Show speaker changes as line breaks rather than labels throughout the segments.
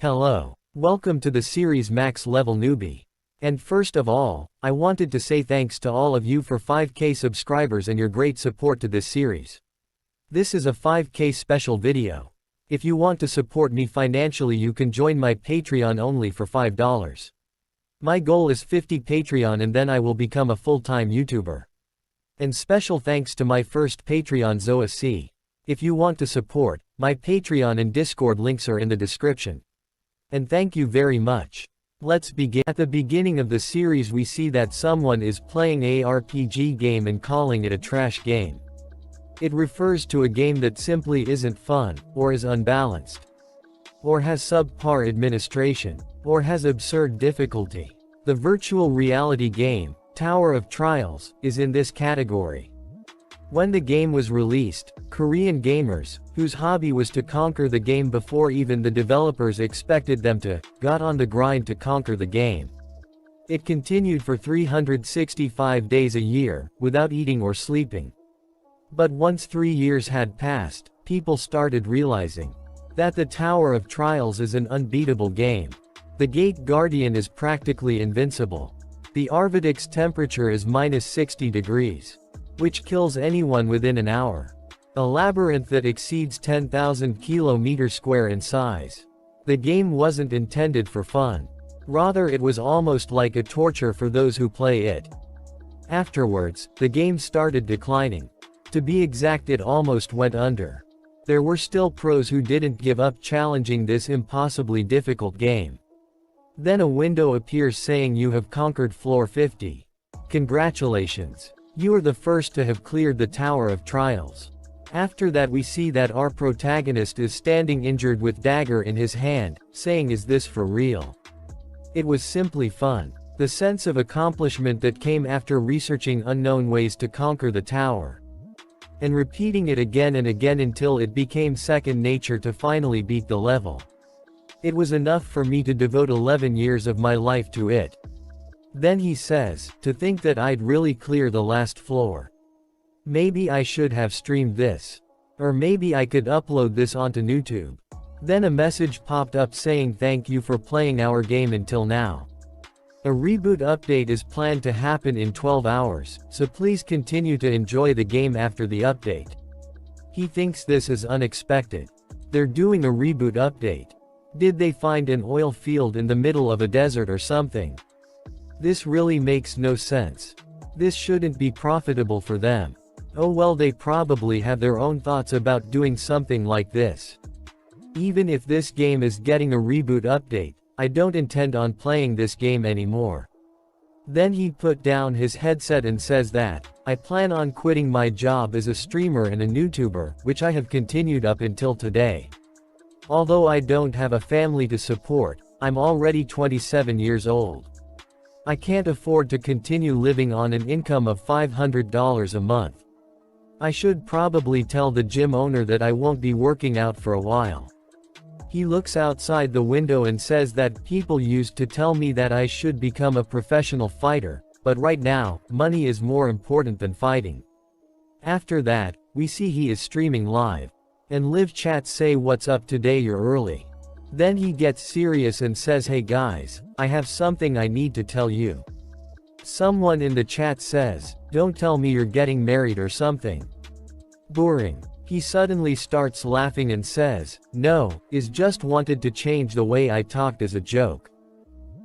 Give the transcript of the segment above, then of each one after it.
Hello. Welcome to the series Max Level Newbie. And first of all, I wanted to say thanks to all of you for 5K subscribers and your great support to this series. This is a 5K special video. If you want to support me financially, you can join my Patreon only for $5. My goal is 50 Patreon and then I will become a full-time YouTuber. And special thanks to my first Patreon Zoa C. If you want to support, my Patreon and Discord links are in the description. And thank you very much. Let's begin. At the beginning of the series we see that someone is playing a RPG game and calling it a trash game. It refers to a game that simply isn't fun, or is unbalanced, or has subpar administration, or has absurd difficulty. The virtual reality game, Tower of Trials, is in this category. When the game was released, Korean gamers, whose hobby was to conquer the game before even the developers expected them to, got on the grind to conquer the game. It continued for 365 days a year, without eating or sleeping. But once 3 years had passed, people started realizing that the Tower of Trials is an unbeatable game. The Gate Guardian is practically invincible. The Arvidic's temperature is -60 degrees. Which kills anyone within an hour. A labyrinth that exceeds 10,000 km² in size. The game wasn't intended for fun. Rather, it was almost like a torture for those who play it. Afterwards, the game started declining. To be exact, it almost went under. There were still pros who didn't give up challenging this impossibly difficult game. Then a window appears saying you have conquered floor 50. Congratulations. You are the first to have cleared the Tower of Trials. After that we see that our protagonist is standing injured with dagger in his hand, saying, "Is this for real?" It was simply fun. The sense of accomplishment that came after researching unknown ways to conquer the tower. And repeating it again and again until it became second nature to finally beat the level. It was enough for me to devote 11 years of my life to it. Then he says, "To think that I'd really clear the last floor. Maybe I should have streamed this. Or maybe I could upload this onto YouTube." Then a message popped up saying, "Thank you for playing our game until now. A reboot update is planned to happen in 12 hours, so please continue to enjoy the game after the update." He thinks this is unexpected. They're doing a reboot update. Did they find an oil field in the middle of a desert or something? This really makes no sense. This shouldn't be profitable for them. Oh well, they probably have their own thoughts about doing something like this. Even if this game is getting a reboot update, I don't intend on playing this game anymore. Then he put down his headset and says that, "I plan on quitting my job as a streamer and a YouTuber, which I have continued up until today. Although I don't have a family to support, I'm already 27 years old. I can't afford to continue living on an income of $500 a month. I should probably tell the gym owner that I won't be working out for a while." He looks outside the window and says that people used to tell me that I should become a professional fighter, but right now, money is more important than fighting. After that, we see he is streaming live. And live chats say, "What's up today, you're early." Then he gets serious and says, "Hey guys, I have something I need to tell you." Someone in the chat says, "Don't tell me you're getting married or something. Boring." He suddenly starts laughing and says, "No, is just wanted to change the way I talked as a joke."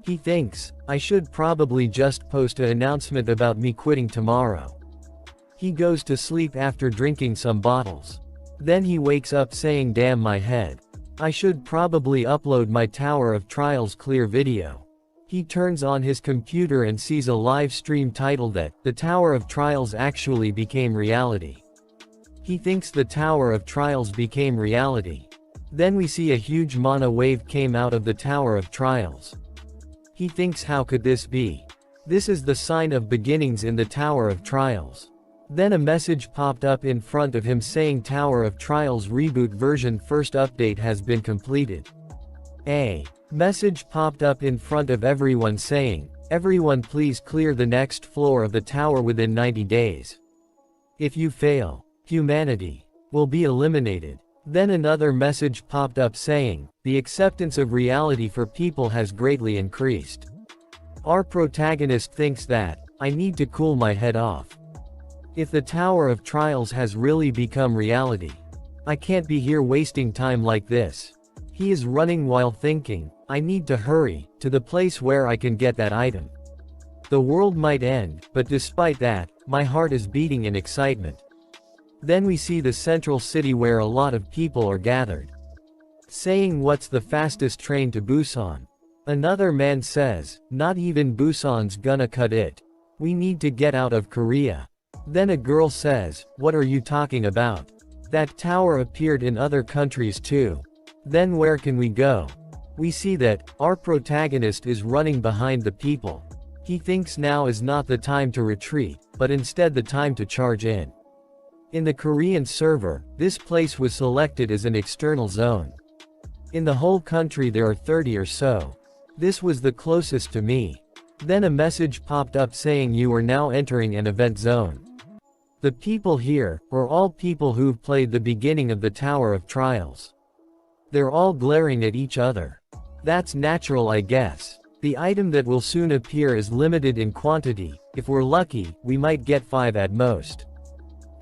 He thinks, I should probably just post an announcement about me quitting tomorrow. He goes to sleep after drinking some bottles. Then he wakes up saying, "Damn my head. I should probably upload my Tower of Trials clear video." He turns on his computer and sees a live stream titled that, "The Tower of Trials actually became reality." He thinks the Tower of Trials became reality. Then we see a huge mana wave came out of the Tower of Trials. He thinks, how could this be? This is the sign of beginnings in the Tower of Trials. Then a message popped up in front of him saying Tower of Trials reboot version first update has been completed. A message popped up in front of everyone saying, "Everyone please clear the next floor of the tower within 90 days. If you fail, humanity will be eliminated." Then another message popped up saying, the acceptance of reality for people has greatly increased. Our protagonist thinks that, I need to cool my head off. If the Tower of Trials has really become reality, I can't be here wasting time like this. He is running while thinking, I need to hurry, to the place where I can get that item. The world might end, but despite that, my heart is beating in excitement. Then we see the central city where a lot of people are gathered. Saying what's the fastest train to Busan? Another man says, not even Busan's gonna cut it. We need to get out of Korea. Then a girl says, what are you talking about? That tower appeared in other countries too. Then where can we go? We see that, our protagonist is running behind the people. He thinks now is not the time to retreat, but instead the time to charge in. In the Korean server, this place was selected as an external zone. In the whole country there are 30 or so. This was the closest to me. Then a message popped up saying you are now entering an event zone. The people here, are all people who've played the beginning of the Tower of Trials. They're all glaring at each other. That's natural, I guess. The item that will soon appear is limited in quantity. If we're lucky, we might get 5 at most.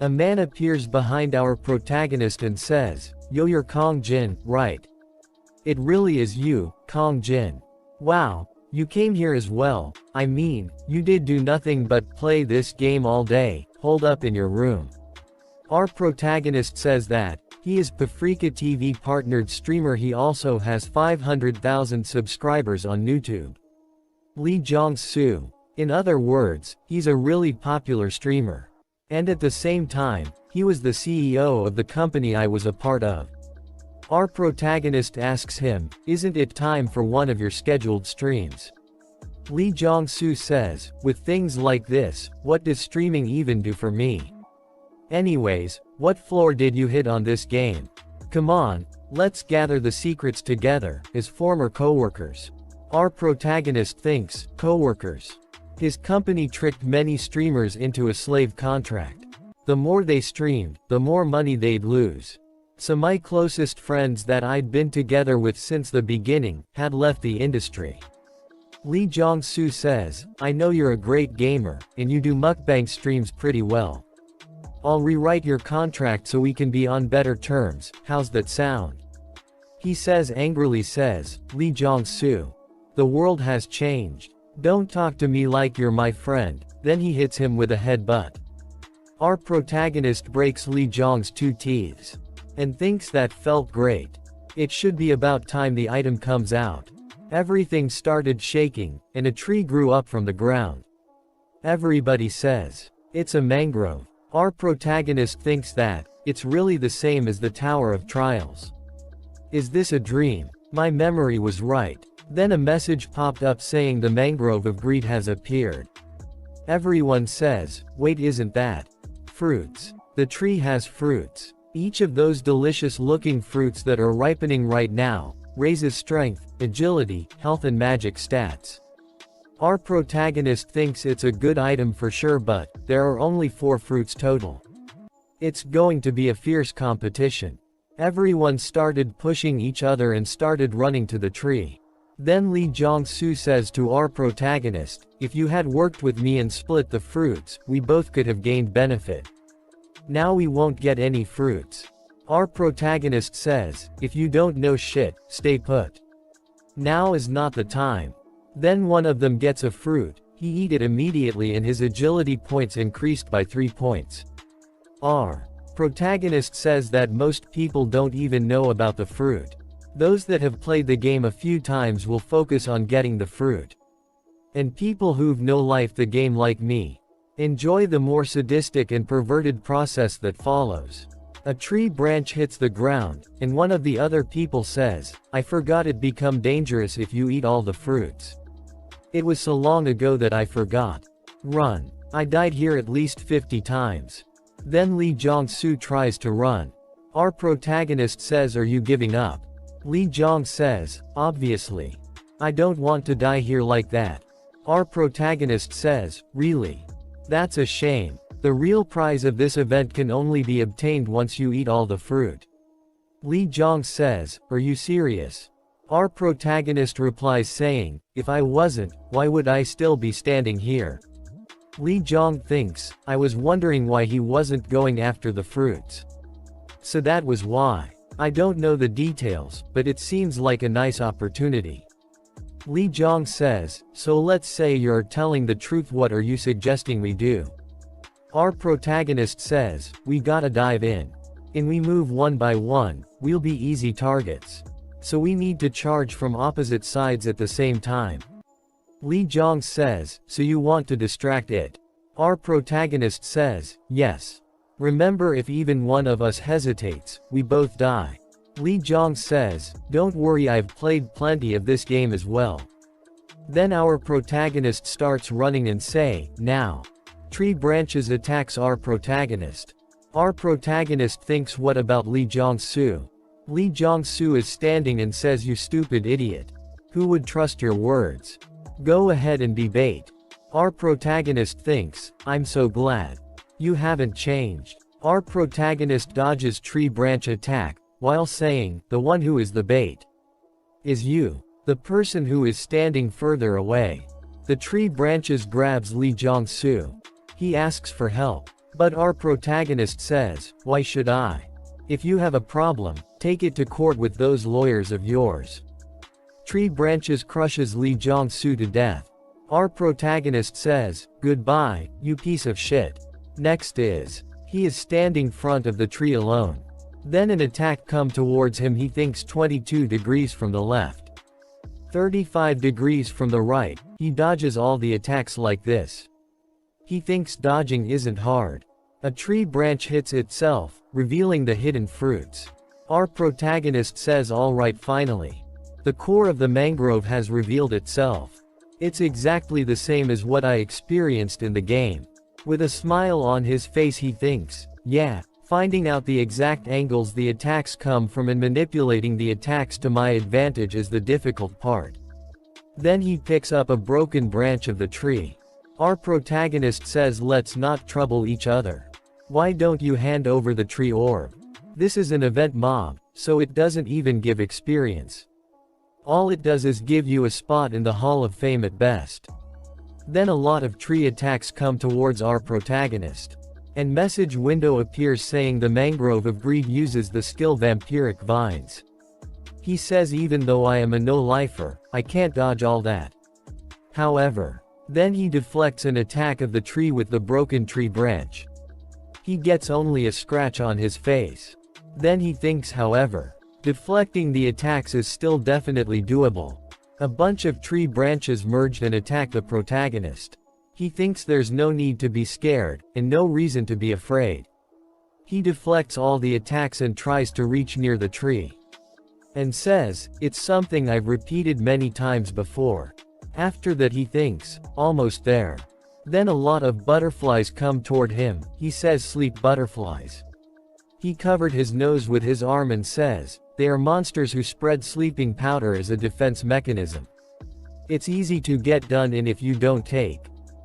A man appears behind our protagonist and says, yo, you're Kong Jin, right? It really is you, Kong Jin. Wow, you came here as well. I mean, you did do nothing but play this game all day, holed up in your room. Our protagonist says that, he is Paprika TV partnered streamer. He also has 500,000 subscribers on YouTube. Lee Jong-soo. In other words, he's a really popular streamer. And at the same time, he was the CEO of the company I was a part of. Our protagonist asks him, isn't it time for one of your scheduled streams? Lee Jong-soo says, with things like this, what does streaming even do for me? Anyways, what floor did you hit on this game? Come on, let's gather the secrets together, as former co-workers. Our protagonist thinks, co-workers. His company tricked many streamers into a slave contract. The more they streamed, the more money they'd lose. So my closest friends that I'd been together with since the beginning, had left the industry. Lee Jong-soo says, I know you're a great gamer, and you do mukbang streams pretty well. I'll rewrite your contract so we can be on better terms, how's that sound? He says angrily says, Lee Jong-soo. The world has changed. Don't talk to me like you're my friend. Then he hits him with a headbutt. Our protagonist breaks Lee Jong's 2 teeth. And thinks that felt great. It should be about time the item comes out. Everything started shaking, and a tree grew up from the ground. Everybody says, it's a mangrove. Our protagonist thinks that, it's really the same as the Tower of Trials. Is this a dream? My memory was right. Then a message popped up saying the mangrove of greed has appeared. Everyone says, wait, isn't that fruits? The tree has fruits. Each of those delicious looking fruits that are ripening right now, raises strength, agility, health and magic stats. Our protagonist thinks it's a good item for sure, but there are only 4 fruits total. It's going to be a fierce competition. Everyone started pushing each other and started running to the tree. Then Lee Jong-soo says to our protagonist, if you had worked with me and split the fruits, we both could have gained benefit. Now we won't get any fruits. Our protagonist says, if you don't know shit, stay put. Now is not the time. Then one of them gets a fruit, he eat it immediately and his agility points increased by 3 points. Our protagonist says that most people don't even know about the fruit. Those that have played the game a few times will focus on getting the fruit. And people who've no life the game like me, enjoy the more sadistic and perverted process that follows. A tree branch hits the ground, and one of the other people says, I forgot it become dangerous if you eat all the fruits. It was so long ago that I forgot. Run. I died here at least 50 times. Then Lee Jong-soo tries to run. Our protagonist says, are you giving up? Lee Jong says, obviously. I don't want to die here like that. Our protagonist says, really? That's a shame. The real prize of this event can only be obtained once you eat all the fruit. Lee Jong says, "Are you serious?" Our protagonist replies saying, "If I wasn't, why would I still be standing here?" Lee Jong thinks, "I was wondering why he wasn't going after the fruits. So that was why. I don't know the details, but it seems like a nice opportunity." Lee Jong says, "So let's say you're telling the truth, what are you suggesting we do?" Our protagonist says, "We gotta dive in. And we move one by one, we'll be easy targets. So we need to charge from opposite sides at the same time." Lee Jong says, "So you want to distract it?" Our protagonist says, "Yes. Remember, if even one of us hesitates, we both die." Lee Jong says, "Don't worry, I've played plenty of this game as well." Then our protagonist starts running and say, "Now." Tree branches attacks our protagonist. Our protagonist thinks, what about Lee Jong-soo? Lee Jong-soo is standing and says, "You stupid idiot. Who would trust your words? Go ahead and debate." Our protagonist thinks, "I'm so glad. You haven't changed." Our protagonist dodges tree branch attack, while saying, "The one who is the bait is you. The person who is standing further away." The tree branches grabs Lee Jong-soo. He asks for help. But our protagonist says, "Why should I? If you have a problem, take it to court with those lawyers of yours." Tree branches crushes Lee Jong-soo to death. Our protagonist says, "Goodbye, you piece of shit." Next is, he is standing front of the tree alone. Then an attack come towards him. He thinks 22 degrees from the left, 35 degrees from the right. He dodges all the attacks like this. He thinks dodging isn't hard. A tree branch hits itself, revealing the hidden fruits. Our protagonist says, "Alright, finally. The core of the mangrove has revealed itself. It's exactly the same as what I experienced in the game." With a smile on his face he thinks, "Yeah, finding out the exact angles the attacks come from and manipulating the attacks to my advantage is the difficult part." Then he picks up a broken branch of the tree. Our protagonist says, "Let's not trouble each other. Why don't you hand over the tree orb? This is an event mob, so it doesn't even give experience. All it does is give you a spot in the Hall of Fame at best." Then a lot of tree attacks come towards our protagonist. And message window appears saying the mangrove of greed uses the skill vampiric vines. He says, "Even though I am a no-lifer, I can't dodge all that." However, then he deflects an attack of the tree with the broken tree branch. He gets only a scratch on his face. Then he thinks, however, deflecting the attacks is still definitely doable. A bunch of tree branches merged and attack the protagonist. He thinks there's no need to be scared, and no reason to be afraid. He deflects all the attacks and tries to reach near the tree. And says, "It's something I've repeated many times before." After that he thinks, "Almost there." Then a lot of butterflies come toward him. He says, "Sleep butterflies." He covered his nose with his arm and says, "They are monsters who spread sleeping powder as a defense mechanism. It's easy to get done in if you don't take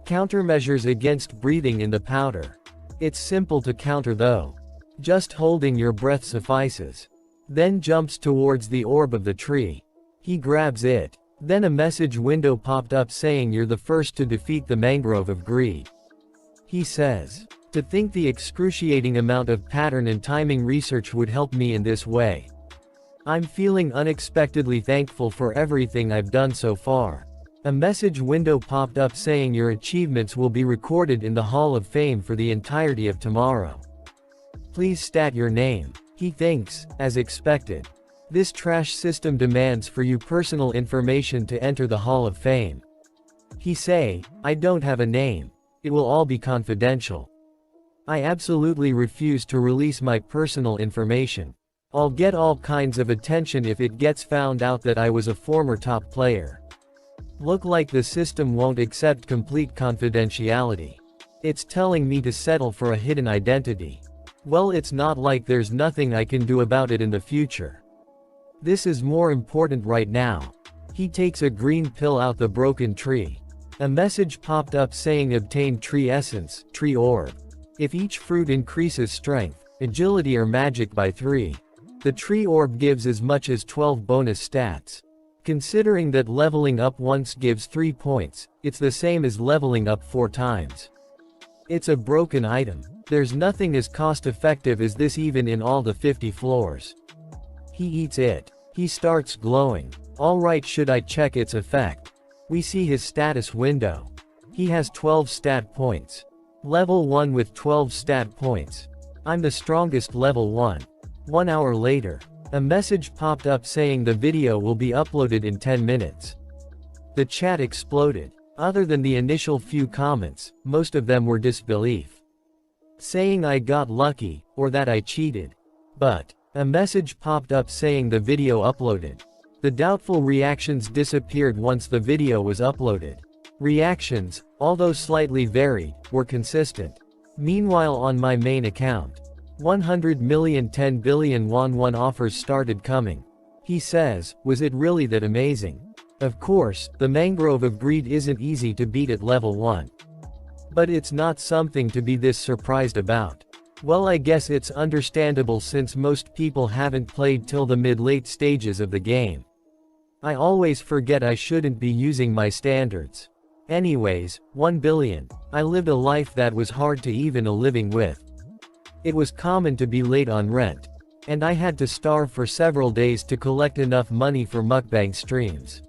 countermeasures against breathing in the powder. It's simple to counter though. Just holding your breath suffices." Then jumps towards the orb of the tree. He grabs it. Then a message window popped up saying, "You're the first to defeat the mangrove of greed." He says, "To think the excruciating amount of pattern and timing research would help me in this way. I'm feeling unexpectedly thankful for everything I've done so far." A message window popped up saying, "Your achievements will be recorded in the Hall of Fame for the entirety of tomorrow. Please stat your name." He thinks, as expected, this trash system demands for you personal information to enter the Hall of Fame. He say, "I don't have a name. It will all be confidential. I absolutely refuse to release my personal information. I'll get all kinds of attention if it gets found out that I was a former top player. Look like the system won't accept complete confidentiality. It's telling me to settle for a hidden identity. Well, it's not like there's nothing I can do about it in the future. This is more important right now." He takes a green pill out the broken tree. A message popped up saying, "Obtain tree essence, tree orb. If each fruit increases strength, agility or magic by 3. The tree orb gives as much as 12 bonus stats. Considering that leveling up once gives 3 points, it's the same as leveling up 4 times. It's a broken item. There's nothing as cost-effective as this even in all the 50 floors. He eats it. He starts glowing. Alright, should I check its effect? We see his status window. He has 12 stat points. Level 1 with 12 stat points. I'm the strongest level 1. 1 hour later, a message popped up saying the video will be uploaded in 10 minutes. The chat exploded. Other than the initial few comments, most of them were disbelief. Saying I got lucky, or that I cheated. But a message popped up saying the video uploaded. The doubtful reactions disappeared once the video was uploaded. Reactions, although slightly varied, were consistent. Meanwhile, on my main account, 100 million 10 billion won offers started coming. He says, was it really that amazing? Of course, the Mangrove of Greed isn't easy to beat at level 1. But it's not something to be this surprised about. Well, I guess it's understandable since most people haven't played till the mid-late stages of the game. I always forget I shouldn't be using my standards. Anyways, 1 billion. I lived a life that was hard to even a living with. It was common to be late on rent. And I had to starve for several days to collect enough money for mukbang streams.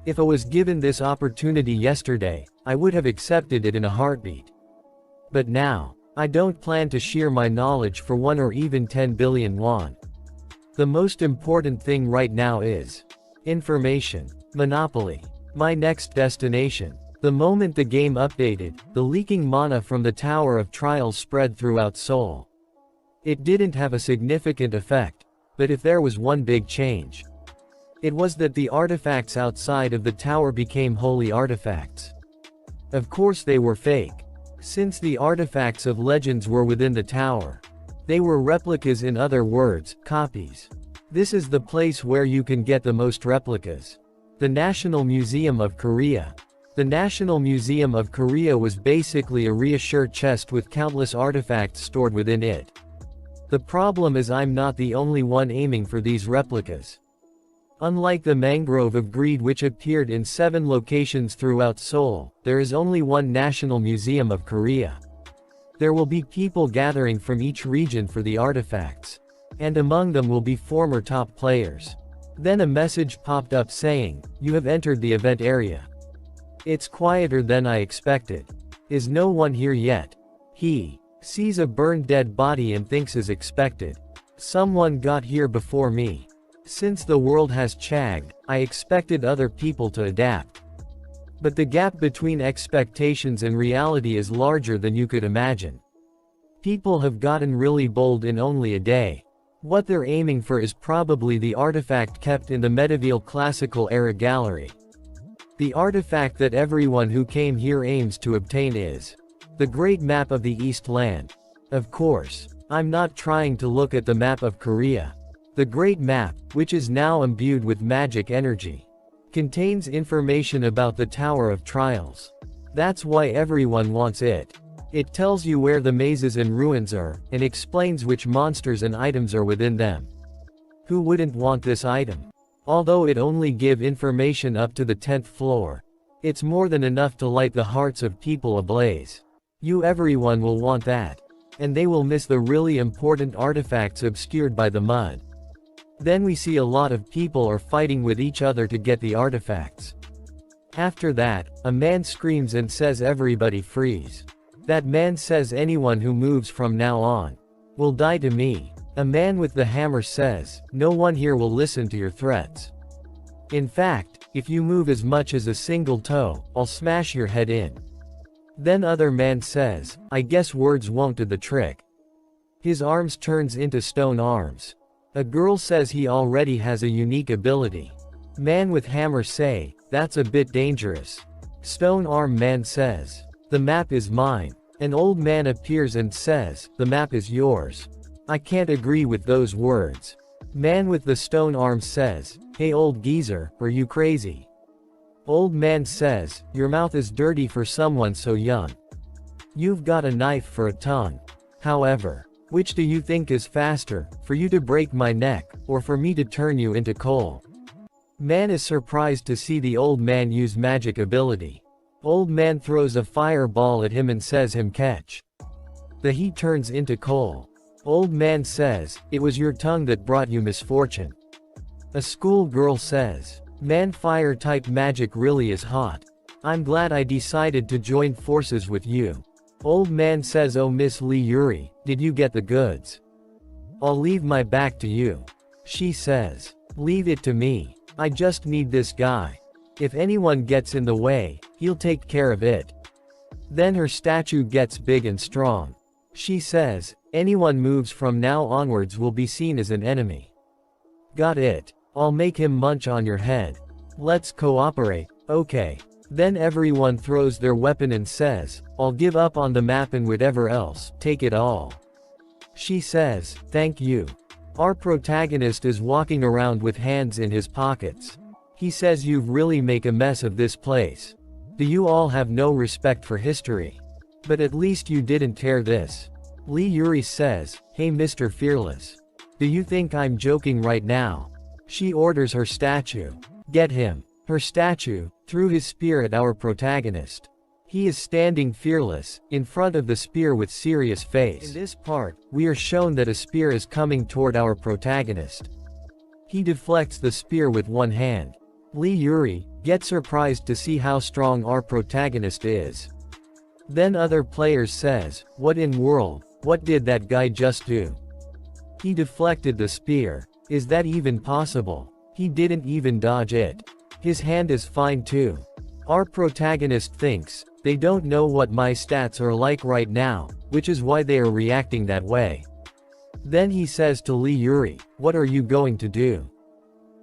If I was given this opportunity yesterday, I would have accepted it in a heartbeat. But now, I don't plan to share my knowledge for 1 or even 10 billion won. The most important thing right now is information. Monopoly. My next destination. The moment the game updated, the leaking mana from the Tower of Trials spread throughout Seoul. It didn't have a significant effect, but if there was one big change, it was that the artifacts outside of the tower became holy artifacts. Of course they were fake. Since the artifacts of legends were within the tower, they were replicas, in other words, copies. This is the place where you can get the most replicas. The National Museum of Korea. The National Museum of Korea was basically a reassure chest with countless artifacts stored within it. The problem is I'm not the only one aiming for these replicas. Unlike the Mangrove of Greed, which appeared in 7 locations throughout Seoul, there is only one National Museum of Korea. There will be people gathering from each region for the artifacts. And among them will be former top players. Then a message popped up saying, you have entered the event area. It's quieter than I expected. Is no one here yet? He sees a burned dead body and thinks as expected. Someone got here before me. Since the world has chagged, I expected other people to adapt. But the gap between expectations and reality is larger than you could imagine. People have gotten really bold in only a day. What they're aiming for is probably the artifact kept in the medieval classical era gallery. The artifact that everyone who came here aims to obtain is the Great Map of the East Land. Of course, I'm not trying to look at the map of Korea. The Great Map, which is now imbued with magic energy, contains information about the Tower of Trials. That's why everyone wants it. It tells you where the mazes and ruins are, and explains which monsters and items are within them. Who wouldn't want this item? Although it only gives information up to the 10th floor, it's more than enough to light the hearts of people ablaze. Everyone will want that. And they will miss the really important artifacts obscured by the mud. Then we see a lot of people are fighting with each other to get the artifacts. After that, a man screams and says everybody freeze. That man says anyone who moves from now on will die to me. A man with the hammer says, no one here will listen to your threats. In fact, if you move as much as a single toe, I'll smash your head in. Then other man says, I guess words won't do the trick. His arms turns into stone arms. A girl says he already has a unique ability. Man with hammer say, that's a bit dangerous. Stone arm man says, the map is mine. An old man appears and says, the map is yours. I can't agree with those words. Man with the stone arm says, hey old geezer, are you crazy? Old man says, your mouth is dirty for someone so young. You've got a knife for a tongue. However, Which do you think is faster, for you to break my neck, or for me to turn you into coal? Man is surprised to see the old man use magic ability. Old man throws a fireball at him and says him catch. The heat turns into coal. Old man says, it was your tongue that brought you misfortune. A school girl says, man, fire type magic really is hot. I'm glad I decided to join forces with you. Old man says, oh Miss Lee Yuri, did you get the goods? I'll leave my back to you. She says, leave it to me. I just need this guy. If anyone gets in the way, he'll take care of it. Then her statue gets big and strong. She says, anyone moves from now onwards will be seen as an enemy. Got it. I'll make him munch on your head. Let's cooperate, okay. Then everyone throws their weapon and says, I'll give up on the map and whatever else, take it all. She says, thank you. Our protagonist is walking around with hands in his pockets. He says, you really make a mess of this place. Do you all have no respect for history? But at least you didn't tear this. Lee Yuri says, hey Mr. Fearless. Do you think I'm joking right now? She orders her statue. Get him. Her statue threw his spear at our protagonist. He is standing fearless, in front of the spear with serious face. In this part, we are shown that a spear is coming toward our protagonist. He deflects the spear with one hand. Lee Yuri gets surprised to see how strong our protagonist is. Then other players says, what in world, what did that guy just do? He deflected the spear. Is that even possible? He didn't even dodge it. His hand is fine too. Our protagonist thinks, they don't know what my stats are like right now, which is why they are reacting that way. Then he says to Lee Yuri, what are you going to do?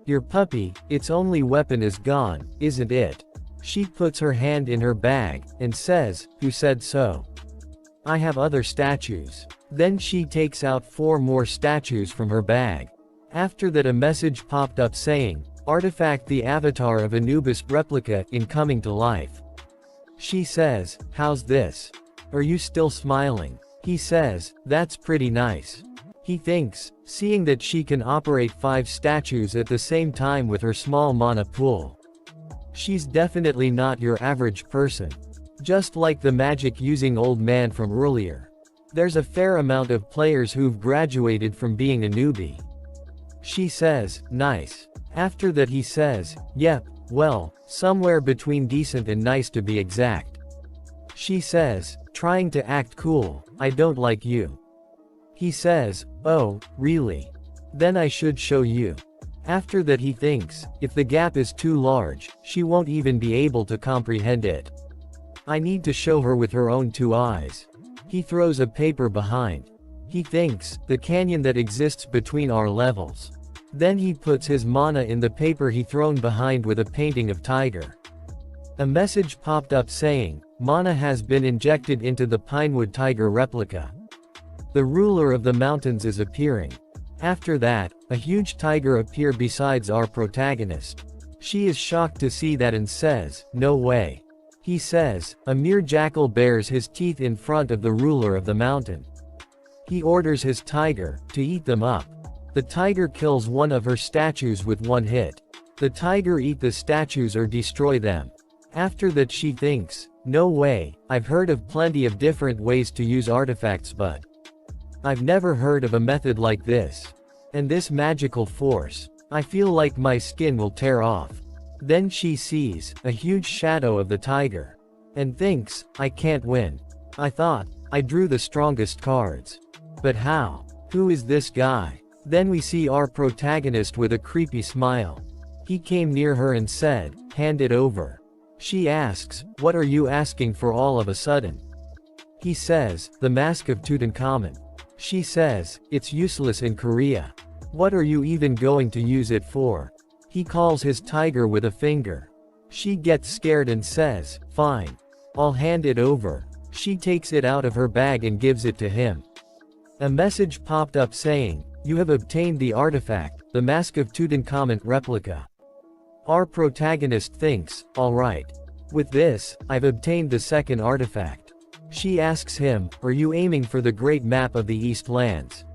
Your puppy, its only weapon is gone, isn't it? She puts her hand in her bag, and says, who said so? I have other statues. Then she takes out 4 more statues from her bag. After that a message popped up saying, artifact the avatar of Anubis replica in coming to life. She says, how's this? Are you still smiling? He says, that's pretty nice. He thinks, seeing that she can operate 5 statues at the same time with her small mana pool. She's definitely not your average person. Just like the magic using old man from earlier. There's a fair amount of players who've graduated from being a newbie. She says, nice. After that he says, yep, well, somewhere between decent and nice to be exact. She says, trying to act cool, I don't like you. He says, oh, really? Then I should show you. After that he thinks, if the gap is too large, she won't even be able to comprehend it. I need to show her with her own 2 eyes. He throws a paper behind. He thinks, the canyon that exists between our levels. Then he puts his mana in the paper he thrown behind with a painting of tiger. A message popped up saying, mana has been injected into the Pinewood tiger replica. The ruler of the mountains is appearing. After that, a huge tiger appears besides our protagonist. She is shocked to see that and says, no way. He says, a mere jackal bares his teeth in front of the ruler of the mountain. He orders his tiger to eat them up. The tiger kills one of her statues with 1 hit. The tiger eat the statues or destroy them. After that she thinks, no way, I've heard of plenty of different ways to use artifacts but I've never heard of a method like this. And this magical force. I feel like my skin will tear off. Then she sees a huge shadow of the tiger. And thinks, I can't win. I thought, I drew the strongest cards. But how? Who is this guy? Then we see our protagonist with a creepy smile. He came near her and said, hand it over. She asks, what are you asking for all of a sudden? He says, the mask of Tutankhamun. She says, it's useless in Korea. What are you even going to use it for? He calls his tiger with a finger. She gets scared and says, fine. I'll hand it over. She takes it out of her bag and gives it to him. A message popped up saying, you have obtained the artifact, the Mask of Tutankhamun replica. Our protagonist thinks, alright. With this, I've obtained the second artifact. She asks him, are you aiming for the great map of the East Lands?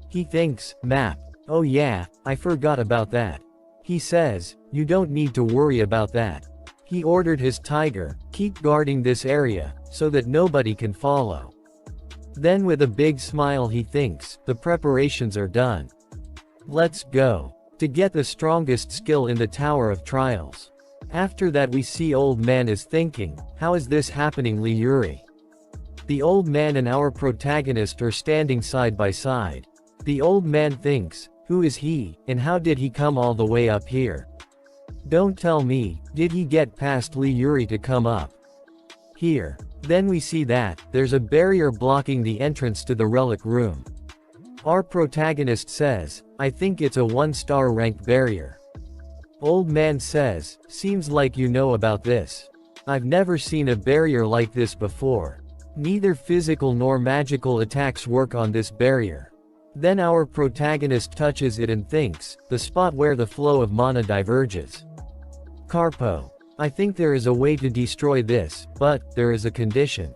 He thinks, map. Oh yeah, I forgot about that. He says, you don't need to worry about that. He ordered his tiger, keep guarding this area, so that nobody can follow. Then with a big smile he thinks, the preparations are done. Let's go. To get the strongest skill in the Tower of Trials. After that we see old man is thinking, how is this happening Lee Yuri? The old man and our protagonist are standing side by side. The old man thinks, who is he, and how did he come all the way up here? Don't tell me, did he get past Lee Yuri to come up here? Then we see that, there's a barrier blocking the entrance to the relic room. Our protagonist says, I think it's a 1-star ranked barrier. Old man says, seems like you know about this. I've never seen a barrier like this before. Neither physical nor magical attacks work on this barrier. Then our protagonist touches it and thinks, the spot where the flow of mana diverges. Carpo. I think there is a way to destroy this, but, there is a condition.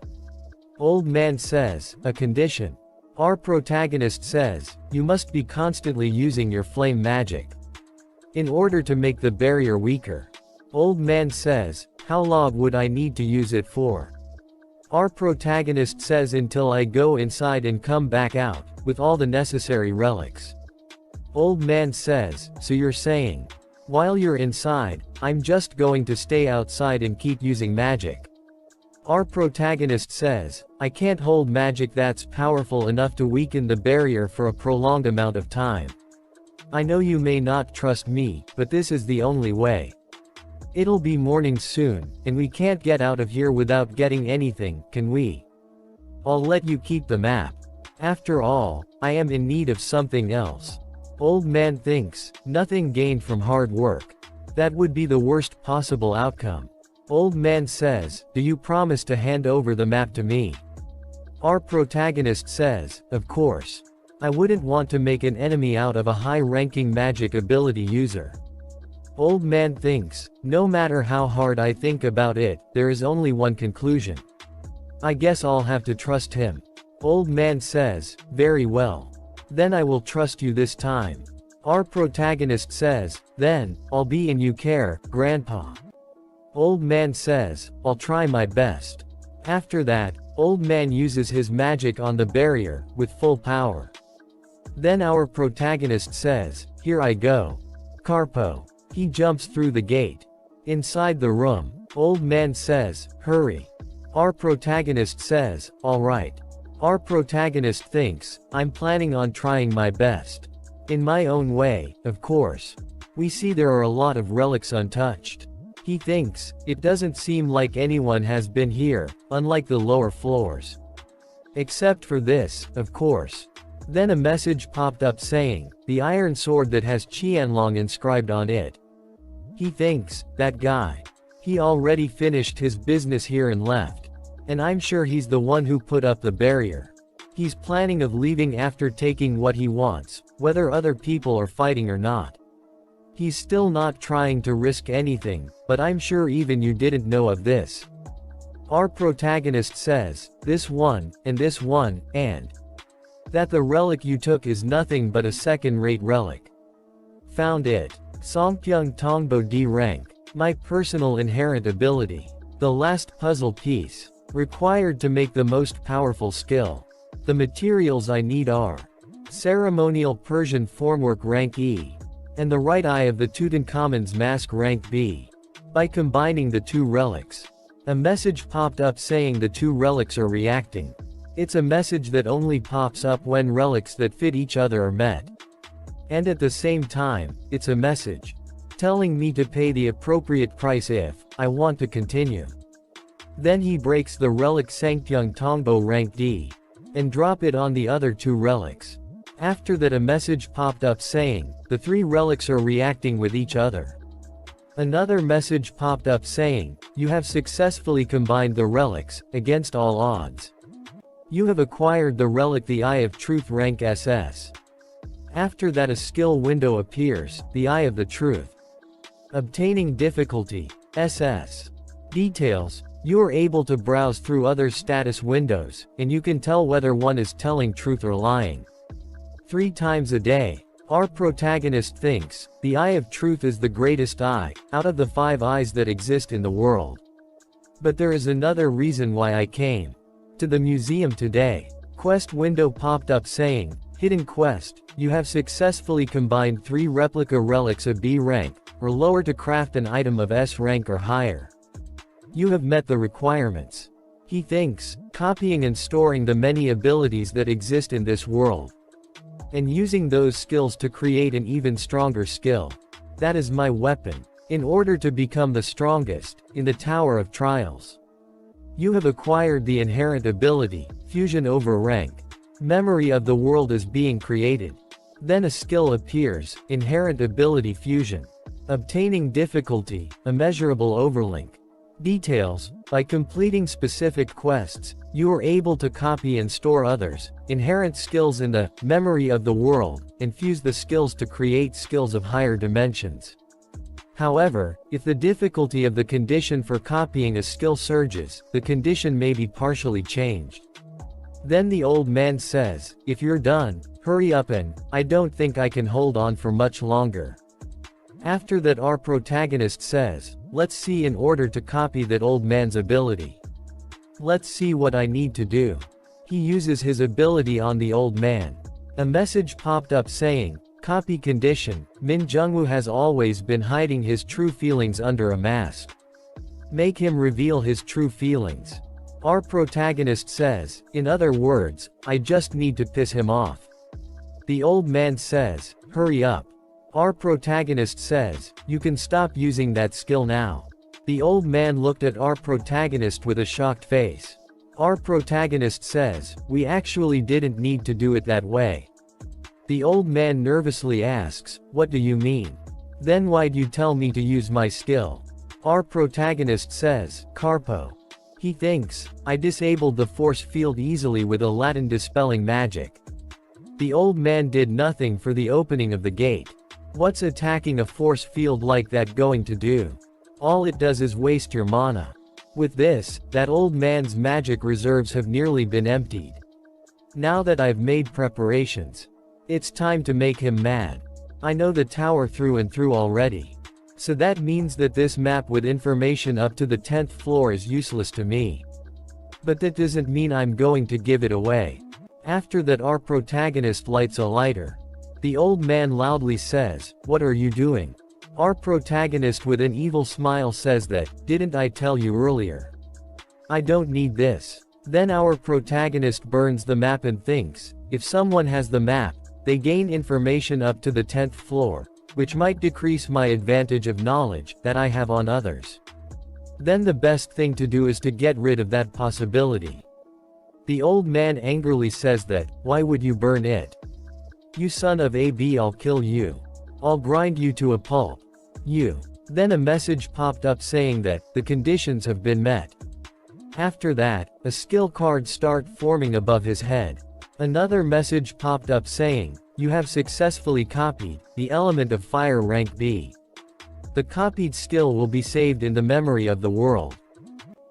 Old man says, a condition. Our protagonist says, you must be constantly using your flame magic. In order to make the barrier weaker. Old man says, how long would I need to use it for? Our protagonist says until I go inside and come back out, with all the necessary relics. Old man says, so you're saying, while you're inside, I'm just going to stay outside and keep using magic. Our protagonist says, I can't hold magic that's powerful enough to weaken the barrier for a prolonged amount of time. I know you may not trust me, but this is the only way. It'll be morning soon, and we can't get out of here without getting anything, can we? I'll let you keep the map. After all, I am in need of something else. Old man thinks, nothing gained from hard work. That would be the worst possible outcome. Old man says, do you promise to hand over the map to me? Our protagonist says, of course. I wouldn't want to make an enemy out of a high-ranking magic ability user. Old man thinks, no matter how hard I think about it, there is only one conclusion. I guess I'll have to trust him. Old man says, very well. Then I will trust you this time. Our protagonist says, then, I'll be in you care, Grandpa. Old man says, I'll try my best. After that, old man uses his magic on the barrier, with full power. Then our protagonist says, here I go. Carpo. He jumps through the gate. Inside the room, old man says, hurry. Our protagonist says, alright. Our protagonist thinks, I'm planning on trying my best. In my own way, of course. We see there are a lot of relics untouched. He thinks, it doesn't seem like anyone has been here, unlike the lower floors. Except for this, of course. Then a message popped up saying, the iron sword that has Qianlong inscribed on it. He thinks, that guy. He already finished his business here and left. And I'm sure he's the one who put up the barrier. He's planning of leaving after taking what he wants, whether other people are fighting or not. He's still not trying to risk anything, but I'm sure even you didn't know of this. Our protagonist says, this one, and that the relic you took is nothing but a second-rate relic. Found it. Songpyeong Tongbo D rank. My personal inherent ability. The last puzzle piece. Required to make the most powerful skill. The materials I need are ceremonial Persian formwork rank E. And the right eye of the Tutankhamun's mask rank B. By combining the two relics. A message popped up saying the two relics are reacting. It's a message that only pops up when relics that fit each other are met. And at the same time, it's a message telling me to pay the appropriate price if I want to continue. Then he breaks the relic Sangpyeong Tongbo rank D and drop it on the other two relics. After that a message popped up saying, the three relics are reacting with each other. Another message popped up saying, you have successfully combined the relics, against all odds. You have acquired the relic the Eye of Truth rank SS. After that a skill window appears, the Eye of the Truth. Obtaining difficulty, SS. Details, You are able to browse through other status windows, and you can tell whether one is telling truth or lying. 3 times a day. Our protagonist thinks, the eye of truth is the greatest eye, out of the 5 eyes that exist in the world. But there is another reason why I came to the museum today. Quest window popped up saying, Hidden quest, you have successfully combined 3 replica relics of B rank, or lower to craft an item of S rank or higher. You have met the requirements. He thinks, copying and storing the many abilities that exist in this world, and using those skills to create an even stronger skill. That is my weapon. In order to become the strongest, in the Tower of Trials. You have acquired the inherent ability, fusion over rank. Memory of the world is being created. Then a skill appears, inherent ability fusion. Obtaining difficulty, immeasurable overlink. Details, by completing specific quests, you are able to copy and store others, inherent skills in the memory of the world, and fuse the skills to create skills of higher dimensions. However, if the difficulty of the condition for copying a skill surges, the condition may be partially changed. Then the old man says, if you're done, hurry up and, I don't think I can hold on for much longer. After that our protagonist says, let's see in order to copy that old man's ability. Let's see what I need to do. He uses his ability on the old man. A message popped up saying, copy condition, Min Jungwoo has always been hiding his true feelings under a mask. Make him reveal his true feelings. Our protagonist says, in other words, I just need to piss him off. The old man says, hurry up. Our protagonist says, you can stop using that skill now. The old man looked at our protagonist with a shocked face. Our protagonist says, we actually didn't need to do it that way. The old man nervously asks, what do you mean? Then why'd you tell me to use my skill? Our protagonist says, Carpo. He thinks, I disabled the force field easily with a Latin dispelling magic. The old man did nothing for the opening of the gate. What's attacking a force field like that going to do? All it does is waste your mana. With this, that old man's magic reserves have nearly been emptied. Now that I've made preparations, it's time to make him mad. I know the tower through and through already. So that means that this map with information up to the 10th floor is useless to me. But that doesn't mean I'm going to give it away. After that our protagonist lights a lighter. The old man loudly says, what are you doing? Our protagonist with an evil smile says that, didn't I tell you earlier? I don't need this. Then our protagonist burns the map and thinks, if someone has the map, they gain information up to the 10th floor, which might decrease my advantage of knowledge that I have on others. Then the best thing to do is to get rid of that possibility. The old man angrily says that, why would you burn it? You son of a b, I'll kill you. I'll grind you to a pulp. You. Then a message popped up saying that, the conditions have been met. After that, a skill card started forming above his head. Another message popped up saying, you have successfully copied, the element of fire rank B. The copied skill will be saved in the memory of the world.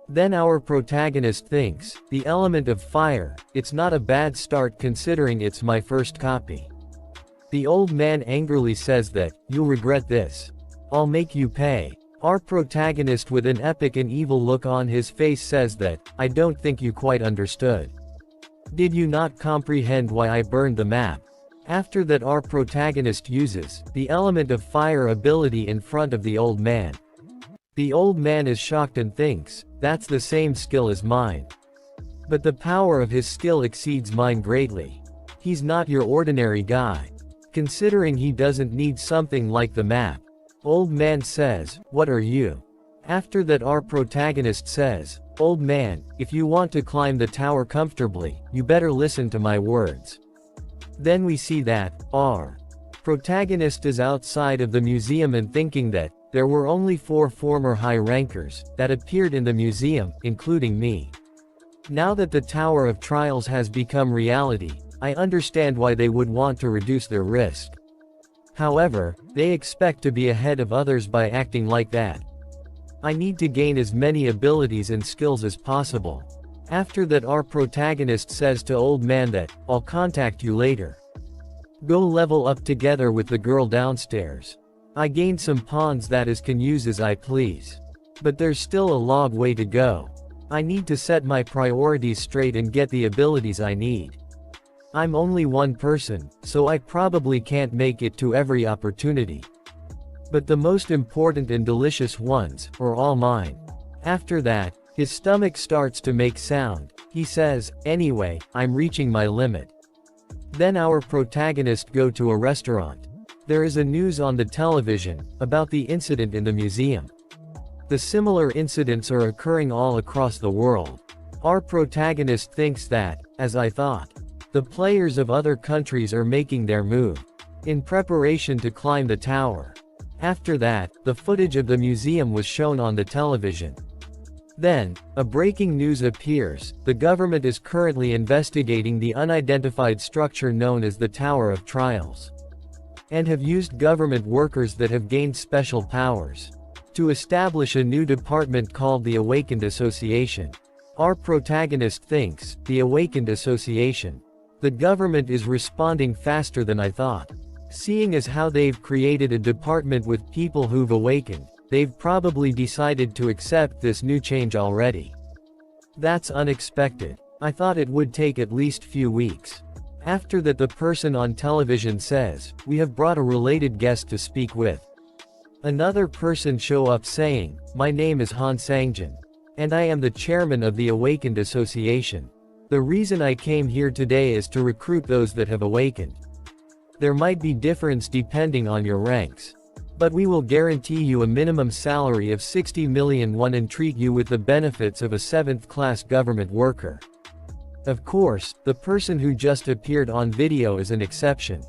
Then our protagonist thinks, the element of fire, it's not a bad start considering it's my first copy. The old man angrily says that, you'll regret this. I'll make you pay. Our protagonist with an epic and evil look on his face says that, I don't think you quite understood. Did you not comprehend why I burned the map? After that our protagonist uses, the element of fire ability in front of the old man. The old man is shocked and thinks, that's the same skill as mine. But the power of his skill exceeds mine greatly. He's not your ordinary guy. Considering he doesn't need something like the map. Old man says, what are you? After that our protagonist says, old man, if you want to climb the tower comfortably, you better listen to my words. Then we see that, our protagonist is outside of the museum and thinking that, there were only 4 former high rankers, that appeared in the museum, including me. Now that the Tower of Trials has become reality, I understand why they would want to reduce their risk. However, they expect to be ahead of others by acting like that. I need to gain as many abilities and skills as possible. After that, our protagonist says to old man that, I'll contact you later. Go level up together with the girl downstairs. I gained some pawns that is can use as I please. But there's still a long way to go. I need to set my priorities straight and get the abilities I need. I'm only one person, so I probably can't make it to every opportunity. But the most important and delicious ones are all mine. After that, his stomach starts to make sound. He says, anyway, I'm reaching my limit. Then our protagonist go to a restaurant. There is a news on the television about the incident in the museum. The similar incidents are occurring all across the world. Our protagonist thinks that, as I thought, the players of other countries are making their move in preparation to climb the tower. After that, the footage of the museum was shown on the television. Then, a breaking news appears. The government is currently investigating the unidentified structure known as the Tower of Trials, and have used government workers that have gained special powers to establish a new department called the Awakened Association. Our protagonist thinks, the Awakened Association. The government is responding faster than I thought. Seeing as how they've created a department with people who've awakened, they've probably decided to accept this new change already. That's unexpected. I thought it would take at least few weeks. After that, the person on television says, we have brought a related guest to speak with. Another person show up saying, my name is Han Sangjin, and I am the chairman of the Awakened Association. The reason I came here today is to recruit those that have awakened. There might be difference depending on your ranks, but we will guarantee you a minimum salary of 60 million won and treat you with the benefits of a 7th-class government worker. Of course, the person who just appeared on video is an exception.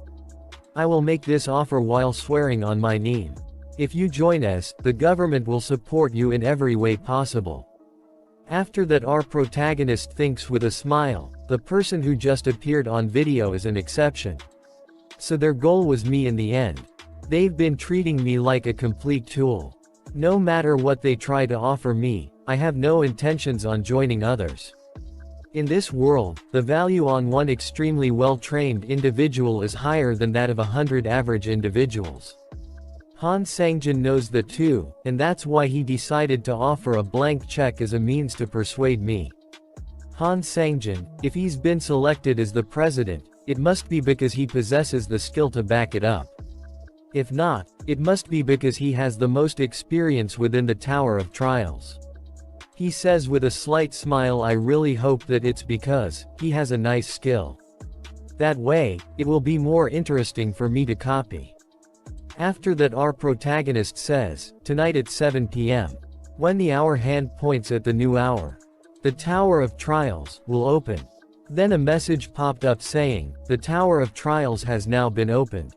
I will make this offer while swearing on my name. If you join us, the government will support you in every way possible. After that, our protagonist thinks with a smile, the person who just appeared on video is an exception. So their goal was me in the end. They've been treating me like a complete tool. No matter what they try to offer me, I have no intentions on joining others. In this world, the value on one extremely well-trained individual is higher than that of 100 average individuals. Han Sangjin knows that too, and that's why he decided to offer a blank check as a means to persuade me. Han Sangjin, if he's been selected as the president, it must be because he possesses the skill to back it up. If not, it must be because he has the most experience within the Tower of Trials. He says with a slight smile, I really hope that it's because he has a nice skill. That way, it will be more interesting for me to copy. After that, our protagonist says, tonight at 7 p.m. When the hour hand points at the new hour, the Tower of Trials will open. Then a message popped up saying, the Tower of Trials has now been opened.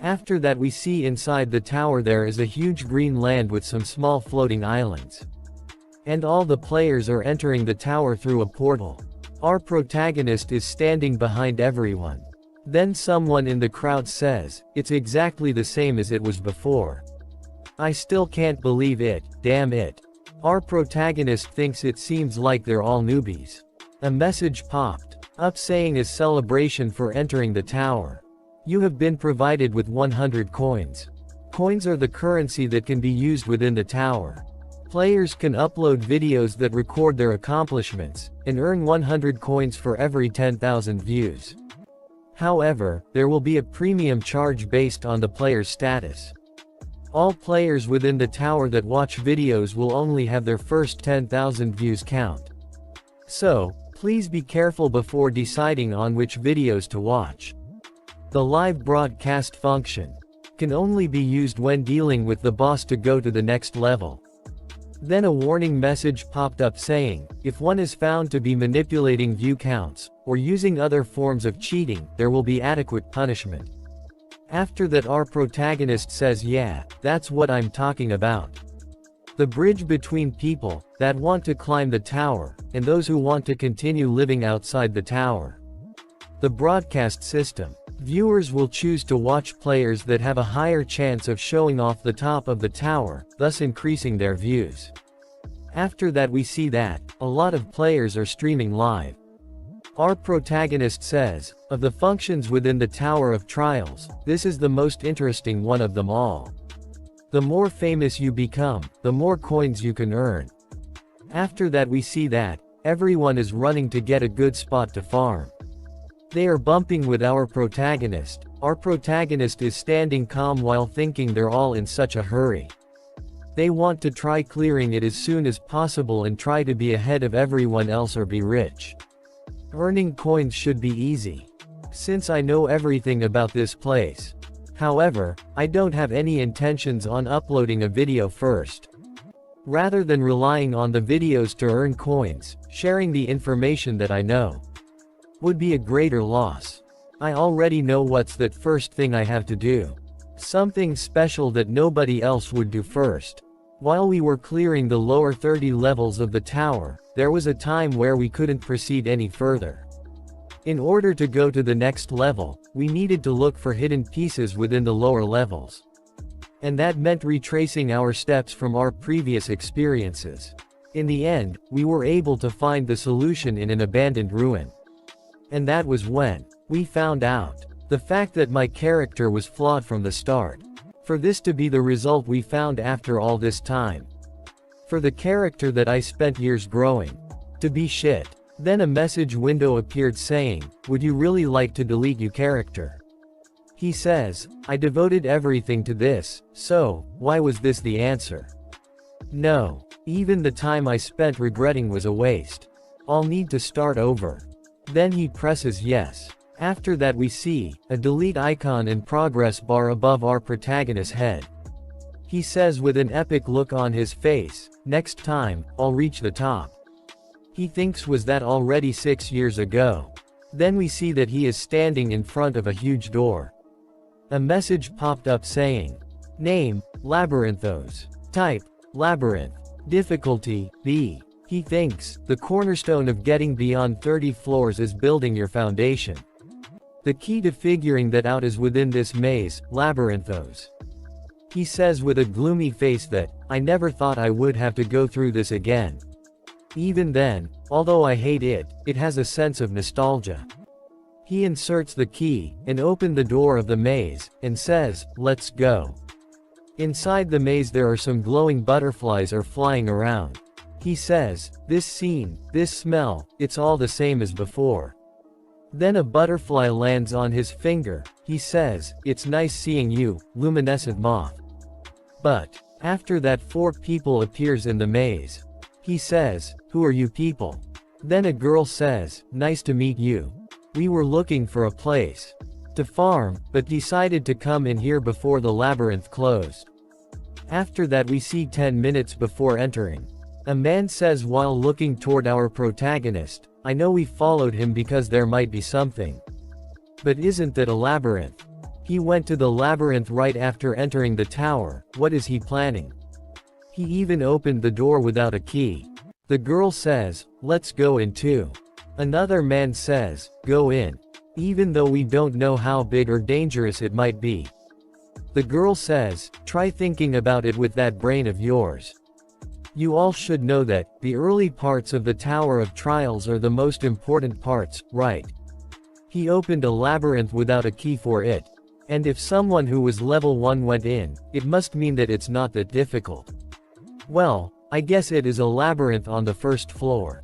After that, we see inside the tower there is a huge green land with some small floating islands. And all the players are entering the tower through a portal. Our protagonist is standing behind everyone. Then someone in the crowd says, it's exactly the same as it was before. I still can't believe it, damn it. Our protagonist thinks it seems like they're all newbies. A message popped up saying a celebration for entering the tower. You have been provided with 100 coins. Coins are the currency that can be used within the tower. Players can upload videos that record their accomplishments, and earn 100 coins for every 10,000 views. However, there will be a premium charge based on the player's status. All players within the tower that watch videos will only have their first 10,000 views count. So, please be careful before deciding on which videos to watch. The live broadcast function can only be used when dealing with the boss to go to the next level. Then a warning message popped up saying, if one is found to be manipulating view counts, or using other forms of cheating, there will be adequate punishment. After that, our protagonist says, yeah, that's what I'm talking about. The bridge between people that want to climb the tower, and those who want to continue living outside the tower. The broadcast system Viewers will choose to watch players that have a higher chance of showing off the top of the tower, thus increasing their views. After that we see that a lot of players are streaming live. Our protagonist says, of the functions within the Tower of Trials, this is the most interesting one of them all. The more famous you become, the more coins you can earn. After that we see that everyone is running to get a good spot to farm. They are bumping with our protagonist. Our protagonist is standing calm while thinking they're all in such a hurry. They want to try clearing it as soon as possible and try to be ahead of everyone else or be rich. Earning coins should be easy, since I know everything about this place. However, I don't have any intentions on uploading a video first. Rather than relying on the videos to earn coins, sharing the information that I know would be a greater loss. I already know what's that first thing I have to do. Something special that nobody else would do first. While we were clearing the lower 30 levels of the tower, there was a time where we couldn't proceed any further. In order to go to the next level, we needed to look for hidden pieces within the lower levels. And that meant retracing our steps from our previous experiences. In the end, we were able to find the solution in an abandoned ruin. And that was when we found out the fact that my character was flawed from the start. For this to be the result we found after all this time. For the character that I spent years growing to be shit. Then a message window appeared saying, "Would you really like to delete your character?" He says, "I devoted everything to this, so why was this the answer? No. Even the time I spent regretting was a waste. I'll need to start over." Then he presses yes. After that we see a delete icon and progress bar above our protagonist's head. He says with an epic look on his face, "Next time, I'll reach the top." He thinks was that already 6 years ago. Then we see that he is standing in front of a huge door. A message popped up saying, "Name, Labyrinthos. Type, Labyrinth. Difficulty, B." He thinks, the cornerstone of getting beyond 30 floors is building your foundation. The key to figuring that out is within this maze, Labyrinthos. He says with a gloomy face that, "I never thought I would have to go through this again." Even then, although I hate it, it has a sense of nostalgia. He inserts the key, and opens the door of the maze, and says, "Let's go." Inside the maze there are some glowing butterflies are flying around. He says, "This scene, this smell, it's all the same as before." Then a butterfly lands on his finger. He says, "It's nice seeing you, luminescent moth." But after that 4 people appears in the maze. He says, "Who are you people?" Then a girl says, "Nice to meet you. We were looking for a place to farm, but decided to come in here before the labyrinth closed." After that we see 10 minutes before entering. A man says while looking toward our protagonist, "I know we followed him because there might be something. But isn't that a labyrinth? He went to the labyrinth right after entering the tower, what is he planning? He even opened the door without a key." The girl says, "Let's go in too." Another man says, "Go in. Even though we don't know how big or dangerous it might be." The girl says, "Try thinking about it with that brain of yours. You all should know that the early parts of the Tower of Trials are the most important parts, right? He opened a labyrinth without a key for it. And if someone who was level 1 went in, it must mean that it's not that difficult. Well, I guess it is a labyrinth on the first floor."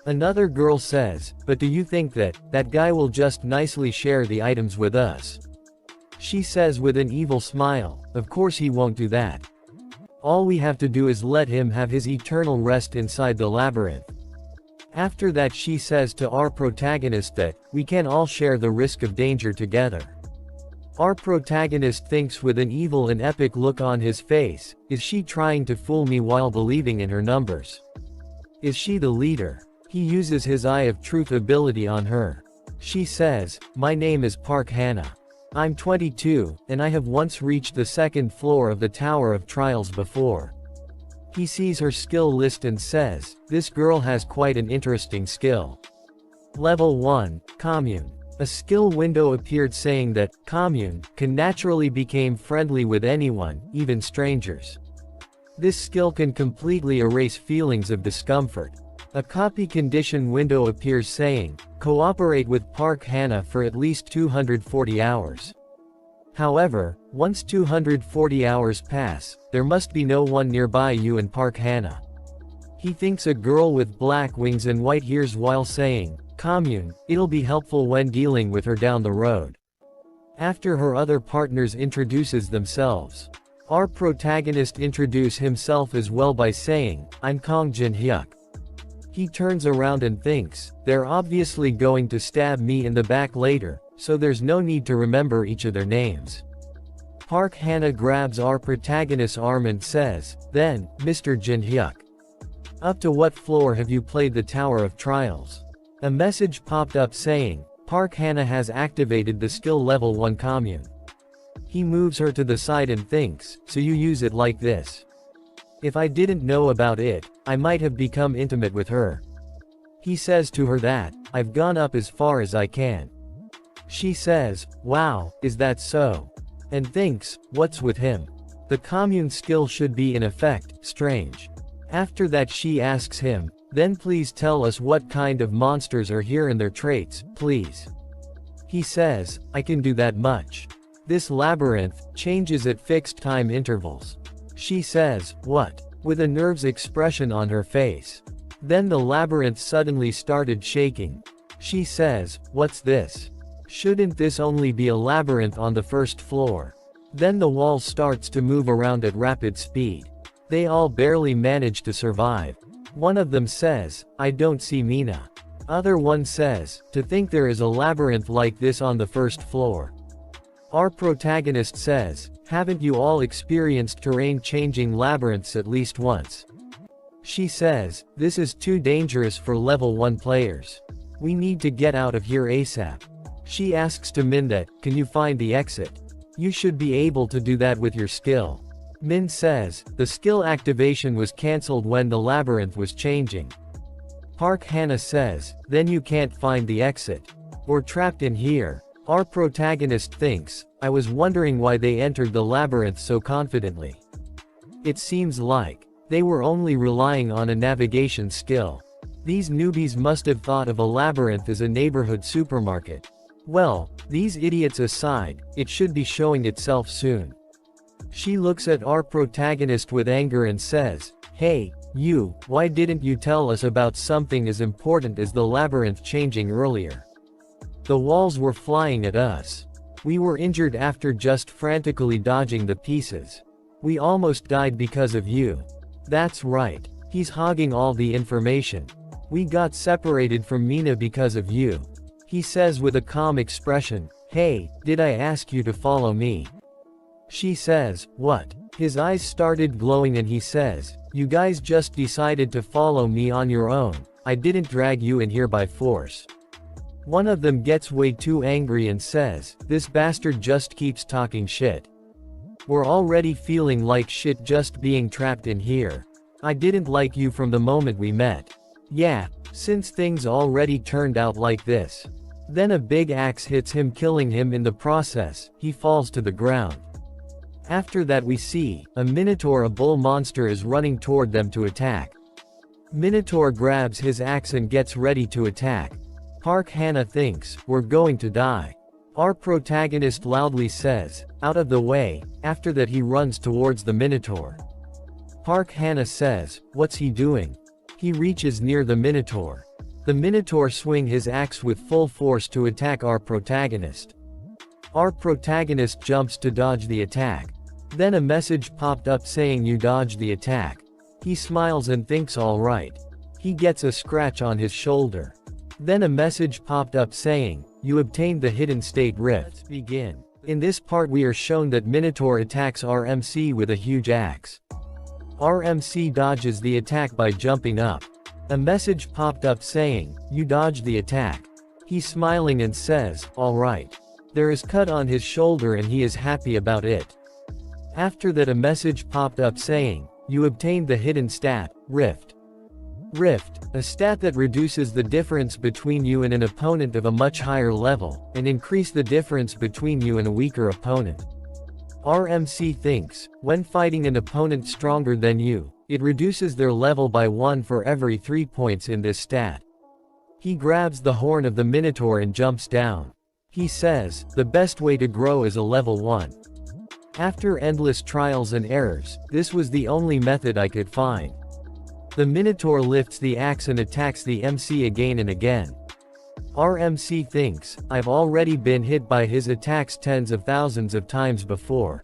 Another girl says, "But do you think that that guy will just nicely share the items with us?" She says with an evil smile, "Of course he won't do that. All we have to do is let him have his eternal rest inside the labyrinth." After that she says to our protagonist that we can all share the risk of danger together. Our protagonist thinks with an evil and epic look on his face, is she trying to fool me while believing in her numbers? Is she the leader? He uses his Eye of Truth ability on her. She says, "My name is Park Hannah. I'm 22, and I have once reached the 2nd floor of the Tower of Trials before." He sees her skill list and says, "This girl has quite an interesting skill. Level 1, Commune." A skill window appeared saying that commune can naturally become friendly with anyone, even strangers. This skill can completely erase feelings of discomfort. A copy condition window appears saying, cooperate with Park Hana for at least 240 hours. However, once 240 hours pass, there must be no one nearby you and Park Hana. He thinks a girl with black wings and white ears while saying, commune, it'll be helpful when dealing with her down the road. After her other partners introduces themselves. Our protagonist introduce himself as well by saying, I'm Kong Jin Hyuk. He turns around and thinks, they're obviously going to stab me in the back later, so there's no need to remember each of their names. Park Hana grabs our protagonist's arm and says, then, Mr. Jin Hyuk. Up to what floor have you played the Tower of Trials? A message popped up saying, Park Hana has activated the skill level 1 commune. He moves her to the side and thinks, so you use it like this. If I didn't know about it, I might have become intimate with her. He says to her that, I've gone up as far as I can. She says, wow, is that so? And thinks, what's with him? The commune skill should be in effect, strange. After that she asks him, then please tell us what kind of monsters are here and their traits, please. He says, I can do that much. This labyrinth changes at fixed time intervals. She says, what? With a nervous expression on her face. Then the labyrinth suddenly started shaking. She says, what's this? Shouldn't this only be a labyrinth on the first floor? Then the wall starts to move around at rapid speed. They all barely manage to survive. One of them says, I don't see Mina. Other one says, to think there is a labyrinth like this on the first floor. Our protagonist says, haven't you all experienced terrain-changing labyrinths at least once? She says, this is too dangerous for level 1 players. We need to get out of here ASAP. She asks to Min that, can you find the exit? You should be able to do that with your skill. Min says, the skill activation was cancelled when the labyrinth was changing. Park Hana says, then you can't find the exit. We're trapped in here. Our protagonist thinks, I was wondering why they entered the labyrinth so confidently. It seems like they were only relying on a navigation skill. These newbies must have thought of a labyrinth as a neighborhood supermarket. Well, these idiots aside, it should be showing itself soon. She looks at our protagonist with anger and says, hey, you, why didn't you tell us about something as important as the labyrinth changing earlier? The walls were flying at us. We were injured after just frantically dodging the pieces. We almost died because of you. That's right. He's hogging all the information. We got separated from Mina because of you. He says with a calm expression, hey, did I ask you to follow me? She says, what? His eyes started glowing and he says, you guys just decided to follow me on your own. I didn't drag you in here by force. One of them gets way too angry and says, this bastard just keeps talking shit. We're already feeling like shit just being trapped in here. I didn't like you from the moment we met. Yeah, since things already turned out like this. Then a big axe hits him, killing him in the process. He falls to the ground. After that we see, a minotaur, a bull monster, is running toward them to attack. Minotaur grabs his axe and gets ready to attack. Park Hana thinks, we're going to die. Our protagonist loudly says, out of the way. After that he runs towards the minotaur. Park Hana says, what's he doing? He reaches near the minotaur. The minotaur swing his axe with full force to attack our protagonist. Our protagonist jumps to dodge the attack. Then a message popped up saying you dodged the attack. He smiles and thinks alright. He gets a scratch on his shoulder. Then a message popped up saying, you obtained the hidden state rift. Let's begin. In this part we are shown that Minotaur attacks RMC with a huge axe. RMC dodges the attack by jumping up. A message popped up saying, you dodged the attack. He's smiling and says, alright. There is cut on his shoulder and he is happy about it. After that a message popped up saying, you obtained the hidden stat, rift. Rift, a stat that reduces the difference between you and an opponent of a much higher level, and increase the difference between you and a weaker opponent. RMC thinks, when fighting an opponent stronger than you, it reduces their level by 1 for every 3 points in this stat. He grabs the horn of the Minotaur and jumps down. He says, the best way to grow is a level 1. After endless trials and errors, this was the only method I could find. The Minotaur lifts the axe and attacks the MC again and again. RMC thinks, I've already been hit by his attacks tens of thousands of times before.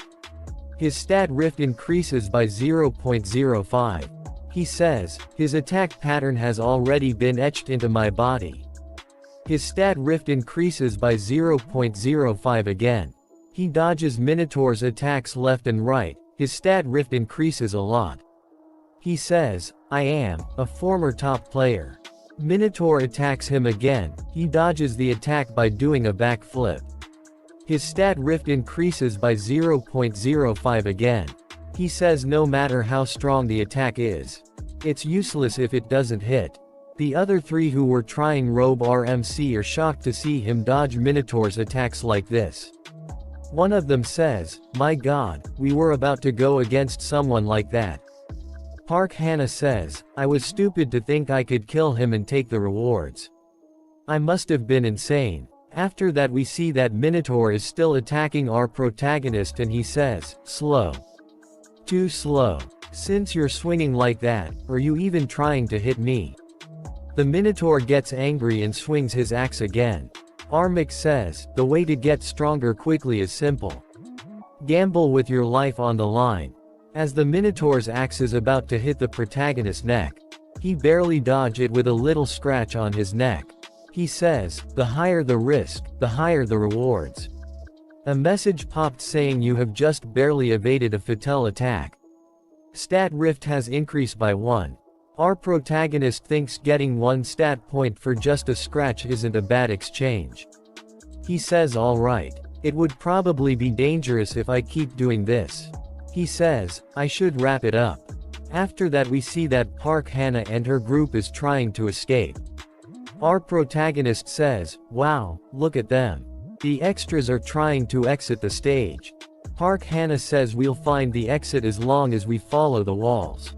His stat Rift increases by 0.05. He says, his attack pattern has already been etched into my body. His stat Rift increases by 0.05 again. He dodges Minotaur's attacks left and right, his stat Rift increases a lot. He says, I am a former top player. Minotaur attacks him again, he dodges the attack by doing a backflip. His stat Rift increases by 0.05 again. He says no matter how strong the attack is, it's useless if it doesn't hit. The other 3 who were trying Robe RMC are shocked to see him dodge Minotaur's attacks like this. One of them says, my god, we were about to go against someone like that. Park Hannah says, I was stupid to think I could kill him and take the rewards. I must have been insane. After that we see that Minotaur is still attacking our protagonist and he says, slow. Too slow. Since you're swinging like that, are you even trying to hit me? The Minotaur gets angry and swings his axe again. Armik says, the way to get stronger quickly is simple. Gamble with your life on the line. As the Minotaur's axe is about to hit the protagonist's neck, he barely dodges it with a little scratch on his neck. He says, the higher the risk, the higher the rewards. A message popped saying you have just barely evaded a fatal attack. Stat Rift has increased by 1. Our protagonist thinks getting 1 stat point for just a scratch isn't a bad exchange. He says alright. It would probably be dangerous if I keep doing this. He says, I should wrap it up. After that we see that Park Hannah and her group is trying to escape. Our protagonist says, wow, look at them. The extras are trying to exit the stage. Park Hannah says we'll find the exit as long as we follow the walls.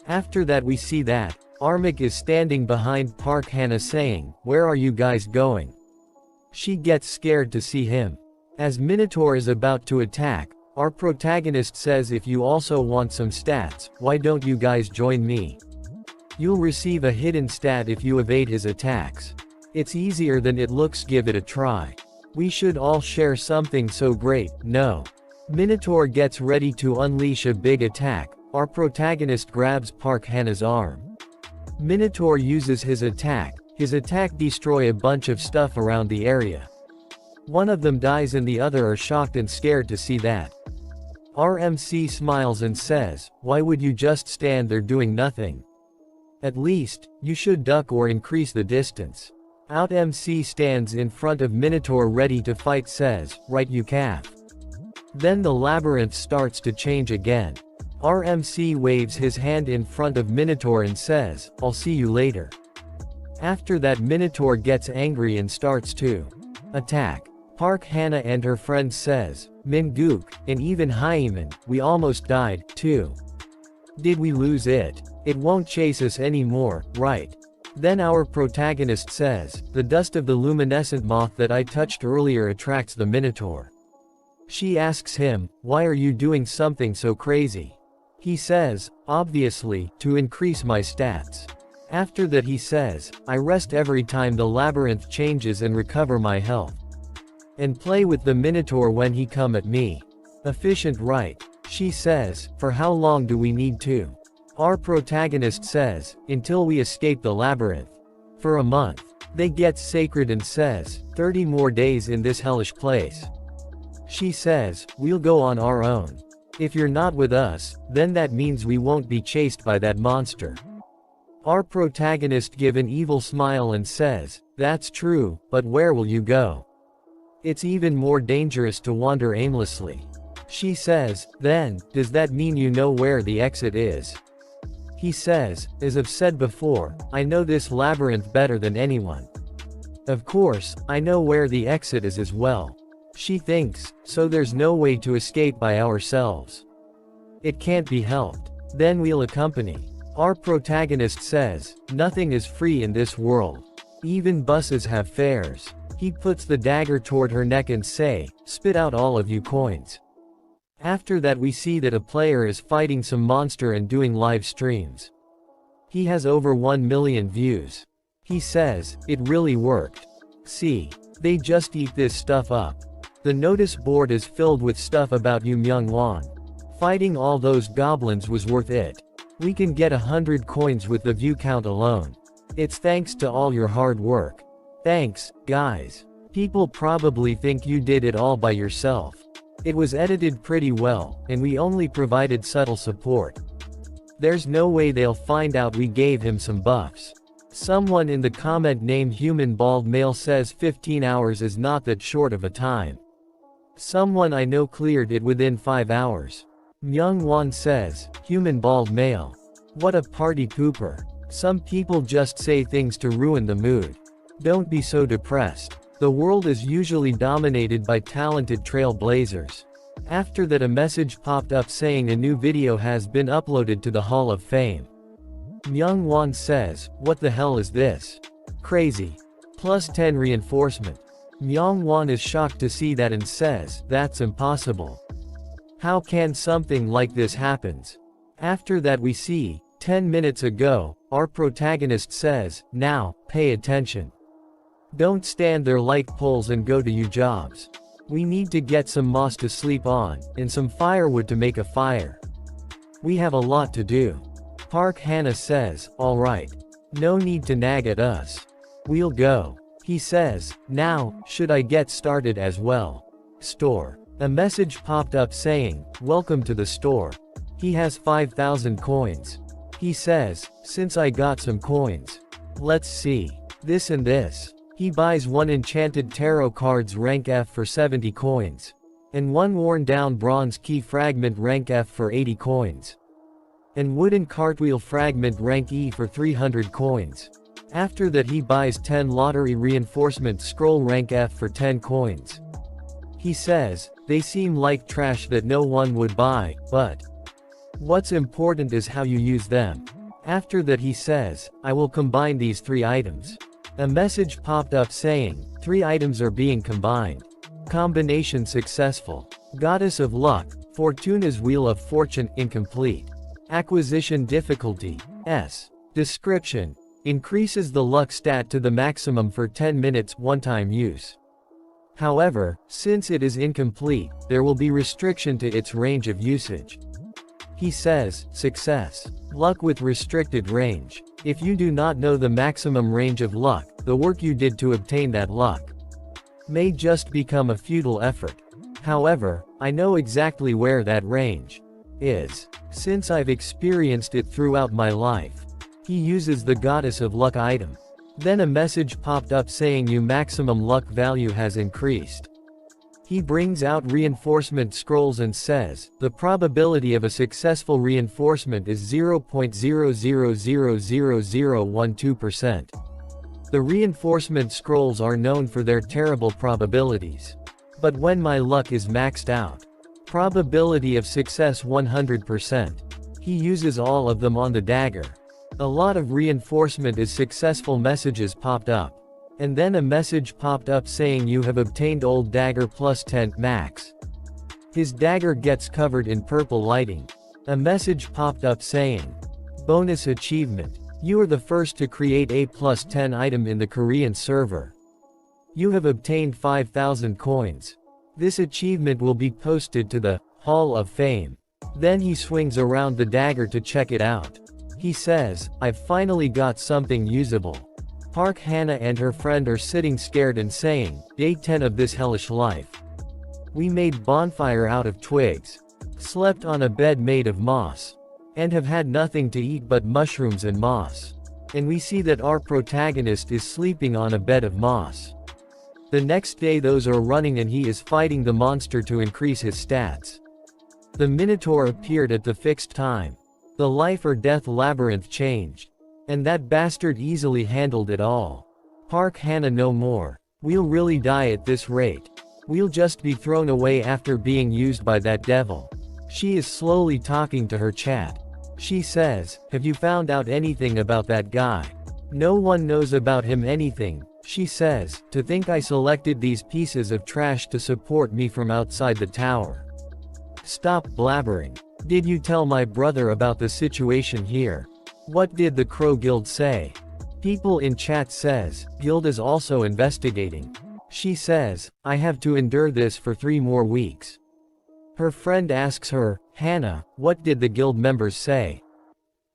After that we see that, Armik is standing behind Park Hannah saying, where are you guys going? She gets scared to see him. As Minotaur is about to attack, our protagonist says if you also want some stats, why don't you guys join me? You'll receive a hidden stat if you evade his attacks. It's easier than it looks, give it a try. We should all share something so great, no. Minotaur gets ready to unleash a big attack, our protagonist grabs Park Hannah's arm. Minotaur uses his attack destroy a bunch of stuff around the area. One of them dies and the other are shocked and scared to see that. RMC smiles and says, why would you just stand there doing nothing? At least, you should duck or increase the distance. Out MC stands in front of Minotaur ready to fight says, right you calf. Then the labyrinth starts to change again. RMC waves his hand in front of Minotaur and says, I'll see you later. After that Minotaur gets angry and starts to attack. Park Hannah and her friend says, Mingook, and even Hyeman, we almost died, too. Did we lose it? It won't chase us anymore, right? Then our protagonist says, the dust of the luminescent moth that I touched earlier attracts the Minotaur. She asks him, why are you doing something so crazy? He says, obviously, to increase my stats. After that he says, I rest every time the labyrinth changes and recover my health. And play with the Minotaur when he come at me. Efficient, right? She says, for how long do we need to? Our protagonist says, until we escape the labyrinth. For a month. They get sacred and says, 30 more days in this hellish place. She says, we'll go on our own. If you're not with us, then that means we won't be chased by that monster. Our protagonist gives an evil smile and says, that's true, but where will you go? It's even more dangerous to wander aimlessly. She says, then, does that mean you know where the exit is? He says, as I've said before, I know this labyrinth better than anyone. Of course, I know where the exit is as well. She thinks, so there's no way to escape by ourselves. It can't be helped. Then we'll accompany. Our protagonist says, nothing is free in this world. Even buses have fares. He puts the dagger toward her neck and say, spit out all of you coins. After that we see that a player is fighting some monster and doing live streams. He has over 1 million views. He says, it really worked. See, they just eat this stuff up. The notice board is filled with stuff about Yu Myung-won. Fighting all those goblins was worth it. We can get 100 coins with the view count alone. It's thanks to all your hard work. Thanks, guys. People probably think you did it all by yourself. It was edited pretty well, and we only provided subtle support. There's no way they'll find out we gave him some buffs. Someone in the comment named Human Bald Male says 15 hours is not that short of a time. Someone I know cleared it within 5 hours. Myung-won says, Human Bald Male. What a party pooper. Some people just say things to ruin the mood. Don't be so depressed. The world is usually dominated by talented trailblazers. After that a message popped up saying a new video has been uploaded to the Hall of Fame. Myung-won says, what the hell is this? Crazy. Plus 10 reinforcement. Myung-won is shocked to see that and says, that's impossible. How can something like this happens? After that we see, 10 minutes ago, our protagonist says, now, pay attention. Don't stand there like poles and go to your jobs. We need to get some moss to sleep on, and some firewood to make a fire. We have a lot to do. Park Hannah says, alright. No need to nag at us. We'll go. He says, now, should I get started as well? Store. A message popped up saying, welcome to the store. He has 5,000 coins. He says, since I got some coins. Let's see. This and this. He buys 1 enchanted tarot cards rank F for 70 coins. And 1 worn down bronze key fragment rank F for 80 coins. And wooden cartwheel fragment rank E for 300 coins. After that he buys 10 lottery reinforcement scroll rank F for 10 coins. He says, they seem like trash that no one would buy, but what's important is how you use them. After that he says, I will combine these 3 items. A message popped up saying, 3 items are being combined. Combination successful. Goddess of Luck, Fortuna's Wheel of Fortune incomplete. Acquisition difficulty, S. Description. Increases the luck stat to the maximum for 10 minutes one-time use. However, since it is incomplete, there will be restriction to its range of usage. He says, success. Luck with restricted range. If you do not know the maximum range of luck, the work you did to obtain that luck may just become a futile effort. However, I know exactly where that range is, since I've experienced it throughout my life. He uses the Goddess of Luck item. Then a message popped up saying your maximum luck value has increased. He brings out reinforcement scrolls and says, the probability of a successful reinforcement is 0.000012%. The reinforcement scrolls are known for their terrible probabilities. But when my luck is maxed out, probability of success 100%. He uses all of them on the dagger. A lot of reinforcement is successful messages popped up. And then a message popped up saying you have obtained old dagger plus 10 max. His dagger gets covered in purple lighting. A message popped up saying, bonus achievement. You are the first to create a plus 10 item in the Korean server. You have obtained 5,000 coins. This achievement will be posted to the Hall of Fame. Then he swings around the dagger to check it out. He says, I've finally got something usable. Park Hannah and her friend are sitting scared and saying, day 10 of this hellish life. We made bonfire out of twigs, slept on a bed made of moss, and have had nothing to eat but mushrooms and moss. And we see that our protagonist is sleeping on a bed of moss. The next day those are running and he is fighting the monster to increase his stats. The Minotaur appeared at the fixed time. The life or death labyrinth changed. And that bastard easily handled it all. Park Hannah no more. We'll really die at this rate. We'll just be thrown away after being used by that devil. She is slowly talking to her chat. She says, have you found out anything about that guy? No one knows about him anything, she says, to think I selected these pieces of trash to support me from outside the tower. Stop blabbering. Did you tell my brother about the situation here? What did the Crow Guild say? People in chat says, Guild is also investigating. She says, I have to endure this for 3 more weeks. Her friend asks her, Hannah, what did the guild members say?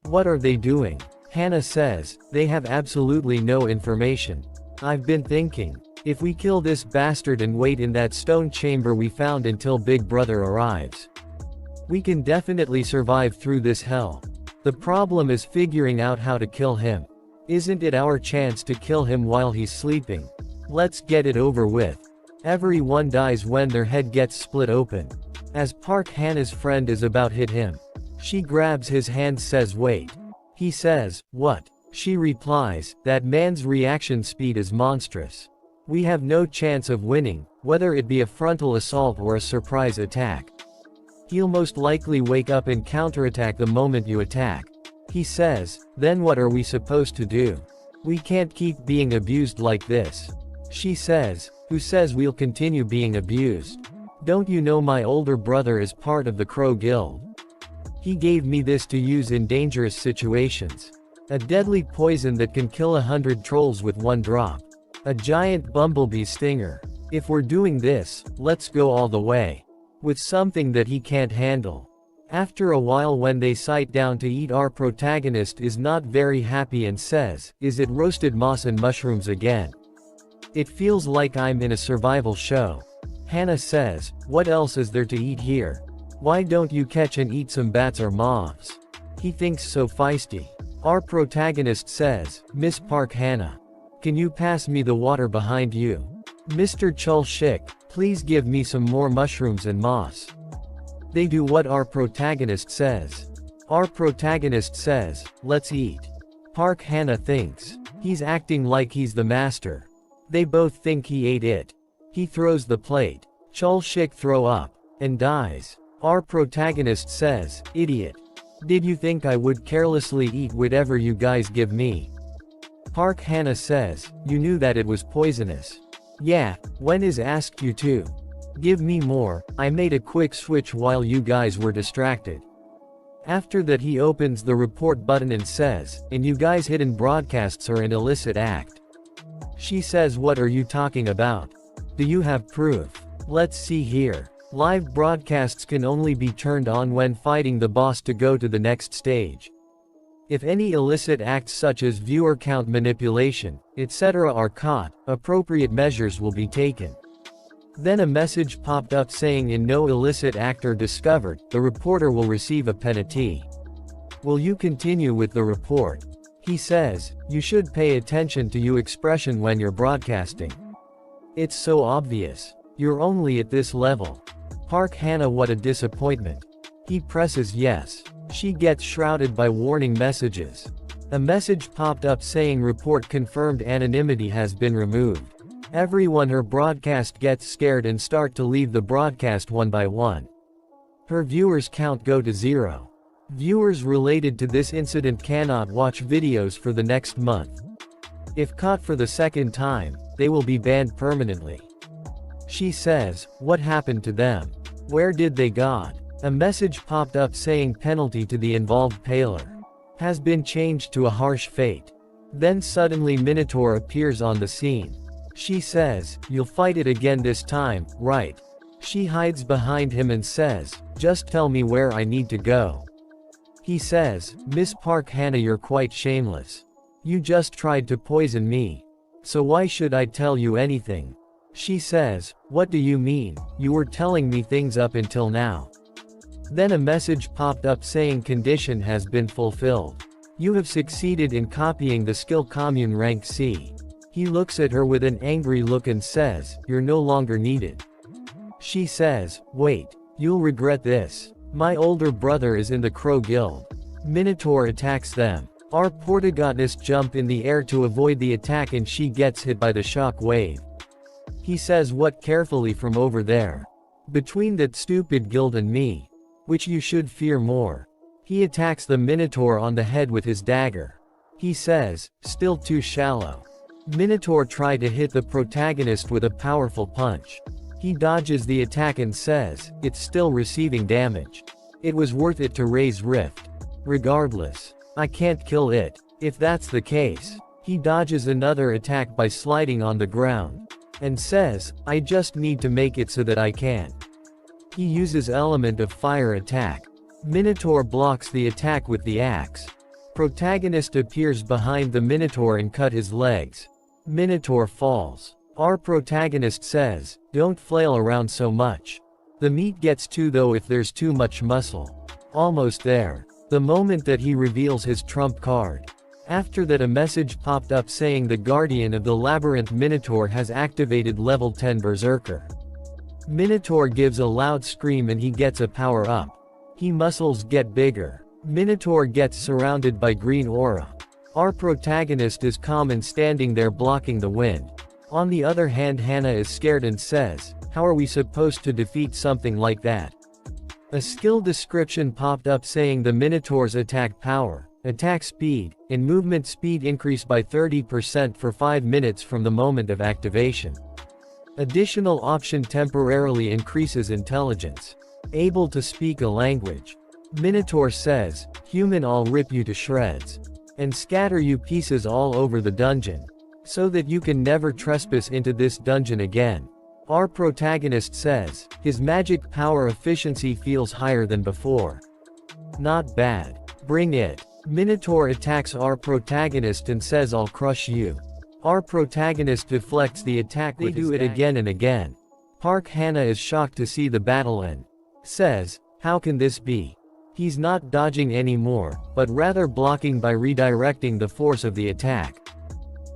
What are they doing? Hannah says, they have absolutely no information. I've been thinking, if we kill this bastard and wait in that stone chamber we found until Big Brother arrives, we can definitely survive through this hell. The problem is figuring out how to kill him. Isn't it our chance to kill him while he's sleeping? Let's get it over with. Everyone dies when their head gets split open. As Park Hannah's friend is about hit him, she grabs his hand, says wait. He says, what? She replies, that man's reaction speed is monstrous. We have no chance of winning, whether it be a frontal assault or a surprise attack. He'll most likely wake up and counterattack the moment you attack. He says, then what are we supposed to do? We can't keep being abused like this. She says, who says we'll continue being abused? Don't you know my older brother is part of the Crow Guild? He gave me this to use in dangerous situations. A deadly poison that can kill 100 trolls with 1 drop. A giant bumblebee stinger. If we're doing this, let's go all the way. With something that he can't handle. After a while when they sit down to eat, our protagonist is not very happy and says, is it roasted moss and mushrooms again? It feels like I'm in a survival show. Hannah says, what else is there to eat here? Why don't you catch and eat some bats or moths? He thinks so feisty. Our protagonist says, Miss Park Hannah, can you pass me the water behind you? Mr. Chul Shik, please give me some more mushrooms and moss. They do what our protagonist says. Our protagonist says, let's eat. Park Hannah thinks, he's acting like he's the master. They both think he ate it. He throws the plate. Chul Shik throw up, and dies. Our protagonist says, idiot. Did you think I would carelessly eat whatever you guys give me? Park Hannah says, you knew that it was poisonous. Yeah, when is asked you to? Give me more, I made a quick switch while you guys were distracted. After that he opens the report button and says, and you guys hidden broadcasts are an illicit act. She says, what are you talking about? Do you have proof? Let's see here. Live broadcasts can only be turned on when fighting the boss to go to the next stage. If any illicit acts such as viewer count manipulation, etc. are caught, appropriate measures will be taken. Then a message popped up saying in no illicit act are discovered, the reporter will receive a penalty. Will you continue with the report? He says, you should pay attention to your expression when you're broadcasting. It's so obvious. You're only at this level. Park Hannah, what a disappointment. He presses yes. She gets shrouded by warning messages. A message popped up saying report confirmed, anonymity has been removed. Everyone her broadcast gets scared and start to leave the broadcast one by one. Her viewers count go to 0. Viewers related to this incident cannot watch videos for the next month. If caught for the second time, they will be banned permanently. She says, what happened to them? Where did they go? A message popped up saying penalty to the involved paler has been changed to a harsh fate. Then suddenly Minotaur appears on the scene. She says, you'll fight it again this time, right? She hides behind him and says, just tell me where I need to go. He says, Miss Park Hannah, you're quite shameless. You just tried to poison me. So why should I tell you anything? She says, what do you mean? You were telling me things up until now. Then a message popped up saying condition has been fulfilled. You have succeeded in copying the skill commune rank C. He looks at her with an angry look and says, you're no longer needed. She says, wait, you'll regret this. My older brother is in the Crow Guild. Minotaur attacks them. Our protagonist jump in the air to avoid the attack and she gets hit by the shock wave. He says, "What carefully from over there? Between that stupid guild and me. Which you should fear more?" He attacks the Minotaur on the head with his dagger. He says, "Still too shallow." Minotaur tried to hit the protagonist with a powerful punch. He dodges the attack and says, "It's still receiving damage. It was worth it to raise Rift. Regardless, I can't kill it." If that's the case, he dodges another attack by sliding on the ground. And says, "I just need to make it so that I can." He uses element of fire attack. Minotaur blocks the attack with the axe. Protagonist appears behind the Minotaur and cut his legs. Minotaur falls. Our protagonist says, "Don't flail around so much. The meat gets too though if there's too much muscle." Almost there. The moment that he reveals his trump card. After that, a message popped up saying the Guardian of the Labyrinth Minotaur has activated level 10 Berserker. Minotaur gives a loud scream and he gets a power up. He muscles get bigger. Minotaur gets surrounded by green aura. Our protagonist is calm and standing there blocking the wind. On the other hand, Hannah is scared and says, "How are we supposed to defeat something like that?" A skill description popped up saying the Minotaur's attack power, attack speed, and movement speed increase by 30% for 5 minutes from the moment of activation. Additional option temporarily increases intelligence. Able to speak a language. Minotaur says, "Human, I'll rip you to shreds. And scatter you pieces all over the dungeon. So that you can never trespass into this dungeon again." Our protagonist says, his magic power efficiency feels higher than before. Not bad. Bring it. Minotaur attacks our protagonist and says, "I'll crush you." Our protagonist deflects the attack with his dagger. They do it again and again. Park Hannah is shocked to see the battle and says, "How can this be?" He's not dodging anymore, but rather blocking by redirecting the force of the attack.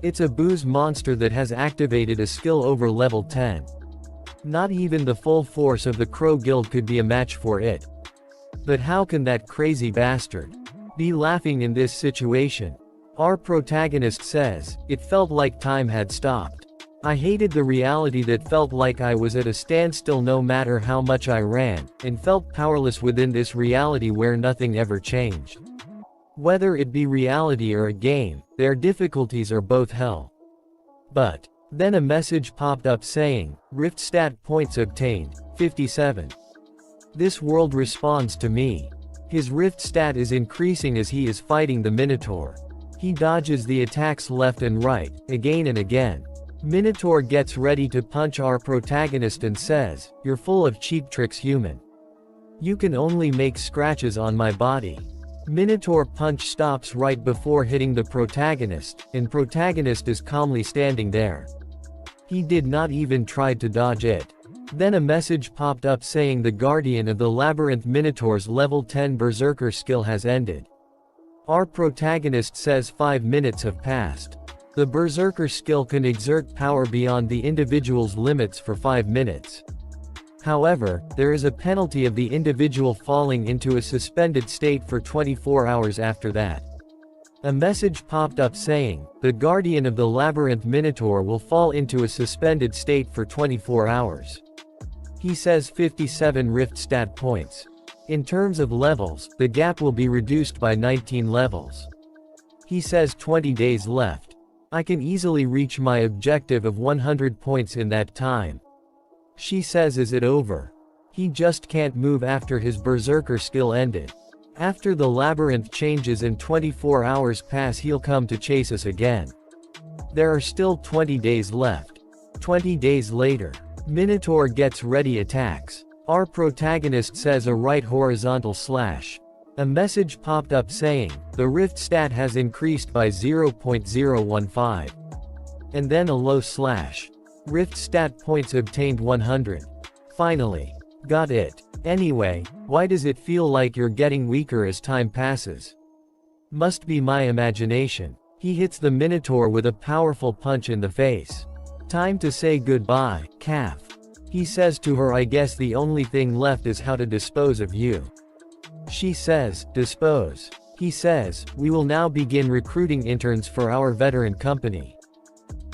It's a booze monster that has activated a skill over level 10. Not even the full force of the Crow Guild could be a match for it. But how can that crazy bastard be laughing in this situation? Our protagonist says, "It felt like time had stopped. I hated the reality that felt like I was at a standstill no matter how much I ran, and felt powerless within this reality where nothing ever changed. Whether it be reality or a game, their difficulties are both hell." But then a message popped up saying, "Rift stat points obtained, 57. This world responds to me." His rift stat is increasing as he is fighting the Minotaur. He dodges the attacks left and right, again and again. Minotaur gets ready to punch our protagonist and says, "You're full of cheap tricks, human. You can only make scratches on my body." Minotaur punch stops right before hitting the protagonist, and protagonist is calmly standing there. He did not even try to dodge it. Then a message popped up saying the Guardian of the Labyrinth Minotaur's level 10 Berserker skill has ended. Our protagonist says 5 minutes have passed. The Berserker skill can exert power beyond the individual's limits for 5 minutes. However, there is a penalty of the individual falling into a suspended state for 24 hours after that. A message popped up saying, the Guardian of the Labyrinth Minotaur will fall into a suspended state for 24 hours. He says 57 rift stat points. In terms of levels, the gap will be reduced by 19 levels. He says 20 days left. I can easily reach my objective of 100 points in that time. She says, is it over? He just can't move after his Berserker skill ended. After the labyrinth changes and 24 hours pass, he'll come to chase us again. There are still 20 days left. 20 days later, Minotaur gets ready attacks. Our protagonist says a right horizontal slash. A message popped up saying, the rift stat has increased by 0.015. And then a low slash. Rift stat points obtained 100. Finally. Got it. Anyway, why does it feel like you're getting weaker as time passes? Must be my imagination. He hits the Minotaur with a powerful punch in the face. Time to say goodbye, calf. He says to her, I guess the only thing left is how to dispose of you. She says, dispose. He says, we will now begin recruiting interns for our veteran company.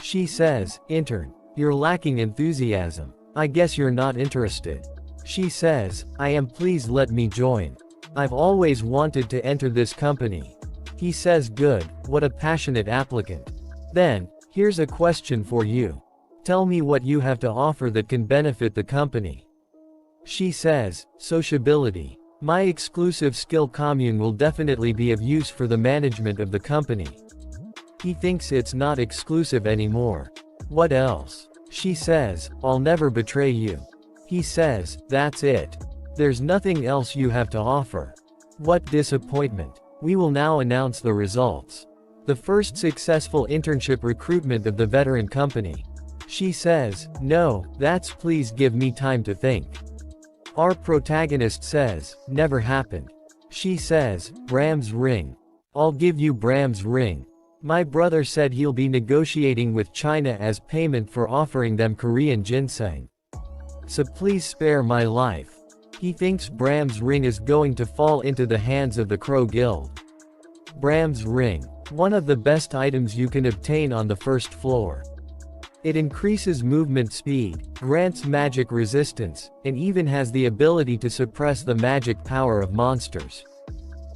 She says, intern, you're lacking enthusiasm. I guess you're not interested. She says, I am, please let me join. I've always wanted to enter this company. He says, good, what a passionate applicant. Then, here's a question for you. Tell me what you have to offer that can benefit the company. She says, sociability. My exclusive skill commune will definitely be of use for the management of the company. He thinks it's not exclusive anymore. What else? She says, I'll never betray you. He says, that's it. There's nothing else you have to offer. What disappointment. We will now announce the results. The first successful internship recruitment of the veteran company. She says, no, that's, please give me time to think. Our protagonist says, never happened. She says, Bram's ring. I'll give you Bram's ring. My brother said he'll be negotiating with China as payment for offering them Korean ginseng. So please spare my life. He thinks Bram's ring is going to fall into the hands of the Crow Guild. Bram's ring. One of the best items you can obtain on the first floor. It increases movement speed, grants magic resistance, and even has the ability to suppress the magic power of monsters.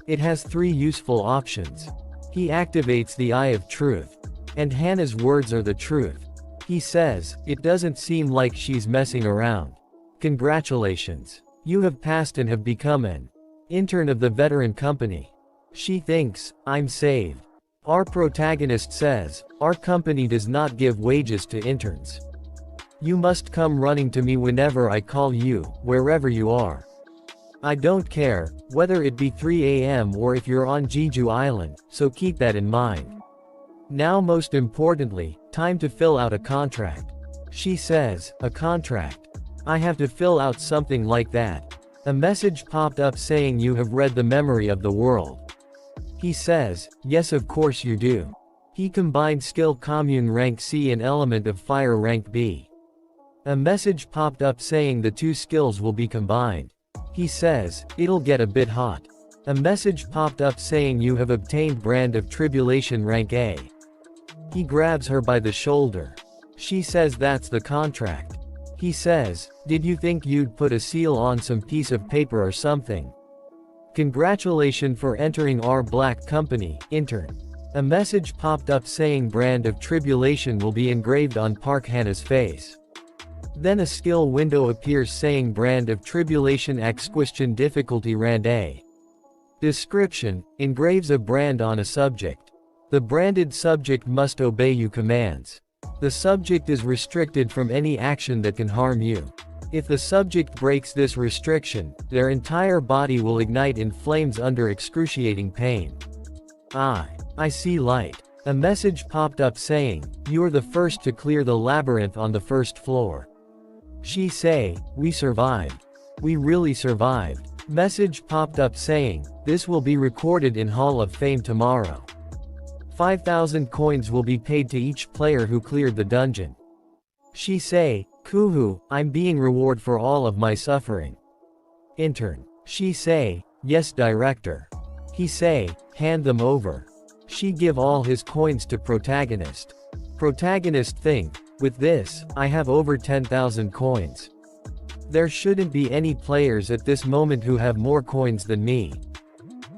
It has 3 useful options. He activates the Eye of Truth. And Hannah's words are the truth. He says, it doesn't seem like she's messing around. Congratulations. You have passed and have become an intern of the veteran company. She thinks, I'm saved. Our protagonist says, our company does not give wages to interns. You must come running to me whenever I call you, wherever you are. I don't care, whether it be 3 a.m. or if you're on Jeju Island, so keep that in mind. Now most importantly, time to fill out a contract. She says, a contract. I have to fill out something like that. A message popped up saying you have read the memory of the world. He says, yes of course you do. He combined skill commune rank C and element of fire rank B. A message popped up saying the 2 skills will be combined. He says, it'll get a bit hot. A message popped up saying you have obtained brand of tribulation rank A. He grabs her by the shoulder. She says that's the contract. He says, did you think you'd put a seal on some piece of paper or something? Congratulations for entering our black company, intern. A message popped up saying brand of tribulation will be engraved on Park Hannah's face. Then a skill window appears saying brand of tribulation X question difficulty rand A. Description, engraves a brand on a subject. The branded subject must obey you commands. The subject is restricted from any action that can harm you. If the subject breaks this restriction, their entire body will ignite in flames under excruciating pain. I see light. A message popped up saying, you're the first to clear the labyrinth on the first floor. She say, we survived. We really survived. Message popped up saying, this will be recorded in Hall of Fame tomorrow. 5,000 coins will be paid to each player who cleared the dungeon. She say, Kuhu, I'm being rewarded for all of my suffering. Intern. She say, yes director. He say, hand them over. She give all his coins to protagonist. Protagonist think, with this, I have over 10,000 coins. There shouldn't be any players at this moment who have more coins than me.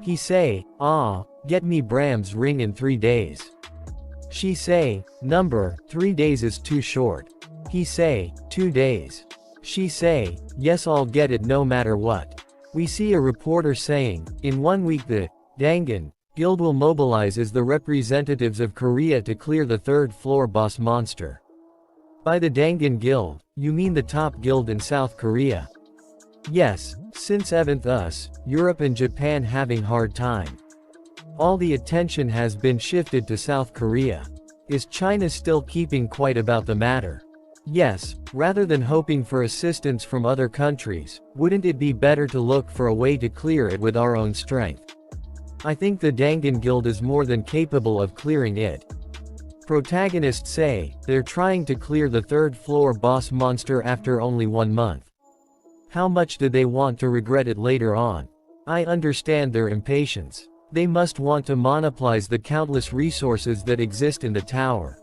He say, get me Bram's ring in 3 days. She say, number, 3 days is too short. He say, 2 days. She say, yes I'll get it no matter what. We see a reporter saying, in 1 week the Dangan Guild will mobilize as the representatives of Korea to clear the 3rd floor boss monster. By the Dangan Guild, you mean the top guild in South Korea? Yes, since Evanth us, Europe and Japan having hard time. All the attention has been shifted to South Korea. Is China still keeping quiet about the matter? Yes, rather than hoping for assistance from other countries, wouldn't it be better to look for a way to clear it with our own strength? I think the Dangan Guild is more than capable of clearing it. Protagonists say, they're trying to clear the 3rd floor boss monster after only 1 month. How much do they want to regret it later on? I understand their impatience. They must want to monopolize the countless resources that exist in the tower.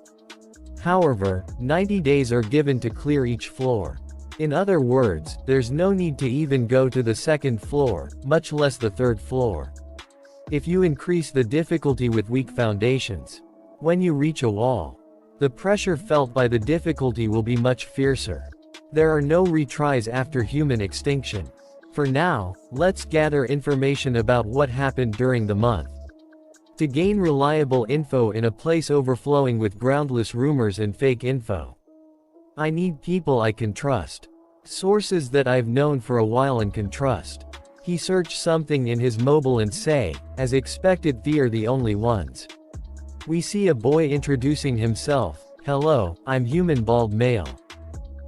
However, 90 days are given to clear each floor. In other words, there's no need to even go to the second floor, much less the third floor. If you increase the difficulty with weak foundations, when you reach a wall, the pressure felt by the difficulty will be much fiercer. There are no retries after human extinction. For now, let's gather information about what happened during the month. To gain reliable info in a place overflowing with groundless rumors and fake info, I need people I can trust. Sources that I've known for a while and can trust. He searched something in his mobile and say, as expected, they are the only ones. We see a boy introducing himself. Hello, I'm human bald male.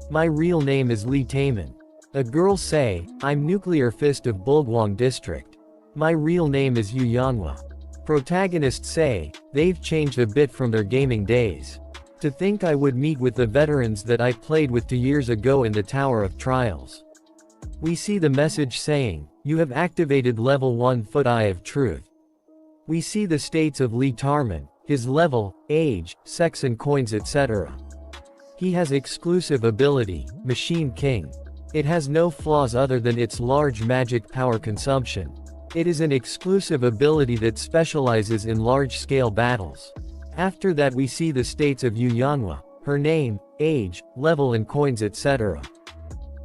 My real name is Lee Taemin. A girl say, I'm Nuclear Fist of Bulgwang District. My real name is Yu Yanhwa. Protagonists say, they've changed a bit from their gaming days. To think I would meet with the veterans that I played with 2 years ago in the Tower of Trials. We see the message saying, you have activated level 1 Foot Eye of Truth. We see the states of Lee Tarman, his level, age, sex and coins etc. He has exclusive ability, Machine King. It has no flaws other than its large magic power consumption. It is an exclusive ability that specializes in large-scale battles. After that we see the states of Yu Yanhwa, her name, age, level and coins etc.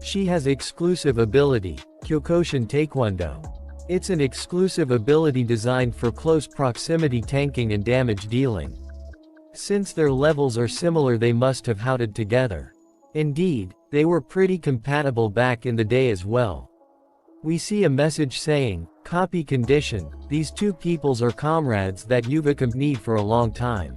She has exclusive ability, Kyokushin Taekwondo. It's an exclusive ability designed for close proximity tanking and damage dealing. Since their levels are similar they must have houted together. Indeed, they were pretty compatible back in the day as well. We see a message saying, copy condition, these two peoples are comrades that you've accompanied for a long time.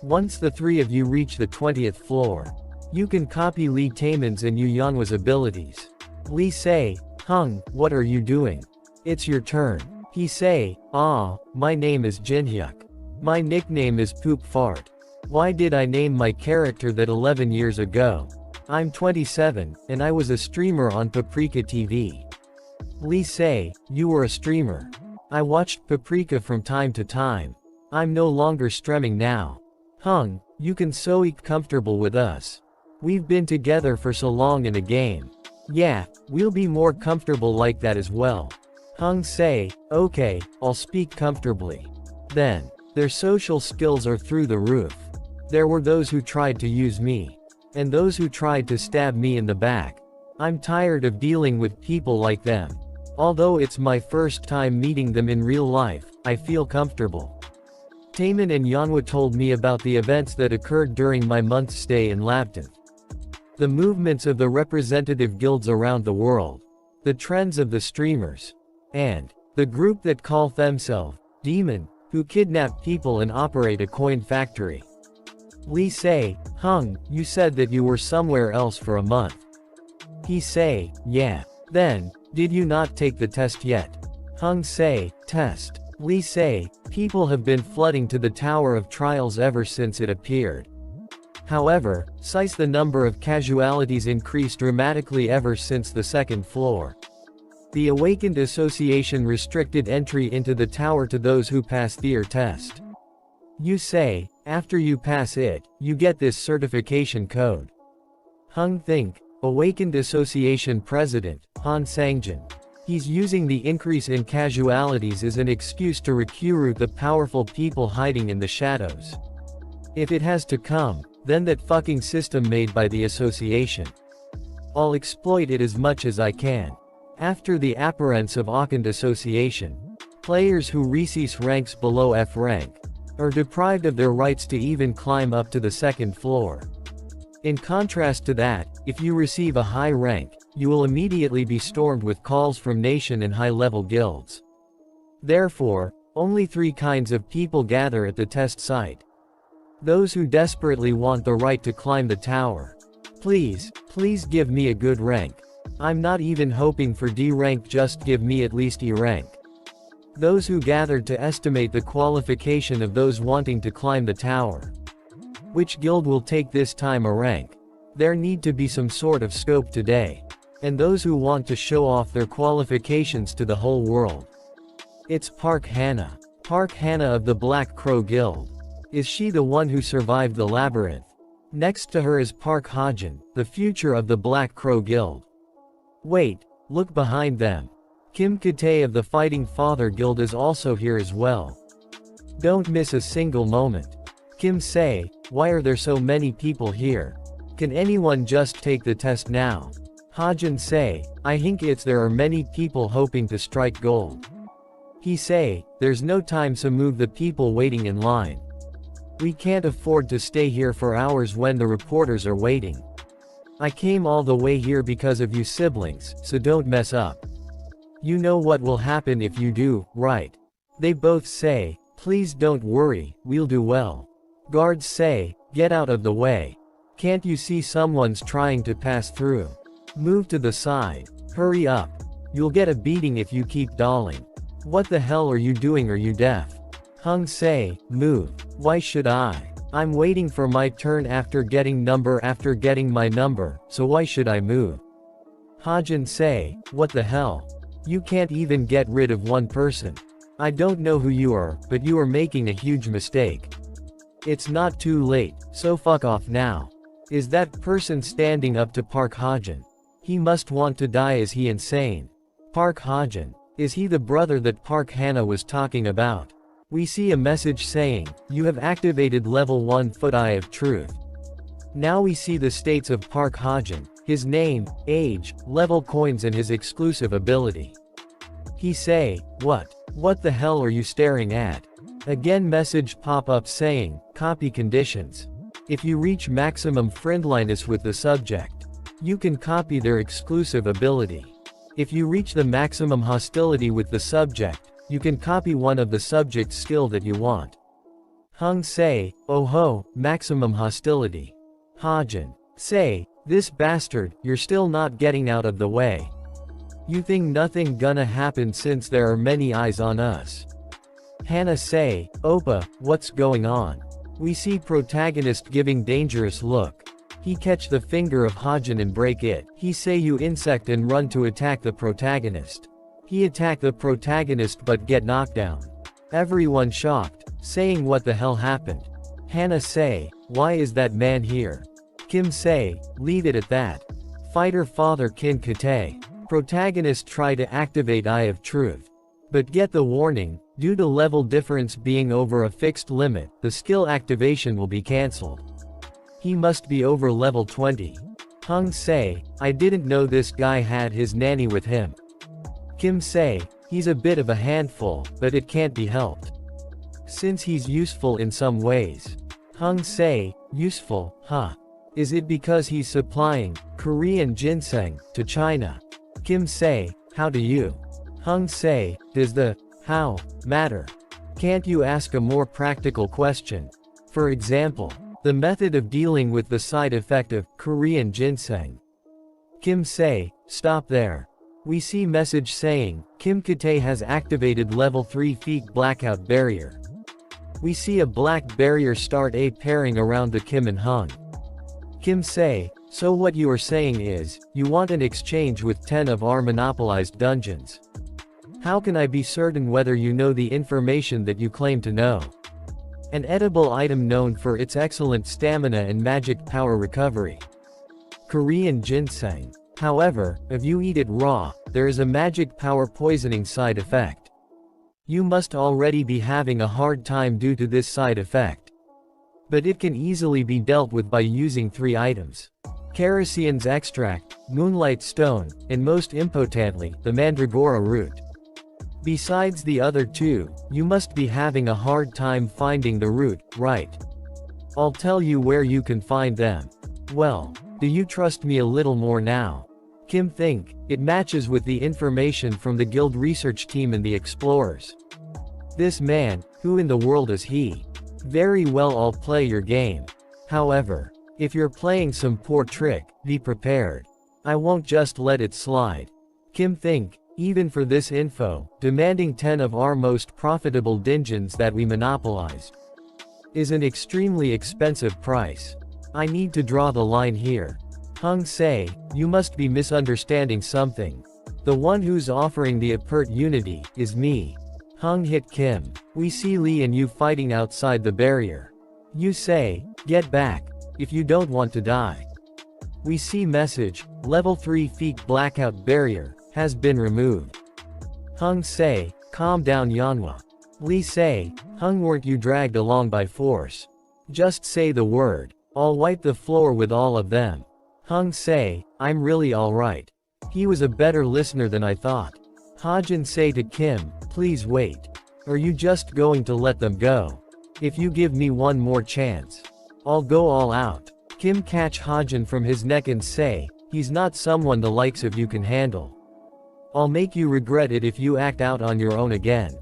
Once the three of you reach the 20th floor, you can copy Lee Taemin's and Yu Yanhwa's abilities. Lee say, Hung, what are you doing? It's your turn. He say, my name is Jinhyuk. My nickname is Poop Fart. Why did I name my character that 11 years ago? I'm 27, and I was a streamer on Paprika TV. Lee say, you were a streamer. I watched Paprika from time to time. I'm no longer streaming now. Hung, you can so comfortable with us. We've been together for so long in a game. Yeah, we'll be more comfortable like that as well. Hung say, okay, I'll speak comfortably. Then, their social skills are through the roof. There were those who tried to use me. And those who tried to stab me in the back. I'm tired of dealing with people like them. Although it's my first time meeting them in real life, I feel comfortable. Taemin and Yanhwa told me about the events that occurred during my month's stay in Labyrinth. The movements of the representative guilds around the world. The trends of the streamers. And the group that call themselves Demon, who kidnap people and operate a coin factory. Lee say, Hung, you said that you were somewhere else for a month. He say, yeah. Then, did you not take the test yet? Hung say, test. Lee say, people have been flooding to the Tower of Trials ever since it appeared. However, since the number of casualties increased dramatically ever since the second floor. The Awakened Association restricted entry into the tower to those who pass their test. You say, after you pass it, you get this certification code. Hung think, Awakened Association President, Han Sangjin. He's using the increase in casualties as an excuse to recruit the powerful people hiding in the shadows. If it has to come, then that fucking system made by the association. I'll exploit it as much as I can. After the appearance of Awakened Association, players who receive ranks below F rank are deprived of their rights to even climb up to the second floor. In contrast to that, if you receive a high rank, you will immediately be stormed with calls from nation and high-level guilds. Therefore, only 3 kinds of people gather at the test site. Those who desperately want the right to climb the tower. Please give me a good rank. I'm not even hoping for D rank, just give me at least E rank. Those who gathered to estimate the qualification of those wanting to climb the tower. Which guild will take this time a rank? There need to be some sort of scope today. And those who want to show off their qualifications to the whole world. It's Park Hannah. Park Hannah of the Black Crow Guild. Is she the one who survived the labyrinth? Next to her is Park Hajin, the future of the Black Crow Guild. Wait, look behind them. Kim Katae of the Fighting Father Guild is also here as well. Don't miss a single moment. Kim say, why are there so many people here? Can anyone just take the test now? Hajin say, I think it's there are many people hoping to strike gold. He say, there's no time to move the people waiting in line. We can't afford to stay here for hours when the reporters are waiting. I came all the way here because of you siblings, so don't mess up. You know what will happen if you do, right? They both say, please don't worry, we'll do well. Guards say, get out of the way. Can't you see someone's trying to pass through? Move to the side. Hurry up. You'll get a beating if you keep dolling. What the hell are you doing? Are you deaf? Hung say, move. Why should I? I'm waiting for my turn after getting my number, so why should I move? Hajin say, what the hell? You can't even get rid of one person. I don't know who you are, but you are making a huge mistake. It's not too late, so fuck off now. Is that person standing up to Park Hajin? He must want to die. Is he insane? Park Hajin. Is he the brother that Park Hannah was talking about? We see a message saying, you have activated level 1 Foot Eye of Truth. Now we see the states of Park Hajin, his name, age, level coins and his exclusive ability. He say, what the hell are you staring at? Again message pop up saying, copy conditions. If you reach maximum friendliness with the subject, you can copy their exclusive ability. If you reach the maximum hostility with the subject, you can copy one of the subject's skill that you want. Hung say, oh ho, maximum hostility. Hajin say, this bastard, you're still not getting out of the way. You think nothing gonna happen since there are many eyes on us. Hannah say, Oppa, what's going on? We see protagonist giving dangerous look. He catch the finger of Hajin and break it. He say you insect and run to attack the protagonist. He attack the protagonist but get knocked down. Everyone shocked, saying what the hell happened. Hannah say, why is that man here? Kim say, leave it at that. Fighter Father Kim Katae. Protagonist try to activate Eye of Truth. But get the warning, due to level difference being over a fixed limit, the skill activation will be cancelled. He must be over level 20. Hung say, I didn't know this guy had his nanny with him. Kim say, he's a bit of a handful, but it can't be helped. Since he's useful in some ways. Hung say, useful, huh? Is it because he's supplying Korean ginseng to China? Kim say, how do you? Hung say, does the how matter? Can't you ask a more practical question? For example, the method of dealing with the side effect of Korean ginseng. Kim say, stop there. We see message saying, Kim Katae has activated level 3 feet blackout barrier. We see a black barrier start a pairing around the Kim and Hung. Kim say, so what you are saying is, you want an exchange with 10 of our monopolized dungeons. How can I be certain whether you know the information that you claim to know? An edible item known for its excellent stamina and magic power recovery. Korean ginseng. However, if you eat it raw, there is a magic power poisoning side effect. You must already be having a hard time due to this side effect. But it can easily be dealt with by using 3 items. Kerosine's extract, moonlight stone, and most impotently, the mandragora root. Besides the other 2, you must be having a hard time finding the root, right? I'll tell you where you can find them. Well, do you trust me a little more now? Kim think, it matches with the information from the guild research team and the explorers. This man, who in the world is he? Very well, I'll play your game. However, if you're playing some poor trick, be prepared. I won't just let it slide. Kim think, even for this info, demanding 10 of our most profitable dungeons that we monopolized is an extremely expensive price. I need to draw the line here. Hung say, you must be misunderstanding something. The one who's offering the opportunity is me. Hung hit Kim. We see Lee and you fighting outside the barrier. You say, get back, if you don't want to die. We see message, level 3 feet blackout barrier, has been removed. Hung say, calm down Yanhwa. Lee say, Hung weren't you dragged along by force. Just say the word, I'll wipe the floor with all of them. Hung say, I'm really alright. He was a better listener than I thought. Hajin say to Kim, please wait. Are you just going to let them go? If you give me one more chance, I'll go all out. Kim catch Hajin from his neck and say, he's not someone the likes of you can handle. I'll make you regret it if you act out on your own again.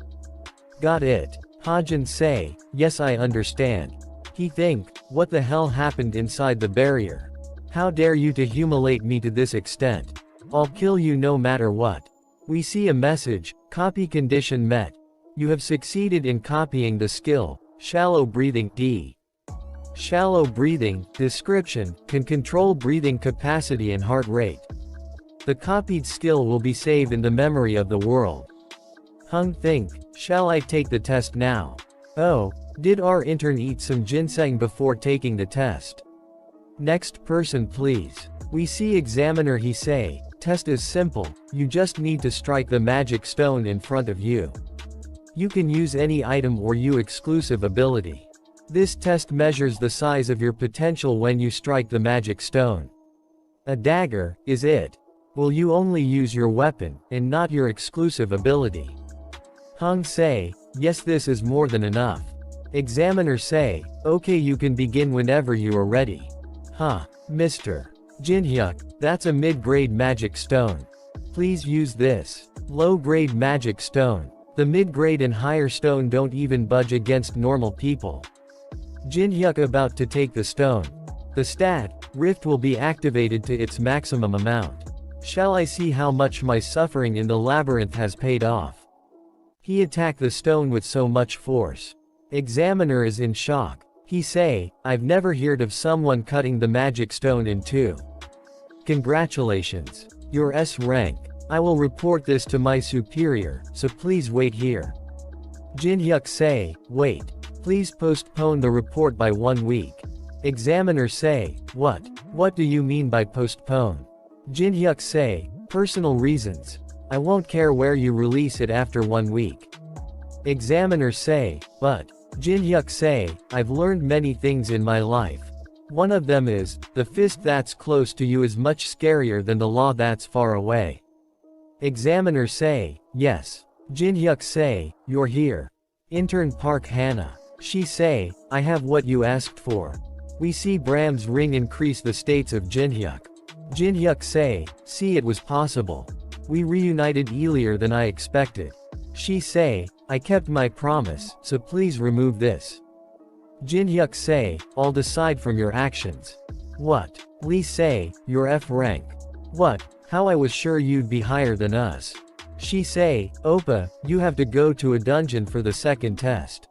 Got it. Hajin say, yes I understand. He think, what the hell happened inside the barrier? How dare you to humiliate me to this extent? I'll kill you no matter what. We see a message, copy condition met. You have succeeded in copying the skill, shallow breathing D. Shallow breathing, description, can control breathing capacity and heart rate. The copied skill will be saved in the memory of the world. Hung think, shall I take the test now? Oh, did our intern eat some ginseng before taking the test? Next person please. We see examiner he say, test is simple, you just need to strike the magic stone in front of you. You can use any item or you exclusive ability. This test measures the size of your potential when you strike the magic stone. A dagger, is it? Will you only use your weapon, and not your exclusive ability? Hung say, yes this is more than enough. Examiner say, okay you can begin whenever you are ready. Huh, Mr. Jinhyuk, that's a mid-grade magic stone. Please use this. Low-grade magic stone. The mid-grade and higher stone don't even budge against normal people. Jinhyuk about to take the stone. The stat, Rift will be activated to its maximum amount. Shall I see how much my suffering in the labyrinth has paid off? He attacked the stone with so much force. Examiner is in shock. He say, I've never heard of someone cutting the magic stone in two. Congratulations. Your S rank. I will report this to my superior, so please wait here. Jinhyuk say, wait. Please postpone the report by 1 week. Examiner say, what? What do you mean by postpone? Jinhyuk say, personal reasons. I won't care where you release it after 1 week. Examiner say, but. Jinhyuk say, I've learned many things in my life. One of them is, the fist that's close to you is much scarier than the law that's far away. Examiner say, yes. Jinhyuk say, you're here. Intern Park Hannah. She say, I have what you asked for. We see Bram's ring increase the states of Jinhyuk. Jinhyuk say, see it was possible. We reunited earlier than I expected. She say, I kept my promise, so please remove this. Jinhyuk say, I'll decide from your actions. What? Lee say, your F rank. What? How I was sure you'd be higher than us. She say, Oppa, you have to go to a dungeon for the second test.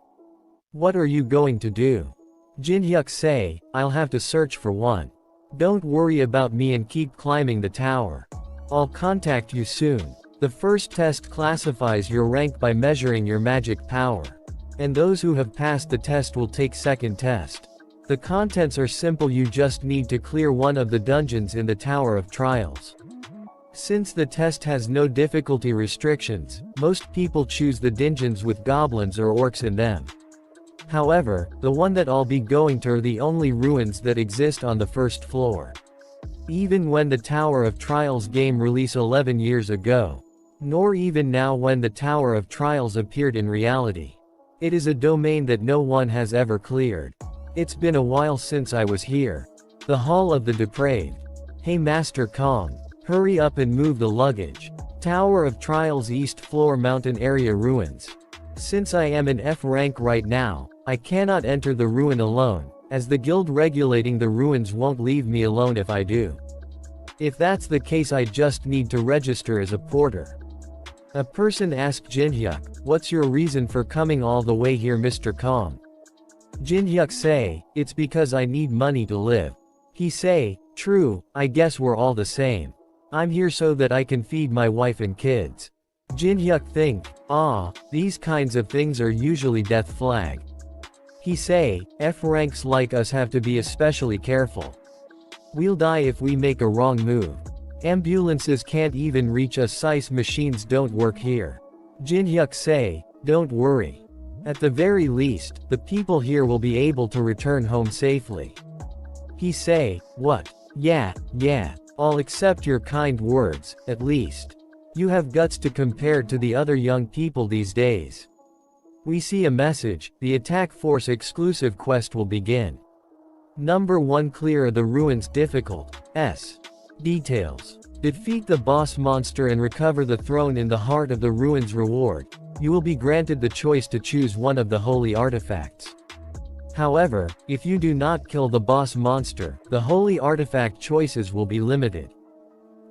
What are you going to do? Jinhyuk say, I'll have to search for one. Don't worry about me and keep climbing the tower. I'll contact you soon. The first test classifies your rank by measuring your magic power. And those who have passed the test will take second test. The contents are simple, you just need to clear one of the dungeons in the Tower of Trials. Since the test has no difficulty restrictions, most people choose the dungeons with goblins or orcs in them. However, the one that I'll be going to are the only ruins that exist on the first floor. Even when the Tower of Trials game released 11 years ago. Nor even now when the Tower of Trials appeared in reality. It is a domain that no one has ever cleared. It's been a while since I was here. The Hall of the Depraved. Hey Master Kong. Hurry up and move the luggage. Tower of Trials East Floor Mountain Area Ruins. Since I am in F rank right now, I cannot enter the ruin alone, as the guild regulating the ruins won't leave me alone if I do. If that's the case, I just need to register as a porter. A person asked Jinhyuk, what's your reason for coming all the way here Mr. Kong? Jinhyuk say, it's because I need money to live. He say, true, I guess we're all the same. I'm here so that I can feed my wife and kids. Jinhyuk think, these kinds of things are usually death flag. He say, F ranks like us have to be especially careful. We'll die if we make a wrong move. Ambulances can't even reach us, size machines don't work here. Jin-hyuk say, don't worry. At the very least, the people here will be able to return home safely. He say, what? Yeah, I'll accept your kind words, at least. You have guts to compare to the other young people these days. We see a message, the attack force exclusive quest will begin. Number 1, clear the ruins difficult. Details. Defeat the boss monster and recover the throne in the heart of the ruins. Reward. You will be granted the choice to choose one of the holy artifacts. However, if you do not kill the boss monster, the holy artifact choices will be limited.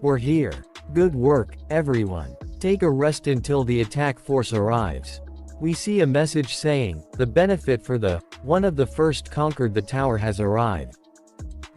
We're here. Good work, everyone. Take a rest until the attack force arrives. We see a message saying, the benefit for the one of the first conquered the tower has arrived.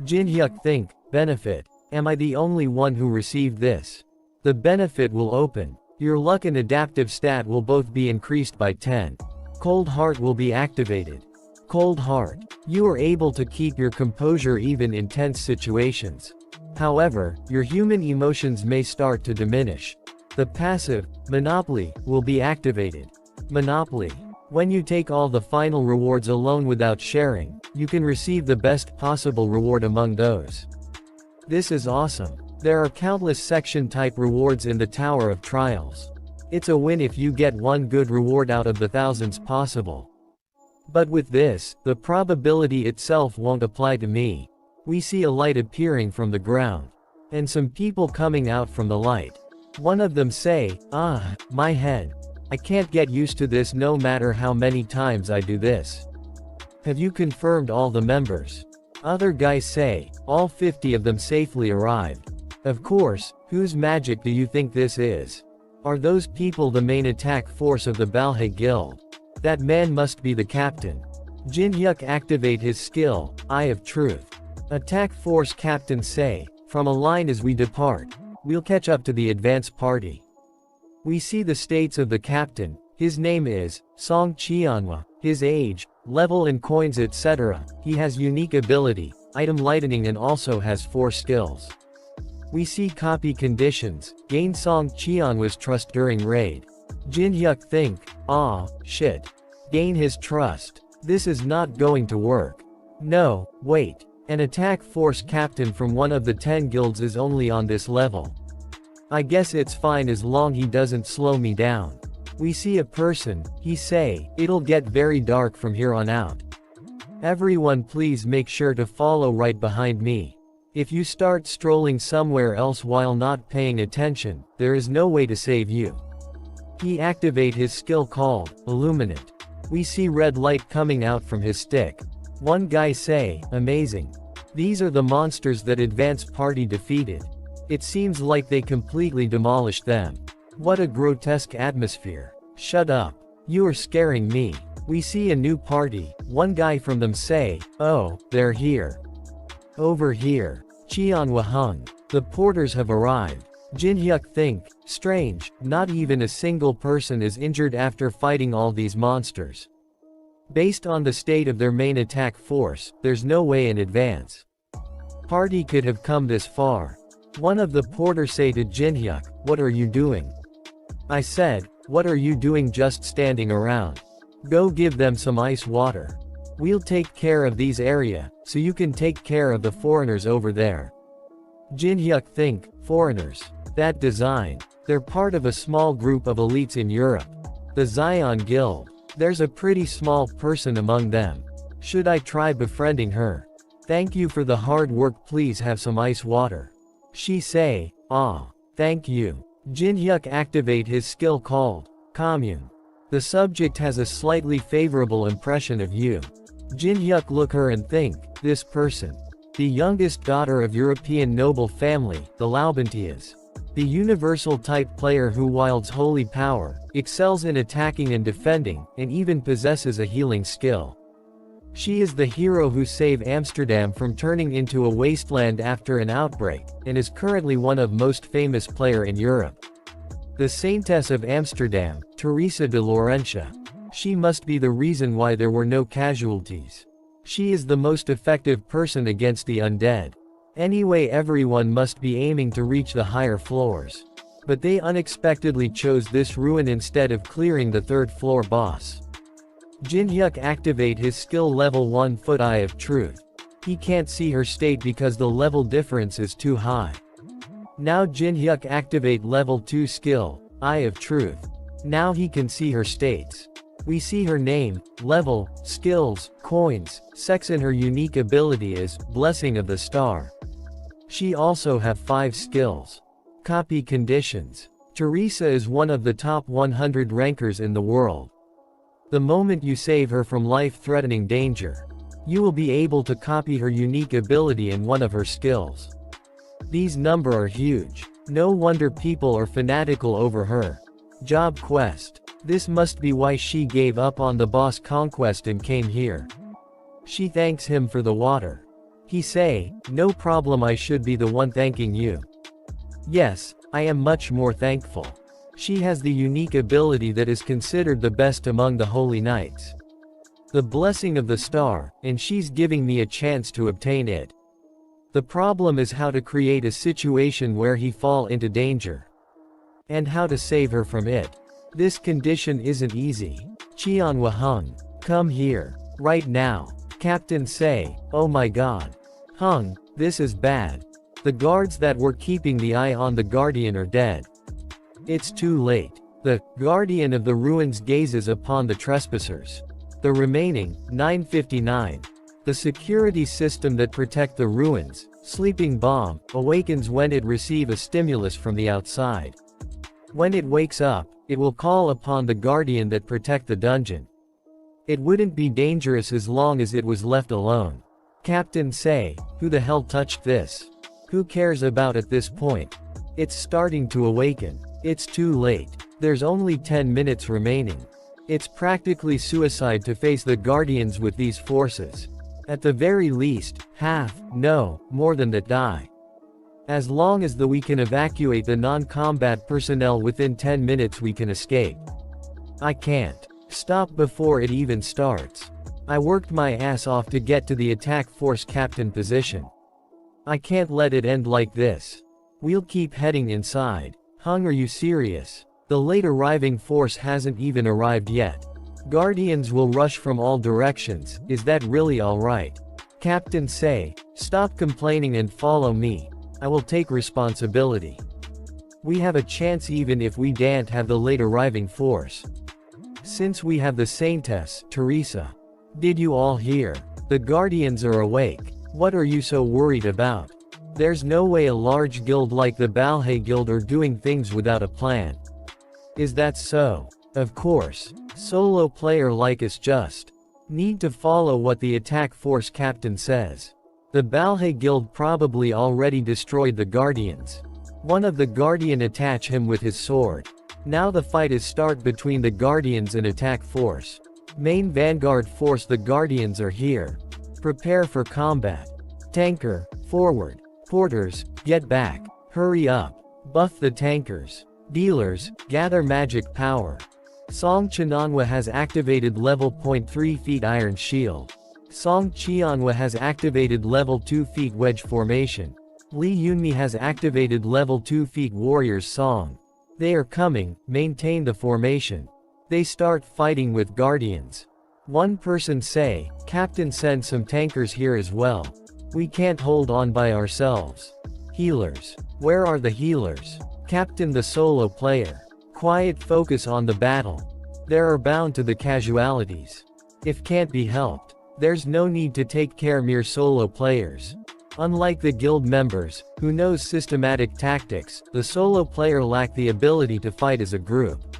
Jin-hyuk think, benefit. Am I the only one who received this? The benefit will open. Your luck and adaptive stat will both be increased by 10. Cold Heart will be activated. Cold Heart. You are able to keep your composure even in tense situations. However, your human emotions may start to diminish. The passive, Monopoly, will be activated. Monopoly. When you take all the final rewards alone without sharing, you can receive the best possible reward among those. This is awesome. There are countless section-type rewards in the Tower of Trials. It's a win if you get one good reward out of the thousands possible. But with this, the probability itself won't apply to me. We see a light appearing from the ground. And some people coming out from the light. One of them say, my head. I can't get used to this no matter how many times I do this. Have you confirmed all the members? Other guys say, all 50 of them safely arrived. Of course, whose magic do you think this is? Are those people the main attack force of the Balhae Guild? That man must be the captain. Jin-hyuk activate his skill, Eye of Truth. Attack force captain say, from a line as we depart. We'll catch up to the advance party. We see the states of the captain. His name is Song Cheonhwa. His age, level and coins etc. He has unique ability, item lightning and also has 4 skills. We see copy conditions, gain Song Cheonhwa's trust during raid. Jin-hyuk think, shit. Gain his trust. This is not going to work. No, wait. An attack force captain from one of the 10 guilds is only on this level. I guess it's fine as long he doesn't slow me down. We see a person, he say, it'll get very dark from here on out. Everyone please make sure to follow right behind me. If you start strolling somewhere else while not paying attention, there is no way to save you. He activate his skill called, Illuminate. We see red light coming out from his stick. One guy say, amazing. These are the monsters that advance party defeated. It seems like they completely demolished them. What a grotesque atmosphere. Shut up. You are scaring me. We see a new party. One guy from them say, oh, they're here. Over here. Cheonhwa hung. The porters have arrived. Jin-hyuk think, strange, not even a single person is injured after fighting all these monsters. Based on the state of their main attack force, there's no way in advance. Party could have come this far. One of the porters say to Jin-hyuk, what are you doing? I said, what are you doing just standing around? Go give them some ice water. We'll take care of these area, so you can take care of the foreigners over there. Jin-hyuk think, foreigners. That design. They're part of a small group of elites in Europe. The Zion Guild. There's a pretty small person among them. Should I try befriending her? Thank you for the hard work, please have some ice water. She say, thank you. Jin-hyuk activate his skill called, Commune. The subject has a slightly favorable impression of you. Jin-hyuk look her and think, this person. The youngest daughter of European noble family, the Laubentias. The universal type player who wields holy power, excels in attacking and defending, and even possesses a healing skill. She is the hero who saved Amsterdam from turning into a wasteland after an outbreak, and is currently one of most famous player in Europe. The Saintess of Amsterdam, Teresa de Laurentia. She must be the reason why there were no casualties. She is the most effective person against the undead. Anyway, everyone must be aiming to reach the higher floors. But they unexpectedly chose this ruin instead of clearing the third floor boss. Jin-hyuk activate his skill level 1 Foot Eye of Truth. He can't see her state because the level difference is too high. Now Jin-hyuk activate level 2 skill, Eye of Truth. Now he can see her states. We see her name, level, skills, coins, sex, and her unique ability is Blessing of the Star. She also have 5 skills. Copy conditions. Teresa is one of the top 100 rankers in the world. The moment you save her from life-threatening danger, you will be able to copy her unique ability in one of her skills. These numbers are huge. No wonder people are fanatical over her. Job quest. This must be why she gave up on the boss conquest and came here. She thanks him for the water. He say, "No problem, I should be the one thanking you." Yes, I am much more thankful. She has the unique ability that is considered the best among the holy knights. The Blessing of the Star, and she's giving me a chance to obtain it. The problem is how to create a situation where he fall into danger. And how to save her from it. This condition isn't easy. Cheonhwa Hung, come here. Right now. Captain say, oh my god. Hung, this is bad. The guards that were keeping the eye on the Guardian are dead. It's too late. The Guardian of the Ruins gazes upon the trespassers. The remaining 959. The security system that protect the ruins, sleeping bomb, awakens when it receive a stimulus from the outside. When it wakes up, it will call upon the Guardian that protect the dungeon. It wouldn't be dangerous as long as it was left alone. Captain say, who the hell touched this? Who cares about at this point? It's starting to awaken. It's too late. There's only 10 minutes remaining. It's practically suicide to face the Guardians with these forces. At the very least, half, no, more than that die. As long as we can evacuate the non-combat personnel within 10 minutes, we can escape. I can't stop before it even starts. I worked my ass off to get to the attack force captain position. I can't let it end like this. We'll keep heading inside. Hung, are you serious? The late arriving force hasn't even arrived yet. Guardians will rush from all directions. Is that really alright? Captain say, stop complaining and follow me. I will take responsibility. We have a chance even if we don't have the late arriving force. Since we have the Saintess, Teresa. Did you all hear? The Guardians are awake. What are you so worried about? There's no way a large guild like the Balhae Guild are doing things without a plan. Is that so? Of course. Solo player like us just need to follow what the attack force captain says. The Balhae Guild probably already destroyed the Guardians. One of the Guardian attach him with his sword. Now the fight is start between the Guardians and attack force. Main vanguard force, the Guardians are here. Prepare for combat. Tanker, forward. Porters, get back. Hurry up. Buff the tankers. Dealers, gather magic power. Song Cheonhwa has activated level 0.3 feet iron shield. Song Cheonhwa has activated level 2 feet wedge formation. Lee Yunmi has activated level 2 feet warriors song. They are coming, maintain the formation. They start fighting with Guardians. One person say, Captain send some tankers here as well. We can't hold on by ourselves. Healers. Where are the healers? Captain, the solo player. Quiet, focus on the battle. There are bound to the casualties. If can't be helped, there's no need to take care mere solo players. Unlike the guild members, who knows systematic tactics, the solo player lack the ability to fight as a group.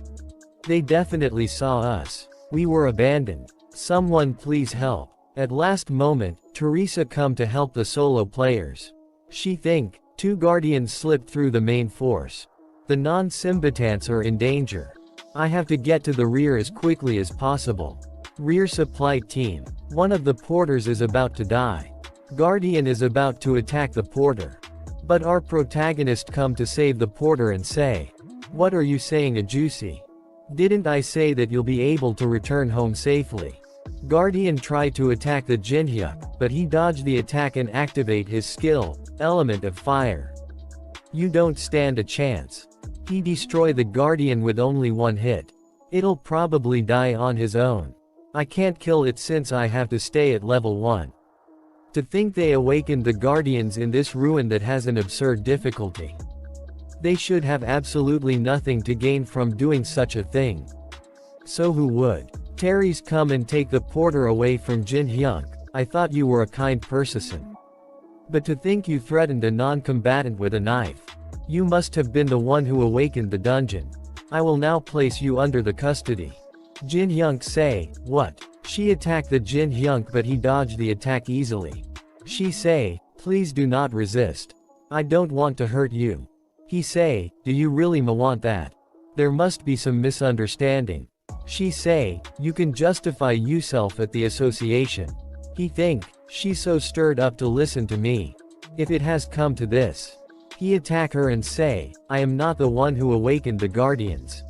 They definitely saw us. We were abandoned. Someone please help. At last moment, Teresa come to help the solo players. She think, 2 Guardians slipped through the main force. The non-combatants are in danger. I have to get to the rear as quickly as possible. Rear supply team. One of the porters is about to die. Guardian is about to attack the porter. But our protagonist come to save the porter and say, What are you saying, a juicy? Didn't I say that you'll be able to return home safely? Guardian tried to attack the Jinhyuk, but he dodged the attack and activate his skill, Element of Fire. You don't stand a chance. He destroyed the Guardian with only one hit. It'll probably die on his own. I can't kill it since I have to stay at level 1. To think they awakened the Guardians in this ruin that has an absurd difficulty. They should have absolutely nothing to gain from doing such a thing. So who would? Terry's come and take the porter away from Jin Hyuk. I thought you were a kind person. But to think you threatened a non-combatant with a knife. You must have been the one who awakened the dungeon. I will now place you under the custody. Jin Hyuk say, what? She attacked the Jin Hyuk but he dodged the attack easily. She say, please do not resist. I don't want to hurt you. He say, do you really want that? There must be some misunderstanding. She say, you can justify yourself at the association. He think, she's so stirred up to listen to me. If it has come to this. He attack her and say, I am not the one who awakened the Guardians.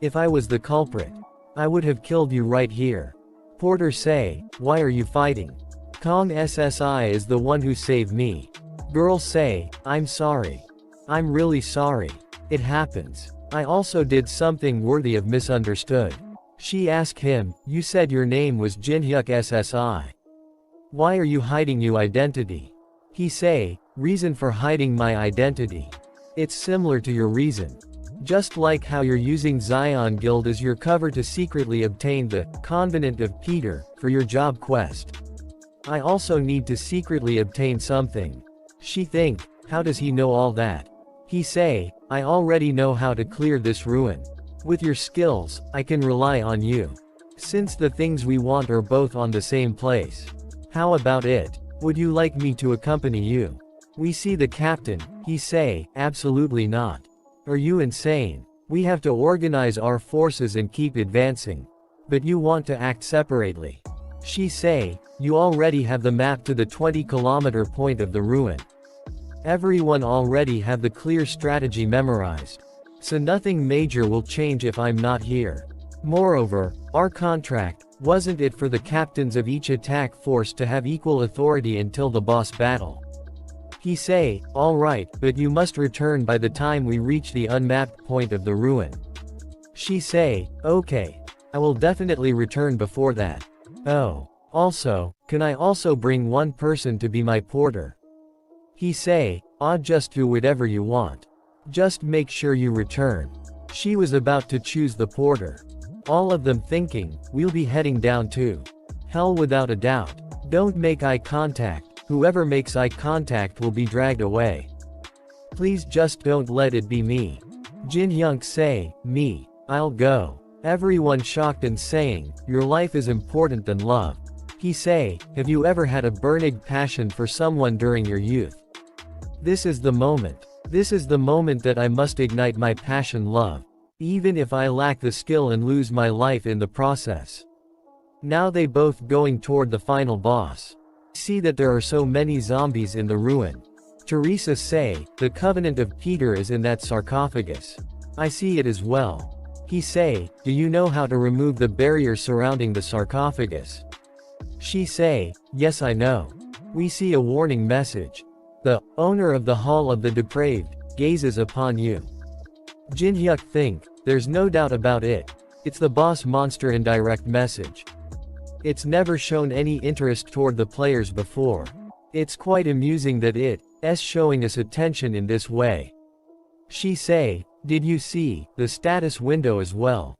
If I was the culprit, I would have killed you right here. Porter say, why are you fighting? Kong SSI is the one who saved me. Girl say, I'm sorry. I'm really sorry. It happens. I also did something worthy of misunderstood. She asked him, you said your name was Jinhyuk SSI. Why are you hiding your identity? He say, reason for hiding my identity. It's similar to your reason. Just like how you're using Zion Guild as your cover to secretly obtain the Convent of Peter for your job quest. I also need to secretly obtain something. She think, how does he know all that? He say, I already know how to clear this ruin. With your skills, I can rely on you. Since the things we want are both on the same place. How about it? Would you like me to accompany you? We see the captain. He say, absolutely not. Are you insane? We have to organize our forces and keep advancing. But you want to act separately. She say, you already have the map to the 20-kilometer point of the ruin. Everyone already have the clear strategy memorized. So nothing major will change if I'm not here. Moreover, our contract, wasn't it for the captains of each attack force to have equal authority until the boss battle? He say, alright, but you must return by the time we reach the unmapped point of the ruin. She say, okay. I will definitely return before that. Oh. Also, can I also bring one person to be my porter? He say, just do whatever you want. Just make sure you return. She was about to choose the porter. All of them thinking, we'll be heading down to hell without a doubt. Don't make eye contact. Whoever makes eye contact will be dragged away. Please just don't let it be me. Jin Hyuk say, me. I'll go. Everyone shocked and saying, your life is important than love. He say, have you ever had a burning passion for someone during your youth? This is the moment. This is the moment that I must ignite my passion love. Even if I lack the skill and lose my life in the process. Now they both going toward the final boss. See that there are so many zombies in the ruin. Teresa say, the Covenant of Peter is in that sarcophagus. I see it as well. He say, do you know how to remove the barrier surrounding the sarcophagus? She say, yes I know. We see a warning message. The owner of the Hall of the Depraved gazes upon you. Jin Hyuk think, there's no doubt about it. It's the boss monster indirect message. It's never shown any interest toward the players before. It's quite amusing that it's showing us attention in this way. She say, did you see the status window as well?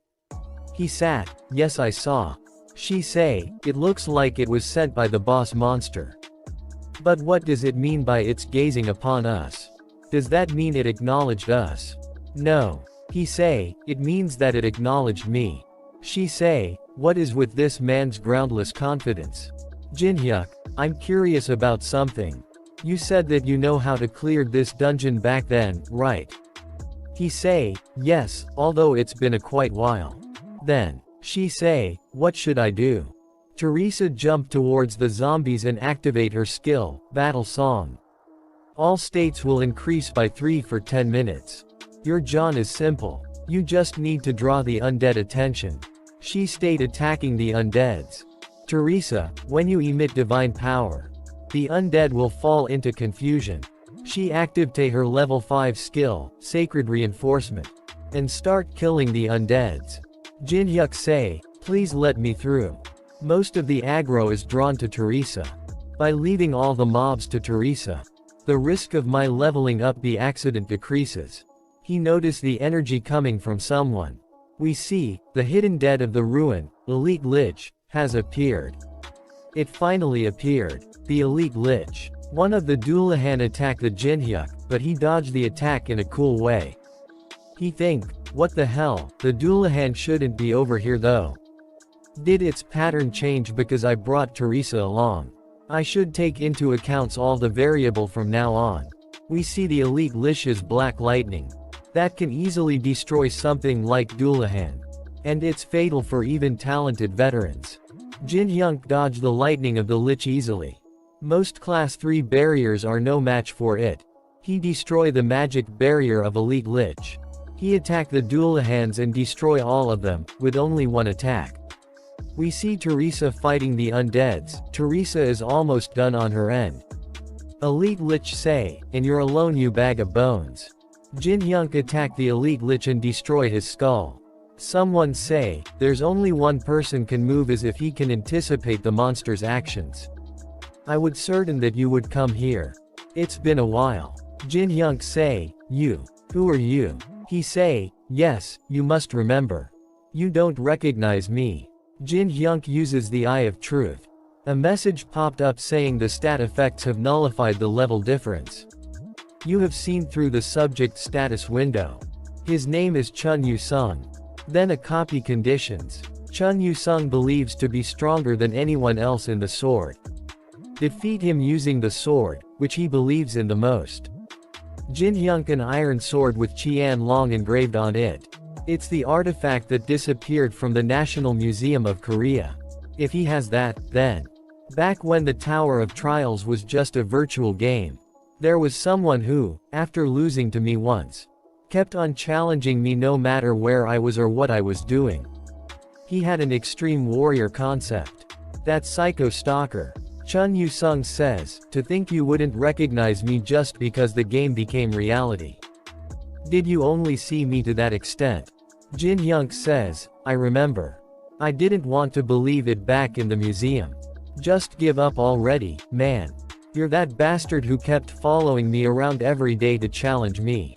He sat, yes I saw. She say, it looks like it was sent by the boss monster. But what does it mean by its gazing upon us? Does that mean it acknowledged us? No. He say, it means that it acknowledged me. She say, what is with this man's groundless confidence? Jin Hyuk, I'm curious about something. You said that you know how to clear this dungeon back then, right? He say, yes, although it's been a quite while. Then, she say, what should I do? Teresa jumped towards the zombies and activate her skill, Battle Song. All states will increase by 3 for 10 minutes. Your John is simple. You just need to draw the undead attention. She stayed attacking the undeads. Teresa, when you emit divine power, the undead will fall into confusion. She activate her level 5 skill, Sacred Reinforcement, and start killing the undeads. Jinhyuk say, please let me through. Most of the aggro is drawn to Teresa. By leaving all the mobs to Teresa, the risk of my leveling up the accident decreases. He noticed the energy coming from someone. We see, the hidden dead of the ruin, Elite Lich, has appeared. It finally appeared. The Elite Lich. One of the Dullahan attacked the Jinhyuk, but he dodged the attack in a cool way. He think, what the hell, the Dullahan shouldn't be over here though. Did its pattern change because I brought Teresa along? I should take into account all the variable from now on. We see the Elite Lich's black lightning. That can easily destroy something like Dullahan. And it's fatal for even talented veterans. Jinhyuk dodged the lightning of the Lich easily. Most class 3 barriers are no match for it. He destroy the magic barrier of Elite Lich. He attack the Dullahans and destroy all of them, with only one attack. We see Teresa fighting the undeads. Teresa is almost done on her end. Elite Lich say, and you're alone you bag of bones. Jinhyuk attack the Elite Lich and destroy his skull. Someone say, there's only one person can move as if he can anticipate the monster's actions. I would certain that you would come here. It's been a while. Jinhyuk say, you. Who are you? He say, yes, you must remember. You don't recognize me. Jinhyuk uses the Eye of Truth. A message popped up saying the stat effects have nullified the level difference. You have seen through the subject status window. His name is Chun Yu-sung. Then a copy conditions. Chun Yu-sung believes to be stronger than anyone else in the sword. Defeat him using the sword, which he believes in the most. Jinhyuk an iron sword with Qian Long engraved on it. It's the artifact that disappeared from the National Museum of Korea. If he has that, then. Back when the Tower of Trials was just a virtual game, there was someone who, after losing to me once, kept on challenging me no matter where I was or what I was doing. He had an extreme warrior concept. That psycho stalker. Chun Yu-sung says, to think you wouldn't recognize me just because the game became reality. Did you only see me to that extent? Jinhyuk says, I remember. I didn't want to believe it back in the museum. Just give up already, man. You're that bastard who kept following me around every day to challenge me.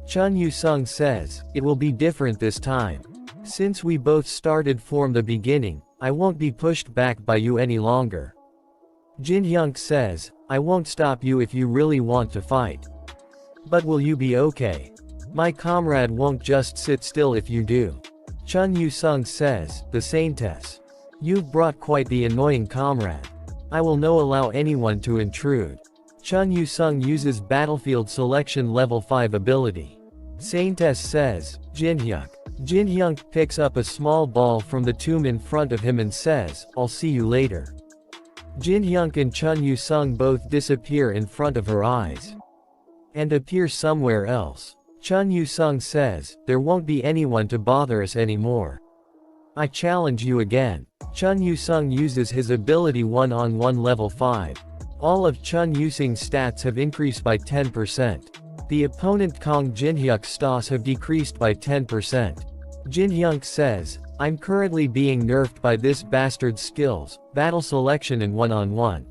Chun Yu-sung says, it will be different this time. Since we both started from the beginning, I won't be pushed back by you any longer. Jinhyuk says, I won't stop you if you really want to fight. But will you be okay? My comrade won't just sit still if you do. Chun Yu-sung says, the Saintess. You've brought quite the annoying comrade. I will no allow anyone to intrude. Chun Yu-sung uses Battlefield Selection Level 5 ability. Saintess says, Jinhyuk. Jinhyuk picks up a small ball from the tomb in front of him and says, I'll see you later. Jinhyuk and Chun Yu-sung both disappear in front of her eyes. And appear somewhere else. Chun Yu-sung says, there won't be anyone to bother us anymore. I challenge you again. Chun Yu-sung uses his ability one-on-one level 5. All of Chun Yu-sung's stats have increased by 10%. The opponent Kong Jinhyuk's stats have decreased by 10%. Jinhyuk says, I'm currently being nerfed by this bastard's skills, battle selection and one-on-one.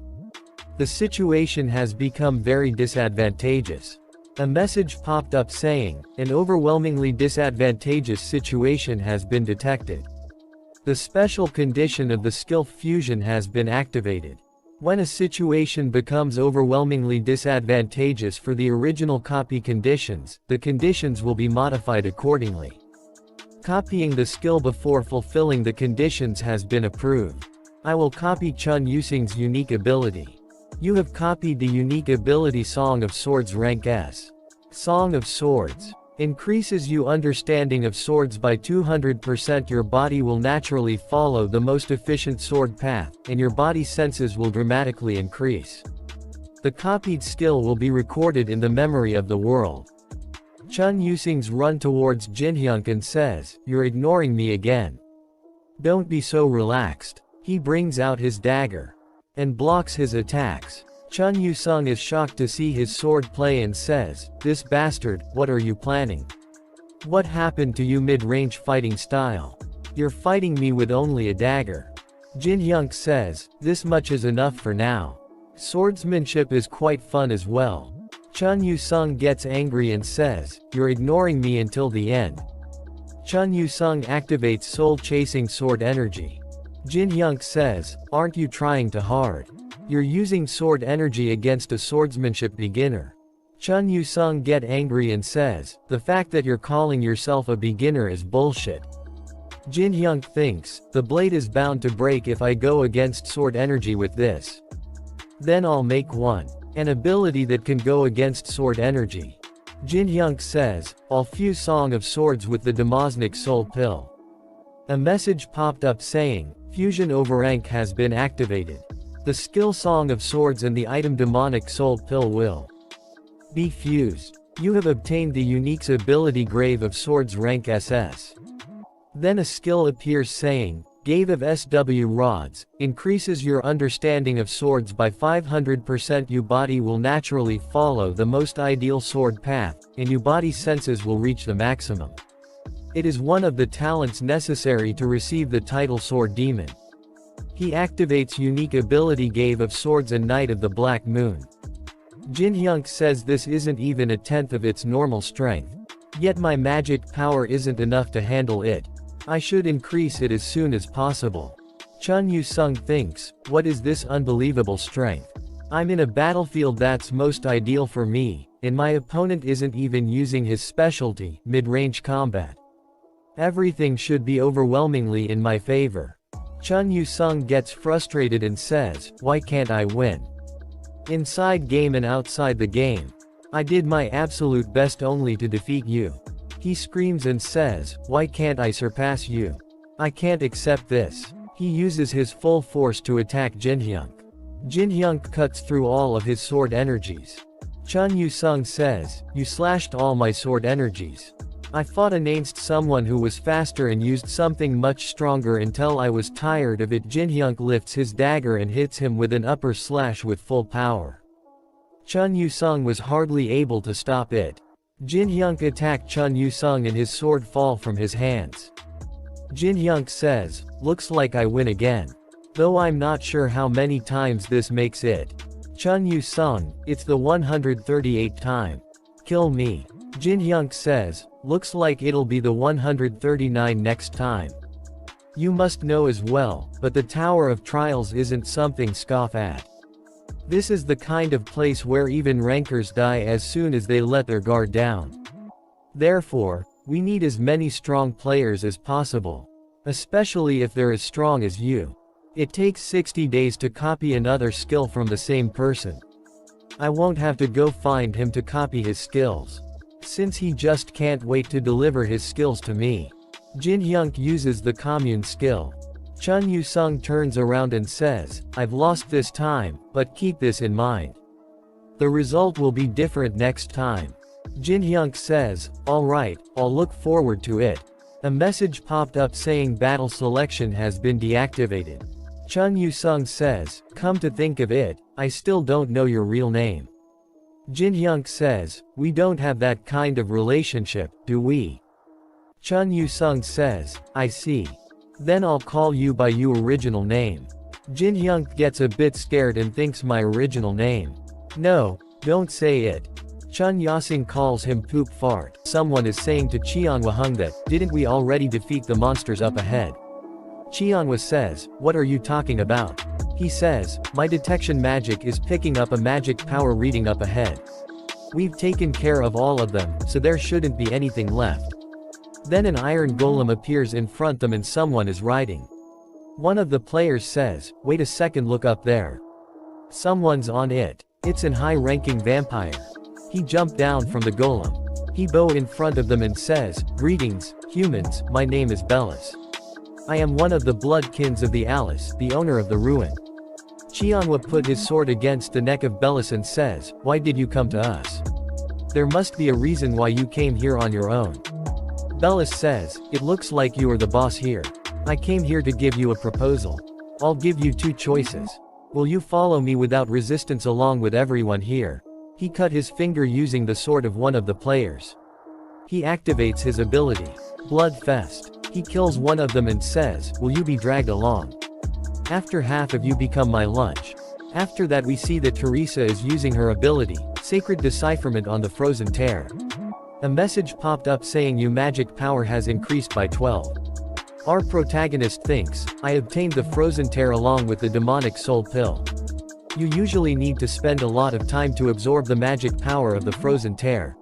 The situation has become very disadvantageous. A message popped up saying, an overwhelmingly disadvantageous situation has been detected. The special condition of the skill fusion has been activated. When a situation becomes overwhelmingly disadvantageous for the original copy conditions, the conditions will be modified accordingly. Copying the skill before fulfilling the conditions has been approved. I will copy Chun Yu-sung's unique ability. You have copied the unique ability Song of Swords rank S. Song of Swords. Increases you understanding of swords by 200%. Your body will naturally follow the most efficient sword path, and your body senses will dramatically increase. The copied skill will be recorded in the memory of the world. Chun Yusing's run towards Jinhyuk and says, "You're ignoring me again. Don't be so relaxed." He brings out his dagger and blocks his attacks. Chun Yusung is shocked to see his sword play and says, "This bastard, what are you planning? What happened to you mid-range fighting style? You're fighting me with only a dagger." Jinhyuk says, "This much is enough for now. Swordsmanship is quite fun as well." Chun Yusung gets angry and says, "You're ignoring me until the end." Chun Yusung activates soul-chasing sword energy. Jinhyuk says, "Aren't you trying too hard? You're using sword energy against a swordsmanship beginner." Chun Yusung get angry and says, "The fact that you're calling yourself a beginner is bullshit." Jinhyuk thinks, "The blade is bound to break if I go against sword energy with this. Then I'll make an ability that can go against sword energy." Jinhyuk says, "I'll fuse Song of Swords with the Demosnic Soul Pill." A message popped up saying, "Fusion Overrank has been activated. The skill Song of Swords and the item Demonic Soul Pill will be fused. You have obtained the unique ability Grave of Swords rank SS." Then a skill appears saying, "Gave of SW Rods, increases your understanding of swords by 500%. Your body will naturally follow the most ideal sword path, and your body's senses will reach the maximum. It is one of the talents necessary to receive the title Sword Demon." He activates unique ability Gave of Swords and Night of the Black Moon. Jinhyuk says this isn't even a tenth of its normal strength. Yet my magic power isn't enough to handle it. I should increase it as soon as possible. Chun Yusung thinks, "What is this unbelievable strength? I'm in a battlefield that's most ideal for me, and my opponent isn't even using his specialty, mid-range combat. Everything should be overwhelmingly in my favor." Chun Yusung gets frustrated and says, "Why can't I win? Inside game and outside the game. I did my absolute best only to defeat you." He screams and says, "Why can't I surpass you? I can't accept this." He uses his full force to attack Jinhyuk. Jinhyuk cuts through all of his sword energies. Chun Yusung says, "You slashed all my sword energies. I fought against someone who was faster and used something much stronger until I was tired of it." Jinhyuk lifts his dagger and hits him with an upper slash with full power. Chun Yusung was hardly able to stop it. Jinhyuk attacked Chun Yusung and his sword fall from his hands. Jinhyuk says, "Looks like I win again. Though I'm not sure how many times this makes it." Chun Yusung, "It's the 138th time. Kill me." Jinhyuk says, "Looks like it'll be the 139 next time. You must know as well, but the Tower of Trials isn't something scoff at. This is the kind of place where even rankers die as soon as they let their guard down. Therefore, we need as many strong players as possible. Especially if they're as strong as you. It takes 60 days to copy another skill from the same person. I won't have to go find him to copy his skills. Since he just can't wait to deliver his skills to me." Jinhyuk uses the commune skill. Chun Yusung turns around and says, "I've lost this time, but keep this in mind. The result will be different next time." Jinhyuk says, "Alright, I'll look forward to it." A message popped up saying battle selection has been deactivated. Chun Yusung says, "Come to think of it, I still don't know your real name." Jinhyuk says, "We don't have that kind of relationship, do we?" Chun Yusung says, "I see. Then I'll call you by your original name." Jinhyuk gets a bit scared and thinks my original name. "No, don't say it." Chun Yasing calls him poop fart. Someone is saying to Cheonhwa Hung that, "Didn't we already defeat the monsters up ahead?" Cheonhwa says, "What are you talking about?" He says, "My detection magic is picking up a magic power reading up ahead. We've taken care of all of them, so there shouldn't be anything left." Then an iron golem appears in front of them and someone is riding. One of the players says, "Wait a second, look up there. Someone's on it. It's an high-ranking vampire." He jumped down from the golem. He bows in front of them and says, "Greetings, humans, my name is Bellis. I am one of the bloodkins of the Alice, the owner of the ruin." Cheonhwa put his sword against the neck of Bellis and says, "Why did you come to us?" there must be a reason why you came here on your own. Bellis says, it looks like you are the boss here. I came here to give you a proposal. I'll give you two choices. Will you follow me without resistance along with everyone here? He cut his finger using the sword of one of the players. He activates his ability, Bloodfest. He kills one of them and says, will you be dragged along? After half of you become my lunch. After that we see that Teresa is using her ability, Sacred Decipherment on the Frozen Tear. A message popped up saying your magic power has increased by 12. Our protagonist thinks, I obtained the Frozen Tear along with the demonic soul pill. You usually need to spend a lot of time to absorb the magic power of the Frozen Tear.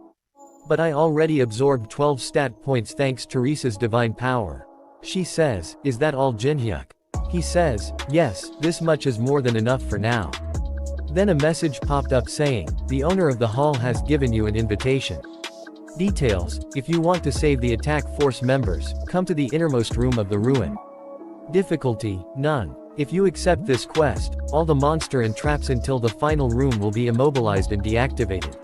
But I already absorbed 12 stat points thanks Teresa's divine power. She says, is that all Jinhyuk? He says, yes, this much is more than enough for now. Then a message popped up saying, the owner of the hall has given you an invitation. Details, if you want to save the attack force members, come to the innermost room of the ruin. Difficulty, none. If you accept this quest, all the monster and traps until the final room will be immobilized and deactivated.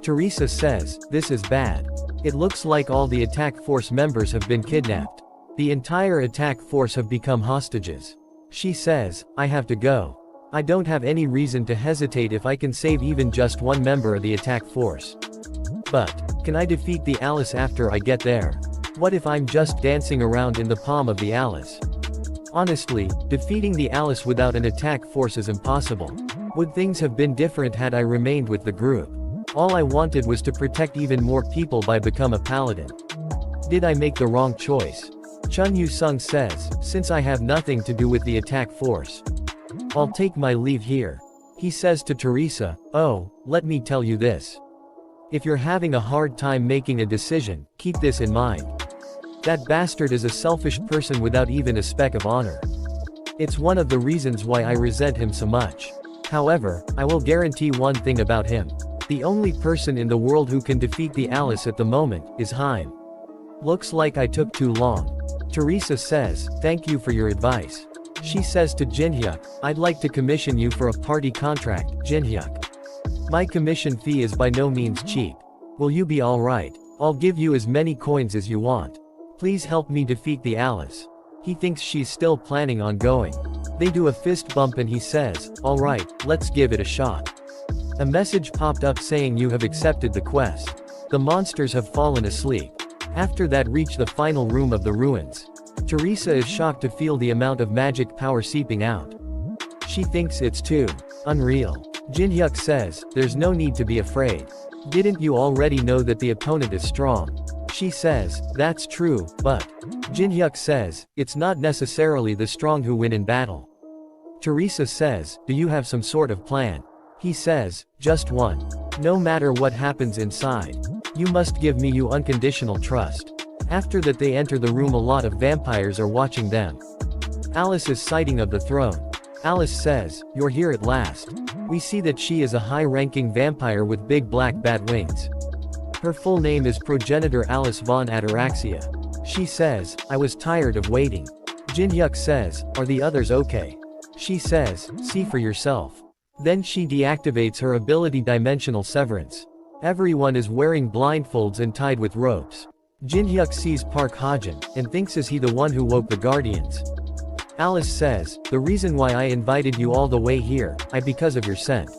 Teresa says, this is bad. It looks like all the attack force members have been kidnapped. The entire attack force have become hostages. She says, I have to go. I don't have any reason to hesitate if I can save even just one member of the attack force. But, can I defeat the Alice after I get there? What if I'm just dancing around in the palm of the Alice? Honestly, defeating the Alice without an attack force is impossible. Would things have been different had I remained with the group? All I wanted was to protect even more people by become a paladin. Did I make the wrong choice? Chun Yu-sung says, since I have nothing to do with the attack force, I'll take my leave here. He says to Teresa, oh, let me tell you this. If you're having a hard time making a decision, keep this in mind. That bastard is a selfish person without even a speck of honor. It's one of the reasons why I resent him so much. However, I will guarantee one thing about him. The only person in the world who can defeat the Alice at the moment, is Haim. Looks like I took too long. Teresa says, thank you for your advice. She says to Jinhyuk, I'd like to commission you for a party contract, Jinhyuk. My commission fee is by no means cheap. Will you be alright? I'll give you as many coins as you want. Please help me defeat the Alice. He thinks she's still planning on going. They do a fist bump and he says, alright, let's give it a shot. A message popped up saying you have accepted the quest. The monsters have fallen asleep. After that reach the final room of the ruins. Teresa is shocked to feel the amount of magic power seeping out. She thinks it's too unreal. Jinhyuk says, there's no need to be afraid. Didn't you already know that the opponent is strong? She says, that's true, but Jinhyuk says, it's not necessarily the strong who win in battle. Teresa says, do you have some sort of plan? He says, just one. No matter what happens inside, you must give me your unconditional trust. After that they enter the room. A lot of vampires are watching them. Alice's sighting of the throne. Alice says, you're here at last. We see that she is a high-ranking vampire with big black bat wings. Her full name is Progenitor Alice von Ataraxia. She says, I was tired of waiting. Jinhyuk says, are the others okay? She says, see for yourself. Then she deactivates her ability Dimensional Severance. Everyone is wearing blindfolds and tied with ropes. Jinhyuk sees Park Hajin, and thinks is he the one who woke the Guardians. Alice says, the reason why I invited you all the way here, because of your scent.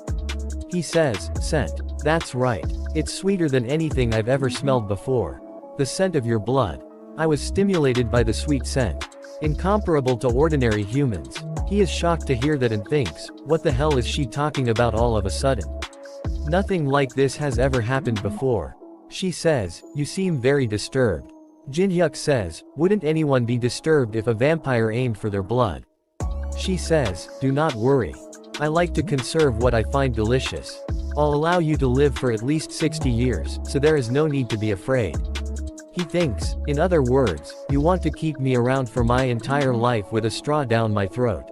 He says, scent. That's right. It's sweeter than anything I've ever smelled before. The scent of your blood. I was stimulated by the sweet scent. Incomparable to ordinary humans. He is shocked to hear that and thinks, what the hell is she talking about all of a sudden? Nothing like this has ever happened before. She says, you seem very disturbed. Jinhyuk says, wouldn't anyone be disturbed if a vampire aimed for their blood? She says, do not worry. I like to conserve what I find delicious. I'll allow you to live for at least 60 years, so there is no need to be afraid. He thinks, in other words, you want to keep me around for my entire life with a straw down my throat.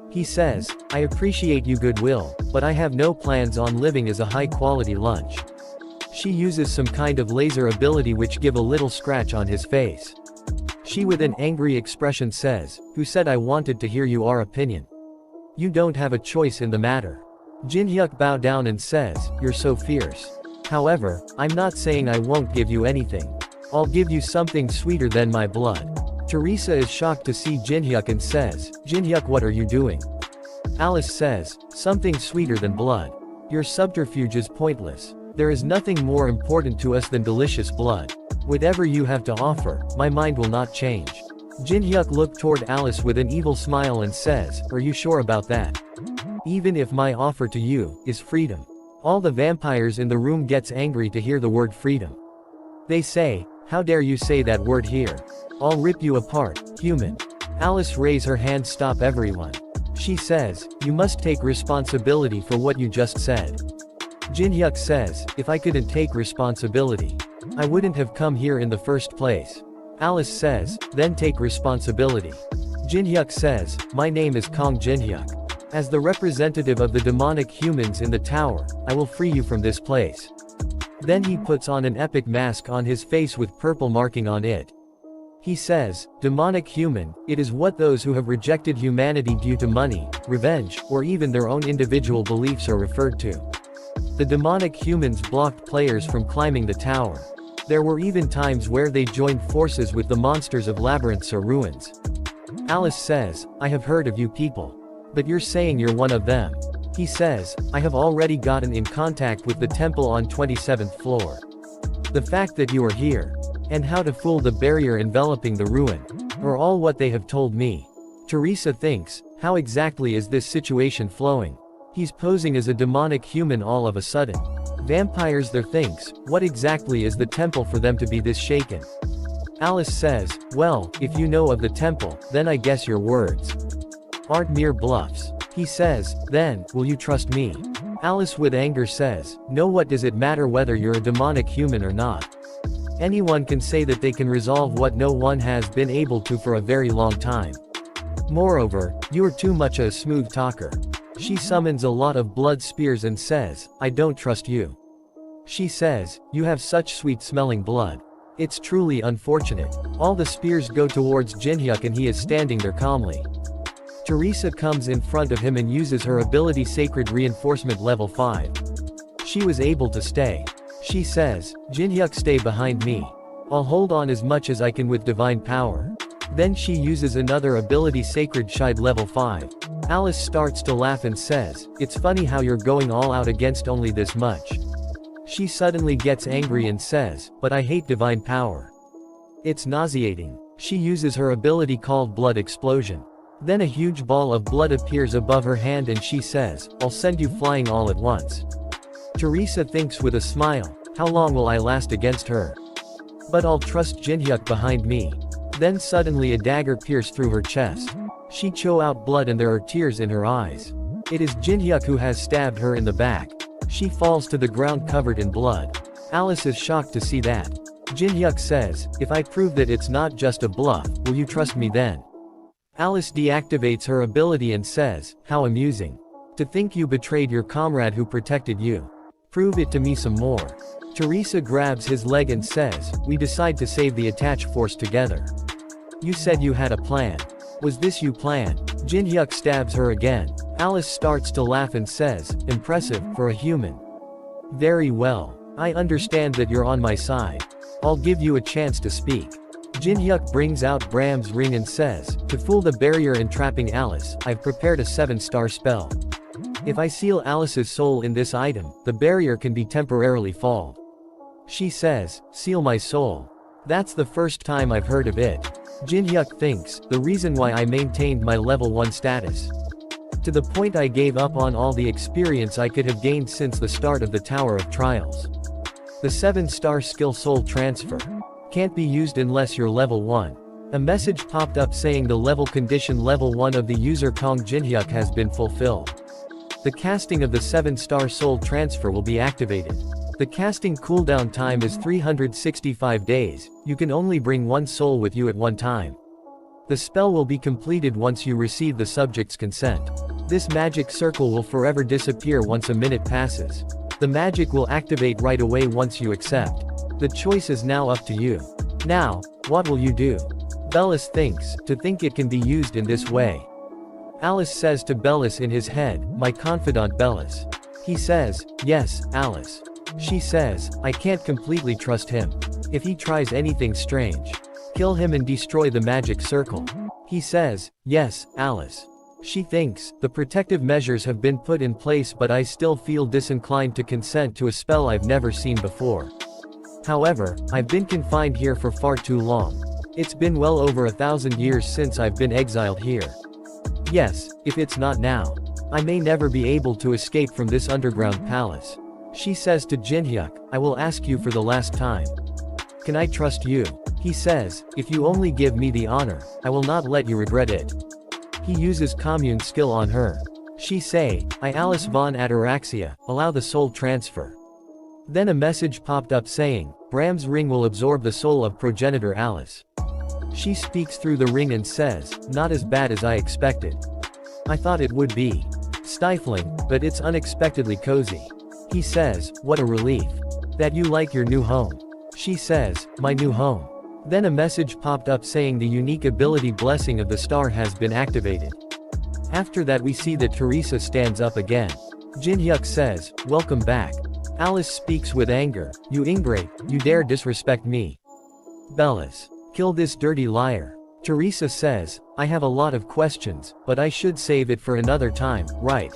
He says, I appreciate your goodwill, but I have no plans on living as a high-quality lunch. She uses some kind of laser ability which give a little scratch on his face. She with an angry expression says, who said I wanted to hear your opinion? You don't have a choice in the matter. Jinhyuk bow down and says, you're so fierce. However, I'm not saying I won't give you anything. I'll give you something sweeter than my blood. Teresa is shocked to see Jinhyuk and says, Jinhyuk, what are you doing? Alice says, something sweeter than blood. Your subterfuge is pointless. There is nothing more important to us than delicious blood. Whatever you have to offer, my mind will not change. Jinhyuk looked toward Alice with an evil smile and says, are you sure about that? Even if my offer to you is freedom. All the vampires in the room gets angry to hear the word freedom. They say, how dare you say that word here? I'll rip you apart, human. Alice raise her hand, stop everyone. She says, you must take responsibility for what you just said. Jinhyuk says, if I couldn't take responsibility, I wouldn't have come here in the first place. Alice says, then take responsibility. Jinhyuk says, my name is Kong Jinhyuk. As the representative of the demonic humans in the tower, I will free you from this place. Then he puts on an epic mask on his face with purple marking on it. He says, demonic human, it is what those who have rejected humanity due to money, revenge, or even their own individual beliefs are referred to. The demonic humans blocked players from climbing the tower. There were even times where they joined forces with the monsters of labyrinths or ruins. Alice says, I have heard of you people. But you're saying you're one of them. He says, I have already gotten in contact with the temple on 27th floor. The fact that you are here, and how to fool the barrier enveloping the ruin, are all what they have told me. Teresa thinks, how exactly is this situation flowing? He's posing as a demonic human all of a sudden. Vampires there thinks, what exactly is the temple for them to be this shaken? Alice says, well, if you know of the temple, then I guess your words aren't mere bluffs. He says, then, will you trust me? Alice with anger says, no, what does it matter whether you're a demonic human or not? Anyone can say that they can resolve what no one has been able to for a very long time. Moreover, you are too much a smooth talker. She summons a lot of blood spears and says, I don't trust you. She says, you have such sweet-smelling blood. It's truly unfortunate. All the spears go towards Jinhyuk and he is standing there calmly. Teresa comes in front of him and uses her ability Sacred Reinforcement level 5. She was able to stay. She says, Jinhyuk, stay behind me. I'll hold on as much as I can with divine power. Then she uses another ability Sacred Shide level 5. Alice starts to laugh and says, it's funny how you're going all out against only this much. She suddenly gets angry and says, but I hate divine power. It's nauseating. She uses her ability called Blood Explosion. Then a huge ball of blood appears above her hand and she says, I'll send you flying all at once. Teresa thinks with a smile, how long will I last against her? But I'll trust Jinhyuk behind me. Then suddenly a dagger pierced through her chest. She chow out blood and there are tears in her eyes. It is Jinhyuk who has stabbed her in the back. She falls to the ground covered in blood. Alice is shocked to see that. Jinhyuk says, if I prove that it's not just a bluff, will you trust me then? Alice deactivates her ability and says, how amusing. To think you betrayed your comrade who protected you. Prove it to me some more. Teresa grabs his leg and says, we decide to save the attached force together. You said you had a plan. Was this your plan? Jinhyuk stabs her again. Alice starts to laugh and says, impressive, for a human. Very well. I understand that you're on my side. I'll give you a chance to speak. Jinhyuk brings out Bram's ring and says, to fool the barrier entrapping Alice, I've prepared a 7-star spell. If I seal Alice's soul in this item, the barrier can be temporarily foiled. She says, seal my soul. That's the first time I've heard of it. Jinhyuk thinks, the reason why I maintained my level 1 status. To the point I gave up on all the experience I could have gained since the start of the Tower of Trials. The 7-star skill soul transfer can't be used unless you're level 1. A message popped up saying the level condition level 1 of the user Kong Jinhyuk has been fulfilled. The casting of the 7-star soul transfer will be activated. The casting cooldown time is 365 days, you can only bring one soul with you at one time. The spell will be completed once you receive the subject's consent. This magic circle will forever disappear once a minute passes. The magic will activate right away once you accept. The choice is now up to you. Now, what will you do? Bellis thinks, to think it can be used in this way. Alice says to Bellis in his head, my confidant Bellis. He says, yes, Alice. She says, I can't completely trust him. If he tries anything strange, kill him and destroy the magic circle. He says, yes, Alice. She thinks, the protective measures have been put in place, but I still feel disinclined to consent to a spell I've never seen before. However, I've been confined here for far too long. It's been well over 1,000 years since I've been exiled here. Yes, if it's not now, I may never be able to escape from this underground palace. She says to Jinhyuk, I will ask you for the last time. Can I trust you? He says, if you only give me the honor, I will not let you regret it. He uses commune skill on her. She say, I Alice von Ataraxia, allow the soul transfer. Then a message popped up saying, Bram's ring will absorb the soul of progenitor Alice. She speaks through the ring and says, not as bad as I expected. I thought it would be stifling, but it's unexpectedly cozy. He says, what a relief. That you like your new home. She says, my new home. Then a message popped up saying the unique ability blessing of the star has been activated. After that we see that Teresa stands up again. Jinhyuk says, welcome back. Alice speaks with anger, you ingrate, you dare disrespect me. Bellis. Kill this dirty liar. Teresa says, I have a lot of questions, but I should save it for another time, right?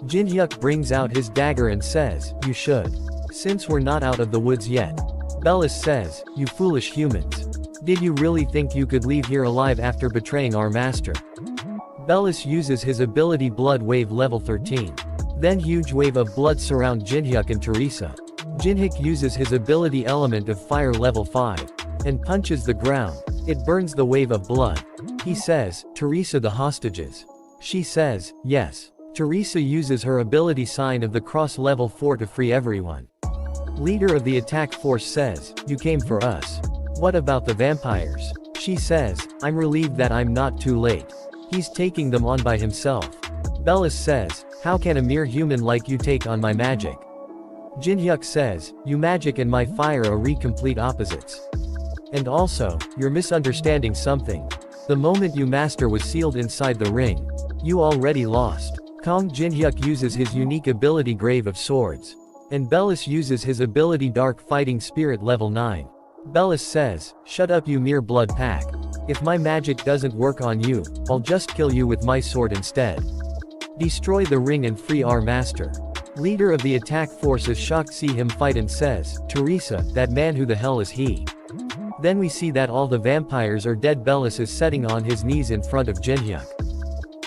Jinhyuk brings out his dagger and says, you should. Since we're not out of the woods yet. Bellis says, you foolish humans. Did you really think you could leave here alive after betraying our master? Bellis uses his ability Blood Wave level 13. Then huge wave of blood surround Jinhyuk and Teresa. Jinhyuk uses his ability Element of Fire level 5. And punches the ground. It burns the wave of blood. He says, Teresa the hostages. She says, yes. Teresa uses her ability Sign of the Cross level 4 to free everyone. Leader of the attack force says, you came for us. What about the vampires? She says, I'm relieved that I'm not too late. He's taking them on by himself. Bellis says, how can a mere human like you take on my magic? Jinhyuk says, you magic and my fire are complete opposites. And also, you're misunderstanding something. The moment you master was sealed inside the ring. You already lost. Kong Jinhyuk uses his unique ability Grave of Swords. And Bellis uses his ability Dark Fighting Spirit level 9. Bellis says, shut up you mere blood pack. If my magic doesn't work on you, I'll just kill you with my sword instead. Destroy the ring and free our master. Leader of the attack force is shocked see him fight and says, Teresa, that man who the hell is he? Then we see that all the vampires are dead. Bellis is sitting on his knees in front of Jinhyuk.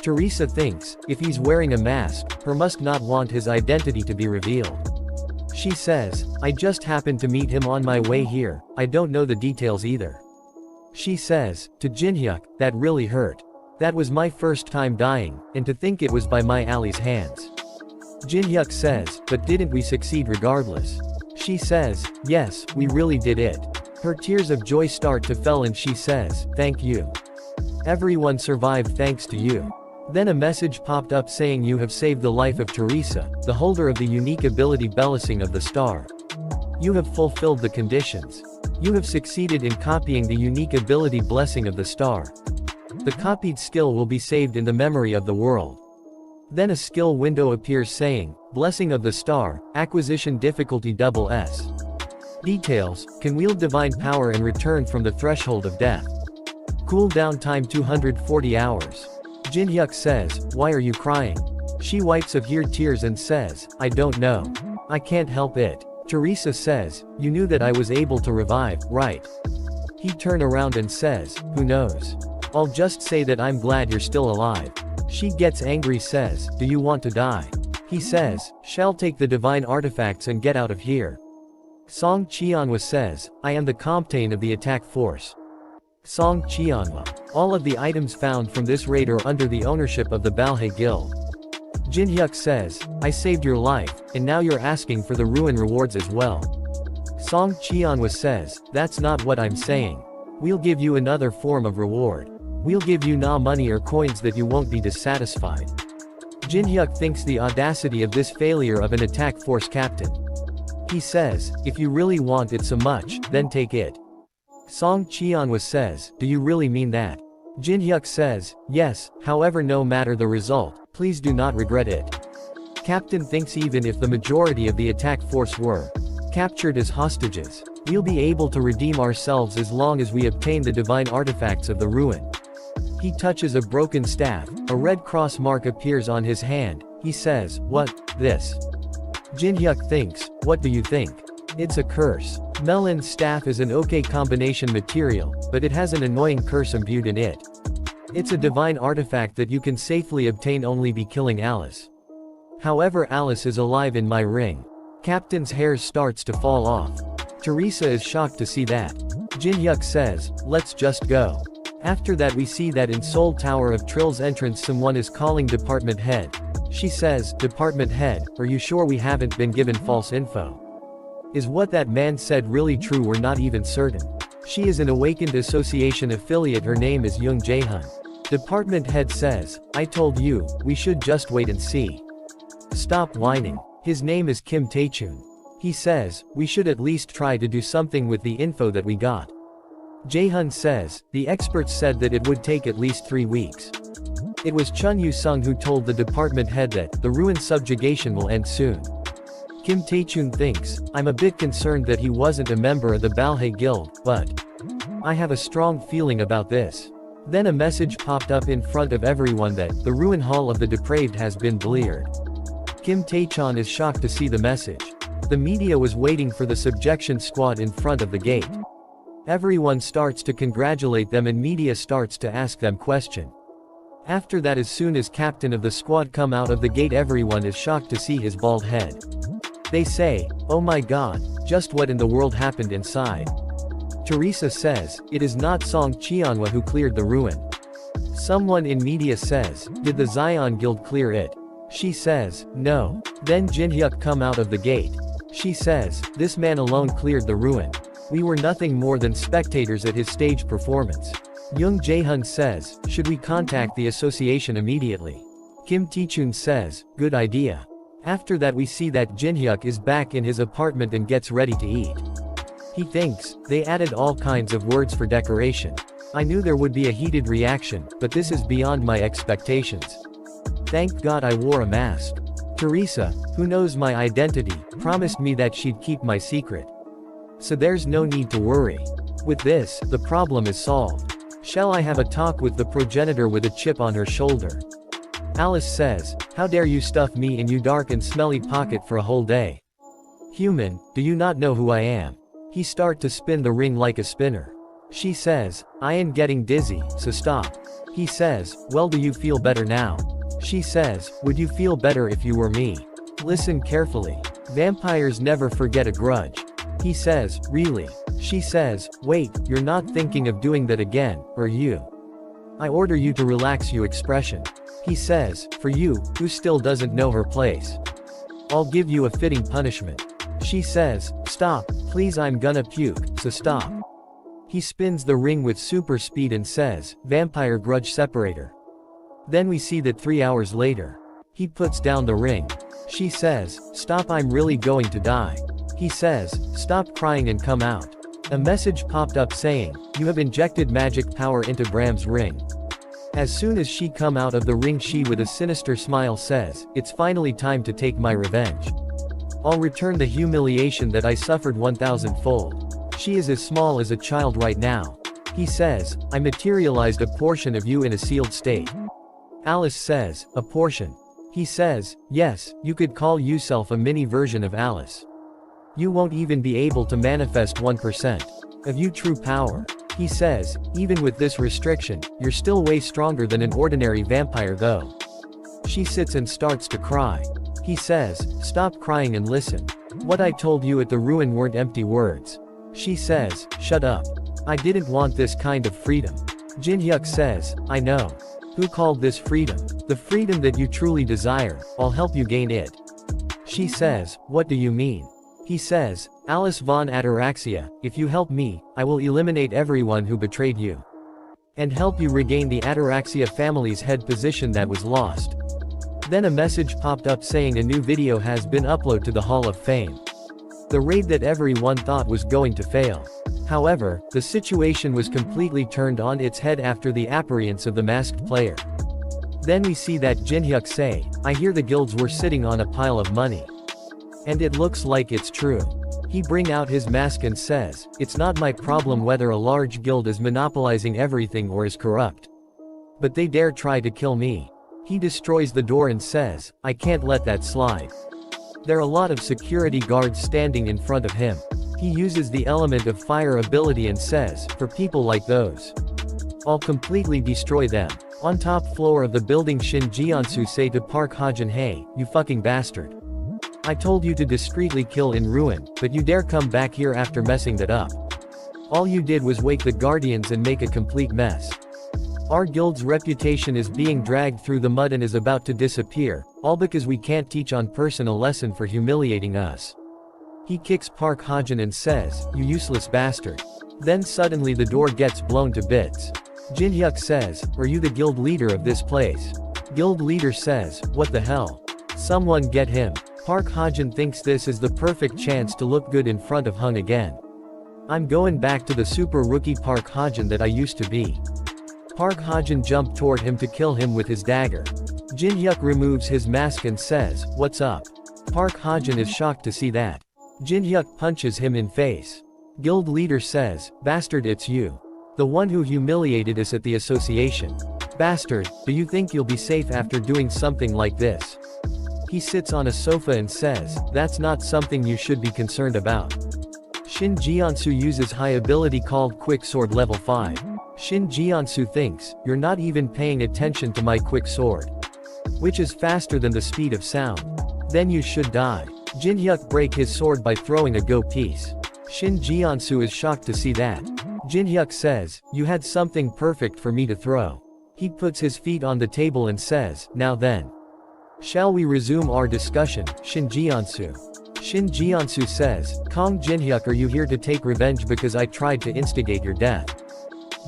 Teresa thinks, if he's wearing a mask, her must not want his identity to be revealed. She says, I just happened to meet him on my way here, I don't know the details either. She says, to Jinhyuk, that really hurt. That was my first time dying, and to think it was by my Ali's hands. Jinhyuk says, but didn't we succeed regardless? She says, yes, we really did it. Her tears of joy start to fall and she says, thank you. Everyone survived thanks to you. Then a message popped up saying you have saved the life of Teresa, the holder of the unique ability Blessing of the Star. You have fulfilled the conditions. You have succeeded in copying the unique ability Blessing of the Star. The copied skill will be saved in the memory of the world. Then a skill window appears saying, Blessing of the Star, acquisition difficulty SS. Details, can wield divine power and return from the threshold of death. Cooldown time 240 hours. Jinhyuk says, why are you crying? She wipes of her tears and says, I don't know. I can't help it. Teresa says, you knew that I was able to revive, right? He turns around and says, who knows? I'll just say that I'm glad you're still alive. She gets angry says, do you want to die? He says, shall take the divine artifacts and get out of here. Song Cheonhwa says, I am the captain of the attack force. Song Cheonhwa. All of the items found from this raid are under the ownership of the Balhae Guild. Jinhyuk says, I saved your life, and now you're asking for the ruin rewards as well. Song Cheonhwa says, that's not what I'm saying. We'll give you another form of reward. We'll give you money or coins that you won't be dissatisfied. Jinhyuk thinks the audacity of this failure of an attack force captain. He says, if you really want it so much, then take it. Song Cheonhwa says, do you really mean that? Jinhyuk says, yes, however no matter the result, please do not regret it. Captain thinks even if the majority of the attack force were captured as hostages, we'll be able to redeem ourselves as long as we obtain the divine artifacts of the ruin. He touches a broken staff, a red cross mark appears on his hand. He says, "What, this?" Jin-hyuk thinks, "What do you think?" "It's a curse. Melon's staff is an okay combination material, but it has an annoying curse imbued in it. It's a divine artifact that you can safely obtain only by killing Alice. However, Alice is alive in my ring." Captain's hair starts to fall off. Teresa is shocked to see that. Jin-hyuk says, "Let's just go." After that we see that in Seoul Tower of Trill's entrance someone is calling Department Head. She says, "Department Head, are you sure we haven't been given false info? Is what that man said really true? We're not even certain." She is an Awakened Association affiliate, her name is Young Jae-hun. Department Head says, "I told you, we should just wait and see. Stop whining." His name is Kim Tae-chun. He says, "We should at least try to do something with the info that we got." Jae-hun says, "The experts said that it would take at least 3 weeks. It was Chun Yu-sung who told the department head that the ruin subjugation will end soon." Kim Tae-chun thinks, "I'm a bit concerned that he wasn't a member of the Balhae Guild, but I have a strong feeling about this." Then a message popped up in front of everyone that the ruin hall of the depraved has been bleared. Kim Tae-chan is shocked to see the message. The media was waiting for the subjection squad in front of the gate. Everyone starts to congratulate them and media starts to ask them question. After that, as soon as captain of the squad come out of the gate, everyone is shocked to see his bald head. They say, "Oh my god, just what in the world happened inside?" Teresa says, "It is not Song Cheonhwa who cleared the ruin." Someone in media says, "Did the Zion Guild clear it?" She says, "No." Then Jin-hyuk come out of the gate. She says, "This man alone cleared the ruin. We were nothing more than spectators at his stage performance." Young Jae-hun says, "Should we contact the association immediately?" Kim Tae-chun says, "Good idea." After that we see that Jin-hyuk is back in his apartment and gets ready to eat. He thinks, "They added all kinds of words for decoration. I knew there would be a heated reaction, but this is beyond my expectations. Thank God I wore a mask. Teresa, who knows my identity, promised me that she'd keep my secret. So there's no need to worry. With this, the problem is solved. Shall I have a talk with the progenitor with a chip on her shoulder?" Alice says, "How dare you stuff me in your dark and smelly pocket for a whole day? Human, do you not know who I am?" He start to spin the ring like a spinner. She says, "I am getting dizzy, so stop." He says, "Well, do you feel better now?" She says, "Would you feel better if you were me?" Listen carefully. Vampires never forget a grudge. He says, "Really?" She says, "Wait, you're not thinking of doing that again, are you? I order you to relax your expression." He says, "For you, who still doesn't know her place, I'll give you a fitting punishment." She says, "Stop, please, I'm gonna puke, so stop." He spins the ring with super speed and says, "Vampire grudge separator." Then we see that 3 hours later, he puts down the ring. She says, "Stop, I'm really going to die." He says, "Stop crying and come out." A message popped up saying, "You have injected magic power into Bram's ring." As soon as she come out of the ring, she with a sinister smile says, "It's finally time to take my revenge. I'll return the humiliation that I suffered 1,000-fold. She is as small as a child right now. He says, "I materialized a portion of you in a sealed state." Alice says, "A portion?" He says, "Yes, you could call yourself a mini version of Alice. You won't even be able to manifest 1% of your true power." He says, "Even with this restriction, you're still way stronger than an ordinary vampire though." She sits and starts to cry. He says, "Stop crying and listen. What I told you at the ruin weren't empty words." She says, "Shut up. I didn't want this kind of freedom." Jin-hyuk says, "I know. Who called this freedom? The freedom that you truly desire, I'll help you gain it." She says, "What do you mean?" He says, "Alice von Ataraxia, if you help me, I will eliminate everyone who betrayed you. And help you regain the Ataraxia family's head position that was lost." Then a message popped up saying a new video has been uploaded to the Hall of Fame. The raid that everyone thought was going to fail. However, the situation was completely turned on its head after the appearance of the masked player.
Then we see that Jinhyuk say, I hear the guilds were sitting on a pile of money. And it looks like it's true. He bring out his mask and says, it's not my problem whether a large guild is monopolizing everything or is corrupt. But they dare try to kill me. He destroys the door and says, I can't let that slide. There are a lot of security guards standing in front of him. He uses the element of fire ability and says, for people like those, I'll completely destroy them. On top floor of the building, Shin Jiansu say to Park Ha-jin, hey, you fucking bastard. I told you to discreetly kill in ruin, but you dare come back here after messing that up. All you did was wake the guardians and make a complete mess. Our guild's reputation is being dragged through the mud and is about to disappear, all because we can't teach on person a lesson for humiliating us. He kicks Park Ha-jin and says, you useless bastard. Then suddenly the door gets blown to bits. Jinhyuk says, are you the guild leader of this place? Guild leader says, what the hell? Someone get him. Park Ha-jin thinks this is the perfect chance to look good in front of Hung again. I'm going back to the super rookie Park Ha-jin that I used to be. Park Ha-jin jumped toward him to kill him with his dagger. Jinhyuk removes his mask and says, what's up? Park Ha-jin is shocked to see that. Jinhyuk punches him in face. Guild leader says, bastard, it's you. The one who humiliated us at the association. Bastard, do you think you'll be safe after doing something like this? He sits on a sofa and says, that's not something you should be concerned about. Shin Jiansu uses high ability called Quick Sword level 5. Shin Jiansu thinks, you're not even paying attention to my quick sword. Which is faster than the speed of sound. Then you should die. Jinhyuk break his sword by throwing a go piece. Shin Jiansu is shocked to see that. Jinhyuk says, you had something perfect for me to throw. He puts his feet on the table and says, now then. Shall we resume our discussion, Shin Jiansu? Shin Jiansu says, Kong Jinhyuk, are you here to take revenge because I tried to instigate your death?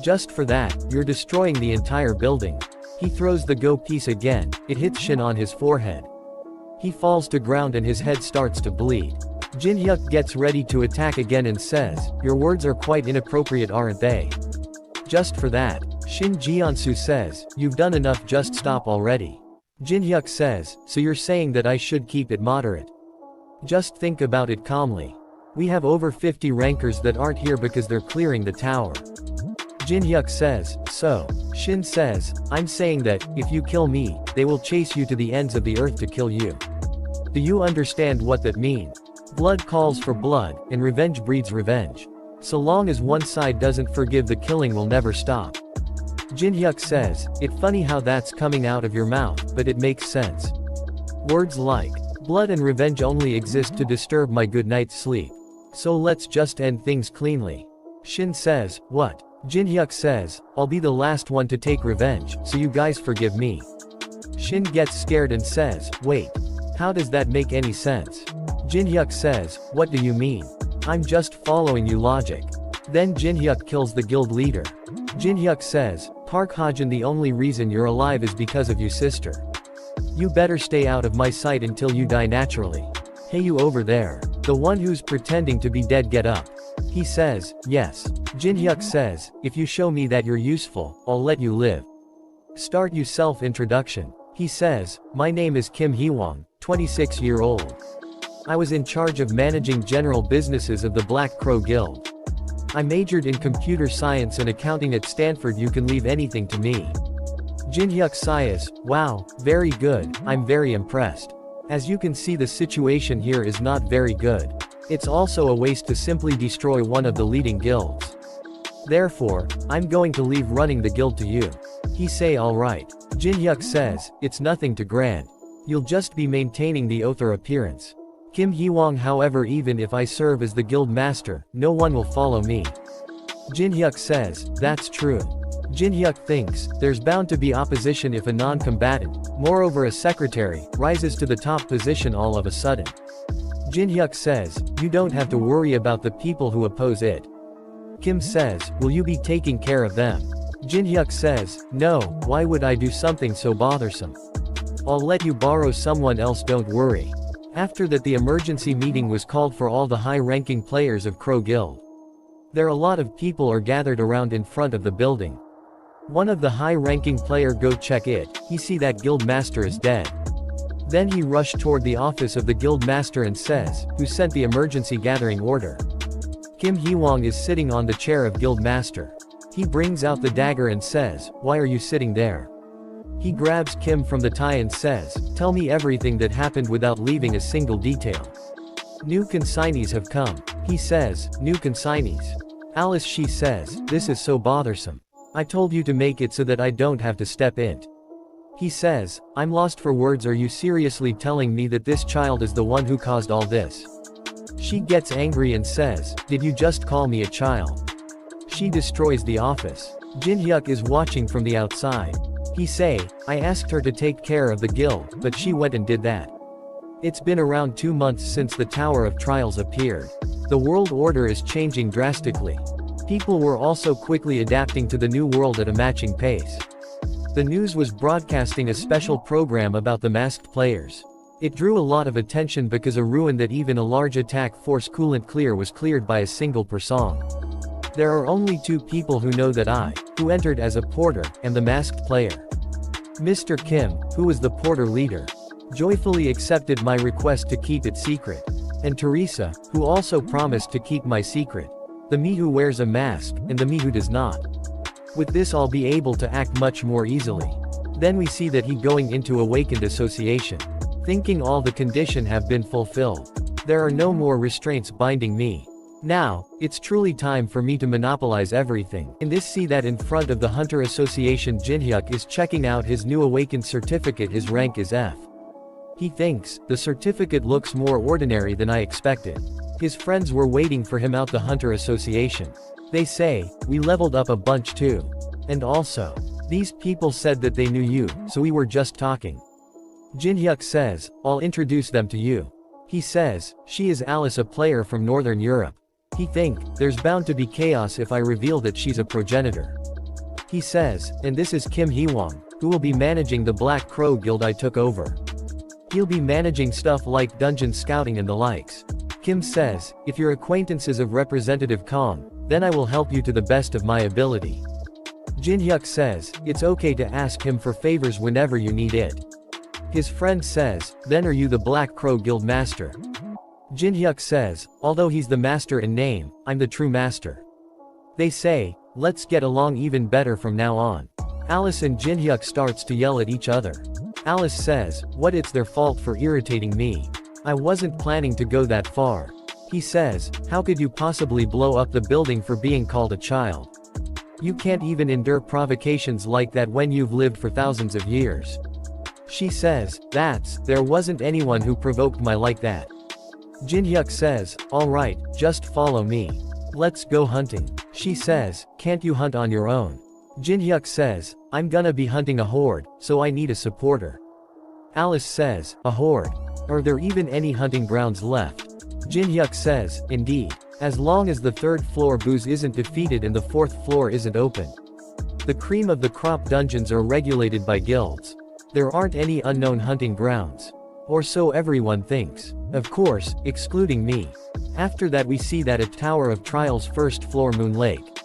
Just for that, you're destroying the entire building. He throws the go piece again, it hits Shin on his forehead. He falls to ground and his head starts to bleed. Jinhyuk gets ready to attack again and says, your words are quite inappropriate, aren't they? Just for that, Shin Jiansu says, you've done enough, just stop already. Jinhyuk says, so you're saying that I should keep it moderate? Just think about it calmly. We have over 50 rankers that aren't here because they're clearing the tower. Jinhyuk says, so. Shin says, I'm saying that, if you kill me, they will chase you to the ends of the earth to kill you. Do you understand what that means? Blood calls for blood, and revenge breeds revenge. So long as one side doesn't forgive, the killing will never stop. Jinhyuk says, it's funny how that's coming out of your mouth, but it makes sense. Words like, blood and revenge only exist to disturb my good night's sleep. So let's just end things cleanly. Shin says, what? Jinhyuk says, I'll be the last one to take revenge, so you guys forgive me. Shin gets scared and says, wait. How does that make any sense? Jinhyuk says, what do you mean? I'm just following you logic. Then Jinhyuk kills the guild leader. Jinhyuk says, Park Ha-jin, the only reason you're alive is because of you, sister. You better stay out of my sight until you die naturally. Hey, you over there. The one who's pretending to be dead, get up. He says, yes. Jinhyuk says, if you show me that you're useful, I'll let you live. Start you self-introduction. He says, my name is Kim Hee-won, 26-year-old. I was in charge of managing general businesses of the Black Crow Guild. I majored in computer science and accounting at Stanford. You can leave anything to me. Jinhyuk sighs, wow, very good, I'm very impressed. As you can see, the situation here is not very good. It's also a waste to simply destroy one of the leading guilds. Therefore, I'm going to leave running the guild to you. He say alright. Jinhyuk says, it's nothing too grand. You'll just be maintaining the Other appearance. Kim Hee-won, however, even if I serve as the guild master, no one will follow me. Jinhyuk says, that's true. Jinhyuk thinks, there's bound to be opposition if a non-combatant, moreover a secretary, rises to the top position all of a sudden. Jinhyuk says, you don't have to worry about the people who oppose it. Kim says, will you be taking care of them? Jinhyuk says, no, why would I do something so bothersome? I'll let you borrow someone else, don't worry. After that, the emergency meeting was called for all the high-ranking players of Crow Guild. There a lot of people are gathered around in front of the building.
One of the high-ranking player go check it, he see that guild master is dead. Then he rushed toward the office of the guild master and says, who sent the emergency gathering order? Kim Hee-wong is sitting on the chair of guild master. He brings out the dagger and says, why are you sitting there? He grabs Kim from the tie and says, tell me everything that happened without leaving a single detail. New consignees have come. He says, new consignees. Alice, she says, this is so bothersome. I told you to make it so that I don't have to step in. He says, I'm lost for words. Are you seriously telling me that this child is the one who caused all this? She gets angry and says, did you just call me a child? She destroys the office. Jin-hyuk is watching from the outside. He say, I asked her to take care of the guild, but she went and did that. It's been around 2 months since the Tower of Trials appeared. The world order is changing drastically. People were also quickly adapting to the new world at a matching pace. The news was broadcasting a special program about the masked players. It drew a lot of attention because a ruin that even a large attack force couldn't clear was cleared by a single person. There are only 2 people who know that who entered as a porter, and the masked player. Mr. Kim, who was the porter leader, joyfully accepted my request to keep it secret. And Teresa, who also promised to keep my secret. The me who wears a mask, and the me who does not. With this I'll be able to act much more easily. Then we see that he going into awakened association. Thinking all the condition have been fulfilled. There are no more restraints binding me. Now, it's truly time for me to monopolize everything. In this see that in front of the Hunter Association Jin-hyuk is checking out his new awakened certificate. His rank is F. He thinks, the certificate looks more ordinary than I expected. His friends were waiting for him out the Hunter Association. They say, we leveled up a bunch too. And also, these people said that they knew you, so we were just talking. Jin-hyuk says, I'll introduce them to you. He says, she is Alice, a player from Northern Europe. He think, there's bound to be chaos if I reveal that she's a progenitor. He says, and this is Kim Hee-wong, who will be managing the Black Crow Guild I took over. He'll be managing stuff like dungeon scouting and the likes. Kim says, if your acquaintance is of Representative Kong, then I will help you to the best of my ability. Jin-hyuk says, it's okay to ask him for favors whenever you need it. His friend says, then are you the Black Crow Guild master? Jin-hyuk says, although he's the master in name, I'm the true master. They say, let's get along even better from now on. Alice and Jin-hyuk starts to yell at each other. Alice says, what, it's their fault for irritating me. I wasn't planning to go that far. He says, how could you possibly blow up the building for being called a child? You can't even endure provocations like that when you've lived for thousands of years. She says, there wasn't anyone who provoked me like that. Jin-hyuk says, alright, just follow me. Let's go hunting. She says, can't you hunt on your own? Jin-hyuk says, I'm gonna be hunting a horde, so I need a supporter. Alice says, a horde? Are there even any hunting grounds left? Jin-hyuk says, indeed. As long as the 3rd floor booze isn't defeated and the 4th floor isn't open. The cream of the crop dungeons are regulated by guilds. There aren't any unknown hunting grounds. Or so everyone thinks. Of course, excluding me. After that we see that at Tower of Trials 1st floor Moon Lake.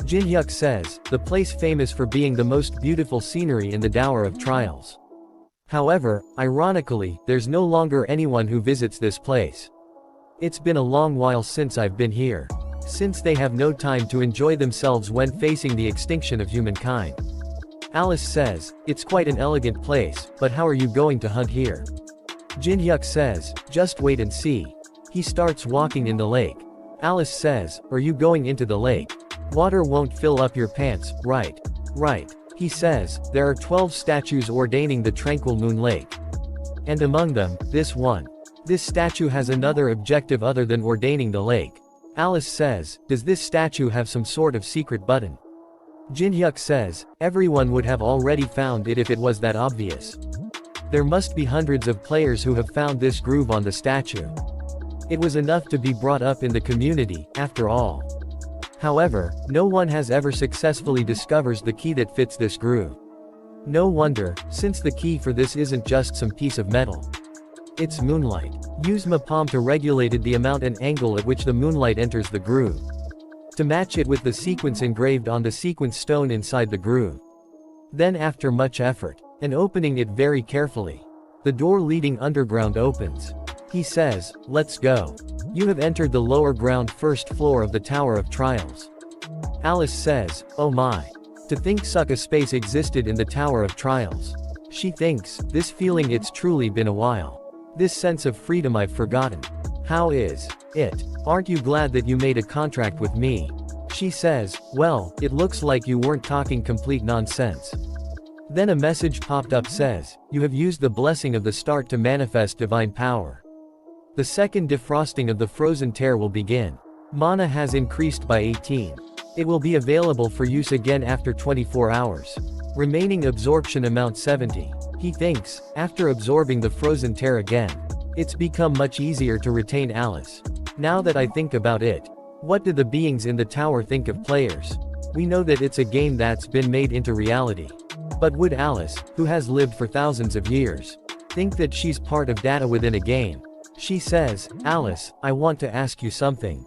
Jin-hyuk says, the place famous for being the most beautiful scenery in the Tower of Trials. However, ironically, there's no longer anyone who visits this place. It's been a long while since I've been here. Since they have no time to enjoy themselves when facing the extinction of humankind. Alice says, it's quite an elegant place, but how are you going to hunt here? Jin-hyuk says, just wait and see. He starts walking in the lake. Alice says, are you going into the lake? Water won't fill up your pants, right? Right. He says, there are 12 statues ordaining the tranquil moon lake. And among them, this one. This statue has another objective other than ordaining the lake. Alice says, does this statue have some sort of secret button? Jin-hyuk says, everyone would have already found it if it was that obvious. There must be hundreds of players who have found this groove on the statue. It was enough to be brought up in the community, after all. However, no one has ever successfully discovered the key that fits this groove. No wonder, since the key for this isn't just some piece of metal. It's moonlight. Use my palm to regulate the amount and angle at which the moonlight enters the groove. to match it with the sequence engraved on the sequence stone inside the groove. Then after much effort, and opening it very carefully, the door leading underground opens. He says, "Let's go. You have entered the lower ground first floor of the Tower of Trials." Alice says, "Oh my. To think such a space existed in the Tower of Trials." She thinks, this feeling it's truly been a while. This sense of freedom I've forgotten. How is it? Aren't you glad that you made a contract with me? She says, "Well, it looks like you weren't talking complete nonsense." Then a message popped up says, "You have used the blessing of the start to manifest divine power. The second defrosting of the frozen tear will begin. Mana has increased by 18. It will be available for use again after 24 hours. Remaining absorption amount 70. He thinks, after absorbing the frozen tear again, it's become much easier to retain Alice. Now that I think about it, what do the beings in the tower think of players? We know that it's a game that's been made into reality. But would Alice, who has lived for thousands of years, think that she's part of data within a game? She says, "Alice, I want to ask you something."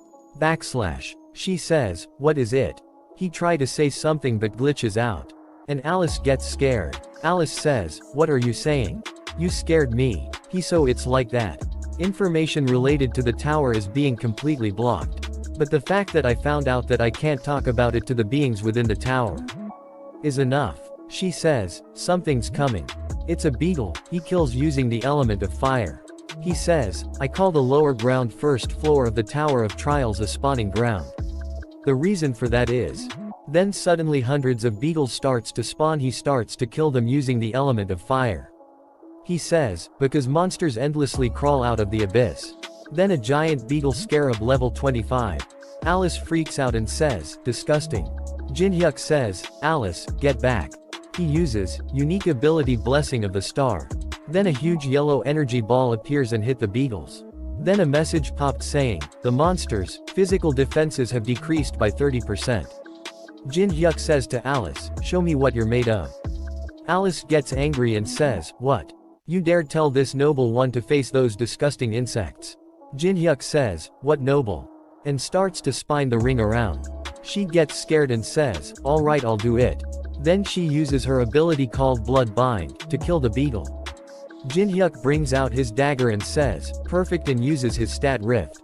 She says, "What is it?" He tries to say something but glitches out. And Alice gets scared. Alice says, "What are you saying? You scared me." So it's like that. Information related to the tower is being completely blocked. But the fact that I found out that I can't talk about it to the beings within the tower is enough. She says, "Something's coming. It's a beetle. He kills using the element of fire." He says, "I call the lower ground first floor of the Tower of Trials a spawning ground. The reason for that is..." Then suddenly hundreds of beetles starts to spawn. He starts to kill them using the element of fire. He says, "Because monsters endlessly crawl out of the abyss." Then a giant beetle scarab level 25. Alice freaks out and says, "Disgusting." Jinhyuk says, "Alice, get back." He uses unique ability Blessing of the Star. Then a huge yellow energy ball appears and hit the beetles. Then a message popped saying, "The monsters' physical defenses have decreased by 30%. Jinhyuk says to Alice, "Show me what you're made of." Alice gets angry and says, "What? You dared tell this noble one to face those disgusting insects?" Jinhyuk says, "What noble?" and starts to spin the ring around. She gets scared and says, "Alright, I'll do it." Then she uses her ability called Blood Bind to kill the beetle. Jinhyuk brings out his dagger and says, "Perfect," and uses his stat Rift.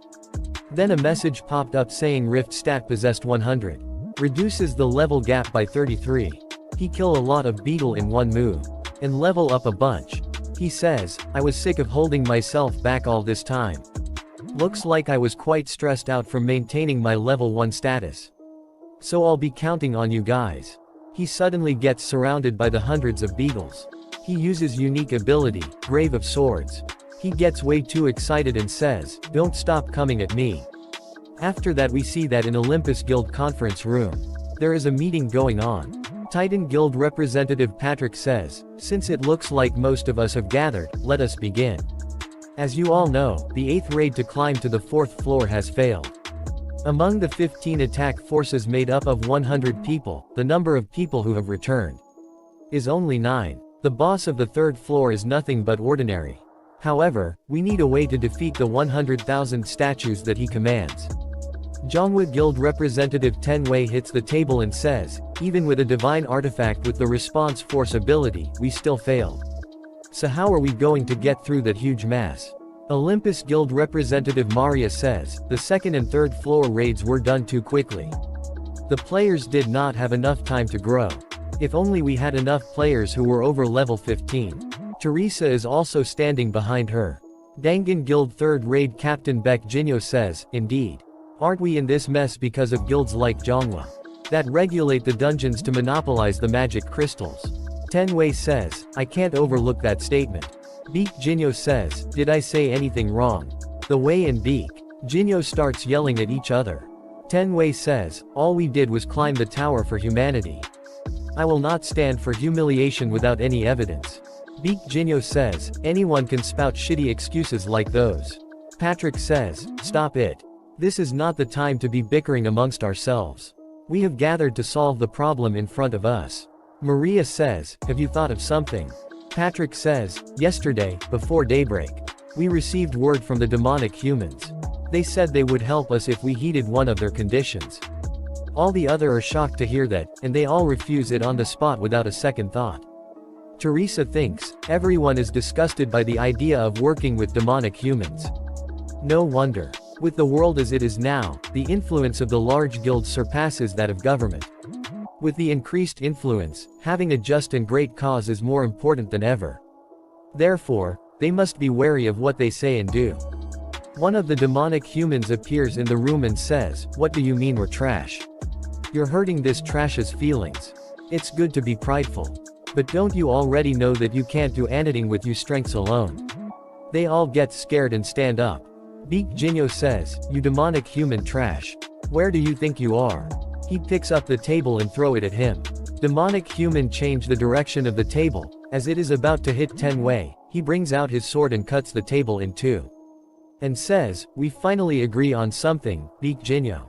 Then a message popped up saying Rift stat possessed 100. Reduces the level gap by 33. He kill a lot of beetle in one move. And level up a bunch. He says, "I was sick of holding myself back all this time. Looks like I was quite stressed out from maintaining my level 1 status. So I'll be counting on you guys." He suddenly gets surrounded by the hundreds of beetles. He uses unique ability, Grave of Swords. He gets way too excited and says, "Don't stop coming at me." After that we see that in Olympus Guild conference room, there is a meeting going on. Titan Guild representative Patrick says, "Since it looks like most of us have gathered, let us begin. As you all know, the 8th raid to climb to the 4th floor has failed. Among the 15 attack forces made up of 100 people, the number of people who have returned is only 9. The boss of the 3rd floor is nothing but ordinary. However, we need a way to defeat the 100,000 statues that he commands." Jonghwa Guild representative Tenwei hits the table and says, "Even with a divine artifact with the response force ability, we still failed. So how are we going to get through that huge mass?" Olympus Guild representative Maria says, "The 2nd and 3rd floor raids were done too quickly. The players did not have enough time to grow. If only we had enough players who were over level 15. Teresa is also standing behind her. Dangan Guild 3rd raid captain Beck Jinyo says, "Indeed. Aren't we in this mess because of guilds like Jonghwa that regulate the dungeons to monopolize the magic crystals?" Tenwei says, "I can't overlook that statement." Beak Jinyo says, "Did I say anything wrong?" The Wei and Beak Jinyo starts yelling at each other. Tenwei says, "All we did was climb the tower for humanity. I will not stand for humiliation without any evidence." Beak Jinyo says, "Anyone can spout shitty excuses like those." Patrick says, "Stop it. This is not the time to be bickering amongst ourselves. We have gathered to solve the problem in front of us." Maria says, "Have you thought of something?" Patrick says, "Yesterday, before daybreak, we received word from the demonic humans. They said they would help us if we heeded one of their conditions. All the other are shocked to hear that, and they all refuse it on the spot without a second thought. Teresa thinks, everyone is disgusted by the idea of working with demonic humans. No wonder. With the world as it is now, the influence of the large guilds surpasses that of government. With the increased influence, having a just and great cause is more important than ever. Therefore, they must be wary of what they say and do. One of the demonic humans appears in the room and says, "What do you mean we're trash? You're hurting this trash's feelings. It's good to be prideful. But don't you already know that you can't do anything with your strengths alone?" They all get scared and stand up. Beak Jinyo says, "You demonic human trash. Where do you think you are?" He picks up the table and throw it at him. Demonic human change the direction of the table. As it is about to hit Tenwei, he brings out his sword and cuts the table in two. And says, "We finally agree on something, Beak Jinyo."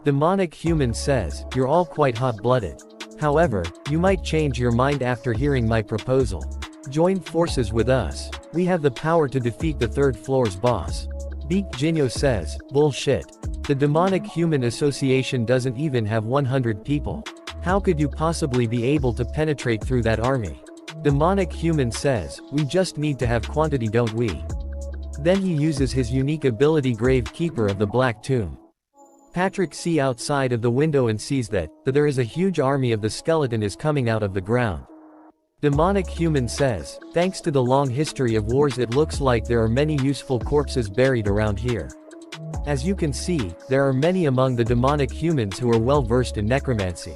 Demonic human says, "You're all quite hot-blooded. However, you might change your mind after hearing my proposal. Join forces with us. We have the power to defeat the third floor's boss." Beak Jinyo says, "Bullshit. The Demonic Human Association doesn't even have 100 people. How could you possibly be able to penetrate through that army?" Demonic Human says, "We just need to have quantity, don't we?" Then he uses his unique ability Gravekeeper of the Black Tomb. Patrick sees outside of the window and sees that there is a huge army of the skeleton is coming out of the ground. Demonic Human says, "Thanks to the long history of wars, it looks like there are many useful corpses buried around here. As you can see, there are many among the demonic humans who are well versed in necromancy."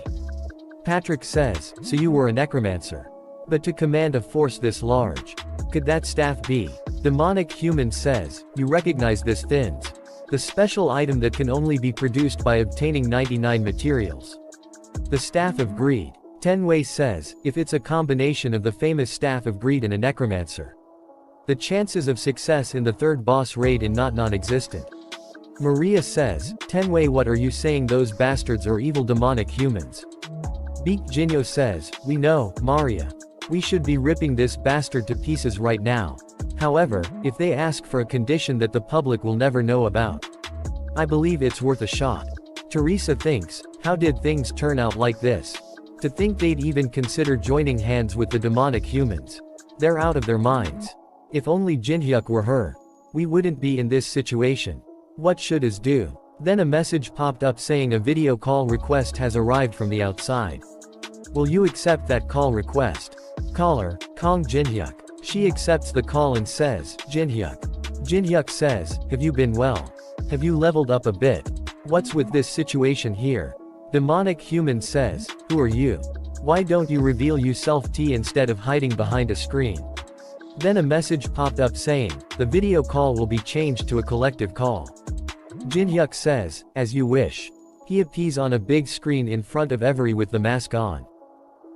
Patrick says, "So you were a necromancer? But to command a force this large, could that staff be?" Demonic Human says, "You recognize this thins? The special item that can only be produced by obtaining 99 materials. The Staff of Greed." Tenwei says, "If it's a combination of the famous Staff of Greed and a necromancer, the chances of success in the third boss raid are not non-existent." Maria says, "Tenwei, what are you saying? Those bastards are evil demonic humans." Beak Jinyo says, "We know, Maria. We should be ripping this bastard to pieces right now. However, if they ask for a condition that the public will never know about, I believe it's worth a shot." Teresa thinks, how did things turn out like this? To think they'd even consider joining hands with the demonic humans. They're out of their minds. If only Jinhyuk were her, we wouldn't be in this situation. What should us do? Then a message popped up saying a video call request has arrived from the outside. Will you accept that call request? Caller, Kong Jinhyuk. She accepts the call and says, "Jinhyuk." Jinhyuk says, "Have you been well? Have you leveled up a bit? What's with this situation here?" Demonic Human says, "Who are you? Why don't you reveal yourself instead of hiding behind a screen?" Then a message popped up saying, the video call will be changed to a collective call. Jinhyuk says, "As you wish." He appears on a big screen in front of every with the mask on.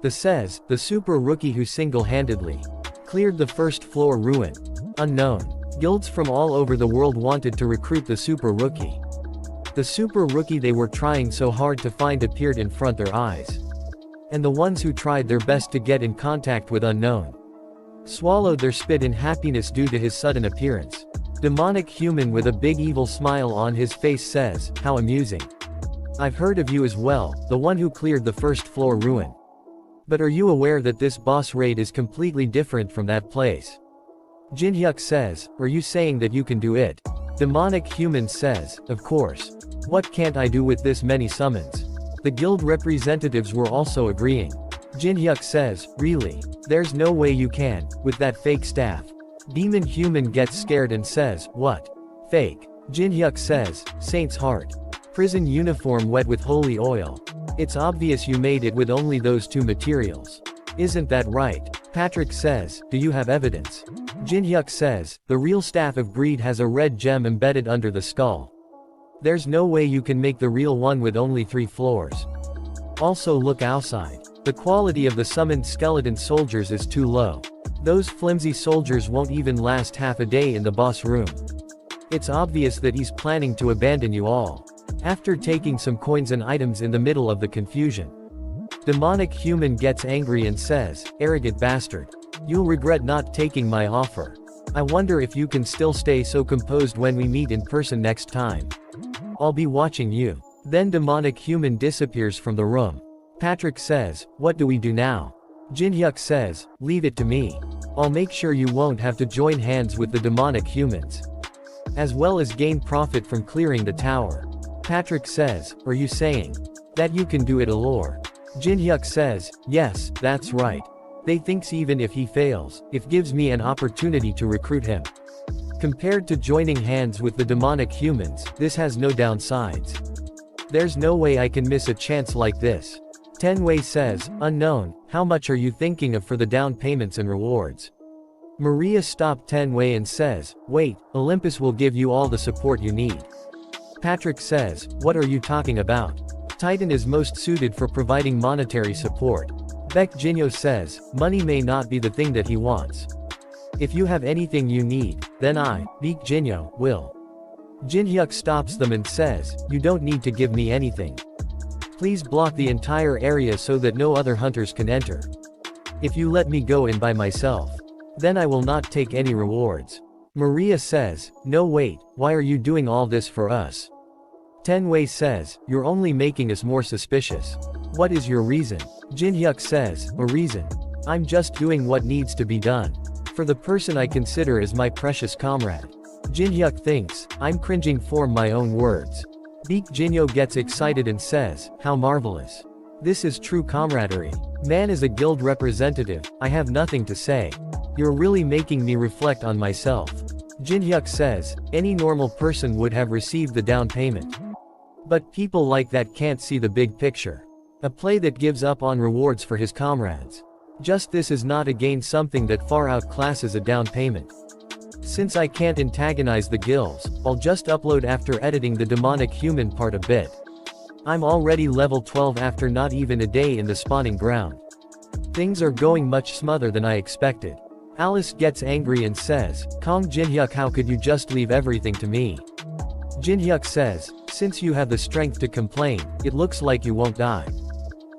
Says, the super rookie who single-handedly cleared the first floor ruin. Unknown. Guilds from all over the world wanted to recruit the super rookie. The super rookie they were trying so hard to find appeared in front their eyes. And the ones who tried their best to get in contact with Unknown swallowed their spit in happiness due to his sudden appearance. Demonic Human with a big evil smile on his face says, "How amusing. I've heard of you as well, the one who cleared the first floor ruin. But are you aware that this boss raid is completely different from that place?" Jinhyuk says, "Are you saying that you can do it?" Demonic Human says, "Of course. What can't I do with this many summons?" The guild representatives were also agreeing. Jinhyuk says, "Really? There's no way you can, with that fake staff." Demon Human gets scared and says, "What? Fake?" Jinhyuk says, "Saint's Heart. Prison uniform wet with holy oil. It's obvious you made it with only those two materials. Isn't that right?" Patrick says, "Do you have evidence?" Jinhyuk says, "The real Staff of Greed has a red gem embedded under the skull. There's no way you can make the real one with only 3 floors. Also look outside. The quality of the summoned skeleton soldiers is too low. Those flimsy soldiers won't even last half a day in the boss room. It's obvious that he's planning to abandon you all." After taking some coins and items in the middle of the confusion, Demonic Human gets angry and says, "Arrogant bastard. You'll regret not taking my offer. I wonder if you can still stay so composed when we meet in person next time. I'll be watching you." Then demonic human disappears from the room. Patrick says, what do we do now? Jin-hyuk says, leave it to me. I'll make sure you won't have to join hands with the demonic humans. As well as gain profit from clearing the tower. Patrick says, are you saying that you can do it alone? Jin-hyuk says, yes, that's right. They thinks even if he fails, it gives me an opportunity to recruit him. Compared to joining hands with the demonic humans, this has no downsides. There's no way I can miss a chance like this. Tenwei says, unknown, how much are you thinking of for the down payments and rewards? Maria stopped Tenwei and says, wait, Olympus will give you all the support you need. Patrick says, what are you talking about? Titan is most suited for providing monetary support. Baek Jinyo says, money may not be the thing that he wants. If you have anything you need, then I, Baek Jinyo, will. Jin-hyuk stops them and says, you don't need to give me anything. Please block the entire area so that no other hunters can enter. If you let me go in by myself, then I will not take any rewards. Maria says, no wait, why are you doing all this for us? Tenwei says, you're only making us more suspicious. What is your reason? Jin-hyuk says, a reason. I'm just doing what needs to be done. For the person I consider as my precious comrade. Jin-hyuk thinks, I'm cringing for my own words. Baek Jinyo gets excited and says, how marvelous. This is true camaraderie. Man is a guild representative, I have nothing to say. You're really making me reflect on myself. Jin-hyuk says, any normal person would have received the down payment. But people like that can't see the big picture. A play that gives up on rewards for his comrades. Just this is not again something that far outclasses a down payment. Since I can't antagonize the guilds, I'll just upload after editing the demonic human part a bit. I'm already level 12 after not even a day in the spawning ground. Things are going much smoother than I expected. Alice gets angry and says, Kong Jin-hyuk, how could you just leave everything to me? Jin-hyuk says, since you have the strength to complain, it looks like you won't die.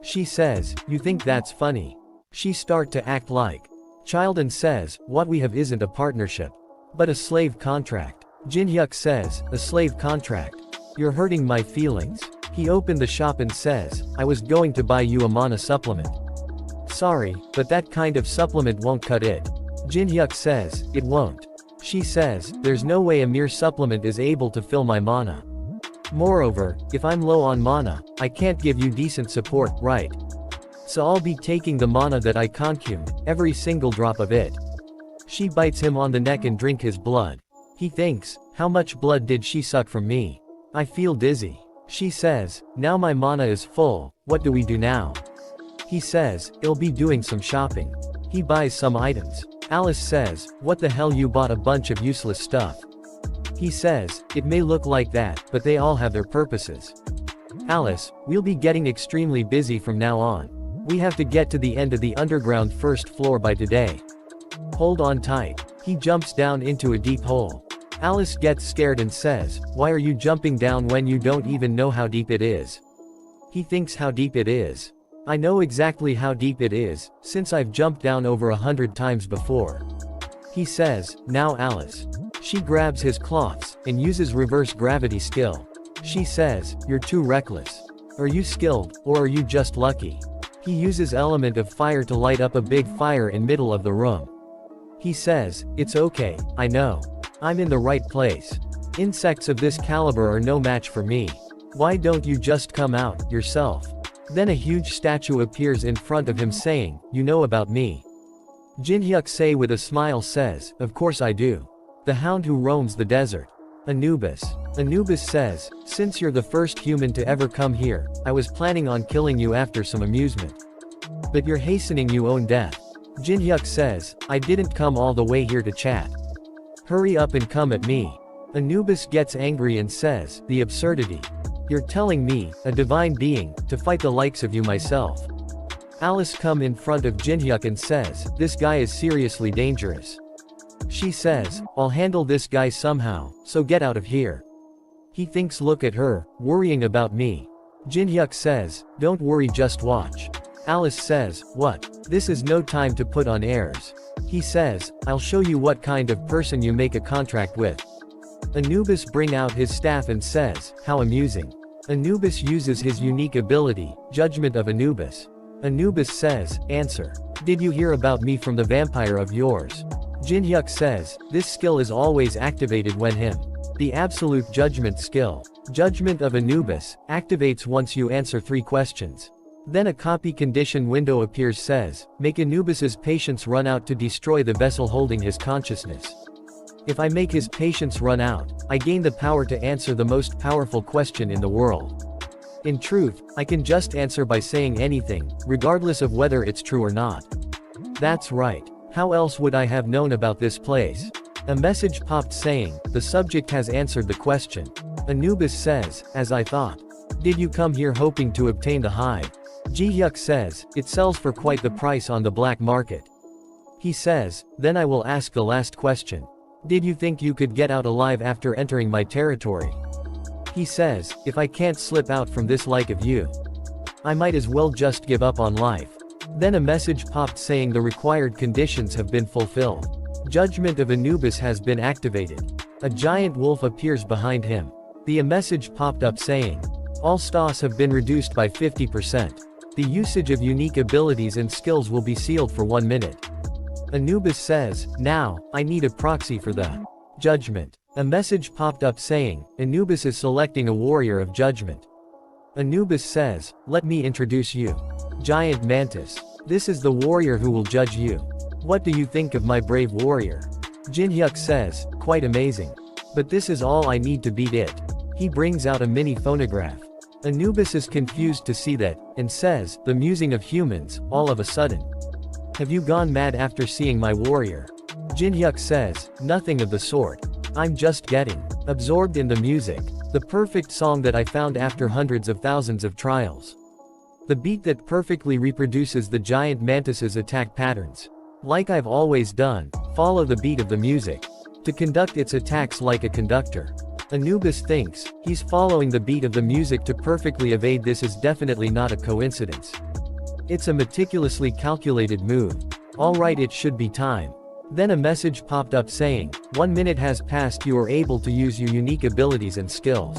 She says, you think that's funny? She start to act like child and says, what we have isn't a partnership, but a slave contract. Jin-hyuk says, a slave contract? You're hurting my feelings. He opened the shop and says, I was going to buy you a mana supplement. Sorry, but that kind of supplement won't cut it. Jin-hyuk says, it won't. She says, there's no way a mere supplement is able to fill my mana. Moreover, if I'm low on mana, I can't give you decent support, right? So I'll be taking the mana that I consumed, every single drop of it. She bites him on the neck and drink his blood. He thinks, how much blood did she suck from me? I feel dizzy. She says, now my mana is full, what do we do now? He says, I'll be doing some shopping. He buys some items. Alice says, what the hell, you bought a bunch of useless stuff. He says, it may look like that, but they all have their purposes. Alice, we'll be getting extremely busy from now on. We have to get to the end of the underground first floor by today. Hold on tight. He jumps down into a deep hole. Alice gets scared and says, why are you jumping down when you don't even know how deep it is? He thinks, how deep it is? I know exactly how deep it is, since I've jumped down over 100 times before. He says, now Alice. She grabs his cloths, and uses reverse gravity skill. She says, you're too reckless. Are you skilled, or are you just lucky? He uses element of fire to light up a big fire in middle of the room. He says, it's okay, I know. I'm in the right place. Insects of this caliber are no match for me. Why don't you just come out, yourself? Then a huge statue appears in front of him saying, you know about me. Jin-hyuk say with a smile says, of course I do. The hound who roams the desert. Anubis. Anubis says, since you're the first human to ever come here, I was planning on killing you after some amusement. But you're hastening your own death. Jin-hyuk says, I didn't come all the way here to chat. Hurry up and come at me. Anubis gets angry and says, the absurdity. You're telling me, a divine being, to fight the likes of you myself. Alice come in front of Jin-hyuk and says, this guy is seriously dangerous. She says, I'll handle this guy somehow, so get out of here. He thinks, look at her, worrying about me. Jin-hyuk says, don't worry, just watch. Alice says, what? This is no time to put on airs. He says, I'll show you what kind of person you make a contract with. Anubis bring out his staff and says, how amusing. Anubis uses his unique ability, Judgment of Anubis. Anubis says, answer. Did you hear about me from the vampire of yours? Jinhyuk says, this skill is always activated when him. The absolute judgment skill. Judgment of Anubis, activates once you answer 3 questions. Then a copy condition window appears says, make Anubis's patience run out to destroy the vessel holding his consciousness. If I make his patience run out, I gain the power to answer the most powerful question in the world. In truth, I can just answer by saying anything, regardless of whether it's true or not. That's right. How else would I have known about this place? A message popped saying, the subject has answered the question. Anubis says, as I thought. Did you come here hoping to obtain the hive? Jihyuk says, it sells for quite the price on the black market. He says, then I will ask the last question. Did you think you could get out alive after entering my territory? He says, if I can't slip out from this like of you, I might as well just give up on life. Then a message popped saying the required conditions have been fulfilled. Judgment of Anubis has been activated. A giant wolf appears behind him. The message popped up saying, all stats have been reduced by 50%. The usage of unique abilities and skills will be sealed for 1 minute. Anubis says, now, I need a proxy for the judgment. A message popped up saying, Anubis is selecting a warrior of judgment. Anubis says, let me introduce you. Giant Mantis. This is the warrior who will judge you. What do you think of my brave warrior? Jinhyuk says, quite amazing. But this is all I need to beat it. He brings out a mini phonograph. Anubis is confused to see that, and says, the musing of humans, all of a sudden. Have you gone mad after seeing my warrior? Jinhyuk says, nothing of the sort. I'm just getting absorbed in the music. The perfect song that I found after hundreds of thousands of trials. The beat that perfectly reproduces the giant mantis's attack patterns. Like I've always done, follow the beat of the music. To conduct its attacks like a conductor. Anubis thinks, he's following the beat of the music to perfectly evade. This is definitely not a coincidence. It's a meticulously calculated move. Alright, it should be time. Then a message popped up saying, 1 minute has passed, you are able to use your unique abilities and skills.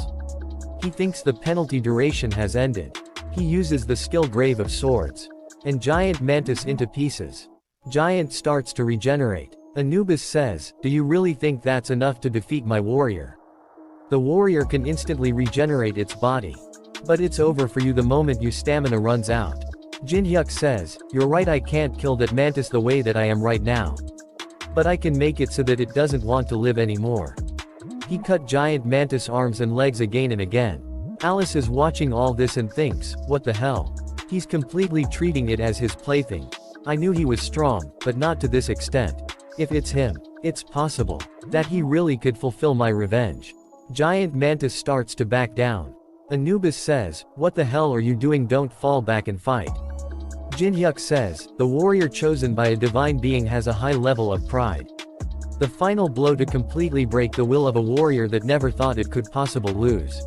He thinks the penalty duration has ended. He uses the skill Grave of Swords. And Giant Mantis into pieces. Giant starts to regenerate. Anubis says, do you really think that's enough to defeat my warrior? The warrior can instantly regenerate its body. But it's over for you the moment your stamina runs out. Jinhyuk says, you're right, I can't kill that mantis the way that I am right now. But I can make it so that it doesn't want to live anymore. He cut Giant Mantis arms and legs again and again. Alice is watching all this and thinks, what the hell? He's completely treating it as his plaything. I knew he was strong, but not to this extent. If it's him, it's possible that he really could fulfill my revenge. Giant Mantis starts to back down. Anubis says, what the hell are you doing? Don't fall back and fight. Jinhyuk says, the warrior chosen by a divine being has a high level of pride. The final blow to completely break the will of a warrior that never thought it could possibly lose.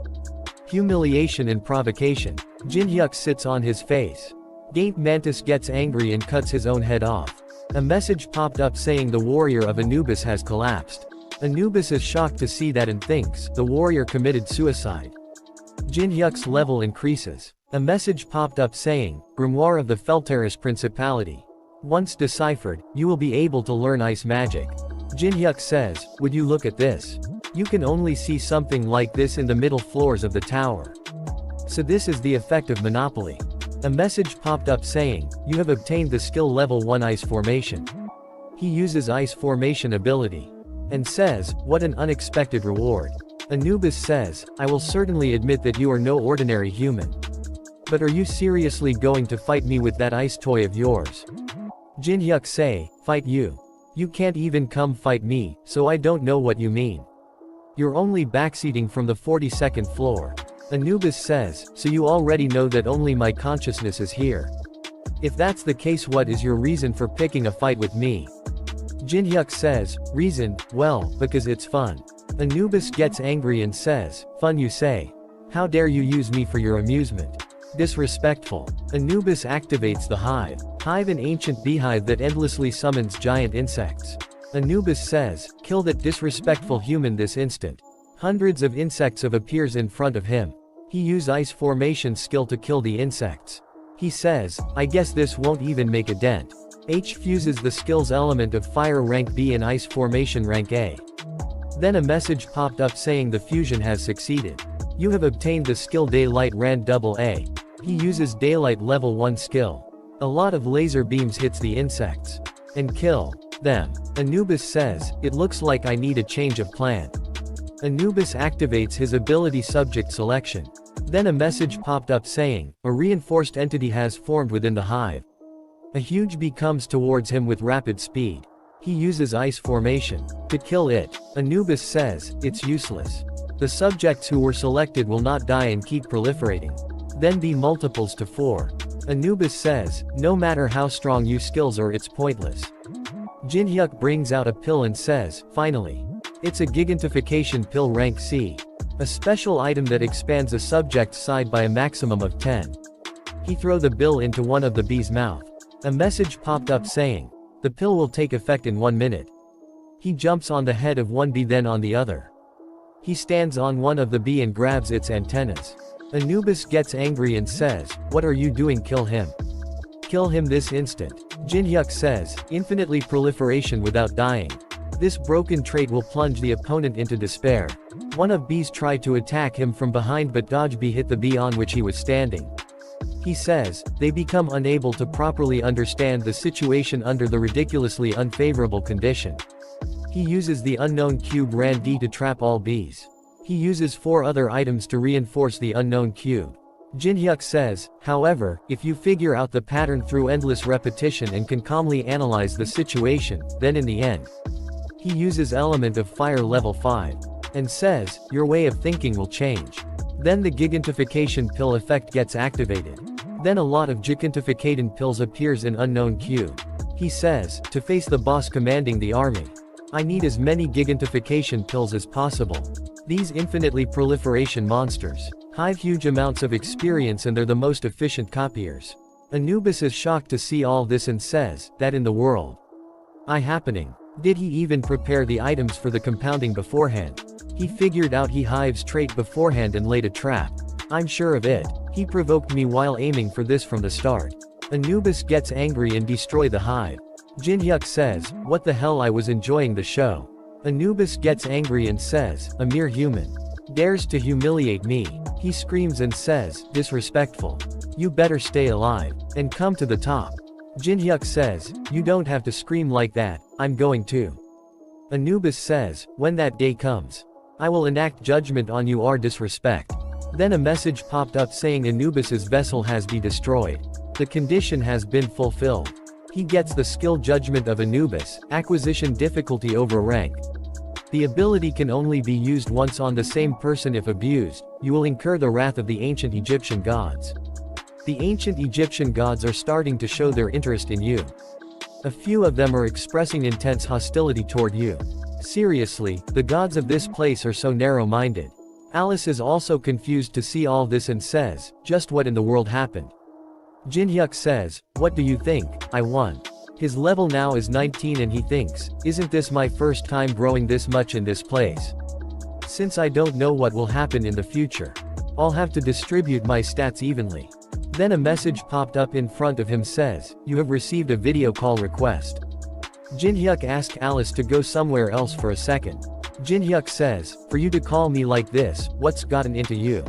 Humiliation and provocation. Jinhyuk sits on his face. Giant Mantis gets angry and cuts his own head off. A message popped up saying the warrior of Anubis has collapsed. Anubis is shocked to see that and thinks the warrior committed suicide. Jinhyuk's level increases. A message popped up saying, Grimoire of the Felteris Principality. Once deciphered, you will be able to learn ice magic. Jinhyuk says, would you look at this? You can only see something like this in the middle floors of the tower. So this is the effect of Monopoly. A message popped up saying, you have obtained the skill level 1 ice formation. He uses ice formation ability. And says, what an unexpected reward. Anubis says, I will certainly admit that you are no ordinary human. But are you seriously going to fight me with that ice toy of yours? Jinhyuk say, fight you? You can't even come fight me, so I don't know what you mean. You're only backseating from the 42nd floor. Anubis says, so you already know that only my consciousness is here. If that's the case, what is your reason for picking a fight with me? Jinhyuk says, reason, well, because it's fun. Anubis gets angry and says, fun you say? How dare you use me for your amusement? Disrespectful. Anubis activates the hive. Hive, an ancient beehive that endlessly summons giant insects. Anubis says, kill that disrespectful human this instant. Hundreds of insects appears in front of him. He use ice formation skill to kill the insects. He says, I guess this won't even make a dent. H fuses the skill's element of fire rank B and ice formation rank A. Then a message popped up saying the fusion has succeeded. You have obtained the skill Daylight Rand AA. He uses Daylight level 1 skill. A lot of laser beams hits the insects and kill them. Anubis says, it looks like I need a change of plan. Anubis activates his ability subject selection. Then a message popped up saying, a reinforced entity has formed within the hive. A huge bee comes towards him with rapid speed. He uses ice formation to kill it. Anubis says, it's useless. The subjects who were selected will not die and keep proliferating. Then be multiples to 4. Anubis says, no matter how strong your skills are, it's pointless. Jinhyuk brings out a pill and says, finally. It's a gigantification pill rank C. A special item that expands a subject's side by a maximum of 10. He throw the pill into one of the bee's mouth. A message popped up saying, the pill will take effect in 1 minute. He jumps on the head of one bee then on the other. He stands on one of the bee and grabs its antennas. Anubis gets angry and says, what are you doing? Kill him. Kill him this instant. Jinhyuk says, infinitely proliferation without dying. This broken trait will plunge the opponent into despair. One of bees tried to attack him from behind but dodge bee hit the bee on which he was standing. He says, they become unable to properly understand the situation under the ridiculously unfavorable condition. He uses the unknown cube Rand D to trap all bees. He uses 4 other items to reinforce the unknown cube. Jinhyuk says, however, if you figure out the pattern through endless repetition and can calmly analyze the situation, then in the end. He uses element of fire level 5. And says, your way of thinking will change. Then the gigantification pill effect gets activated. Then a lot of gigantificating pills appears in unknown cube. He says, to face the boss commanding the army. I need as many gigantification pills as possible. These infinitely proliferation monsters have huge amounts of experience and they're the most efficient copiers. Anubis is shocked to see all this and says, that in the world. Happening. Did he even prepare the items for the compounding beforehand? He figured out he hive's trait beforehand and laid a trap. I'm sure of it. He provoked me while aiming for this from the start. Anubis gets angry and destroy the hive. Jinhyuk says, what the hell, I was enjoying the show. Anubis gets angry and says, a mere human dares to humiliate me. He screams and says, disrespectful. You better stay alive and come to the top. Jinhyuk says, you don't have to scream like that, I'm going to. Anubis says, when that day comes, I will enact judgment on you or disrespect. Then a message popped up saying Anubis's vessel has been destroyed. The condition has been fulfilled. He gets the skill judgment of Anubis, acquisition difficulty over rank. The ability can only be used once on the same person. If abused, you will incur the wrath of the ancient Egyptian gods. The ancient Egyptian gods are starting to show their interest in you. A few of them are expressing intense hostility toward you. Seriously, the gods of this place are so narrow-minded. Alice is also confused to see all this and says, just what in the world happened? Jinhyuk says, what do you think? I won. His level now is 19 and he thinks, isn't this my first time growing this much in this place? Since I don't know what will happen in the future, I'll have to distribute my stats evenly. Then a message popped up in front of him says, you have received a video call request. Jinhyuk asked Alice to go somewhere else for a second. Jinhyuk says, for you to call me like this, what's gotten into you?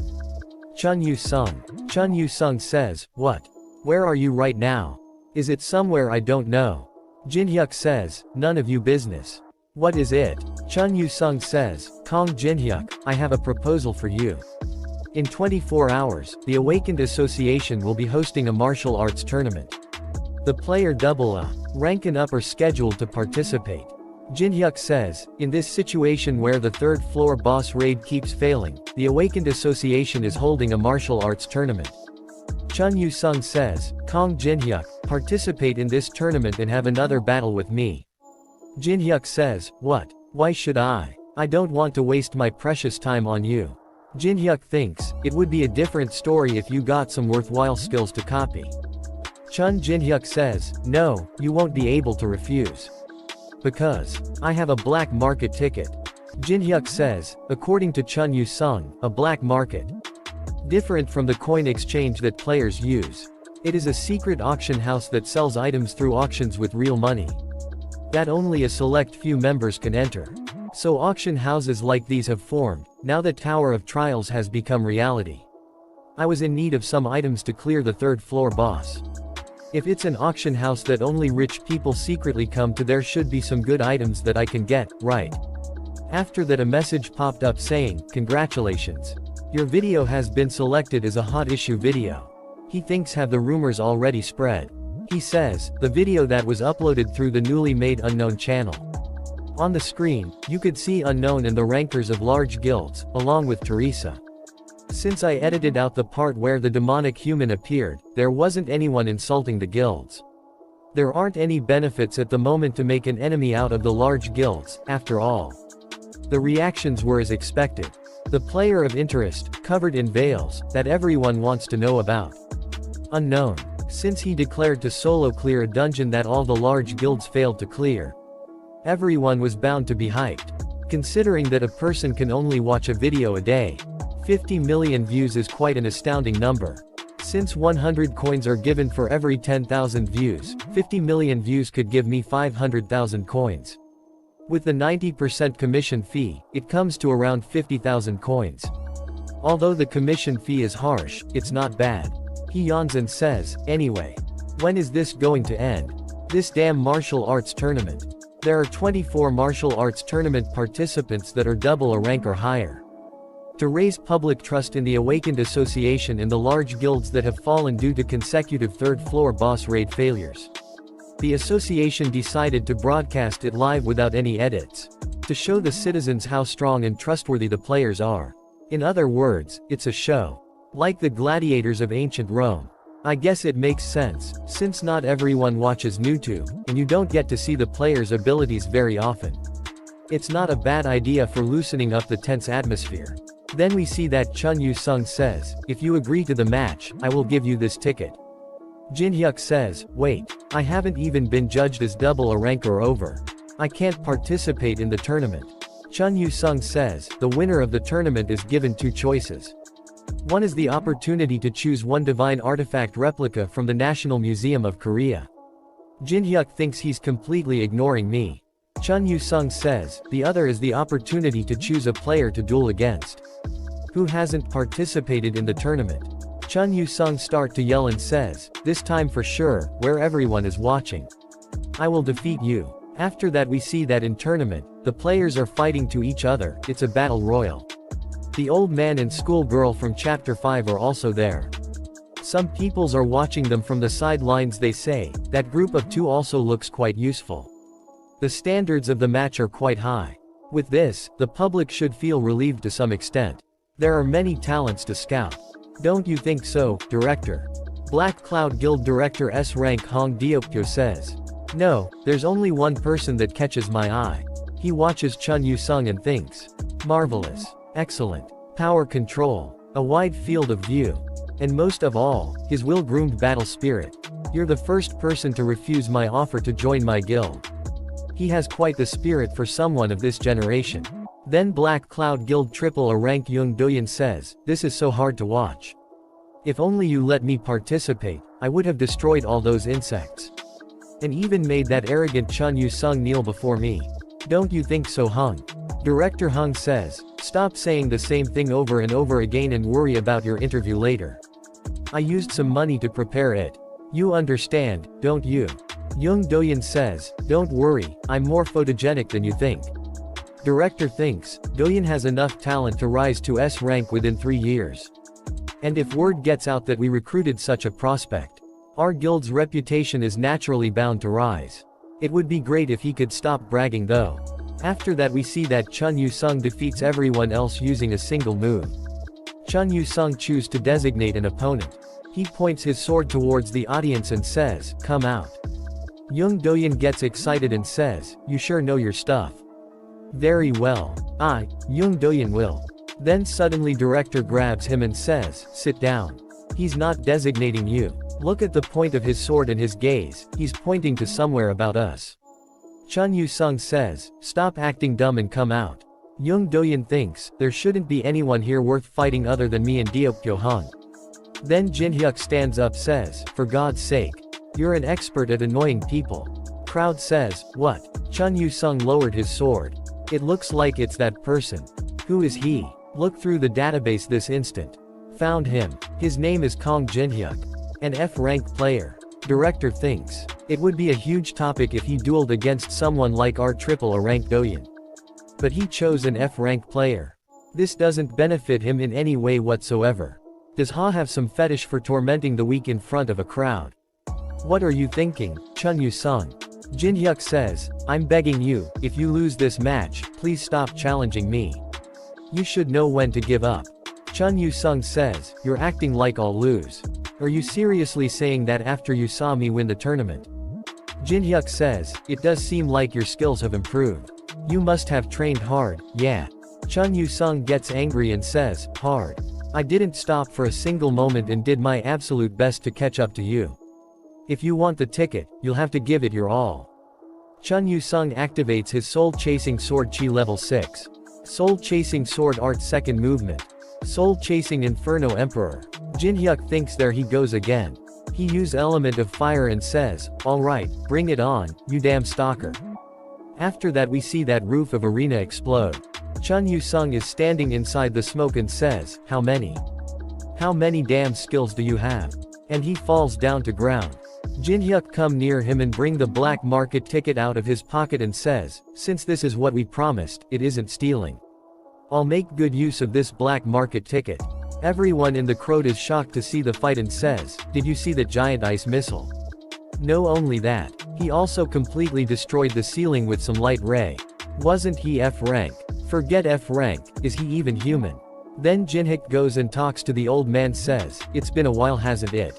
Chun Yu-sung. Chun Yu-sung says, what? Where are you right now? Is it somewhere I don't know? Jinhyuk says, none of you business. What is it? Chun Yu-sung says, Kong Jinhyuk, I have a proposal for you. In 24 hours, the Awakened Association will be hosting a martial arts tournament. The player double A rank and up are scheduled to participate. Jinhyuk says, in this situation where the third floor boss raid keeps failing, the Awakened Association is holding a martial arts tournament. Chun Yu-sung says, Kong Jinhyuk, participate in this tournament and have another battle with me. Jinhyuk says, what? Why should I? I don't want to waste my precious time on you. Jinhyuk thinks, it would be a different story if you got some worthwhile skills to copy. Chun Jinhyuk says, no, you won't be able to refuse. Because I have a black market ticket. Jinhyuk says, according to Chun Yu-sung, a black market. Different from the coin exchange that players use. It is a secret auction house that sells items through auctions with real money that only a select few members can enter. So auction houses like these have formed, now the Tower of Trials has become reality. I was in need of some items to clear the third floor boss. If it's an auction house that only rich people secretly come to, there should be some good items that I can get, right? After that, a message popped up saying, "Congratulations. Your video has been selected as a hot issue video." He thinks have the rumors already spread. He says, the video that was uploaded through the newly made Unknown channel. On the screen, you could see Unknown and the rankers of large guilds, along with Teresa. Since I edited out the part where the demonic human appeared, there wasn't anyone insulting the guilds. There aren't any benefits at the moment to make an enemy out of the large guilds, after all. The reactions were as expected. The player of interest, covered in veils, that everyone wants to know about. Unknown. Since he declared to solo clear a dungeon that all the large guilds failed to clear. Everyone was bound to be hyped. Considering that a person can only watch a video a day. 50 million views is quite an astounding number. Since 100 coins are given for every 10,000 views, 50 million views could give me 500,000 coins. With the 90% commission fee, it comes to around 50,000 coins. Although the commission fee is harsh, it's not bad. He yawns and says, "Anyway. When is this going to end? This damn martial arts tournament. There are 24 martial arts tournament participants that are double a rank or higher. To raise public trust in the awakened association and the large guilds that have fallen due to consecutive third-floor boss raid failures. The association decided to broadcast it live without any edits. To show the citizens how strong and trustworthy the players are. In other words, it's a show. Like the gladiators of ancient Rome. I guess it makes sense, since not everyone watches YouTube, and you don't get to see the players' abilities very often. It's not a bad idea for loosening up the tense atmosphere." Then we see that Chun Yu-sung says, "If you agree to the match, I will give you this ticket." Jin Hyuk says, "Wait, I haven't even been judged as double a rank or over. I can't participate in the tournament." Chun Yu-sung says, "The winner of the tournament is given two choices. One is the opportunity to choose one divine artifact replica from the National Museum of Korea." Jin Hyuk thinks he's completely ignoring me. Chun Yu-sung says, "The other is the opportunity to choose a player to duel against who hasn't participated in the tournament." Chun Yu-sung starts to yell and says, "This time for sure, where everyone is watching. I will defeat you." After that we see that in tournament, the players are fighting to each other, it's a battle royal. The old man and schoolgirl from chapter 5 are also there. Some peoples are watching them from the sidelines. They say, that group of two also looks quite useful. The standards of the match are quite high. With this, the public should feel relieved to some extent. There are many talents to scout. Don't you think so, Director? Black Cloud Guild Director S. Rank Hong Diopkyo says. No, there's only one person that catches my eye. He watches Chun Yu-sung and thinks. Marvelous. Excellent. Power control. A wide field of view. And most of all, his well-groomed battle spirit. You're the first person to refuse my offer to join my guild. He has quite the spirit for someone of this generation. Then Black Cloud Guild Triple A Rank Young Doyen says, "This is so hard to watch. If only you let me participate, I would have destroyed all those insects. And even made that arrogant Chun Yu-sung kneel before me. Don't you think so, Hung?" Director Hung says, "Stop saying the same thing over and over again and worry about your interview later. I used some money to prepare it. You understand, don't you?" Young Doyen says, "Don't worry, I'm more photogenic than you think." Director thinks, Doyen has enough talent to rise to S rank within 3 years. And if word gets out that we recruited such a prospect, our guild's reputation is naturally bound to rise. It would be great if he could stop bragging though. After that we see that Chun Yu-sung defeats everyone else using a single move. Chun Yu-sung chooses to designate an opponent. He points his sword towards the audience and says, "Come out." Young Doyen gets excited and says, "You sure know your stuff." "Very well. Young Doyen will." Then suddenly director grabs him and says, "Sit down. He's not designating you. Look at the point of his sword and his gaze, he's pointing to somewhere about us." Chun Yu-sung says, "Stop acting dumb and come out." Young Doyeon thinks, there shouldn't be anyone here worth fighting other than me and Deokyo-han. Then Jin-hyuk stands up says, for God's sake. You're an expert at annoying people. Crowd says, what? Chun Yu-sung lowered his sword. It looks like it's that person. Who is he? Look through the database this instant. Found him. His name is Kong Jin-hyuk. An F-rank player. Director thinks. It would be a huge topic if he dueled against someone like R triple a rank Doyeon. But he chose an F-rank player. This doesn't benefit him in any way whatsoever. Does Ha have some fetish for tormenting the weak in front of a crowd? What are you thinking, Chun Yu-sung? Jin-hyuk says, I'm begging you, if you lose this match, please stop challenging me. You should know when to give up. Chun Yu-sung says, you're acting like I'll lose. Are you seriously saying that after you saw me win the tournament? Jin-hyuk says, it does seem like your skills have improved. You must have trained hard, yeah. Chun Yu-sung gets angry and says, hard. I didn't stop for a single moment and did my absolute best to catch up to you. If you want the ticket, you'll have to give it your all. Chun Yu-sung activates his soul-chasing sword chi level 6. Soul-chasing sword art second movement. Soul-chasing Inferno Emperor. Jin-hyuk thinks there he goes again. He use element of fire and says, alright, bring it on, you damn stalker. After that we see that roof of arena explode. Chun Yu-sung is standing inside the smoke and says, how many? How many damn skills do you have? And he falls down to ground. Jin-hyuk come near him and bring the black market ticket out of his pocket and says, since this is what we promised, it isn't stealing. I'll make good use of this black market ticket. Everyone in the crowd is shocked to see the fight and says, did you see the giant ice missile? No, only that. He also completely destroyed the ceiling with some light ray. Wasn't he F-rank? Forget F-rank, is he even human? Then Jin-hyuk goes and talks to the old man says, it's been a while hasn't it?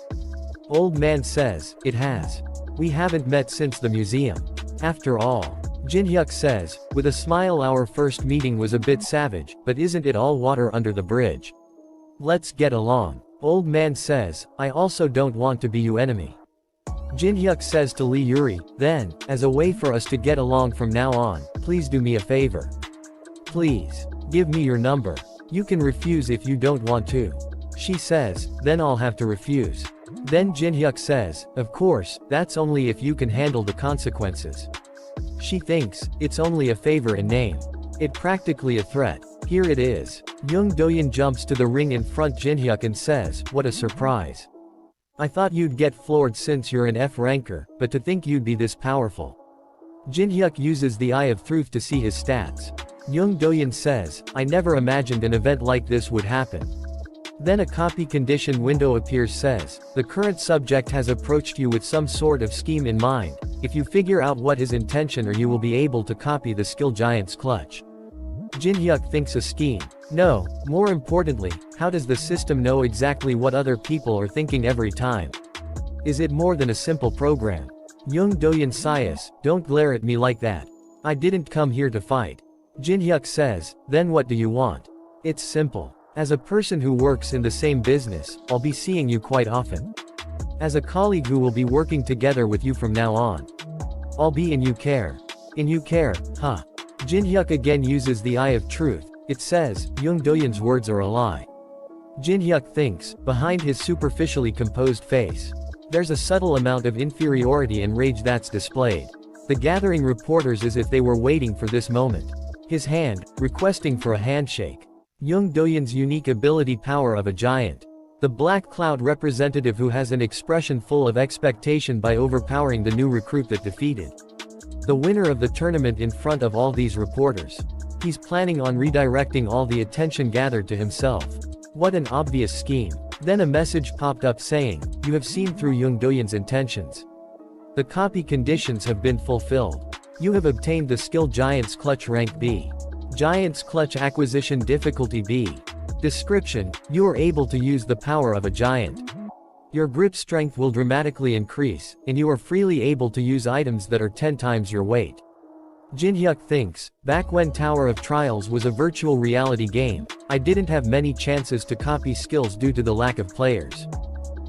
Old man says, it has. We haven't met since the museum. After all. Jin-hyuk says, with a smile our first meeting was a bit savage, but isn't it all water under the bridge? Let's get along. Old man says, I also don't want to be your enemy. Jin-hyuk says to Lee Yuri, then, as a way for us to get along from now on, please do me a favor. Please. Give me your number. You can refuse if you don't want to. She says, then I'll have to refuse. Then Jin-hyuk says, of course, that's only if you can handle the consequences. She thinks, it's only a favor in name. It practically a threat. Here it is. Young Doyeon jumps to the ring in front Jin-hyuk and says, what a surprise. I thought you'd get floored since you're an F-ranker, but to think you'd be this powerful. Jin-hyuk uses the Eye of Truth to see his stats. Young Doyeon says, I never imagined an event like this would happen. Then a copy condition window appears says, the current subject has approached you with some sort of scheme in mind. If you figure out what his intention or you will be able to copy the skill giant's clutch. Jin-hyuk thinks a scheme. No, more importantly, how does the system know exactly what other people are thinking every time? Is it more than a simple program? Young Doyeon sighs, don't glare at me like that. I didn't come here to fight. Jin-hyuk says, then what do you want? It's simple. As a person who works in the same business, I'll be seeing you quite often. As a colleague who will be working together with you from now on. I'll be in you care. In you care, huh? Jin-hyuk again uses the Eye of Truth. It says, Young Doyeon's words are a lie. Jin-hyuk thinks, behind his superficially composed face. There's a subtle amount of inferiority and rage that's displayed. The gathering reporters as if they were waiting for this moment. His hand, requesting for a handshake. Young Doyeon's unique ability power of a giant. The Black Cloud representative who has an expression full of expectation by overpowering the new recruit that defeated the winner of the tournament in front of all these reporters. He's planning on redirecting all the attention gathered to himself. What an obvious scheme. Then a message popped up saying, you have seen through Young Doyeon's intentions. The copy conditions have been fulfilled. You have obtained the skill Giant's Clutch rank B. Giant's Clutch acquisition difficulty B. Description, you are able to use the power of a giant. Your grip strength will dramatically increase, and you are freely able to use items that are 10 times your weight. Jin-hyuk thinks, back when Tower of Trials was a virtual reality game, I didn't have many chances to copy skills due to the lack of players.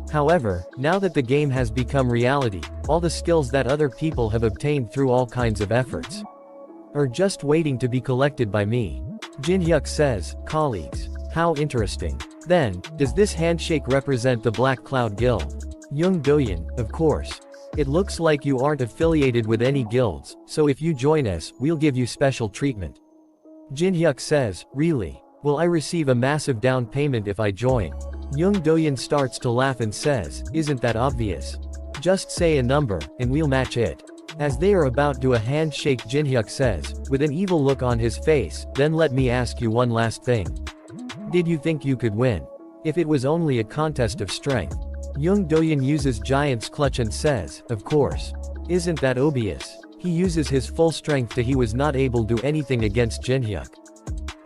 However, now that the game has become reality, all the skills that other people have obtained through all kinds of efforts are just waiting to be collected by me. Jinhyuk says, colleagues. How interesting. Then, does this handshake represent the Black Cloud Guild? Young Doyen, of course. It looks like you aren't affiliated with any guilds, so if you join us, we'll give you special treatment. Jinhyuk says, really? Will I receive a massive down payment if I join? Young Doyen starts to laugh and says, isn't that obvious? Just say a number, and we'll match it. As they are about to do a handshake, Jinhyuk says, with an evil look on his face, then let me ask you one last thing. Did you think you could win? If it was only a contest of strength. Young Doyen uses Giant's Clutch and says, of course. Isn't that obvious? He uses his full strength to he was not able to do anything against Jinhyuk.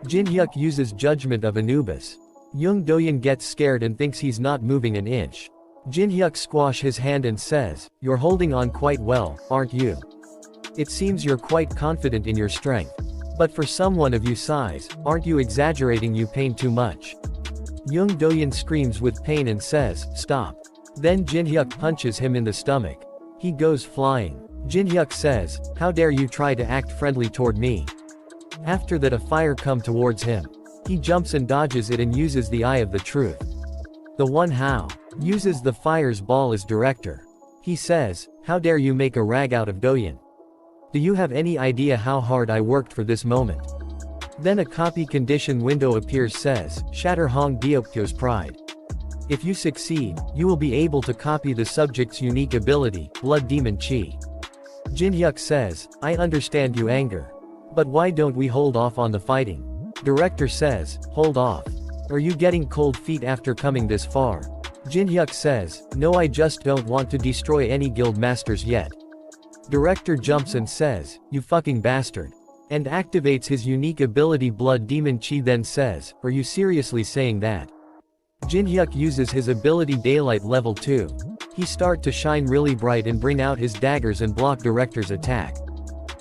Jinhyuk uses Judgment of Anubis. Young Doyen gets scared and thinks he's not moving an inch. Jinhyuk squash his hand and says, you're holding on quite well, aren't you? It seems you're quite confident in your strength. But for someone of your size, aren't you exaggerating you pain too much? Young Doyen screams with pain and says, stop. Then Jinhyuk punches him in the stomach. He goes flying. Jinhyuk says, how dare you try to act friendly toward me? After that a fire come towards him. He jumps and dodges it and uses the Eye of the Truth. The one how uses the fire's ball as director. He says, how dare you make a rag out of Doyen? Do you have any idea how hard I worked for this moment? Then a copy condition window appears says, Shatter Hong Deokyo's pride. If you succeed, you will be able to copy the subject's unique ability, Blood Demon Chi. Jinhyuk says, I understand you anger. But why don't we hold off on the fighting? Director says, hold off. Are you getting cold feet after coming this far? Jinhyuk says, no, I just don't want to destroy any guild masters yet. Director jumps and says, you fucking bastard. And activates his unique ability Blood Demon Chi, then says, are you seriously saying that? Jinhyuk uses his ability Daylight level 2. He start to shine really bright and bring out his daggers and block Director's attack.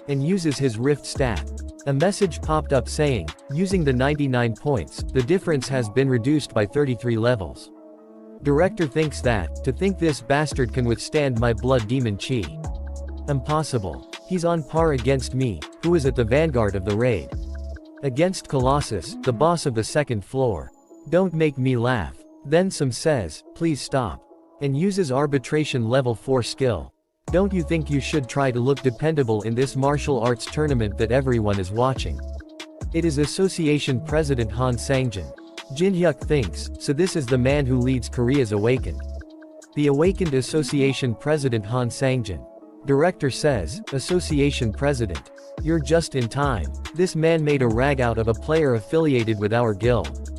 And uses his Rift stat. A message popped up saying, using the 99 points, the difference has been reduced by 33 levels. Director thinks that, to think this bastard can withstand my Blood Demon Chi. Impossible. He's on par against me, who is at the vanguard of the raid. Against Colossus, the boss of the second floor. Don't make me laugh. Then Some says, please stop. And uses Arbitration level 4 skill. Don't you think you should try to look dependable in this martial arts tournament that everyone is watching? It is Association President Han Sangjin. Jinhyuk thinks, so this is the man who leads Korea's Awakened. The Awakened Association President Han Sangjin. Director says, Association President. You're just in time. This man made a rag out of a player affiliated with our guild.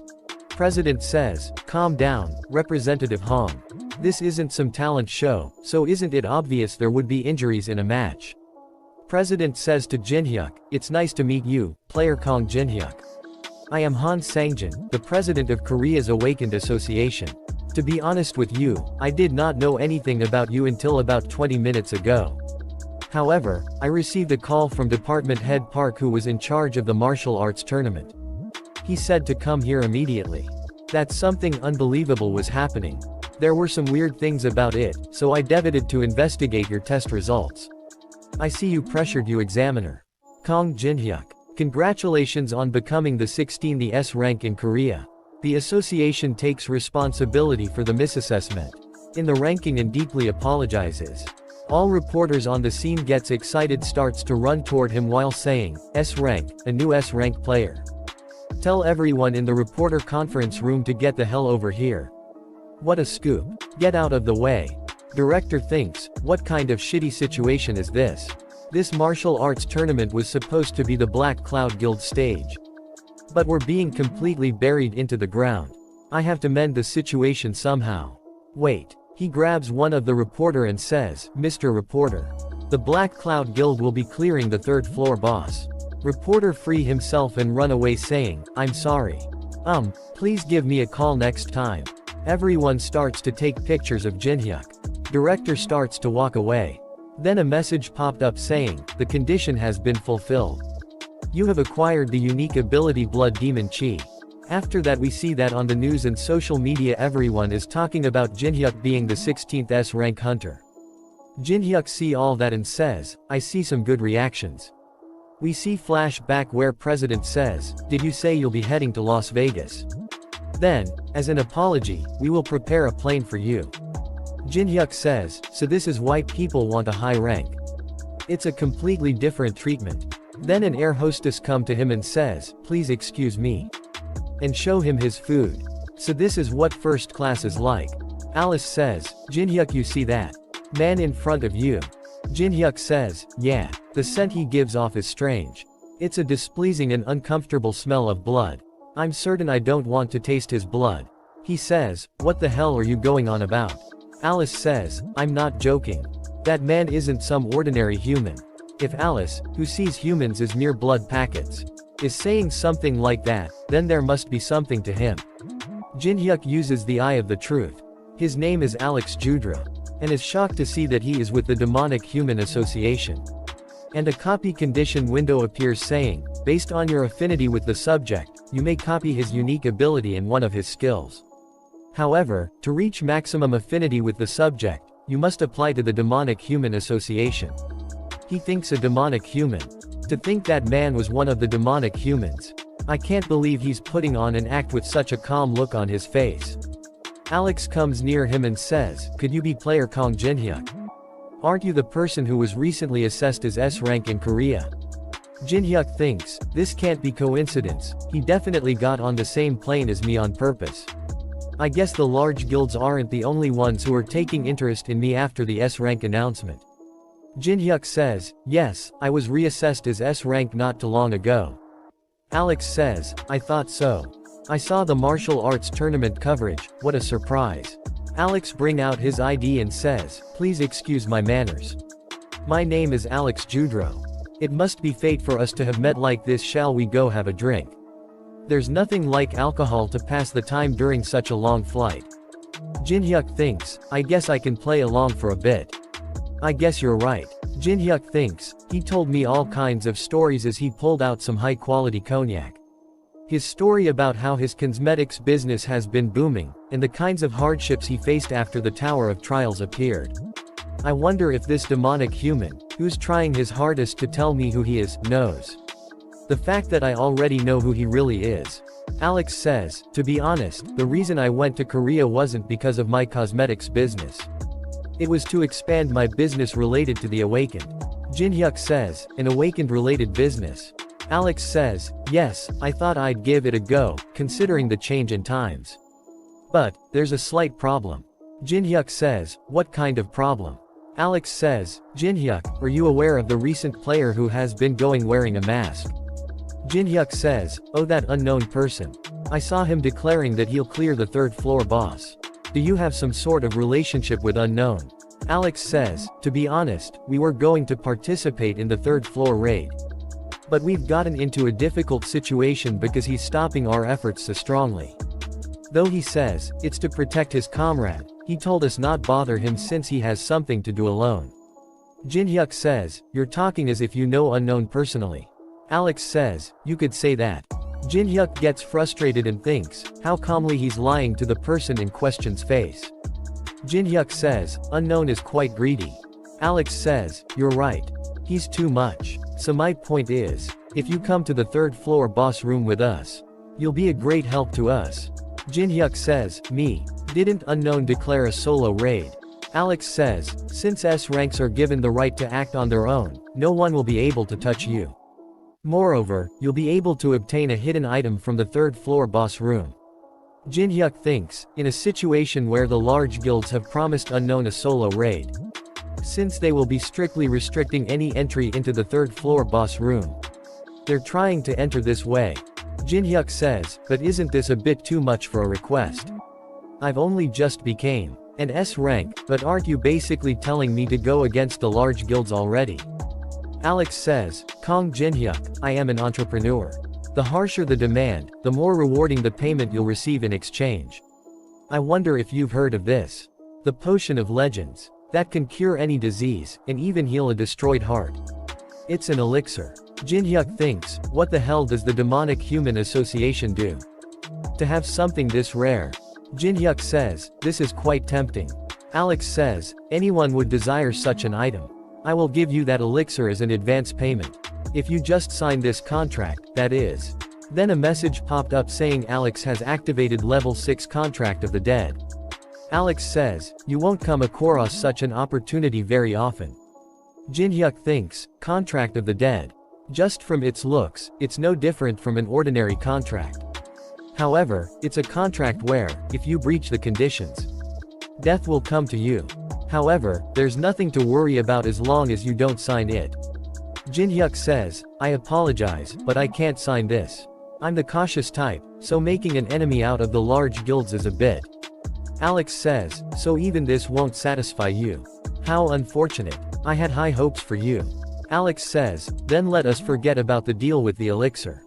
President says, calm down, Representative Hong. This isn't some talent show, so isn't it obvious there would be injuries in a match? President says to Jinhyuk, it's nice to meet you, player Kong Jinhyuk. I am Han Sangjin, the president of Korea's Awakened Association. To be honest with you, I did not know anything about you until about 20 minutes ago. However, I received a call from Department Head Park, who was in charge of the martial arts tournament. He said to come here immediately. That something unbelievable was happening. There were some weird things about it, so I decided to investigate your test results. I see you pressured you examiner. Kong Jinhyuk. Congratulations on becoming the 16th S rank in Korea. The association takes responsibility for the misassessment in the ranking and deeply apologizes. All reporters on the scene gets excited, starts to run toward him while saying, S rank, a new S rank player. Tell everyone in the reporter conference room to get the hell over here. What a scoop. Get out of the way. Director thinks, what kind of shitty situation is this? This martial arts tournament was supposed to be the Black Cloud Guild stage. But we're being completely buried into the ground. I have to mend the situation somehow. Wait. He grabs one of the reporter and says, Mr. Reporter. The Black Cloud Guild will be clearing the third floor boss. Reporter free himself and run away saying, I'm sorry. Please give me a call next time. Everyone starts to take pictures of Jinhyuk. Director starts to walk away. Then a message popped up saying, the condition has been fulfilled. You have acquired the unique ability Blood Demon Chi. After that we see that on the news and social media everyone is talking about Jinhyuk being the 16th S rank hunter. Jinhyuk see all that and says, I see some good reactions. We see flashback where President says, "Did you say you'll be heading to Las Vegas? Then, as an apology, we will prepare a plane for you." Jin-hyuk says, "So this is why people want a high rank. It's a completely different treatment." Then an air hostess come to him and says, "Please excuse me," and show him his food. "So this is what first class is like." Alice says, "Jin-hyuk, you see that man in front of you?" Jin-hyuk says, "Yeah." The scent he gives off is strange. It's a displeasing and uncomfortable smell of blood. "I'm certain I don't want to taste his blood." He says, "What the hell are you going on about?" Alice says, "I'm not joking. That man isn't some ordinary human." If Alice, who sees humans as mere blood packets, is saying something like that, then there must be something to him. Jin-hyuk uses the eye of the truth. His name is Alex Judra, and is shocked to see that he is with the Demonic Human Association. And a copy condition window appears saying, based on your affinity with the subject, you may copy his unique ability in one of his skills. However, to reach maximum affinity with the subject, you must apply to the Demonic Human Association. He thinks a demonic human. To think that man was one of the demonic humans. I can't believe he's putting on an act with such a calm look on his face. Alex comes near him and says, "Could you be player Kong Jin-hyuk? Aren't you the person who was recently assessed as S rank in Korea?" Jin-hyuk thinks, "This can't be coincidence, he definitely got on the same plane as me on purpose. I guess the large guilds aren't the only ones who are taking interest in me after the S rank announcement." Jin-hyuk says, "Yes, I was reassessed as S rank not too long ago." Alex says, "I thought so. I saw the martial arts tournament coverage, what a surprise." Alex bring out his ID and says, "Please excuse my manners. My name is Alex Judro. It must be fate for us to have met like this, shall we go have a drink? There's nothing like alcohol to pass the time during such a long flight." Jin-hyuk thinks, "I guess I can play along for a bit." "I guess you're right." Jin-hyuk thinks, "He told me all kinds of stories as he pulled out some high-quality cognac. His story about how his cosmetics business has been booming, and the kinds of hardships he faced after the Tower of Trials appeared. I wonder if this demonic human, who's trying his hardest to tell me who he is, knows. The fact that I already know who he really is." Alex says, "To be honest, the reason I went to Korea wasn't because of my cosmetics business. It was to expand my business related to the Awakened." Jin-hyuk says, "An Awakened-related business?" Alex says, "Yes, I thought I'd give it a go, considering the change in times. But, there's a slight problem." Jin-hyuk says, "What kind of problem?" Alex says, "Jin-hyuk, are you aware of the recent player who has been going wearing a mask?" Jin-hyuk says, "Oh, that unknown person. I saw him declaring that he'll clear the third floor boss. Do you have some sort of relationship with unknown?" Alex says, "To be honest, we were going to participate in the third floor raid. But we've gotten into a difficult situation because he's stopping our efforts so strongly. Though he says, it's to protect his comrade, he told us not bother him since he has something to do alone." Jin-hyuk says, "You're talking as if you know unknown personally." Alex says, "You could say that." Jin-hyuk gets frustrated and thinks, how calmly he's lying to the person in question's face. Jin-hyuk says, "Unknown is quite greedy." Alex says, "You're right. He's too much. So my point is, if you come to the third floor boss room with us, you'll be a great help to us." Jin-hyuk says, "Me? Didn't unknown declare a solo raid?" Alex says, "Since S ranks are given the right to act on their own, no one will be able to touch you. Moreover, you'll be able to obtain a hidden item from the third floor boss room." Jin-hyuk thinks, in a situation where the large guilds have promised unknown a solo raid, since they will be strictly restricting any entry into the third floor boss room, they're trying to enter this way. Jin-hyuk says, "But isn't this a bit too much for a request? I've only just became an S rank, but aren't you basically telling me to go against the large guilds already?" Alex says, "Kong Jin-hyuk, I am an entrepreneur. The harsher the demand, the more rewarding the payment you'll receive in exchange. I wonder if you've heard of this. The Potion of Legends. That can cure any disease, and even heal a destroyed heart. It's an elixir." Jin-hyuk thinks, what the hell does the Demonic Human Association do to have something this rare? Jin-hyuk says, "This is quite tempting." Alex says, "Anyone would desire such an item. I will give you that elixir as an advance payment." If you just sign this contract, that is. Then a message popped up saying Alex has activated level 6 contract of the dead. Alex says, you won't come across such an opportunity very often. Jin-hyuk thinks, contract of the dead. Just from its looks, it's no different from an ordinary contract. However, it's a contract where, if you breach the conditions, death will come to you. However, there's nothing to worry about as long as you don't sign it. Jin-hyuk says, I apologize, but I can't sign this. I'm the cautious type, so making an enemy out of the large guilds is a bit. Alex says, so even this won't satisfy you. How unfortunate. I had high hopes for you. Alex says, then let us forget about the deal with the elixir.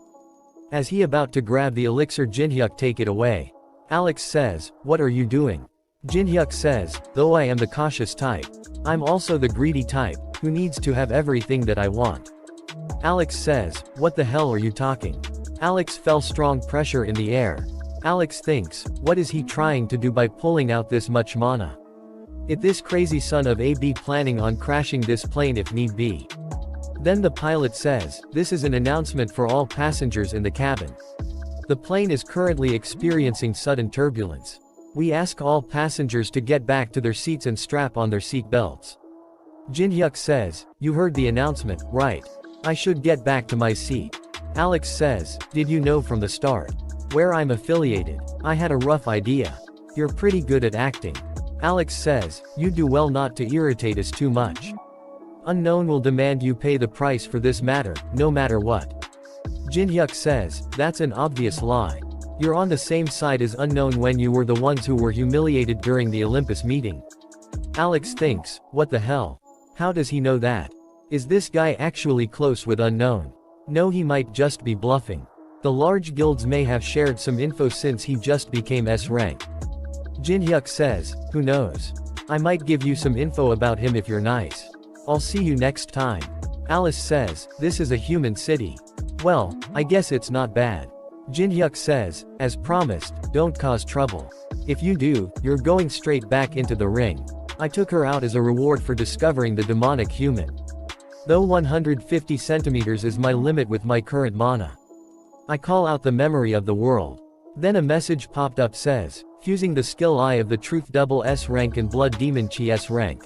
As he about to grab the elixir, Jin-hyuk take it away. Alex says, what are you doing? Jin-hyuk says, though I am the cautious type, I'm also the greedy type, who needs to have everything that I want. Alex says, what the hell are you talking? Alex felt strong pressure in the air. Alex thinks, what is he trying to do by pulling out this much mana? Is this crazy son of a b planning on crashing this plane if need be? Then the pilot says, this is an announcement for all passengers in the cabin. The plane is currently experiencing sudden turbulence. We ask all passengers to get back to their seats and strap on their seat belts. Jin-hyuk says, you heard the announcement, right? I should get back to my seat. Alex says, did you know from the start where I'm affiliated? I had a rough idea. You're pretty good at acting. Alex says, you do well not to irritate us too much. Unknown will demand you pay the price for this matter, no matter what. Jin-hyuk says, that's an obvious lie. You're on the same side as Unknown when you were the ones who were humiliated during the Olympus meeting. Alex thinks, what the hell? How does he know that? Is this guy actually close with Unknown? No, he might just be bluffing. The large guilds may have shared some info since he just became S rank. Jin-hyuk says, who knows? I might give you some info about him if you're nice. I'll see you next time. Alice says, this is a human city. Well, I guess it's not bad. Jin-hyuk says, as promised, don't cause trouble. If you do, you're going straight back into the ring. I took her out as a reward for discovering the demonic human. Though 150 centimeters is my limit with my current mana. I call out the memory of the world. Then a message popped up says, fusing the skill Eye of the Truth double S rank and Blood Demon Chi S rank.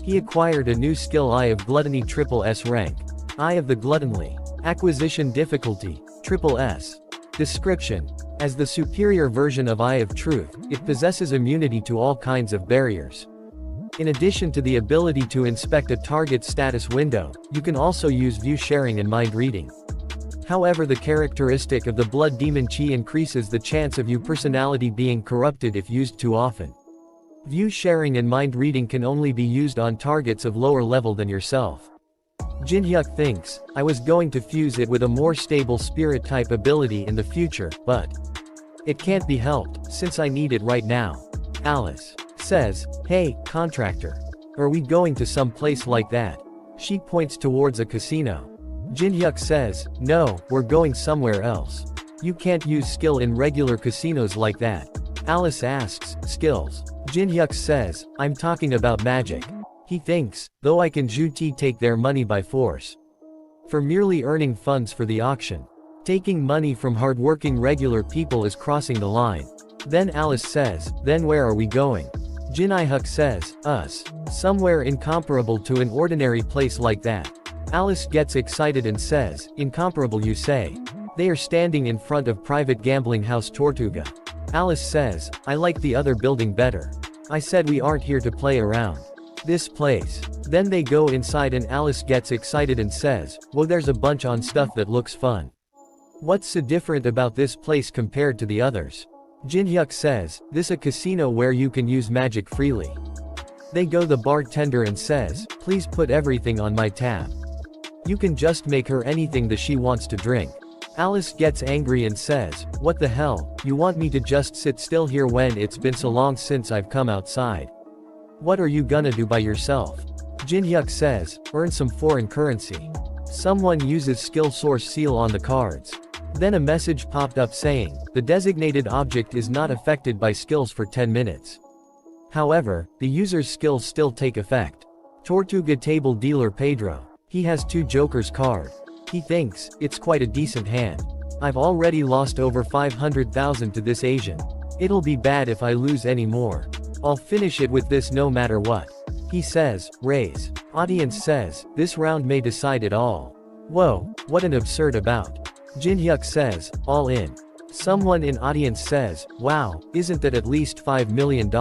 He acquired a new skill Eye of Gluttony triple S rank. Eye of the Gluttonly. Acquisition difficulty, triple S. Description. As the superior version of Eye of Truth, it possesses immunity to all kinds of barriers. In addition to the ability to inspect a target status window, you can also use view sharing and mind reading. However, the characteristic of the Blood Demon Chi increases the chance of your personality being corrupted if used too often. View sharing and mind reading can only be used on targets of lower level than yourself. Jin-hyuk thinks, I was going to fuse it with a more stable spirit type ability in the future, but it can't be helped, since I need it right now. Alice says, hey, contractor. Are we going to some place like that? She points towards a casino. Jin-hyuk says, no, we're going somewhere else. You can't use skill in regular casinos like that. Alice asks, skills? Jin-hyuk says, I'm talking about magic. He thinks, though I can take their money by force. For merely earning funds for the auction. Taking money from hardworking regular people is crossing the line. Then Alice says, then where are we going? Jin-hyuk says, us. Somewhere incomparable to an ordinary place like that. Alice gets excited and says, incomparable you say? They are standing in front of private gambling house Tortuga. Alice says, I like the other building better. I said we aren't here to play around. This place. Then they go inside and Alice gets excited and says, well, there's a bunch on stuff that looks fun. What's so different about this place compared to the others? Jin-hyuk says, this a casino where you can use magic freely. They go the bartender and says, please put everything on my tab. You can just make her anything that she wants to drink. Alice gets angry and says, what the hell, you want me to just sit still here when it's been so long since I've come outside? What are you gonna do by yourself? Jin-hyuk says, earn some foreign currency. Someone uses skill source seal on the cards. Then a message popped up saying, the designated object is not affected by skills for 10 minutes. However, the user's skills still take effect. Tortuga table dealer Pedro. He has 2 Joker's card. He thinks, it's quite a decent hand. I've already lost over 500,000 to this Asian. It'll be bad if I lose any more. I'll finish it with this no matter what. He says, raise. Audience says, this round may decide it all. Whoa, what an absurd bout. Jin-hyuk says, all in. Someone in audience says, wow, isn't that at least $5 million?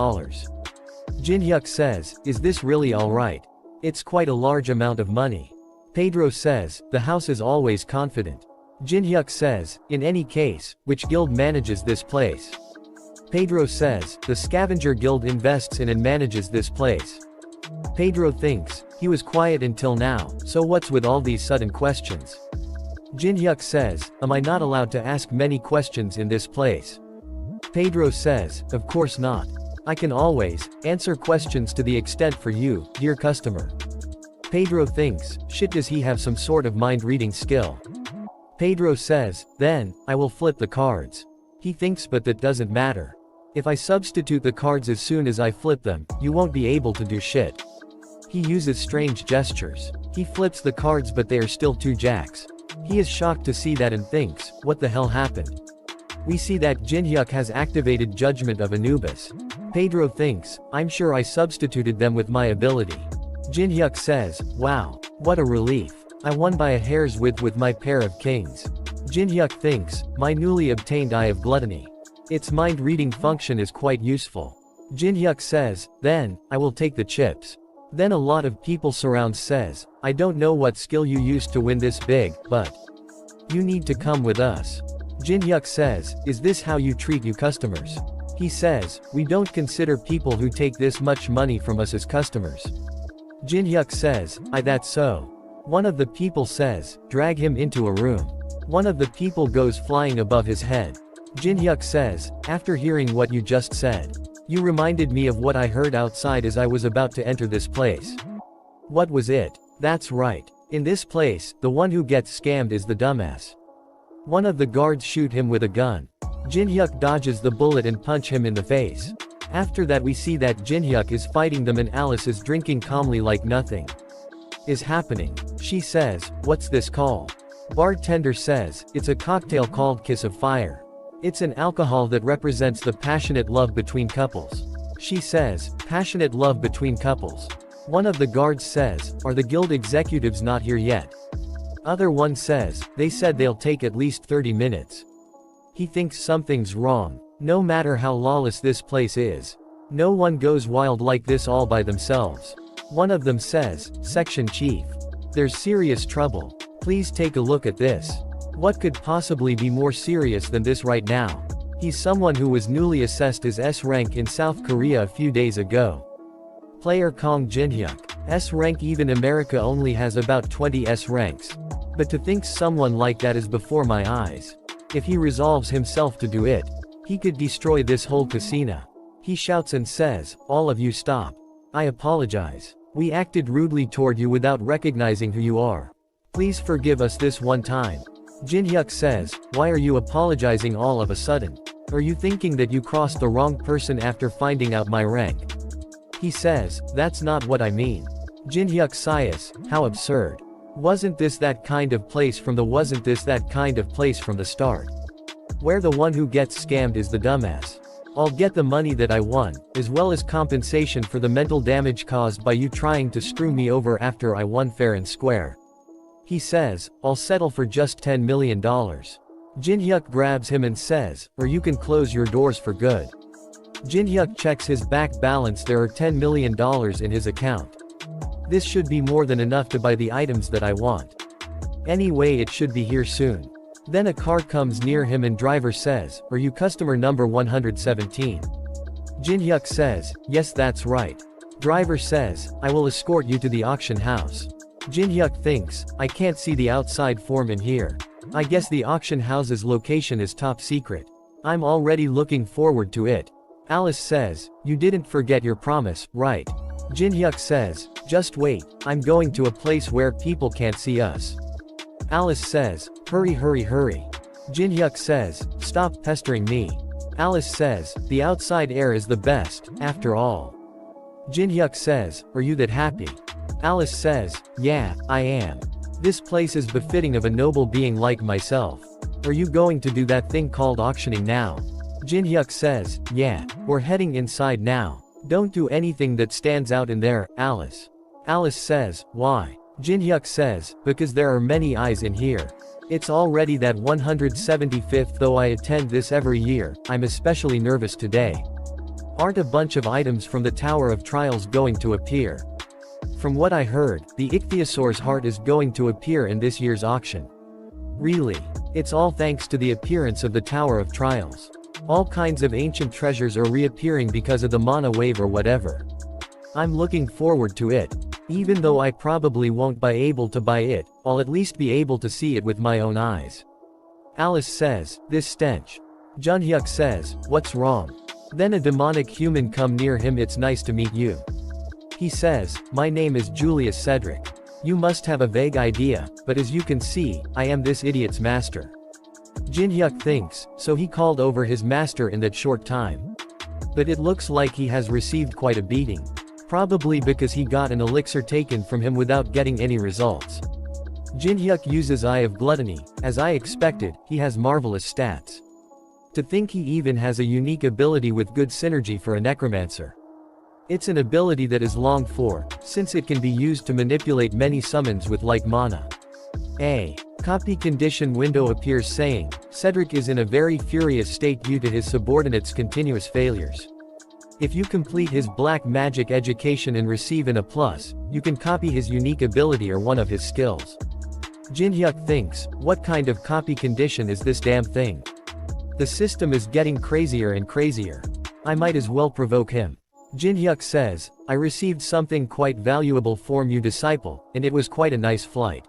Jin-hyuk says, is this really alright? It's quite a large amount of money. Pedro says, the house is always confident. Jin-hyuk says, in any case, which guild manages this place? Pedro says, the scavenger guild invests in and manages this place. Pedro thinks, he was quiet until now, so what's with all these sudden questions? Jin-hyuk says, am I not allowed to ask many questions in this place? Pedro says, of course not. I can always answer questions to the extent for you, dear customer. Pedro thinks, shit, does he have some sort of mind-reading skill? Pedro says, then, I will flip the cards. He thinks, but that doesn't matter. If I substitute the cards as soon as I flip them, you won't be able to do shit. He uses strange gestures. He flips the cards but they are still 2 jacks. He is shocked to see that and thinks, what the hell happened? We see that Jin-hyuk has activated Judgment of Anubis. Pedro thinks, I'm sure I substituted them with my ability. Jin-hyuk says, wow, what a relief. I won by a hair's width with my pair of kings. Jin-hyuk thinks, my newly obtained Eye of Gluttony. Its mind-reading function is quite useful. Jin-hyuk says, then, I will take the chips. Then a lot of people surround says, I don't know what skill you used to win this big, but you need to come with us. Jin-hyuk says, is this how you treat you customers? He says, we don't consider people who take this much money from us as customers. Jin-hyuk says, that's so. One of the people says, drag him into a room. One of the people goes flying above his head. Jin-hyuk says, after hearing what you just said, you reminded me of what I heard outside as I was about to enter this place. What was it? That's right. In this place, the one who gets scammed is the dumbass. One of the guards shoot him with a gun. Jin-hyuk dodges the bullet and punch him in the face. After that we see that Jin-hyuk is fighting them and Alice is drinking calmly like nothing is happening. She says, what's this called? Bartender says, it's a cocktail called Kiss of Fire. It's an alcohol that represents the passionate love between couples. She says, passionate love between couples. One of the guards says, are the guild executives not here yet? Other one says, they said they'll take at least 30 minutes. He thinks something's wrong. No matter how lawless this place is, no one goes wild like this all by themselves. One of them says, Section Chief. There's serious trouble. Please take a look at this. What could possibly be more serious than this right now? He's someone who was newly assessed as S rank in South Korea a few days ago. Player Kong Jin-hyuk. S rank, even America only has about 20 S ranks. But to think someone like that is before my eyes. If he resolves himself to do it, he could destroy this whole casino. He shouts and says, all of you stop. I apologize. We acted rudely toward you without recognizing who you are. Please forgive us this one time. Jin-hyuk says, why are you apologizing all of a sudden? Are you thinking that you crossed the wrong person after finding out my rank? He says, that's not what I mean. Jin-hyuk sighs, how absurd. Wasn't this that kind of place from the start? Where the one who gets scammed is the dumbass. I'll get the money that I won, as well as compensation for the mental damage caused by you trying to screw me over after I won fair and square. He says, I'll settle for just $10 million. Jin-hyuk grabs him and says, or you can close your doors for good. Jin-hyuk checks his back balance. There are $10 million in his account. This should be more than enough to buy the items that I want. Anyway, it should be here soon. Then a car comes near him and driver says, are you customer number 117? Jin-hyuk says, yes, that's right. Driver says, I will escort you to the auction house. Jin-hyuk thinks, I can't see the outside form in here. I guess the auction house's location is top secret. I'm already looking forward to it. Alice says, you didn't forget your promise, right? Jin-hyuk says, just wait, I'm going to a place where people can't see us. Alice says, hurry hurry hurry. Jin-hyuk says, stop pestering me. Alice says, the outside air is the best, after all. Jin-hyuk says, are you that happy? Alice says, yeah, I am. This place is befitting of a noble being like myself. Are you going to do that thing called auctioning now? Jin-hyuk says, yeah, we're heading inside now. Don't do anything that stands out in there, Alice. Alice says, why? Jin-hyuk says, because there are many eyes in here. It's already that 175th, though I attend this every year. I'm especially nervous today. Aren't a bunch of items from the Tower of Trials going to appear? From what I heard, the ichthyosaur's heart is going to appear in this year's auction. Really? It's all thanks to the appearance of the Tower of Trials. All kinds of ancient treasures are reappearing because of the mana wave or whatever. I'm looking forward to it. Even though I probably won't be able to buy it, I'll at least be able to see it with my own eyes. Alice says, this stench. Jun-hyuk says, what's wrong? Then a demonic human come near him. It's nice to meet you. He says, my name is Julius Cedric. You must have a vague idea, but as you can see, I am this idiot's master. Jin-hyuk thinks, so he called over his master in that short time. But it looks like he has received quite a beating. Probably because he got an elixir taken from him without getting any results. Jin-hyuk uses Eye of Gluttony. As I expected, he has marvelous stats. To think he even has a unique ability with good synergy for a necromancer. It's an ability that is longed for, since it can be used to manipulate many summons with like mana. A copy condition window appears saying, Cedric is in a very furious state due to his subordinates' continuous failures. If you complete his black magic education and receive an A+, you can copy his unique ability or one of his skills. Jin-hyuk thinks, what kind of copy condition is this damn thing? The system is getting crazier and crazier. I might as well provoke him. Jin-hyuk says, I received something quite valuable from you disciple, and it was quite a nice flight.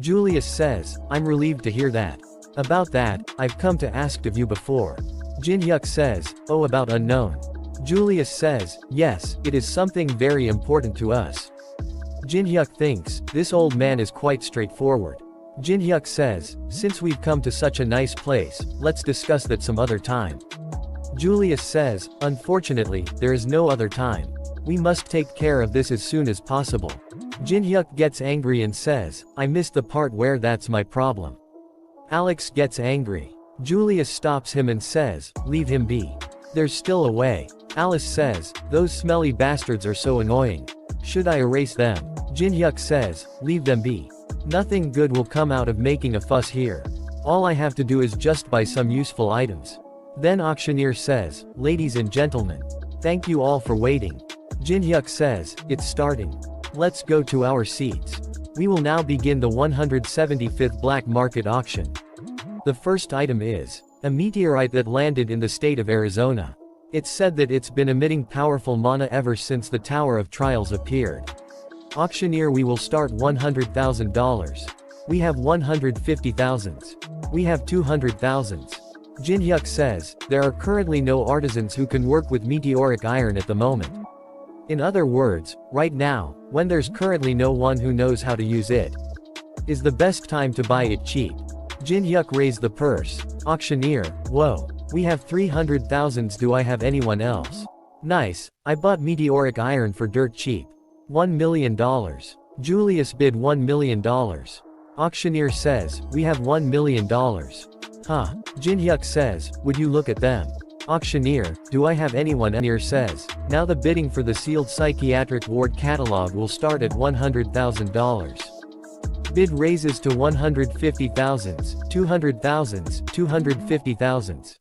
Julius says, I'm relieved to hear that. About that, I've come to ask of you before. Jin-hyuk says, oh, about unknown. Julius says, yes, it is something very important to us. Jin-hyuk thinks, this old man is quite straightforward. Jin-hyuk says, since we've come to such a nice place, let's discuss that some other time. Julius says, unfortunately, there is no other time. We must take care of this as soon as possible. Jin-hyuk gets angry and says, I missed the part where that's my problem. Alex gets angry. Julius stops him and says, leave him be. There's still a way. Alice says, those smelly bastards are so annoying. Should I erase them? Jin-hyuk says, leave them be. Nothing good will come out of making a fuss here. All I have to do is just buy some useful items. Then auctioneer says, ladies and gentlemen, thank you all for waiting. Jin-hyuk says, it's starting. Let's go to our seats. We will now begin the 175th black market auction. The first item is a meteorite that landed in the state of Arizona. It's said that it's been emitting powerful mana ever since the Tower of Trials appeared. Auctioneer, we will start $100,000. We have 150,000. We have 200,000. Jin-hyuk says, there are currently no artisans who can work with meteoric iron at the moment. In other words, right now, when there's currently no one who knows how to use it, is the best time to buy it cheap. Jin-hyuk raised the purse. Auctioneer, whoa. We have 300,000. Do I have anyone else? Nice, I bought meteoric iron for dirt cheap. $1 million. Julius bid $1 million. Auctioneer says, we have $1 million. Huh. Jin-hyuk says, would you look at them? Auctioneer, do I have anyone? Auctioneer says, now the bidding for the sealed psychiatric ward catalog will start at $100,000. Bid raises to 150,000, 200,000, 250,000.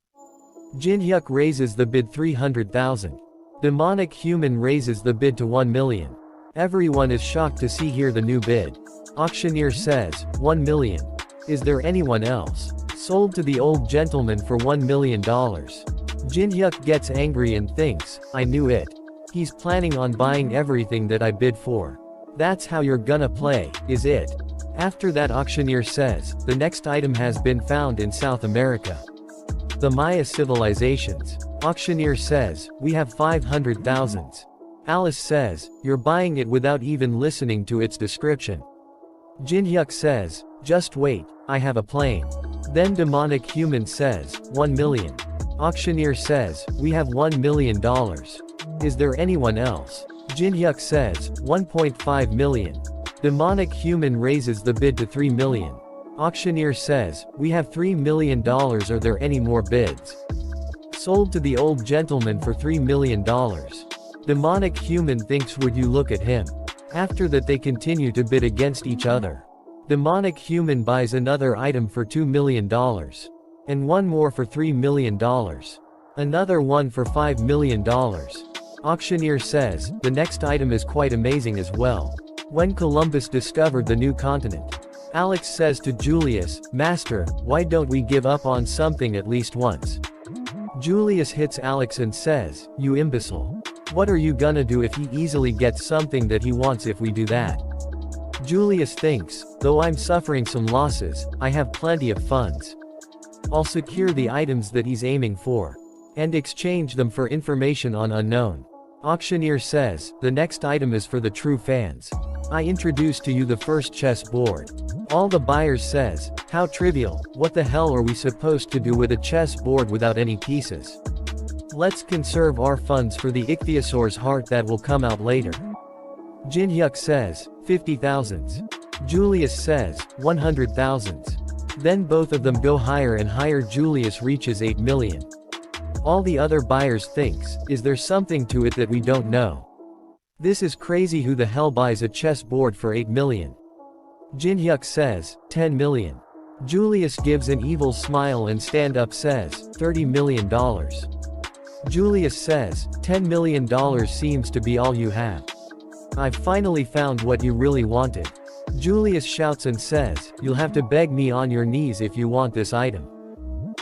Jin-hyuk raises the bid 300,000. Demonic human raises the bid to 1 million. Everyone is shocked to see here the new bid. Auctioneer says, 1 million. Is there anyone else? Sold to the old gentleman for $1 million. Jin-hyuk gets angry and thinks, I knew it. He's planning on buying everything that I bid for. That's how you're gonna play, is it? After that, auctioneer says, the next item has been found in South America. The Maya civilizations. Auctioneer says, we have 500,000. Alice says, you're buying it without even listening to its description. Jin-hyuk says, just wait, I have a plane. Then demonic human says, 1 million. Auctioneer says, we have $1 million. Is there anyone else? Jin-hyuk says, 1.5 million. Demonic human raises the bid to 3 million. Auctioneer says, we have $3 million, are there any more bids? Sold to the old gentleman for $3 million. Demonic human thinks, would you look at him? After that they continue to bid against each other. Demonic human buys another item for $2 million. And one more for $3 million. Another one for $5 million. Auctioneer says, the next item is quite amazing as well. When Columbus discovered the new continent. Alex says to Julius, Master, why don't we give up on something at least once? Julius hits Alex and says, you imbecile. What are you gonna do if he easily gets something that he wants if we do that? Julius thinks, though I'm suffering some losses, I have plenty of funds. I'll secure the items that he's aiming for. And exchange them for information on unknown. Auctioneer says, the next item is for the true fans. I introduce to you the first chess board. All the buyers says, how trivial, what the hell are we supposed to do with a chess board without any pieces? Let's conserve our funds for the ichthyosaur's heart that will come out later. Jinhyuk says, 50,000. Julius says, 100,000. Then both of them go higher and higher. Julius reaches 8 million. All the other buyers thinks, is there something to it that we don't know? This is crazy, who the hell buys a chess board for 8 million? Jinhyuk says, 10 million. Julius gives an evil smile and stand up says, $30 million. Julius says, $10 million seems to be all you have. I've finally found what you really wanted. Julius shouts and says, you'll have to beg me on your knees if you want this item.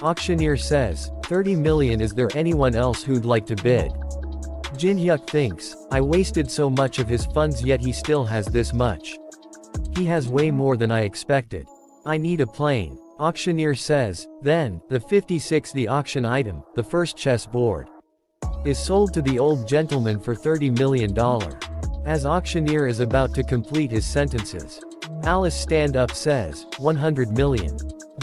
Auctioneer says, 30 million. Is there anyone else who'd like to bid? Jinhyuk thinks, I wasted so much of his funds yet he still has this much. He has way more than I expected. I need a plane. Auctioneer says, then, the 56th the auction item, the first chess board, is sold to the old gentleman for $30 million. As auctioneer is about to complete his sentences, Alice stand up says, 100 million.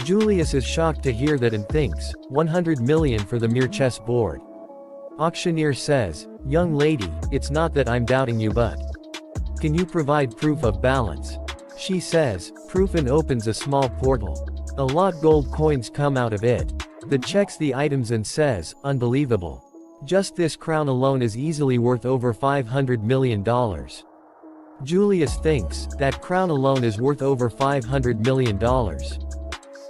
Julius is shocked to hear that and thinks, 100 million for the mere chess board. Auctioneer says, young lady, it's not that I'm doubting you, but can you provide proof of balance? She says, proof, and opens a small portal. A lot gold coins come out of it. The checks the items and says, unbelievable. Just this crown alone is easily worth over $500 million. Julius thinks, that crown alone is worth over $500 million.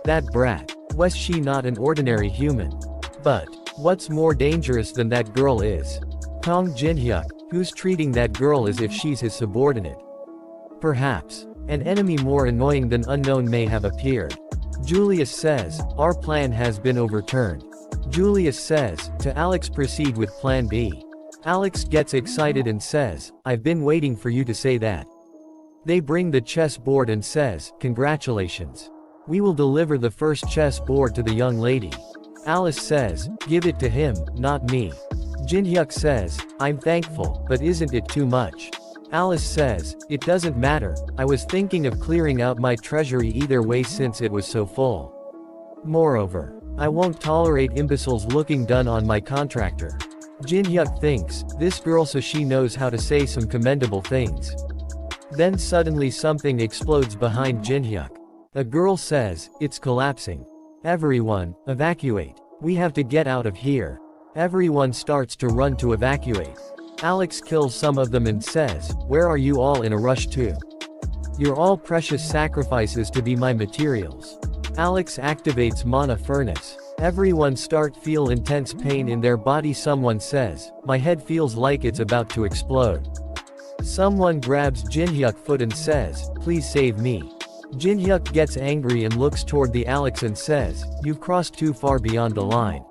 That brat. Was she not an ordinary human? But what's more dangerous than that girl is Kong Jinhyuk, who's treating that girl as if she's his subordinate. Perhaps an enemy more annoying than unknown may have appeared. Julius says, our plan has been overturned. Julius says, to Alex, proceed with plan B. Alex gets excited and says, I've been waiting for you to say that. They bring the chess board and says, congratulations. We will deliver the first chess board to the young lady. Alice says, give it to him, not me. Jinhyuk says, I'm thankful, but isn't it too much? Alice says, it doesn't matter, I was thinking of clearing out my treasury either way since it was so full. Moreover, I won't tolerate imbeciles looking done on my contractor. Jinhyuk thinks, this girl, so she knows how to say some commendable things. Then suddenly something explodes behind Jinhyuk. A girl says, it's collapsing. Everyone, evacuate. We have to get out of here. Everyone starts to run to evacuate. Alex kills some of them and says, where are you all in a rush to? You're all precious sacrifices to be my materials. Alex activates mana furnace. Everyone start feel intense pain in their body. Someone says, my head feels like it's about to explode. Someone grabs Jinhyuk foot and says, please save me. Jinhyuk gets angry and looks toward the Alex and says, you've crossed too far beyond the line.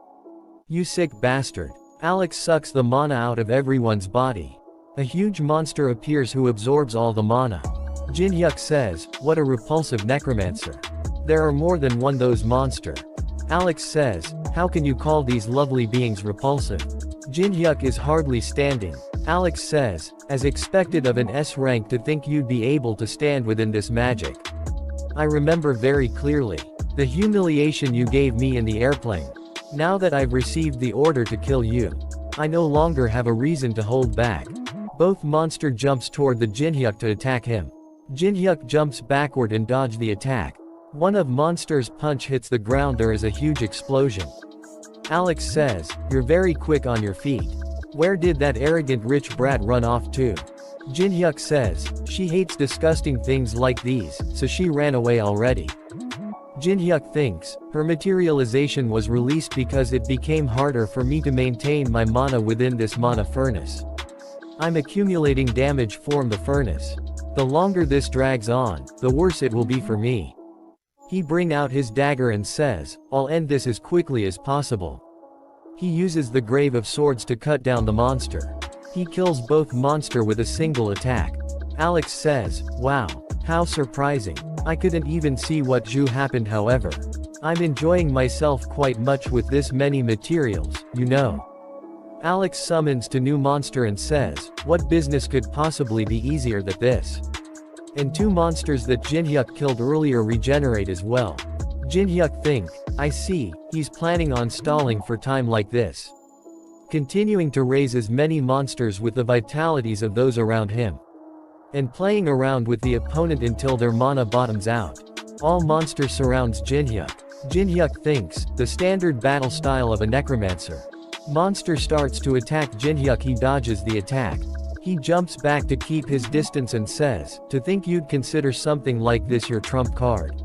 You sick bastard. Alex sucks the mana out of everyone's body. A huge monster appears who absorbs all the mana. Jinhyuk says, what a repulsive necromancer. There are more than one those monster. Alex says, how can you call these lovely beings repulsive? Jinhyuk is hardly standing. Alex says, as expected of an S rank to think you'd be able to stand within this magic. I remember very clearly the humiliation you gave me in the airplane. Now that I've received the order to kill you, I no longer have a reason to hold back. Both monster jumps toward the Jinhyuk to attack him. Jin-hyuk jumps backward and dodges the attack. One of Monster's punch hits the ground. There is a huge explosion. Alex says, "You're very quick on your feet. Where did that arrogant rich brat run off to?" Jin-hyuk says, "She hates disgusting things like these, so she ran away already." Jin-hyuk thinks, "Her materialization was released because it became harder for me to maintain my mana within this mana furnace. I'm accumulating damage from the furnace. The longer this drags on, the worse it will be for me." He brings out his dagger and says, "I'll end this as quickly as possible." He uses the Grave of Swords to cut down the monster. He kills both monster with a single attack. Alex says, "Wow, how surprising. I couldn't even see what happened. However, I'm enjoying myself quite much with this many materials, you know." Alex summons to new monster and says, "What business could possibly be easier than this?" And two monsters that Jin-hyuk killed earlier regenerate as well. Jin-hyuk think, "I see, he's planning on stalling for time like this. Continuing to raise as many monsters with the vitalities of those around him. And playing around with the opponent until their mana bottoms out." All monster surrounds Jin-hyuk. Jin-hyuk thinks, the standard battle style of a necromancer. Monster starts to attack Jin-hyuk. He dodges the attack. He jumps back to keep his distance and says, "To think you'd consider something like this your trump card."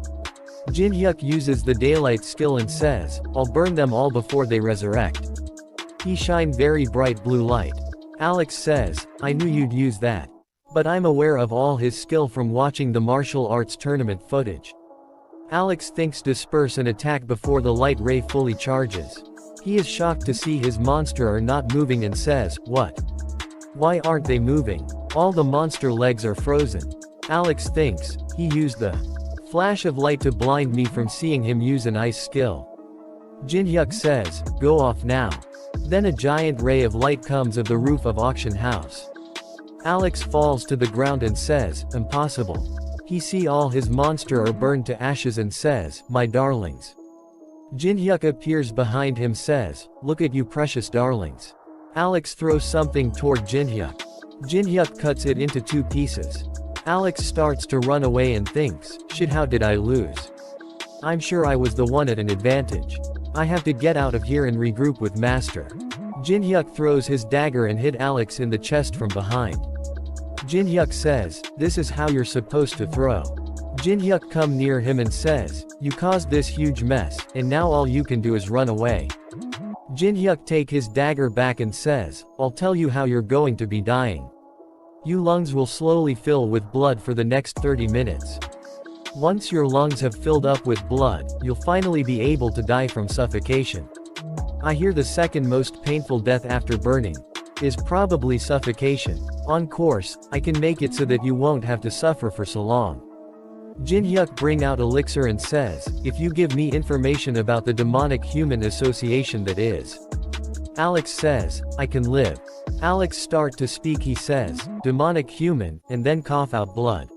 Jin-hyuk uses the daylight skill and says, "I'll burn them all before they resurrect." He shine very bright blue light. Alex says, "I knew you'd use that. But I'm aware of all his skill from watching the martial arts tournament footage." Alex thinks disperse and attack before the light ray fully charges. He is shocked to see his monster are not moving and says, "What? Why aren't they moving? All the monster legs are frozen." Alex thinks, he used the flash of light to blind me from seeing him use an ice skill. Jin-hyuk says, "Go off now." Then a giant ray of light comes of the roof of auction house. Alex falls to the ground and says, "Impossible." He see all his monster are burned to ashes and says, "My darlings." Jin-hyuk appears behind him says, "Look at you precious darlings." Alex throws something toward Jin-hyuk. Jin-hyuk cuts it into two pieces. Alex starts to run away and thinks, "Shit, how did I lose? I'm sure I was the one at an advantage. I have to get out of here and regroup with Master." Jin-hyuk throws his dagger and hit Alex in the chest from behind. Jin-hyuk says, "This is how you're supposed to throw." Jin-hyuk come near him and says, "You caused this huge mess, and now all you can do is run away." Jin-hyuk take his dagger back and says, "I'll tell you how you're going to be dying. Your lungs will slowly fill with blood for the next 30 minutes. Once your lungs have filled up with blood, you'll finally be able to die from suffocation. I hear the second most painful death after burning is probably suffocation. On course, I can make it so that you won't have to suffer for so long." Jin-hyuk bring out elixir and says, "If you give me information about the demonic human association that is." Alex says, "I can live." Alex start to speak. He says, "Demonic human," and then cough out blood.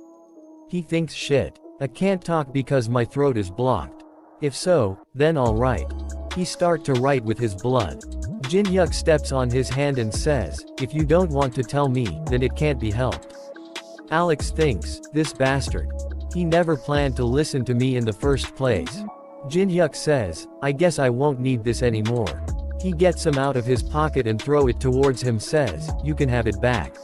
He thinks, "Shit. I can't talk because my throat is blocked. If so, then alright." He start to write with his blood. Jin-hyuk steps on his hand and says, "If you don't want to tell me, then it can't be helped." Alex thinks, "This bastard. He never planned to listen to me in the first place." Jin-hyuk says, "I guess I won't need this anymore." He gets him out of his pocket and throw it towards him says, "You can have it back."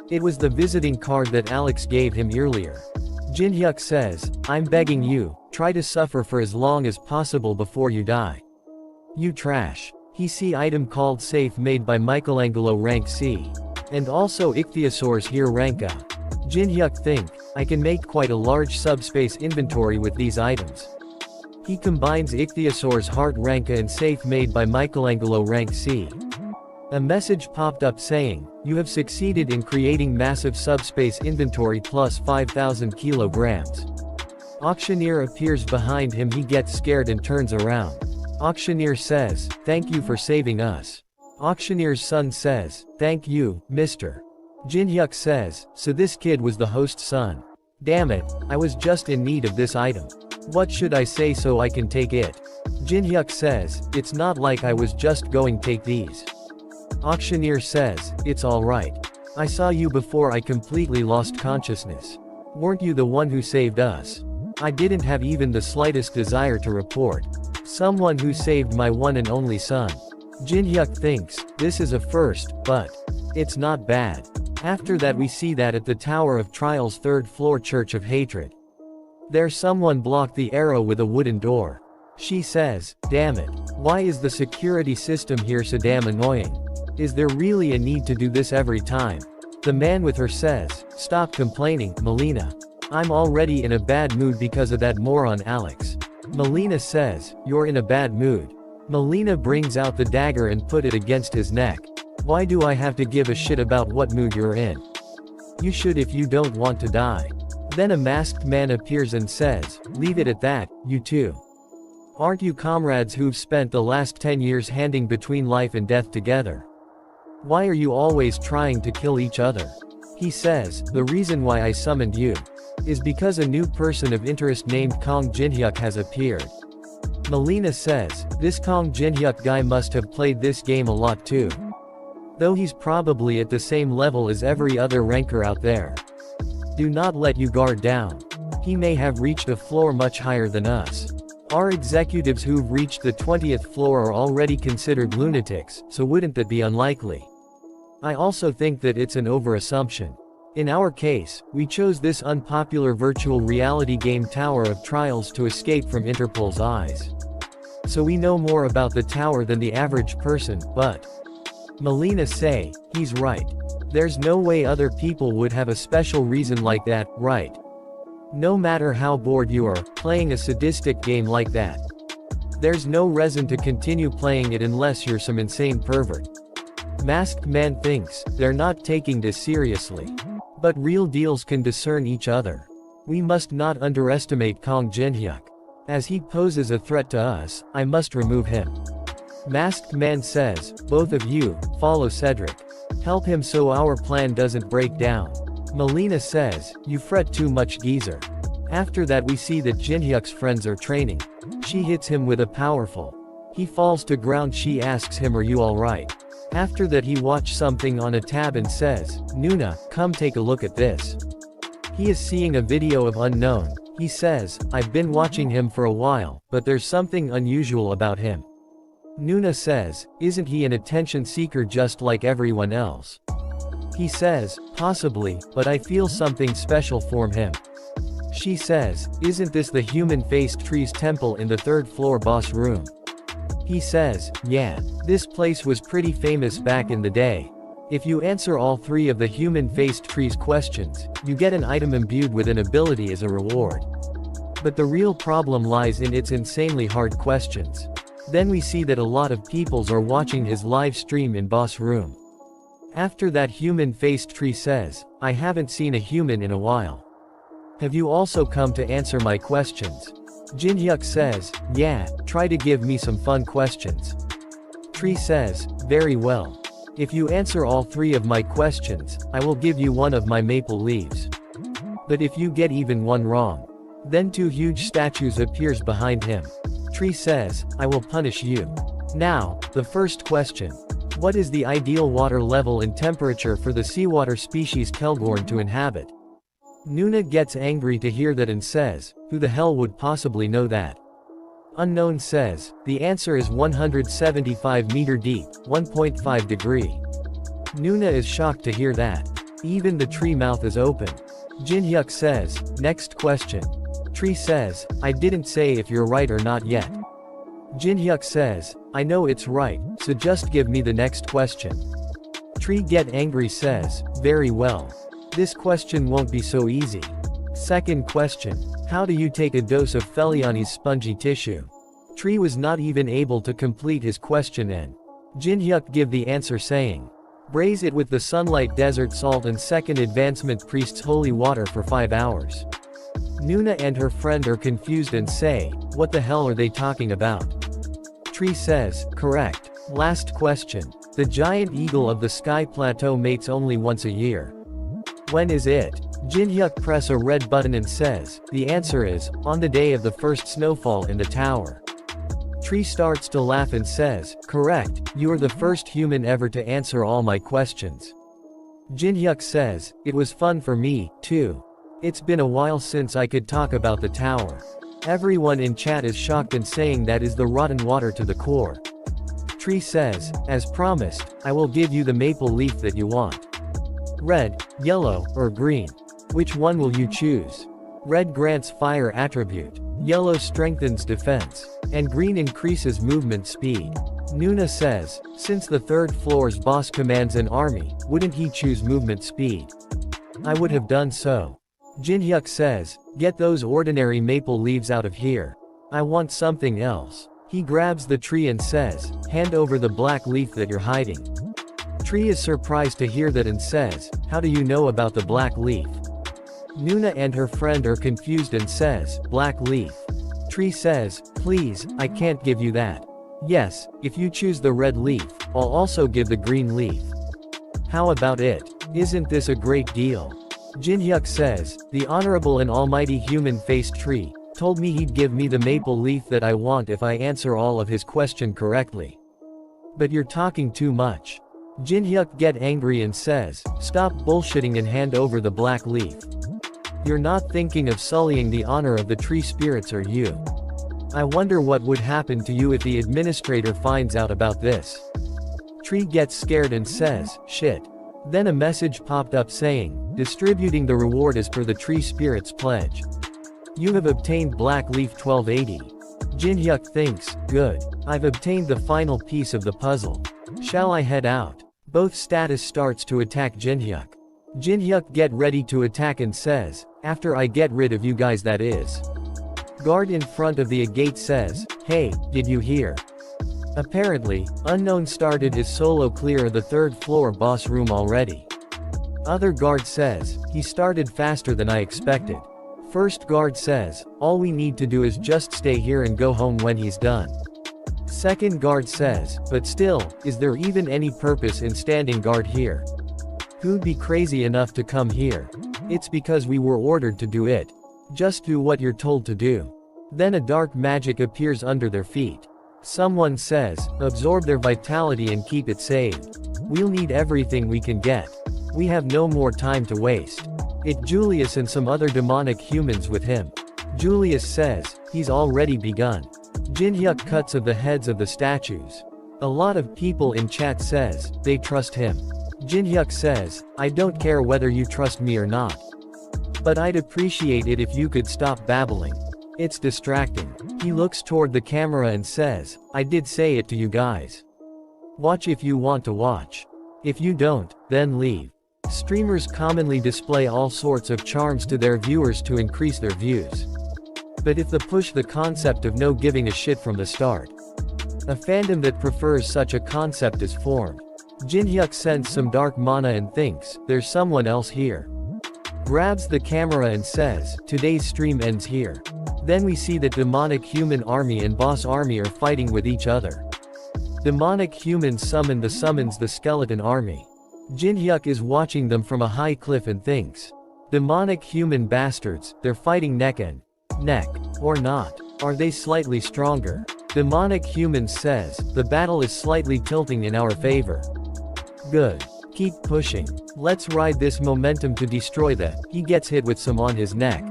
It was the visiting card that Alex gave him earlier. Jin-hyuk says, "I'm begging you, try to suffer for as long as possible before you die. You trash." He see item called safe made by Michelangelo rank C. And also ichthyosaurs here rank A. Jin-hyuk think, "I can make quite a large subspace inventory with these items." He combines ichthyosaurs heart rank A and safe made by Michelangelo rank C. A message popped up saying, "You have succeeded in creating massive subspace inventory plus 5,000 kilograms." Auctioneer appears behind him. He gets scared and turns around. Auctioneer says, "Thank you for saving us." Auctioneer's son says, "Thank you, mister." Jin-hyuk says, "So this kid was the host's son. Damn it, I was just in need of this item. What should I say so I can take it?" Jin-hyuk says, "It's not like I was just going take these." Auctioneer says, "It's alright. I saw you before I completely lost consciousness.
Weren't you the one who saved us? I didn't have even the slightest desire to report. Someone who saved my one and only son. Jin-hyuk thinks, this is a first, but it's not bad. After that we see that at the Tower of Trial's third floor Church of Hatred. There's someone blocked the arrow with a wooden door. She says, damn it. Why is the security system here so damn annoying? Is there really a need to do this every time? The man with her says, stop complaining, Melina. I'm already in a bad mood because of that moron Alex. Melina says, you're in a bad mood. Melina brings out the dagger and put it against his neck. Why do I have to give a shit about what mood you're in? You should if you don't want to die. Then a masked man appears and says, leave it at that, you two. Aren't you comrades who've spent the last 10 years handing between life and death together? Why are you always trying to kill each other? He says, the reason why I summoned you is because a new person of interest named Kong Jin-hyuk has appeared. Melina says, this Kong Jin-hyuk guy must have played this game a lot too. Though he's probably at the same level as every other ranker out there. Do not let you guard down. He may have reached a floor much higher than us. Our executives who've reached the 20th floor are already considered lunatics, so wouldn't that be unlikely? I also think that it's an overassumption. In our case, we chose this unpopular virtual reality game Tower of Trials to escape from Interpol's eyes. So we know more about the tower than the average person, but Melina say, he's right. There's no way other people would have a special reason like that, right? No matter how bored you are, playing a sadistic game like that. There's no reason to continue playing it unless you're some insane pervert. Masked Man thinks, they're not taking this seriously. But real deals can discern each other. We must not underestimate Kong Jin-hyuk. As he poses a threat to us, I must remove him. Masked Man says, both of you, follow Cedric. Help him so our plan doesn't break down. Melina says, you fret too much geezer. After that we see that Jin-hyuk's friends are training. She hits him with a powerful. He falls to ground. She asks him, are you alright? After that he watched something on a tab and says, Nuna, come take a look at this. He is seeing a video of Unknown. He says, I've been watching him for a while, but there's something unusual about him. Nuna says, isn't he an attention seeker just like everyone else? He says, possibly, but I feel something special from him. She says, isn't this the human-faced tree's temple in the third floor boss room? He says, yeah, this place was pretty famous back in the day. If you answer all three of the human-faced tree's questions, you get an item imbued with an ability as a reward. But the real problem lies in its insanely hard questions. Then we see that a lot of peoples are watching his live stream in boss room. After that human-faced tree says, I haven't seen a human in a while. Have you also come to answer my questions? Jin-hyuk says, yeah, try to give me some fun questions. Tree says, very well. If you answer all three of my questions, I will give you one of my maple leaves. But if you get even one wrong, then two huge statues appears behind him. Tree says, I will punish you. Now, the first question. What is the ideal water level and temperature for the seawater species Kelgorn to inhabit? Nuna gets angry to hear that and says, who the hell would possibly know that? Unknown says, the answer is 175 meter deep, 1.5 degree. Nuna is shocked to hear that. Even the tree mouth is open. Jin-hyuk says, next question. Tree says, I didn't say if you're right or not yet. Jin-hyuk says, I know it's right, so just give me the next question. Tree get angry says, very well. This question won't be so easy. Second question. How do you take a dose of Feliani's spongy tissue? Tree was not even able to complete his question and Jin-hyuk give the answer saying, braise it with the sunlight desert salt and second advancement priest's holy water for 5 hours. Nuna and her friend are confused and say, what the hell are they talking about? Tree says, correct. Last question. The giant eagle of the sky plateau mates only once a year. When is it? Jin-hyuk press a red button and says, the answer is, on the day of the first snowfall in the tower. Tree starts to laugh and says, correct, you are the first human ever to answer all my questions. Jin-hyuk says, it was fun for me, too.
It's been a while since I could talk about the tower. Everyone in chat is shocked and saying that is the rotten water to the core. Tree says, as promised, I will give you the maple leaf that you want. Red, yellow, or green? Which one will you choose? Red grants fire attribute. Yellow strengthens defense. And green increases movement speed. Nuna says, since the third floor's boss commands an army, wouldn't he choose movement speed? I would have done so. Jinhyuk says, get those ordinary maple leaves out of here. I want something else. He grabs the tree and says, hand over the black leaf that you're hiding. Tree is surprised to hear that and says, how do you know about the black leaf? Nuna and her friend are confused and says, black leaf. Tree says, please, I can't give you that. Yes, if you choose the red leaf, I'll also give the green leaf. How about it? Isn't this a great deal? Jinhyuk says, the honorable and almighty human-faced tree, told me he'd give me the maple leaf that I want if I answer all of his question correctly. But you're talking too much. Jinhyuk get angry and says, stop bullshitting and hand over the black leaf. You're not thinking of sullying the honor of the tree spirits, are you? I wonder what would happen to you if the administrator finds out about this. Tree gets scared and says, shit. Then a message popped up saying, distributing the reward as per the tree spirit's pledge. You have obtained black leaf 1280. Jinhyuk thinks, good. I've obtained the final piece of the puzzle. Shall I head out? Both status starts to attack Jinhyuk. Jinhyuk get ready to attack and says, after I get rid of you guys, that is. Guard in front of the gate says, hey, did you hear? Apparently, Unknown started his solo clear of the third floor boss room already. Other guard says, he started faster than I expected. First guard says, all we need to do is just stay here and go home when he's done. Second guard says, but still, is there even any purpose in standing guard here? Who'd be crazy enough to come here? It's because we were ordered to do it. Just do what you're told to do. Then a dark magic appears under their feet. Someone says, absorb their vitality and keep it saved. We'll need everything we can get. We have no more time to waste. It's Julius and some other demonic humans with him. Julius says, he's already begun. Jinhyuk cuts of the heads of the statues. A lot of people in chat says, they trust him. Jinhyuk says, I don't care whether you trust me or not. But I'd appreciate it if you could stop babbling. It's distracting. He looks toward the camera and says, I did say it to you guys. Watch if you want to watch. If you don't, then leave. Streamers commonly display all sorts of charms to their viewers to increase their views. But if they push the concept of no giving a shit from the start, a fandom that prefers such a concept is formed. Jinhyuk sends some dark mana and thinks, there's someone else here. Grabs the camera and says, today's stream ends here. Then we see that demonic human army and boss army are fighting with each other. Demonic humans summons the skeleton army. Jinhyuk is watching them from a high cliff and thinks, demonic human bastards, they're fighting neck and neck. Or not. Are they slightly stronger? Demonic human says, the battle is slightly tilting in our favor. Good. Keep pushing. Let's ride this momentum to destroy that. He gets hit with some on his neck.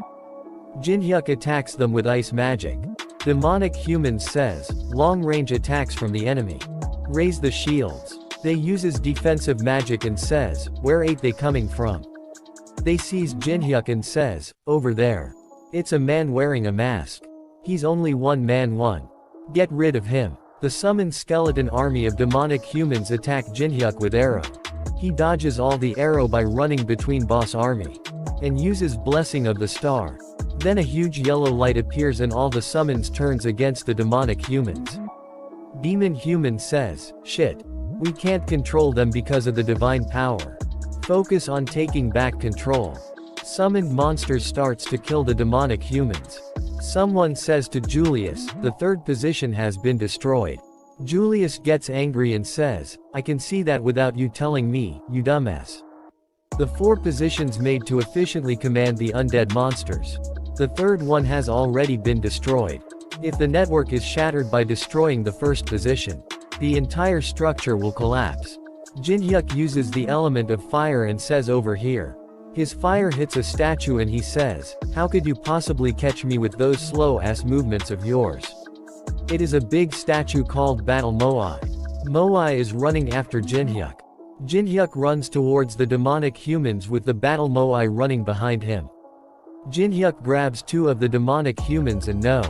Jinhyuk attacks them with ice magic. Demonic human says, long-range attacks from the enemy. Raise the shields. They uses defensive magic and says, where ain't they coming from? They sees Jinhyuk and says, over there. It's a man wearing a mask. He's only one man. Get rid of him. The summoned skeleton army of demonic humans attack Jinhyuk with arrow. He dodges all the arrow by running between boss army. And uses blessing of the star. Then a huge yellow light appears and all the summons turns against the demonic humans. Demon human says, shit. We can't control them because of the divine power. Focus on taking back control. Summoned monsters starts to kill the demonic humans. Someone says to Julius, the third position has been destroyed. Julius gets angry and says, I can see that without you telling me, you dumbass. The 4 positions made to efficiently command the undead monsters. The third one has already been destroyed. If the network is shattered by destroying the first position, the entire structure will collapse. Jinhyuk uses the element of fire and says over here. His fire hits a statue and he says, "How could you possibly catch me with those slow-ass movements of yours?" It is a big statue called Battle Moai. Moai is running after Jinhyuk. Jinhyuk runs towards the demonic humans with the Battle Moai running behind him. Jinhyuk grabs two of the demonic humans and no.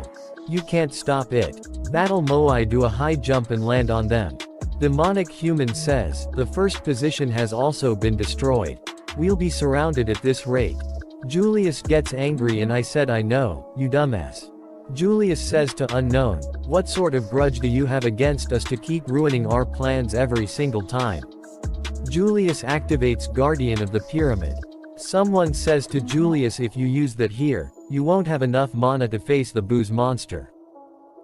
You can't stop it. Battle Moai do a high jump and land on them. Demonic human says, "The first position has also been destroyed. We'll be surrounded at this rate." Julius gets angry and I said, "I know, you dumbass." Julius says to Unknown, "What sort of grudge do you have against us to keep ruining our plans every single time?" Julius activates Guardian of the Pyramid. Someone says to Julius, "If you use that here, you won't have enough mana to face the booze monster."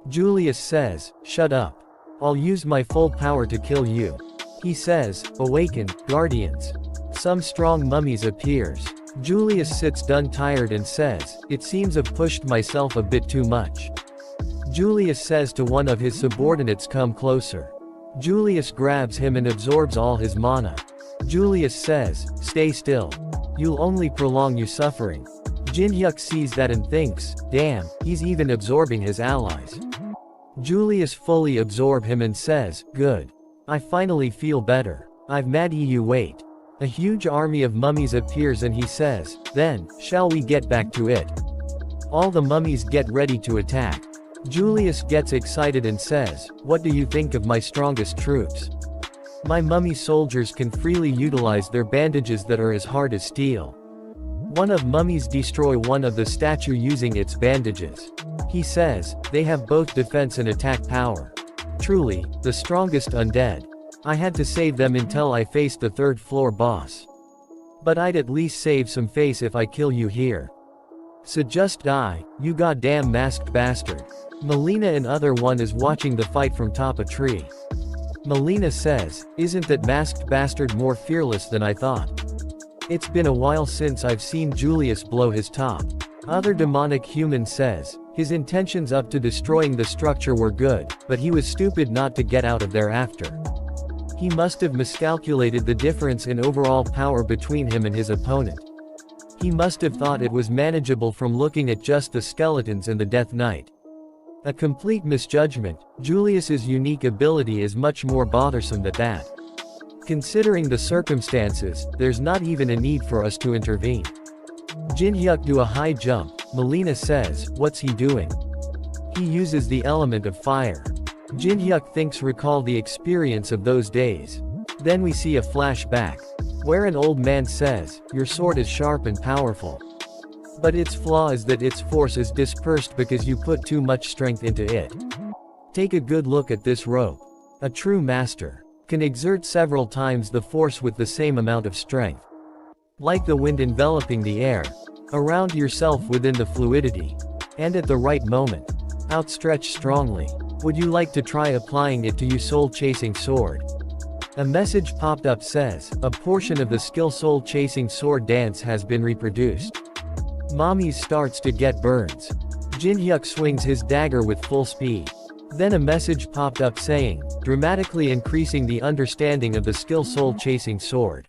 Julius says, "Shut up. I'll use my full power to kill you." He says, "Awaken, Guardians." Some strong mummies appears. Julius sits done tired and says, "It seems I've pushed myself a bit too much." Julius says to one of his subordinates, "Come closer." Julius grabs him and absorbs all his mana. Julius says, "Stay still. You'll only prolong your suffering." Jinhyuk sees that and thinks, "Damn, he's even absorbing his allies." Julius fully absorbs him and says, "Good. I finally feel better. I've made you wait." A huge army of mummies appears and he says, "Then, shall we get back to it?" All the mummies get ready to attack. Julius gets excited and says, "What do you think of my strongest troops? My mummy soldiers can freely utilize their bandages that are as hard as steel." One of mummies destroy one of the statue using its bandages. He says, "They have both defense and attack power. Truly, the strongest undead. I had to save them until I faced the third floor boss. But I'd at least save some face if I kill you here. So just die, you goddamn masked bastard." Melina and other one is watching the fight from top a tree. Melina says, "Isn't that masked bastard more fearless than I thought? It's been a while since I've seen Julius blow his top." Other demonic human says, "His intentions up to destroying the structure were good, but he was stupid not to get out of there after. He must have miscalculated the difference in overall power between him and his opponent. He must have thought it was manageable from looking at just the skeletons and the Death Knight. A complete misjudgment. Julius's unique ability is much more bothersome than that. Considering the circumstances, there's not even a need for us to intervene." Jinhyuk do a high jump. Melina says, "What's he doing?" He uses the element of fire. Jinhyuk thinks recall the experience of those days. Then we see a flashback, where an old man says, "Your sword is sharp and powerful. But its flaw is that its force is dispersed because you put too much strength into it. Take a good look at this rope. A true master can exert several times the force with the same amount of strength. Like the wind enveloping the air. Around yourself within the fluidity. And at the right moment. Outstretch strongly. Would you like to try applying it to your soul-chasing sword?" A message popped up says, "A portion of the skill soul-chasing sword dance has been reproduced." Mommy starts to get burns. Jinhyuk swings his dagger with full speed. Then a message popped up saying, "Dramatically increasing the understanding of the skill soul-chasing sword."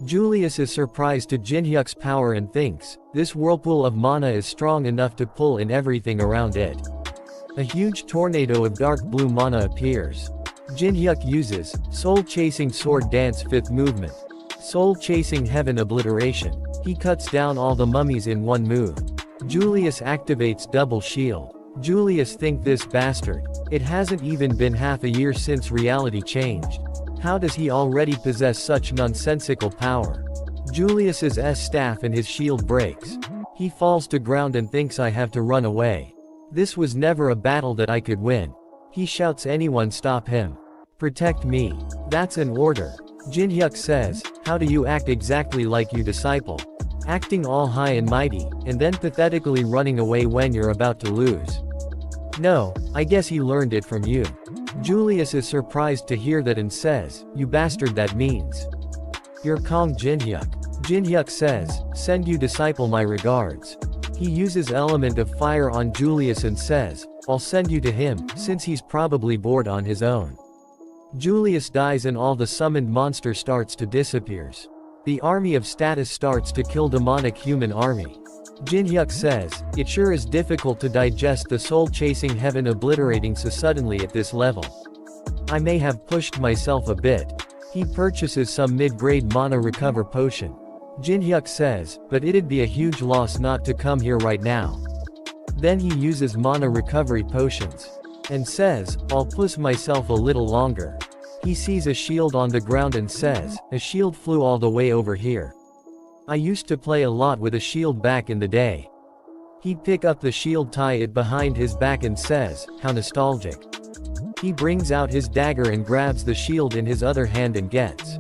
Julius is surprised to Jinhyuk's power and thinks, this whirlpool of mana is strong enough to pull in everything around it. A huge tornado of dark blue mana appears. Jinhyuk uses soul-chasing sword dance 5th movement. Soul-chasing heaven obliteration. He cuts down all the mummies in one move. Julius activates double shield. Julius think this bastard. It hasn't even been half a year since reality changed. How does he already possess such nonsensical power? Julius's staff and his shield breaks. He falls to ground and thinks I have to run away. This was never a battle that I could win. He shouts, "Anyone stop him. Protect me." That's an order. Jinhyuk says, "How do you act exactly like you disciple? Acting all high and mighty, and then pathetically running away when you're about to lose. No, I guess he learned it from you." Julius is surprised to hear that and says, "You bastard, that means you're Kong Jinhyuk." Jinhyuk says, "Send you disciple my regards." He uses element of fire on Julius and says, "I'll send you to him, since he's probably bored on his own." Julius dies and all the summoned monster starts to disappears. The army of status starts to kill demonic human army. Jin-hyuk says, it sure is difficult to digest the soul-chasing heaven obliterating so suddenly at this level. I may have pushed myself a bit. He purchases some mid-grade mana recover potion. Jin-hyuk says, but it'd be a huge loss not to come here right now. Then he uses mana recovery potions. And says, I'll push myself a little longer. He sees a shield on the ground and says, a shield flew all the way over here. I used to play a lot with a shield back in the day. He'd pick up the shield, tie it behind his back and says, how nostalgic. He brings out his dagger and grabs the shield in his other hand and gets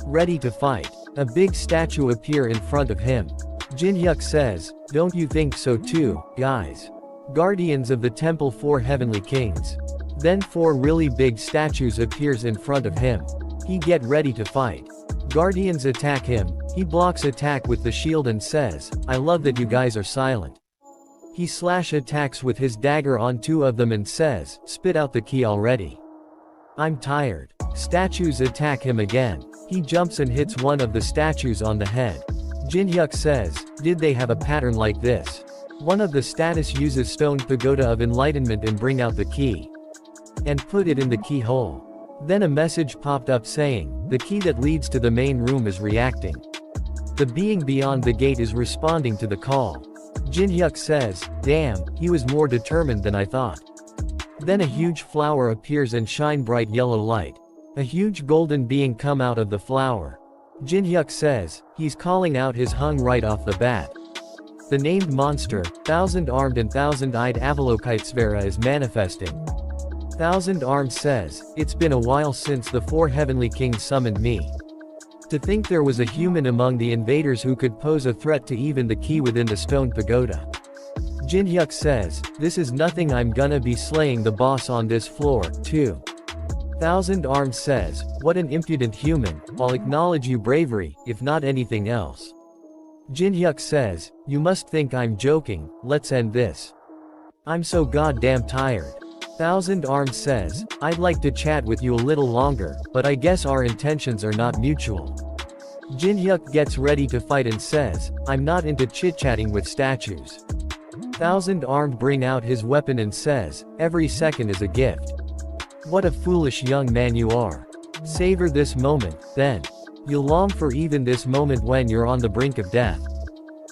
ready to fight. A big statue appear in front of him. Jin-hyuk says, don't you think so too, guys? Guardians of the Temple 4 Heavenly Kings. Then 4 really big statues appears in front of him. He get ready to fight. Guardians attack him. He blocks attack with the shield and says, I love that you guys are silent. He slash attacks with his dagger on 2 of them and says, spit out the key already. I'm tired. Statues attack him again. He jumps and hits one of the statues on the head. Jin-hyuk says, did they have a pattern like this? One of the status uses stone pagoda of enlightenment and bring out the key. And put it in the keyhole. Then a message popped up saying, the key that leads to the main room is reacting. The being beyond the gate is responding to the call. Jin-hyuk says, damn, he was more determined than I thought. Then a huge flower appears and shine bright yellow light. A huge golden being come out of the flower. Jin-hyuk says, he's calling out his hung right off the bat. The named monster, thousand-armed and thousand-eyed Avalokitesvara is manifesting. Thousand-armed says, it's been a while since the 4 heavenly kings summoned me. To think there was a human among the invaders who could pose a threat to even the key within the stone pagoda. Jin-hyuk says, this is nothing, I'm gonna be slaying the boss on this floor, too. Thousand-armed says, what an impudent human, I'll acknowledge your bravery, if not anything else. Jin-hyuk says, you must think I'm joking, let's end this. I'm so goddamn tired. Thousand-armed says, I'd like to chat with you a little longer, but I guess our intentions are not mutual. Jin-hyuk gets ready to fight and says, I'm not into chit-chatting with statues. Thousand-armed bring out his weapon and says, every second is a gift. What a foolish young man you are. Savor this moment, then. You'll long for even this moment when you're on the brink of death.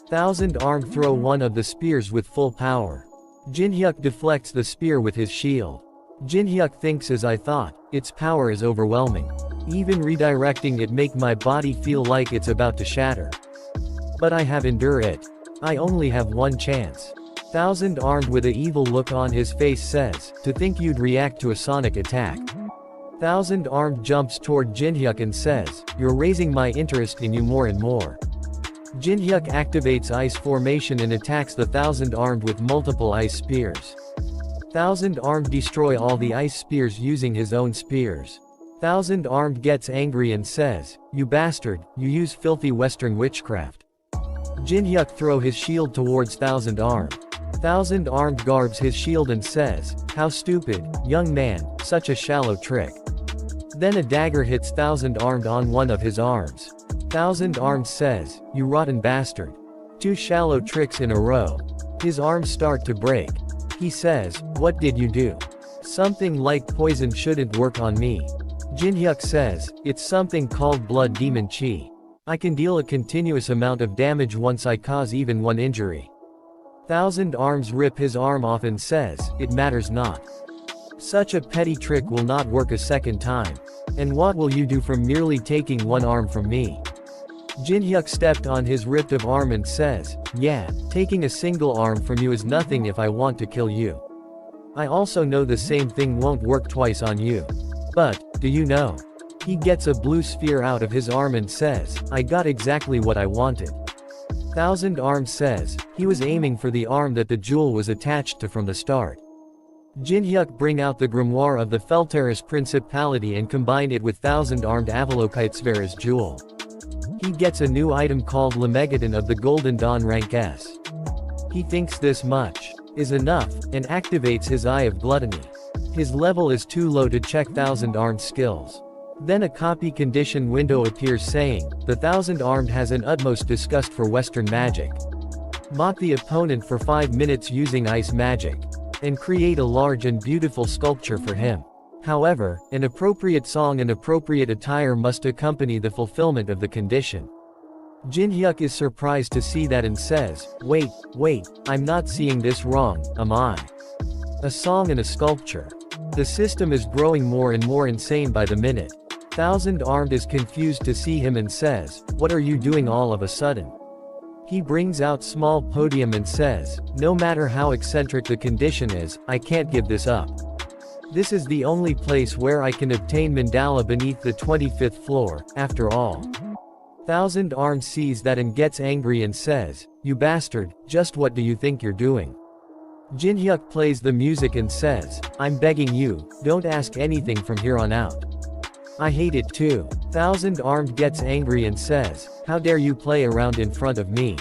Thousand-armed throw one of the spears with full power. Jin-hyuk deflects the spear with his shield. Jin-hyuk thinks as I thought, its power is overwhelming. Even redirecting it make my body feel like it's about to shatter. But I have endure it. I only have one chance. Thousand-armed with an evil look on his face says, to think you'd react to a sonic attack. Thousand-armed jumps toward Jin-hyuk and says, you're raising my interest in you more and more. Jin-hyuk activates ice formation and attacks the thousand-armed with multiple ice spears. Thousand-armed destroy all the ice spears using his own spears. Thousand-armed gets angry and says, you bastard, you use filthy western witchcraft. Jin-hyuk throw his shield towards thousand-armed. Thousand-armed garbs his shield and says, how stupid, young man, such a shallow trick. Then a dagger hits thousand-armed on one of his arms. Thousand-armed says, you rotten bastard. 2 shallow tricks in a row. His arms start to break. He says, what did you do? Something like poison shouldn't work on me. Jin-hyuk says, it's something called blood demon chi. I can deal a continuous amount of damage once I cause even one injury. Thousand-armed rip his arm off and says, it matters not. Such a petty trick will not work a second time. And what will you do from merely taking one arm from me? Jin-hyuk stepped on his ripped of arm and says, yeah, taking a single arm from you is nothing if I want to kill you. I also know the same thing won't work twice on you. But, do you know? He gets a blue sphere out of his arm and says, I got exactly what I wanted. Thousand-armed says, he was aiming for the arm that the jewel was attached to from the start. Jin-hyuk bring out the grimoire of the Felteris Principality and combine it with thousand-armed Avalokitesvara's jewel. He gets a new item called Lemegadon of the Golden Dawn rank S. He thinks this much is enough, and activates his Eye of Gluttony. His level is too low to check thousand-armed skills. Then a copy condition window appears saying, the thousand-armed has an utmost disgust for Western magic. Mock the opponent for 5 minutes using ice magic. And create a large and beautiful sculpture for him. However, an appropriate song and appropriate attire must accompany the fulfillment of the condition. Jin-hyuk is surprised to see that and says, wait, I'm not seeing this wrong, am I? A song and a sculpture. The system is growing more and more insane by the minute. Thousand-armed is confused to see him and says, what are you doing all of a sudden? He brings out small podium and says, no matter how eccentric the condition is, I can't give this up. This is the only place where I can obtain mandala beneath the 25th floor, after all. Thousand-armed sees that and gets angry and says, you bastard, just what do you think you're doing? Jin-hyuk plays the music and says, I'm begging you, don't ask anything from here on out. I hate it too. Thousand-armed gets angry and says, how dare you play around in front of me?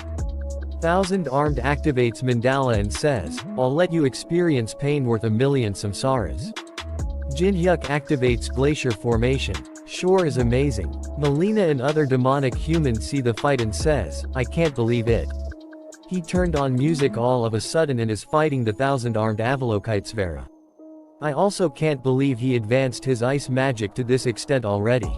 Thousand-armed activates mandala and says, I'll let you experience pain worth 1,000,000 samsaras. Jin-hyuk activates glacier formation. Sure is amazing. Melina and other demonic humans see the fight and says, I can't believe it. He turned on music all of a sudden and is fighting the thousand-armed Avalokitesvara. I also can't believe he advanced his ice magic to this extent already.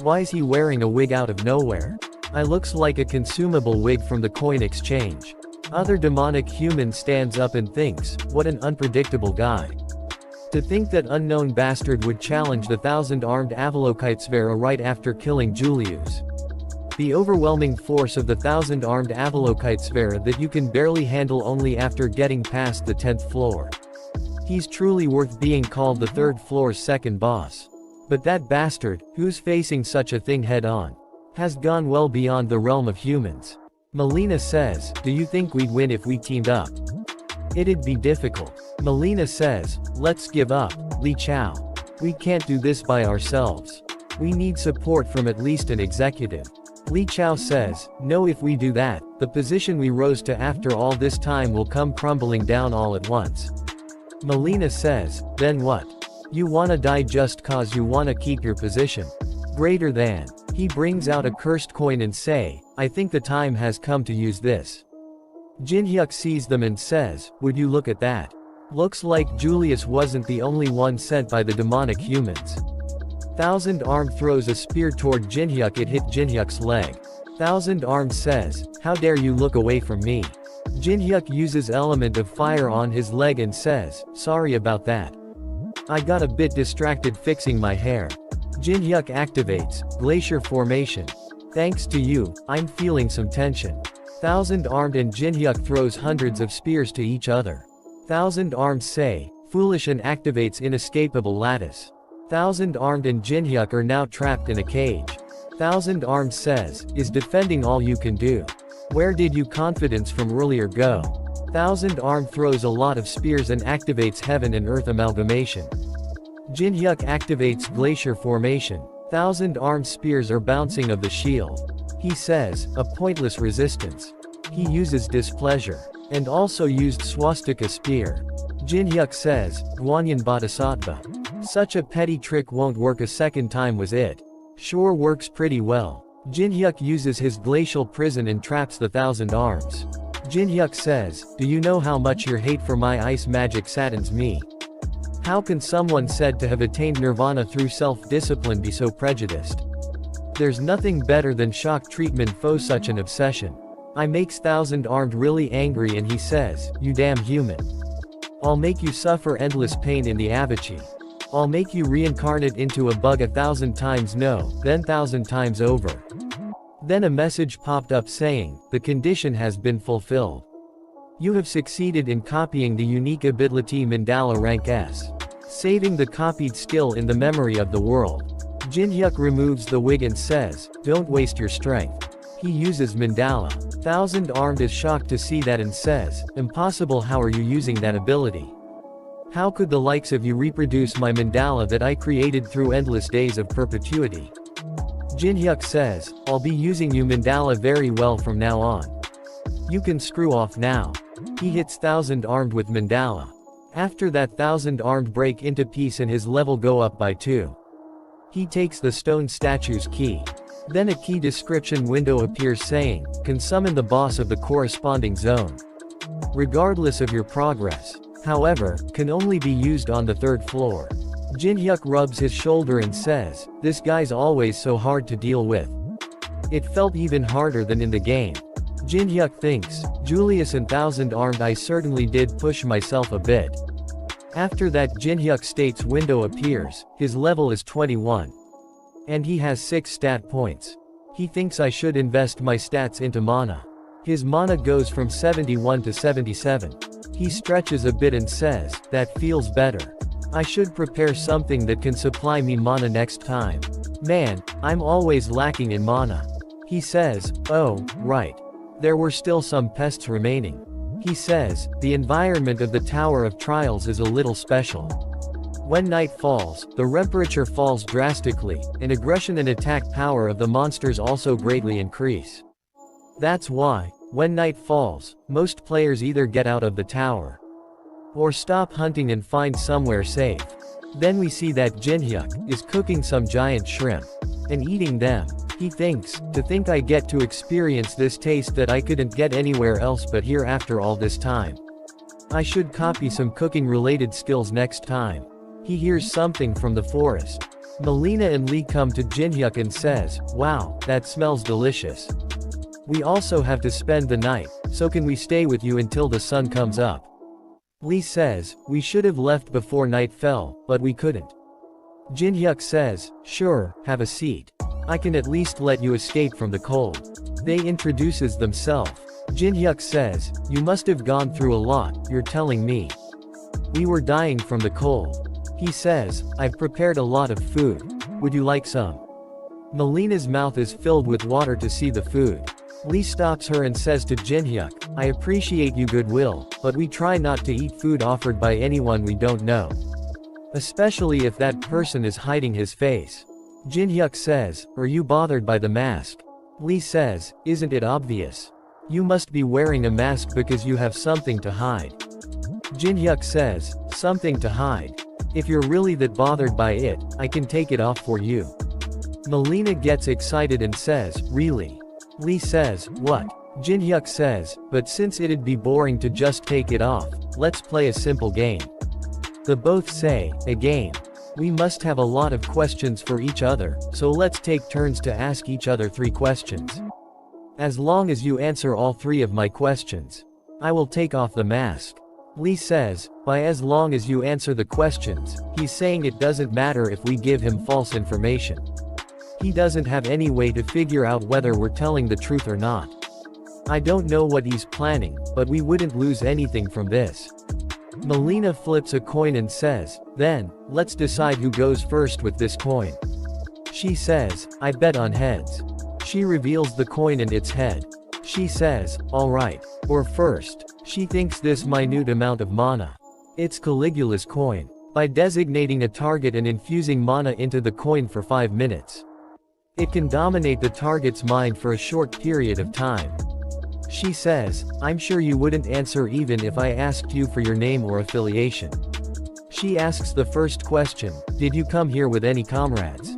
Why's he wearing a wig out of nowhere? I looks like a consumable wig from the coin exchange. Other demonic human stands up and thinks, what an unpredictable guy. To think that unknown bastard would challenge the thousand-armed Avalokitesvara right after killing Julius. The overwhelming force of the thousand-armed Avalokitesvara that you can barely handle only after getting past the 10th floor. He's truly worth being called the 3rd floor's second boss. But that bastard, who's facing such a thing head-on, has gone well beyond the realm of humans. Melina says, do you think we'd win if we teamed up? It'd be difficult. Melina says, let's give up, Li Chao. We can't do this by ourselves. We need support from at least an executive. Li Chao says, no, if we do that, the position we rose to after all this time will come crumbling down all at once. Melina says, then what? You wanna die just cause you wanna keep your position? Greater than. He brings out a cursed coin and say, I think the time has come to use this. Jin-hyuk sees them and says, would you look at that? Looks like Julius wasn't the only one sent by the demonic humans. Thousand-armed throws a spear toward Jin-hyuk. It hit Jin-hyuk's leg. Thousand-armed says, how dare you look away from me? Jin-hyuk uses element of fire on his leg and says, sorry about that. I got a bit distracted fixing my hair. Jin-hyuk activates glacier formation. Thanks to you, I'm feeling some tension. Thousand-armed and Jin-hyuk throws hundreds of spears to each other. Thousand-armed say, foolish, and activates inescapable lattice. Thousand-armed and Jin-hyuk are now trapped in a cage. Thousand-armed says, is defending all you can do? Where did you confidence from earlier go? Thousand-armed throws a lot of spears and activates heaven and earth amalgamation. Jin-hyuk activates glacier formation. Thousand-armed spears are bouncing of the shield. He says, a pointless resistance. He uses displeasure. And also used swastika spear. Jin-hyuk says, Guanyin Bodhisattva. Such a petty trick won't work a second time, was it? Sure works pretty well. Jin-hyuk uses his glacial prison and traps the thousand-arms. Jin-hyuk says, do you know how much your hate for my ice magic saddens me? How can someone said to have attained nirvana through self-discipline be so prejudiced? There's nothing better than shock treatment for such an obsession. I makes thousand-armed really angry and he says, you damn human. I'll make you suffer endless pain in the Avachi. I'll make you reincarnate into a bug 1,000 times no, then 1,000 times over. Then a message popped up saying, the condition has been fulfilled. You have succeeded in copying the unique ability Mandala rank S. Saving the copied skill in the memory of the world. Jin-hyuk removes the wig and says, don't waste your strength. He uses Mandala. Thousand-armed is shocked to see that and says, impossible, how are you using that ability? How could the likes of you reproduce my mandala that I created through endless days of perpetuity? Jin-hyuk says, I'll be using you mandala very well from now on. You can screw off now. He hits thousand-armed with mandala. After that, thousand-armed break into piece and his level go up by 2. He takes the stone statue's key. Then a key description window appears saying, can summon the boss of the corresponding zone. Regardless of your progress. However, can only be used on the 3rd floor. Jin-hyuk rubs his shoulder and says, this guy's always so hard to deal with. It felt even harder than in the game. Jin-hyuk thinks, Julius and Thousand-Armed, I certainly did push myself a bit. After that, Jin-hyuk states window appears, his level is 21. And he has 6 stat points. He thinks I should invest my stats into mana. His mana goes from 71 to 77. He stretches a bit and says, that feels better. I should prepare something that can supply me mana next time. Man, I'm always lacking in mana. He says, oh, right. There were still some pests remaining. He says, the environment of the Tower of Trials is a little special. When night falls, the temperature falls drastically, and aggression and attack power of the monsters also greatly increase. That's why, when night falls, most players either get out of the tower, or stop hunting and find somewhere safe. Then we see that Jin-hyuk is cooking some giant shrimp, and eating them. He thinks, to think I get to experience this taste that I couldn't get anywhere else but here after all this time. I should copy some cooking related skills next time. He hears something from the forest. Melina and Lee come to Jin-hyuk and says, wow, that smells delicious. We also have to spend the night, so can we stay with you until the sun comes up? Lee says, we should have left before night fell, but we couldn't. Jin-hyuk says, sure, have a seat. I can at least let you escape from the cold. They introduces themselves. Jin-hyuk says, you must have gone through a lot, you're telling me. We were dying from the cold. He says, I've prepared a lot of food. Would you like some? Melina's mouth is filled with water to see the food. Lee stops her and says to Jin-hyuk, I appreciate you goodwill, but we try not to eat food offered by anyone we don't know. Especially if that person is hiding his face. Jin-hyuk says, are you bothered by the mask? Lee says, isn't it obvious? You must be wearing a mask because you have something to hide. Jin-hyuk says, something to hide. If you're really that bothered by it, I can take it off for you. Melina gets excited and says, really? Lee says, what? Jin-hyuk says, but since it'd be boring to just take it off, let's play a simple game. The both say, a game. We must have a lot of questions for each other, so let's take turns to ask each other 3 questions. As long as you answer all 3 of my questions, I will take off the mask. Lee says, by as long as you answer the questions, he's saying it doesn't matter if we give him false information. He doesn't have any way to figure out whether we're telling the truth or not. I don't know what he's planning, but we wouldn't lose anything from this. Melina flips a coin and says, then, let's decide who goes first with this coin. She says, I bet on heads. She reveals the coin and its head. She says, alright. Or first, she thinks this minute amount of mana. It's Caligula's coin. By designating a target and infusing mana into the coin for 5 minutes. It can dominate the target's mind for a short period of time. She says, I'm sure you wouldn't answer even if I asked you for your name or affiliation. She asks the first question, did you come here with any comrades?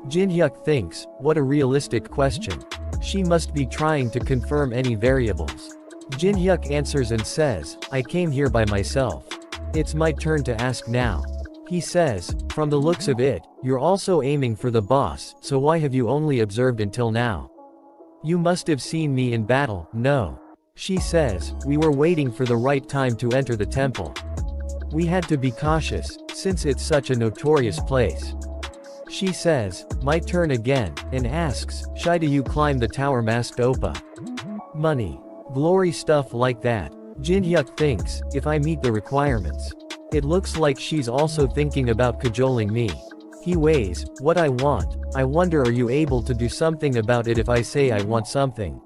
Jin-hyuk thinks, what a realistic question. She must be trying to confirm any variables. Jin-hyuk answers and says, I came here by myself. It's my turn to ask now. He says, from the looks of it, you're also aiming for the boss, so why have you only observed until now? You must have seen me in battle, no. She says, we were waiting for the right time to enter the temple. We had to be cautious, since it's such a notorious place. She says, my turn again, and asks, shy do you climb the tower masked oppa? Money. Glory stuff like that. Jin-hyuk thinks, if I meet the requirements. It looks like she's also thinking about cajoling me. He weighs, what I want. I wonder are you able to do something about it if I say I want something?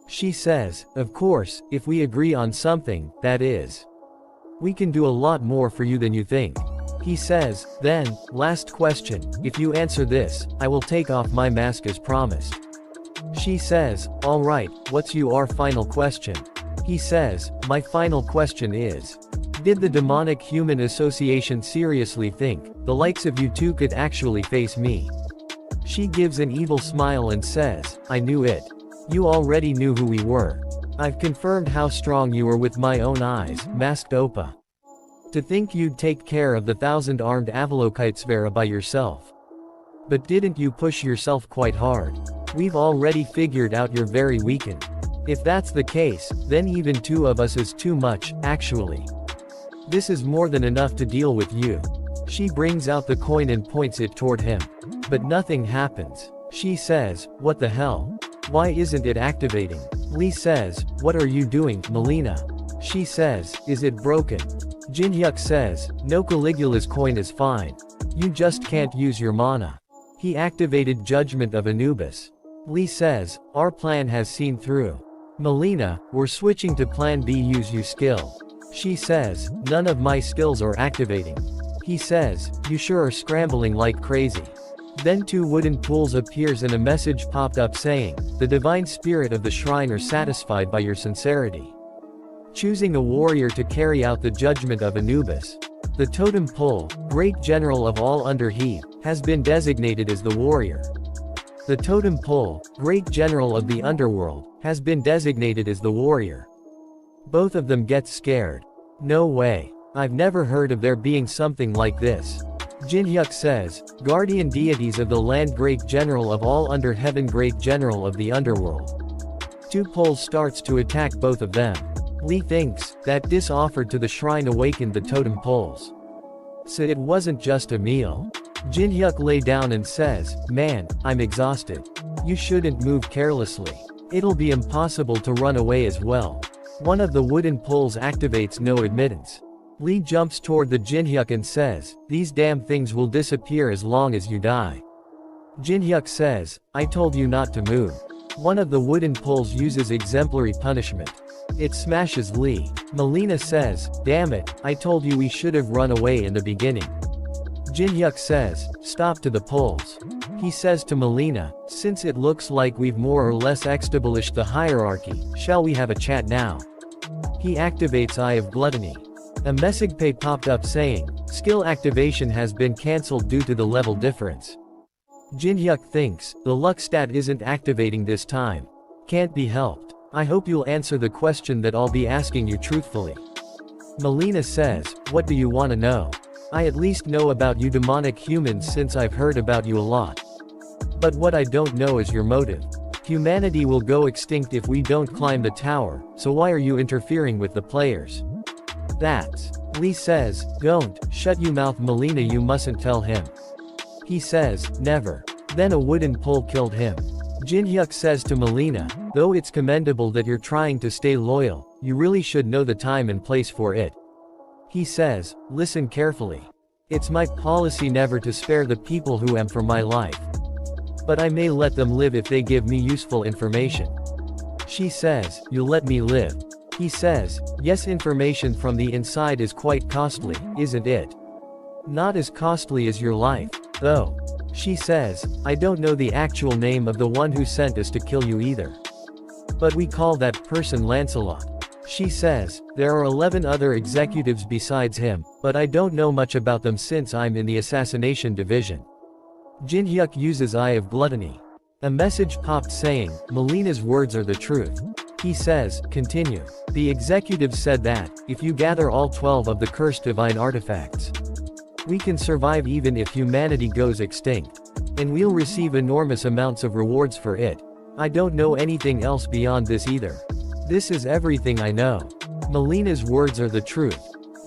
She says, of course, if we agree on something, that is. We can do a lot more for you than you think. He says, then, last question, if you answer this, I will take off my mask as promised. She says, alright, what's your final question? He says, my final question is, did the Demonic Human Association seriously think the likes of you two could actually face me. She gives an evil smile and says, I knew it. You already knew who we were. I've confirmed how strong you were with my own eyes, masked Oppa. To think you'd take care of the 1,000-armed Avalokitesvera by yourself. But didn't you push yourself quite hard? We've already figured out you're very weakened. If that's the case, then even two of us is too much, actually. This is more than enough to deal with you. She brings out the coin and points it toward him. But nothing happens. She says, what the hell? Why isn't it activating? Lee says, what are you doing, Melina? She says, is it broken? Jinhyuk says, no, Caligula's coin is fine. You just can't use your mana. He activated Judgment of Anubis. Lee says, our plan has seen through. Melina, we're switching to plan B, use you skill. She says, none of my skills are activating. He says, you sure are scrambling like crazy. Then two wooden pools appears and a message popped up saying, the divine spirit of the shrine are satisfied by your sincerity. Choosing a warrior to carry out the judgment of Anubis. The totem pole, great general of all Underheath, has been designated as the warrior. The totem pole, great general of the underworld, has been designated as the warrior. Both of them get scared. No way. I've never heard of there being something like this. Jinhyuk says, guardian deities of the land, great general of all under heaven, great general of the underworld. Two poles starts to attack both of them. Lee thinks that this offered to the shrine awakened the totem poles. So it wasn't just a meal. Jinhyuk lay down and says, man, I'm exhausted. You shouldn't move carelessly. It'll be impossible to run away as well. One of the wooden poles activates no admittance. Lee jumps toward the Jinhyuk and says, these damn things will disappear as long as you die. Jinhyuk says, I told you not to move. One of the wooden poles uses exemplary punishment. It smashes Lee. Melina says, damn it, I told you we should have run away in the beginning. Jinhyuk says, stop to the poles. He says to Melina, since it looks like we've more or less established the hierarchy, shall we have a chat now? He activates Eye of Gluttony. A message popped up saying, skill activation has been cancelled due to the level difference. Jinhyuk thinks, the luck stat isn't activating this time. Can't be helped. I hope you'll answer the question that I'll be asking you truthfully. Melina says, what do you want to know? I at least know about you demonic humans since I've heard about you a lot. But what I don't know is your motive. Humanity will go extinct if we don't climb the tower, so why are you interfering with the players? That's. Lee says, don't, shut you mouth Melina, you mustn't tell him. He says, never. Then a wooden pole killed him. Jinhyuk says to Melina, though it's commendable that you're trying to stay loyal, you really should know the time and place for it. He says, listen carefully. It's my policy never to spare the people who am for my life. But I may let them live if they give me useful information. She says, you'll let me live. He says, yes, information from the inside is quite costly, isn't it? Not as costly as your life, though. She says, I don't know the actual name of the one who sent us to kill you either. But we call that person Lancelot. She says, there are 11 other executives besides him, but I don't know much about them since I'm in the assassination division. Jinhyuk uses Eye of Gluttony. A message popped saying, Melina's words are the truth. He says, continue. The executive said that, if you gather all 12 of the cursed divine artifacts, we can survive even if humanity goes extinct. And we'll receive enormous amounts of rewards for it. I don't know anything else beyond this either. This is everything I know. Melina's words are the truth.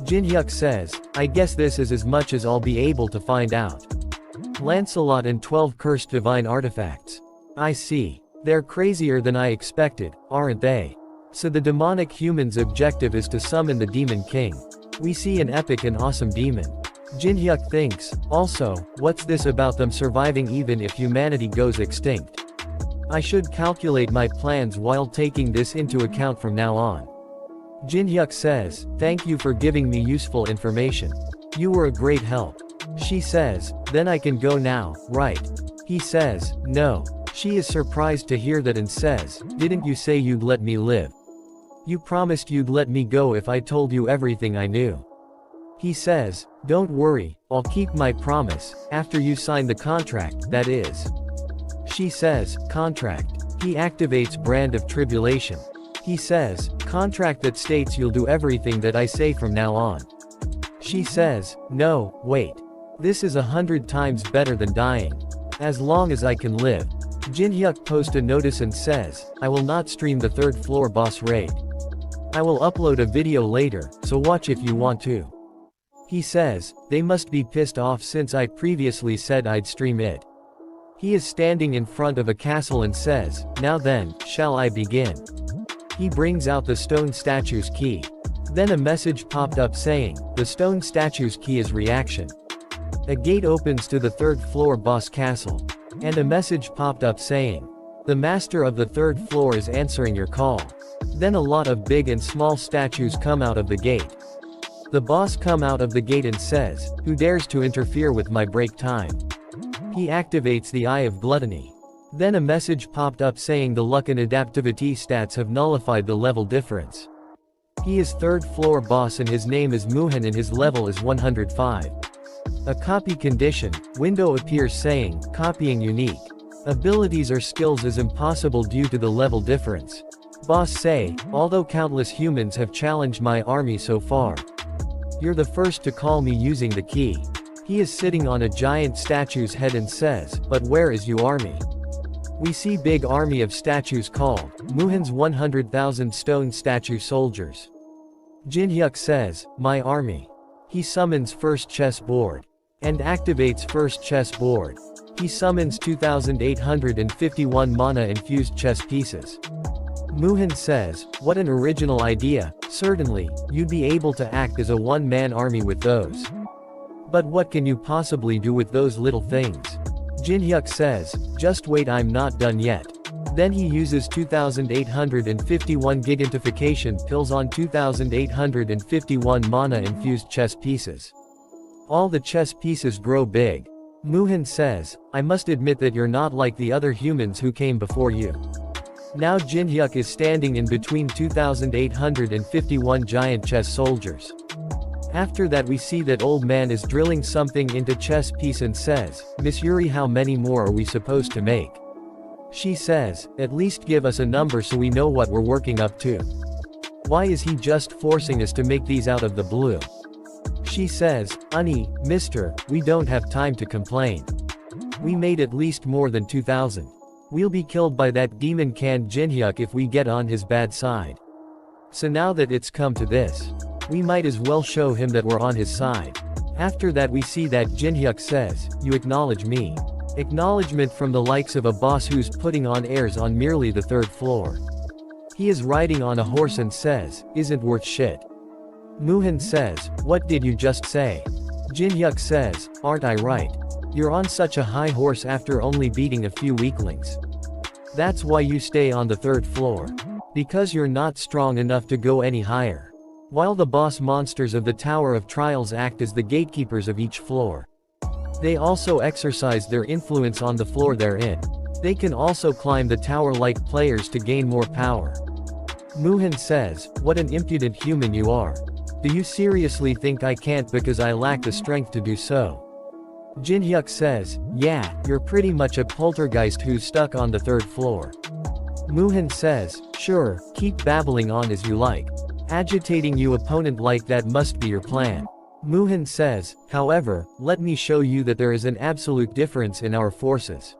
Jinhyuk says, I guess this is as much as I'll be able to find out. Lancelot and 12 cursed divine artifacts. I see. They're crazier than I expected, aren't they? So the demonic human's objective is to summon the Demon King. We see an epic and awesome demon. Jinhyuk thinks, also, what's this about them surviving even if humanity goes extinct? I should calculate my plans while taking this into account from now on. Jinhyuk says, thank you for giving me useful information. You were a great help. She says, then I can go now, right? He says, no. She is surprised to hear that and says, didn't you say you'd let me live? You promised you'd let me go if I told you everything I knew. He says, "Don't worry, I'll keep my promise, after you sign the contract, that is." She says, "Contract." He activates Brand of Tribulation. He says, "Contract that states you'll do everything that I say from now on." She says, "No, wait. This is 100 times better than dying. As long as I can live." Jinhyuk posts a notice and says, "I will not stream the third floor boss raid. I will upload a video later, so watch if you want to." He says, "They must be pissed off since I previously said I'd stream it." He is standing in front of a castle and says, "Now then, shall I begin?" He brings out the stone statue's key. Then a message popped up saying, "The stone statue's key is reaction." A gate opens to the third floor boss castle. And a message popped up saying, "The master of the third floor is answering your call." Then a lot of big and small statues come out of the gate. The boss come out of the gate and says, "Who dares to interfere with my break time?" He activates the Eye of Gluttony. Then a message popped up saying the luck and adaptivity stats have nullified the level difference. He is third floor boss and his name is Muhan and his level is 105. A copy condition window appears saying, "Copying unique. Abilities or skills is impossible due to the level difference." Boss say, "Although countless humans have challenged my army so far, you're the first to call me using the key." He is sitting on a giant statue's head and says, "But where is your army?" We see big army of statues called Muhan's 100,000 stone statue soldiers. Jinhyuk says, "My army." He summons first chess board. And activates first chess board. He summons 2,851 mana-infused chess pieces. Muhan says, "What an original idea, certainly, you'd be able to act as a one-man army with those. But what can you possibly do with those little things?" Jinhyuk says, "Just wait, I'm not done yet." Then he uses 2,851 gigantification pills on 2,851 mana-infused chess pieces. All the chess pieces grow big. Muhan says, "I must admit that you're not like the other humans who came before you." Now Jinhyuk is standing in between 2,851 giant chess soldiers. After that we see that old man is drilling something into chess piece and says, "Miss Yuri, how many more are we supposed to make?" She says, "At least give us a number so we know what we're working up to. Why is he just forcing us to make these out of the blue?" She says, Mister, we don't have time to complain. We made at least more than 2,000. We'll be killed by that demon canned Jinhyuk if we get on his bad side. So now that it's come to this, we might as well show him that we're on his side." After that we see that Jinhyuk says, "You acknowledge me." Acknowledgement from the likes of a boss who's putting on airs on merely the third floor. He is riding on a horse and says, "Isn't worth shit." Muhan says, "What did you just say?" Jinhyuk says, "Aren't I right? You're on such a high horse after only beating a few weaklings. That's why you stay on the third floor. Because you're not strong enough to go any higher." While the boss monsters of the Tower of Trials act as the gatekeepers of each floor. They also exercise their influence on the floor they're in. They can also climb the tower like players to gain more power. Muhan says, "What an impudent human you are. Do you seriously think I can't because I lack the strength to do so?" Jinhyuk says, "Yeah, you're pretty much a poltergeist who's stuck on the third floor." Muhan says, "Sure, keep babbling on as you like. Agitating you opponent like that must be your plan." Muhan says, "However, let me show you that there is an absolute difference in our forces.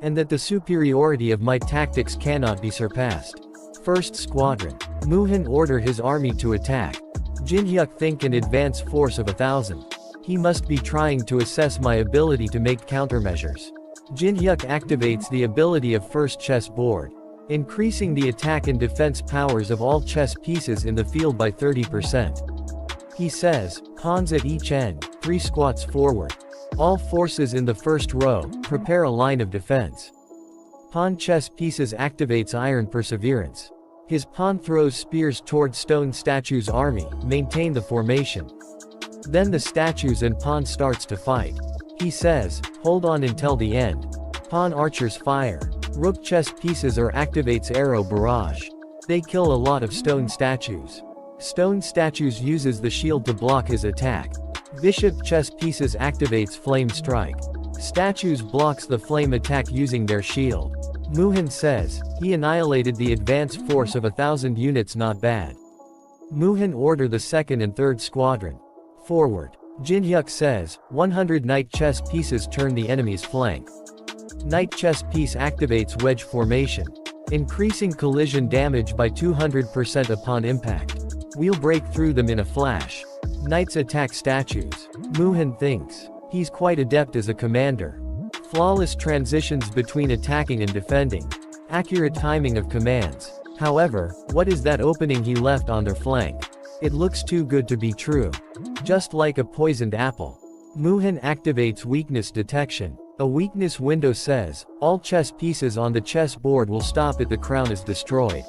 And that the superiority of my tactics cannot be surpassed. First Squadron." Muhan order his army to attack. Jinhyuk think an advance force of 1,000. He must be trying to assess my ability to make countermeasures. Jinhyuk activates the ability of first chess board, increasing the attack and defense powers of all chess pieces in the field by 30%. He says, "Pawns at each end, 3 squats forward. All forces in the first row, prepare a line of defense." Pawn chess pieces activates Iron Perseverance. His pawn throws spears toward stone statue's army, maintain the formation. Then the statues and pawn starts to fight. He says, "Hold on until the end." Pawn archers fire. Rook chess pieces or activates arrow barrage. They kill a lot of stone statues. Stone statues uses the shield to block his attack. Bishop chess pieces activates flame strike. Statues blocks the flame attack using their shield. Muhan says, he annihilated the advance force of 1,000 units, not bad. Muhan order the 2nd and 3rd squadron. Forward. Jinhyuk says, 100 knight chess pieces turn the enemy's flank. Knight chess piece activates wedge formation, increasing collision damage by 200% upon impact. We'll break through them in a flash. Knights attack statues. Muhan thinks, he's quite adept as a commander. Flawless transitions between attacking and defending. Accurate timing of commands. However, what is that opening he left on their flank? It looks too good to be true. Just like a poisoned apple. Muhan activates weakness detection. A weakness window says, all chess pieces on the chessboard will stop if the crown is destroyed.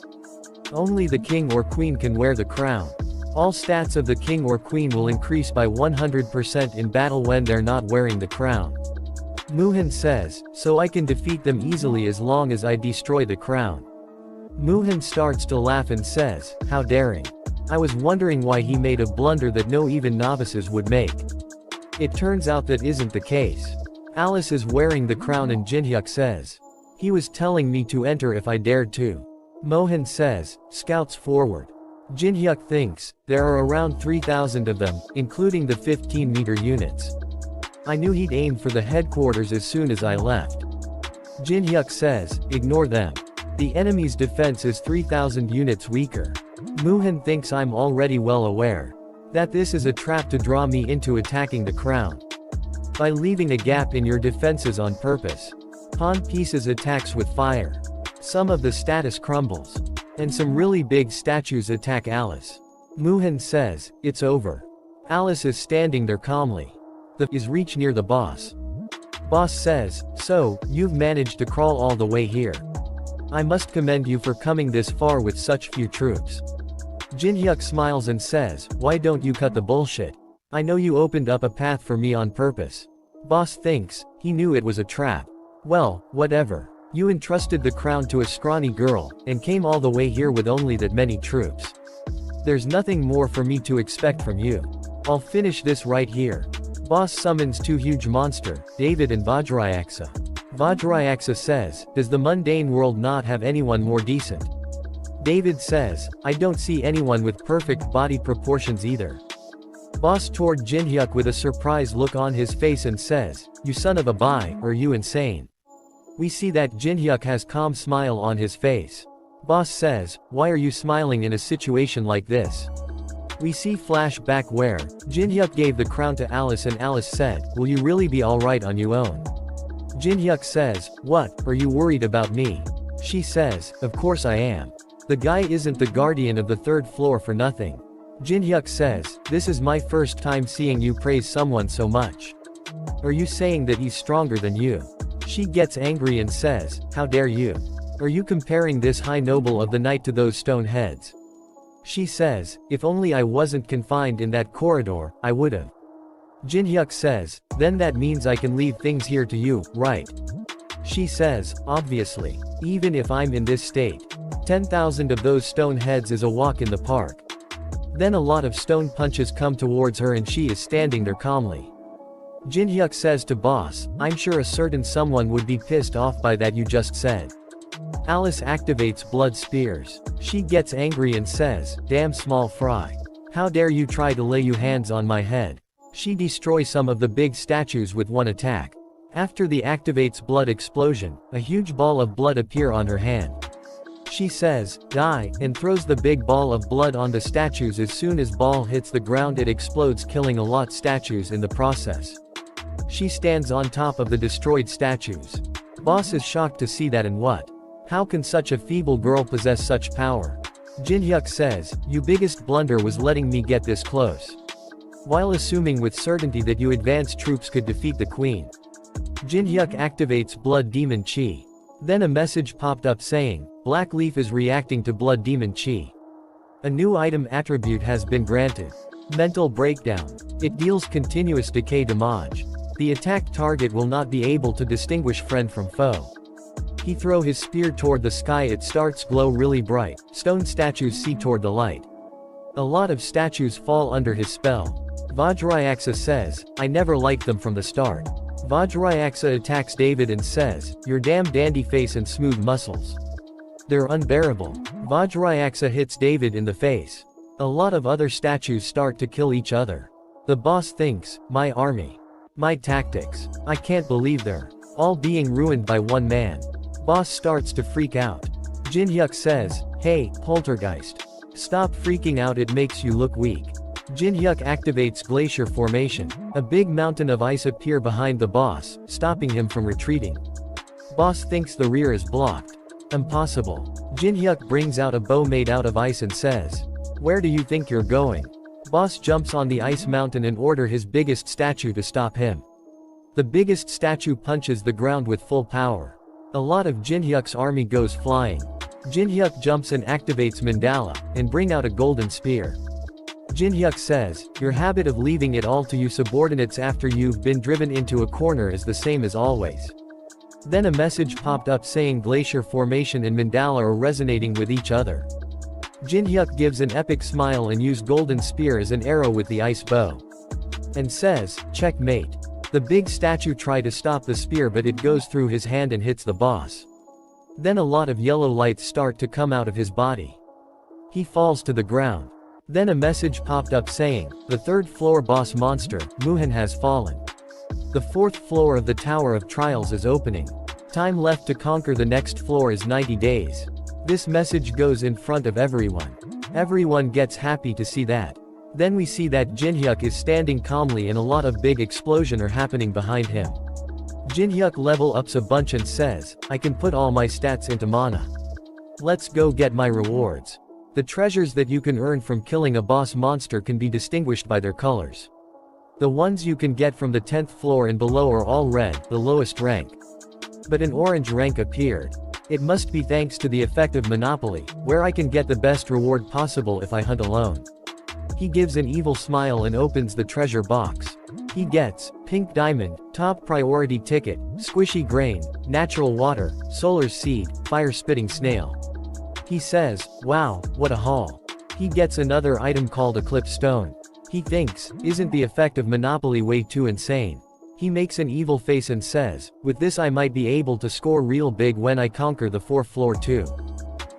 Only the king or queen can wear the crown. All stats of the king or queen will increase by 100% in battle when they're not wearing the crown. Muhan says, so I can defeat them easily as long as I destroy the crown. Muhan starts to laugh and says, how daring. I was wondering why he made a blunder that no even novices would make. It turns out that isn't the case. Alice is wearing the crown and Jinhyuk says, he was telling me to enter if I dared to. Mohan says, scouts forward. Jinhyuk thinks, there are around 3,000 of them, including the 15-meter units. I knew he'd aim for the headquarters as soon as I left. Jinhyuk says, ignore them. The enemy's defense is 3,000 units weaker. Muhan thinks I'm already well aware that this is a trap to draw me into attacking the crown. By leaving a gap in your defenses on purpose. Pawn pieces attacks with fire. Some of the status crumbles. And some really big statues attack Alice. Muhan says, it's over. Alice is standing there calmly. The is reach near the boss. Boss says, so, you've managed to crawl all the way here. I must commend you for coming this far with such few troops. Jinhyuk smiles and says, why don't you cut the bullshit? I know you opened up a path for me on purpose. Boss thinks, he knew it was a trap. Well, whatever. You entrusted the crown to a scrawny girl, and came all the way here with only that many troops. There's nothing more for me to expect from you. I'll finish this right here. Boss summons two huge monster, David and Vajrayaksa. Vajrayaksa says, does the mundane world not have anyone more decent? David says, I don't see anyone with perfect body proportions either. Boss toward Jinhyuk with a surprised look on his face and says, you son of a bi, are you insane? We see that Jinhyuk has calm smile on his face. Boss says, why are you smiling in a situation like this? We see flashback where Jinhyuk gave the crown to Alice and Alice said, will you really be alright on your own? Jinhyuk says, what, are you worried about me? She says, of course I am. The guy isn't the guardian of the 3rd floor for nothing. Jinhyuk says, this is my first time seeing you praise someone so much. Are you saying that he's stronger than you? She gets angry and says, how dare you? Are you comparing this high noble of the night to those stone heads? She says, if only I wasn't confined in that corridor, I would've. Jinhyuk says, then that means I can leave things here to you, right? She says, obviously. Even if I'm in this state. 10,000 of those stone heads is a walk in the park. Then a lot of stone punches come towards her and she is standing there calmly. Jinhyuk says to boss, I'm sure a certain someone would be pissed off by that you just said. Alice activates blood spears. She gets angry and says, damn small fry. How dare you try to lay you hands on my head. She destroys some of the big statues with one attack. After the activates blood explosion, a huge ball of blood appear on her hand. She says, die, and throws the big ball of blood on the statues. As soon as ball hits the ground it explodes, killing a lot statues in the process. She stands on top of the destroyed statues. Boss is shocked to see that, and what? How can such a feeble girl possess such power? Jinhyuk says, your biggest blunder was letting me get this close. While assuming with certainty that you advanced troops could defeat the queen. Jinhyuk activates blood demon chi. Then a message popped up saying, Black Leaf is reacting to blood demon chi. A new item attribute has been granted. Mental breakdown. It deals continuous decay damage. The attack target will not be able to distinguish friend from foe. He throw his spear toward the sky, it starts glow really bright. Stone statues see toward the light. A lot of statues fall under his spell. Vajrayaksa says, I never liked them from the start. Vajrayaksa attacks David and says, your damn dandy face and smooth muscles. They're unbearable. Vajrayaksa hits David in the face. A lot of other statues start to kill each other. The boss thinks, my army. My tactics. I can't believe they're all being ruined by one man. Boss starts to freak out. Jinhyuk says, hey, poltergeist. Stop freaking out, it makes you look weak. Jinhyuk activates glacier formation. A big mountain of ice appear behind the boss, stopping him from retreating. Boss thinks the rear is blocked. Impossible. Jinhyuk brings out a bow made out of ice and says, where do you think you're going? Boss jumps on the ice mountain and orders his biggest statue to stop him. The biggest statue punches the ground with full power. A lot of Jinhyuk's army goes flying. Jinhyuk jumps and activates Mandala, and bring out a golden spear. Jinhyuk says, your habit of leaving it all to you subordinates after you've been driven into a corner is the same as always. Then a message popped up saying glacier formation and Mandala are resonating with each other. Jinhyuk gives an epic smile and uses golden spear as an arrow with the ice bow. And says, checkmate. The big statue tries to stop the spear but it goes through his hand and hits the boss. Then a lot of yellow lights start to come out of his body. He falls to the ground. Then a message popped up saying, the third floor boss monster, Muhan has fallen. The fourth floor of the Tower of Trials is opening. Time left to conquer the next floor is 90 days. This message goes in front of everyone. Everyone gets happy to see that. Then we see that Jinhyuk is standing calmly and a lot of big explosions are happening behind him. Jinhyuk level ups a bunch and says, I can put all my stats into mana. Let's go get my rewards. The treasures that you can earn from killing a boss monster can be distinguished by their colors. The ones you can get from the 10th floor and below are all red, the lowest rank. But an orange rank appeared. It must be thanks to the effect of Monopoly, where I can get the best reward possible if I hunt alone. He gives an evil smile and opens the treasure box. He gets, pink diamond, top priority ticket, squishy grain, natural water, solar seed, fire spitting snail. He says, wow, what a haul. He gets another item called eclipse stone. He thinks, isn't the effect of Monopoly way too insane? He makes an evil face and says, with this I might be able to score real big when I conquer the 4th floor too.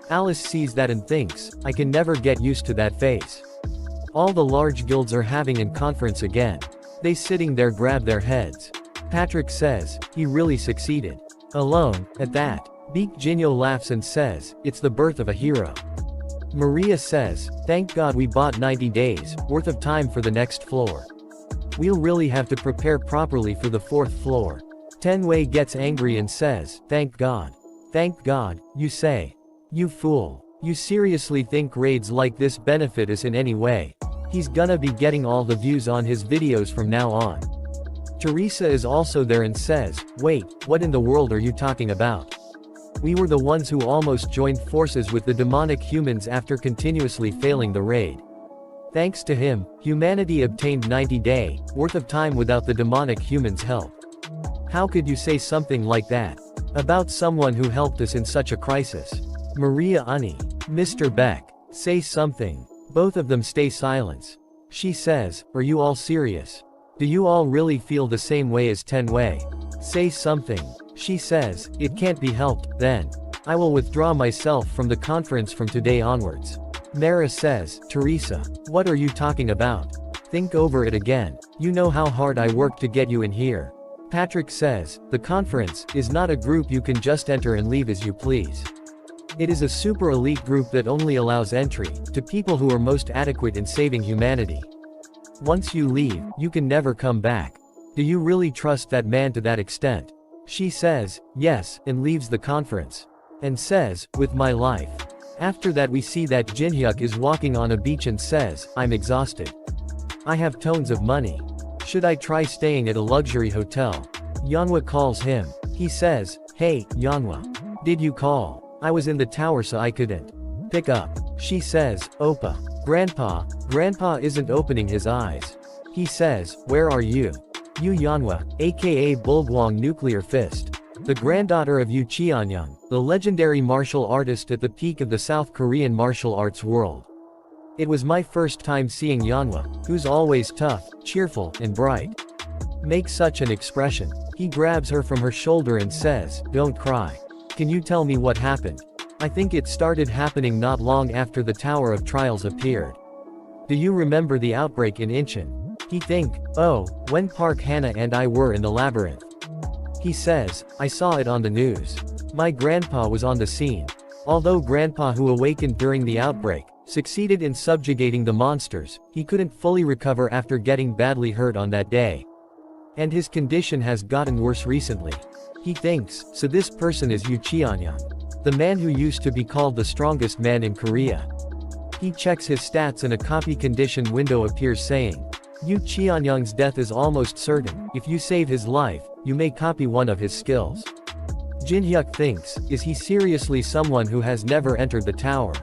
Alice sees that and thinks, I can never get used to that face. All the large guilds are having a conference again. They sitting there grab their heads. Patrick says, he really succeeded. Alone, at that. Beak Jinyo laughs and says, it's the birth of a hero. Maria says, thank God we bought 90 days, worth of time for the next floor. We'll really have to prepare properly for the 4th floor. Tenwei gets angry and says, thank God. Thank God, you say. You fool. You seriously think raids like this benefit us in any way? He's gonna be getting all the views on his videos from now on. Teresa is also there and says, wait, what in the world are you talking about? We were the ones who almost joined forces with the demonic humans after continuously failing the raid. Thanks to him, humanity obtained 90-day worth of time without the demonic humans' help. How could you say something like that about someone who helped us in such a crisis? Maria Uni. Mr. Beck. Say something. Both of them stay silent. She says, are you all serious? Do you all really feel the same way as Tenwei? Say something. She says, it can't be helped, then. I will withdraw myself from the conference from today onwards. Mara says, Teresa, what are you talking about? Think over it again. You know how hard I worked to get you in here. Patrick says, the conference is not a group you can just enter and leave as you please. It is a super elite group that only allows entry to people who are most adequate in saving humanity. Once you leave, you can never come back. Do you really trust that man to that extent? She says, yes, and leaves the conference. And says, with my life. After that we see that Jinhyuk is walking on a beach and says, I'm exhausted. I have tons of money. Should I try staying at a luxury hotel? Yeonhwa calls him. He says, hey, Yeonhwa. Did you call? I was in the tower so I couldn't pick up. She says, Oppa. Grandpa isn't opening his eyes. He says, where are you? Yu Yeonhwa, aka Bulgwong Nuclear Fist. The granddaughter of Yu Cheonyang, the legendary martial artist at the peak of the South Korean martial arts world. It was my first time seeing Yanhwa, who's always tough, cheerful, and bright. Make such an expression. He grabs her from her shoulder and says, "Don't cry. Can you tell me what happened?" I think it started happening not long after the Tower of Trials appeared. Do you remember the outbreak in Incheon? He think, "Oh, when Park Hannah and I were in the labyrinth." He says, "I saw it on the news. My grandpa was on the scene." Although Grandpa, who awakened during the outbreak, succeeded in subjugating the monsters, he couldn't fully recover after getting badly hurt on that day. And his condition has gotten worse recently. He thinks, so this person is Yu Cheonyang, the man who used to be called the strongest man in Korea. He checks his stats and a copy condition window appears saying, Yu Cheonyang's death is almost certain. If you save his life, you may copy one of his skills. Jin Hyuk thinks, is he seriously someone who has never entered the tower?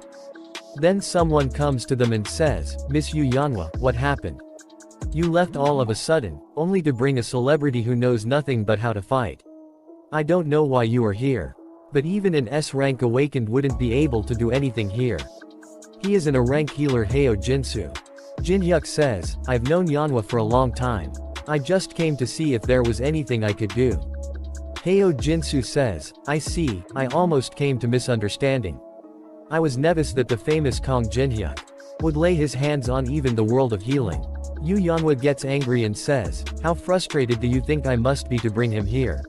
Then someone comes to them and says, "Miss Yu Yanhwa, what happened? You left all of a sudden, only to bring a celebrity who knows nothing but how to fight. I don't know why you are here. But even an S-rank awakened wouldn't be able to do anything here. He is a rank healer Heo Jinsu." Jin Hyuk says, "I've known Yanhwa for a long time. I just came to see if there was anything I could do." Heo Jinsu says, "I see, I almost came to misunderstanding. I was nervous that the famous Kong Jin Hyuk would lay his hands on even the world of healing." Yu Yanhwa gets angry and says, "How frustrated do you think I must be to bring him here?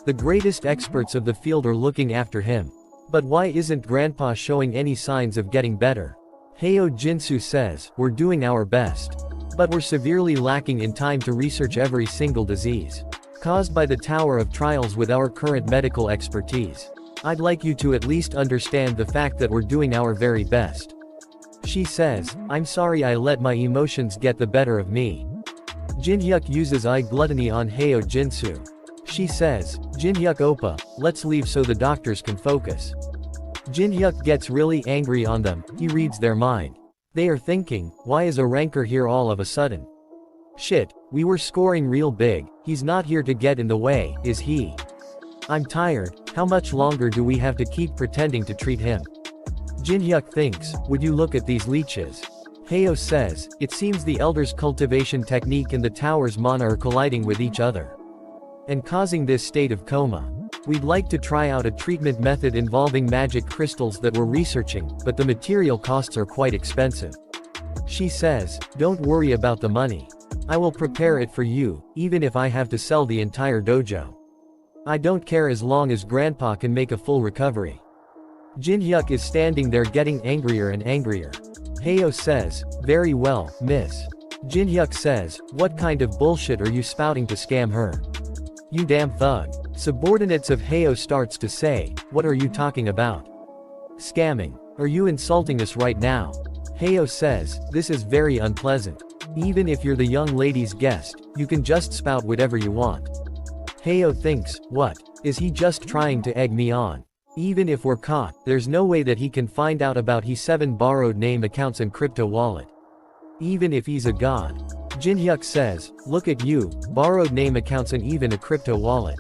The greatest experts of the field are looking after him. But why isn't Grandpa showing any signs of getting better?" Heo Jinsu says, "We're doing our best. But we're severely lacking in time to research every single disease caused by the Tower of Trials with our current medical expertise. I'd like you to at least understand the fact that we're doing our very best." She says, "I'm sorry I let my emotions get the better of me." Jin Hyuk uses eye gluttony on Heo Jinsu. She says, "Jin Hyuk Oppa, let's leave so the doctors can focus." Jin Hyuk gets really angry on them. He reads their mind. They are thinking, why is a ranker here all of a sudden? Shit, we were scoring real big. He's not here to get in the way, is he? I'm tired. How much longer do we have to keep pretending to treat him? Jin Hyuk thinks, would you look at these leeches? Heo says, it seems the Elder's cultivation technique and the tower's mana are colliding with each other and causing this state of coma. We'd like to try out a treatment method involving magic crystals that we're researching, but the material costs are quite expensive. She says, don't worry about the money. I will prepare it for you, even if I have to sell the entire dojo. I don't care as long as Grandpa can make a full recovery. Jin Hyuk is standing there getting angrier and angrier. Heo says, very well, miss. Jin Hyuk says, what kind of bullshit are you spouting to scam her? You damn thug. Subordinates of Heo starts to say, what are you talking about? Scamming. Are you insulting us right now? Heo says, this is very unpleasant. Even if you're the young lady's guest, you can just spout whatever you want. Heo thinks, what? Is he just trying to egg me on? Even if we're caught, there's no way that he can find out about his 7 borrowed name accounts and crypto wallet. Even if he's a god. Jin Hyuk says, look at you, borrowed name accounts and even a crypto wallet.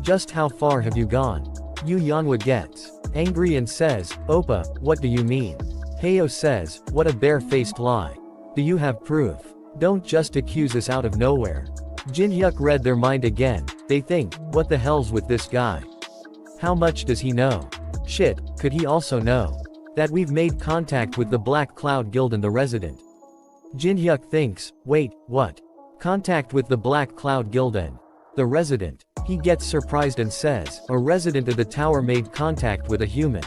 Just how far have you gone? Yu Yanhwa gets angry and says, Oppa, what do you mean? Heo says, what a bare-faced lie. Do you have proof? Don't just accuse us out of nowhere. Jin Hyuk read their mind again. They think, what the hell's with this guy? How much does he know? Shit, could he also know that we've made contact with the Black Cloud Guild and the Resident? Jin Hyuk thinks, wait, what? Contact with the Black Cloud Guild and the Resident? He gets surprised and says, a resident of the tower made contact with a human.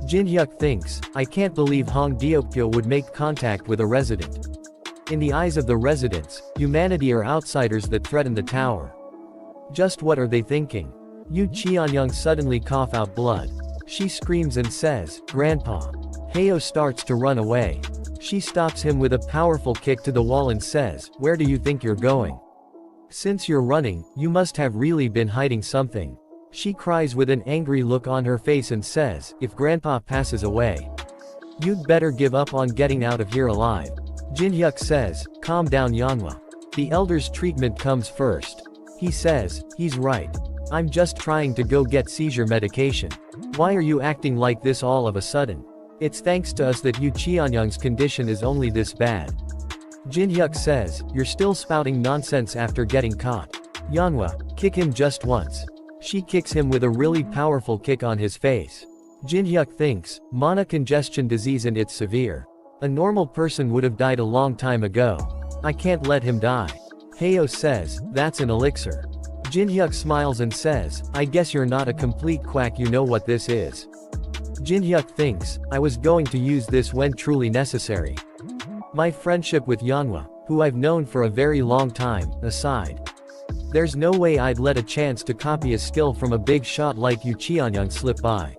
Jin Hyuk thinks, I can't believe Hong Deokpyo would make contact with a resident. In the eyes of the residents, humanity are outsiders that threaten the tower. Just what are they thinking? Yu Cheonyang suddenly cough out blood. She screams and says, Grandpa. Heo starts to run away. She stops him with a powerful kick to the wall and says, where do you think you're going? Since you're running, you must have really been hiding something. She cries with an angry look on her face and says, if Grandpa passes away, you'd better give up on getting out of here alive. Jin Hyuk says, calm down Yanhwa. The Elder's treatment comes first. He says, he's right. I'm just trying to go get seizure medication. Why are you acting like this all of a sudden? It's thanks to us that Yu Qianyang's condition is only this bad. Jinhyuk says, you're still spouting nonsense after getting caught. Yanhwa, kick him just once. She kicks him with a really powerful kick on his face. Jinhyuk thinks, mana congestion disease and it's severe. A normal person would have died a long time ago. I can't let him die. Hayo says, that's an elixir. Jinhyuk smiles and says, I guess you're not a complete quack, you know what this is. Jinhyuk thinks, I was going to use this when truly necessary. My friendship with Yanhwa, who I've known for a very long time, aside. There's no way I'd let a chance to copy a skill from a big shot like Yu Qianyang slip by.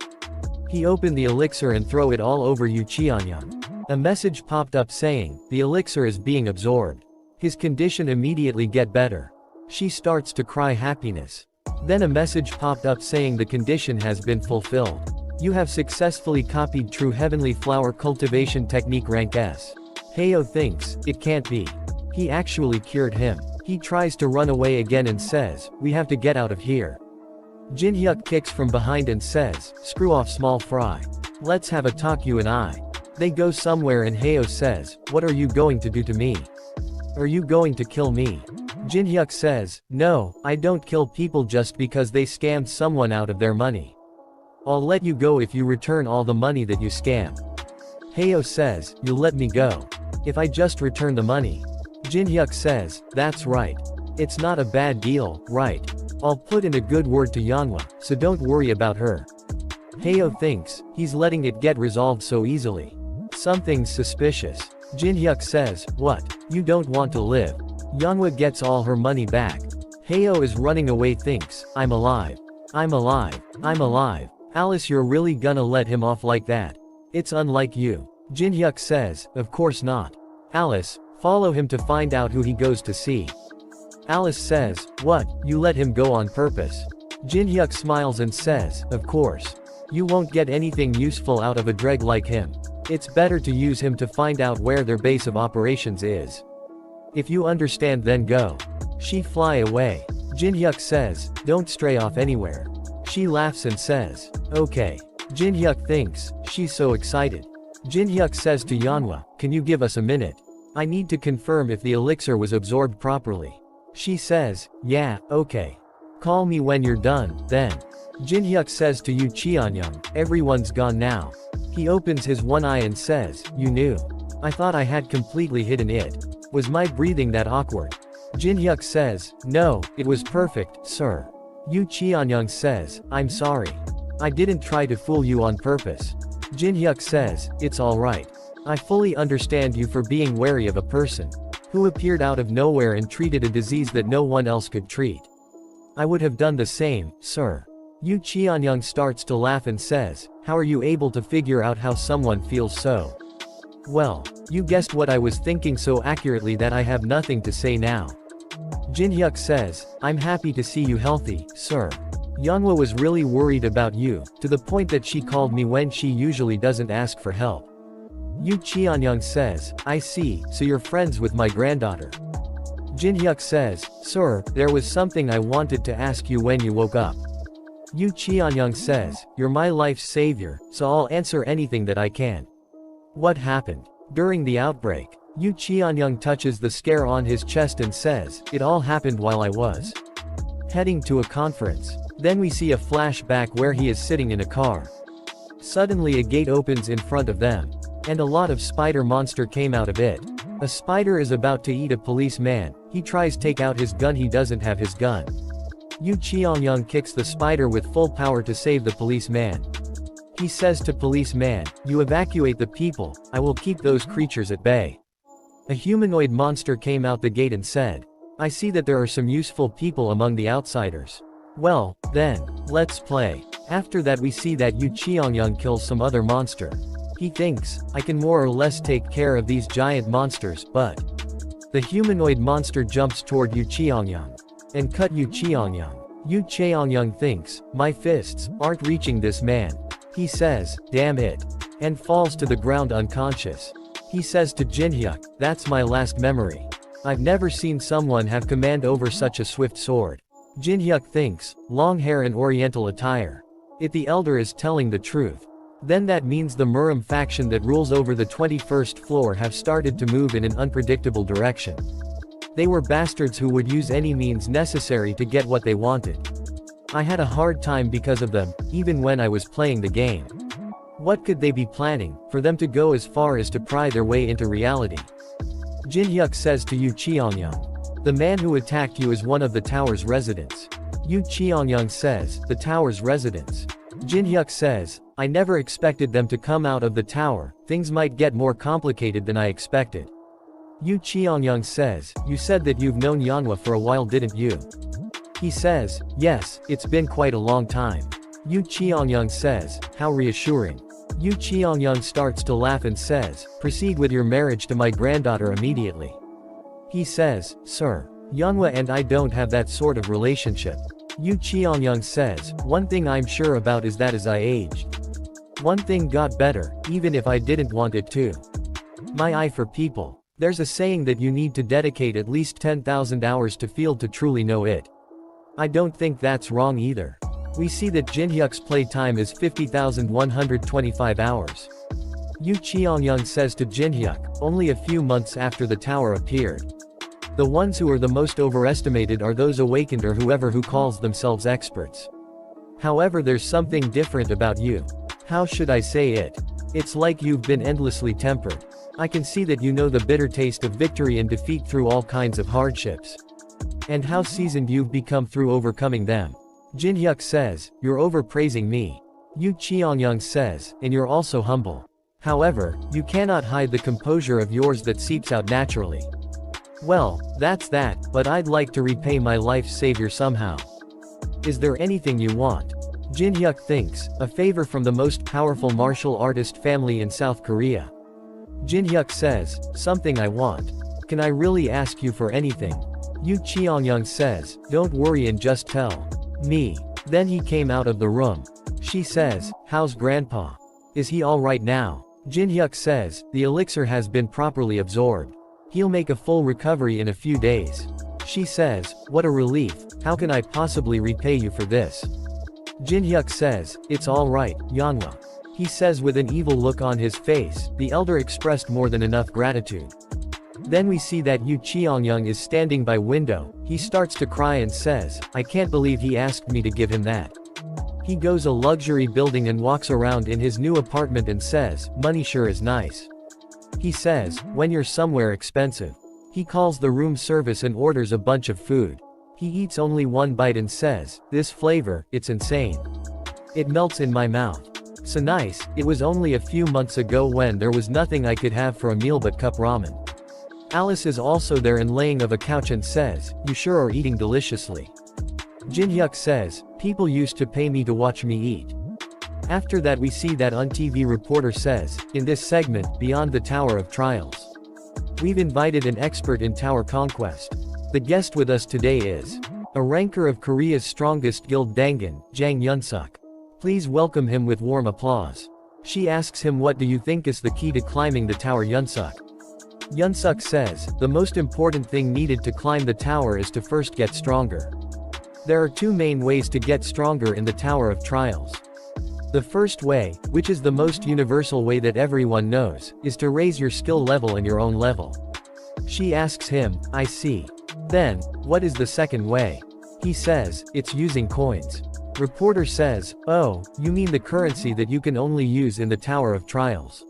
He opened the elixir and throw it all over Yu Qianyang. A message popped up saying, the elixir is being absorbed. His condition immediately get better. She starts to cry happiness. Then a message popped up saying the condition has been fulfilled. You have successfully copied True Heavenly Flower Cultivation Technique Rank S. Hayo thinks, it can't be. He actually cured him. He tries to run away again and says, we have to get out of here. Jinhyuk kicks from behind and says, screw off small fry. Let's have a talk you and I. They go somewhere and Hayo says, what are you going to do to me? Are you going to kill me? Jinhyuk says, no, I don't kill people just because they scammed someone out of their money. I'll let you go if you return all the money that you scammed. Hayo says, you'll let me go if I just return the money. Jinhyuk says, that's right. It's not a bad deal, right? I'll put in a good word to Yanhwa, so don't worry about her. Hayo thinks, he's letting it get resolved so easily. Something's suspicious. Jinhyuk says, what? You don't want to live. Yanhwa gets all her money back. Hayo is running away thinks, I'm alive. I'm alive. I'm alive. Alice, you're really gonna let him off like that? It's unlike you. Jinhyuk says, of course not. Alice, follow him to find out who he goes to see. Alice says, what, you let him go on purpose? Jinhyuk smiles and says, of course. You won't get anything useful out of a dreg like him. It's better to use him to find out where their base of operations is. If you understand then go. She fly away. Jinhyuk says, don't stray off anywhere. She laughs and says, okay. Jinhyuk thinks, she's so excited. Jinhyuk says to Yanhwa, can you give us a minute? I need to confirm if the elixir was absorbed properly. She says, yeah, okay. Call me when you're done, then. Jinhyuk says to Yu Qianyang, everyone's gone now. He opens his one eye and says, you knew. I thought I had completely hidden it. Was my breathing that awkward? Jinhyuk says, no, it was perfect, sir. Yu Qianyang says, I'm sorry. I didn't try to fool you on purpose. Jinhyuk says, it's alright. I fully understand you for being wary of a person who appeared out of nowhere and treated a disease that no one else could treat. I would have done the same, sir. Yu Qianyang starts to laugh and says, how are you able to figure out how someone feels so? Well, you guessed what I was thinking so accurately that I have nothing to say now. Jinhyuk says, I'm happy to see you healthy, sir. Yanhwa was really worried about you, to the point that she called me when she usually doesn't ask for help. Yu Qianyang says, I see, so you're friends with my granddaughter. Jinhyuk says, sir, there was something I wanted to ask you when you woke up. Yu Qianyang says, you're my life's savior, so I'll answer anything that I can. What happened? During the outbreak, Yu Qianyang touches the scare on his chest and says, it all happened while I was heading to a conference. Then we see a flashback where he is sitting in a car. Suddenly a gate opens in front of them. And a lot of spider monster came out of it. A spider is about to eat a policeman. He tries take out his gun, he doesn't have his gun. Yu Qianyang kicks the spider with full power to save the policeman. He says to policeman, you evacuate the people, I will keep those creatures at bay. A humanoid monster came out the gate and said, I see that there are some useful people among the outsiders. Well, then, let's play. After that we see that Yu Qianyang kills some other monster. He thinks, I can more or less take care of these giant monsters, but the humanoid monster jumps toward Yu Qianyang and cut Yu Qianyang. Yu Qianyang thinks, my fists aren't reaching this man. He says, damn it, and falls to the ground unconscious. He says to Jinhyuk, that's my last memory. I've never seen someone have command over such a swift sword. Jinhyuk thinks, long hair and oriental attire. If the elder is telling the truth, Then that means the Muram faction that rules over the 21st floor have started to move in an unpredictable direction. They were bastards who would use any means necessary to get what they wanted. I had a hard time because of them, even when I was playing the game. What could they be planning, for them to go as far as to pry their way into reality? Jin-hyuk says to Yu Cheongyang. The man who attacked you is one of the tower's residents. Yu Cheongyang says, the tower's residents. Jin-hyuk says, I never expected them to come out of the tower, things might get more complicated than I expected. Yu Cheongyang says, you said that you've known Yanhwa for a while, didn't you? He says, yes, it's been quite a long time. Yu Cheongyang says, how reassuring. Yu Cheongyang starts to laugh and says, proceed with your marriage to my granddaughter immediately. He says, sir, Yanhwa and I don't have that sort of relationship. Yu Cheongyang says, one thing I'm sure about is that as I aged, one thing got better, even if I didn't want it to. My eye for people. There's a saying that you need to dedicate at least 10,000 hours to feel to truly know it. I don't think that's wrong either. We see that Jin-hyuk's playtime is 50,125 hours. Yu Cheongyang says to Jin-hyuk, only a few months after the tower appeared. The ones who are the most overestimated are those awakened or whoever who calls themselves experts. However, there's something different about you. How should I say it? It's like you've been endlessly tempered. I can see that you know the bitter taste of victory and defeat through all kinds of hardships. And how seasoned you've become through overcoming them. Jin-hyuk says, you're overpraising me. Yu Cheongyang says, and you're also humble. However, you cannot hide the composure of yours that seeps out naturally. Well, that's that, but I'd like to repay my life's savior somehow. Is there anything you want? Jin-hyuk thinks, a favor from the most powerful martial artist family in South Korea. Jin-hyuk says, something I want. Can I really ask you for anything? Yu Cheongyang says, don't worry and just tell me. Then he came out of the room. She says, how's grandpa? Is he alright now? Jin-hyuk says, the elixir has been properly absorbed. He'll make a full recovery in a few days. She says, what a relief, how can I possibly repay you for this? Jin-hyuk says, it's alright, Yanhwa. He says with an evil look on his face, the elder expressed more than enough gratitude. Then we see that Yu Cheongyang is standing by window, he starts to cry and says, I can't believe he asked me to give him that. He goes a luxury building and walks around in his new apartment and says, money sure is nice. He says, when you're somewhere expensive. He calls the room service and orders a bunch of food. He eats only one bite and says, this flavor, it's insane. It melts in my mouth. So nice, it was only a few months ago when there was nothing I could have for a meal but cup ramen. Alice is also there and laying of a couch and says, you sure are eating deliciously. Jin-hyuk says, people used to pay me to watch me eat. After that we see that on TV reporter says, in this segment, Beyond the Tower of Trials. We've invited an expert in tower conquest. The guest with us today is a ranker of Korea's strongest guild Dangan, Jang Yunsuk. Please welcome him with warm applause. She asks him what do you think is the key to climbing the tower Yunsuk. Yunsuk says, the most important thing needed to climb the tower is to first get stronger. There are two main ways to get stronger in the Tower of Trials. The first way, which is the most universal way that everyone knows, is to raise your skill level and your own level. She asks him, I see. Then, what is the second way? He says, it's using coins. Reporter says, oh, you mean the currency that you can only use in the Tower of Trials?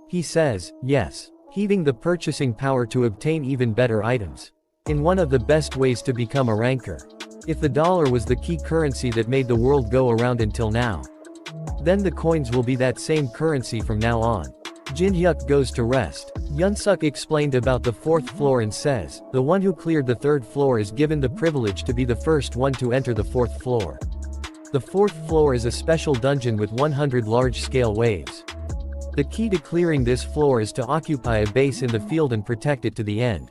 He says, yes. Heaving the purchasing power to obtain even better items. In one of the best ways to become a ranker. If the dollar was the key currency that made the world go around until now, then the coins will be that same currency from now on. Jin-hyuk goes to rest. Yunsuk explained about the fourth floor and says, the one who cleared the third floor is given the privilege to be the first one to enter the fourth floor. The fourth floor is a special dungeon with 100 large-scale waves. The key to clearing this floor is to occupy a base in the field and protect it to the end.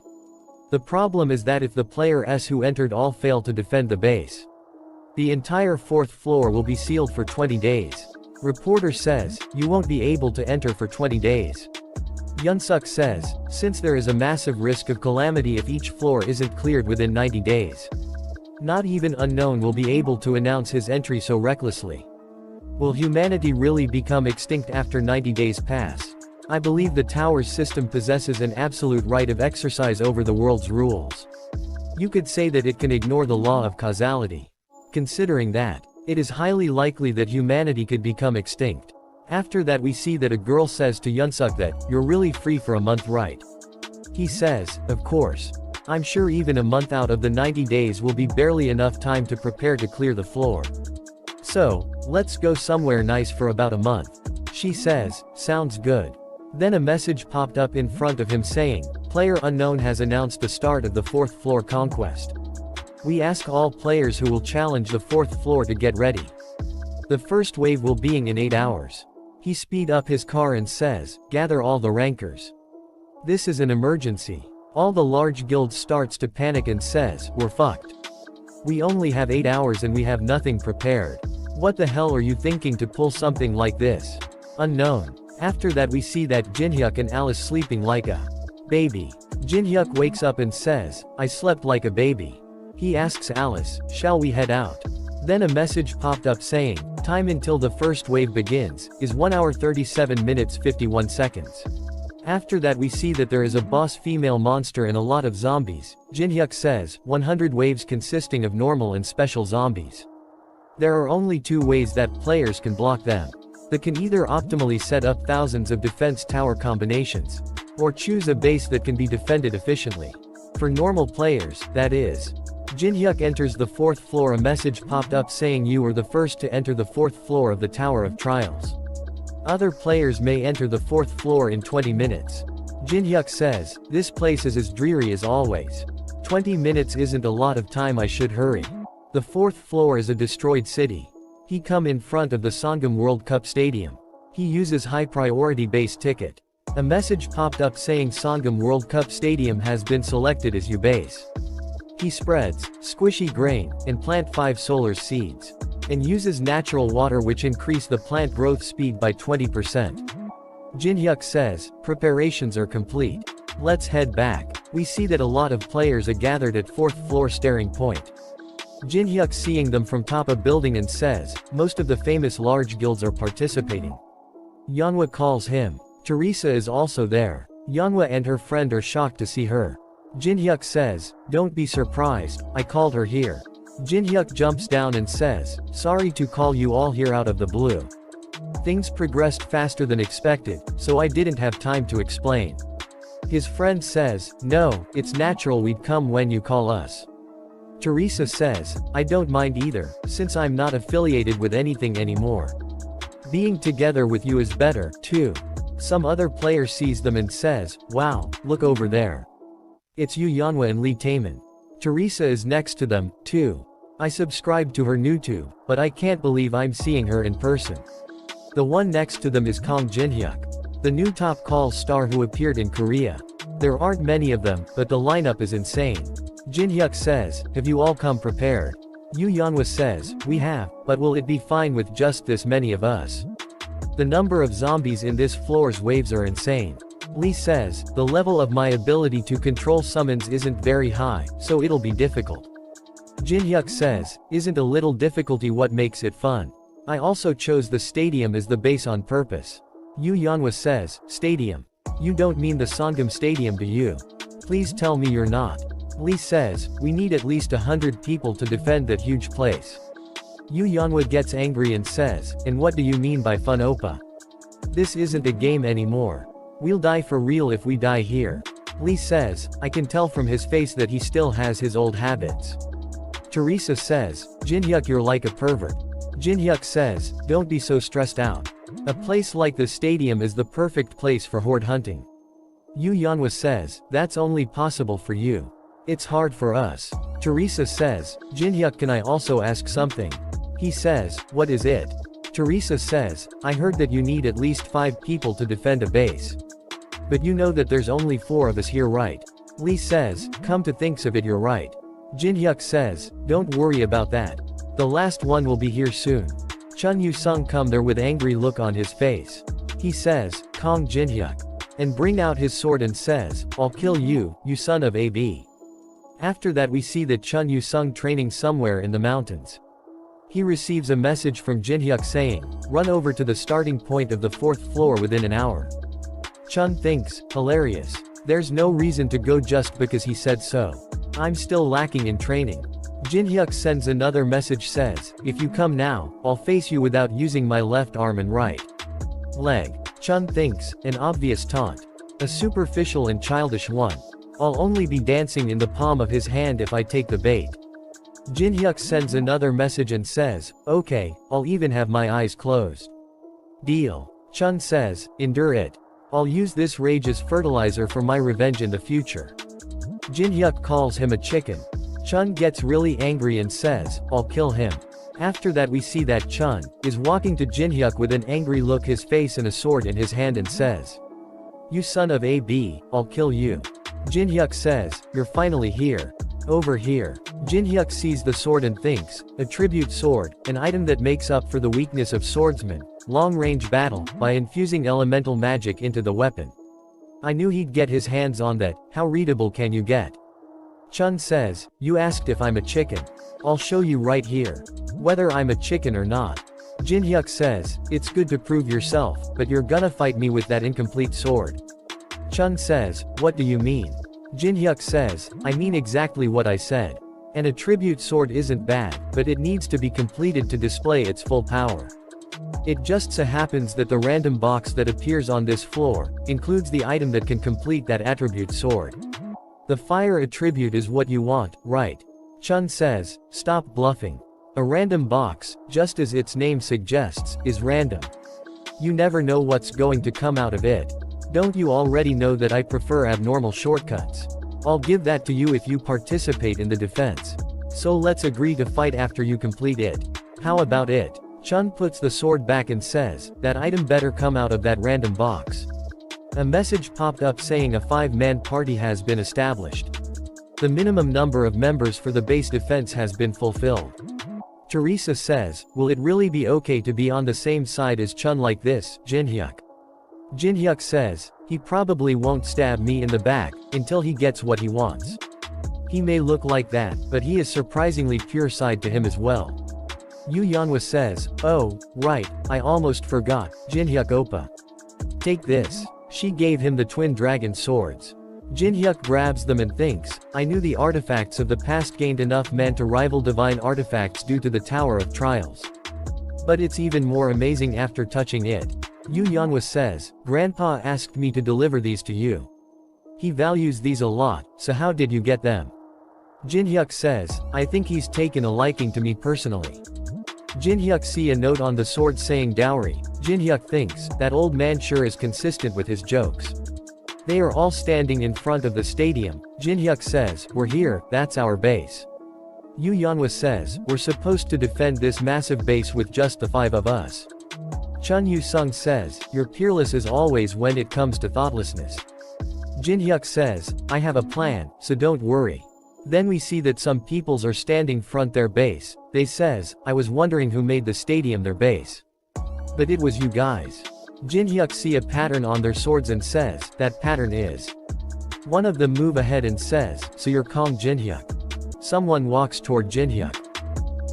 The problem is that if the players who entered all fail to defend the base, the entire fourth floor will be sealed for 20 days. Reporter says, you won't be able to enter for 20 days. Yunsuk says, since there is a massive risk of calamity if each floor isn't cleared within 90 days. Not even Unknown will be able to announce his entry so recklessly. Will humanity really become extinct after 90 days pass? I believe the tower's system possesses an absolute right of exercise over the world's rules. You could say that it can ignore the law of causality. Considering that, it is highly likely that humanity could become extinct. After that we see that a girl says to Yunsuk that, "You're really free for a month, right?" He says, "Of course. I'm sure even a month out of the 90 days will be barely enough time to prepare to clear the floor. So, let's go somewhere nice for about a month." She says, "Sounds good." Then a message popped up in front of him saying, "Player unknown has announced the start of the 4th floor conquest. We ask all players who will challenge the 4th floor to get ready. The first wave will be in 8 hours." He speed up his car and says, "Gather all the rankers. This is an emergency." All the large guilds starts to panic and says, "We're fucked. We only have 8 hours and we have nothing prepared. What the hell are you thinking to pull something like this? Unknown." After that we see that Jinhyuk and Alice sleeping like a baby. Jinhyuk wakes up and says, "I slept like a baby." He asks Alice, "Shall we head out?" Then a message popped up saying, "Time until the first wave begins, is 1 hour 37 minutes 51 seconds. After that we see that there is a boss female monster and a lot of zombies. Jinhyuk says, 100 waves consisting of normal and special zombies. There are only 2 ways that players can block them. They can either optimally set up thousands of defense tower combinations, or choose a base that can be defended efficiently. For normal players, that is. Jinhyuk enters the 4th floor. A message popped up saying you are the first to enter the 4th floor of the Tower of Trials. Other players may enter the 4th floor in 20 minutes. Jinhyuk says, "This place is as dreary as always. 20 minutes isn't a lot of time, I should hurry. The 4th floor is a destroyed city." He come in front of the Sangam World Cup Stadium. He uses high priority base ticket. A message popped up saying Sangam World Cup Stadium has been selected as your base. He spreads squishy grain and plant 5 solar seeds, and uses natural water which increase the plant growth speed by 20%. Jinhyuk says, "Preparations are complete. Let's head back." We see that a lot of players are gathered at 4th floor staring point. Jinhyuk seeing them from top a building and says, "Most of the famous large guilds are participating." Yanhwa calls him. Teresa is also there. Yanhwa and her friend are shocked to see her. Jinhyuk says, "Don't be surprised, I called her here." Jinhyuk jumps down and says, "Sorry to call you all here out of the blue. Things progressed faster than expected, so I didn't have time to explain." His friend says, "No, it's natural we'd come when you call us." Teresa says, "I don't mind either, since I'm not affiliated with anything anymore. Being together with you is better, too." Some other player sees them and says, "Wow, look over there. It's you Yanhwa and Lee Taemin." Teresa is next to them, too. "I subscribed to her YouTube, but I can't believe I'm seeing her in person." The one next to them is Kong Jinhyuk, the new top call star who appeared in Korea. There aren't many of them, but the lineup is insane. Jinhyuk says, "Have you all come prepared?" Yu Yanhwa says, "We have, but will it be fine with just this many of us? The number of zombies in this floor's waves are insane." Lee says, "The level of my ability to control summons isn't very high, so it'll be difficult." Jinhyuk says, "Isn't a little difficulty what makes it fun? I also chose the stadium as the base on purpose." Yu Yanhwa says, "Stadium? You don't mean the Sangam Stadium, do you? Please tell me you're not." Lee says, "We need at least 100 people to defend that huge place." Yu Yanhwa gets angry and says, "And what do you mean by fun, Oppa? This isn't a game anymore. We'll die for real if we die here." Lee says, "I can tell from his face that he still has his old habits." Teresa says, "Jinhyuk, you're like a pervert." Jinhyuk says, "Don't be so stressed out. A place like the stadium is the perfect place for horde hunting." Yu Yanhwa says, "That's only possible for you. It's hard for us." Teresa says, "Jinhyuk, can I also ask something?" He says, "What is it?" Teresa says, "I heard that you need at least 5 people to defend a base. But you know that there's only 4 of us here, right?" Lee says, "Come to think of it, you're right." Jinhyuk says, "Don't worry about that. The last one will be here soon." Chun Yu-sung come there with angry look on his face. He says, "Kong Jinhyuk," and bring out his sword and says, "I'll kill you, you son of a b." After that we see that Chun Yu-sung training somewhere in the mountains. He receives a message from Jinhyuk saying, run over to the starting point of the 4th floor within an hour. Chun thinks, hilarious. There's no reason to go just because he said so. I'm still lacking in training. Jinhyuk sends another message says, if you come now, I'll face you without using my left arm and right leg. Chun thinks, an obvious taunt. A superficial and childish one. I'll only be dancing in the palm of his hand if I take the bait. Jinhyuk sends another message and says, okay, I'll even have my eyes closed. Deal. Chun says, endure it. I'll use this rage as fertilizer for my revenge in the future. Jinhyuk calls him a chicken. Chun gets really angry and says, I'll kill him. After that we see that Chun is walking to Jinhyuk with an angry look his face and a sword in his hand and says, you son of a b, I'll kill you. Jinhyuk says, you're finally here. Over here. Jinhyuk sees the sword and thinks, a tribute sword, an item that makes up for the weakness of swordsmen, long-range battle, by infusing elemental magic into the weapon. I knew he'd get his hands on that, how readable can you get? Chun says, you asked if I'm a chicken. I'll show you right here. Whether I'm a chicken or not. Jinhyuk says, it's good to prove yourself, but you're gonna fight me with that incomplete sword. Chun says, what do you mean? Jinhyuk says, I mean exactly what I said. And a tribute sword isn't bad, but it needs to be completed to display its full power. It just so happens that the random box that appears on this floor includes the item that can complete that attribute sword. The fire attribute is what you want, right? Chun says, stop bluffing. A random box, just as its name suggests, is random. You never know what's going to come out of it. Don't you already know that I prefer abnormal shortcuts? I'll give that to you if you participate in the defense. So let's agree to fight after you complete it. How about it? Chun puts the sword back and says, that item better come out of that random box. A message popped up saying a 5-man party has been established. The minimum number of members for the base defense has been fulfilled. Teresa says, will it really be okay to be on the same side as Chun like this, Jinhyuk? Jinhyuk says, he probably won't stab me in the back, until he gets what he wants. He may look like that, but he is surprisingly pure side to him as well. Yu Yanhwa says, oh, right, I almost forgot, Jinhyuk oppa. Take this. She gave him the twin dragon swords. Jinhyuk grabs them and thinks, I knew the artifacts of the past gained enough man to rival divine artifacts due to the Tower of Trials. But it's even more amazing after touching it. Yu Yanhwa says, Grandpa asked me to deliver these to you. He values these a lot, so how did you get them? Jinhyuk says, I think he's taken a liking to me personally. Jinhyuk see a note on the sword saying dowry. Jinhyuk thinks, that old man sure is consistent with his jokes. They are all standing in front of the stadium. Jinhyuk says, we're here, that's our base. Yu Yanhwa says, we're supposed to defend this massive base with just the 5 of us. Chun Yu-sung says, you're peerless as always when it comes to thoughtlessness. Jinhyuk says, I have a plan, so don't worry. Then we see that some peoples are standing front their base. They says, I was wondering who made the stadium their base. But it was you guys. Jinhyuk see a pattern on their swords and says, that pattern is. One of them move ahead and says, so you're Kong Jinhyuk. Someone walks toward Jinhyuk.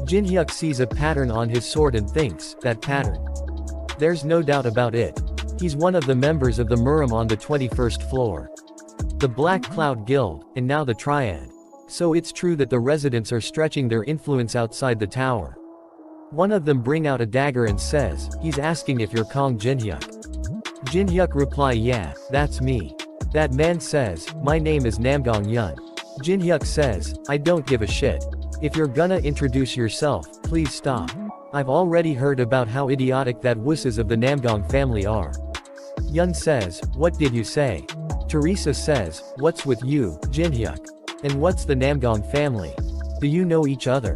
Jinhyuk sees a pattern on his sword and thinks, that pattern. There's no doubt about it. He's one of the members of the Murim on the 21st floor. The Black Cloud Guild, and now the Triad. So it's true that the residents are stretching their influence outside the tower. One of them bring out a dagger and says, he's asking if you're Kong Jinhyuk. Jinhyuk reply yeah, that's me. That man says, my name is Namgong Yun. Jinhyuk says, I don't give a shit. If you're gonna introduce yourself, please stop. I've already heard about how idiotic that wusses of the Namgong family are. Yun says, what did you say? Teresa says, what's with you, Jinhyuk? And what's the Namgong family? Do you know each other?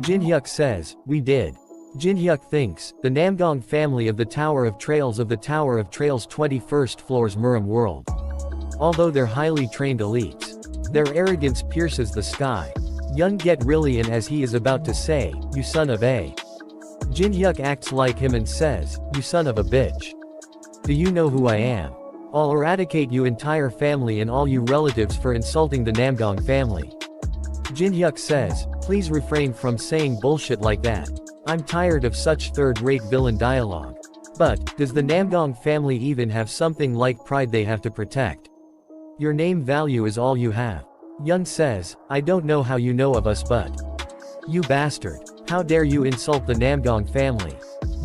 Jinhyuk says, we did. Jinhyuk thinks, the Namgong family of the Tower of Trails 21st floor's Murim world. Although they're highly trained elites. Their arrogance pierces the sky. Yun get really in as he is about to say, you son of a. Jinhyuk acts like him and says, you son of a bitch. Do you know who I am? I'll eradicate you entire family and all you relatives for insulting the Namgong family. Jinhyuk says, please refrain from saying bullshit like that. I'm tired of such third-rate villain dialogue. But, does the Namgong family even have something like pride they have to protect? Your name value is all you have. Yun says, I don't know how you know of us but. You bastard. How dare you insult the Namgong family?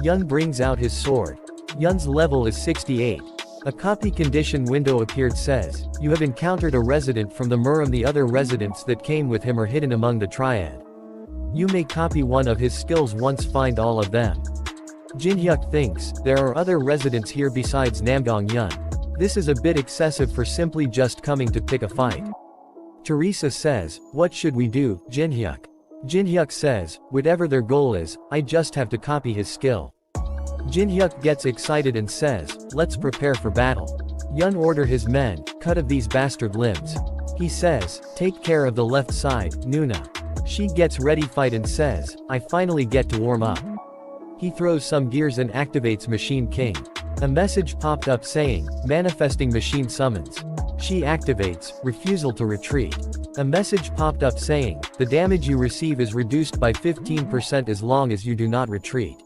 Yun brings out his sword. Yun's level is 68. A copy condition window appeared says, you have encountered a resident from the Murim. The other residents that came with him are hidden among the triad. You may copy one of his skills once find all of them. Jinhyuk thinks, there are other residents here besides Namgong Yun. This is a bit excessive for simply just coming to pick a fight. Teresa says, what should we do, Jinhyuk? Jinhyuk says, whatever their goal is, I just have to copy his skill. Jinhyuk gets excited and says, let's prepare for battle. Yun order his men, cut of these bastard limbs. He says, take care of the left side, Nuna. She gets ready fight and says, I finally get to warm up. He throws some gears and activates Machine King. A message popped up saying, manifesting machine summons. She activates, refusal to retreat. A message popped up saying, the damage you receive is reduced by 15% as long as you do not retreat.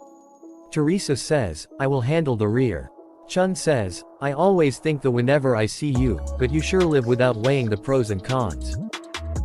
Teresa says, I will handle the rear. Chun says, I always think that whenever I see you, but you sure live without weighing the pros and cons.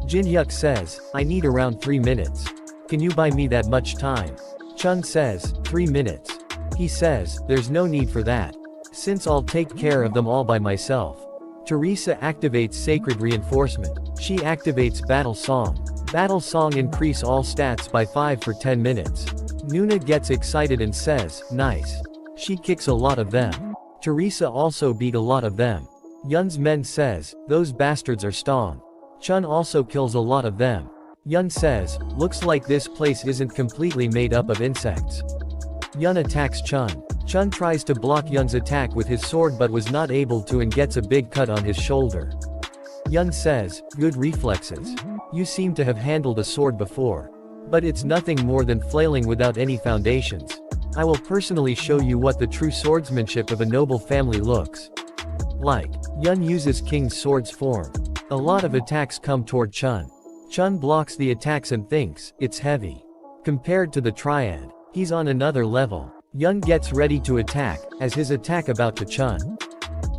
Jinhyuk says, I need around 3 minutes. Can you buy me that much time? Chun says, 3 minutes. He says, there's no need for that. Since I'll take care of them all by myself. Teresa activates Sacred Reinforcement. She activates Battle Song. Battle Song increase all stats by 5 for 10 minutes. Nuna gets excited and says, nice. She kicks a lot of them. Teresa also beat a lot of them. Yun's men says, those bastards are strong. Chun also kills a lot of them. Yun says, looks like this place isn't completely made up of insects. Yun attacks Chun. Chun tries to block Yun's attack with his sword but was not able to and gets a big cut on his shoulder. Yun says, good reflexes. You seem to have handled a sword before. But it's nothing more than flailing without any foundations. I will personally show you what the true swordsmanship of a noble family looks like. Yun uses King's sword's form. A lot of attacks come toward Chun. Chun blocks the attacks and thinks, it's heavy. Compared to the triad, he's on another level. Yun gets ready to attack, as his attack about to Chun.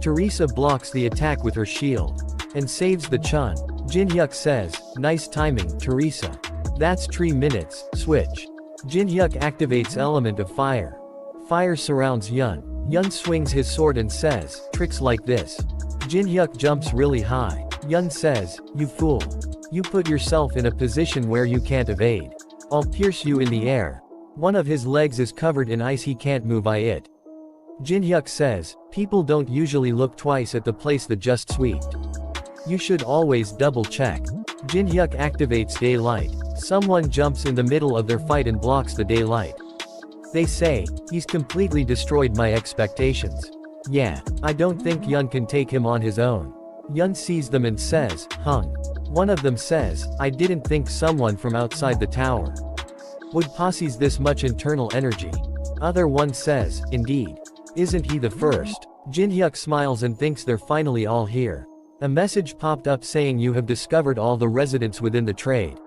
Teresa blocks the attack with her shield. And saves the Chun. Jinhyuk says, nice timing, Teresa. That's 3 minutes, switch. Jinhyuk activates Element of Fire. Fire surrounds Yun. Yun swings his sword and says, tricks like this. Jinhyuk jumps really high. Yun says, you fool. You put yourself in a position where you can't evade. I'll pierce you in the air. One of his legs is covered in ice, he can't move by it. Jinhyuk says, people don't usually look twice at the place that just swept. You should always double check. Jinhyuk activates Daylight. Someone jumps in the middle of their fight and blocks the daylight. They say, he's completely destroyed my expectations. Yeah, I don't think Yun can take him on his own. Yun sees them and says, hung. One of them says, I didn't think someone from outside the tower would possess this much internal energy. Other one says, indeed. Isn't he the first? Jinhyuk smiles and thinks they're finally all here. A message popped up saying you have discovered all the residents within the trade.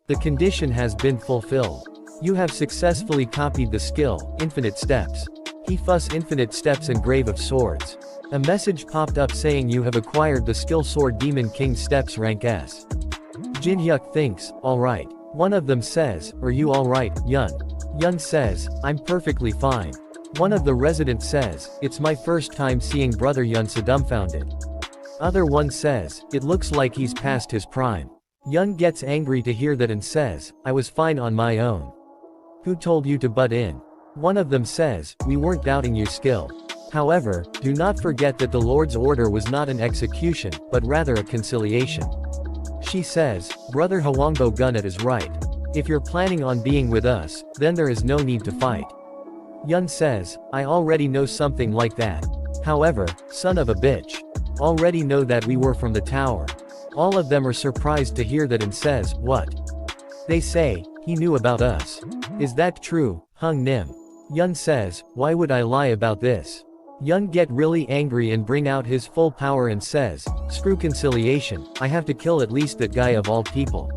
The condition has been fulfilled. You have successfully copied the skill, Infinite Steps. He fuss Infinite Steps and Grave of Swords. A message popped up saying you have acquired the skill Sword Demon King Steps rank S. Jinhyuk thinks, alright. One of them says, are you alright, Yun? Yun says, I'm perfectly fine. One of the residents says, it's my first time seeing brother Yun so dumbfounded. Other one says, it looks like he's past his prime. Yun gets angry to hear that and says, I was fine on my own. Who told you to butt in? One of them says, we weren't doubting your skill. However, do not forget that the Lord's order was not an execution, but rather a conciliation. She says, Brother Hwangbo Gunnet is right. If you're planning on being with us, then there is no need to fight. Yun says, I already know something like that. However, son of a bitch. Already know that we were from the tower. All of them are surprised to hear that and says, what? They say, he knew about us. Is that true, Hung Nim? Yun says, why would I lie about this? Yun get really angry and bring out his full power and says, screw conciliation, I have to kill at least that guy of all people.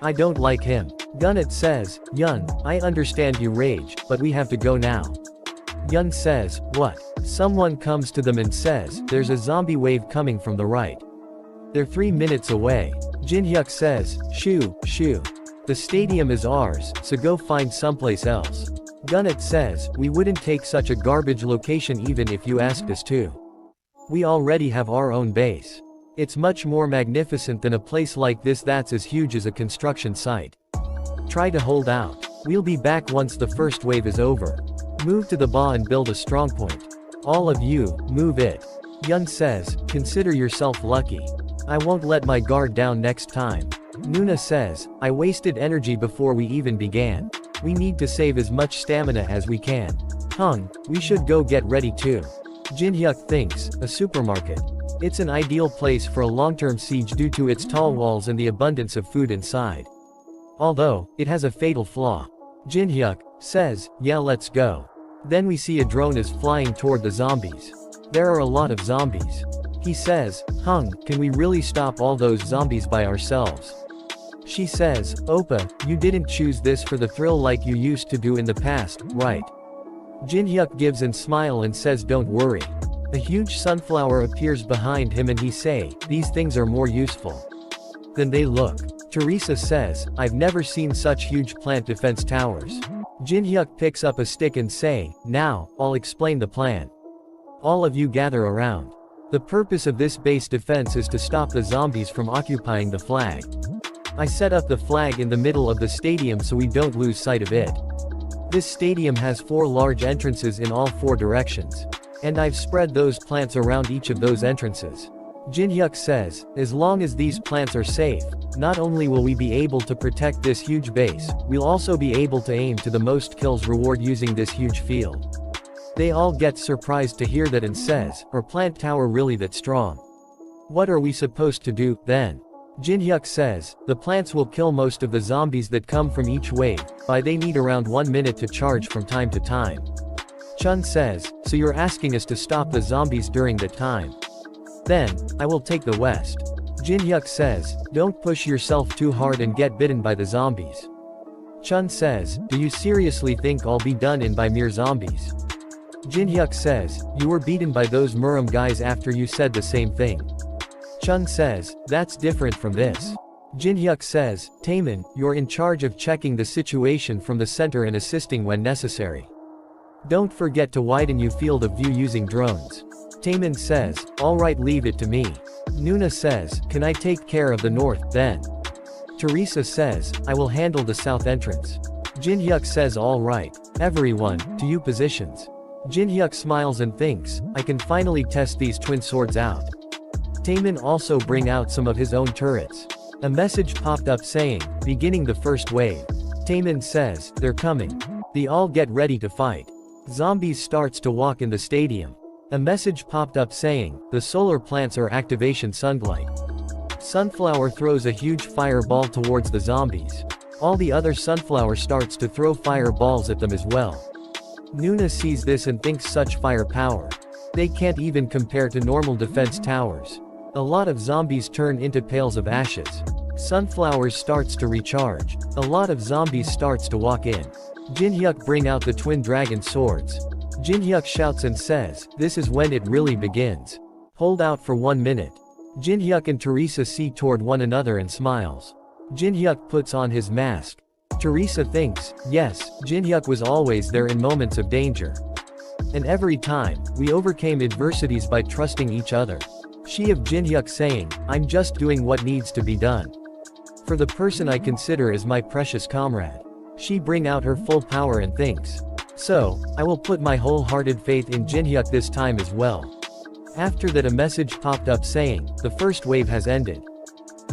I don't like him. Gunnet says, Yun, I understand you rage, but we have to go now. Yun says, what? Someone comes to them and says, there's a zombie wave coming from the right. They're 3 minutes away. Jinhyuk says, shoo, shoo. The stadium is ours, so go find someplace else. Gunnet says, we wouldn't take such a garbage location even if you asked us to. We already have our own base. It's much more magnificent than a place like this that's as huge as a construction site. Try to hold out. We'll be back once the first wave is over. Move to the ba and build a strongpoint. All of you, move it. Yun says, consider yourself lucky. I won't let my guard down next time. Nuna says, I wasted energy before we even began. We need to save as much stamina as we can. Hung, we should go get ready too. Jinhyuk thinks, a supermarket. It's an ideal place for a long-term siege due to its tall walls and the abundance of food inside. Although, it has a fatal flaw. Jinhyuk says, yeah, let's go. Then we see a drone is flying toward the zombies. There are a lot of zombies. He says, Hung, can we really stop all those zombies by ourselves? She says, Oppa, you didn't choose this for the thrill like you used to do in the past, right? Jinhyuk gives and smile and says don't worry. A huge sunflower appears behind him and he say, these things are more useful than they look. Teresa says, I've never seen such huge plant defense towers. Jinhyuk picks up a stick and say, now, I'll explain the plan. All of you gather around. The purpose of this base defense is to stop the zombies from occupying the flag. I set up the flag in the middle of the stadium so we don't lose sight of it. This stadium has 4 large entrances in all 4 directions. And I've spread those plants around each of those entrances. Jinhyuk says, as long as these plants are safe, not only will we be able to protect this huge base, we'll also be able to aim to the most kills reward using this huge field. They all get surprised to hear that and says, are plant tower really that strong? What are we supposed to do, then? Jinhyuk says, the plants will kill most of the zombies that come from each wave, but they need around 1 minute to charge from time to time. Chun says, so you're asking us to stop the zombies during that time? Then, I will take the west. Jinhyuk says, don't push yourself too hard and get bitten by the zombies. Chun says, do you seriously think I'll be done in by mere zombies? Jinhyuk says, you were beaten by those Muram guys after you said the same thing. Chun says, that's different from this. Jinhyuk says, Taemin, you're in charge of checking the situation from the center and assisting when necessary. Don't forget to widen your field of view using drones. Taemin says, alright, leave it to me. Nuna says, can I take care of the north, then? Teresa says, I will handle the south entrance. Jinhyuk says alright. Everyone, to you positions. Jinhyuk smiles and thinks, I can finally test these twin swords out. Taemin also bring out some of his own turrets. A message popped up saying, beginning the first wave. Taemin says, they're coming. They all get ready to fight. Zombies starts to walk in the stadium. A message popped up saying, the solar plants are activation sunlight. Sunflower throws a huge fireball towards the zombies. All the other sunflower starts to throw fireballs at them as well. Nuna sees this and thinks such firepower. They can't even compare to normal defense towers. A lot of zombies turn into pails of ashes. Sunflowers starts to recharge. A lot of zombies starts to walk in. Jinhyuk bring out the twin dragon swords. Jinhyuk shouts and says, this is when it really begins. Hold out for 1 minute. Jinhyuk and Teresa see toward one another and smiles. Jinhyuk puts on his mask. Teresa thinks, yes, Jinhyuk was always there in moments of danger. And every time, we overcame adversities by trusting each other. She of Jinhyuk saying, I'm just doing what needs to be done. For the person I consider as my precious comrade. She bring out her full power and thinks. So, I will put my wholehearted faith in Jinhyuk this time as well. After that a message popped up saying, the first wave has ended.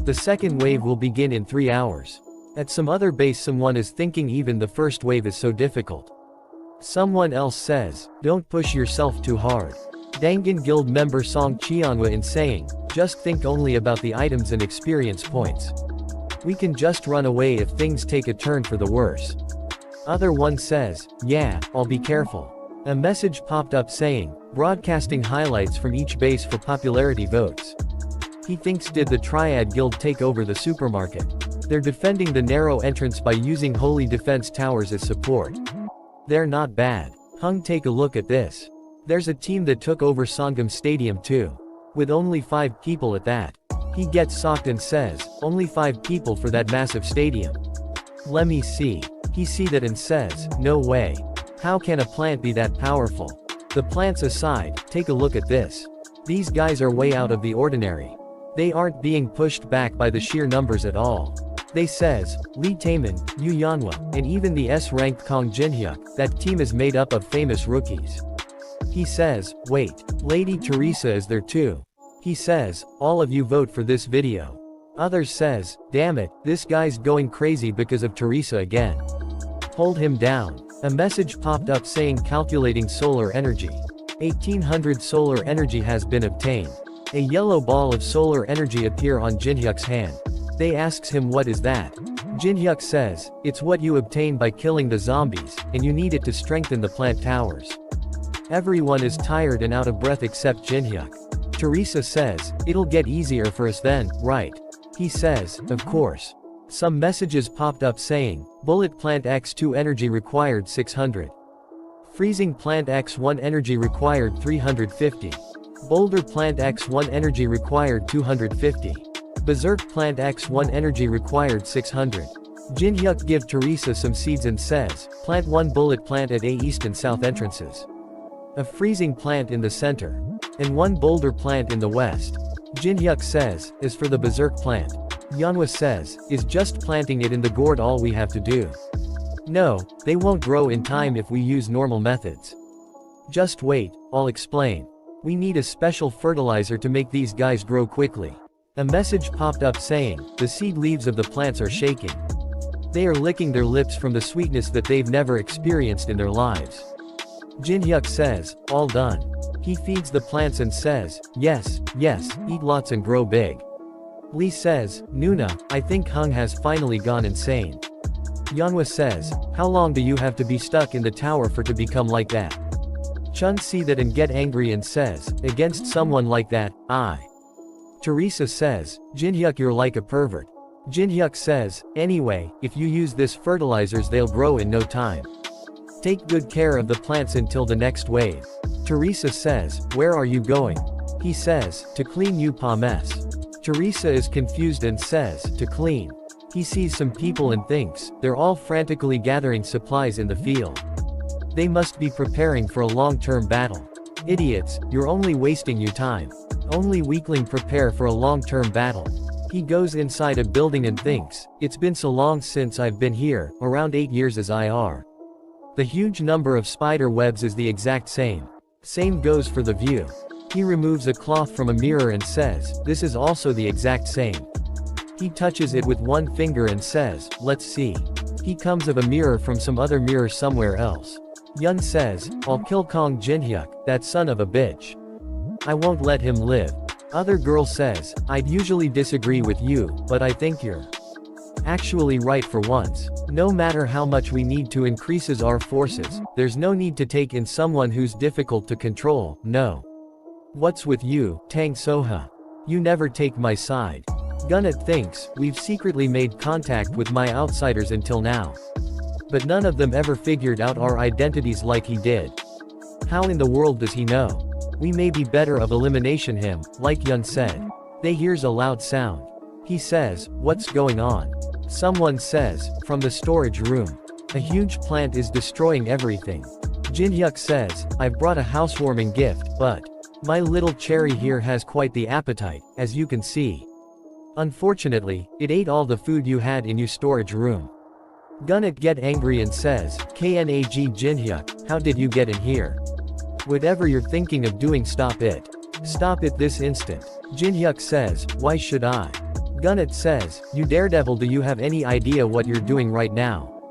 The second wave will begin in 3 hours. At some other base someone is thinking even the first wave is so difficult. Someone else says, don't push yourself too hard. Dangan Guild member Song Cheonwa in saying, just think only about the items and experience points. We can just run away if things take a turn for the worse. Other one says, yeah, I'll be careful. A message popped up saying, broadcasting highlights from each base for popularity votes. He thinks did the Triad Guild take over the supermarket? They're defending the narrow entrance by using holy defense towers as support. They're not bad. Hung, take a look at this. There's a team that took over Sangam Stadium too. With only 5 people at that. He gets socked and says, only 5 people for that massive stadium. Let me see. He see that and says, no way. How can a plant be that powerful? The plants aside, take a look at this. These guys are way out of the ordinary. They aren't being pushed back by the sheer numbers at all. They says, Lee Taemin, Yu Yanhwa, and even the S-ranked Kong Jinhyuk, that team is made up of famous rookies. He says, wait, Lady Teresa is there too. He says, all of you vote for this video. Others says, damn it, this guy's going crazy because of Teresa again. Hold him down. A message popped up saying calculating solar energy. 1800 solar energy has been obtained. A yellow ball of solar energy appear on Jinhyuk's hand. They asks him what is that? Jinhyuk says, it's what you obtain by killing the zombies, and you need it to strengthen the plant towers. Everyone is tired and out of breath except Jinhyuk. Teresa says, it'll get easier for us then, right? He says, of course. Some messages popped up saying, Bullet Plant X2 energy required 600. Freezing Plant X1 energy required 350. Boulder Plant X1 energy required 250. Berserk Plant X1 energy required 600. Jinhyuk give Teresa some seeds and says, plant 1 bullet plant at A east and south entrances. A freezing plant in the center. And 1 boulder plant in the west. Jinhyuk says, as for the berserk plant. Yanhwa says, is just planting it in the gourd all we have to do? No, they won't grow in time if we use normal methods. Just wait, I'll explain. We need a special fertilizer to make these guys grow quickly. A message popped up saying, the seed leaves of the plants are shaking. They are licking their lips from the sweetness that they've never experienced in their lives. Jinhyuk says, all done. He feeds the plants and says, yes, eat lots and grow big. Lee says, Nuna, I think Hung has finally gone insane. Yanhwa says, how long do you have to be stuck in the tower for to become like that? Chun see that and get angry and says, against someone like that, I. Teresa says, Jinhyuk, you're like a pervert. Jinhyuk says, anyway, if you use this fertilizers they'll grow in no time. Take good care of the plants until the next wave. Teresa says, where are you going? He says, to clean you pa mess. Teresa is confused and says, to clean. He sees some people and thinks, they're all frantically gathering supplies in the field. They must be preparing for a long-term battle. Idiots, you're only wasting your time. Only weakling prepare for a long-term battle. He goes inside a building and thinks, it's been so long since I've been here, around 8 years as IR. The huge number of spider webs is the exact same. Same goes for the view. He removes a cloth from a mirror and says, this is also the exact same. He touches it with one finger and says, let's see. He comes of a mirror from some other mirror somewhere else. Yun says, I'll kill Kong Jinhyuk, that son of a bitch. I won't let him live. Other girl says, I'd usually disagree with you, but I think you're actually right for once. No matter how much we need to increases our forces, there's no need to take in someone who's difficult to control, no. What's with you, Tang Soha? You never take my side. Gunnet thinks, we've secretly made contact with my outsiders until now. But none of them ever figured out our identities like he did. How in the world does he know? We may be better of elimination him, like Yun said. They hears a loud sound. He says, what's going on? Someone says, from the storage room. A huge plant is destroying everything. Jinhyuk says, I've brought a housewarming gift, but my little cherry here has quite the appetite, as you can see. Unfortunately, it ate all the food you had in your storage room. Gunnet get angry and says, Knag Jinhyuk, how did you get in here? Whatever you're thinking of doing, stop it. Stop it this instant. Jinhyuk says, why should I? Gunnet says, you daredevil, do you have any idea what you're doing right now?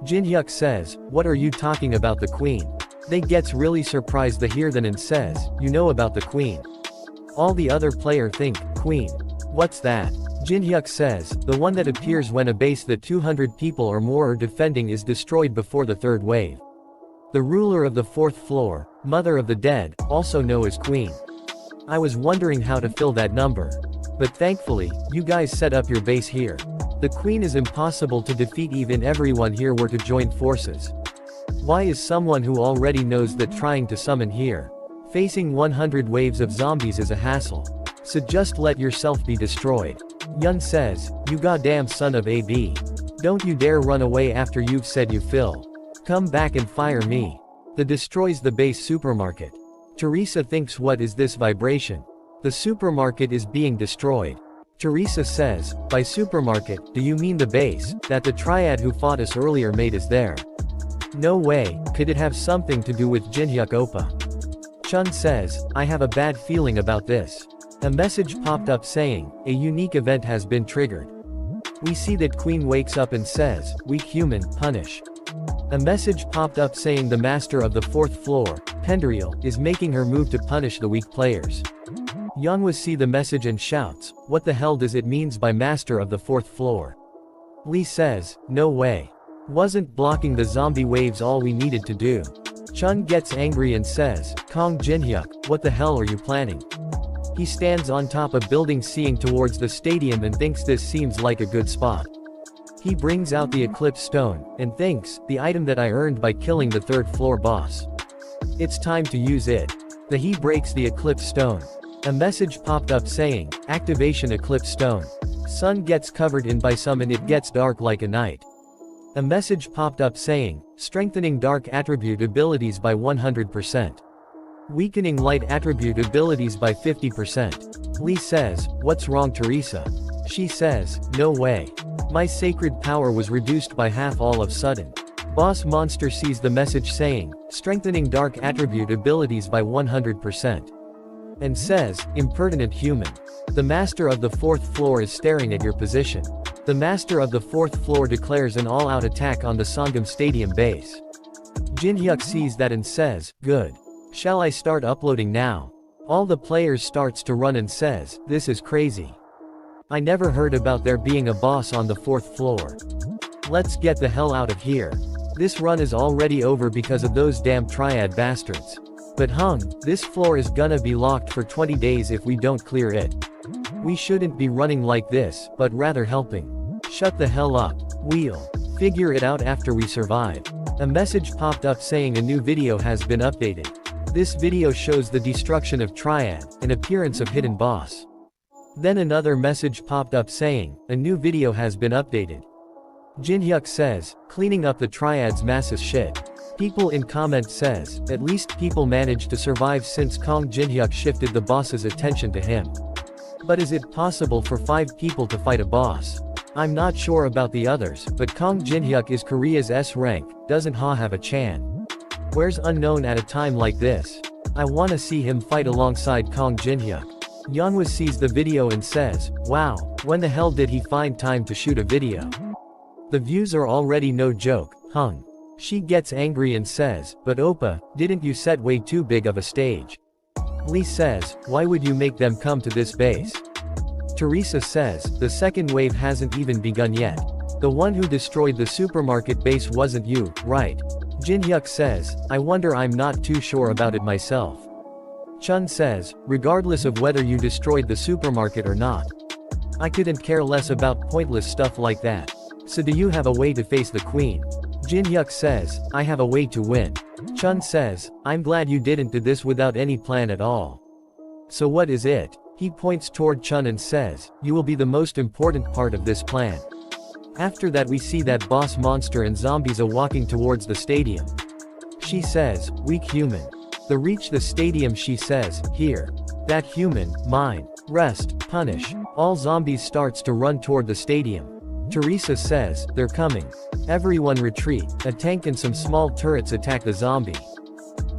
Jinhyuk says, what are you talking about, the queen? They gets really surprised to hear that and says, you know about the queen. All the other player think, queen. What's that? Jinhyuk says, the one that appears when a base that 200 people or more are defending is destroyed before the third wave. The ruler of the fourth floor, mother of the dead, also known as queen. I was wondering how to fill that number. But thankfully, you guys set up your base here. The queen is impossible to defeat even everyone here were to join forces. Why is someone who already knows that trying to summon here? Facing 100 waves of zombies is a hassle. So just let yourself be destroyed. Yun says, you goddamn son of a b. Don't you dare run away after you've said you fill. Come back and fire me. The destroys the base supermarket. Teresa thinks, what is this vibration? The supermarket is being destroyed. Teresa says, by supermarket, do you mean the base, that the triad who fought us earlier made is there? No way, could it have something to do with Jinhyuk Oppa? Chun says, I have a bad feeling about this. A message popped up saying, a unique event has been triggered. We see that Queen wakes up and says, weak human, punish. A message popped up saying the master of the 4th floor, Pendriel, is making her move to punish the weak players. Yeonwoo see the message and shouts, what the hell does it means by master of the 4th floor? Lee says, no way. Wasn't blocking the zombie waves all we needed to do? Chun gets angry and says, Kong Jinhyuk, what the hell are you planning? He stands on top of building seeing towards the stadium and thinks this seems like a good spot. He brings out the Eclipse Stone, and thinks, the item that I earned by killing the 3rd floor boss. It's time to use it. He breaks the Eclipse Stone. A message popped up saying, activation Eclipse Stone. Sun gets covered in by some and it gets dark like a night. A message popped up saying, strengthening dark attribute abilities by 100%. Weakening light attribute abilities by 50%. Lee says, what's wrong Teresa? She says, no way. My sacred power was reduced by half all of sudden. Boss Monster sees the message saying, strengthening dark attribute abilities by 100%. And says, impertinent human. The master of the 4th floor is staring at your position. The master of the 4th floor declares an all-out attack on the Sangam Stadium base. Jinhyuk sees that and says, good. Shall I start uploading now? All the players starts to run and says, this is crazy. I never heard about there being a boss on the 4th floor. Let's get the hell out of here. This run is already over because of those damn triad bastards. But this floor is gonna be locked for 20 days if we don't clear it. We shouldn't be running like this, but rather helping. Shut the hell up. We'll figure it out after we survive. A message popped up saying a new video has been updated. This video shows the destruction of Triad, an appearance of hidden boss. Then another message popped up saying, a new video has been updated. Jinhyuk says, cleaning up the Triad's massive shit. People in comments says, at least people managed to survive since Kong Jinhyuk shifted the boss's attention to him. But is it possible for 5 people to fight a boss? I'm not sure about the others, but Kong Jinhyuk is Korea's S rank, doesn't have a chan? Where's unknown at a time like this? I wanna see him fight alongside Kong Jinhyuk. Yeonwoo sees the video and says, wow, when the hell did he find time to shoot a video? The views are already no joke, She gets angry and says, but Oppa, didn't you set way too big of a stage? Lee says, why would you make them come to this base? Teresa says, the second wave hasn't even begun yet. The one who destroyed the supermarket base wasn't you, right? Jinhyuk says, I wonder, I'm not too sure about it myself. Chun says, regardless of whether you destroyed the supermarket or not. I couldn't care less about pointless stuff like that. So do you have a way to face the queen? Jinhyuk says, I have a way to win. Chun says, I'm glad you didn't do this without any plan at all. So what is it? He points toward Chun and says, you will be the most important part of this plan. After that we see that boss monster and zombies are walking towards the stadium. She says, weak human. They reach the stadium. She says, here. That human, mine. Rest, punish. All zombies starts to run toward the stadium. Teresa says, they're coming. Everyone retreat. A tank and some small turrets attack the zombie.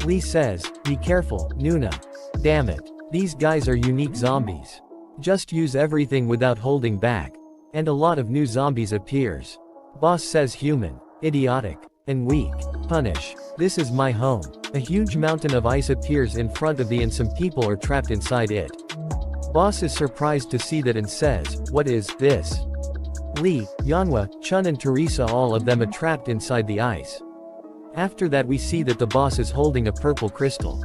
Lee says, be careful, Nuna. Damn it. These guys are unique zombies. Just use everything without holding back. And a lot of new zombies appears. Boss says human. Idiotic. And weak. Punish. This is my home. A huge mountain of ice appears in front of the and some people are trapped inside it. Boss is surprised to see that and says, what is this? Lee, Yeonwoo, Chun and Teresa, all of them are trapped inside the ice. After that we see that the boss is holding a purple crystal.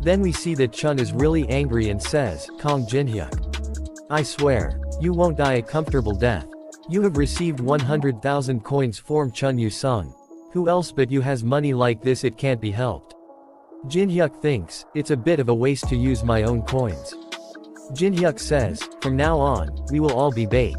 Then we see that Chun is really angry and says, Kong Jinhyuk. I swear, you won't die a comfortable death. You have received 100,000 coins from Chun Yu Sung. Who else but you has money like this? It can't be helped. Jin Hyuk thinks, it's a bit of a waste to use my own coins. Jin Hyuk says, from now on, we will all be bait.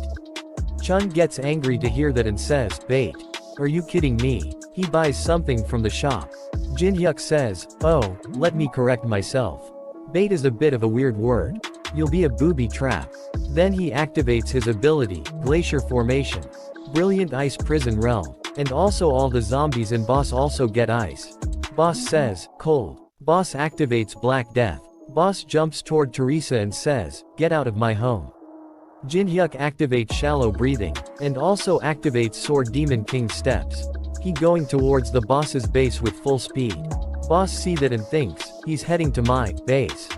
Chun gets angry to hear that and says, bait? Are you kidding me? He buys something from the shop. Jin Hyuk says, oh, let me correct myself. Bait is a bit of a weird word. You'll be a booby trap. Then he activates his ability, Glacier Formation. Brilliant Ice Prison Realm. And also all the zombies and boss also get ice. Boss says, cold. Boss activates Black Death. Boss jumps toward Teresa and says, get out of my home. Jin Hyuk activates Shallow Breathing, and also activates Sword Demon King Steps. He going towards the boss's base with full speed. Boss see that and thinks, he's heading to my base.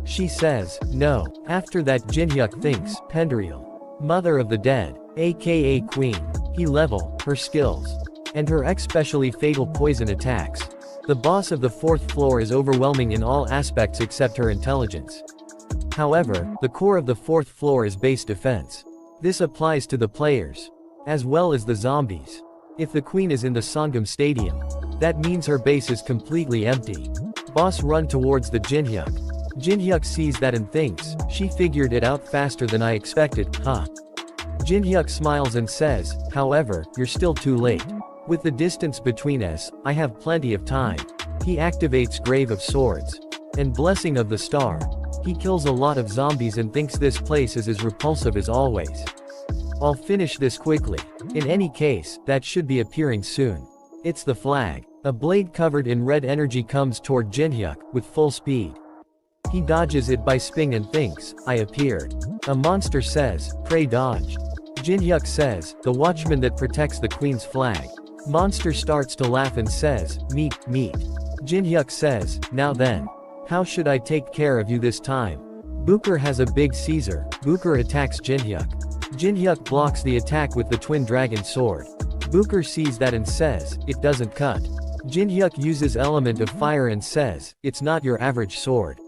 She says, no. After that Jin Hyuk thinks, Pendriel. Mother of the Dead, aka Queen. He level, her skills. And her especially fatal poison attacks. The boss of the 4th floor is overwhelming in all aspects except her intelligence. However, the core of the 4th floor is base defense. This applies to the players, as well as the zombies. If the queen is in the Sangam Stadium, that means her base is completely empty. Boss run towards the Jin Hyuk. Jin Hyuk sees that and thinks, she figured it out faster than I expected, huh? Jin Hyuk smiles and says, however, you're still too late. With the distance between us, I have plenty of time. He activates Grave of Swords. And Blessing of the Star. He kills a lot of zombies and thinks this place is as repulsive as always. I'll finish this quickly. In any case, that should be appearing soon. It's the flag. A blade covered in red energy comes toward Jin Hyuk, with full speed. He dodges it by sping and thinks, I appeared. A monster says, prey dodged. Jin Hyuk says, the watchman that protects the queen's flag. Monster starts to laugh and says, meat. Jin Hyuk says, now then. How should I take care of you this time? Booker has a big Caesar. Booker attacks Jin Hyuk. Jin Hyuk blocks the attack with the twin dragon sword. Booker sees that and says, it doesn't cut. Jin Hyuk uses element of fire and says, it's not your average sword.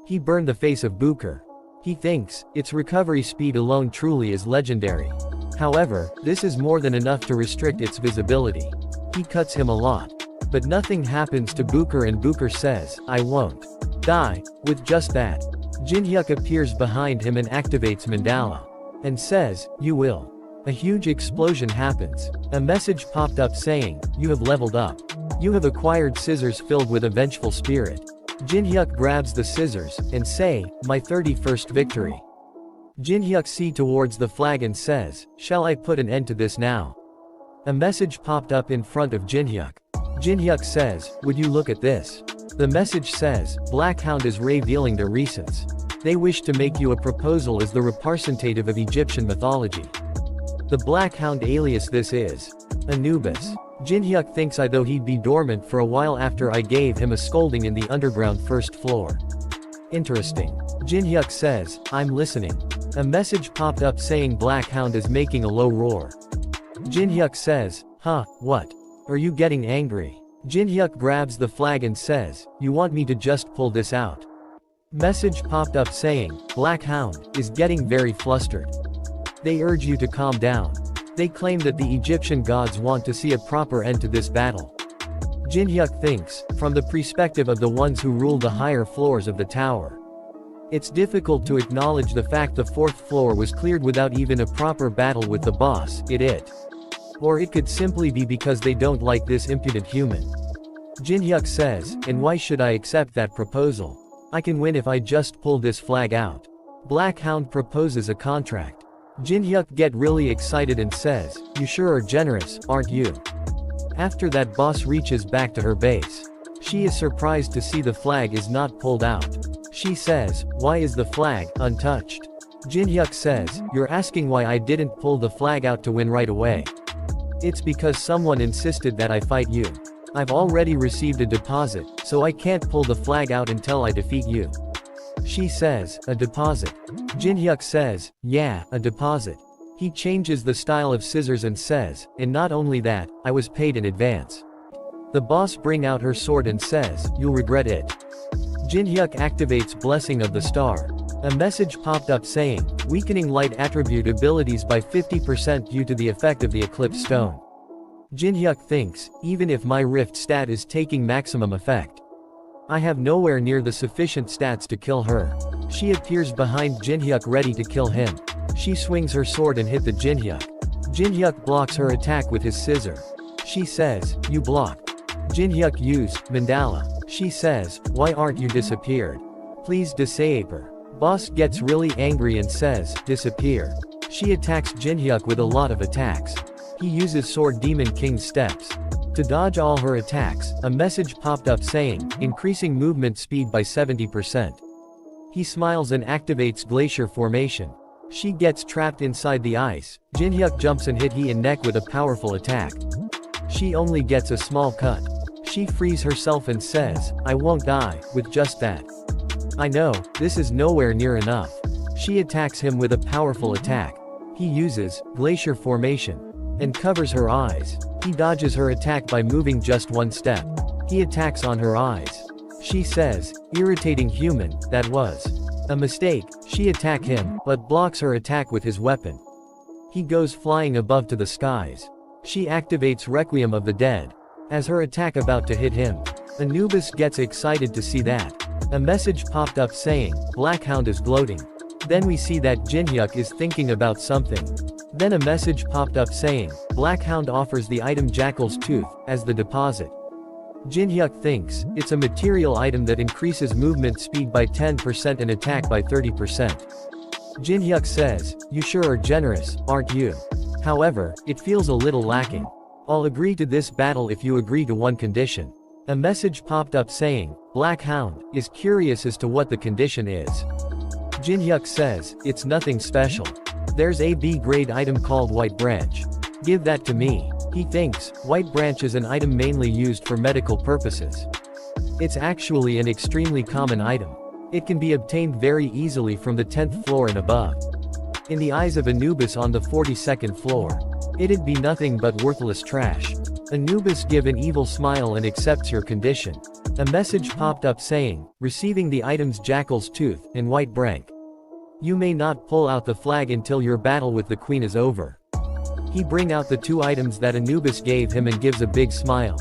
He burned the face of Booker. He thinks, its recovery speed alone truly is legendary. However, this is more than enough to restrict its visibility. He cuts him a lot. But nothing happens to Booker and Booker says, I won't die. With just that, Jin Hyuk appears behind him and activates Mandala. And says, you will. A huge explosion happens. A message popped up saying, you have leveled up. You have acquired scissors filled with a vengeful spirit. Jin Hyuk grabs the scissors, and say, my 31st victory. Jin Hyuk see towards the flag and says, shall I put an end to this now? A message popped up in front of Jin Hyuk. Jin Hyuk says, would you look at this? The message says, Black Hound is revealing their recents. They wish to make you a proposal as the representative of Egyptian mythology. The Black Hound alias this is Anubis. Jin Hyuk thinks I though he'd be dormant for a while after I gave him a scolding in the underground 1st floor. Interesting. Jin Hyuk says, I'm listening. A message popped up saying Black Hound is making a low roar. Jin Hyuk says, huh, what? Are you getting angry? Jin Hyuk grabs the flag and says, you want me to just pull this out? Message popped up saying, Black Hound is getting very flustered. They urge you to calm down. They claim that the Egyptian gods want to see a proper end to this battle. Jin Hyuk thinks, from the perspective of the ones who rule the higher floors of the tower. It's difficult to acknowledge the fact the 4th floor was cleared without even a proper battle with the boss, Or it could simply be because they don't like this impudent human. Jin Hyuk says, and why should I accept that proposal? I can win if I just pull this flag out. Black Hound proposes a contract. Jin Hyuk get really excited and says, you sure are generous, aren't you? After that boss reaches back to her base. She is surprised to see the flag is not pulled out. She says, why is the flag untouched? Jin Hyuk says, you're asking why I didn't pull the flag out to win right away. It's because someone insisted that I fight you. I've already received a deposit, so I can't pull the flag out until I defeat you. She says, a deposit. Jin Hyuk says, yeah, a deposit. He changes the style of scissors and says, and not only that, I was paid in advance. The boss bring out her sword and says, you'll regret it. Jin Hyuk activates Blessing of the Star. A message popped up saying, weakening light attribute abilities by 50% due to the effect of the eclipse stone. Jinhyuk thinks, even if my rift stat is taking maximum effect, I have nowhere near the sufficient stats to kill her. She appears behind Jinhyuk ready to kill him. She swings her sword and hit the Jinhyuk. Jinhyuk blocks her attack with his scissor. She says, you blocked. Jinhyuk used mandala. She says, why aren't you disappeared? Please disable. Boss gets really angry and says, disappear. She attacks Jinhyuk with a lot of attacks. He uses Sword Demon King's steps. To dodge all her attacks, a message popped up saying, increasing movement speed by 70%. He smiles and activates Glacier Formation. She gets trapped inside the ice. Jinhyuk jumps and hit he in neck with a powerful attack. She only gets a small cut. She frees herself and says, I won't die, with just that. I know, this is nowhere near enough. She attacks him with a powerful attack. He uses Glacier Formation and covers her eyes. He dodges her attack by moving just one step. He attacks on her eyes. She says, irritating human, that was a mistake. She attacks him, but blocks her attack with his weapon. He goes flying above to the skies. She activates Requiem of the Dead. As her attack about to hit him, Anubis gets excited to see that. A message popped up saying, Black Hound is gloating. Then we see that Jinhyuk is thinking about something. Then a message popped up saying, Black Hound offers the item Jackal's Tooth as the deposit. Jinhyuk thinks, it's a material item that increases movement speed by 10% and attack by 30%. Jinhyuk says, you sure are generous, aren't you? However, it feels a little lacking. I'll agree to this battle if you agree to one condition. A message popped up saying, Black Hound is curious as to what the condition is. Jinhyuk says, it's nothing special. There's a B-grade item called White Branch. Give that to me. He thinks, White Branch is an item mainly used for medical purposes. It's actually an extremely common item. It can be obtained very easily from the 10th floor and above. In the eyes of Anubis on the 42nd floor, it'd be nothing but worthless trash. Anubis give an evil smile and accepts your condition. A message popped up saying, receiving the items Jackal's Tooth and White Branch. You may not pull out the flag until your battle with the queen is over. He bring out the two items that Anubis gave him and gives a big smile.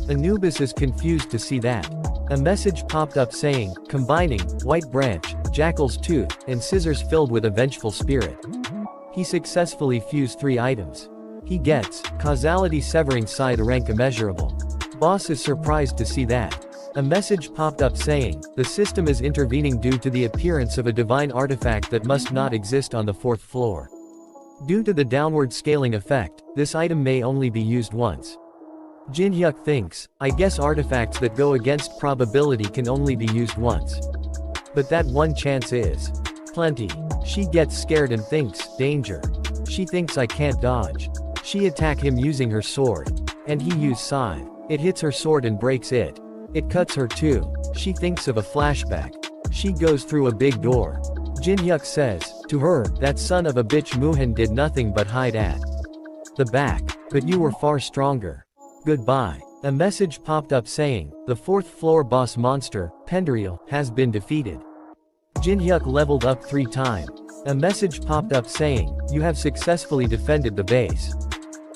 Anubis is confused to see that. A message popped up saying, combining White Branch, Jackal's Tooth, and scissors filled with a vengeful spirit. He successfully fused 3 items. He gets causality severing side rank immeasurable. Boss is surprised to see that. A message popped up saying, the system is intervening due to the appearance of a divine artifact that must not exist on the 4th floor. Due to the downward scaling effect, this item may only be used once. Jinhyuk thinks, I guess artifacts that go against probability can only be used once. But that one chance is plenty. She gets scared and thinks, danger. She thinks I can't dodge. She attack him using her sword. And he use scythe. It hits her sword and breaks it. It cuts her too. She thinks of a flashback. She goes through a big door. Jinhyuk says, to her, that son of a bitch Muhan did nothing but hide at the back. But you were far stronger. Goodbye. A message popped up saying, the 4th floor boss monster, Pendriel, has been defeated. Jinhyuk leveled up 3 times. A message popped up saying, you have successfully defended the base.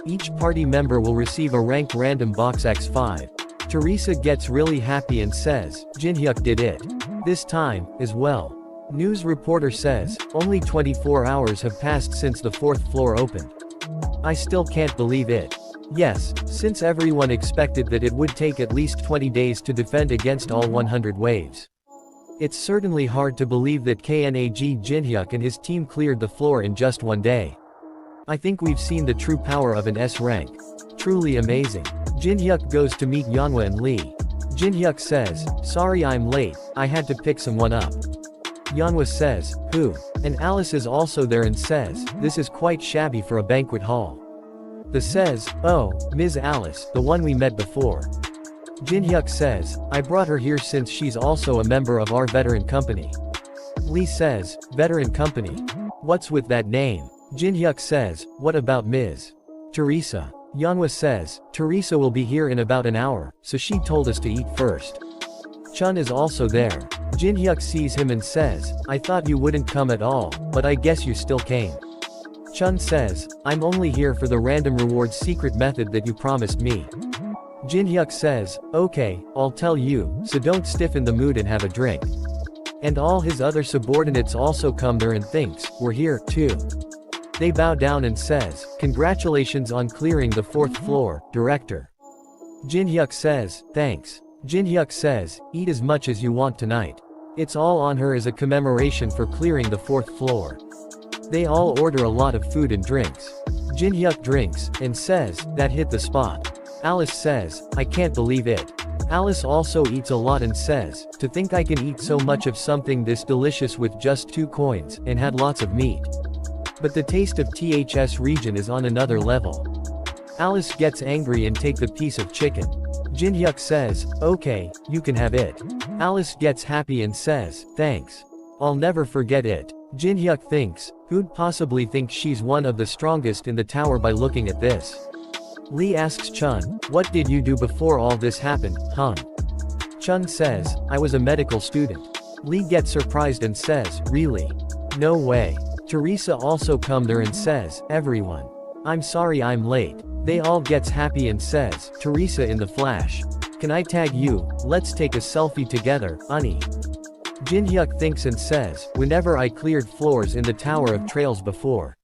Each party member will receive a ranked random box X5. Teresa gets really happy and says, Jinhyuk did it. This time, as well. News reporter says, only 24 hours have passed since the 4th floor opened. I still can't believe it. Yes, since everyone expected that it would take at least 20 days to defend against all 100 waves. It's certainly hard to believe that Knag Jinhyuk and his team cleared the floor in just 1 day. I think we've seen the true power of an S rank. Truly amazing. Jinhyuk goes to meet Yeonhwa and Lee. Jinhyuk says, sorry I'm late, I had to pick someone up. Yeonhwa says, who? And Alice is also there and says, this is quite shabby for a banquet hall. The says, oh, Ms. Alice, the one we met before. Jinhyuk says, I brought her here since she's also a member of our veteran company. Lee says, veteran company? What's with that name? Jinhyuk says, what about Ms. Teresa? Yeonhwa says, Teresa will be here in about an hour, so she told us to eat first. Chun is also there. Jin-hyuk sees him and says, I thought you wouldn't come at all, but I guess you still came. Chun says, I'm only here for the random rewards secret method that you promised me. Jin-hyuk says, okay, I'll tell you, so don't stiffen the mood and have a drink. And all his other subordinates also come there and thinks, we're here, too. They bow down and says, congratulations on clearing the 4th floor, director. Jin-hyuk says, thanks. Jin-hyuk says, eat as much as you want tonight. It's all on her as a commemoration for clearing the 4th floor. They all order a lot of food and drinks. Jin-hyuk drinks, and says, that hit the spot. Alice says, I can't believe it. Alice also eats a lot and says, to think I can eat so much of something this delicious with just 2 coins, and had lots of meat. But the taste of THS region is on another level. Alice gets angry and takes the piece of chicken. Jin-hyuk says, okay, you can have it. Alice gets happy and says, thanks. I'll never forget it. Jin-hyuk thinks, who'd possibly think she's one of the strongest in the tower by looking at this? Lee asks Chun, what did you do before all this happened, huh? Chun says, I was a medical student. Lee gets surprised and says, really? No way. Teresa also come there and says, everyone. I'm sorry I'm late. They all gets happy and says, Teresa in the flash. Can I tag you? Let's take a selfie together, Unnie. Jin-hyuk thinks and says, whenever I cleared floors in the Tower of Trails before,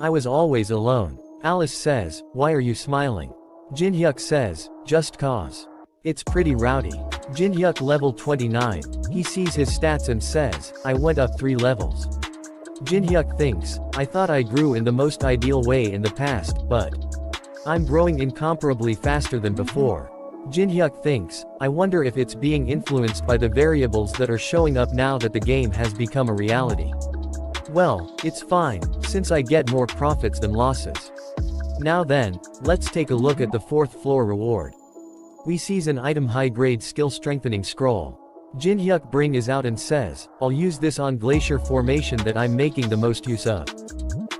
I was always alone. Alice says, why are you smiling? Jin-hyuk says, just cause. It's pretty rowdy. Jin-hyuk level 29. He sees his stats and says, I went up 3 levels. Jin-hyuk thinks, I thought I grew in the most ideal way in the past, but I'm growing incomparably faster than before. Jin-hyuk thinks, I wonder if it's being influenced by the variables that are showing up now that the game has become a reality. Well, it's fine, since I get more profits than losses. Now then, let's take a look at the 4th floor reward. We sees an item high-grade skill strengthening scroll. Jin-hyuk bring is out and says, I'll use this on glacier formation that I'm making the most use of.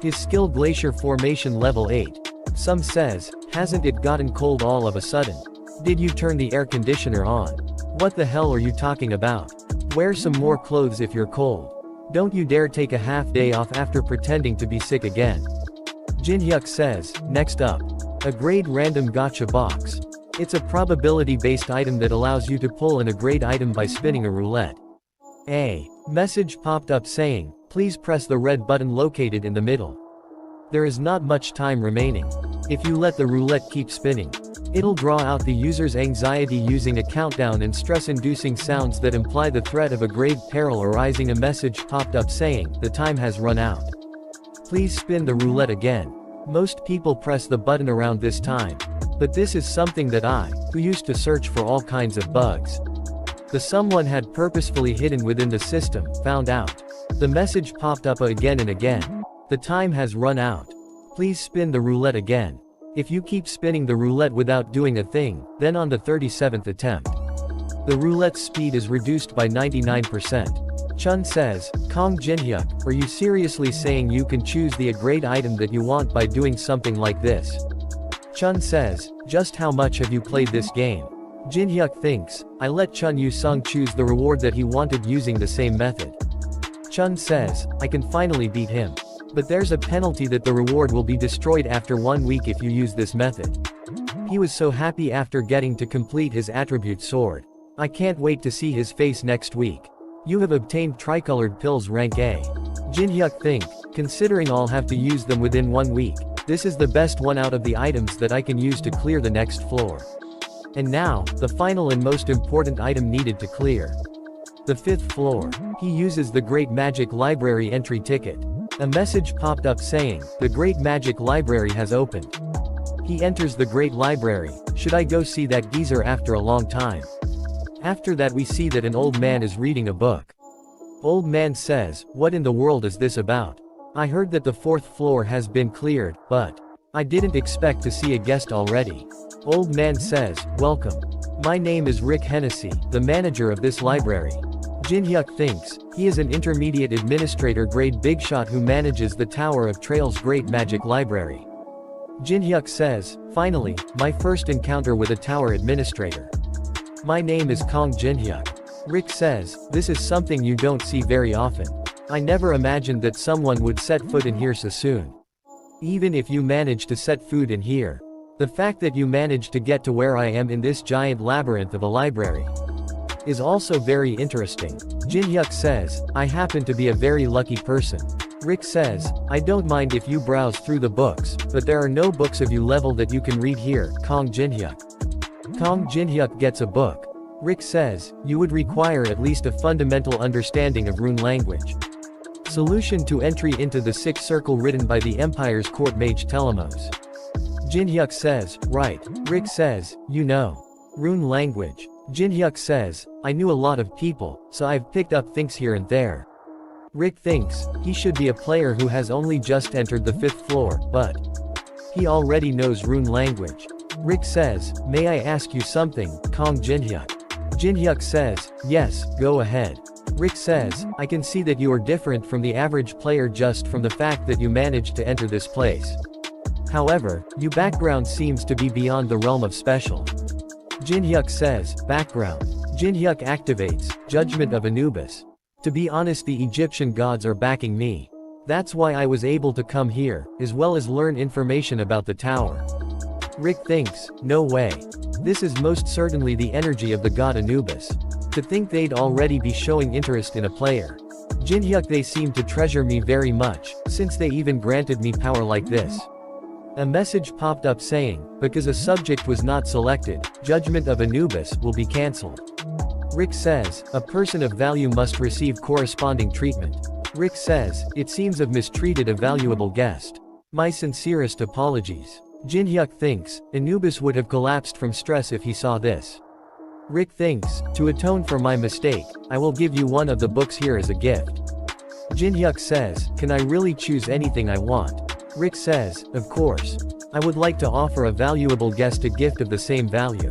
His skill glacier formation level 8. Some says, hasn't it gotten cold all of a sudden? Did you turn the air conditioner on? What the hell are you talking about? Wear some more clothes if you're cold. Don't you dare take a half day off after pretending to be sick again. Jin-hyuk says, next up. A grade random gacha box. It's a probability-based item that allows you to pull in a grade item by spinning a roulette. A message popped up saying, please press the red button located in the middle. There is not much time remaining. If you let the roulette keep spinning, it'll draw out the user's anxiety using a countdown and stress-inducing sounds that imply the threat of a grave peril arising. A message popped up saying, the time has run out. Please spin the roulette again. Most people press the button around this time. But this is something that I, who used to search for all kinds of bugs, the someone had purposefully hidden within the system, found out. The message popped up again and again. The time has run out. Please spin the roulette again. If you keep spinning the roulette without doing a thing, then on the 37th attempt, the roulette's speed is reduced by 99%. Chun says, Kong Jin-hyuk, are you seriously saying you can choose the grade item that you want by doing something like this? Chun says, just how much have you played this game? Jin-hyuk thinks, I let Chun Yu-sung choose the reward that he wanted using the same method. Chun says, I can finally beat him. But there's a penalty that the reward will be destroyed after 1 week if you use this method. He was so happy after getting to complete his attribute sword. I can't wait to see his face next week. You have obtained tricolored pills rank A. Jin-hyuk think, considering I'll have to use them within 1 week, this is the best one out of the items that I can use to clear the next floor. And now, the final and most important item needed to clear. The 5th floor. He uses the Great Magic Library entry ticket. A message popped up saying, the Great Magic Library has opened. He enters the Great Library. Should I go see that geezer after a long time? After that we see that an old man is reading a book. Old man says, what in the world is this about? I heard that the 4th floor has been cleared, but I didn't expect to see a guest already. Old man says, welcome. My name is Rick Hennessy, the manager of this library. Jin-hyuk thinks, he is an intermediate administrator grade bigshot who manages the Tower of Trails Great Magic Library. Jin-hyuk says, finally, my first encounter with a tower administrator. My name is Kong Jin-hyuk. Rick says, this is something you don't see very often. I never imagined that someone would set foot in here so soon. Even if you manage to set foot in here. The fact that you managed to get to where I am in this giant labyrinth of a library is also very interesting. Jin-hyuk says, I happen to be a very lucky person. Rick says, I don't mind if you browse through the books, but there are no books of your level that you can read here, Kong Jin-hyuk. Kong Jin-hyuk gets a book. Rick says, you would require at least a fundamental understanding of rune language. Solution to entry into the sixth circle written by the Empire's court mage Telemos. Jin-hyuk says, right. Rick says, you know. Rune language. Jin-hyuk says, I knew a lot of people, so I've picked up things here and there. Rick thinks, he should be a player who has only just entered the 5th floor, but he already knows rune language. Rick says, may I ask you something, Kong Jin-hyuk? Jin-hyuk says, yes, go ahead. Rick says, I can see that you are different from the average player just from the fact that you managed to enter this place. However, your background seems to be beyond the realm of special. Jin-hyuk says, background. Jin-hyuk activates, Judgment of Anubis. To be honest, the Egyptian gods are backing me. That's why I was able to come here, as well as learn information about the tower. Rick thinks, no way. This is most certainly the energy of the god Anubis. To think they'd already be showing interest in a player. Jin-hyuk, they seem to treasure me very much, since they even granted me power like this. A message popped up saying, because a subject was not selected, Judgment of Anubis will be cancelled. Rick says, a person of value must receive corresponding treatment. Rick says, it seems I've mistreated a valuable guest. My sincerest apologies. Jin-hyuk thinks, Anubis would have collapsed from stress if he saw this. Rick thinks, to atone for my mistake, I will give you one of the books here as a gift. Jin-hyuk says, can I really choose anything I want? Rick says, of course. I would like to offer a valuable guest a gift of the same value.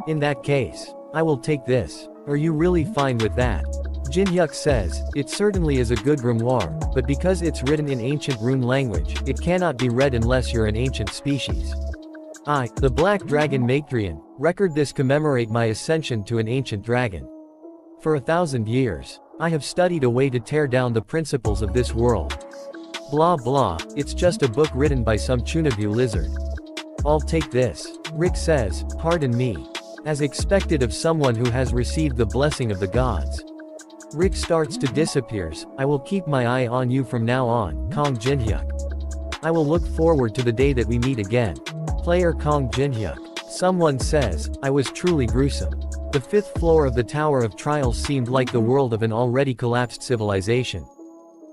In that case, I will take this. Are you really fine with that? Jin-hyuk says, it certainly is a good grimoire, but because it's written in ancient rune language, it cannot be read unless you're an ancient species. I, the Black Dragon Matrion, record this commemorate my ascension to an ancient dragon. For 1,000 years, I have studied a way to tear down the principles of this world. Blah blah, it's just a book written by some Chunaview lizard. I'll take this. Rick says, pardon me. As expected of someone who has received the blessing of the gods. Rick starts to disappears, I will keep my eye on you from now on, Kong Jin-hyuk. I will look forward to the day that we meet again. Player Kong Jin-hyuk. Someone says, I was truly gruesome. The 5th floor of the Tower of Trials seemed like the world of an already collapsed civilization.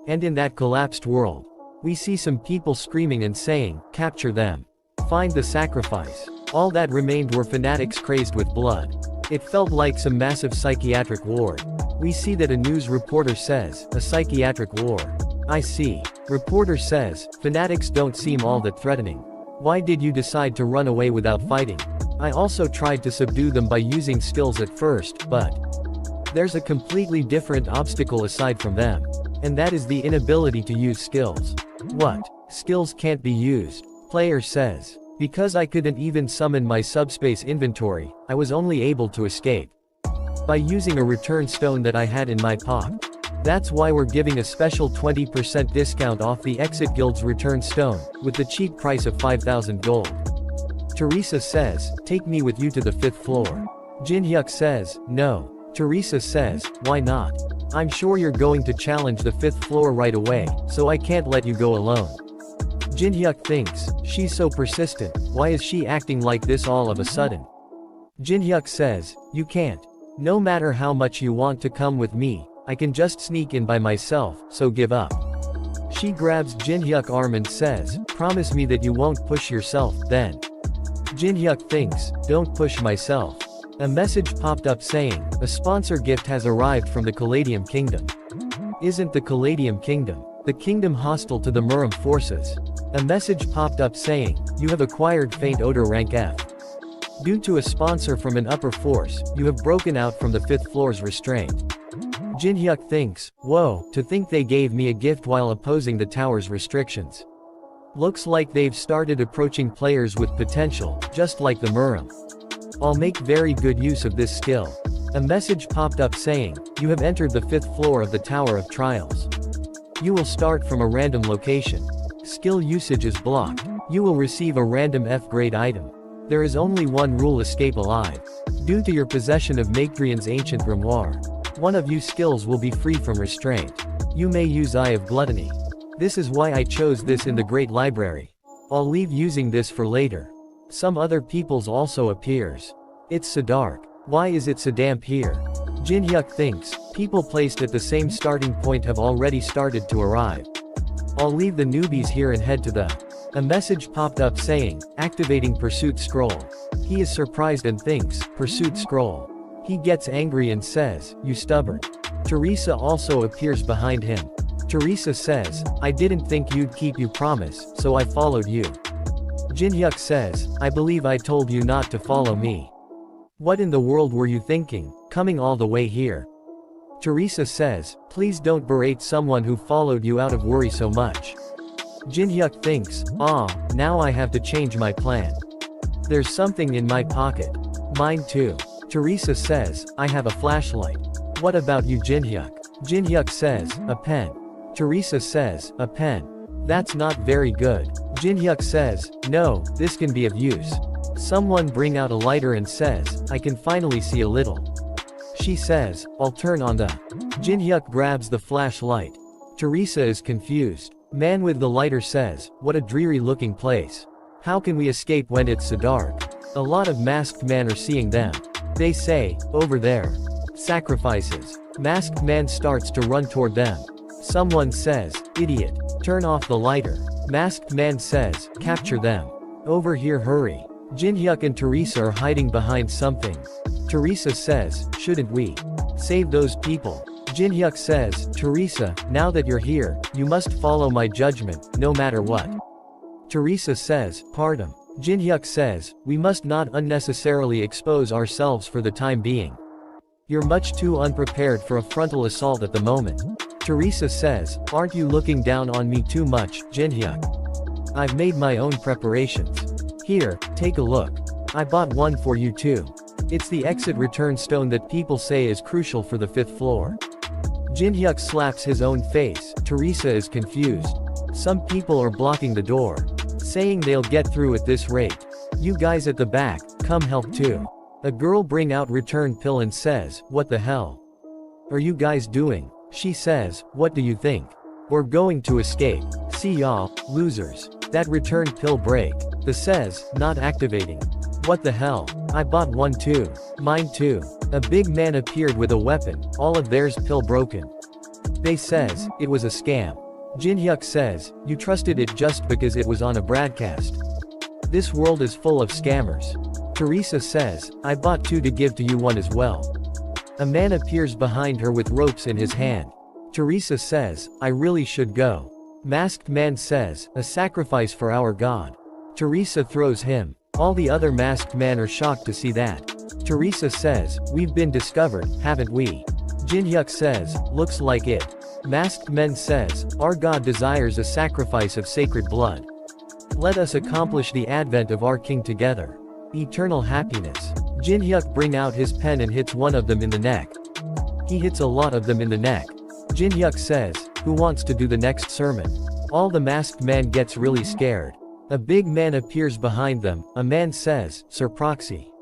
And in that collapsed world, we see some people screaming and saying, capture them. Find the sacrifice. All that remained were fanatics crazed with blood. It felt like some massive psychiatric ward. We see that a news reporter says, a psychiatric war. I see. Reporter says, fanatics don't seem all that threatening. Why did you decide to run away without fighting? I also tried to subdue them by using skills at first, but there's a completely different obstacle aside from them. And that is the inability to use skills. What? Skills can't be used? Player says. Because I couldn't even summon my subspace inventory, I was only able to escape by using a return stone that I had in my pocket. That's why we're giving a special 20% discount off the Exit Guild's return stone, with the cheap price of 5,000 gold. Teresa says, take me with you to the 5th floor. Jin-hyuk says, no. Teresa says, why not? I'm sure you're going to challenge the 5th floor right away, so I can't let you go alone. Jin-hyuk thinks, she's so persistent, why is she acting like this all of a sudden? Jin-hyuk says, you can't. No matter how much you want to come with me, I can just sneak in by myself, so give up. She grabs Jin-hyuk's arm and says, promise me that you won't push yourself, then. Jin-hyuk thinks, don't push myself. A message popped up saying, a sponsor gift has arrived from the Caladium Kingdom. Isn't the Caladium Kingdom the kingdom hostile to the Murim forces? A message popped up saying, you have acquired Faint Odor rank F. Due to a sponsor from an upper force, you have broken out from the 5th floor's restraint. Jin-hyuk thinks, whoa, to think they gave me a gift while opposing the tower's restrictions. Looks like they've started approaching players with potential, just like the Murim. I'll make very good use of this skill. A message popped up saying, "You have entered the 5th floor of the Tower of Trials. You will start from a random location. Skill usage is blocked. You will receive a random F-grade item. There is only one rule: escape alive. Due to your possession of Macrian's ancient grimoire, one of you skills will be free from restraint. You may use Eye of Gluttony. This is why I chose this in the Great Library. I'll leave using this for later. Some other people's also appears. It's so dark. Why is it so damp here?" Jinhyuk thinks, people placed at the same starting point have already started to arrive. "I'll leave the newbies here and head to the..." A message popped up saying, "Activating Pursuit Scroll." He is surprised and thinks, "Pursuit Scroll." He gets angry and says, "You stubborn." Teresa also appears behind him. Teresa says, "I didn't think you'd keep your promise, so I followed you." Jinhyuk says, "I believe I told you not to follow me. What in the world were you thinking, coming all the way here?" Teresa says, "Please don't berate someone who followed you out of worry so much." Jinhyuk thinks, now I have to change my plan. There's something in my pocket. Mine too. Teresa says, "I have a flashlight." What about you, Jinhyuk? Jinhyuk says, "A pen." Teresa says, "A pen. That's not very good." Jinhyuk says, "No, this can be of use." Someone bring out a lighter and says, "I can finally see a little." She says, "I'll turn on the..." Jinhyuk grabs the flashlight. Teresa is confused. Man with the lighter says, "What a dreary looking place. How can we escape when it's so dark?" A lot of masked men are seeing them. They say, "Over there. Sacrifices." Masked man starts to run toward them. Someone says, "Idiot. Turn off the lighter." Masked man says, "Capture them. Over here, hurry." Jinhyuk and Teresa are hiding behind something. Teresa says, "Shouldn't we save those people?" Jinhyuk says, "Teresa, now that you're here, you must follow my judgment, no matter what." Teresa says, "Pardon." Jinhyuk says, "We must not unnecessarily expose ourselves for the time being. You're much too unprepared for a frontal assault at the moment." Teresa says, "Aren't you looking down on me too much, Jinhyuk? I've made my own preparations. Here, take a look. I bought one for you too. It's the exit return stone that people say is crucial for the 5th floor." Jinhyuk slaps his own face. Teresa is confused. Some people are blocking the door, saying they'll get through at this rate. "You guys at the back, come help too." A girl bring out return pill and says, "What the hell are you guys doing?" She says, "What do you think? We're going to escape. See y'all, losers." That return pill break. The says, "Not activating." What the hell? I bought one too. Mine too. A big man appeared with a weapon, all of theirs pill broken. They says, "It was a scam." Jinhyuk says, "You trusted it just because it was on a broadcast. This world is full of scammers." Teresa says, "I bought two to give to you one as well." A man appears behind her with ropes in his hand. Teresa says, "I really should go." Masked man says, "A sacrifice for our god." Teresa throws him. All the other masked men are shocked to see that. Teresa says, "We've been discovered, haven't we?" Jinhyuk says, "Looks like it." Masked men says, "Our god desires a sacrifice of sacred blood. Let us accomplish the advent of our king together. Eternal happiness." Jinhyuk bring out his pen and hits one of them in the neck. He hits a lot of them in the neck. Jinhyuk says, "Who wants to do the next sermon?" All the masked men gets really scared. A big man appears behind them. A man says, "Sir Proxy."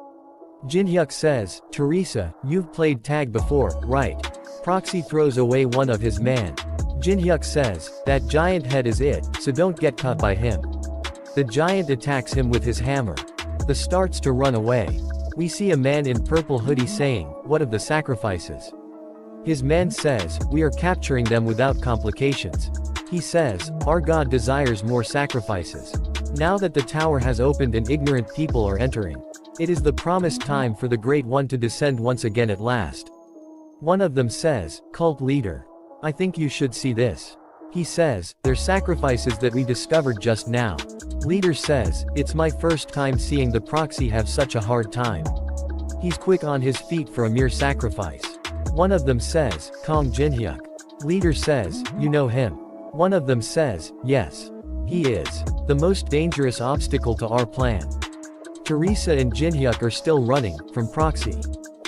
Jinhyuk says, "Teresa, you've played tag before, right?" Proxy throws away one of his men. Jinhyuk says, "That giant head is it, so don't get caught by him." The giant attacks him with his hammer. The starts to run away. We see a man in purple hoodie saying, "What of the sacrifices?" His man says, "We are capturing them without complications." He says, "Our god desires more sacrifices. Now that the tower has opened and ignorant people are entering, it is the promised time for the Great One to descend once again at last." One of them says, "Cult leader, I think you should see this." He says, "They're sacrifices that we discovered just now." Leader says, "It's my first time seeing the proxy have such a hard time. He's quick on his feet for a mere sacrifice." One of them says, "Kong Jinhyuk." Leader says, "You know him?" One of them says, "Yes. He is the most dangerous obstacle to our plan." Teresa and Jinhyuk are still running from proxy.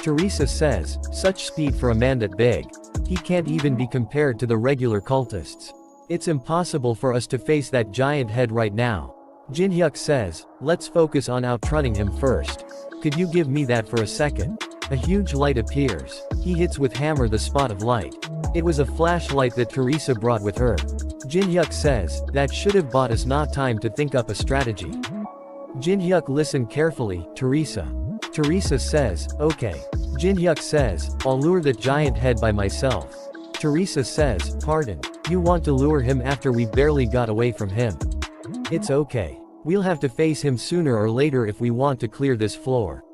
Teresa says, such speed for a man that big. He can't even be compared to the regular cultists. It's impossible for us to face that giant head right now. Jinhyuk says, let's focus on outrunning him first. Could you give me that for a second? A huge light appears. He hits with hammer the spot of light. It was a flashlight that Teresa brought with her. Jinhyuk says, that should have bought us not time to think up a strategy. Jinhyuk listened carefully, Teresa. Teresa says, okay. Jinhyuk says, I'll lure that giant head by myself. Teresa says, pardon, you want to lure him after we barely got away from him. It's okay. We'll have to face him sooner or later if we want to clear this floor.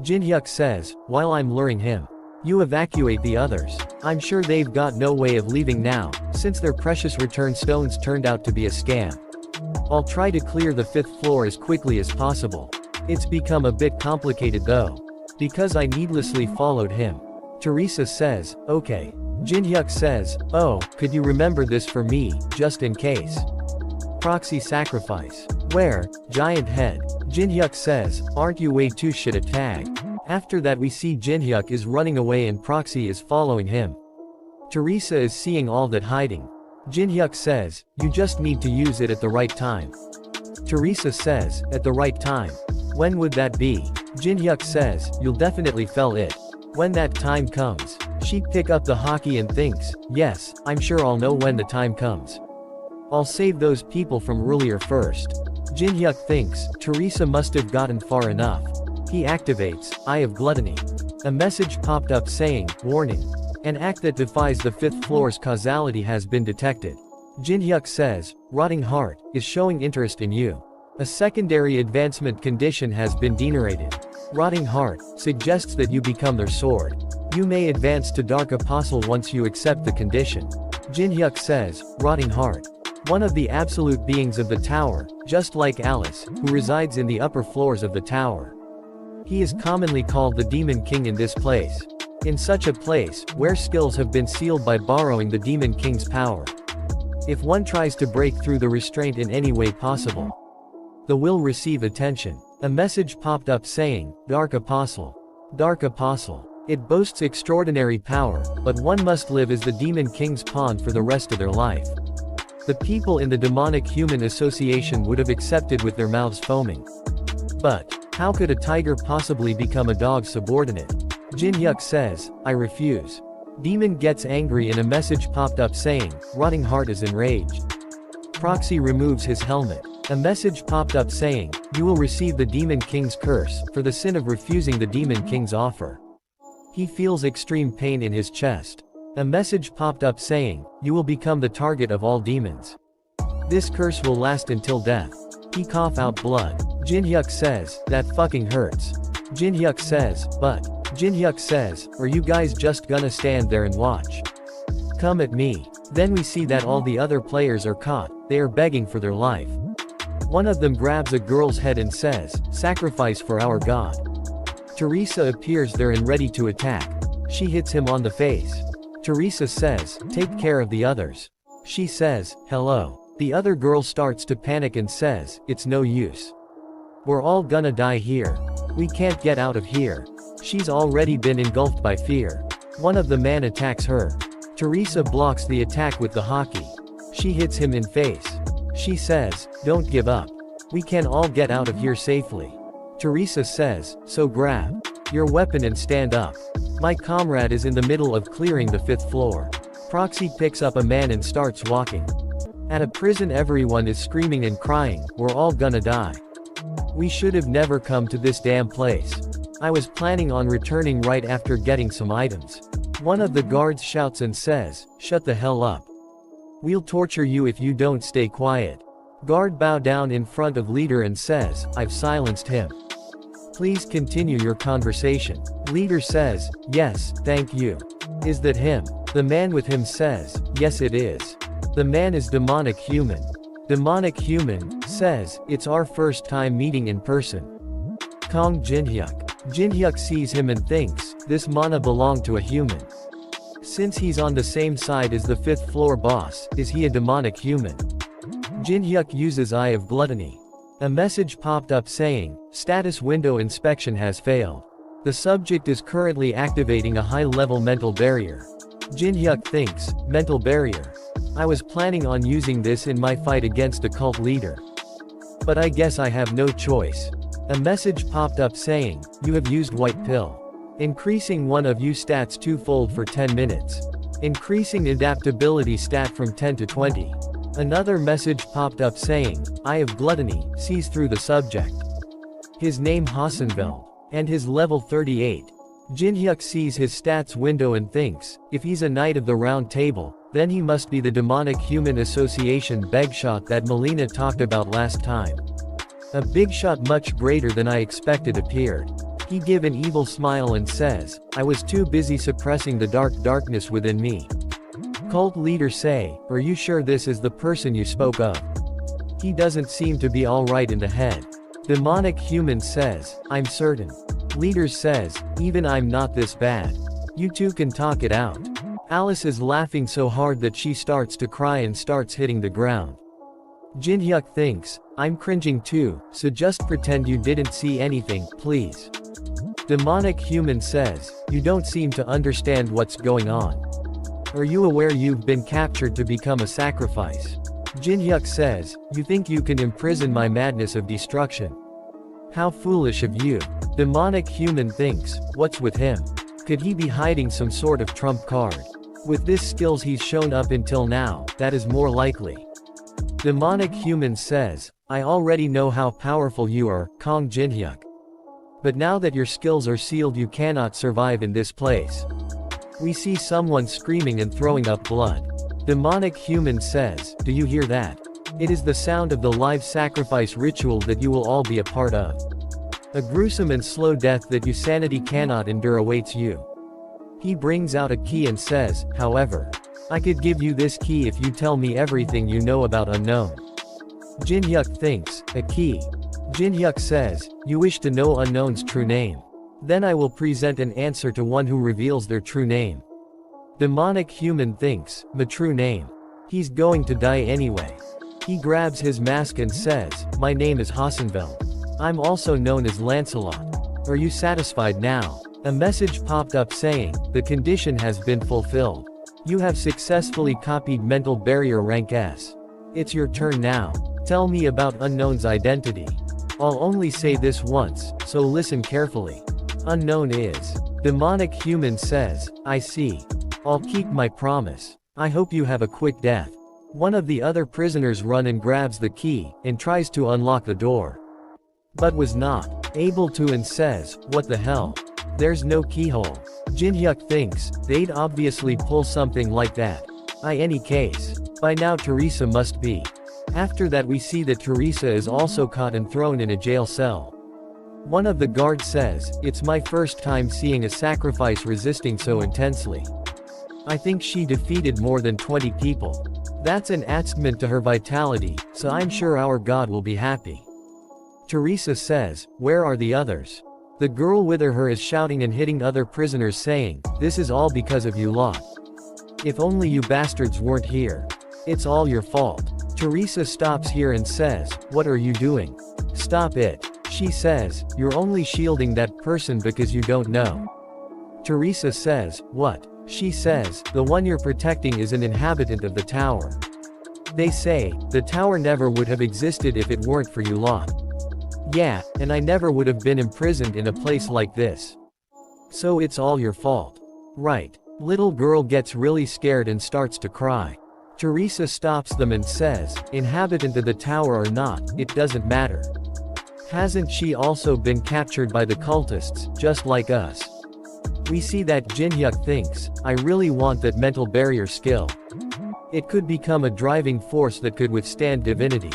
Jinhyuk says, while I'm luring him, you evacuate the others. I'm sure they've got no way of leaving now, since their precious return stones turned out to be a scam. I'll try to clear the 5th floor as quickly as possible. It's become a bit complicated though, because I needlessly followed him. Teresa says, okay. Jinhyuk says, oh, could you remember this for me, just in case? Proxy sacrifice. Where? Giant head. Jinhyuk says, aren't you way too shit at tag? After that we see Jinhyuk is running away and Proxy is following him. Teresa is seeing all that hiding. Jinhyuk says, you just need to use it at the right time. Teresa says, at the right time. When would that be? Jinhyuk says, you'll definitely feel it. When that time comes. She pick up the hockey and thinks, yes, I'm sure I'll know when the time comes. I'll save those people from earlier first. Jinhyuk thinks, Teresa must have gotten far enough. He activates, Eye of Gluttony. A message popped up saying, warning. An act that defies the 5th floor's causality has been detected. Jinhyuk says, Rotting Heart, is showing interest in you. A secondary advancement condition has been generated. Rotting Heart suggests that you become their sword. You may advance to Dark Apostle once you accept the condition. Jinhyuk says, Rotting Heart. One of the absolute beings of the tower, just like Alice, who resides in the upper floors of the tower. He is commonly called the Demon King in this place. In such a place, where skills have been sealed by borrowing the Demon King's power. If one tries to break through the restraint in any way possible, the will receive attention. A message popped up saying, Dark Apostle. Dark Apostle. It boasts extraordinary power, but one must live as the Demon King's pawn for the rest of their life. The people in the Demonic Human Association would have accepted with their mouths foaming. But, how could a tiger possibly become a dog's subordinate? Jinhyuk says, I refuse. Demon gets angry and a message popped up saying, Rotting Heart is enraged. Proxy removes his helmet. A message popped up saying, you will receive the Demon King's curse, for the sin of refusing the Demon King's offer. He feels extreme pain in his chest. A message popped up saying, you will become the target of all demons. This curse will last until death. He cough out blood. Jinhyuk says, that fucking hurts. Jinhyuk says, but. Jinhyuk says, are you guys just gonna stand there and watch? Come at me. Then we see that all the other players are caught, they are begging for their life. One of them grabs a girl's head and says, sacrifice for our god. Teresa appears there and ready to attack. She hits him on the face. Teresa says, take care of the others. She says, hello. The other girl starts to panic and says, it's no use. We're all gonna die here. We can't get out of here. She's already been engulfed by fear. One of the men attacks her. Teresa blocks the attack with the hockey. She hits him in face. She says, don't give up. We can all get out of here safely. Teresa says, so grab your weapon and stand up. My comrade is in the middle of clearing the 5th floor. Proxy picks up a man and starts walking. At a prison everyone is screaming and crying, we're all gonna die. We should have never come to this damn place. I was planning on returning right after getting some items. One of the guards shouts and says, shut the hell up. We'll torture you if you don't stay quiet. Guard bow down in front of leader and says, I've silenced him. Please continue your conversation. Leader says, yes, thank you. Is that him? The man with him says, yes it is. The man is Demonic Human. Demonic Human says, it's our first time meeting in person. Kong Jinhyuk. Jinhyuk sees him and thinks, this mana belonged to a human. Since he's on the same side as the 5th floor boss, is he a demonic human? Jinhyuk uses Eye of Gluttony. A message popped up saying, status window inspection has failed. The subject is currently activating a high-level mental barrier. Jin-hyuk thinks, mental barrier. I was planning on using this in my fight against a cult leader. But I guess I have no choice. A message popped up saying, you have used white pill. Increasing one of you stats twofold for 10 minutes. Increasing adaptability stat from 10 to 20. Another message popped up saying, Eye of Gluttony, sees through the subject. His name Hassenfeld. And his level 38. Jin-hyuk sees his stats window and thinks, if he's a Knight of the Round Table, then he must be the demonic human association Begshot that Melina talked about last time. A big shot much greater than I expected appeared. He give an evil smile and says, I was too busy suppressing the darkness within me. Cult leader say, are you sure this is the person you spoke of? He doesn't seem to be alright in the head. Demonic human says, I'm certain. Leader says, even I'm not this bad. You two can talk it out. Alice is laughing so hard that she starts to cry and starts hitting the ground. Jin-hyuk thinks, I'm cringing too, so just pretend you didn't see anything, please. Demonic human says, you don't seem to understand what's going on. Are you aware you've been captured to become a sacrifice? Jin-hyuk says, you think you can imprison my madness of destruction? How foolish of you. Demonic human thinks, what's with him? Could he be hiding some sort of trump card? With this skills he's shown up until now, that is more likely. Demonic human says, I already know how powerful you are, Kong Jin-hyuk. But now that your skills are sealed you cannot survive in this place. We see someone screaming and throwing up blood. Demonic human says, do you hear that? It is the sound of the live sacrifice ritual that you will all be a part of. A gruesome and slow death that your sanity cannot endure awaits you. He brings out a key and says, however, I could give you this key if you tell me everything you know about Unknown. Jin-hyuk thinks, a key. Jin-hyuk says, you wish to know Unknown's true name. Then I will present an answer to one who reveals their true name. Demonic human thinks, my true name. He's going to die anyway. He grabs his mask and says, my name is Hassenfeld. I'm also known as Lancelot. Are you satisfied now? A message popped up saying, the condition has been fulfilled. You have successfully copied mental barrier rank S. It's your turn now. Tell me about Unknown's identity. I'll only say this once, so listen carefully. Unknown is. Demonic human says, I see. I'll keep my promise. I hope you have a quick death. One of the other prisoners run and grabs the key, and tries to unlock the door. But was not able to and says, what the hell? There's no keyhole. Jin-hyuk thinks, they'd obviously pull something like that. Any case. By now Teresa must be. After that we see that Teresa is also caught and thrown in a jail cell. One of the guards says, it's my first time seeing a sacrifice resisting so intensely. I think she defeated more than 20 people. That's an attestament to her vitality, so I'm sure our God will be happy. Teresa says, where are the others? The girl with her is shouting and hitting other prisoners saying, this is all because of you lot. If only you bastards weren't here. It's all your fault. Teresa stops here and says, what are you doing? Stop it. She says, you're only shielding that person because you don't know. Teresa says, what? She says, the one you're protecting is an inhabitant of the tower. They say, the tower never would have existed if it weren't for you lot. Yeah, and I never would have been imprisoned in a place like this. So it's all your fault. Right. Little girl gets really scared and starts to cry. Teresa stops them and says, inhabitant of the tower or not, it doesn't matter. Hasn't she also been captured by the cultists, just like us? We see that Jin-hyuk thinks, I really want that mental barrier skill. It could become a driving force that could withstand divinity.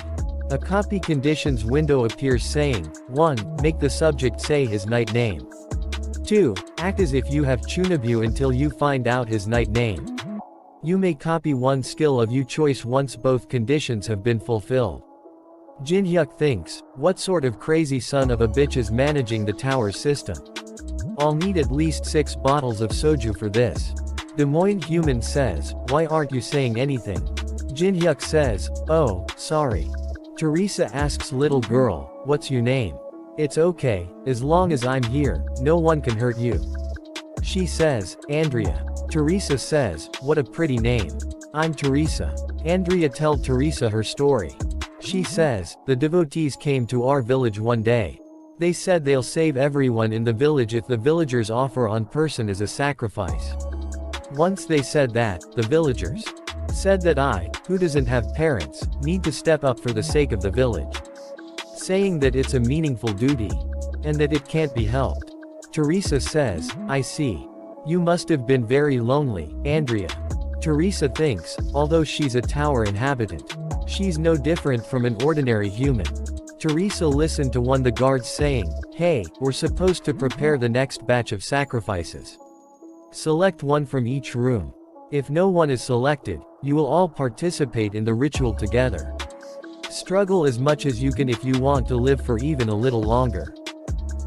A copy conditions window appears saying, 1. Make the subject say his knight name. 2. Act as if you have Chunabu until you find out his knight name. You may copy one skill of your choice once both conditions have been fulfilled. Jin-hyuk thinks, what sort of crazy son of a bitch is managing the tower's system? I'll need at least 6 bottles of soju for this. Des Moines human says, why aren't you saying anything? Jin-hyuk says, oh, sorry. Teresa asks little girl, what's your name? It's okay, as long as I'm here, no one can hurt you. She says, Andrea. Teresa says, what a pretty name. I'm Teresa. Andrea tells Teresa her story. She says, the devotees came to our village one day. They said they'll save everyone in the village if the villagers offer on person as a sacrifice. Once they said that, the villagers said that I, who doesn't have parents, need to step up for the sake of the village. Saying that it's a meaningful duty. And that it can't be helped. Teresa says, I see. You must have been very lonely, Andrea. Teresa thinks, although she's a tower inhabitant, she's no different from an ordinary human. Teresa listened to one of the guards saying, hey, we're supposed to prepare the next batch of sacrifices. Select one from each room. If no one is selected, you will all participate in the ritual together. Struggle as much as you can if you want to live for even a little longer.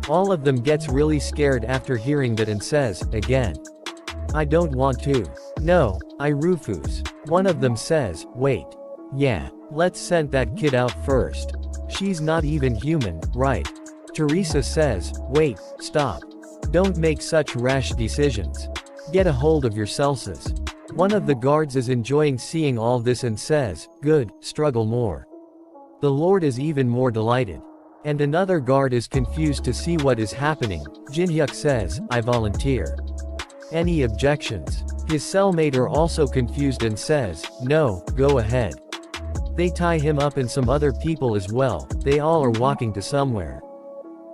All of them gets really scared after hearing that and says, again. I don't want to. No, I refuse. One of them says, wait. Yeah, let's send that kid out first. She's not even human, right? Teresa says, wait, stop. Don't make such rash decisions. Get a hold of yourselves. One of the guards is enjoying seeing all this and says, good, struggle more. The Lord is even more delighted. And another guard is confused to see what is happening. Jinhyuk says, I volunteer. Any objections? His cellmate are also confused and says, no, go ahead. They tie him up and some other people as well, they all are walking to somewhere.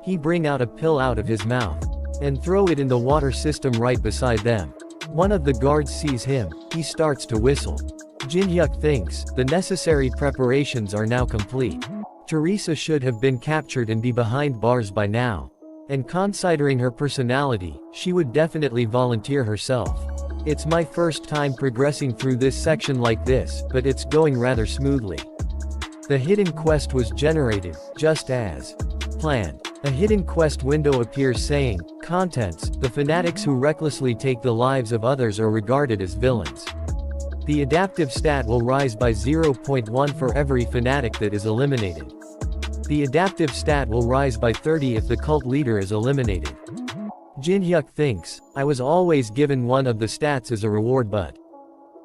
He bring out a pill out of his mouth. And throw it in the water system right beside them. One of the guards sees him, he starts to whistle. Jinhyuk thinks, the necessary preparations are now complete. Teresa should have been captured and be behind bars by now. And considering her personality, she would definitely volunteer herself. It's my first time progressing through this section like this, but it's going rather smoothly. The hidden quest was generated, just as planned. A hidden quest window appears saying, contents, the fanatics who recklessly take the lives of others are regarded as villains. The adaptive stat will rise by 0.1 for every fanatic that is eliminated. The adaptive stat will rise by 30 if the cult leader is eliminated. Jinhyuk thinks, I was always given one of the stats as a reward, but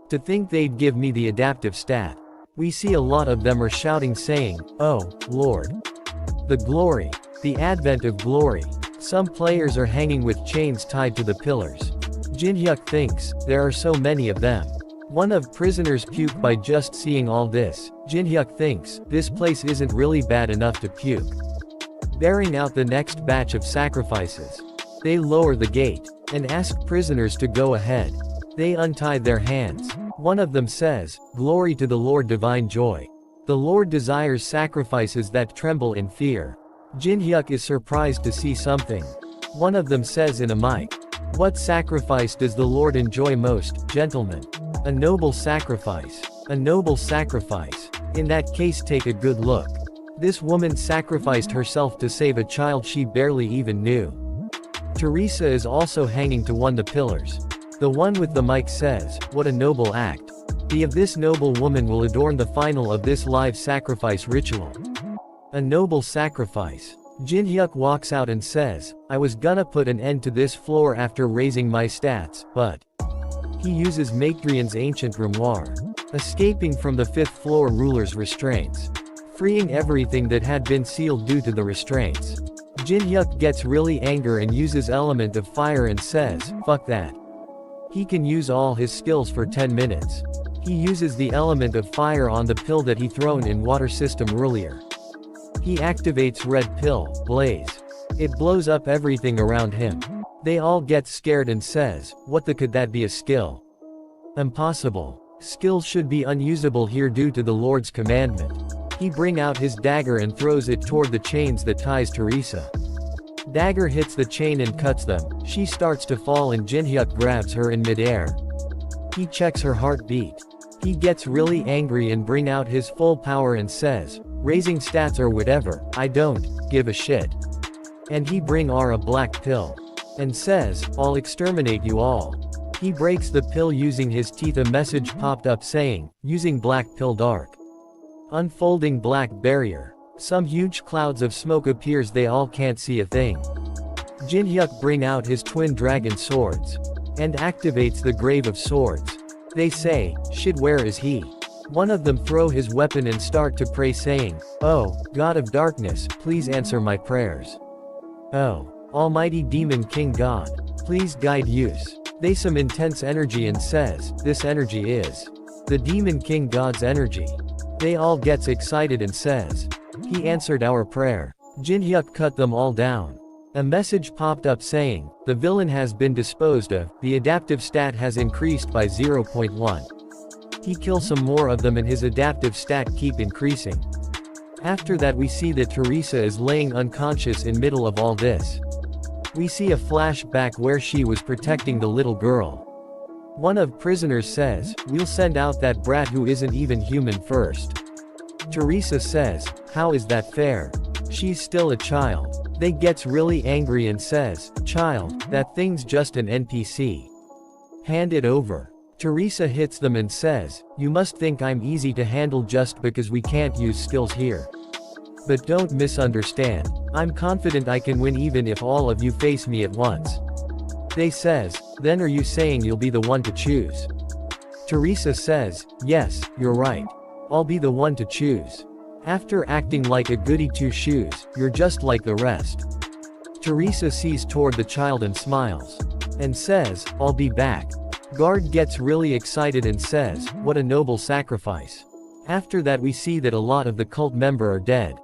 to think they'd give me the adaptive stat. We see a lot of them are shouting saying, oh, Lord. The glory. The advent of glory. Some players are hanging with chains tied to the pillars. Jinhyuk thinks, there are so many of them. One of prisoners puke by just seeing all this. Jinhyuk thinks, this place isn't really bad enough to puke. Bearing out the next batch of sacrifices. They lower the gate, and ask prisoners to go ahead. They untie their hands. One of them says, glory to the Lord divine joy. The Lord desires sacrifices that tremble in fear. Jinhyuk is surprised to see something. One of them says in a mic. What sacrifice does the Lord enjoy most, gentlemen? A noble sacrifice. A noble sacrifice. In that case, take a good look. This woman sacrificed herself to save a child she barely even knew. Teresa is also hanging to one of the pillars. The one with the mic says, what a noble act. The of this noble woman will adorn the final of this live sacrifice ritual. A noble sacrifice. Jinhyuk walks out and says, I was gonna put an end to this floor after raising my stats, but he uses Maekdrian's ancient grimoire, escaping from the 5th floor ruler's restraints, freeing everything that had been sealed due to the restraints. Jinhyuk gets really angry and uses element of fire and says, fuck that. He can use all his skills for 10 minutes. He uses the element of fire on the pill that he thrown in water system earlier. He activates red pill, blaze. It blows up everything around him. They all get scared and says, what the could that be a skill? Impossible. Skills should be unusable here due to the Lord's commandment. He bring out his dagger and throws it toward the chains that ties Teresa. Dagger hits the chain and cuts them. She starts to fall and Jinhyuk grabs her in midair. He checks her heartbeat. He gets really angry and bring out his full power and says, raising stats or whatever, I don't give a shit. And he bring a black pill. And says, I'll exterminate you all. He breaks the pill using his teeth. A message popped up saying, using black pill dark. Unfolding black barrier. Some huge clouds of smoke appears, they all can't see a thing. Jinhyuk bring out his twin dragon swords. And activates the Grave of Swords. They say, "Shit, where is he?" One of them throw his weapon and start to pray saying, "Oh, God of darkness, please answer my prayers. Oh, Almighty Demon King God, please guide use." They some intense energy and says, "This energy is the Demon King God's energy." They all gets excited and says, "He answered our prayer." Jinhyuk cut them all down. A message popped up saying, "The villain has been disposed of, the adaptive stat has increased by 0.1. He kills some more of them and his adaptive stat keep increasing." After that we see that Teresa is laying unconscious in middle of all this. We see a flashback where she was protecting the little girl. One of prisoners says, "We'll send out that brat who isn't even human first." Teresa says, "How is that fair? She's still a child." They gets really angry and says, "Child, that thing's just an NPC. Hand it over." Teresa hits them and says, "You must think I'm easy to handle just because we can't use skills here. But don't misunderstand. I'm confident I can win even if all of you face me at once." They says, "Then are you saying you'll be the one to choose?" Teresa says, "Yes, you're right. I'll be the one to choose. After acting like a goody two-shoes, you're just like the rest." Teresa sees toward the child and smiles. And says, "I'll be back." Guard gets really excited and says, "What a noble sacrifice." After that we see that a lot of the cult member are dead.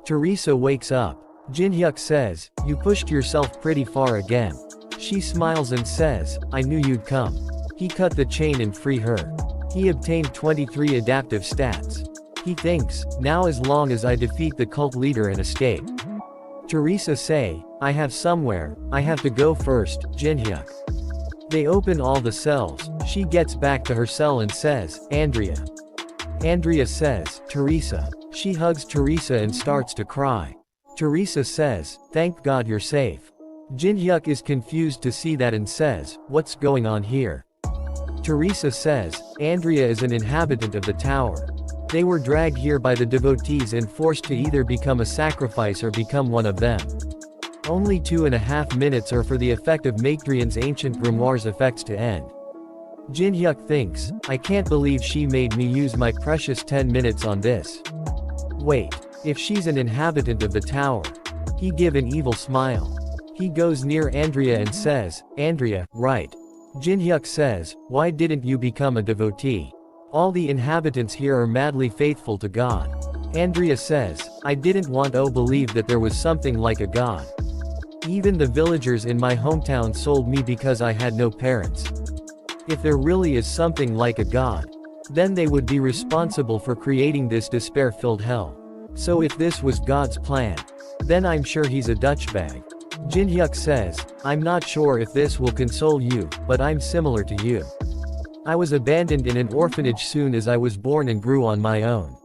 Teresa wakes up. Jinhyuk says, "You pushed yourself pretty far again." She smiles and says, "I knew you'd come." He cut the chain and free her. He obtained 23 adaptive stats. He thinks, "Now as long as I defeat the cult leader and escape." Teresa say, "I have somewhere, I have to go first, Jinhyuk." They open all the cells. She gets back to her cell and says, "Andrea." Andrea says, "Teresa." She hugs Teresa and starts to cry. Teresa says, "Thank God you're safe." Jinhyuk is confused to see that and says, "What's going on here?" Teresa says, "Andrea is an inhabitant of the tower. They were dragged here by the devotees and forced to either become a sacrifice or become one of them. Only 2.5 minutes are for the effect of Maekdrian's ancient grimoire's effects to end." Jinhyuk thinks, "I can't believe she made me use my precious 10 minutes on this. Wait, if she's an inhabitant of the tower." He give an evil smile. He goes near Andrea and says, "Andrea, right." Jinhyuk says, "Why didn't you become a devotee? All the inhabitants here are madly faithful to God." Andrea says, "I didn't want to believe that there was something like a God. Even the villagers in my hometown sold me because I had no parents. If there really is something like a God, then they would be responsible for creating this despair-filled hell. So if this was God's plan, then I'm sure he's a Dutchbag." Jinhyuk says, "I'm not sure if this will console you, but I'm similar to you. I was abandoned in an orphanage soon as I was born and grew on my own.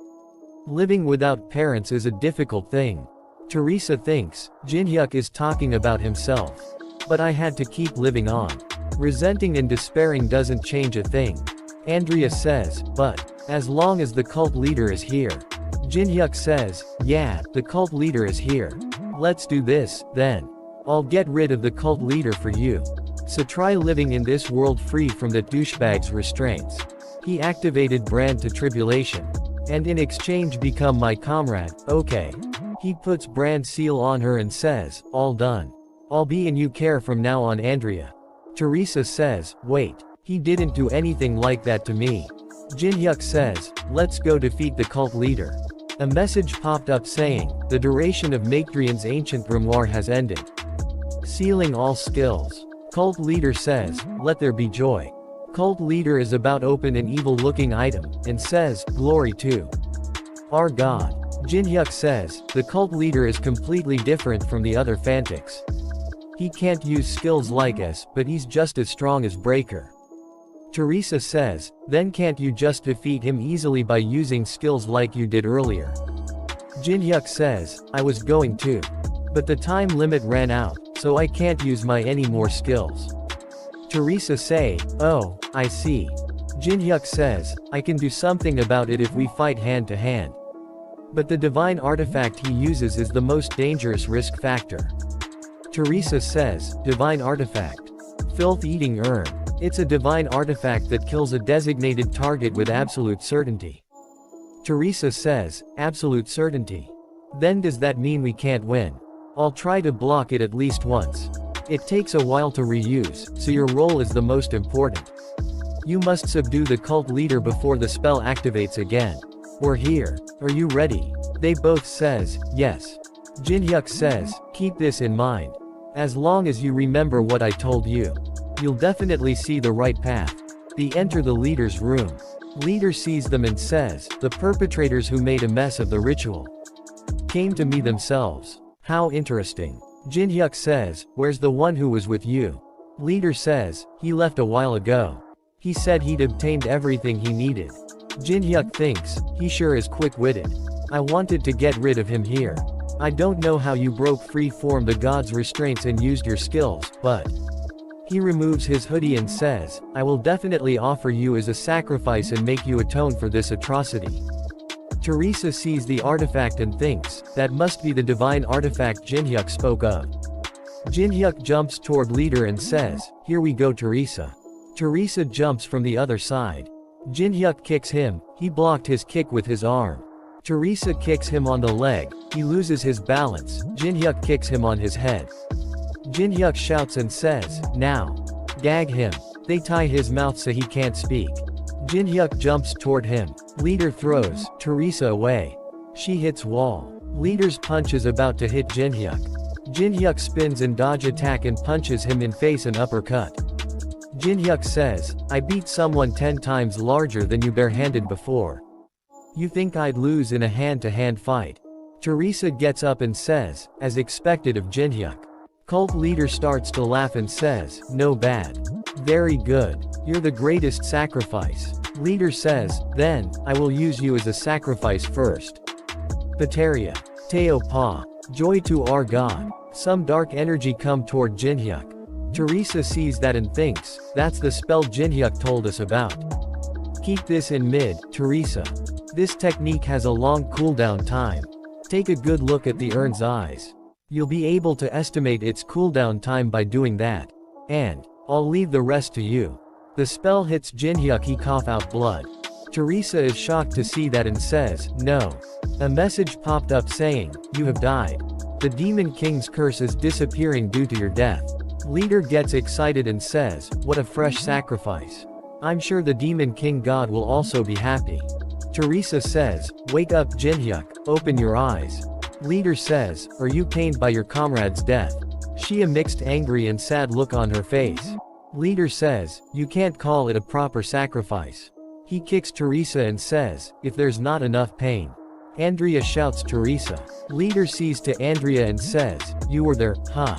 Living without parents is a difficult thing." Teresa thinks, Jinhyuk is talking about himself. "But I had to keep living on. Resenting and despairing doesn't change a thing." Andrea says, "But as long as the cult leader is here." Jinhyuk says, "Yeah, the cult leader is here. Let's do this, then. I'll get rid of the cult leader for you. So try living in this world free from the douchebag's restraints." He activated Brand to Tribulation. "And in exchange become my comrade, okay?" He puts Brand seal on her and says, "All done. I'll be in you care from now on, Andrea." Teresa says, "Wait, he didn't do anything like that to me." Jinhyuk says, "Let's go defeat the cult leader." A message popped up saying, "The duration of Maekdrian's ancient grimoire has ended. Sealing all skills." Cult leader says, "Let there be joy." Cult leader is about open an evil-looking item, and says, "Glory to our God." Jinhyuk says, "The cult leader is completely different from the other Fantics. He can't use skills like us, but he's just as strong as Breaker." Teresa says, "Then can't you just defeat him easily by using skills like you did earlier?" Jinhyuk says, "I was going to. But the time limit ran out, so I can't use my any more skills." Teresa say, "Oh, I see." Jinhyuk says, "I can do something about it if we fight hand to hand." But the divine artifact he uses is the most dangerous risk factor. Teresa says, divine artifact. Filth-eating urn. It's a divine artifact that kills a designated target with absolute certainty. Teresa says, absolute certainty. Then does that mean we can't win? I'll try to block it at least once. It takes a while to reuse, so your role is the most important. You must subdue the cult leader before the spell activates again. We're here. Are you ready? They both says, yes. Jinhyuk says, keep this in mind. As long as you remember what I told you, you'll definitely see the right path. They enter the leader's room. Leader sees them and says, the perpetrators who made a mess of the ritual came to me themselves. How interesting. Jinhyuk says, where's the one who was with you? Leader says, he left a while ago. He said he'd obtained everything he needed. Jinhyuk thinks, he sure is quick-witted. I wanted to get rid of him here. I don't know how you broke free from the god's restraints and used your skills, but... He removes his hoodie and says, I will definitely offer you as a sacrifice and make you atone for this atrocity. Teresa sees the artifact and thinks, that must be the divine artifact Jinhyuk spoke of. Jinhyuk jumps toward leader and says, here we go Teresa. Teresa jumps from the other side. Jinhyuk kicks him, he blocked his kick with his arm. Teresa kicks him on the leg, he loses his balance, Jinhyuk kicks him on his head. Jinhyuk shouts and says, now. Gag him. They tie his mouth so he can't speak. Jinhyuk jumps toward him. Leader throws Teresa away. She hits wall. Leader's punch is about to hit Jinhyuk. Jinhyuk spins and dodge attack and punches him in face and uppercut. Jinhyuk says, I beat someone 10 times larger than you barehanded before. You think I'd lose in a hand-to-hand fight? Teresa gets up and says, as expected of Jinhyuk. Cult leader starts to laugh and says, no bad. Very good. You're the greatest sacrifice. Leader says, then, I will use you as a sacrifice first. Pateria. Teo Pa. Joy to our god. Some dark energy come toward Jinhyuk. Teresa sees that and thinks, that's the spell Jinhyuk told us about. Keep this in mid, Teresa. This technique has a long cooldown time. Take a good look at the urn's eyes. You'll be able to estimate its cooldown time by doing that. And, I'll leave the rest to you. The spell hits Jinhyuk, he cough out blood. Teresa is shocked to see that and says, no. A message popped up saying, you have died. The Demon King's curse is disappearing due to your death. Leader gets excited and says, what a fresh sacrifice. I'm sure the Demon King God will also be happy. Teresa says, wake up Jinhyuk, open your eyes. Leader says, are you pained by your comrade's death? She a mixed angry and sad look on her face. Leader says, you can't call it a proper sacrifice. He kicks Teresa and says, if there's not enough pain. Andrea shouts Teresa. Leader sees to Andrea and says, you were there, huh?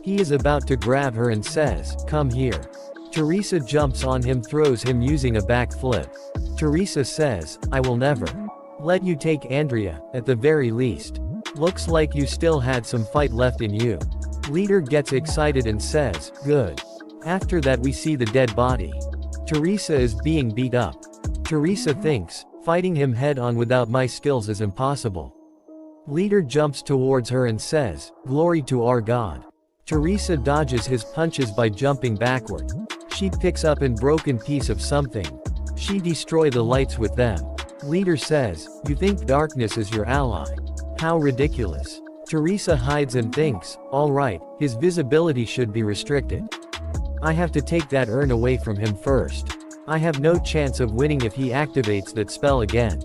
He is about to grab her and says, come here. Teresa jumps on him, throws him using a backflip. Teresa says, I will never let you take Andrea, at the very least. Looks like you still had some fight left in you. Leader gets excited and says, good. After that we see the dead body. Teresa is being beat up. Teresa thinks, fighting him head-on without my skills is impossible. Leader jumps towards her and says, glory to our god. Teresa dodges his punches by jumping backward. She picks up a broken piece of something. She destroys the lights with them. Leader says, you think darkness is your ally? How ridiculous. Teresa hides and thinks, alright, his visibility should be restricted. I have to take that urn away from him first. I have no chance of winning if he activates that spell again.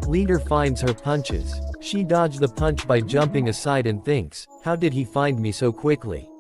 Leader finds her punches. She dodged the punch by jumping aside and thinks, how did he find me so quickly?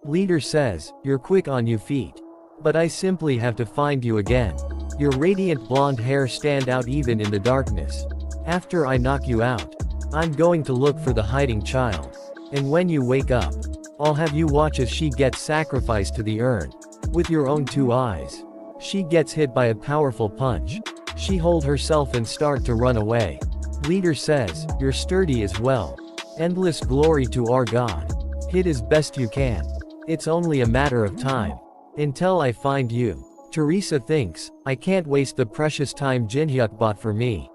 Leader says, you're quick on your feet. But I simply have to find you again. Your radiant blonde hair stand out even in the darkness. After I knock you out, I'm going to look for the hiding child. And when you wake up, I'll have you watch as she gets sacrificed to the urn. With your own 2 eyes. She gets hit by a powerful punch. She hold herself and start to run away. Leader says, you're sturdy as well. Endless glory to our god. Hit as best you can. It's only a matter of time. Until I find you. Teresa thinks, I can't waste the precious time Jinhyuk bought for me.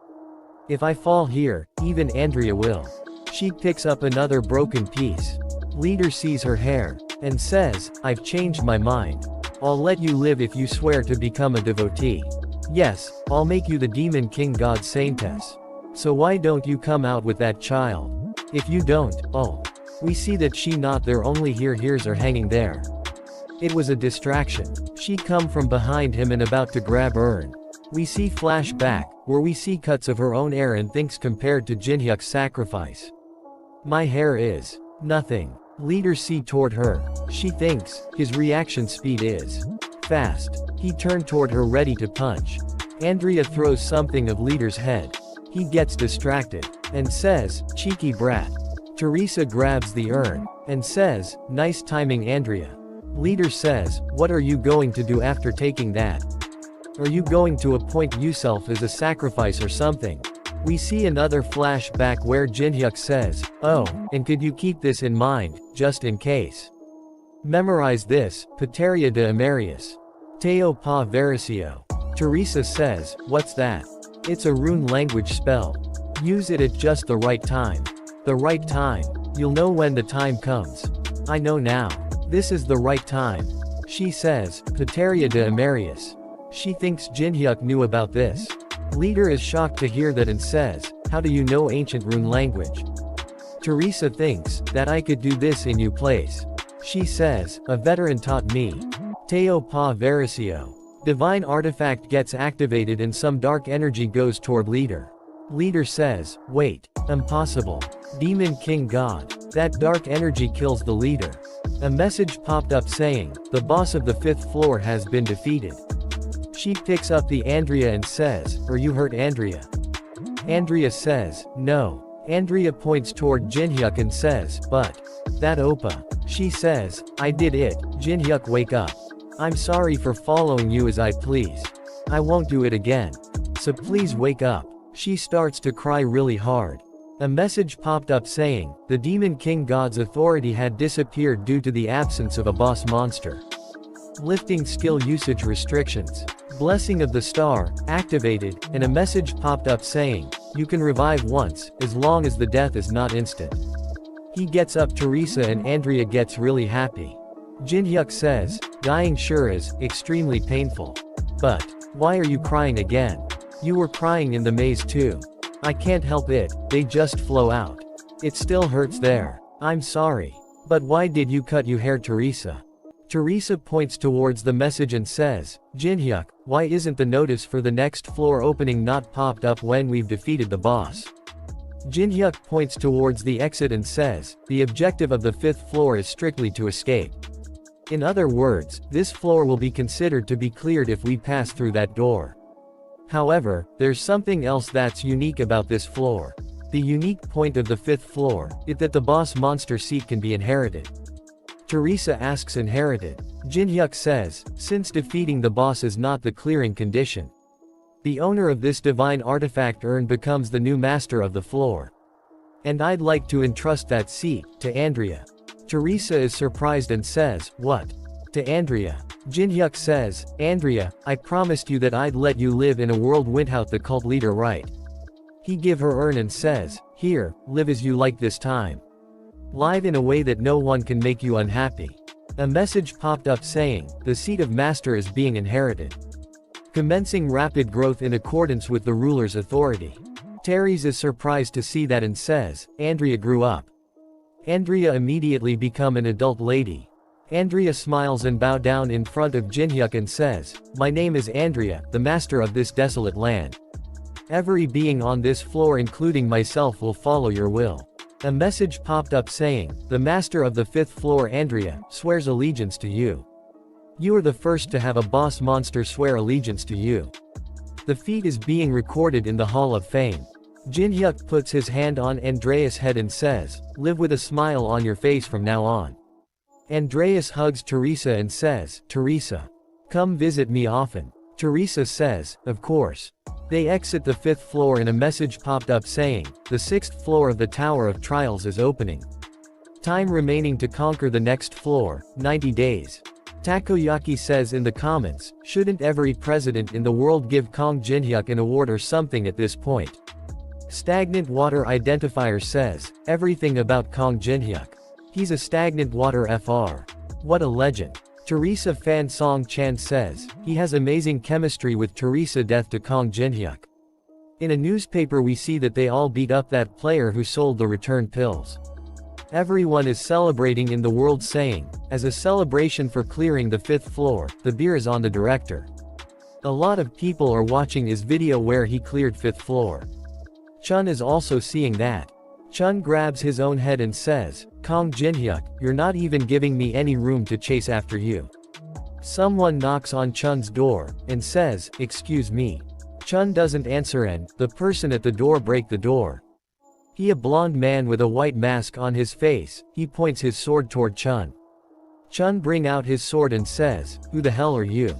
If I fall here, even Andrea will. She picks up another broken piece. Leader sees her hair, and says, I've changed my mind. I'll let you live if you swear to become a devotee. Yes, I'll make you the demon king god saintess. So why don't you come out with that child? If you don't, oh. We see that she not there, only here ears are hanging there. It was a distraction. She come from behind him and about to grab urn. We see flashback, where we see cuts of her own hair and thinks compared to Jinhyuk's sacrifice. My hair is nothing. Leader see toward her. She thinks, his reaction speed is fast. He turned toward her ready to punch. Andrea throws something of Leader's head. He gets distracted, and says, cheeky brat. Teresa grabs the urn, and says, nice timing Andrea. Leader says, what are you going to do after taking that? Are you going to appoint yourself as a sacrifice or something? We see another flashback where Jinhyuk says, oh, and could you keep this in mind, just in case? Memorize this, Pateria de Amarius. Teo pa vericio. Teresa says, what's that? It's a rune language spell. Use it at just the right time. The right time. You'll know when the time comes. I know now. This is the right time. She says, Pateria de Amarius. She thinks Jinhyuk knew about this. Leader is shocked to hear that and says, how do you know ancient rune language? Teresa thinks, that I could do this in your place. She says, a veteran taught me. Teo pa vericio. Divine artifact gets activated and some dark energy goes toward Leader. Leader says, wait, impossible. Demon King God. That dark energy kills the Leader. A message popped up saying, the boss of the 5th floor has been defeated. She picks up the Andrea and says, are you hurt Andrea? Andrea says, no. Andrea points toward Jinhyuk and says, but that Oppa. She says, I did it. Jinhyuk, wake up. I'm sorry for following you as I please. I won't do it again. So please wake up. She starts to cry really hard. A message popped up saying, the Demon King God's authority had disappeared due to the absence of a boss monster. Lifting skill usage restrictions. Blessing of the Star, activated, and a message popped up saying, you can revive once, as long as the death is not instant. He gets up Teresa and Andrea gets really happy. Jinhyuk says, dying sure is, extremely painful. But, why are you crying again? You were crying in the maze too. I can't help it, they just flow out. It still hurts there. I'm sorry. But why did you cut your hair Teresa? Teresa points towards the message and says, Jinhyuk, why isn't the notice for the next floor opening not popped up when we've defeated the boss? Jinhyuk points towards the exit and says, the objective of the 5th floor is strictly to escape. In other words, this floor will be considered to be cleared if we pass through that door. However, there's something else that's unique about this floor. The unique point of the 5th floor is that the boss monster seat can be inherited. Teresa asks inherited. Jinhyuk says, since defeating the boss is not the clearing condition. The owner of this divine artifact urn becomes the new master of the floor. And I'd like to entrust that seat to Andrea. Teresa is surprised and says, what? To Andrea. Jinhyuk says, Andrea, I promised you that I'd let you live in a world without the cult leader, right? He give her urn and says, here, live as you like this time. Live in a way that no one can make you unhappy. A message popped up saying, the seat of master is being inherited. Commencing rapid growth in accordance with the ruler's authority. Teres is surprised to see that and says, Andrea grew up. Andrea immediately become an adult lady. Andrea smiles and bow down in front of Jinhyuk and says, my name is Andrea, the master of this desolate land. Every being on this floor including myself will follow your will. A message popped up saying, the master of the 5th floor Andrea, swears allegiance to you. You are the first to have a boss monster swear allegiance to you. The feat is being recorded in the Hall of Fame. Jinhyuk puts his hand on Andreas' head and says, live with a smile on your face from now on. Andreas hugs Teresa and says, Teresa, come visit me often. Teresa says, of course. They exit the 5th floor and a message popped up saying, the 6th floor of the Tower of Trials is opening. Time remaining to conquer the next floor, 90 days. Takoyaki says in the comments, shouldn't every president in the world give Kong Jinhyuk an award or something at this point? Stagnant water identifier says, everything about Kong Jinhyuk. He's a stagnant water FR. What a legend. Teresa Fan Song Chan says, he has amazing chemistry with Teresa death to Kong Jinhyuk. In a newspaper we see that they all beat up that player who sold the return pills. Everyone is celebrating in the world saying, as a celebration for clearing the 5th floor, the beer is on the director. A lot of people are watching his video where he cleared 5th floor. Chun is also seeing that. Chun grabs his own head and says, Kong Jinhyuk, you're not even giving me any room to chase after you. Someone knocks on Chun's door, and says, excuse me. Chun doesn't answer and, the person at the door break the door. He a blonde man with a white mask on his face, he points his sword toward Chun. Chun bring out his sword and says, who the hell are you?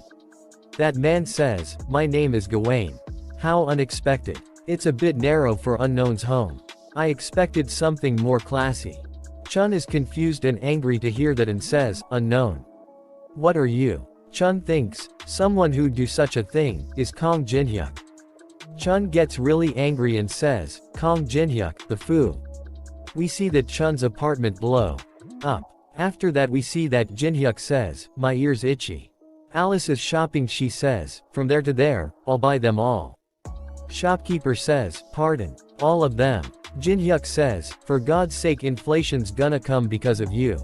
That man says, my name is Gawain. How unexpected. It's a bit narrow for unknown's home. I expected something more classy. Chun is confused and angry to hear that and says, unknown. What are you? Chun thinks, someone who'd do such a thing, is Kong Jinhyuk. Chun gets really angry and says, Kong Jinhyuk, the foo. We see that Chun's apartment blow up. After that we see that Jinhyuk says, my ears itchy. Alice is shopping, she says, from there to there, I'll buy them all. Shopkeeper says, pardon, all of them. Jinhyuk says, for God's sake inflation's gonna come because of you.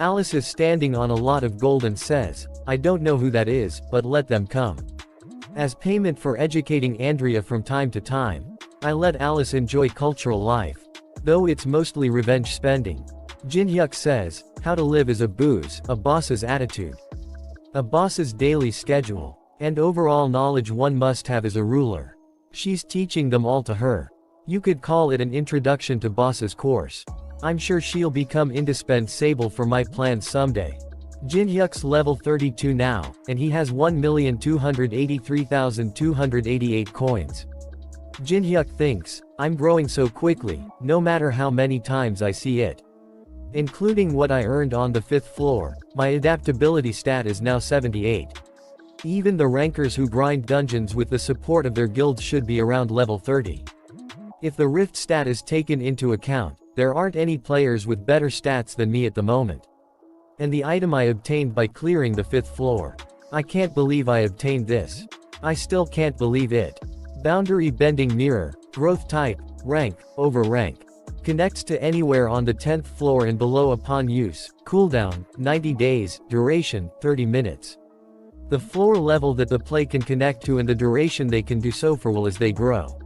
Alice is standing on a lot of gold and says, I don't know who that is, but let them come. As payment for educating Andrea from time to time, I let Alice enjoy cultural life. Though it's mostly revenge spending. Jinhyuk says, how to live is a booze, a boss's attitude. A boss's daily schedule, and overall knowledge one must have as a ruler. She's teaching them all to her. You could call it an introduction to boss's course. I'm sure she'll become indispensable for my plans someday. Jinhyuk's level 32 now, and he has 1,283,288 coins. Jinhyuk thinks, I'm growing so quickly, no matter how many times I see it. Including what I earned on the 5th floor, my adaptability stat is now 78. Even the rankers who grind dungeons with the support of their guilds should be around level 30. If the rift stat is taken into account, there aren't any players with better stats than me at the moment. And the item I obtained by clearing the 5th floor. I can't believe I obtained this. I still can't believe it. Boundary bending mirror, growth type, rank, over rank. Connects to anywhere on the 10th floor and below upon use, cooldown, 90 days, duration, 30 minutes. The floor level that the play can connect to and the duration they can do so for will as they grow.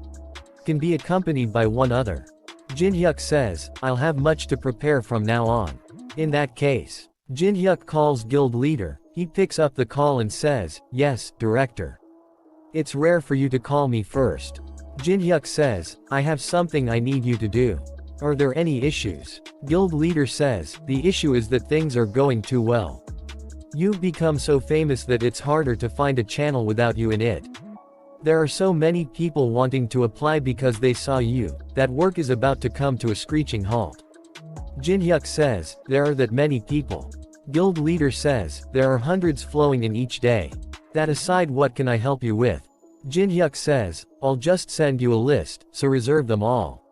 Can be accompanied by one other. Jinhyuk says, I'll have much to prepare from now on. In that case. Jinhyuk calls guild leader, he picks up the call and says, yes, director. It's rare for you to call me first. Jinhyuk says, I have something I need you to do. Are there any issues? Guild leader says, the issue is that things are going too well. You've become so famous that it's harder to find a channel without you in it. There are so many people wanting to apply because they saw you, that work is about to come to a screeching halt. Jinhyuk says, there are that many people. Guild leader says, there are hundreds flowing in each day. That aside, what can I help you with? Jinhyuk says, I'll just send you a list, so reserve them all.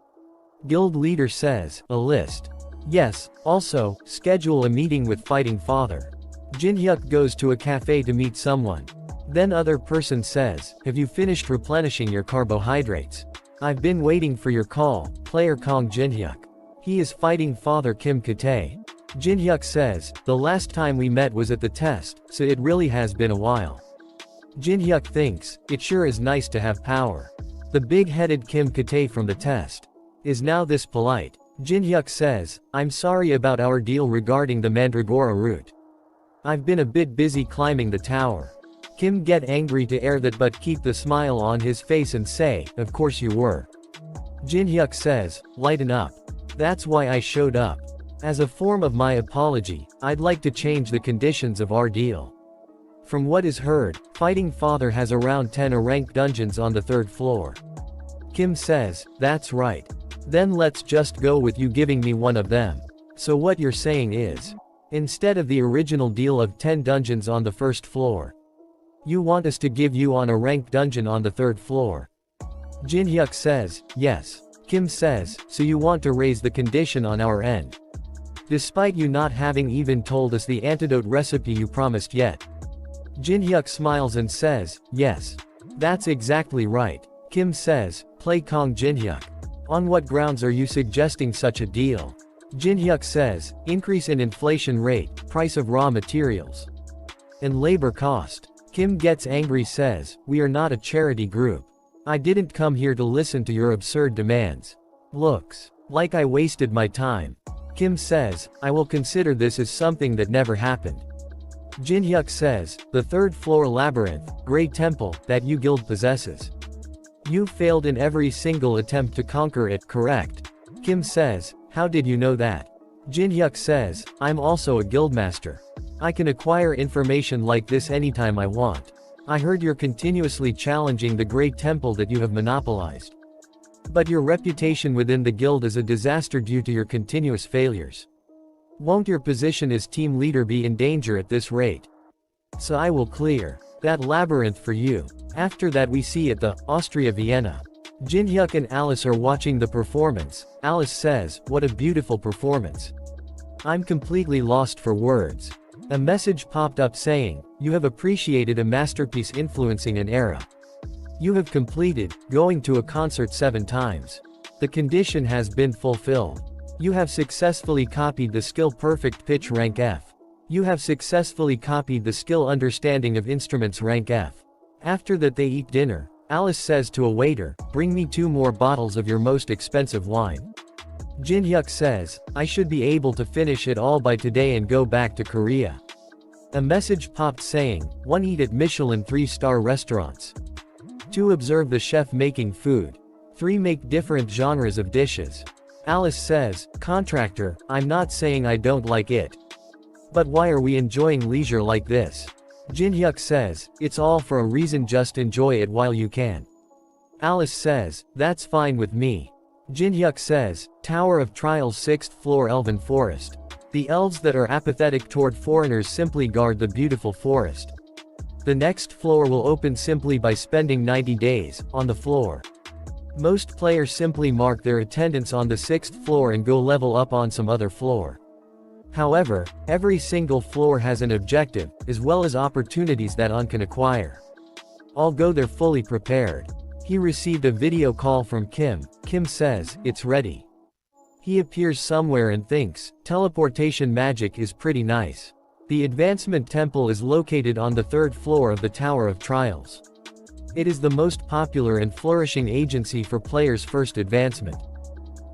Guild leader says, a list. Yes, also, schedule a meeting with Fighting Father. Jinhyuk goes to a cafe to meet someone. Then other person says, have you finished replenishing your carbohydrates? I've been waiting for your call, player Kong Jinhyuk. He is Fighting Father Kim Katae. Jinhyuk says, the last time we met was at the test, so it really has been a while. Jinhyuk thinks, it sure is nice to have power. The big-headed Kim Katae from the test is now this polite. Jinhyuk says, I'm sorry about our deal regarding the Mandragora route. I've been a bit busy climbing the tower. Kim get angry to air that but keep the smile on his face and say, of course you were. Jinhyuk says, lighten up. That's why I showed up. As a form of my apology, I'd like to change the conditions of our deal. From what is heard, Fighting Father has around 10 ranked dungeons on the 3rd floor. Kim says, that's right. Then let's just go with you giving me one of them. So what you're saying is, instead of the original deal of 10 dungeons on the 1st floor, you want us to give you on a ranked dungeon on the 3rd floor. Jin-hyuk says, yes. Kim says, so you want to raise the condition on our end. Despite you not having even told us the antidote recipe you promised yet. Jin-hyuk smiles and says, yes. That's exactly right. Kim says, play Kong Jin-hyuk. On what grounds are you suggesting such a deal? Jin-hyuk says, increase in inflation rate, price of raw materials, and labor cost. Kim gets angry says, we are not a charity group. I didn't come here to listen to your absurd demands. Looks like I wasted my time. Kim says, I will consider this as something that never happened. Jin-hyuk says, the third floor labyrinth, Great Temple, that you guild possesses. You failed in every single attempt to conquer it, correct? Kim says, how did you know that? Jin-hyuk says, I'm also a guildmaster. I can acquire information like this anytime I want. I heard you're continuously challenging the Great Temple that you have monopolized. But your reputation within the guild is a disaster due to your continuous failures. Won't your position as team leader be in danger at this rate? So I will clear that labyrinth for you. After that we see at the Austria Vienna. Jin-hyuk and Alice are watching the performance. Alice says, what a beautiful performance. I'm completely lost for words. A message popped up saying, you have appreciated a masterpiece influencing an era. You have completed going to a concert 7 times. The condition has been fulfilled. You have successfully copied the skill perfect pitch rank F. You have successfully copied the skill understanding of instruments rank F. After that they eat dinner. Alice says to a waiter, bring me 2 more bottles of your most expensive wine. Jin-hyuk says, I should be able to finish it all by today and go back to Korea. A message popped saying, 1 eat at Michelin 3-star restaurants. 2 observe the chef making food. 3 make different genres of dishes. Alice says, contractor, I'm not saying I don't like it. But why are we enjoying leisure like this? Jin-hyuk says, it's all for a reason, just enjoy it while you can. Alice says, that's fine with me. Jin-hyuk says, Tower of Trials 6th floor Elven Forest. The elves that are apathetic toward foreigners simply guard the beautiful forest. The next floor will open simply by spending 90 days on the floor. Most players simply mark their attendance on the 6th floor and go level up on some other floor. However, every single floor has an objective, as well as opportunities that one can acquire. I'll go there fully prepared. He received a video call from Kim. Kim says, it's ready. He appears somewhere and thinks, teleportation magic is pretty nice. The Advancement Temple is located on the 3rd floor of the Tower of Trials. It is the most popular and flourishing agency for players' first advancement.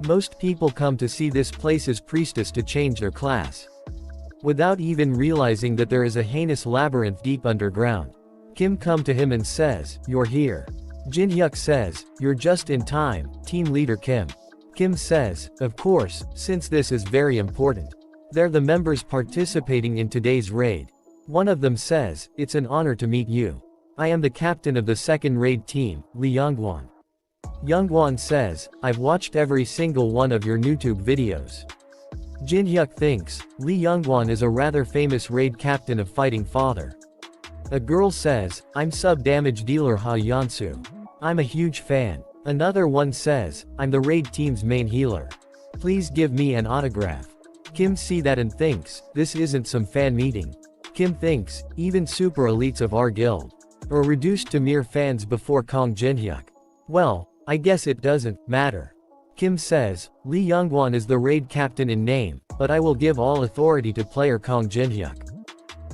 Most people come to see this place's priestess to change their class. Without even realizing that there is a heinous labyrinth deep underground. Kim come to him and says, you're here. Jin-hyuk says, you're just in time, team leader Kim. Kim says, of course, since this is very important. They're the members participating in today's raid. One of them says, it's an honor to meet you. I am the captain of the 2nd raid team, Lee Youngwon. Youngwon says, I've watched every single one of your YouTube videos. Jin-hyuk thinks, Lee Youngwon is a rather famous raid captain of Fighting Father. A girl says, I'm sub-damage dealer Ha Yeonsu. I'm a huge fan. Another one says, I'm the raid team's main healer. Please give me an autograph. Kim see that and thinks, this isn't some fan meeting. Kim thinks, even super elites of our guild are reduced to mere fans before Kong Jin-hyuk. Well, I guess it doesn't matter. Kim says, Lee Youngwon is the raid captain in name, but I will give all authority to player Kong Jin-hyuk.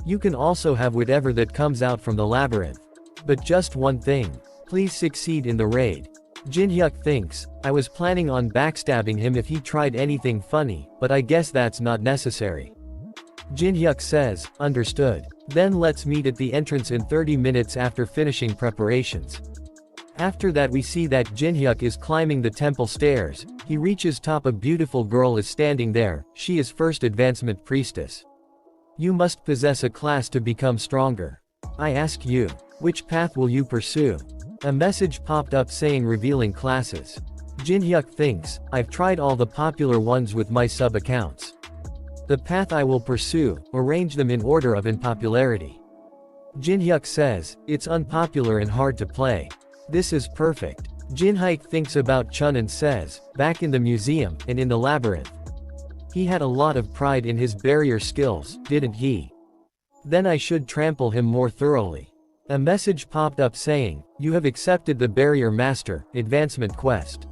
You can also have whatever that comes out from the labyrinth. But just one thing. Please succeed in the raid. Jin-hyuk thinks, I was planning on backstabbing him if he tried anything funny, but I guess that's not necessary. Jin-hyuk says, understood. Then let's meet at the entrance in 30 minutes after finishing preparations. After that we see that Jin-hyuk is climbing the temple stairs. He reaches top, a beautiful girl is standing there. She is first advancement priestess. You must possess a class to become stronger. I ask you, which path will you pursue? A message popped up saying revealing classes. Jin-hyuk thinks, I've tried all the popular ones with my sub-accounts. The path I will pursue, arrange them in order of unpopularity. Jin-hyuk says, it's unpopular and hard to play. This is perfect.
Jinhyuk thinks about Chun and says, back in the museum, and in the labyrinth. He had a lot of pride in his barrier skills, didn't he? Then I should trample him more thoroughly. A message popped up saying, you have accepted the barrier master, advancement quest.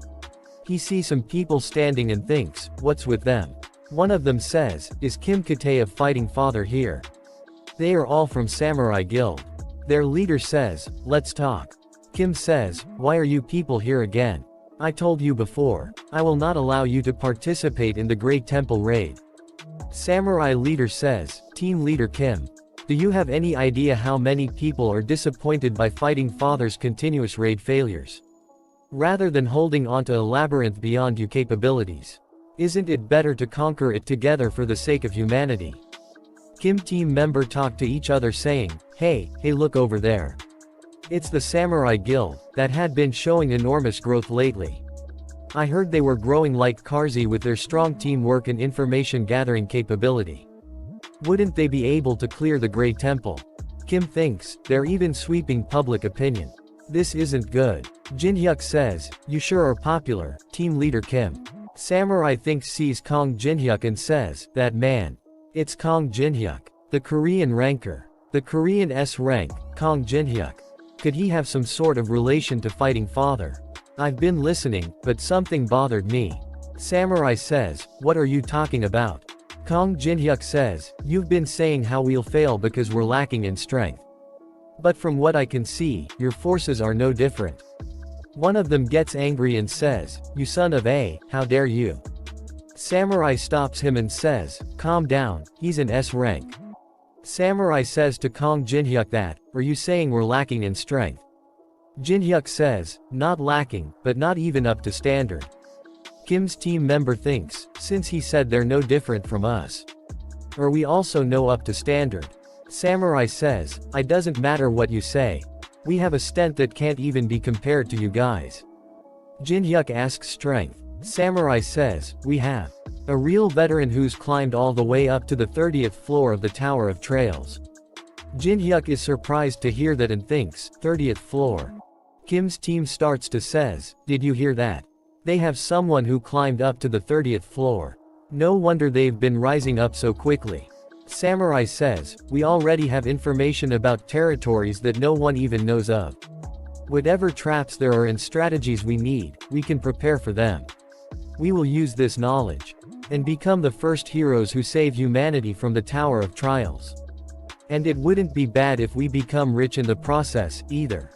He sees some people standing and thinks, what's with them? One of them says, is Kim Kate of Fighting Father here? They are all from Samurai Guild. Their leader says, let's talk. Kim says, why are you people here again? I told you before, I will not allow you to participate in the Great Temple raid. Samurai leader says, team leader Kim, do you have any idea how many people are disappointed by Fighting Father's continuous raid failures? Rather than holding onto a labyrinth beyond your capabilities, isn't it better to conquer it together for the sake of humanity? Kim team member talk to each other saying, hey look over there. It's the Samurai Guild, that had been showing enormous growth lately. I heard they were growing like Karzi with their strong teamwork and information gathering capability. Wouldn't they be able to clear the Great Temple? Kim thinks, they're even sweeping public opinion. This isn't good. Jinhyuk says, you sure are popular, team leader Kim. Samurai thinks sees Kong Jinhyuk and says, that man. It's Kong Jinhyuk, the Korean ranker. The Korean S rank, Kong Jinhyuk. Could he have some sort of relation to Fighting Father? I've been listening, but something bothered me. Samurai says, what are you talking about? Kong Jinhyuk says, you've been saying how we'll fail because we're lacking in strength. But from what I can see, your forces are no different. One of them gets angry and says, you son of a, how dare you? Samurai stops him and says, calm down, he's an S rank. Samurai says to Kong Jinhyuk that, are you saying we're lacking in strength? Jinhyuk says, not lacking, but not even up to standard. Kim's team member thinks, since he said they're no different from us, are we also no up to standard? Samurai says, it doesn't matter what you say. We have a stent that can't even be compared to you guys. Jinhyuk asks strength. Samurai says, we have a real veteran who's climbed all the way up to the 30th floor of the Tower of Trails. Jinhyuk is surprised to hear that and thinks, 30th floor. Kim's team starts to says, did you hear that? They have someone who climbed up to the 30th floor. No wonder they've been rising up so quickly. Samurai says, we already have information about territories that no one even knows of. Whatever traps there are and strategies we need, we can prepare for them. We will use this knowledge and become the first heroes who save humanity from the Tower of Trials. And it wouldn't be bad if we become rich in the process, either.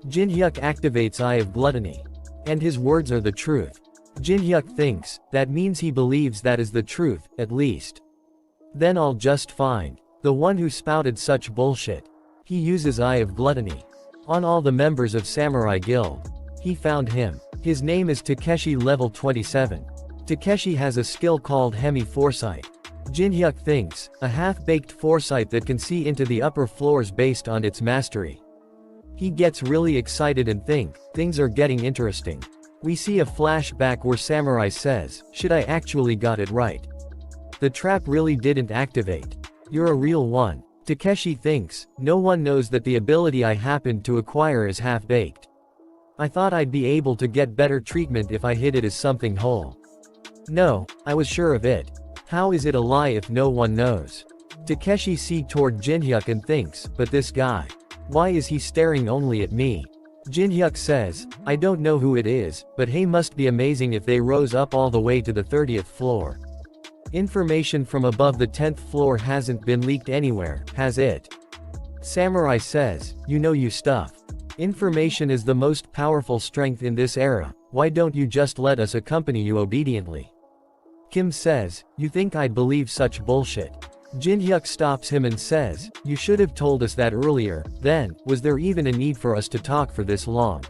Jinhyuk activates Eye of Gluttony. And his words are the truth. Jinhyuk thinks, that means he believes that is the truth, at least. Then I'll just find the one who spouted such bullshit. He uses Eye of Gluttony on all the members of Samurai Guild. He found him. His name is Takeshi level 27. Takeshi has a skill called Hemi Foresight. Jinhyuk thinks, a half-baked foresight that can see into the upper floors based on its mastery. He gets really excited and things are getting interesting. We see a flashback where Samurai says, should I actually got it right? The trap really didn't activate. You're a real one. Takeshi thinks, no one knows that the ability I happened to acquire is half-baked. I thought I'd be able to get better treatment if I hid it as something whole. No, I was sure of it. How is it a lie if no one knows? Takeshi sees toward Jinhyuk and thinks, but this guy. Why is he staring only at me? Jinhyuk says, I don't know who it is, but hey, must be amazing if they rose up all the way to the 30th floor. Information from above the 10th floor hasn't been leaked anywhere, has it? Samurai says, you know you stuff. Information is the most powerful strength in this era, why don't you just let us accompany you obediently? Kim says, you think I'd believe such bullshit? Jinhyuk stops him and says, you should have told us that earlier, then, was there even a need for us to talk for this long?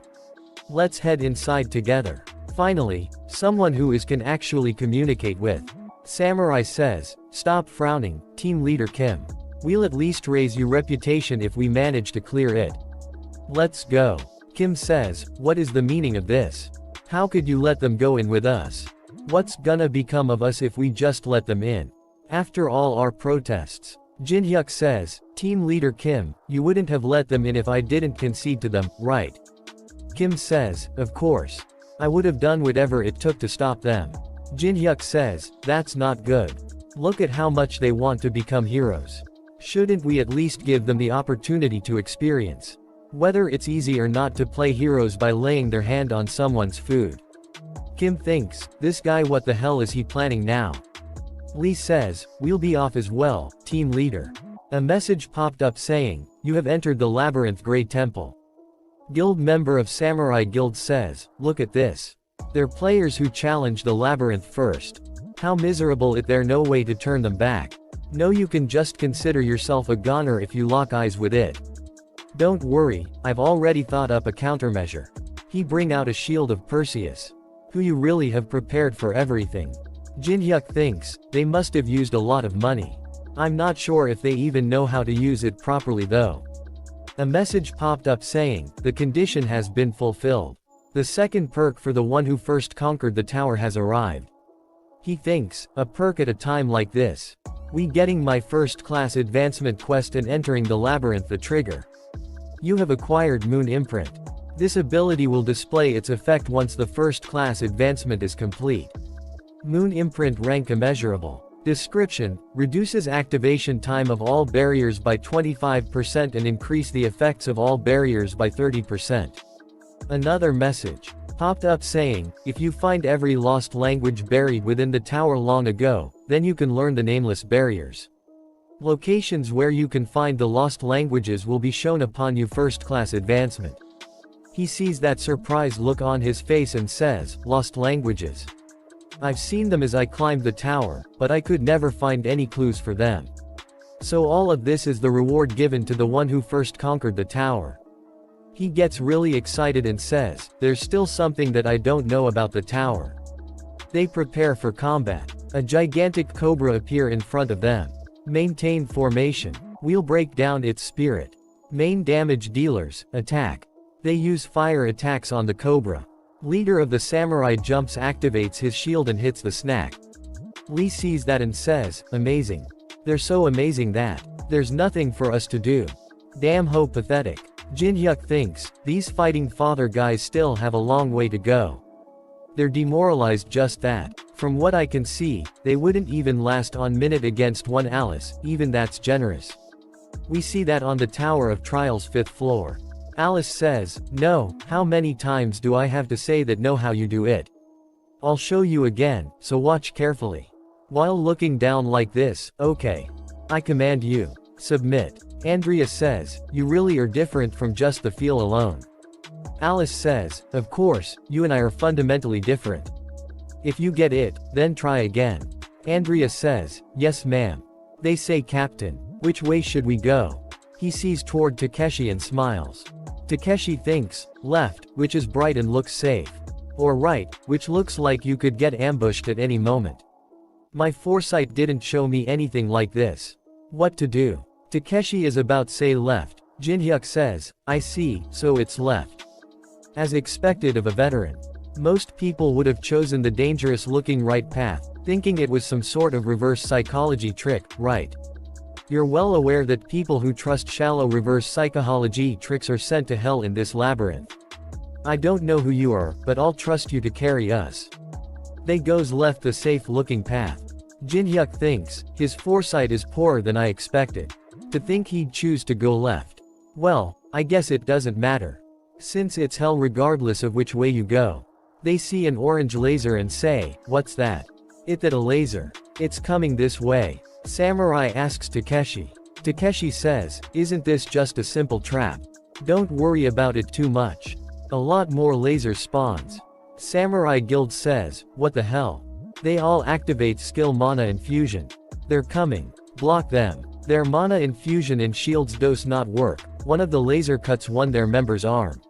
Let's head inside together. Finally, someone who can actually communicate with. Samurai says, stop frowning, team leader Kim. We'll at least raise your reputation if we manage to clear it. Let's go. Kim says, what is the meaning of this? How could you let them go in with us? What's gonna become of us if we just let them in? After all our protests. Jinhyuk says, team leader Kim, you wouldn't have let them in if I didn't concede to them, right?
Kim says, of course. I would have done whatever it took to stop them. Jin-hyuk says, that's not good. Look at how much they want to become heroes. Shouldn't we at least give them the opportunity to experience whether it's easy or not to play heroes by laying their hand on someone's food? Kim thinks, this guy, what the hell is he planning now? Lee says, we'll be off as well, team leader. A message popped up saying, you have entered the Labyrinth Great Temple. Guild member of Samurai Guild says, look at this. They're players who challenge the labyrinth first. How miserable it, there no way to turn them back. No, you can just consider yourself a goner if you lock eyes with it. Don't worry, I've already thought up a countermeasure. He bring out a shield of Perseus. Who you really have prepared for everything. Jin-hyuk thinks, they must have used a lot of money. I'm not sure if they even know how to use it properly though. A message popped up saying, the condition has been fulfilled. The second perk for the one who first conquered the tower has arrived. He thinks, a perk at a time like this. We getting my first class advancement quest and entering the labyrinth the trigger. You have acquired Moon Imprint. This ability will display its effect once the first class advancement is complete. Moon Imprint rank immeasurable. Description, reduces activation time of all barriers by 25% and increase the effects of all barriers by 30%. Another message popped up saying, if you find every lost language buried within the tower long ago, then you can learn the nameless barriers. Locations where you can find the lost languages will be shown upon you first class advancement. He sees that surprised look on his face and says, lost languages. I've seen them as I climbed the tower, but I could never find any clues for them. So all of this is the reward given to the one who first conquered the tower. He gets really excited and says, there's still something that I don't know about the tower. They prepare for combat. A gigantic cobra appear in front of them. Maintain formation. We'll break down its spirit. Main damage dealers, attack. They use fire attacks on the cobra. Leader of the samurai jumps, activates his shield and hits the snack. Lee sees that and says, amazing. They're so amazing that there's nothing for us to do. Damn, how pathetic. Jin-hyuk thinks, these fighting father guys still have a long way to go. They're demoralized just that. From what I can see, they wouldn't even last on minute against one Alice, even that's generous. We see that on the Tower of Trial's 5th floor. Alice says, no, how many times do I have to say that know how you do it? I'll show you again, so watch carefully. While looking down like this, okay. I command you. Submit. Andrea says, you really are different from just the feel alone. Alice says, of course, you and I are fundamentally different. If you get it, then try again. Andrea says, yes ma'am. They say, Captain, which way should we go? He sees toward Takeshi and smiles. Takeshi thinks, left, which is bright and looks safe. Or right, which looks like you could get ambushed at any moment. My foresight didn't show me anything like this. What to do? Takeshi is about say left. Jin-hyuk says, I see, so it's left. As expected of a veteran. Most people would have chosen the dangerous looking right path, thinking it was some sort of reverse psychology trick, right? You're well aware that people who trust shallow reverse psychology tricks are sent to hell in this labyrinth. I don't know who you are, but I'll trust you to carry us. They goes left, the safe looking path. Jin-hyuk thinks, his foresight is poorer than I expected. To think he'd choose to go left. Well, I guess it doesn't matter. Since it's hell regardless of which way you go. They see an orange laser and say, what's that? It that a laser. It's coming this way. Samurai asks Takeshi. Takeshi says, isn't this just a simple trap? Don't worry about it too much. A lot more laser spawns. Samurai Guild says, what the hell? They all activate skill mana infusion. They're coming. Block them. Their mana infusion and shields does not work. One of the laser cuts their member's arm.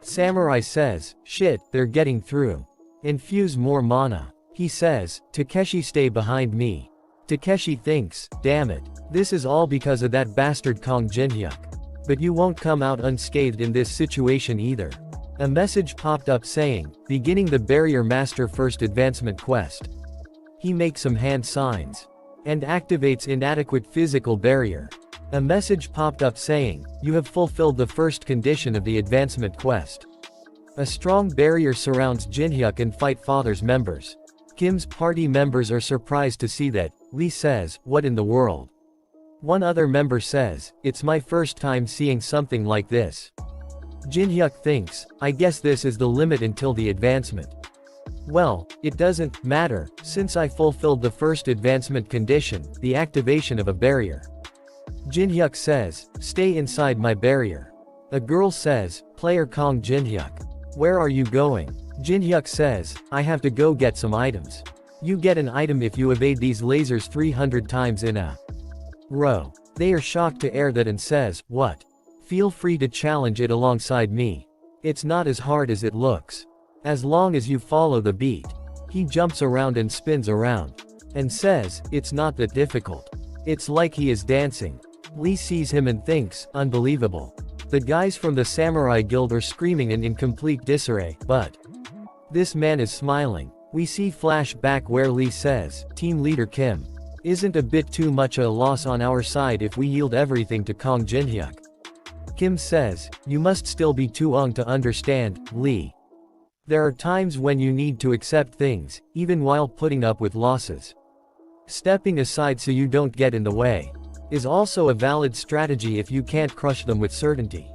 Samurai says, shit, they're getting through. Infuse more mana. He says, Takeshi stay behind me. Takeshi thinks, damn it. This is all because of that bastard Kong Jin-hyuk. But you won't come out unscathed in this situation either. A message popped up saying, beginning the Barrier Master First Advancement Quest. He makes some hand signs. And activates inadequate physical barrier. A message popped up saying, you have fulfilled the first condition of the advancement quest. A strong barrier surrounds Jinhyuk and Fight Father's members. Kim's party members are surprised to see that. Lee says, "What in the world?" One other member says, "It's my first time seeing something like this." Jinhyuk thinks, "I guess this is the limit until the advancement." Well, it doesn't matter, since I fulfilled the first advancement condition, the activation of a barrier. Jinhyuk says, "Stay inside my barrier." A girl says, "Player Kong Jinhyuk. Where are you going?" Jinhyuk says, "I have to go get some items. You get an item if you evade these lasers 300 times in a row." They are shocked to hear that and says, "What? Feel free to challenge it alongside me. It's not as hard as it looks. As long as you follow the beat." He jumps around and spins around. And says, "It's not that difficult. It's like he is dancing." Lee sees him and thinks, "Unbelievable." The guys from the Samurai Guild are screaming in complete disarray, but this man is smiling. We see flashback where Lee says, "Team leader Kim. Isn't a bit too much a loss on our side if we yield everything to Kong Jinhyuk?" Kim says, "You must still be too young to understand, Lee. There are times when you need to accept things, even while putting up with losses. Stepping aside so you don't get in the way is also a valid strategy if you can't crush them with certainty."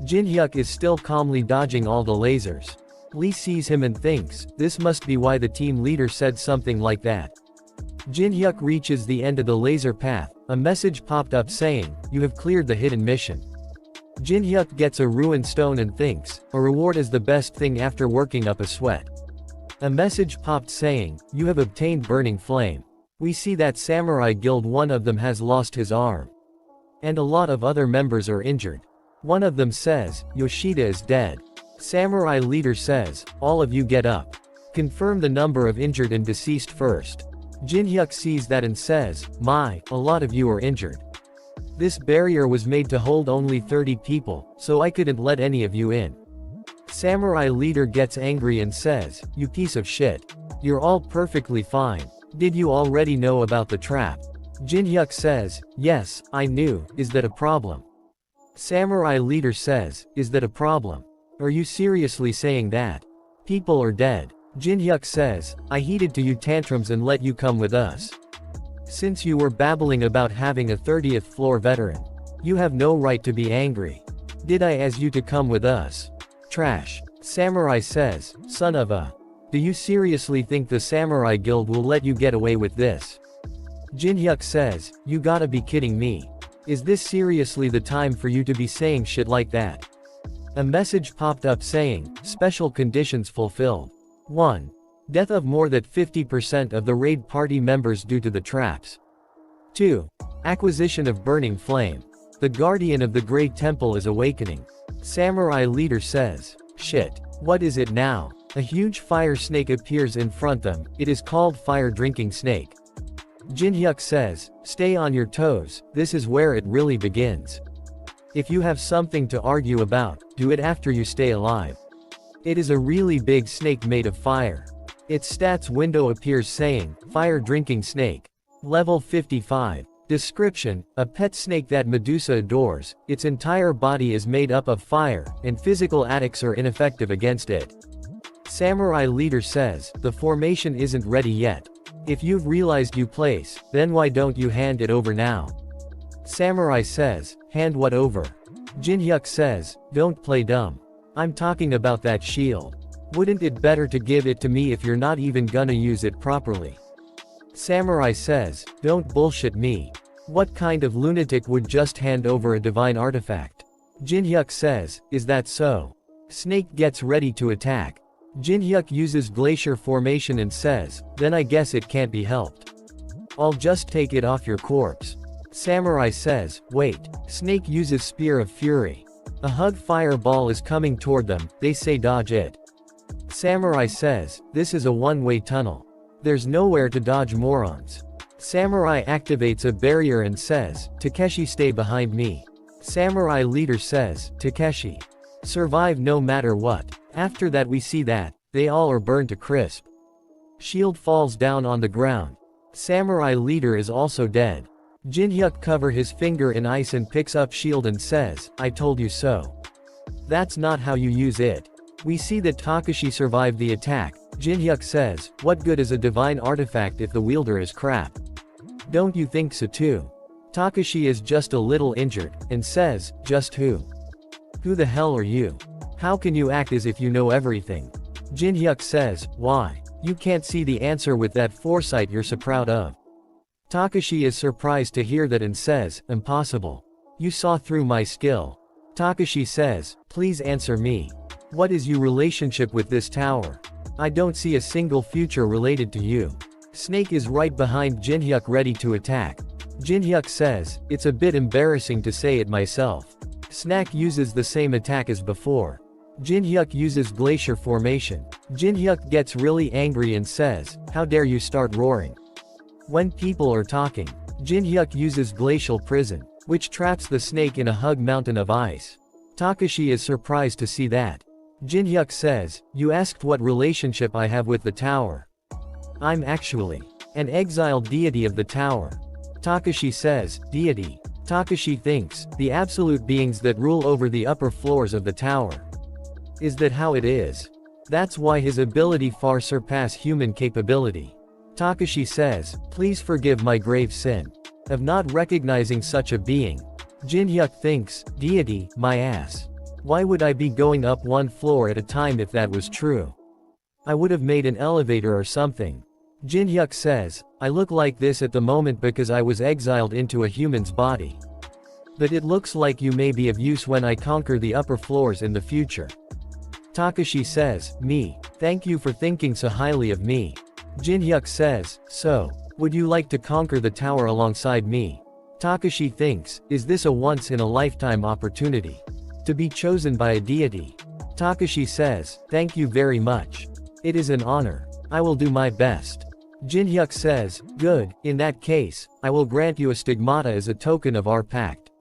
Jinhyuk is still calmly dodging all the lasers. Lee sees him and thinks, this must be why the team leader said something like that. Jinhyuk reaches the end of the laser path. A message popped up saying, "You have cleared the hidden mission." Jinhyuk gets a ruined stone and thinks, a reward is the best thing after working up a sweat. A message popped saying, "You have obtained burning flame." We see that Samurai Guild, one of them has lost his arm. And a lot of other members are injured. One of them says, "Yoshida is dead." Samurai leader says, "All of you get up. Confirm the number of injured and deceased first." Jinhyuk sees that and says, "My, a lot of you are injured. This barrier was made to hold only 30 people, so I couldn't let any of you in." Samurai leader gets angry and says, "You piece of shit. You're all perfectly fine. Did you already know about the trap?" Jinhyuk says, "Yes, I knew. Is that a problem?" Samurai leader says, "Is that a problem? Are you seriously saying that? People are dead." Jinhyuk says, "I heeded to you tantrums and let you come with us. Since you were babbling about having a 30th floor veteran, you have no right to be angry. Did I ask you to come with us? Trash." Samurai says, "Son of a... Do you seriously think the Samurai Guild will let you get away with this?" Jinhyuk says, "You gotta be kidding me. Is this seriously the time for you to be saying shit like that?" A message popped up saying, "Special conditions fulfilled. 1. Death of more than 50% of the raid party members due to the traps. 2. Acquisition of burning flame. The guardian of the Great Temple is awakening." Samurai leader says, "Shit. What is it now?" A huge fire snake appears in front them. It is called Fire Drinking Snake. Jinhyuk says, "Stay on your toes, this is where it really begins. If you have something to argue about, do it after you stay alive." It is a really big snake made of fire. Its stats window appears saying, Fire Drinking Snake. Level 55. Description: a pet snake that Medusa adores. Its entire body is made up of fire, and physical attacks are ineffective against it. Samurai leader says, "The formation isn't ready yet. If you've realized you place, then why don't you hand it over now?" Samurai says, "Hand what over?" Jinhyuk says, "Don't play dumb. I'm talking about that shield. Wouldn't it better to give it to me if you're not even gonna use it properly?" Samurai says, "Don't bullshit me. What kind of lunatic would just hand over a divine artifact?" Jinhyuk says, "Is that so?" Snake gets ready to attack. Jinhyuk uses glacier formation and says, "Then I guess it can't be helped. I'll just take it off your corpse." Samurai says, "Wait." Snake uses Spear of Fury. A hug fireball is coming toward them. They say dodge it. Samurai says, "This is a one-way tunnel. There's nowhere to dodge, morons." Samurai activates a barrier and says, "Takeshi, stay behind me." Samurai leader says, "Takeshi. Survive no matter what." After that we see that they all are burned to crisp. Shield falls down on the ground. Samurai leader is also dead. Jinhyuk cover his finger in ice and picks up shield and says, "I told you so. That's not how you use it." We see that Takashi survived the attack. Jinhyuk says, what good is a divine artifact if the wielder is crap? Don't you think so too? Takashi is just a little injured, and says, just who? Who the hell are you? How can you act as if you know everything? Jinhyuk says, why? You can't see the answer with that foresight you're so proud of. Takashi is surprised to hear that and says, impossible. You saw through my skill. Takashi says, please answer me. What is your relationship with this tower? I don't see a single future related to you. Snake is right behind Jinhyuk ready to attack. Jinhyuk says, it's a bit embarrassing to say it myself. Snack uses the same attack as before. Jinhyuk uses glacier formation. Jinhyuk gets really angry and says, how dare you start roaring. When people are talking, Jinhyuk uses glacial prison, which traps the snake in a hug mountain of ice. Takashi is surprised to see that. Jinhyuk says, you asked what relationship I have with the tower. I'm actually an exiled deity of the tower. Takashi says, deity. Takashi thinks, the absolute beings that rule over the upper floors of the tower. Is that how it is? That's why his ability far surpass human capability. Takashi says, please forgive my grave sin of not recognizing such a being. Jinhyuk thinks, deity, my ass. Why would I be going up one floor at a time if that was true? I would have made an elevator or something. Jinhyuk says, I look like this at the moment because I was exiled into a human's body. But it looks like you may be of use when I conquer the upper floors in the future. Takashi says, me. Thank you for thinking so highly of me. Jinhyuk says, so, would you like to conquer the tower alongside me? Takashi thinks, is this a once-in-a-lifetime opportunity? To be chosen by a deity? Takashi says, thank you very much. It is an honor. I will do my best. Jinhyuk says, good, in that case, I will grant you a stigmata as a token of our pact.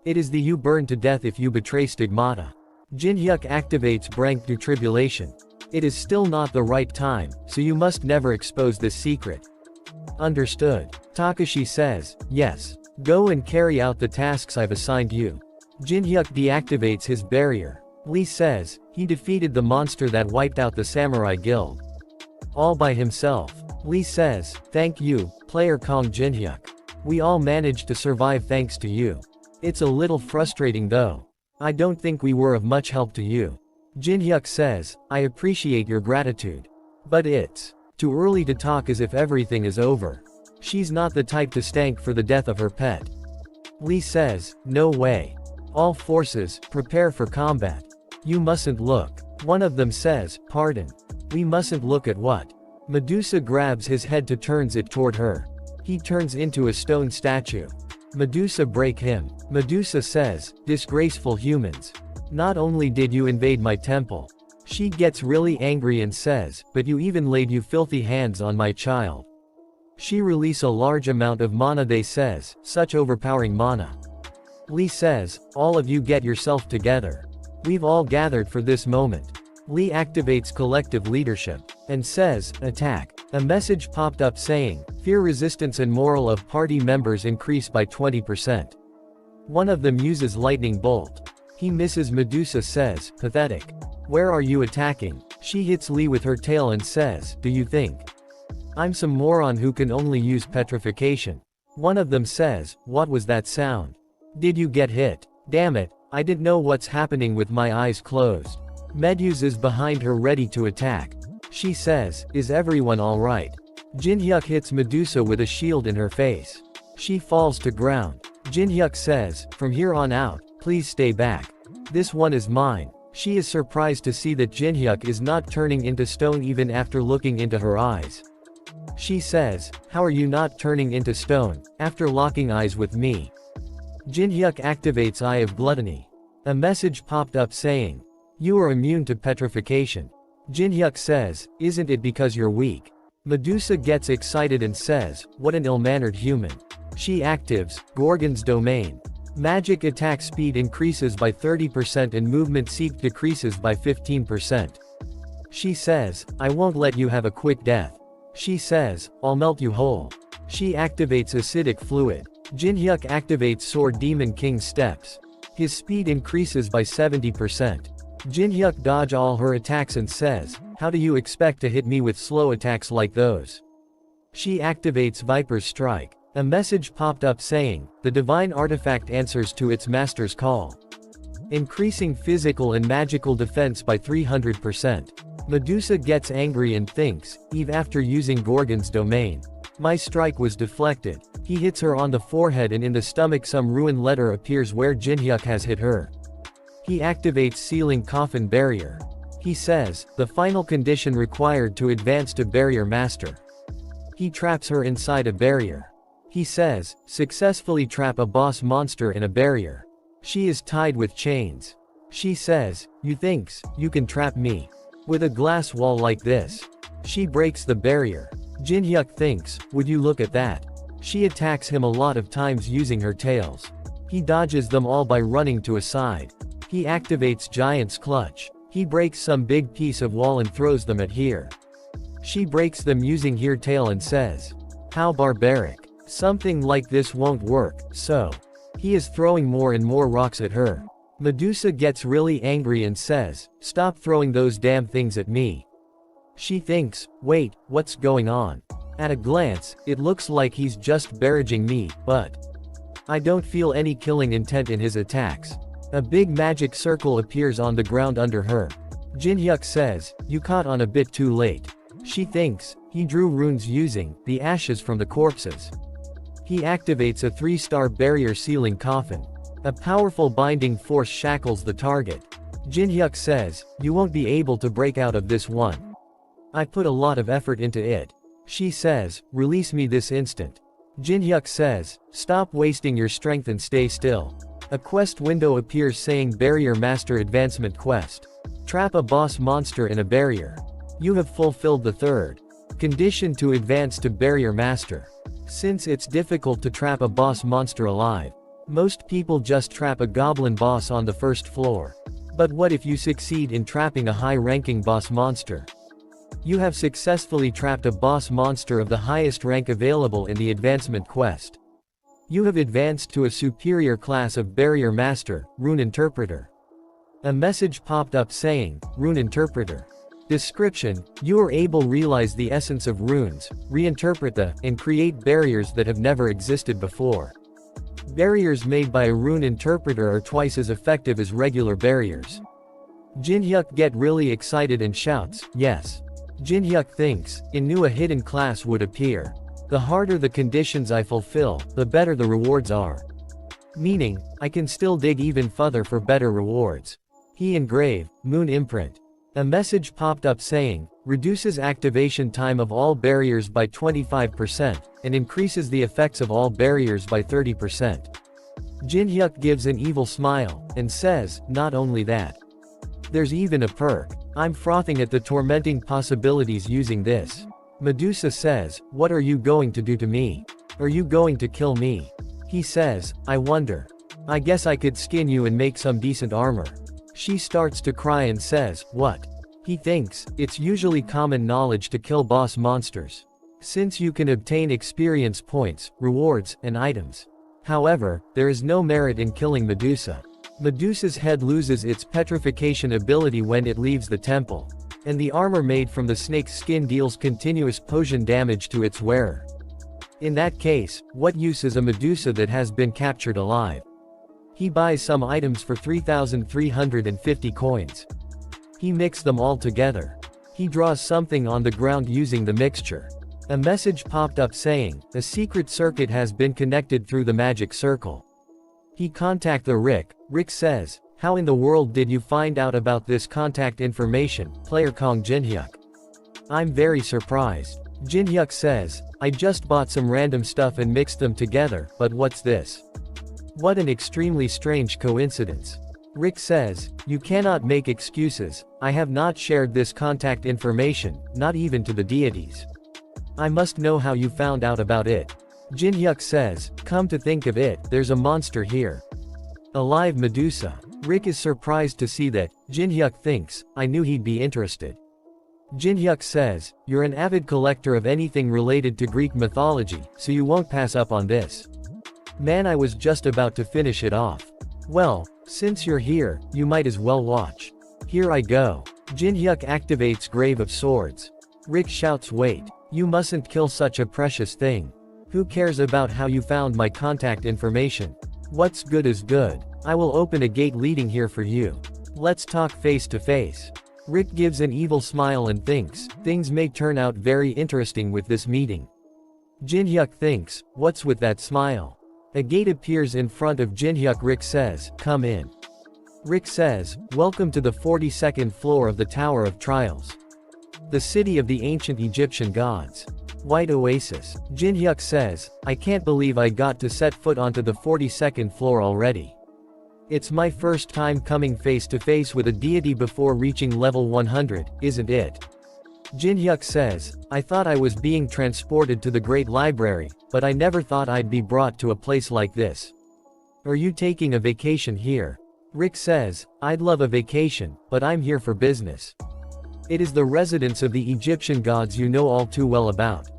It is the you burn to death if you betray stigmata. Jinhyuk activates Brank to Tribulation. It is still not the right time, so you must never expose this secret. Understood. Takashi says, yes. Go and carry out the tasks I've assigned you. Jinhyuk deactivates his barrier. Lee says, he defeated the monster that wiped out the Samurai Guild. All by himself. Lee says, thank you, player Kong Jinhyuk. We all managed to survive thanks to you. It's a little frustrating though. I don't think we were of much help to you. Jinhyuk says, I appreciate your gratitude. But it's too early to talk as if everything is over. She's not the type to stank for the death of her pet. Lee says, no way. All forces, prepare for combat. You mustn't look. One of them says, pardon. We mustn't look at what? Medusa grabs his head to turns it toward her. He turns into a stone statue. Medusa break him. Medusa says, disgraceful humans. Not only did you invade my temple. She gets really angry and says, but you even laid you filthy hands on my child. She release a large amount of mana. They says, such overpowering mana. Lee says, all of you get yourself together. We've all gathered for this moment. Lee activates collective leadership, and says, attack. A message popped up saying, fear resistance and morale of party members increase by 20%. One of them uses lightning bolt. He misses. Medusa says, pathetic. Where are you attacking? She hits Lee with her tail and says, do you think I'm some moron who can only use petrification? One of them says, what was that sound? Did you get hit? Damn it, I didn't know what's happening with my eyes closed. Meduse is behind her ready to attack. She says, is everyone alright? Jinhyuk hits Medusa with a shield in her face. She falls to ground. Jinhyuk says, from here on out, please stay back. This one is mine. She is surprised to see that Jinhyuk is not turning into stone even after looking into her eyes. She says, how are you not turning into stone, after locking eyes with me? Jinhyuk activates Eye of Gluttony. A message popped up saying, you are immune to petrification. Jinhyuk says, isn't it because you're weak? Medusa gets excited and says, what an ill-mannered human. She actives Gorgon's domain. Magic attack speed increases by 30% and movement speed decreases by 15%. She says, I won't let you have a quick death. She says, I'll melt you whole. She activates acidic fluid. Jinhyuk activates Sword Demon King's steps. His speed increases by 70%. Jin-hyuk dodge all her attacks and says, how do you expect to hit me with slow attacks like those? She activates Viper's Strike. A message popped up saying, the divine artifact answers to its master's call, increasing physical and magical defense by 300%. Medusa gets angry and thinks, Eve after using Gorgon's domain. My strike was deflected. He hits her on the forehead and in the stomach some ruined letter appears where Jin-hyuk has hit her. He activates Sealing Coffin Barrier. He says, the final condition required to advance to Barrier Master. He traps her inside a barrier. He says, successfully trap a boss monster in a barrier. She is tied with chains. She says, you thinks, you can trap me with a glass wall like this. She breaks the barrier. Jin-hyuk thinks, would you look at that? She attacks him a lot of times using her tails. He dodges them all by running to a side. He activates Giant's Clutch. He breaks some big piece of wall and throws them at here. She breaks them using her tail and says, how barbaric. Something like this won't work, so. He is throwing more and more rocks at her. Medusa gets really angry and says, stop throwing those damn things at me. She thinks, wait, what's going on? At a glance, it looks like he's just barraging me, but I don't feel any killing intent in his attacks. A big magic circle appears on the ground under her. Jin-hyuk says, you caught on a bit too late. She thinks, he drew runes using the ashes from the corpses. He activates a 3-star barrier sealing coffin. A powerful binding force shackles the target. Jin-hyuk says, you won't be able to break out of this one. I put a lot of effort into it. She says, release me this instant. Jin-hyuk says, stop wasting your strength and stay still. A quest window appears saying Barrier Master Advancement Quest. Trap a boss monster in a barrier. You have fulfilled the third condition to advance to Barrier Master. Since it's difficult to trap a boss monster alive, most people just trap a goblin boss on the first floor. But what if you succeed in trapping a high-ranking boss monster? You have successfully trapped a boss monster of the highest rank available in the advancement quest. You have advanced to a superior class of Barrier Master, Rune Interpreter. A message popped up saying, Rune Interpreter. Description, you are able to realize the essence of runes, reinterpret them, and create barriers that have never existed before. Barriers made by a rune interpreter are twice as effective as regular barriers. Jin-hyuk get really excited and shouts, yes. Jin-hyuk thinks, in new a hidden class would appear. The harder the conditions I fulfill, the better the rewards are. Meaning, I can still dig even further for better rewards. He engrave, Moon Imprint. A message popped up saying, reduces activation time of all barriers by 25%, and increases the effects of all barriers by 30%. Jin-hyuk gives an evil smile, and says, not only that. There's even a perk. I'm frothing at the tormenting possibilities using this. Medusa says, what are you going to do to me? Are you going to kill me? He says, I wonder. I guess I could skin you and make some decent armor. She starts to cry and says, what? He thinks, it's usually common knowledge to kill boss monsters, since you can obtain experience points, rewards, and items. However, there is no merit in killing Medusa. Medusa's head loses its petrification ability when it leaves the temple, and the armor made from the snake's skin deals continuous poison damage to its wearer. In that case, what use is a Medusa that has been captured alive? He buys some items for 3,350 coins. He mixes them all together. He draws something on the ground using the mixture. A message popped up saying, a secret circuit has been connected through the magic circle. He contacts the Rick. Rick says, how in the world did you find out about this contact information, player Kong Jin-hyuk? I'm very surprised. Jin-hyuk says, I just bought some random stuff and mixed them together, but what's this? What an extremely strange coincidence. Rick says, you cannot make excuses, I have not shared this contact information, not even to the deities. I must know how you found out about it. Jin-hyuk says, come to think of it, there's a monster here. A live Medusa. Rick is surprised to see that. Jin-hyuk thinks, I knew he'd be interested. Jin-hyuk says, you're an avid collector of anything related to Greek mythology, so you won't pass up on this. Man, I was just about to finish it off. Well, since you're here, you might as well watch. Here I go. Jinhyuk activates Grave of Swords. Rick shouts, wait. You mustn't kill such a precious thing. Who cares about how you found my contact information? What's good is good. I will open a gate leading here for you. Let's talk face to face. Rick gives an evil smile and thinks, things may turn out very interesting with this meeting. Jinhyuk thinks, what's with that smile? A gate appears in front of Jinhyuk. Rick says, come in. Rick says, welcome to the 42nd floor of the Tower of Trials. The city of the ancient Egyptian gods. White Oasis. Jinhyuk says, I can't believe I got to set foot onto the 42nd floor already. It's my first time coming face to face with a deity before reaching level 100, isn't it? Jinhyuk says, I thought I was being transported to the Great Library, but I never thought I'd be brought to a place like this. Are you taking a vacation here? Rick says, I'd love a vacation, but I'm here for business. It is the residence of the Egyptian gods you know all too well about.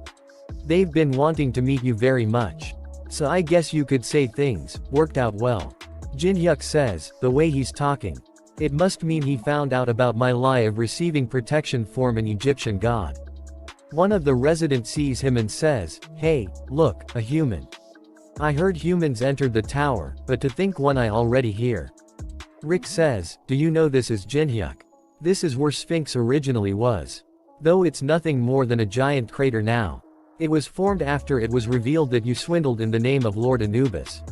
They've been wanting to meet you very much. So I guess you could say things worked out well. Jinhyuk says, the way he's talking. It must mean he found out about my lie of receiving protection from an Egyptian god. One of the residents sees him and says, hey, look, a human. I heard humans entered the tower, but to think one I already hear. Rick says, do you know this is Jinhyuk? This is where Sphinx originally was. Though it's nothing more than a giant crater now. It was formed after it was revealed that you swindled in the name of Lord Anubis.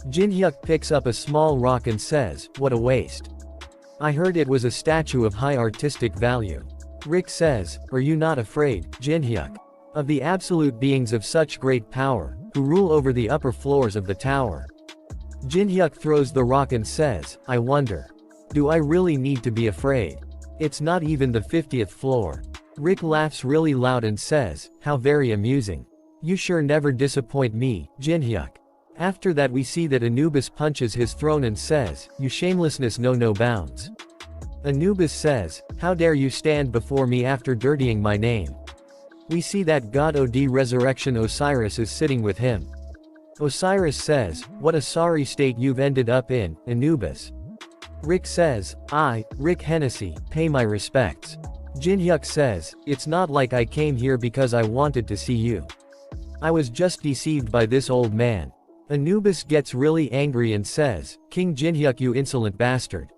Jinhyuk picks up a small rock and says, what a waste. I heard it was a statue of high artistic value. Rick says, are you not afraid, Jinhyuk? Of the absolute beings of such great power, who rule over the upper floors of the tower. Jinhyuk throws the rock and says, I wonder. Do I really need to be afraid? It's not even the 50th floor. Rick laughs really loud and says, how very amusing. You sure never disappoint me, Jinhyuk. After that we see that Anubis punches his throne and says, you shamelessness know no bounds. Anubis says, how dare you stand before me after dirtying my name. We see that god Od Resurrection Osiris is sitting with him. Osiris says, what a sorry state you've ended up in, Anubis. Rick says, I, Rick Hennessy, pay my respects. Jinhyuk says, it's not like I came here because I wanted to see you. I was just deceived by this old man. Anubis gets really angry and says, King Jinhyuk, you insolent bastard.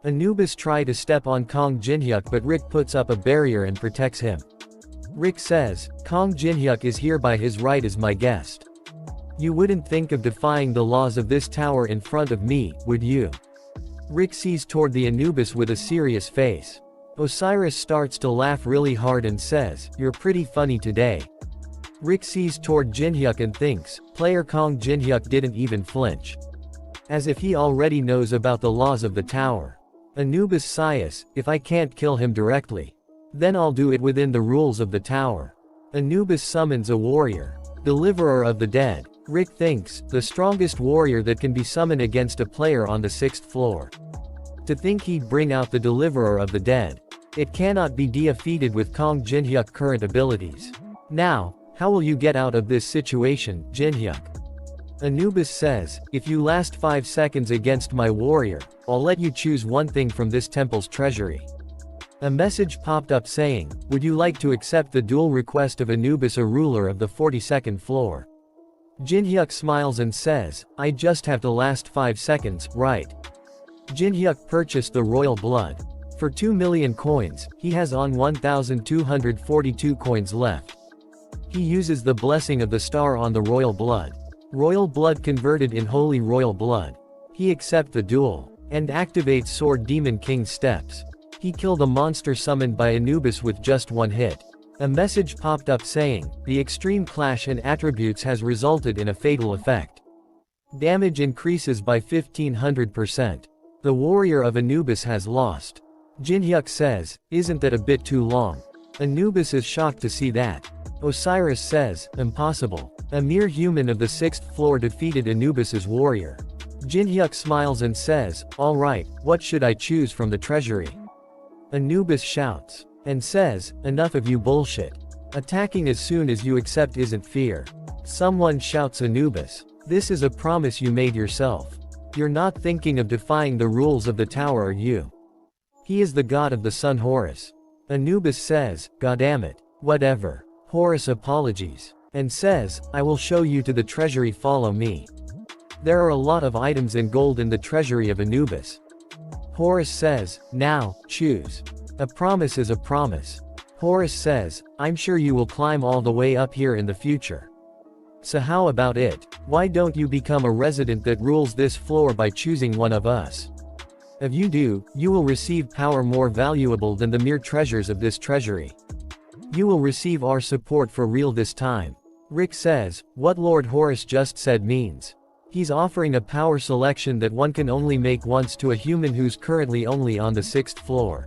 Anubis tries to step on Kong Jinhyuk, but Rick puts up a barrier and protects him. Rick says, Kong Jinhyuk is here by his right as my guest. You wouldn't think of defying the laws of this tower in front of me, would you? Rick sees toward the Anubis with a serious face. Osiris starts to laugh really hard and says, you're pretty funny today. Rick sees toward Jinhyuk and thinks, player Kong Jinhyuk didn't even flinch. As if he already knows about the laws of the tower. Anubis sighs, if I can't kill him directly, then I'll do it within the rules of the tower. Anubis summons a warrior. Deliverer of the dead. Rick thinks, the strongest warrior that can be summoned against a player on the 6th floor. To think he'd bring out the deliverer of the dead. It cannot be defeated with Kong Jinhyuk's current abilities. Now, how will you get out of this situation, Jinhyuk? Anubis says, if you last 5 seconds against my warrior, I'll let you choose one thing from this temple's treasury. A message popped up saying, would you like to accept the duel request of Anubis, a ruler of the 42nd floor? Jinhyuk smiles and says, I just have to last 5 seconds, right? Jinhyuk purchased the royal blood. For 2 million coins, he has on 1,242 coins left. He uses the blessing of the star on the royal blood. Royal blood converted in holy royal blood. He accepts the duel, and activates Sword Demon King's steps. He killed a monster summoned by Anubis with just 1 hit. A message popped up saying, the extreme clash in attributes has resulted in a fatal effect. Damage increases by 1500%. The warrior of Anubis has lost. Jinhyuk says, isn't that a bit too long? Anubis is shocked to see that. Osiris says, impossible. A mere human of the 6th floor defeated Anubis's warrior. Jinhyuk smiles and says, alright, what should I choose from the treasury? Anubis shouts. And says, enough of you bullshit. Attacking as soon as you accept isn't fear. Someone shouts, Anubis. This is a promise you made yourself. You're not thinking of defying the rules of the tower, are you? He is the god of the sun Horus. Anubis says, "Goddamn it, whatever." Horus apologies and says, "I will show you to the treasury, follow me." There are a lot of items in gold in the treasury of Anubis. Horus says, "Now, choose. A promise is a promise." Horus says, "I'm sure you will climb all the way up here in the future. So how about it? Why don't you become a resident that rules this floor by choosing one of us? If you do, you will receive power more valuable than the mere treasures of this treasury. You will receive our support for real this time." Rick says, "What Lord Horus just said means. He's offering a power selection that one can only make once to a human who's currently only on the 6th floor.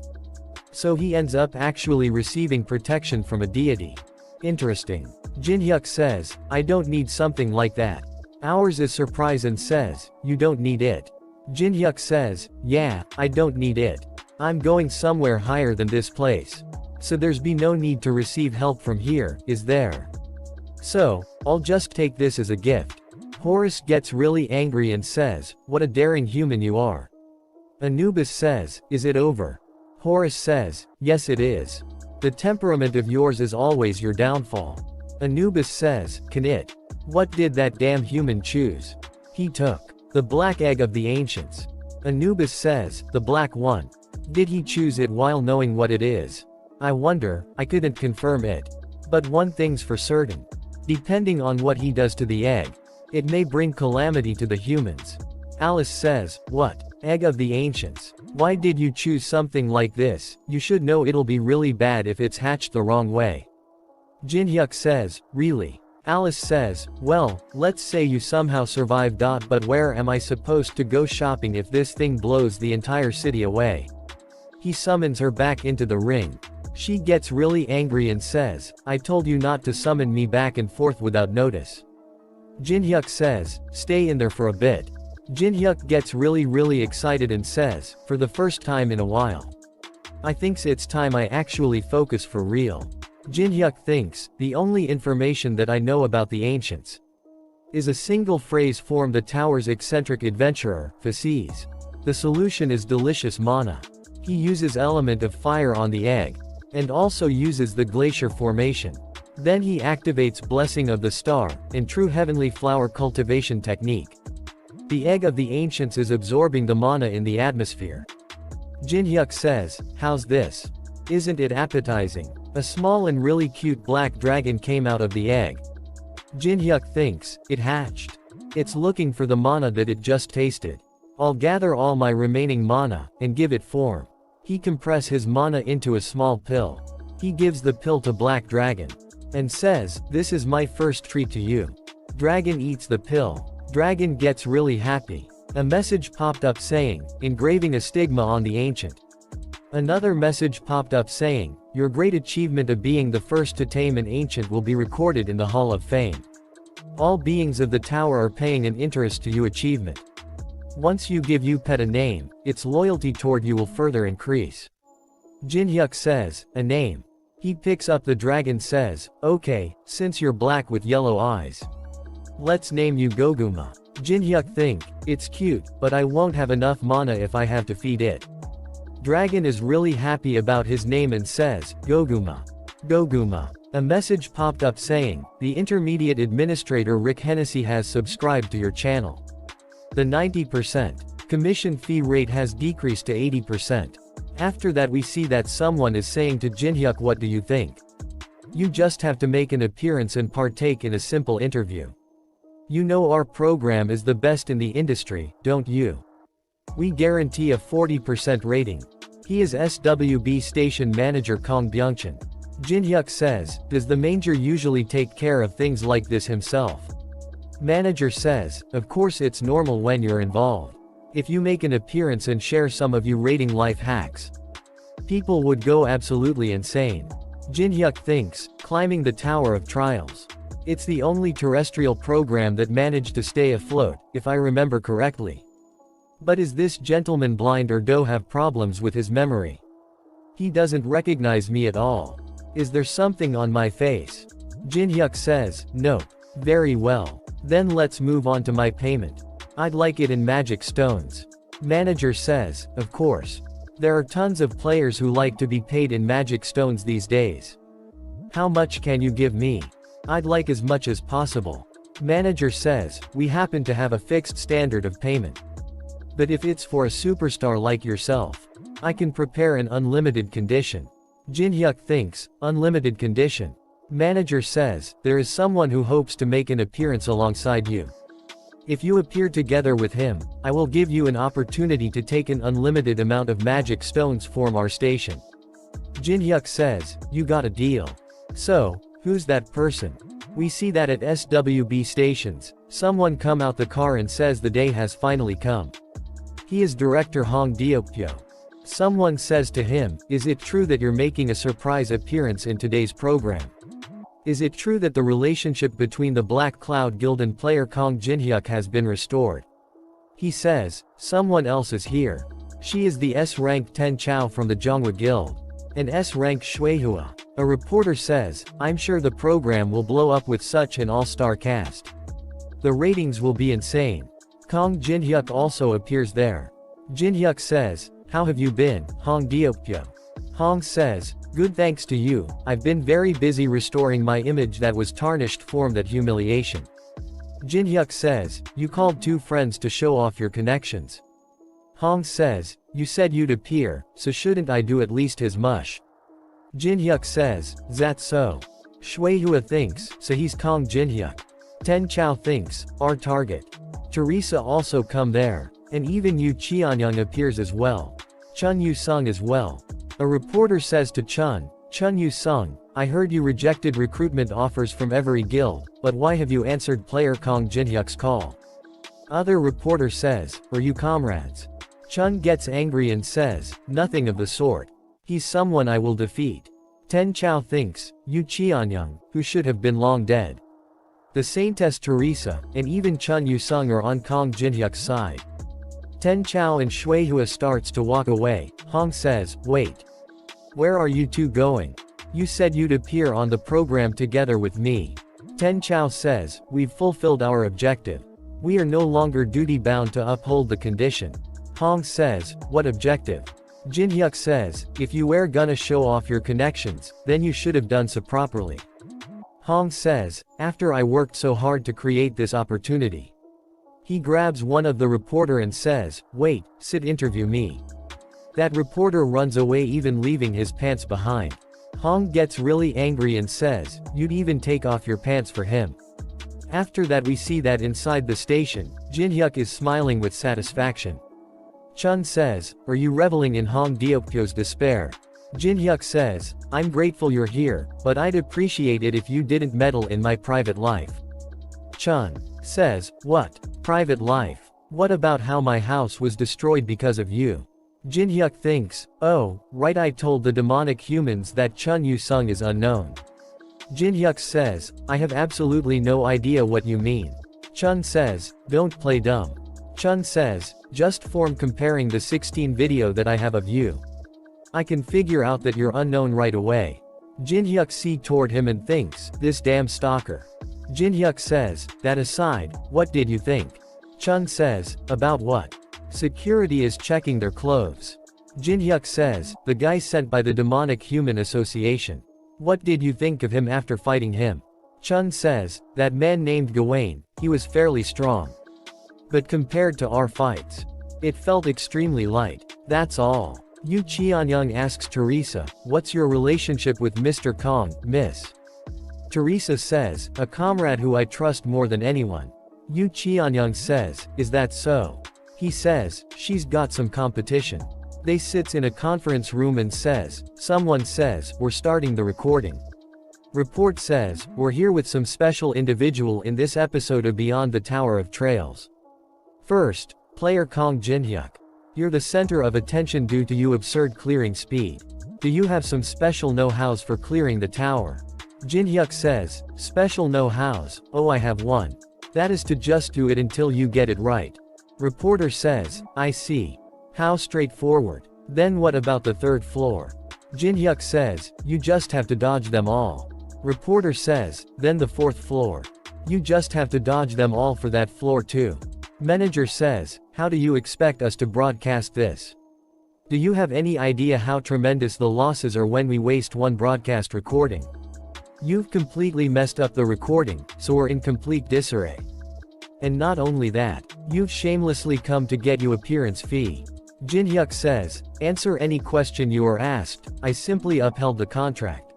So he ends up actually receiving protection from a deity. Interesting." Jinhyuk says, "I don't need something like that." Ours is surprise and says, "You don't need it." Jinhyuk says, "Yeah, I don't need it. I'm going somewhere higher than this place. So there's be no need to receive help from here, is there? So, I'll just take this as a gift." Horus gets really angry and says, "What a daring human you are." Anubis says, "Is it over?" Horus says, "Yes it is. The temperament of yours is always your downfall." Anubis says, "Can it? What did that damn human choose?" "He took the black egg of the ancients." Anubis says, "The black one. Did he choose it while knowing what it is? I wonder, I couldn't confirm it. But one thing's for certain. Depending on what he does to the egg, it may bring calamity to the humans." Alice says, "What? Egg of the ancients? Why did you choose something like this? You should know it'll be really bad if it's hatched the wrong way." Jinhyuk says, "Really?" Alice says, "Well, let's say you somehow survive. But where am I supposed to go shopping if this thing blows the entire city away?" He summons her back into the ring. She gets really angry and says, "I told you not to summon me back and forth without notice." Jinhyuk says, "Stay in there for a bit." Jinhyuk gets really excited and says, "For the first time in a while, I thinks it's time I actually focus for real." Jinhyuk thinks, "The only information that I know about the ancients is a single phrase from the tower's eccentric adventurer, Faces. The solution is delicious mana. He uses element of fire on the egg, and also uses the glacier formation. Then he activates Blessing of the Star, and true heavenly flower cultivation technique. The egg of the ancients is absorbing the mana in the atmosphere." Jinhyuk says, "How's this? Isn't it appetizing?" A small and really cute black dragon came out of the egg. Jinhyuk thinks, "It hatched. It's looking for the mana that it just tasted. I'll gather all my remaining mana, and give it form." He compress his mana into a small pill. He gives the pill to Black Dragon, and says, "This is my first treat to you." Dragon eats the pill. Dragon gets really happy. A message popped up saying, "Engraving a stigma on the ancient." Another message popped up saying, "Your great achievement of being the first to tame an ancient will be recorded in the Hall of Fame. All beings of the tower are paying an interest to your achievement. Once you give you pet a name, its loyalty toward you will further increase." Jinhyuk says, "A name?" He picks up the dragon says, "Okay, since you're black with yellow eyes, let's name you Goguma." Jinhyuk think, "It's cute, but I won't have enough mana if I have to feed it." Dragon is really happy about his name and says, "Goguma. Goguma." A message popped up saying, "The intermediate administrator Rick Hennessy has subscribed to your channel. The 90% commission fee rate has decreased to 80%. After that we see that someone is saying to Jinhyuk, "What do you think? You just have to make an appearance and partake in a simple interview. You know our program is the best in the industry, don't you? We guarantee a 40% rating." He is SWB station manager Kong Byungchan. Jinhyuk says, "Does the manager usually take care of things like this himself?" Manager says, "Of course it's normal when you're involved. If you make an appearance and share some of you rating life hacks, people would go absolutely insane." Jinhyuk thinks, climbing the Tower of Trials. It's the only terrestrial program that managed to stay afloat, if I remember correctly. But is this gentleman blind or do have problems with his memory? He doesn't recognize me at all. Is there something on my face? Jinhyuk says, "Nope." "Very well. Then let's move on to my payment. I'd like it in magic stones." Manager says, "Of course. There are tons of players who like to be paid in magic stones these days. How much can you give me? I'd like as much as possible. Manager says, we happen to have a fixed standard of payment. But if it's for a superstar like yourself, I can prepare an unlimited condition. Jin-hyuk thinks, unlimited condition. Manager says, there is someone who hopes to make an appearance alongside you. If you appear together with him, I will give you an opportunity to take an unlimited amount of magic stones from our station. Jin-hyuk says, you got a deal. So, who's that person? We see that at SWB stations, someone come out the car and says the day has finally come. He is director Hong Deokpyo. Someone says to him, is it true that you're making a surprise appearance in today's program? Is it true that the relationship between the Black Cloud Guild and player Kong Jin-hyuk has been restored? He says, someone else is here. She is the S-rank Ten Chao from the Zhonghua Guild. And S-rank Shuihua. A reporter says, I'm sure the program will blow up with such an all-star cast. The ratings will be insane. Kong Jin-hyuk also appears there. Jin-hyuk says, how have you been, Hong Deokpyo? Hong says, good thanks to you, I've been very busy restoring my image that was tarnished from that humiliation. Jin-hyuk says, you called two friends to show off your connections. Hong says, you said you'd appear, so shouldn't I do at least his mush? Jin-hyuk says, that's so. Shuihua thinks, so he's Kong Jin-hyuk. Ten Chao thinks, our target. Teresa also come there. And even Yu Cheonyang appears as well. Chun Yu-sung as well. A reporter says to Chun Yu-sung, I heard you rejected recruitment offers from every guild, but why have you answered player Kong Jin-hyuk's call? Other reporter says, are you comrades? Chun gets angry and says, nothing of the sort. He's someone I will defeat. Ten Chao thinks, Yu Cheonyang, who should have been long dead. The Saintess Teresa, and even Chun Yu-sung are on Kong Jin-hyuk's side. Ten Chao and Shuihua starts to walk away. Hong says, wait. Where are you two going? You said you'd appear on the program together with me. Ten Chao says, we've fulfilled our objective. We are no longer duty-bound to uphold the condition. Hong says, what objective? Jin-hyuk says, if you were gonna show off your connections, then you should have done so properly. Hong says, after I worked so hard to create this opportunity. He grabs one of the reporter and says, wait, sit interview me. That reporter runs away even leaving his pants behind. Hong gets really angry and says, you'd even take off your pants for him. After that we see that inside the station, Jin-hyuk is smiling with satisfaction. Chun says, are you reveling in Hong Deokpyo's despair? Jin-hyuk says, I'm grateful you're here, but I'd appreciate it if you didn't meddle in my private life. Chun says, what? Private life? What about how my house was destroyed because of you? Jin-hyuk thinks, oh, right, I told the demonic humans that Chun Yu-sung is unknown. Jin-hyuk says, I have absolutely no idea what you mean. Chun says, don't play dumb. Chun says, just from comparing the 16 video that I have of you. I can figure out that you're unknown right away. Jin-hyuk sees toward him and thinks, this damn stalker. Jin-hyuk says, that aside, what did you think? Chun says, about what? Security is checking their clothes. Jin-hyuk says, the guy sent by the Demonic Human Association. What did you think of him after fighting him? Chun says, that man named Gawain, he was fairly strong. But compared to our fights, it felt extremely light. That's all. Yu Cheonyang asks Teresa, what's your relationship with Mr. Kong, miss? Teresa says, a comrade who I trust more than anyone. Yu Cheonyang says, is that so? He says, she's got some competition. They sits in a conference room and says, someone says, we're starting the recording. Report says, we're here with some special individual in this episode of Beyond the Tower of Trails. First, player Kong Jin-hyuk. You're the center of attention due to your absurd clearing speed. Do you have some special know-hows for clearing the tower? Jin-hyuk says, special know-hows, oh I have one. That is to just do it until you get it right. Reporter says, I see. How straightforward. Then what about the third floor? Jin-hyuk says, you just have to dodge them all. Reporter says, then the fourth floor. You just have to dodge them all for that floor too. Manager says, how do you expect us to broadcast this? Do you have any idea how tremendous the losses are when we waste one broadcast recording? You've completely messed up the recording, so we're in complete disarray. And not only that, you've shamelessly come to get you appearance fee. Jin-hyuk says, answer any question you are asked, I simply upheld the contract.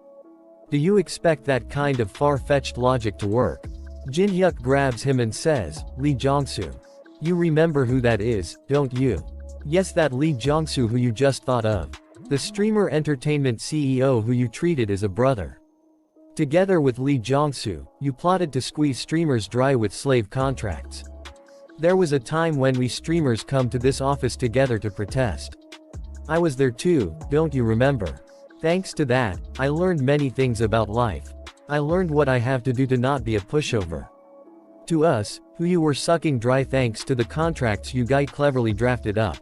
Do you expect that kind of far-fetched logic to work? Jin-hyuk grabs him and says, Lee Jong-soo. You remember who that is, don't you? Yes, that Lee Jong-soo who you just thought of. The streamer entertainment CEO who you treated as a brother. Together with Lee Jong-soo, you plotted to squeeze streamers dry with slave contracts. There was a time when we streamers come to this office together to protest. I was there too, don't you remember? Thanks to that, I learned many things about life. I learned what I have to do to not be a pushover. To us, who you were sucking dry thanks to the contracts you guys cleverly drafted up.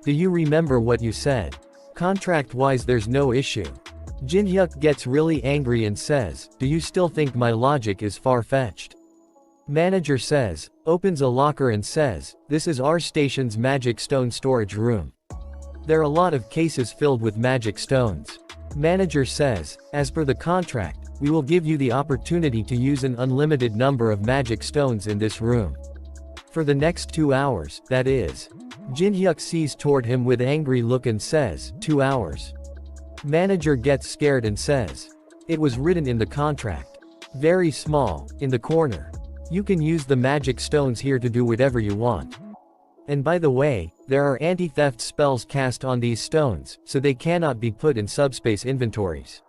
Do you remember what you said? Contract-wise there's no issue. Jin-hyuk gets really angry and says, do you still think my logic is far-fetched? Manager says, opens a locker and says, this is our station's magic stone storage room. There are a lot of cases filled with magic stones. Manager says, as per the contract, we will give you the opportunity to use an unlimited number of magic stones in this room. For the next 2 hours, that is. Jin-hyuk sees toward him with angry look and says, 2 hours. Manager gets scared and says, it was written in the contract. Very small, in the corner. You can use the magic stones here to do whatever you want. And by the way, there are anti-theft spells cast on these stones, so they cannot be put in subspace inventories.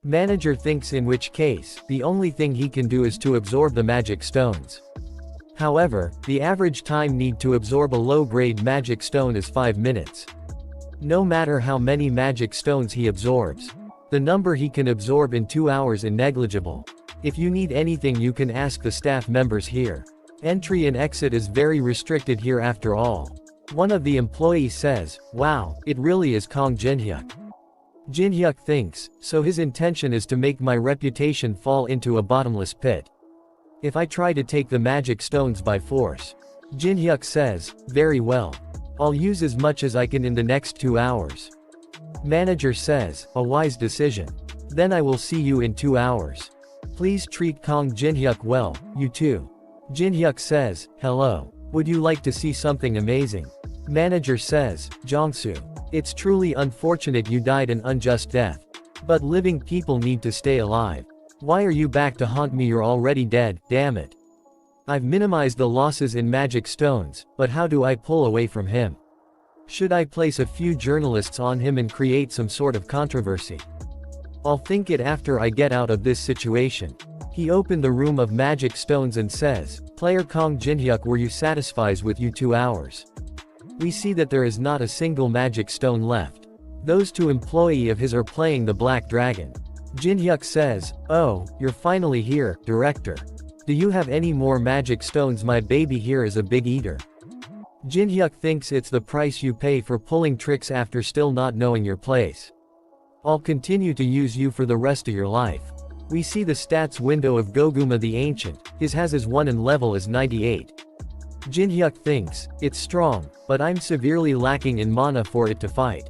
Manager thinks in which case, the only thing he can do is to absorb the magic stones. However, the average time need to absorb a low-grade magic stone is 5 minutes. No matter how many magic stones he absorbs, the number he can absorb in 2 hours is negligible. If you need anything you can ask the staff members here. Entry and exit is very restricted here after all. One of the employees says, wow, it really is Kong Jin-hyuk. Jin-hyuk thinks, so his intention is to make my reputation fall into a bottomless pit. If I try to take the magic stones by force. Jin-hyuk says, very well. I'll use as much as I can in the next 2 hours. Manager says, a wise decision. Then I will see you in 2 hours. Please treat Kong Jin-hyuk well, you too. Jin-hyuk says, hello. Would you like to see something amazing? Manager says, Jong-soo. It's truly unfortunate you died an unjust death. But living people need to stay alive. Why are you back to haunt me? You're already dead, damn it. I've minimized the losses in magic stones, but how do I pull away from him? Should I place a few journalists on him and create some sort of controversy? I'll think it after I get out of this situation. He opened the room of magic stones and says, player Kong Jin-hyuk, were you satisfied with you 2 hours? We see that there is not a single magic stone left. Those 2 employees of his are playing the Black Dragon. Jin-hyuk says, oh, you're finally here, director. Do you have any more magic stones? My baby here is a big eater. Jin-hyuk thinks it's the price you pay for pulling tricks after still not knowing your place. I'll continue to use you for the rest of your life. We see the stats window of Goguma the Ancient, his has is 1 and level is 98. Jin-hyuk thinks, it's strong, but I'm severely lacking in mana for it to fight.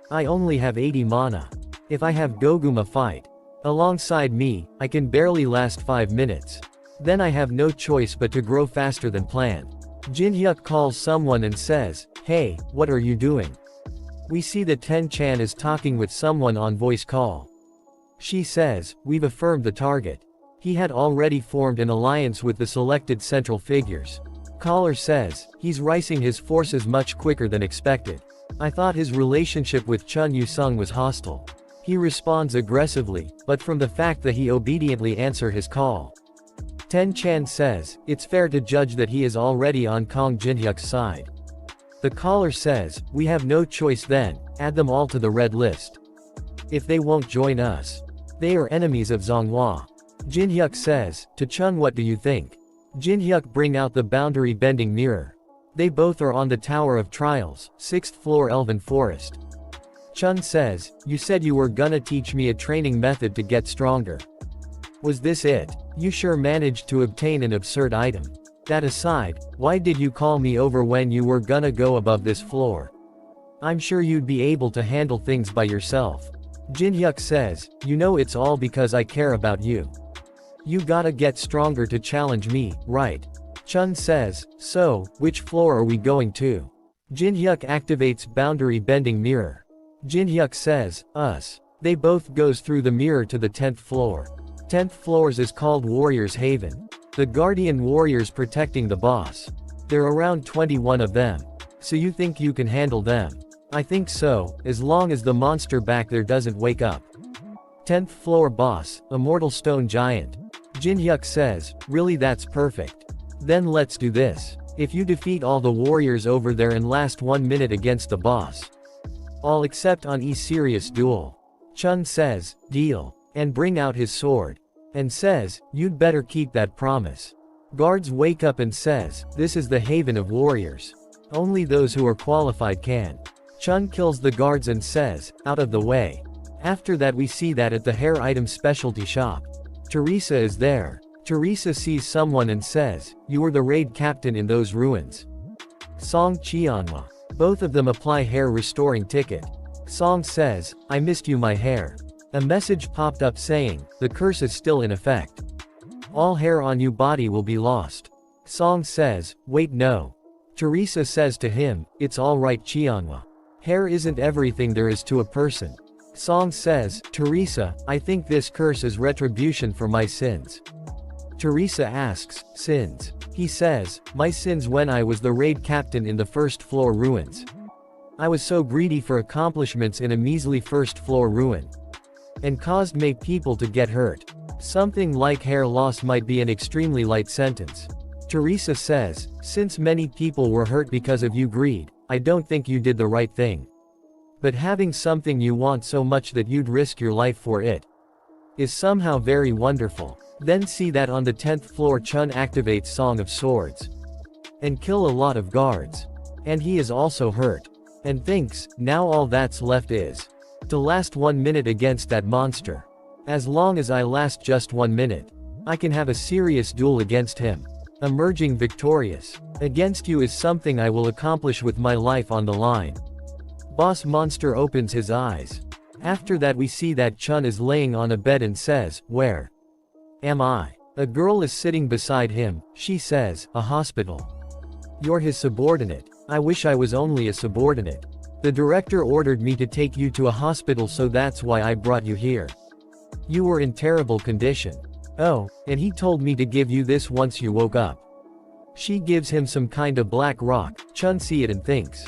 I only have 80 mana. If I have Goguma fight alongside me, I can barely last 5 minutes. Then I have no choice but to grow faster than planned. Jin-hyuk calls someone and says, hey, what are you doing? We see that Ten-chan is talking with someone on voice call. She says, we've affirmed the target. He had already formed an alliance with the selected central figures. Caller says, he's rising his forces much quicker than expected. I thought his relationship with Chun Yu-sung was hostile. He responds aggressively, but from the fact that he obediently answers his call. Ten-chan says, it's fair to judge that he is already on Kong Jin-hyuk's side. The caller says, we have no choice then, add them all to the red list. If they won't join us, they are enemies of Zonghua. Jin-hyuk says, to Chun, what do you think? Jin-hyuk bring out the boundary bending mirror. They both are on the Tower of Trials, 6th floor Elven Forest. Chun says, you said you were gonna teach me a training method to get stronger. Was this it? You sure managed to obtain an absurd item. That aside, why did you call me over when you were gonna go above this floor? I'm sure you'd be able to handle things by yourself. Jinhyuk says, you know it's all because I care about you. You gotta get stronger to challenge me, right? Chun says, so, which floor are we going to? Jinhyuk activates boundary bending mirror. Jinhyuk says, us. They both goes through the mirror to the 10th floor. 10th floors is called Warrior's Haven. The Guardian Warriors protecting the boss. There are around 21 of them. So you think you can handle them? I think so, as long as the monster back there doesn't wake up. 10th floor boss, Immortal Stone Giant. Jinhyuk says, really that's perfect. Then let's do this. If you defeat all the warriors over there and last 1 minute against the boss. All except on serious duel. Chun says, deal. And bring out his sword. And says, you'd better keep that promise. Guards wake up and says, this is the haven of warriors. Only those who are qualified can. Chun kills the guards and says, out of the way. After that we see that at the hair item specialty shop. Teresa is there. Teresa sees someone and says, you were the raid captain in those ruins. Song Cheonhwa. Both of them apply hair restoring ticket. Song says, I missed you my hair. A message popped up saying, the curse is still in effect. All hair on you body will be lost. Song says, wait no. Teresa says to him, it's alright Cheonhwa. Hair isn't everything there is to a person. Song says, Teresa, I think this curse is retribution for my sins. Teresa asks, sins? He says, my sins when I was the raid captain in the first floor ruins. I was so greedy for accomplishments in a measly first floor ruin. And caused many people to get hurt. Something like hair loss might be an extremely light sentence. Teresa says, since many people were hurt because of you greed, I don't think you did the right thing. But having something you want so much that you'd risk your life for it is somehow very wonderful. Then see that on the 10th floor Chun activates Song of Swords. And kill a lot of guards. And he is also hurt. And thinks, now all that's left is to last 1 minute against that monster. As long as I last just 1 minute, I can have a serious duel against him. Emerging victorious against you is something I will accomplish with my life on the line. Boss monster opens his eyes. After that we see that Chun is laying on a bed and says, where am I? A girl is sitting beside him. She says, a hospital. You're his subordinate. I wish I was only a subordinate. The director ordered me to take you to a hospital, so that's why I brought you here. You were in terrible condition. Oh, and he told me to give you this once you woke up. She gives him some kind of black rock. Chun sees it and thinks,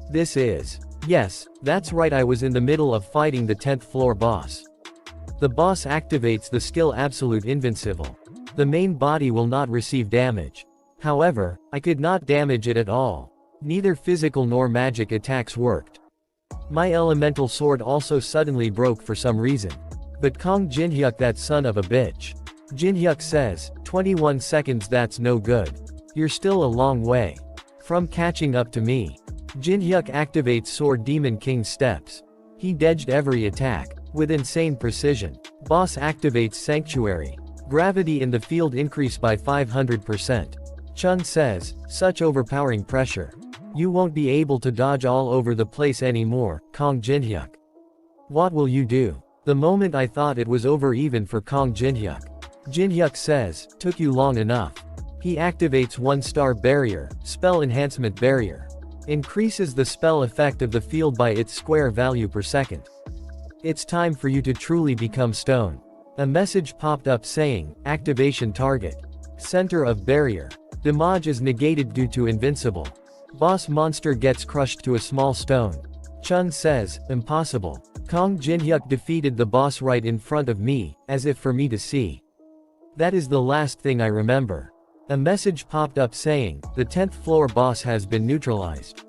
this is. Yes, that's right, I was in the middle of fighting the 10th floor boss. The boss activates the skill Absolute Invincible. The main body will not receive damage. However, I could not damage it at all. Neither physical nor magic attacks worked. My elemental sword also suddenly broke for some reason. But Kong Jinhyuk, that son of a bitch. Jinhyuk says, 21 seconds, that's no good. You're still a long way from catching up to me. Jinhyuk activates Sword Demon King steps. He dodged every attack with insane precision. Boss activates Sanctuary. Gravity in the field increased by 500%. Chun says, such overpowering pressure. You won't be able to dodge all over the place anymore, Kong Jinhyuk. What will you do? The moment I thought it was over even for Kong Jinhyuk. Jinhyuk says, took you long enough. He activates 1-star barrier, spell enhancement barrier. Increases the spell effect of the field by its square value per second. It's time for you to truly become stone. A message popped up saying, activation target. Center of barrier. Damage is negated due to invincible. Boss monster gets crushed to a small stone. Chun says, impossible. Kong Jinhyuk defeated the boss right in front of me, as if for me to see. That is the last thing I remember. A message popped up saying, the 10th floor boss has been neutralized.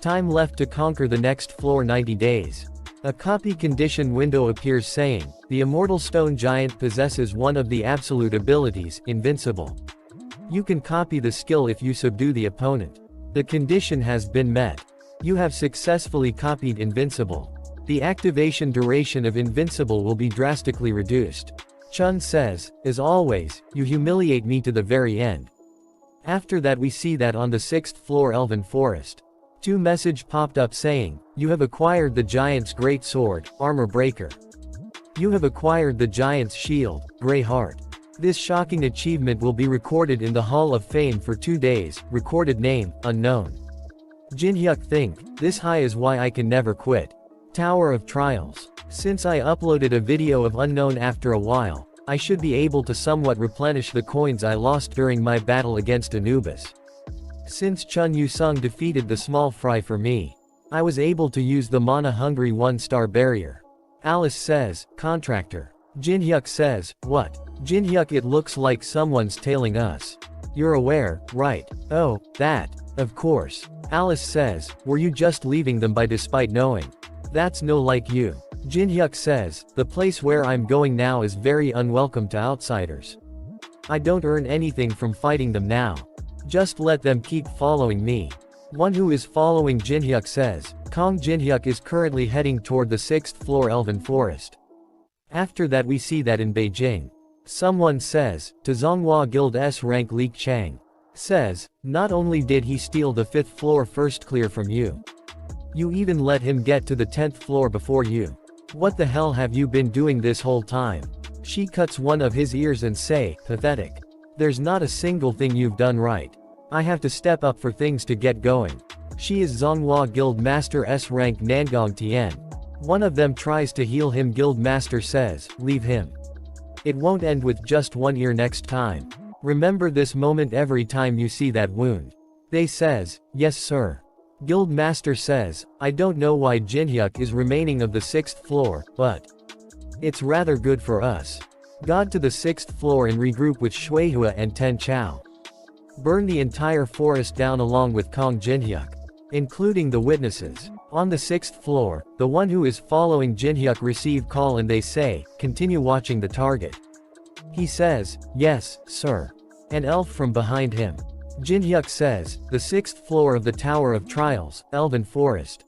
Time left to conquer the next floor 90 days. A copy condition window appears saying, the Immortal Stone Giant possesses one of the absolute abilities, Invincible. You can copy the skill if you subdue the opponent. The condition has been met. You have successfully copied Invincible. The activation duration of Invincible will be drastically reduced. Chun says, as always, you humiliate me to the very end. After that we see that on the 6th floor Elven Forest. Two message popped up saying, you have acquired the giant's great sword, Armor Breaker. You have acquired the giant's shield, Grey Heart. This shocking achievement will be recorded in the Hall of Fame for 2 days, recorded name, unknown. Jinhyuk think, this high is why I can never quit. Tower of Trials. Since I uploaded a video of unknown after a while, I should be able to somewhat replenish the coins I lost during my battle against Anubis. Since Chun Yu-sung defeated the small fry for me, I was able to use the Mana Hungry 1-star barrier. Alice says, contractor. Jinhyuk says, what? Jinhyuk, it looks like someone's tailing us. You're aware, right? Oh, that. Of course. Alice says, were you just leaving them by despite knowing? That's no like you. Jinhyuk says, the place where I'm going now is very unwelcome to outsiders. I don't earn anything from fighting them now. Just let them keep following me. One who is following Jinhyuk says, Kong Jinhyuk is currently heading toward the 6th floor Elven Forest. After that we see that in Beijing. Someone says, to Zonghua Guild S rank Li Chang. Says, not only did he steal the 5th floor first clear from you, you even let him get to the 10th floor before you. What the hell have you been doing this whole time? She cuts one of his ears and say, pathetic. There's not a single thing you've done right. I have to step up for things to get going. She is Zonghua Guild Master S rank Nangong Tian. One of them tries to heal him. Guild Master says, leave him. It won't end with just one ear next time. Remember this moment every time you see that wound. They says, yes sir. Guild Master says, I don't know why Jinhyuk is remaining of the 6th floor, but it's rather good for us. God to the 6th floor and regroup with Shuihua and Ten Chao. Burn the entire forest down along with Kong Jinhyuk, including the witnesses. On the 6th floor, the one who is following Jinhyuk receive call and they say, continue watching the target. He says, yes, sir. An elf from behind him. Jinhyuk says, the 6th floor of the Tower of Trials, Elven Forest,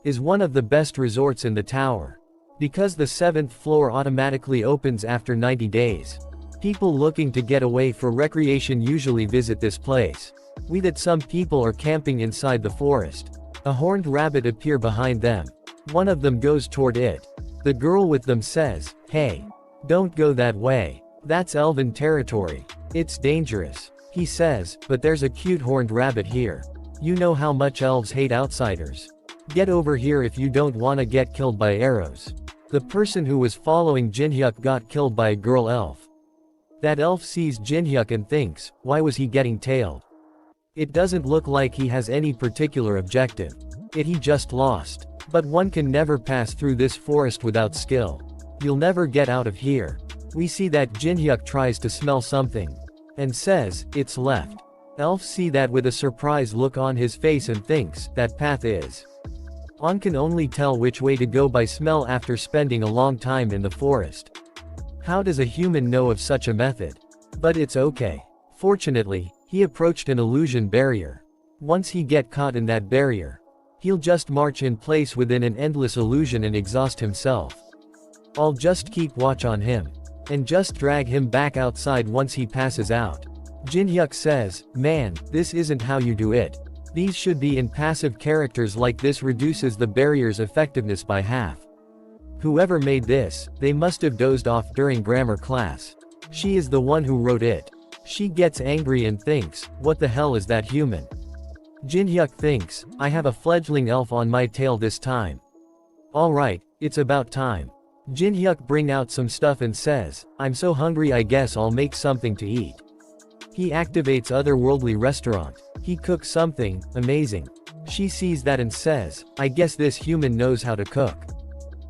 is one of the best resorts in the tower. Because the 7th floor automatically opens after 90 days. People looking to get away for recreation usually visit this place. We that some people are camping inside the forest. A horned rabbit appear behind them. One of them goes toward it. The girl with them says, hey, don't go that way. That's elven territory. It's dangerous. He says, but there's a cute horned rabbit here. You know how much elves hate outsiders. Get over here if you don't wanna get killed by arrows. The person who was following Jinhyuk got killed by a girl elf. That elf sees Jinhyuk and thinks, why was he getting tailed? It doesn't look like he has any particular objective. He just lost. But one can never pass through this forest without skill. You'll never get out of here. We see that Jinhyuk tries to smell something. And says, it's left. Elf see that with a surprised look on his face and thinks, that path is. One can only tell which way to go by smell after spending a long time in the forest. How does a human know of such a method? But it's okay. Fortunately, he approached an illusion barrier. Once he get caught in that barrier, he'll just march in place within an endless illusion and exhaust himself. I'll just keep watch on him. And just drag him back outside once he passes out. Jinhyuk says, man, this isn't how you do it. These should be in passive characters like this reduces the barrier's effectiveness by half. Whoever made this, they must have dozed off during grammar class. She is the one who wrote it. She gets angry and thinks, what the hell is that human? Jinhyuk thinks, I have a fledgling elf on my tail this time. Alright, it's about time. Jinhyuk bring out some stuff and says, I'm so hungry I guess I'll make something to eat. He activates otherworldly restaurant. He cooks something amazing. She sees that and says, I guess this human knows how to cook.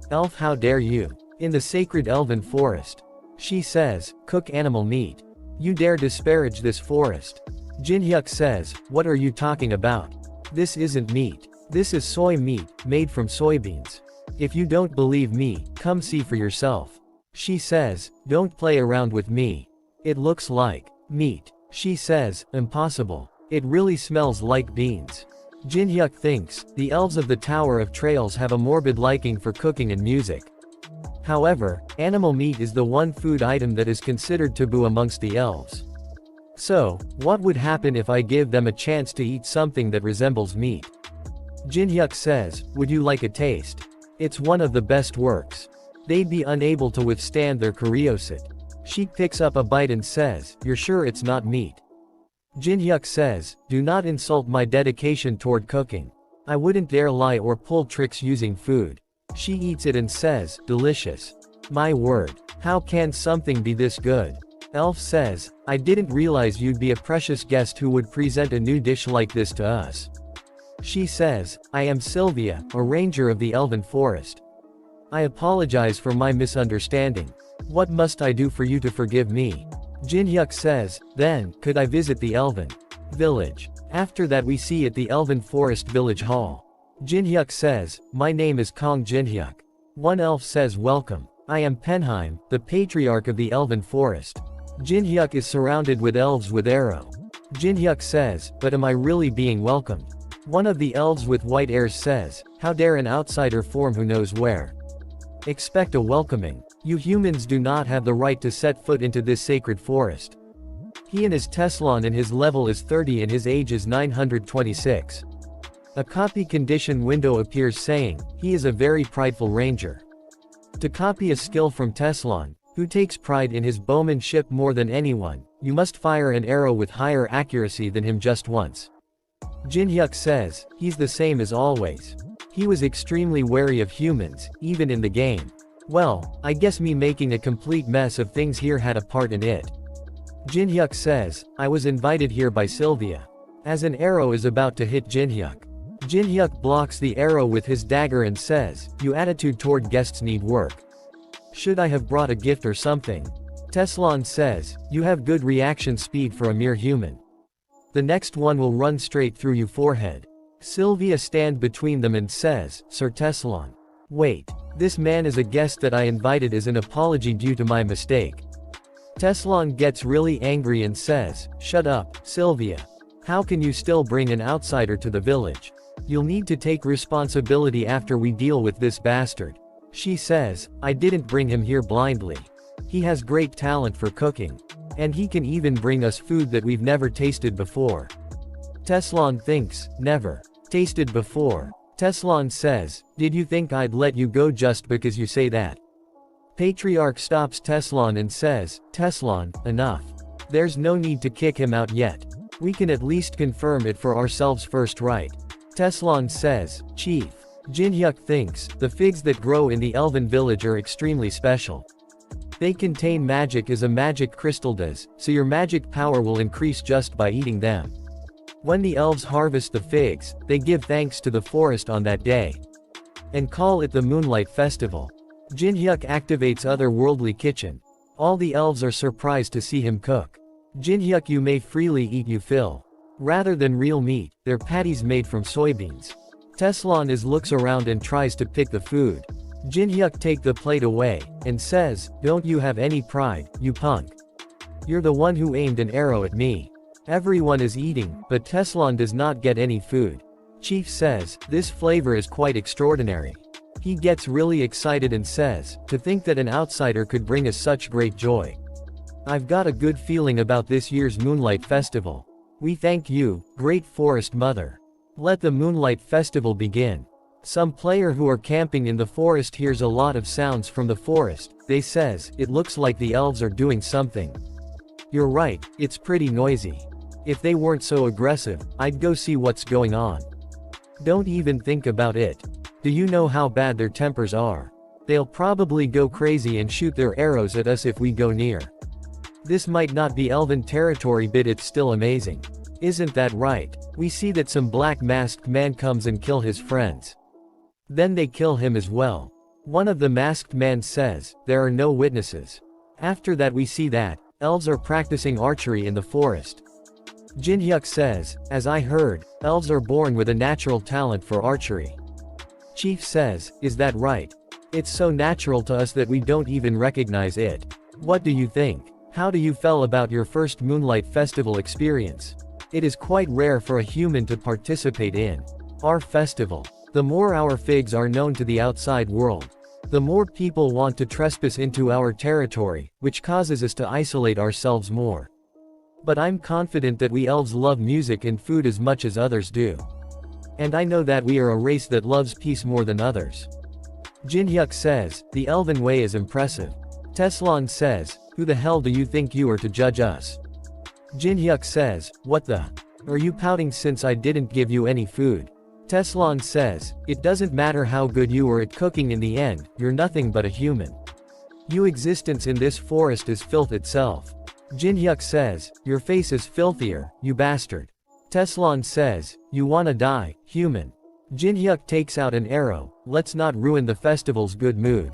Elf, how dare you? In the sacred elven forest. She says, cook animal meat. You dare disparage this forest. Jinhyuk says, what are you talking about? This isn't meat. This is soy meat, made from soybeans. If you don't believe me, come see for yourself. She says, don't play around with me. It looks like meat. She says, impossible. It really smells like beans. Jinhyuk thinks, the elves of the Tower of Trails have a morbid liking for cooking and music. However, animal meat is the one food item that is considered taboo amongst the elves. So, what would happen if I give them a chance to eat something that resembles meat?
Jinhyuk says, would you like a taste? It's one of the best works. They'd be unable to withstand their curiosity. She picks up a bite and says, you're sure it's not meat? Jinhyuk says, do not insult my dedication toward cooking. I wouldn't dare lie or pull tricks using food. She eats it and says, delicious. My word. How can something be this good? Elf says, I didn't realize you'd be a precious guest who would present a new dish like this to us. She says, I am Sylvia, a ranger of the Elven Forest. I apologize for my misunderstanding. What must I do for you to forgive me? Jinhyuk says, then, could I visit the Elven village? After that we see at the Elven Forest Village Hall. Jinhyuk says, my name is Kong Jinhyuk. One elf says welcome. I am Penheim, the patriarch of the Elven Forest. Jinhyuk is surrounded with elves with arrow. Jinhyuk says, but am I really being welcomed? One of the elves with white hairs says, how dare an outsider form who knows where? Expect a welcoming. You humans do not have the right to set foot into this sacred forest. He and his Teslon and his level is 30 and his age is 926. A copy condition window appears saying, he is a very prideful ranger. To copy a skill from Teslon, who takes pride in his bowmanship more than anyone, you must fire an arrow with higher accuracy than him just once. Jinhyuk says, he's the same as always. He was extremely wary of humans, even in the game. Well, I guess me making a complete mess of things here had a part in it. Jinhyuk says, I was invited here by Sylvia. As an arrow is about to hit Jinhyuk, Jinhyuk blocks the arrow with his dagger and says, your attitude toward guests need work. Should I have brought a gift or something? Teslon says, you have good reaction speed for a mere human. The next one will run straight through your forehead. Sylvia stands between them and says, Sir Teslon. Wait. This man is a guest that I invited as an apology due to my mistake. Teslon gets really angry and says, shut up, Sylvia. How can you still bring an outsider to the village? You'll need to take responsibility after we deal with this bastard. She says, I didn't bring him here blindly. He has great talent for cooking. And he can even bring us food that we've never tasted before. Teslon thinks, never tasted before. Teslon says, did you think I'd let you go just because you say that? Patriarch stops Teslon and says, Teslon, enough. There's no need to kick him out yet. We can at least confirm it for ourselves first, right? Teslon says, Chief. Jinhyuk thinks, the figs that grow in the Elven village are extremely special. They contain magic as a magic crystal does, so your magic power will increase just by eating them. When the elves harvest the figs, they give thanks to the forest on that day. And call it the Moonlight Festival. Jinhyuk activates Otherworldly Kitchen. All the elves are surprised to see him cook. Jinhyuk, you may freely eat you fill. Rather than real meat, they're patties made from soybeans. Teslon looks around and tries to pick the food. Jinhyuk take the plate away, and says, don't you have any pride, you punk? You're the one who aimed an arrow at me. Everyone is eating, but Teslon does not get any food. Chief says, this flavor is quite extraordinary. He gets really excited and says, to think that an outsider could bring us such great joy. I've got a good feeling about this year's Moonlight Festival. We thank you, Great Forest Mother. Let the Moonlight Festival begin. Some player who are camping in the forest hears a lot of sounds from the forest. They says, it looks like the elves are doing something. You're right, it's pretty noisy. If they weren't so aggressive, I'd go see what's going on. Don't even think about it. Do you know how bad their tempers are? They'll probably go crazy and shoot their arrows at us if we go near. This might not be Elven territory, but it's still amazing. Isn't that right? We see that some black masked man comes and kill his friends. Then they kill him as well. One of the masked men says, there are no witnesses. After that we see that, elves are practicing archery in the forest. Jinhyuk says, as I heard, elves are born with a natural talent for archery. Chief says, is that right? It's so natural to us that we don't even recognize it. What do you think? How do you feel about your first Moonlight Festival experience? It is quite rare for a human to participate in our festival. The more our figs are known to the outside world, the more people want to trespass into our territory, which causes us to isolate ourselves more. But I'm confident that we elves love music and food as much as others do.
And I know that we are a race that loves peace more than others. Jin-hyuk says, the elven way is impressive. Teslan says, who the hell do you think you are to judge us? Jin-hyuk says, what the? Are you pouting since I didn't give you any food? Teslan says, it doesn't matter how good you are at cooking in the end, you're nothing but a human. Your existence in this forest is filth itself. Jin-hyuk says, your face is filthier, you bastard. Teslan says, you wanna die, human. Jin-hyuk takes out an arrow, let's not ruin the festival's good mood.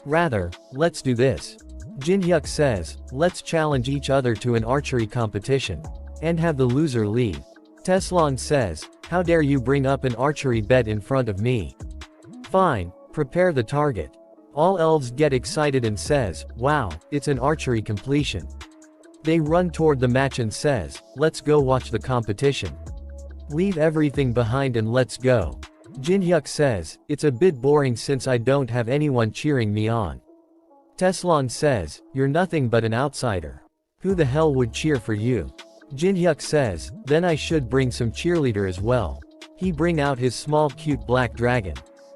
Rather, let's do this. Jin-hyuk says, let's challenge each other to an archery competition. And have the loser leave. Teslan says, how dare you bring up an archery bet in front of me? Fine, prepare the target. All elves get excited and says, wow, it's an archery completion. They run toward the match and says, let's go watch the competition. Leave everything behind and let's go. Jin-hyuk says, it's a bit boring since I don't have anyone cheering me on. Teslan says, you're nothing but an outsider. Who the hell would cheer for you? Jin-hyuk says, then I should bring some cheerleader as well. He bring out his small cute black dragon.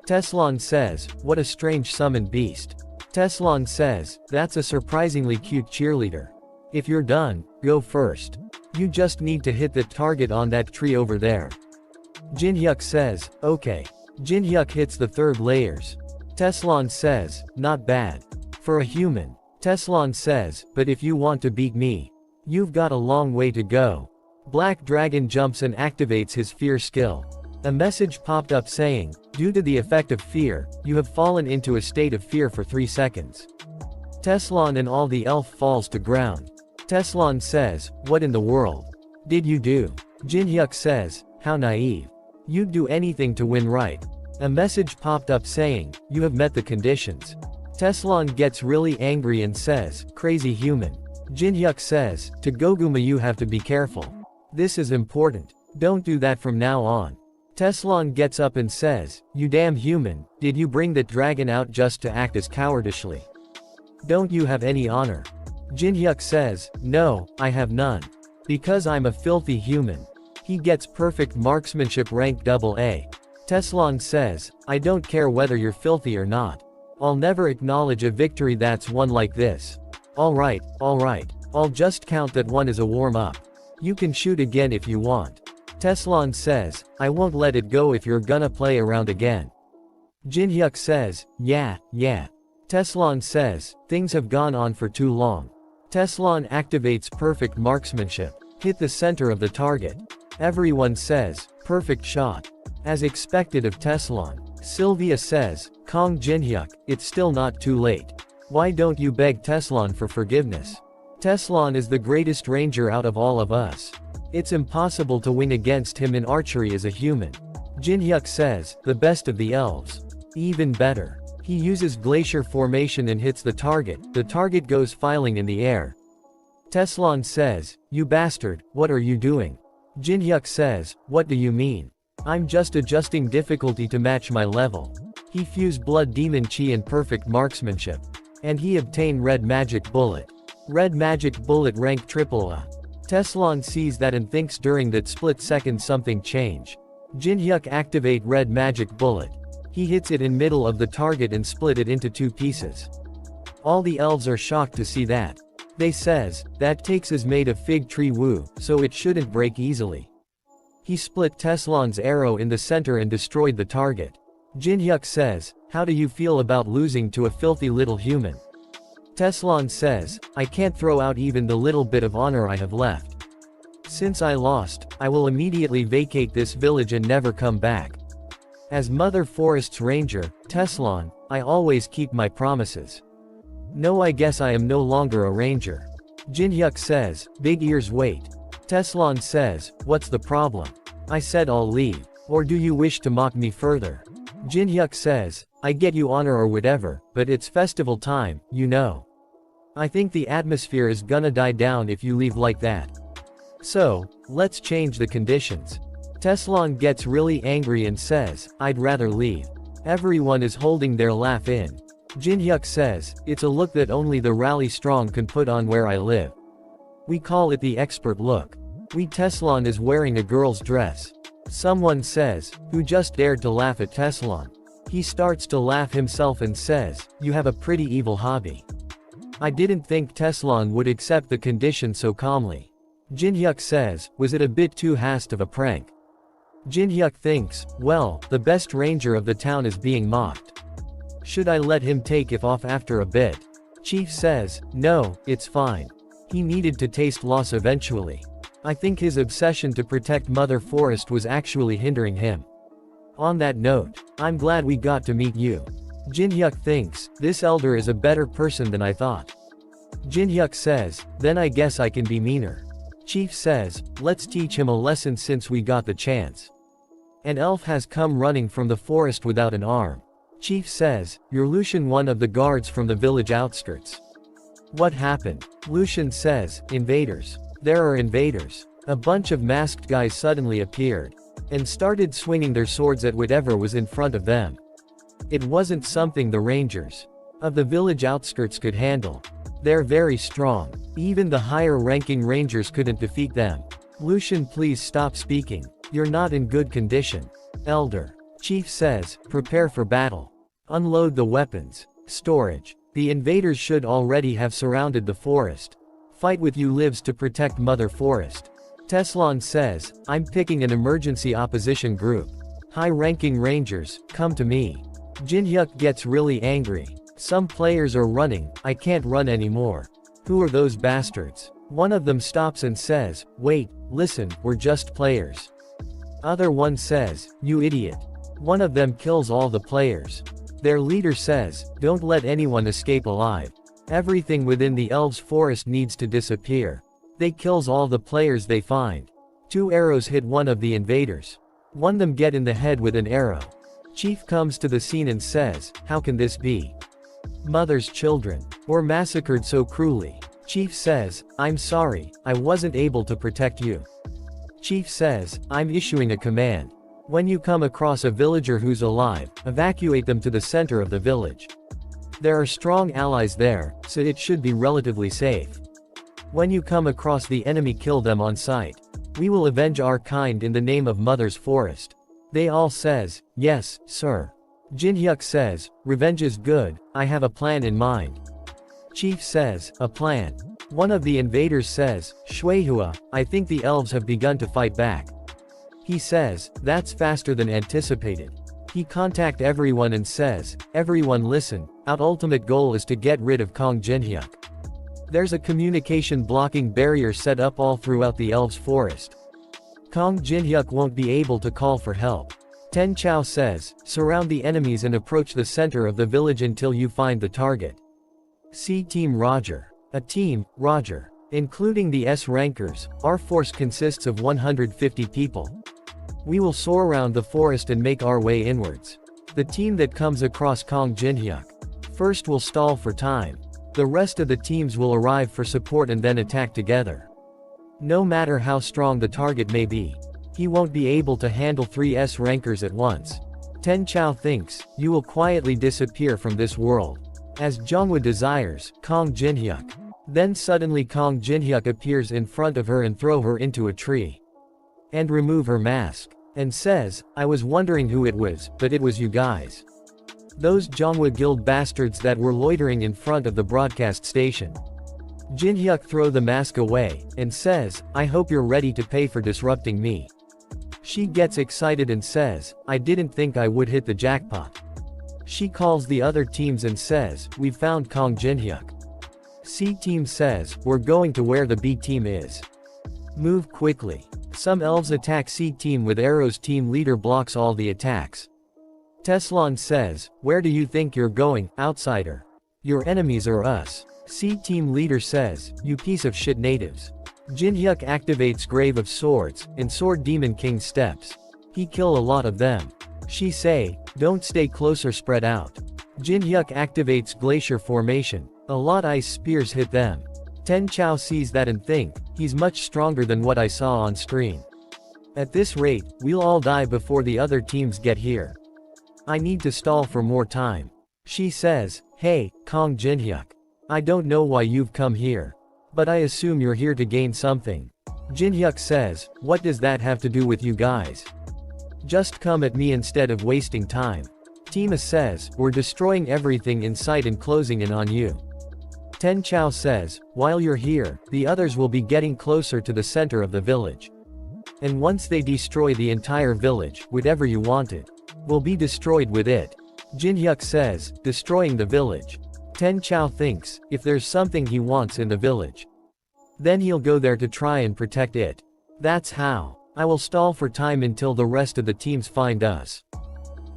Teslan says, what a strange summoned beast. Teslan says, that's a surprisingly cute cheerleader. If you're done, go first. You just need to hit the target on that tree over there. Jin-hyuk says, okay. Jin-hyuk hits the third layers. Teslan says, not bad. For a human. Teslan says, but if you want to beat me, you've got a long way to go. Black Dragon jumps and activates his fear skill. A message popped up saying, due to the effect of fear, you have fallen into a state of fear for 3 seconds. Teslan and all the elf falls to ground. Teslan says, what in the world did you do? Jin-hyuk says, how naive. You'd do anything to win, right? A message popped up saying, you have met the conditions. Teslan gets really angry and says, crazy human. Jin-hyuk says, to Goguma you have to be careful. This is important. Don't do that from now on. Teslan gets up and says, you damn human, did you bring that dragon out just to act as cowardishly? Don't you have any honor? Jin-hyuk says, no, I have none. Because I'm a filthy human. He gets perfect marksmanship rank AA. Teslan says, I don't care whether you're filthy or not. I'll never acknowledge a victory that's won like this. Alright, I'll just count that one as a warm-up. You can shoot again if you want. Teslan says, I won't let it go if you're gonna play around again. Jin-hyuk says, yeah. Teslan says, things have gone on for too long. Teslan activates perfect marksmanship. Hit the center of the target. Everyone says, perfect shot. As expected of Teslan. Sylvia says, Kong Jin-hyuk, it's still not too late. Why don't you beg Teslan for forgiveness? Teslan is the greatest ranger out of all of us. It's impossible to win against him in archery as a human. Jin-hyuk says, the best of the elves. Even better. He uses glacier formation and hits the target goes filing in the air. Teslan says, you bastard, what are you doing? Jin-hyuk says, what do you mean? I'm just adjusting difficulty to match my level. He fused blood demon chi and perfect marksmanship. And he obtained red magic bullet. Red magic bullet rank AAA. Teslan sees that and thinks during that split second something change. Jin-hyuk activate red magic bullet. He hits it in middle of the target and split it into 2 pieces. All the elves are shocked to see that. They says, that takes is made of fig tree woo, so it shouldn't break easily. He split Teslan's arrow in the center and destroyed the target. Jin-hyuk says, how do you feel about losing to a filthy little human? Teslan says, I can't throw out even the little bit of honor I have left. Since I lost, I will immediately vacate this village and never come back. As Mother Forest's ranger, Teslan, I always keep my promises. No, I guess I am no longer a ranger. Jin-hyuk says, big ears wait. Teslan says, what's the problem? I said I'll leave. Or do you wish to mock me further? Jin-hyuk says, I get you honor or whatever, but it's festival time, you know. I think the atmosphere is gonna die down if you leave like that. So, let's change the conditions. Teslan gets really angry and says, I'd rather leave. Everyone is holding their laugh in. Jin-hyuk says, it's a look that only the rally strong can put on where I live. We call it the expert look. Teslan is wearing a girl's dress. Someone says, who just dared to laugh at Tessalon. He starts to laugh himself and says, you have a pretty evil hobby. I didn't think Tessalon would accept the condition so calmly. Jinhyuk says, was it a bit too fast of a prank? Jinhyuk thinks, well, the best ranger of the town is being mocked. Should I let him take it off after a bit? Chief says, no, it's fine. He needed to taste loss eventually. I think his obsession to protect Mother Forest was actually hindering him. On that note, I'm glad we got to meet you. Jinhyuk thinks, this elder is a better person than I thought. Jinhyuk says, then I guess I can be meaner. Chief says, let's teach him a lesson since we got the chance. An elf has come running from the forest without an arm. Chief says, you're Lucian, one of the guards from the village outskirts. What happened? Lucian says, invaders. There are invaders. A bunch of masked guys suddenly appeared and started swinging their swords at whatever was in front of them. It wasn't something the rangers of the village outskirts could handle. They're very strong. Even the higher-ranking rangers couldn't defeat them. Lucian, please stop speaking. You're not in good condition. Elder. Chief says, prepare for battle. Unload the weapons. Storage. The invaders should already have surrounded the forest. Fight with you lives to protect Mother Forest. Tessalon says, I'm picking an emergency opposition group. High-ranking rangers, come to me. Jinhyuk gets really angry. Some players are running, I can't run anymore. Who are those bastards? One of them stops and says, wait, listen, we're just players. Other one says, you idiot. One of them kills all the players. Their leader says, don't let anyone escape alive. Everything within the elves' forest needs to disappear. They kills all the players they find. 2 arrows hit one of the invaders. One them get in the head with an arrow. Chief comes to the scene and says, how can this be? Mother's children were massacred so cruelly. Chief says, I'm sorry, I wasn't able to protect you. Chief says, I'm issuing a command. When you come across a villager who's alive, evacuate them to the center of the village. There are strong allies there, so it should be relatively safe. When you come across the enemy, kill them on sight. We will avenge our kind in the name of Mother's Forest. They all says, yes, sir. Jinhyuk says, revenge is good, I have a plan in mind. Chief says, a plan. One of the invaders says, Shuihua, I think the elves have begun to fight back. He says, that's faster than anticipated. He contact everyone and says, everyone listen, our ultimate goal is to get rid of Kong Jinhyuk. There's a communication blocking barrier set up all throughout the elves' forest. Kong Jinhyuk won't be able to call for help. Ten Chao says, surround the enemies and approach the center of the village until you find the target. See Team Roger. A team, Roger. Including the S-rankers, our force consists of 150 people. We will soar around the forest and make our way inwards. The team that comes across Kong Jinhyuk first will stall for time. The rest of the teams will arrive for support and then attack together. No matter how strong the target may be, he won't be able to handle 3 S-rankers at once. Ten Chao thinks, you will quietly disappear from this world. As Jonghwa desires, Kong Jinhyuk. Then suddenly Kong Jinhyuk appears in front of her and throw her into a tree. And remove her mask. And says, I was wondering who it was, but it was you guys. Those Jonghwa Guild bastards that were loitering in front of the broadcast station. Jinhyuk throw the mask away, and says, I hope you're ready to pay for disrupting me. She gets excited and says, I didn't think I would hit the jackpot. She calls the other teams and says, we've found Kong Jinhyuk. C team says, we're going to where the B team is. Move quickly. Some elves attack C team with arrows. Team leader blocks all the attacks. Tessalon says, where do you think you're going, outsider? Your enemies are us. C team leader says, you piece of shit natives. Jinhyuk activates Grave of Swords, and Sword Demon King steps. He kill a lot of them. She say, don't stay closer, spread out. Jinhyuk activates Glacier Formation. A lot ice spears hit them. Ten Chao sees that and think, he's much stronger than what I saw on screen. At this rate, we'll all die before the other teams get here. I need to stall for more time. She says, hey, Kong Jinhyuk. I don't know why you've come here. But I assume you're here to gain something. Jinhyuk says, what does that have to do with you guys? Just come at me instead of wasting time. Tima says, we're destroying everything in sight and closing in on you. Ten Chao says, while you're here, the others will be getting closer to the center of the village. And once they destroy the entire village, whatever you wanted will be destroyed with it. Jinhyuk says, destroying the village. Ten Chao thinks, if there's something he wants in the village, then he'll go there to try and protect it. That's how. I will stall for time until the rest of the teams find us.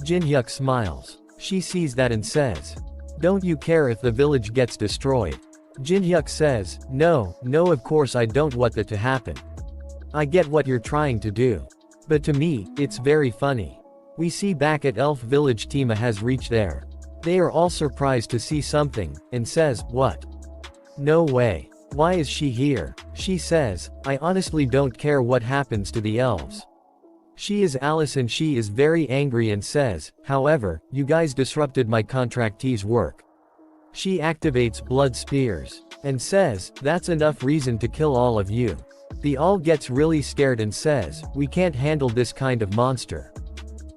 Jinhyuk smiles. She sees that and says, don't you care if the village gets destroyed? Jinhyuk says, no, of course I don't want that to happen. I get what you're trying to do. But to me, it's very funny. We see back at Elf Village Tima has reached there. They are all surprised to see something, and says, what? No way. Why is she here? She says, I honestly don't care what happens to the elves. She is Alice and she is very angry and says, however, you guys disrupted my contractee's work. She activates blood spears, and says, that's enough reason to kill all of you. The all gets really scared and says, we can't handle this kind of monster.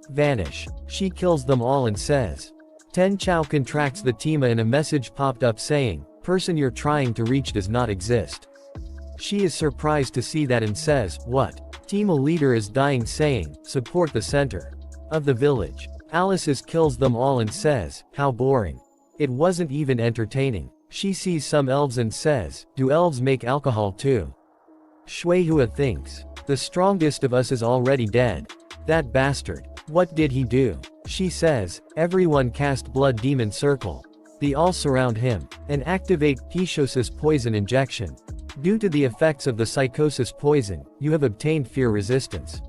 Vanish. She kills them all and says. Ten Chao contracts the Tima and a message popped up saying, person you're trying to reach does not exist. She is surprised to see that and says, what? Tima leader is dying saying, support the center of the village. Alice kills them all and says, how boring. It wasn't even entertaining. She sees some elves and says, do elves make alcohol too? Shueihua thinks, the strongest of us is already dead. That bastard. What did he do? She says, everyone cast blood demon circle. They all surround him, and activate Pishosis poison injection. Due to the effects of the psychosis poison, you have obtained fear resistance.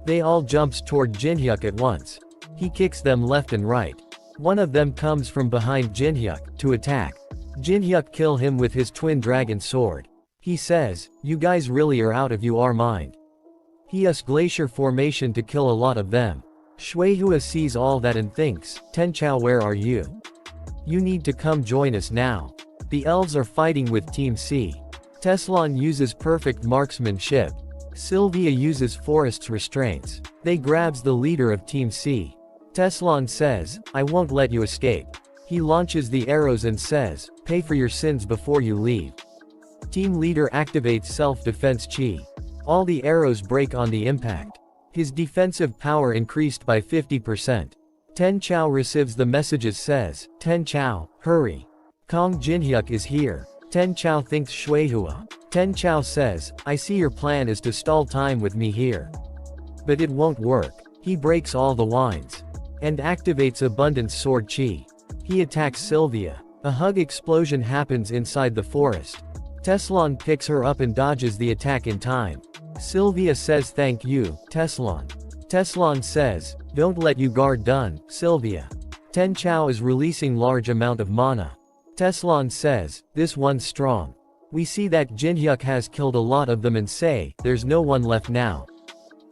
They all jumps toward Jinhyuk at once. He kicks them left and right. One of them comes from behind Jinhyuk, to attack. Jinhyuk kill him with his twin dragon sword. He says, you guys really are out of your mind. He uses glacier formation to kill a lot of them. Shueihua sees all that and thinks, Ten Chao where are you? You need to come join us now. The elves are fighting with Team C. Teslon uses perfect marksmanship. Sylvia uses forest's restraints. They grabs the leader of Team C. Teslon says, I won't let you escape. He launches the arrows and says, pay for your sins before you leave. Team leader activates self-defense chi. All the arrows break on the impact. His defensive power increased by 50%. Ten Chao receives the messages says, Ten Chao, hurry. Kong Jinhyuk is here. Ten Chao thinks Shueihua. Ten Chao says, I see your plan is to stall time with me here. But it won't work. He breaks all the wines. And activates abundance sword chi. He attacks Sylvia. A hug explosion happens inside the forest. Teslon picks her up and dodges the attack in time. Sylvia says thank you, Teslon. Teslon says, don't let you guard done, Sylvia. Ten Chao is releasing large amount of mana. Teslon says, this one's strong. We see that Jinhyuk has killed a lot of them and say, there's no one left now.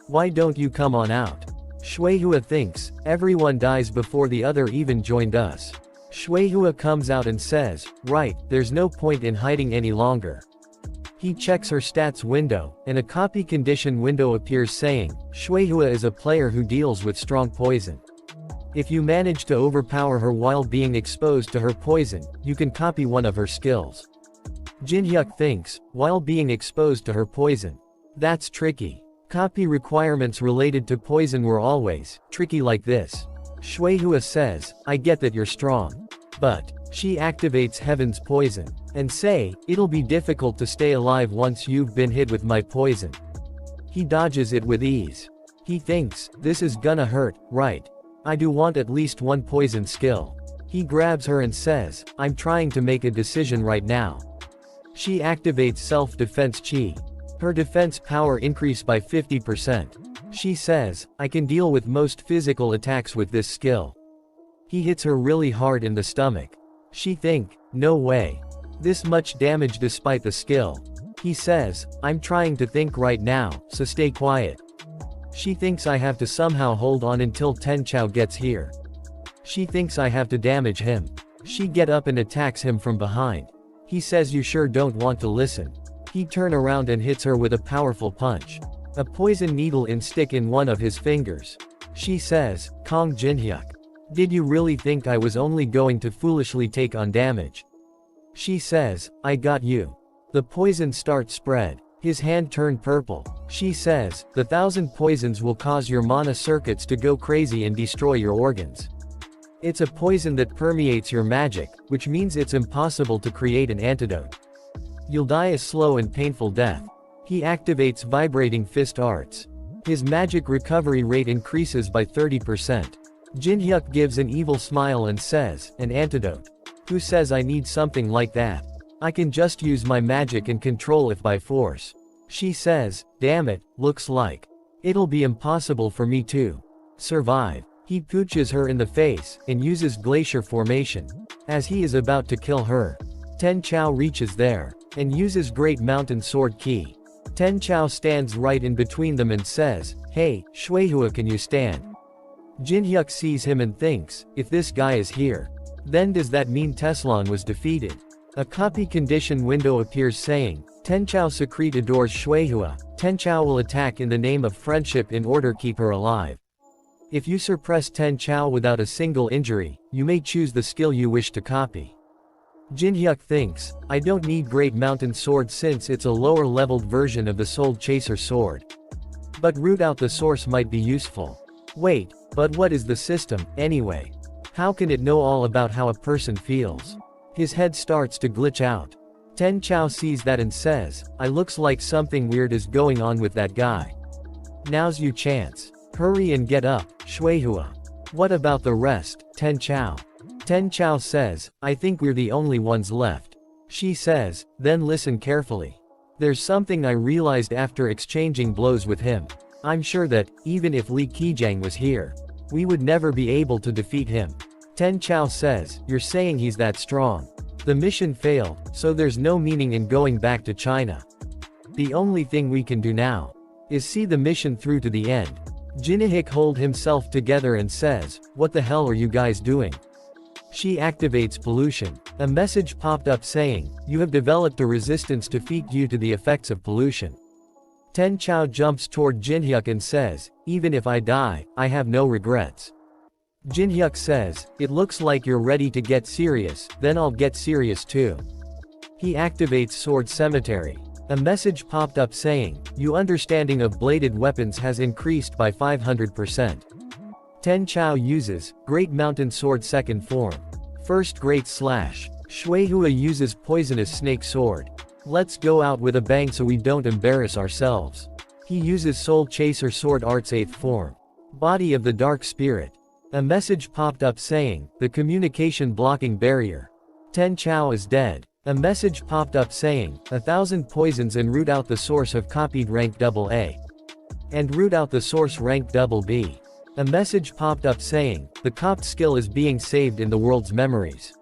Why don't you come on out? Shueihua thinks, everyone dies before the other even joined us. Shueihua comes out and says, right, there's no point in hiding any longer. He checks her stats window, and a copy condition window appears saying, Shueihua is a player who deals with strong poison. If you manage to overpower her while being exposed to her poison, you can copy one of her skills. Jinhyuk thinks, while being exposed to her poison. That's tricky. Copy requirements related to poison were always tricky like this. Shueihua says, I get that you're strong. But she activates Heaven's poison, and say, it'll be difficult to stay alive once you've been hit with my poison. He dodges it with ease. He thinks, this is gonna hurt, right? I do want at least one poison skill. He grabs her and says, I'm trying to make a decision right now. She activates self-defense chi. Her defense power increased by 50%. She says, I can deal with most physical attacks with this skill. He hits her really hard in the stomach. She think, no way. This much damage despite the skill. He says, I'm trying to think right now, so stay quiet. She thinks I have to somehow hold on until Ten Chao gets here. She thinks I have to damage him. She get up and attacks him from behind. He says you sure don't want to listen. He turn around and hits her with a powerful punch. A poison needle in stick in one of his fingers. She says, Kong Jinhyuk. Did you really think I was only going to foolishly take on damage? She says, I got you. The poison starts spread. His hand turned purple. She says, the 1,000 poisons will cause your mana circuits to go crazy and destroy your organs. It's a poison that permeates your magic, which means it's impossible to create an antidote. You'll die a slow and painful death. He activates vibrating fist arts. His magic recovery rate increases by 30%. Jinhyuk gives an evil smile and says, an antidote. Who says I need something like that? I can just use my magic and control it by force. She says, damn it, looks like it'll be impossible for me to survive. He pooches her in the face, and uses glacier formation. As he is about to kill her, Ten Chao reaches there, and uses Great Mountain Sword Key. Ten Chao stands right in between them and says, hey, Shuihua, can you stand? Jinhyuk sees him and thinks, if this guy is here, then does that mean Teslon was defeated? A copy condition window appears saying, Ten Chao secret adores Shuihua. Ten Chao will attack in the name of friendship in order to keep her alive. If you suppress Ten Chao without a single injury, you may choose the skill you wish to copy. Jinhyuk thinks, I don't need Great Mountain Sword since it's a lower-leveled version of the Soul Chaser sword. But root out the source might be useful. Wait, but what is the system, anyway? How can it know all about how a person feels? His head starts to glitch out. Ten Chao sees that and says, I looks like something weird is going on with that guy. Now's your chance. Hurry and get up, Shuihua. What about the rest, Ten Chao? Ten Chao says, I think we're the only ones left. She says, then listen carefully. There's something I realized after exchanging blows with him. I'm sure that, even if Li Qijiang was here, we would never be able to defeat him. Ten Chao says, you're saying he's that strong. The mission failed, so there's no meaning in going back to China. The only thing we can do now is see the mission through to the end. Jinhyuk holds himself together and says, what the hell are you guys doing? She activates pollution. A message popped up saying, you have developed a resistance to feed due to the effects of pollution. Ten Chao jumps toward Jinhyuk and says, even if I die, I have no regrets. Jinhyuk says, it looks like you're ready to get serious, then I'll get serious too. He activates Sword Cemetery. A message popped up saying, your understanding of bladed weapons has increased by 500%. Ten Chao uses Great Mountain Sword second form. First Great Slash. Shuihua uses Poisonous Snake Sword. Let's go out with a bang so we don't embarrass ourselves. He uses Soul Chaser Sword Arts 8th form. Body of the Dark Spirit. A message popped up saying, the communication blocking barrier. Ten Chao is dead. A message popped up saying, 1,000 poisons and root out the source have copied rank AA. And root out the source rank BB. A message popped up saying, the copped skill is being saved in the world's memories.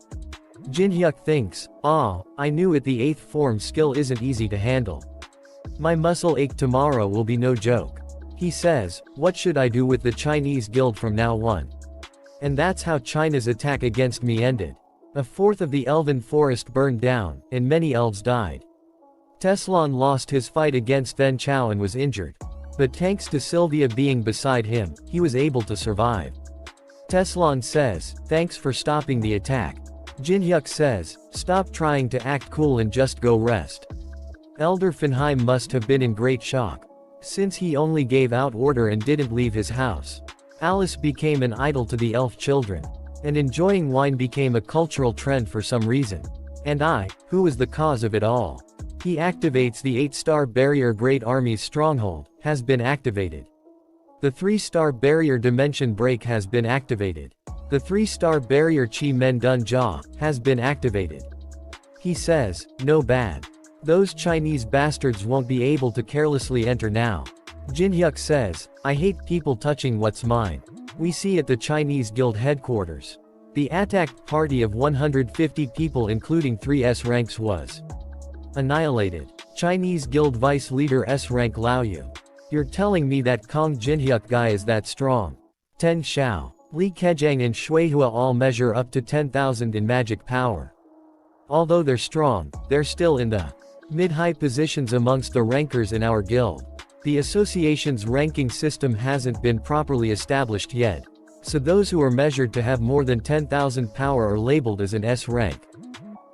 Jinhyuk thinks, I knew it, the 8th form skill isn't easy to handle. My muscle ache tomorrow will be no joke. He says, what should I do with the Chinese guild from now on? And that's how China's attack against me ended. A fourth of the elven forest burned down, and many elves died. Teslon lost his fight against Ten Chao and was injured. But thanks to Sylvia being beside him, he was able to survive. Teslon says, thanks for stopping the attack. Jinhyuk says, stop trying to act cool and just go rest. Elder Fenheim must have been in great shock, since he only gave out order and didn't leave his house. Alice became an idol to the elf children. And enjoying wine became a cultural trend for some reason. And who was the cause of it all? He activates the 8-star barrier. Great Army's stronghold has been activated. The 3-star barrier dimension break has been activated. The 3-star barrier Chi Men Dun Jia has been activated. He says, no bad. Those Chinese bastards won't be able to carelessly enter now. Jinhyuk says, I hate people touching what's mine. We see at the Chinese guild headquarters. The attacked party of 150 people including 3 S-ranks was annihilated. Chinese guild vice leader S-rank Lao Yu. You're telling me that Kong Jinhyuk guy is that strong? Ten Chao, Li Qijiang and Shuihua all measure up to 10,000 in magic power. Although they're strong, they're still in the mid-high positions amongst the rankers in our guild. The association's ranking system hasn't been properly established yet, so those who are measured to have more than 10,000 power are labeled as an S rank.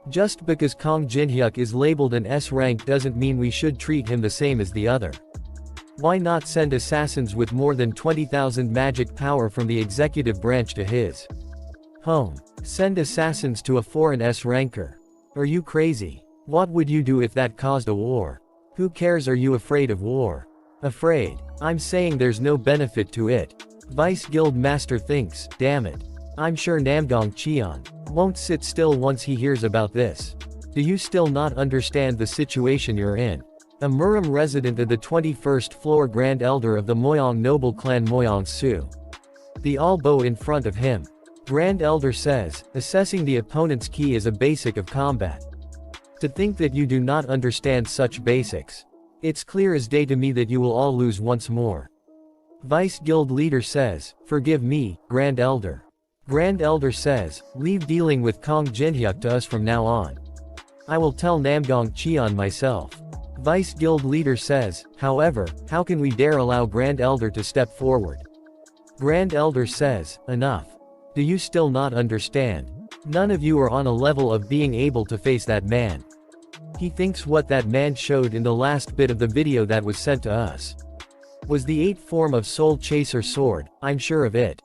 Just because Kong Jinhyuk is labeled an S rank doesn't mean we should treat him the same as the other. Why not send assassins with more than 20,000 magic power from the executive branch to his home? Send assassins to a foreign S ranker. Are you crazy? What would you do if that caused a war? Who cares? Are you afraid of war? Afraid? I'm saying there's no benefit to it. Vice Guild Master thinks, damn it. I'm sure Namgong Cheon won't sit still once he hears about this. Do you still not understand the situation you're in? A Muram resident of the 21st floor Grand Elder of the Moyong noble clan Moyong Su. The Albo in front of him. Grand Elder says, assessing the opponent's ki is a basic of combat. To think that you do not understand such basics. It's clear as day to me that you will all lose once more. Vice Guild Leader says, forgive me, Grand Elder. Grand Elder says, leave dealing with Kong Jinhyuk to us from now on. I will tell Namgong Cheon myself. Vice Guild Leader says, however, how can we dare allow Grand Elder to step forward? Grand Elder says, enough. Do you still not understand? None of you are on a level of being able to face that man. He thinks what that man showed in the last bit of the video that was sent to us was the 8th form of Soul Chaser Sword. I'm sure of it.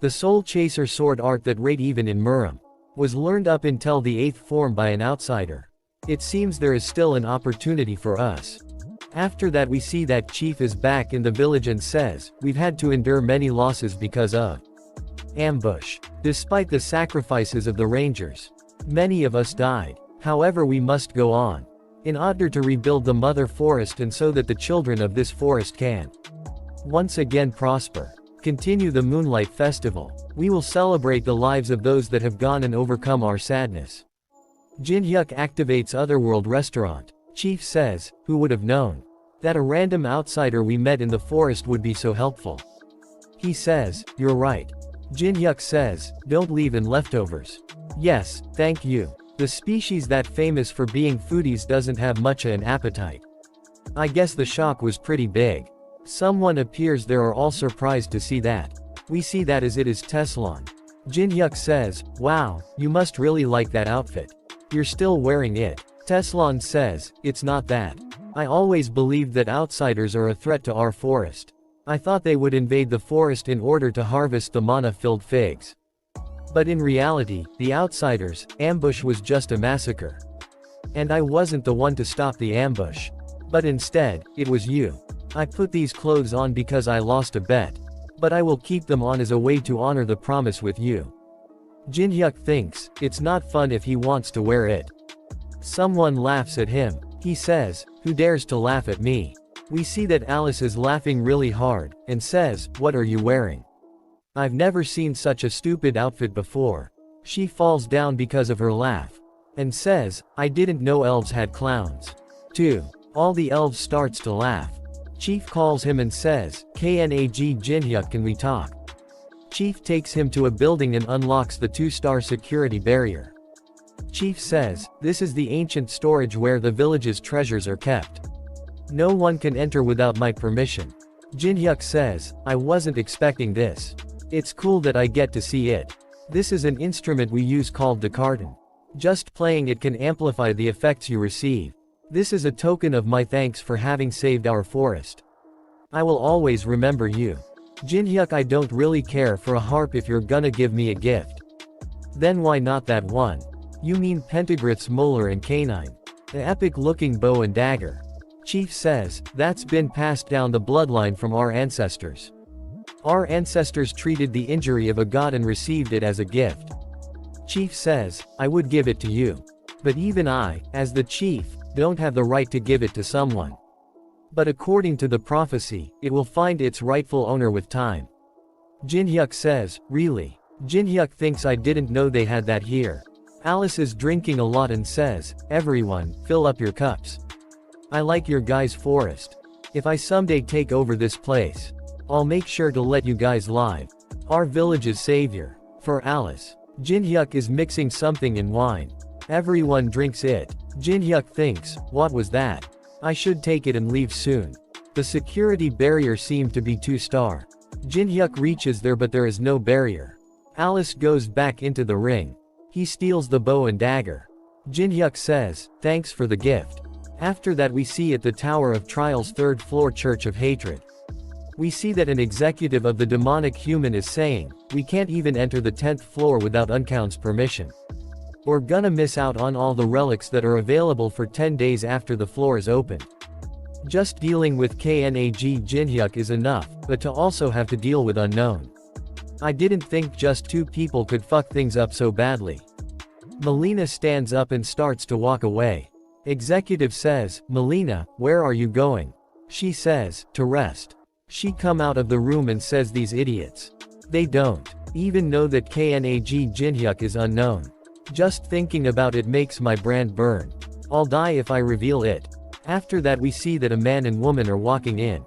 The Soul Chaser Sword art that rate even in Muram was learned up until the 8th form by an outsider. It seems there is still an opportunity for us. After that we see that Chief is back in the village and says, we've had to endure many losses because of ambush. Despite the sacrifices of the rangers, many of us died. However, we must go on in order to rebuild the mother forest and so that the children of this forest can once again prosper. Continue the Moonlight Festival. We will celebrate the lives of those that have gone and overcome our sadness. Jinhyuk activates Otherworld Restaurant. Chief says, who would have known that a random outsider we met in the forest would be so helpful? He says, you're right. Jinhyuk says, don't leave in leftovers. Yes, thank you. The species that famous for being foodies doesn't have much of an appetite. I guess the shock was pretty big. Someone appears there are all surprised to see that. We see that as it is Teslon. Jinhyuk says, wow, you must really like that outfit. You're still wearing it. Teslon says, it's not that. I always believed that outsiders are a threat to our forest. I thought they would invade the forest in order to harvest the mana-filled figs. But in reality, the outsiders' ambush was just a massacre. And I wasn't the one to stop the ambush. But instead, it was you. I put these clothes on because I lost a bet. But I will keep them on as a way to honor the promise with you. Jinhyuk thinks, it's not fun if he wants to wear it. Someone laughs at him. He says, who dares to laugh at me? We see that Alice is laughing really hard, and says, what are you wearing? I've never seen such a stupid outfit before. She falls down because of her laugh. And says, I didn't know elves had clowns. 2. All the elves starts to laugh. Chief calls him and says, Knag Jinhyuk, can we talk? Chief takes him to a building and unlocks the 2-star security barrier. Chief says, this is the ancient storage where the village's treasures are kept. No one can enter without my permission. Jinhyuk says, I wasn't expecting this. It's cool that I get to see it. This is an instrument we use called the carton. Just playing it can amplify the effects you receive. This is a token of my thanks for having saved our forest. I will always remember you. Jinhyuk, I don't really care for a harp if you're gonna give me a gift. Then why not that one? You mean Pentagrith's molar and canine. The epic-looking bow and dagger. Chief says, that's been passed down the bloodline from our ancestors. Our ancestors treated the injury of a god and received it as a gift. Chief says, I would give it to you. But even I, as the chief, don't have the right to give it to someone. But according to the prophecy, it will find its rightful owner with time. Jinhyuk says, really? Jinhyuk thinks I didn't know they had that here. Alice is drinking a lot and says, everyone, fill up your cups. I like your guys' forest. If I someday take over this place, I'll make sure to let you guys live. Our village's savior. For Alice. Jinhyuk is mixing something in wine. Everyone drinks it. Jinhyuk thinks, what was that? I should take it and leave soon. The security barrier seemed to be 2-star. Jin-hyuk reaches there but there is no barrier. Alice goes back into the ring. He steals the bow and dagger. Jin-hyuk says, "Thanks for the gift." After that we see at the Tower of Trial's 3rd floor Church of Hatred. We see that an executive of the demonic human is saying, "We can't even enter the 10th floor without Uncount's permission. We're gonna miss out on all the relics that are available for 10 days after the floor is opened." Just dealing with Knag Jin-hyuk is enough, but to also have to deal with unknown. I didn't think just 2 people could fuck things up so badly. Melina stands up and starts to walk away. Executive says, "Melina, where are you going?" She says, "To rest." She come out of the room and says these idiots. They don't even know that Knag Jin-hyuk is unknown. Just thinking about it makes my brand burn. I'll die if I reveal it. After that we see that a man and woman are walking in.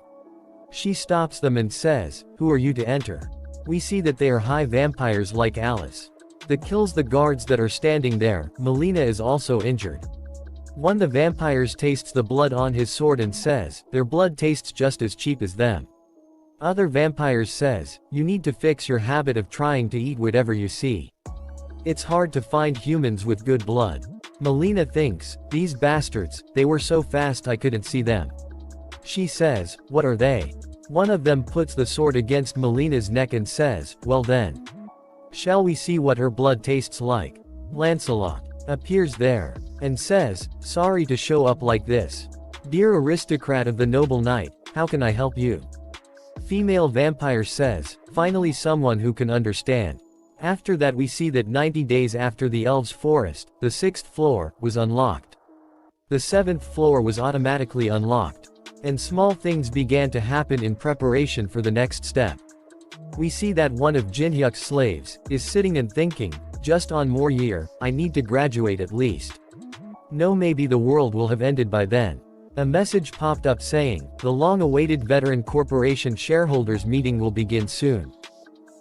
She stops them and says, "Who are you to enter?" We see that they are high vampires like Alice. That kills the guards that are standing there. Melina is also injured. One of the vampires tastes the blood on his sword and says, "Their blood tastes just as cheap as them." Other vampires says, "You need to fix your habit of trying to eat whatever you see. It's hard to find humans with good blood." Melina thinks, "These bastards, they were so fast I couldn't see them." She says, "What are they?" One of them puts the sword against Melina's neck and says, "Well then. Shall we see what her blood tastes like?" Lancelot appears there and says, "Sorry to show up like this. Dear aristocrat of the noble knight, how can I help you?" Female vampire says, "Finally someone who can understand." After that we see that 90 days after the elves' forest, the 6th floor was unlocked. The 7th floor was automatically unlocked. And small things began to happen in preparation for the next step. We see that one of Jin-hyuk's slaves is sitting and thinking, "Just on more year, I need to graduate at least. No, maybe the world will have ended by then." A message popped up saying, "The long-awaited Veteran Corporation shareholders meeting will begin soon.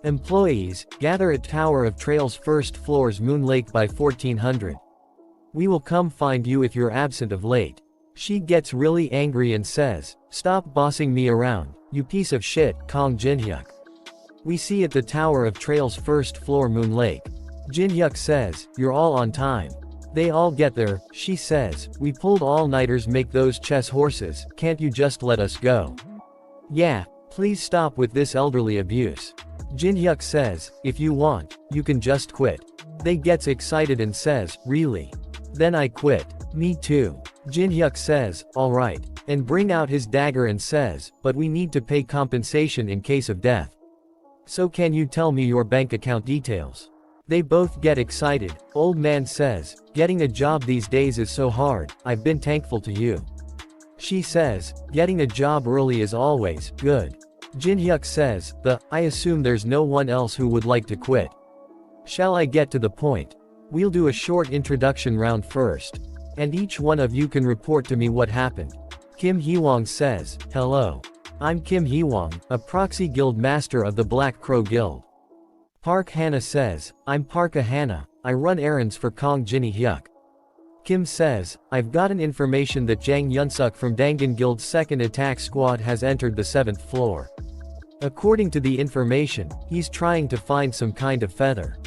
Employees, gather at Tower of Trail's 1st floor's Moon Lake by 1400. We will come find you if you're absent of late." She gets really angry and says, "Stop bossing me around, you piece of shit, Kong Jin-hyuk." We see at the Tower of Trail's 1st floor Moon Lake. Jin-hyuk says, "You're all on time." They all get there. She says, "We pulled all-nighters make those chess horses, can't you just let us go?" "Yeah, please stop with this elderly abuse." Jin-hyuk says, "If you want, you can just quit." They gets excited and says, "Really? Then I quit." "Me too." Jin-hyuk says, "Alright," and bring out his dagger and says, "But we need to pay compensation in case of death. So can you tell me your bank account details?" They both get excited. Old man says, "Getting a job these days is so hard, I've been thankful to you." She says, "Getting a job early is always good." Jin-hyuk says, I assume there's no one else who would like to quit. Shall I get to the point? We'll do a short introduction round first. And each one of you can report to me what happened." Kim Hee-wong says, "Hello. I'm Kim Hee-wong, a proxy guild master of the Black Crow Guild." Park Hana says, "I'm Parka Hana, I run errands for Kong Jin-hyuk." Kim says, "I've gotten information that Jang Yunsuk from Dangan Guild's 2nd attack squad has entered the 7th floor. According to the information, he's trying to find some kind of feather."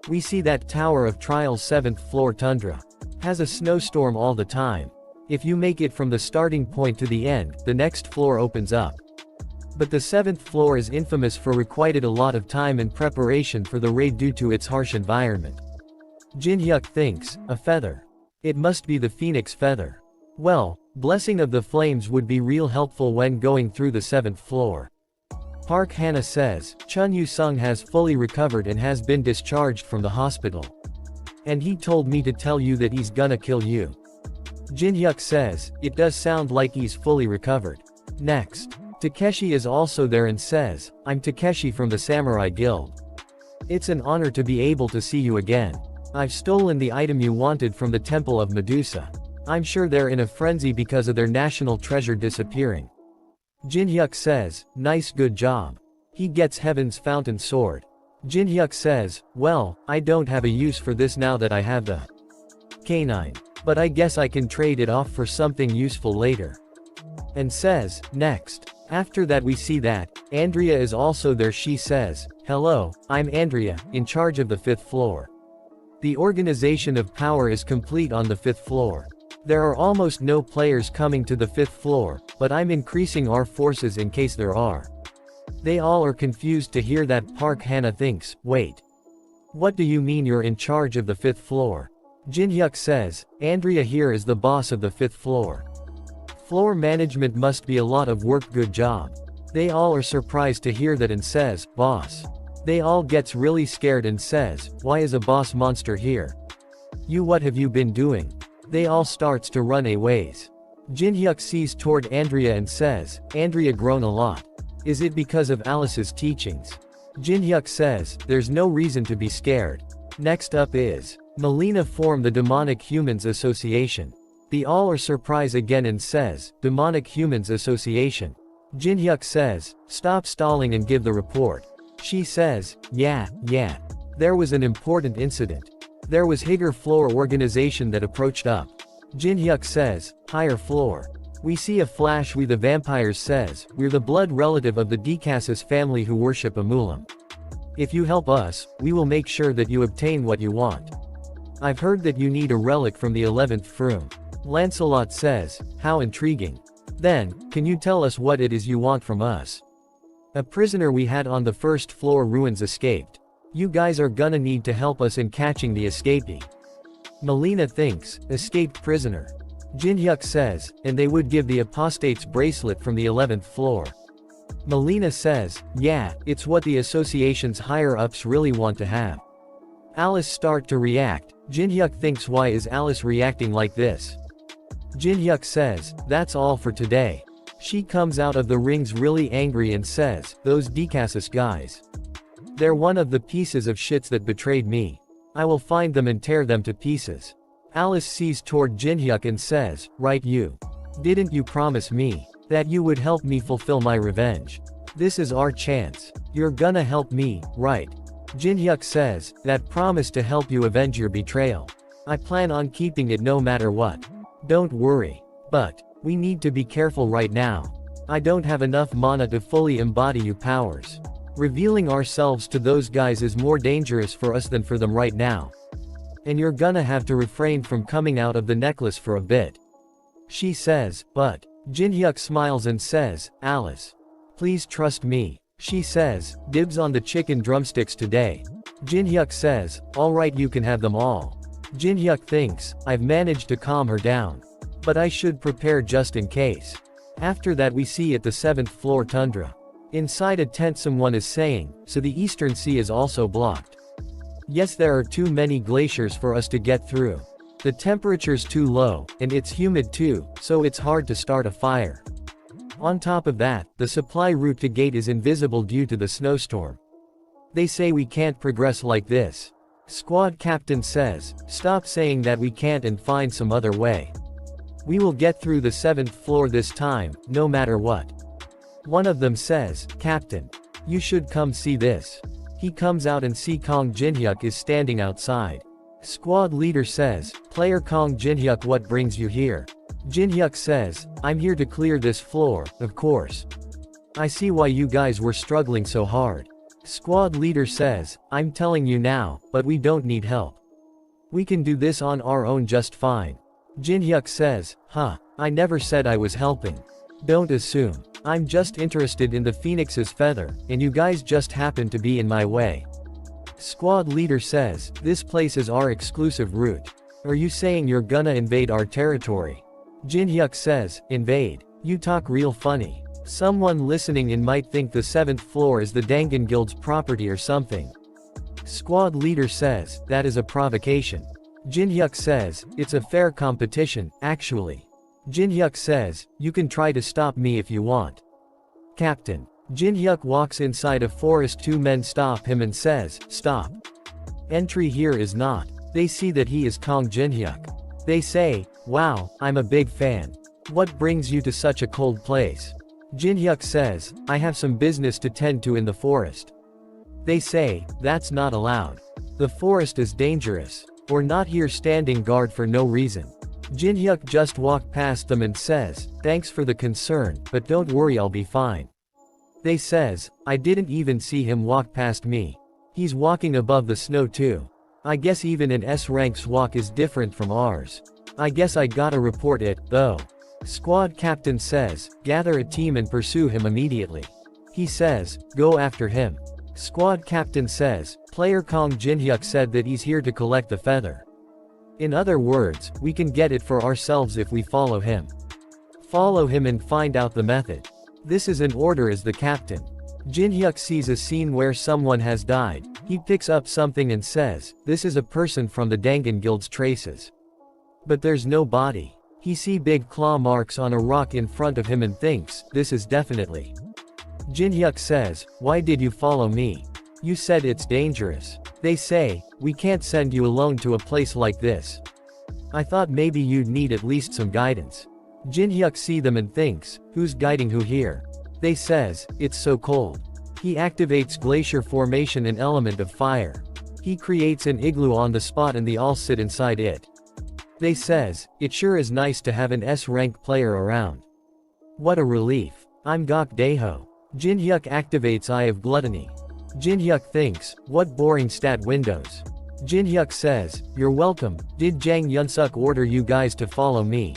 We see that Tower of Trial's 7th floor tundra has a snowstorm all the time. If you make it from the starting point to the end, the next floor opens up. But the 7th floor is infamous for required a lot of time and preparation for the raid due to its harsh environment. Jin-hyuk thinks, a feather. It must be the phoenix feather. Well, blessing of the flames would be real helpful when going through the 7th floor. Park Hana says, Chun Yu-sung has fully recovered and has been discharged from the hospital. And he told me to tell you that he's gonna kill you. Jin-hyuk says, it does sound like he's fully recovered. Next, Takeshi is also there and says, I'm Takeshi from the Samurai Guild. It's an honor to be able to see you again. I've stolen the item you wanted from the Temple of Medusa. I'm sure they're in a frenzy because of their national treasure disappearing. Jin-hyuk says, nice, good job. He gets Heaven's Fountain Sword. Jin-hyuk says, well, I don't have a use for this now that I have the canine. But I guess I can trade it off for something useful later. and says, next. After that we see that, Andrea is also there. She says, hello, I'm Andrea, in charge of the 5th floor. The organization of power is complete on the 5th floor. There are almost no players coming to the 5th floor, but I'm increasing our forces in case there are. They all are confused to hear that. Park Hana thinks, wait. What do you mean you're in charge of the 5th floor? Jin-hyuk says, Andrea here is the boss of the 5th floor. Floor management must be a lot of work. Good job. They all are surprised to hear that and says, boss. They all gets really scared and says, why is a boss monster here? You, what have you been doing? They all starts to run a ways. Jin-hyuk sees toward Andrea and says, Andrea grown a lot. Is it because of Alice's teachings? Jin-hyuk says, there's no reason to be scared. Next up is, Melina formed the Demonic Humans Association. The all are surprised again and says, Demonic Humans Association. Jin-hyuk says, stop stalling and give the report. She says, yeah. There was an important incident. There was higher floor organization that approached up. Jin-hyuk says, higher floor. We see a flash. We the vampires says, we're the blood relative of the Decasus family who worship Amulam. If you help us, we will make sure that you obtain what you want. I've heard that you need a relic from the 11th Froom. Lancelot says, how intriguing. Then, can you tell us what it is you want from us? A prisoner we had on the 1st floor ruins escaped. You guys are gonna need to help us in catching the escapee. Melina thinks, escaped prisoner. Jin-hyuk says, and they would give the apostate's bracelet from the 11th floor. Melina says, yeah, it's what the association's higher-ups really want to have. Alice start to react. Jin-hyuk thinks, why is Alice reacting like this? Jin-hyuk says, that's all for today. She comes out of the rings really angry and says, those Decasus guys. They're one of the pieces of shits that betrayed me. I will find them and tear them to pieces. Alice sees toward Jin-hyuk and says, right, you. Didn't you promise me that you would help me fulfill my revenge? This is our chance. You're gonna help me, right? Jin-hyuk says, that promise to help you avenge your betrayal. I plan on keeping it no matter what. Don't worry. But, we need to be careful right now. I don't have enough mana to fully embody your powers. Revealing ourselves to those guys is more dangerous for us than for them right now. And you're gonna have to refrain from coming out of the necklace for a bit. She says, but. Jin-hyuk smiles and says, Alice. Please trust me. She says, dibs on the chicken drumsticks today. Jin-hyuk says, alright, you can have them all. Jin-hyuk thinks, I've managed to calm her down. But I should prepare just in case. After that we see at the 7th floor tundra. Inside a tent someone is saying, so the Eastern Sea is also blocked. Yes, there are too many glaciers for us to get through. The temperature's too low, and it's humid too, so it's hard to start a fire. On top of that, the supply route to gate is invisible due to the snowstorm. They say we can't progress like this. Squad captain says, stop saying that we can't and find some other way. We will get through the 7th floor this time, no matter what. One of them says, Captain. You should come see this. He comes out and see Kong Jin-hyuk is standing outside. Squad leader says, player Kong Jin-hyuk, what brings you here? Jin-hyuk says, I'm here to clear this floor, of course. I see why you guys were struggling so hard. Squad leader says, I'm telling you now, but we don't need help. We can do this on our own just fine. Jin-hyuk says, I never said I was helping. Don't assume. I'm just interested in the phoenix's feather, and you guys just happen to be in my way. Squad leader says, this place is our exclusive route. Are you saying you're gonna invade our territory? Jin-hyuk says, invade? You talk real funny. Someone listening in might think the 7th floor is the Dangan Guild's property or something. Squad leader says, that is a provocation. Jin-hyuk says, it's a fair competition, actually. Jin-hyuk says, you can try to stop me if you want. Captain. Jin-hyuk walks inside a forest. Two men stop him and says, stop. Entry here is not. They see that he is Kong Jin-hyuk. They say, wow, I'm a big fan. What brings you to such a cold place? Jin-hyuk says, I have some business to tend to in the forest. They say, that's not allowed. The forest is dangerous. We're not here standing guard for no reason. Jinhyuk just walked past them and says, "Thanks for the concern, but don't worry, I'll be fine." They says, "I didn't even see him walk past me. He's walking above the snow too. I guess even an S rank's walk is different from ours. I guess I gotta report it, though." Squad captain says, "Gather a team and pursue him immediately." He says, "Go after him." Squad captain says, "Player Kong Jinhyuk said that he's here to collect the feather. In other words, we can get it for ourselves if we follow him. Follow him and find out the method. This is an order," as the captain. Jinhyuk sees a scene where someone has died. He picks up something and says, "This is a person from the Dangan Guild's traces." But there's no body. He see big claw marks on a rock in front of him and thinks, "This is definitely." Jinhyuk says, "Why did you follow me? You said it's dangerous." They say, "We can't send you alone to a place like this. I thought maybe you'd need at least some guidance." Jinhyuk see them and thinks, "Who's guiding who here?" They says, "It's so cold." He activates glacier formation, an element of fire. He creates an igloo on the spot and they all sit inside it. They says, "It sure is nice to have an S-rank player around. What a relief. I'm Gok Daeho." Jinhyuk activates Eye of Gluttony. Jinhyuk thinks, "What boring stat windows." Jinhyuk says, "You're welcome. Did Jang Yunsuk order you guys to follow me?"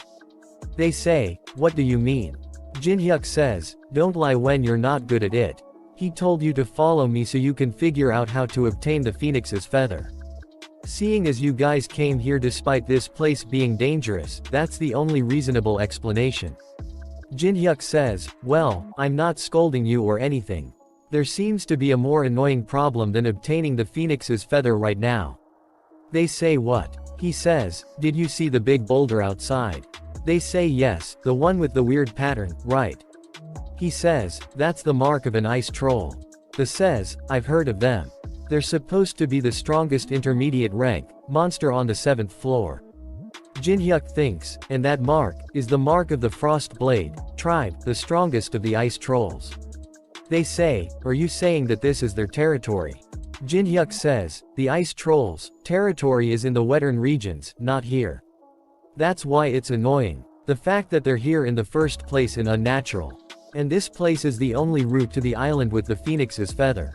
They say, "What do you mean?" Jinhyuk says, "Don't lie when you're not good at it. He told you to follow me so you can figure out how to obtain the phoenix's feather. Seeing as you guys came here despite this place being dangerous, that's the only reasonable explanation." Jinhyuk says, "Well, I'm not scolding you or anything. There seems to be a more annoying problem than obtaining the phoenix's feather right now." They say, "What?" He says, "Did you see the big boulder outside?" They say, "Yes, the one with the weird pattern, right?" He says, "That's the mark of an ice troll." The says, "I've heard of them. They're supposed to be the strongest intermediate rank monster on the 7th floor." Jinhyuk thinks, and that mark is the mark of the Frost Blade tribe, the strongest of the ice trolls. They say, "Are you saying that this is their territory?" Jinhyuk says, "The ice trolls' territory is in the western regions, not here. That's why it's annoying. The fact that they're here in the first place is unnatural. And this place is the only route to the island with the phoenix's feather."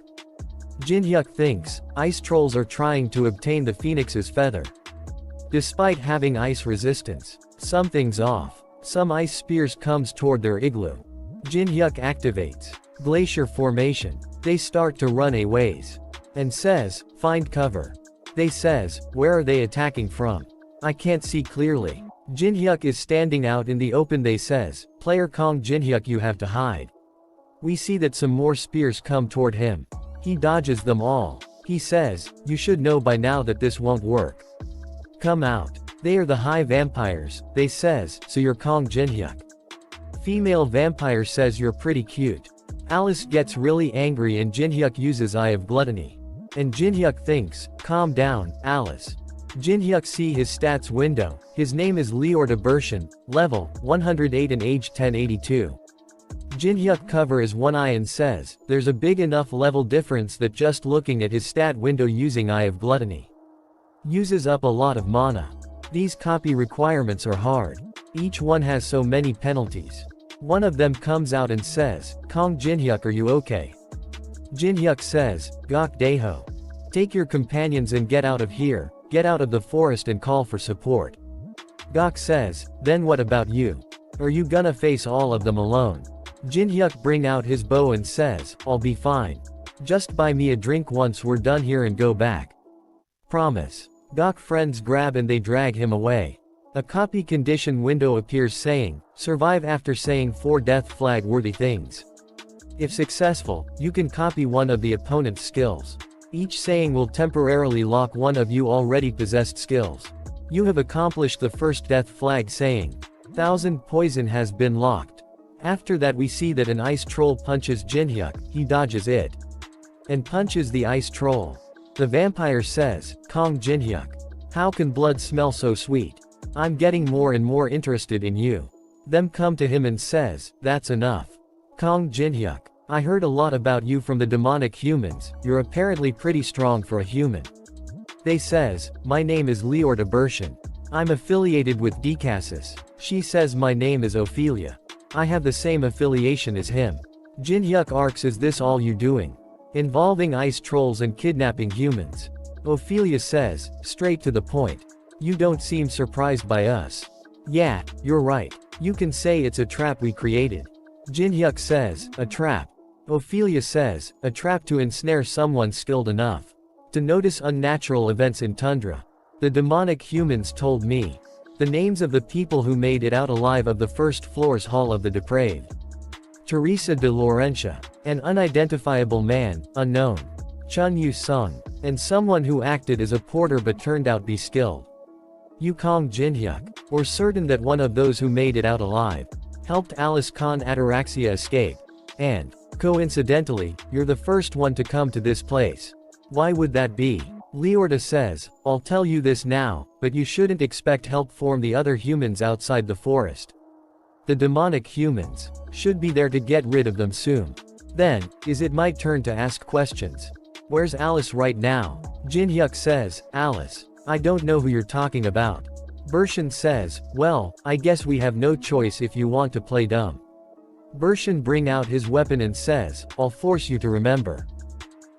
Jinhyuk thinks, ice trolls are trying to obtain the phoenix's feather. Despite having ice resistance, something's off. Some ice spears comes toward their igloo. Jinhyuk activates glacier formation. They start to run a ways. And says, "Find cover." They says, "Where are they attacking from? I can't see clearly." Jinhyuk is standing out in the open. They says, "Player Kong Jinhyuk, you have to hide." We see that some more spears come toward him. He dodges them all. He says, "You should know by now that this won't work. Come out." They are the high vampires. They says, "So you're Kong Jinhyuk." Female vampire says, "You're pretty cute." Alice gets really angry and Jinhyuk uses Eye of Gluttony. And Jinhyuk thinks, "Calm down, Alice." Jinhyuk see his stats window. His name is Leor de Bershin, level 108 and age 1082. Jinhyuk cover is one eye and says, "There's a big enough level difference that just looking at his stat window using Eye of Gluttony uses up a lot of mana. These copy requirements are hard. Each one has so many penalties." One of them comes out and says, "Kong Jinhyuk, are you okay?" Jinhyuk says, "Gok Daeho. Take your companions and get out of here, get out of the forest and call for support." Gok says, "Then what about you? Are you gonna face all of them alone?" Jinhyuk bring out his bow and says, "I'll be fine. Just buy me a drink once we're done here and go back. Promise." Gok friends grab and they drag him away. A copy condition window appears saying, "Survive after saying 4 death flag worthy things." If successful, you can copy one of the opponent's skills. Each saying will temporarily lock one of you already possessed skills. You have accomplished the first death flag saying. 1000 poison has been locked. After that we see that an ice troll punches Jinhyuk. He dodges it and punches the ice troll. The vampire says, "Kong Jinhyuk. How can blood smell so sweet? I'm getting more and more interested in you." Them come to him and says, "That's enough. Kong Jinhyuk. I heard a lot about you from the demonic humans. You're apparently pretty strong for a human." They says, "My name is Leor de Bershin.
I'm affiliated with Decasus. She says my name is Ophelia. I have the same affiliation as him. Jinhyuk asks, is this all you're doing? Involving ice trolls and kidnapping humans. Ophelia says, straight to the point. You don't seem surprised by us. Yeah, you're right. You can say it's a trap we created. Jinhyuk says, a trap. Ophelia says, a trap to ensnare someone skilled enough to notice unnatural events in tundra. The demonic humans told me the names of the people who made it out alive of the first floor's Hall of the Depraved. Teresa de Laurentia, an unidentifiable man, unknown. Chun Yu-sung, and someone who acted as a porter but turned out be skilled. Yukong Jinhyuk, or certain that one of those who made it out alive, helped Alice Khan Ataraxia escape. And, coincidentally, you're the first one to come to this place. Why would that be? Leorta says, I'll tell you this now, but you shouldn't expect help from the other humans outside the forest. The demonic humans should be there to get rid of them soon. Then, is it my turn to ask questions? Where's Alice right now? Jinhyuk says, Alice. I don't know who you're talking about. Bershin says, well, I guess we have no choice if you want to play dumb. Bershin bring out his weapon and says, I'll force you to remember.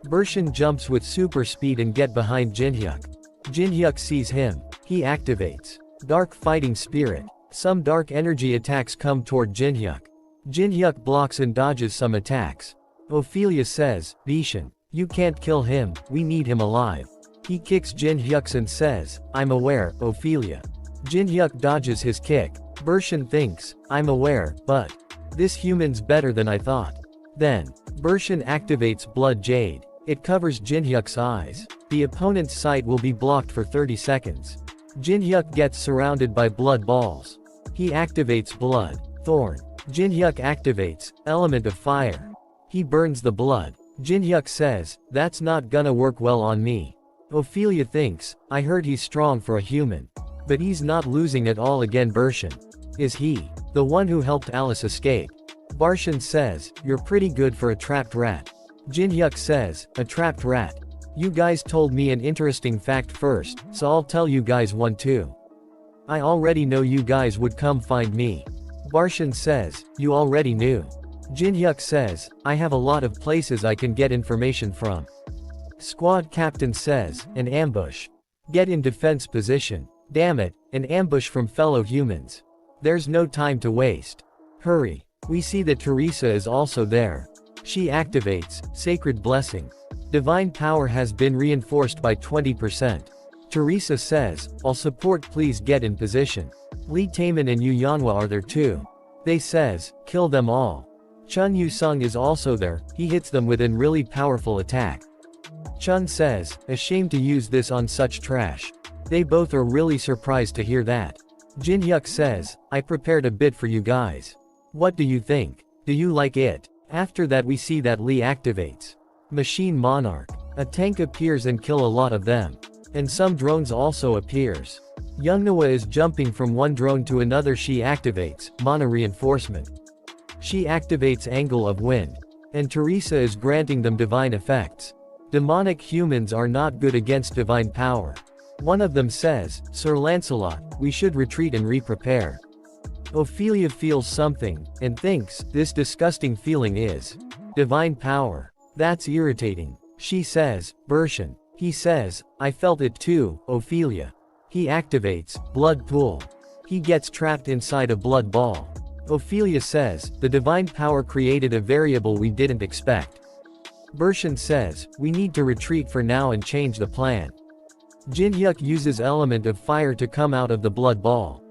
Bershin jumps with super speed and get behind Jinhyuk. Jinhyuk sees him. He activates Dark Fighting Spirit. Some dark energy attacks come toward Jinhyuk. Jinhyuk blocks and dodges some attacks. Ophelia says, Bershin, you can't kill him, we need him alive. He kicks Jinhyuk and says, I'm aware, Ophelia. Jinhyuk dodges his kick. Bershin thinks, I'm aware, but this human's better than I thought. Then, Bershin activates Blood Jade. It covers Jinhyuk's eyes. The opponent's sight will be blocked for 30 seconds. Jinhyuk gets surrounded by blood balls. He activates Blood Thorn. Jinhyuk activates Element of Fire. He burns the blood. Jinhyuk says, that's not gonna work well on me. Ophelia thinks, I heard he's strong for a human. But he's not losing at all again. Bershin. Is he the one who helped Alice escape? Bershin says, you're pretty good for a trapped rat. Jinhyuk says, a trapped rat. You guys told me an interesting fact first, so I'll tell you guys one too. I already know you guys would come find me. Bershin says, you already knew. Jinhyuk says, I have a lot of places I can get information from. Squad captain says, an ambush. Get in defense position. Damn it, an ambush from fellow humans. There's no time to waste. Hurry. We see that Teresa is also there. She activates Sacred Blessing. Divine power has been reinforced by 20%. Teresa says, I'll support, please get in position. Lee Taemin and Yu Yanhwa are there too. They says, kill them all. Chun Yu-sung is also there, he hits them with an really powerful attack. Chun says, ashamed to use this on such trash. They both are really surprised to hear that. Jinhyuk says, I prepared a bit for you guys. What do you think? Do you like it? After that we see that Lee activates Machine Monarch. A tank appears and kill a lot of them. And some drones also appears. Youngnawa is jumping from one drone to another. She activates Mana Reinforcement. She activates Angle of Wind. And Teresa is granting them divine effects. Demonic humans are not good against divine power. One of them says, Sir Lancelot, we should retreat and re-prepare. Ophelia feels something, and thinks, this disgusting feeling is divine power. That's irritating. She says, Bershin. He says, I felt it too, Ophelia. He activates Blood Pool. He gets trapped inside a blood ball. Ophelia says, the divine power created a variable we didn't expect. Bershin says, we need to retreat for now and change the plan. Jinhyuk uses Element of Fire to come out of the blood ball.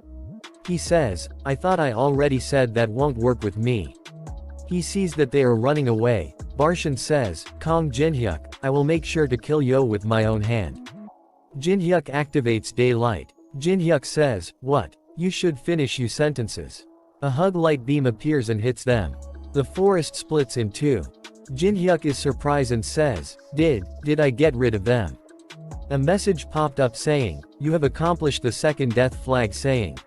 He says, I thought I already said that won't work with me. He sees that they are running away. Bershin says, calm Jinhyuk, I will make sure to kill Yo with my own hand. Jinhyuk activates Daylight. Jinhyuk says, what? You should finish your sentences. A hug light beam appears and hits them. The forest splits in two. Jinhyuk is surprised and says, did I get rid of them? A message popped up saying, you have accomplished the second death flag saying.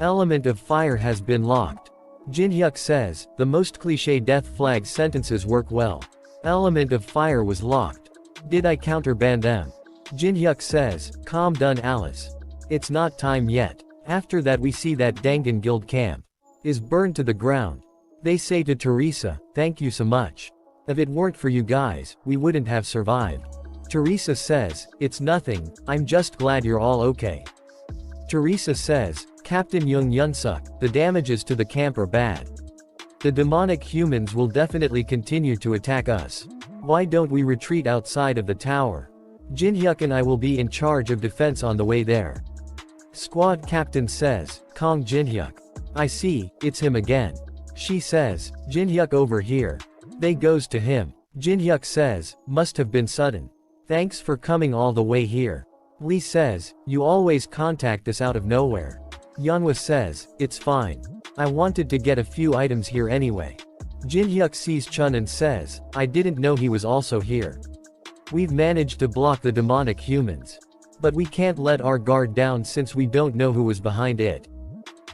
Element of Fire has been locked. Jinhyuk says, the most cliché death flag sentences work well. Element of Fire was locked. Did I counterban them? Jinhyuk says, calm down Alice.
It's not time yet. After that we see that Dangan Guild camp is burned to the ground. They say to Teresa, "Thank you so much. If it weren't for you guys, we wouldn't have survived." Teresa says, "It's nothing, I'm just glad you're all okay." Teresa says, "Captain Young Yunsuk, the damages to the camp are bad. The demonic humans will definitely continue to attack us. Why don't we retreat outside of the tower? Jinhyuk and I will be in charge of defense on the way there." Squad captain says, "Kong Jinhyuk. I see, it's him again." She says, "Jinhyuk over here." They goes to him. Jinhyuk says, "Must have been sudden. Thanks for coming all the way here." Lee says, "You always contact us out of nowhere." Yeonhwa says, "It's fine. I wanted to get a few items here anyway." Jinhyuk sees Chun and says, "I didn't know he was also here. We've managed to block the demonic humans. But we can't let our guard down since we don't know who was behind it.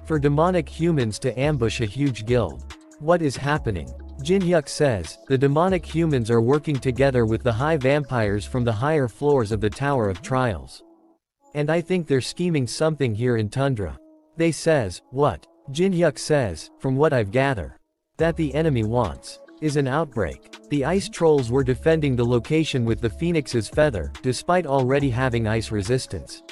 For demonic humans to ambush a huge guild. What is happening?" Jinhyuk says, "The demonic humans are working together with the high vampires from the higher floors of the Tower of Trials. And I think they're scheming something here in Tundra." They says, "What?" Jinhyuk says, "From what I've gathered, that the enemy wants is an outbreak. The ice trolls were defending the location with the Phoenix's feather, despite already having ice resistance.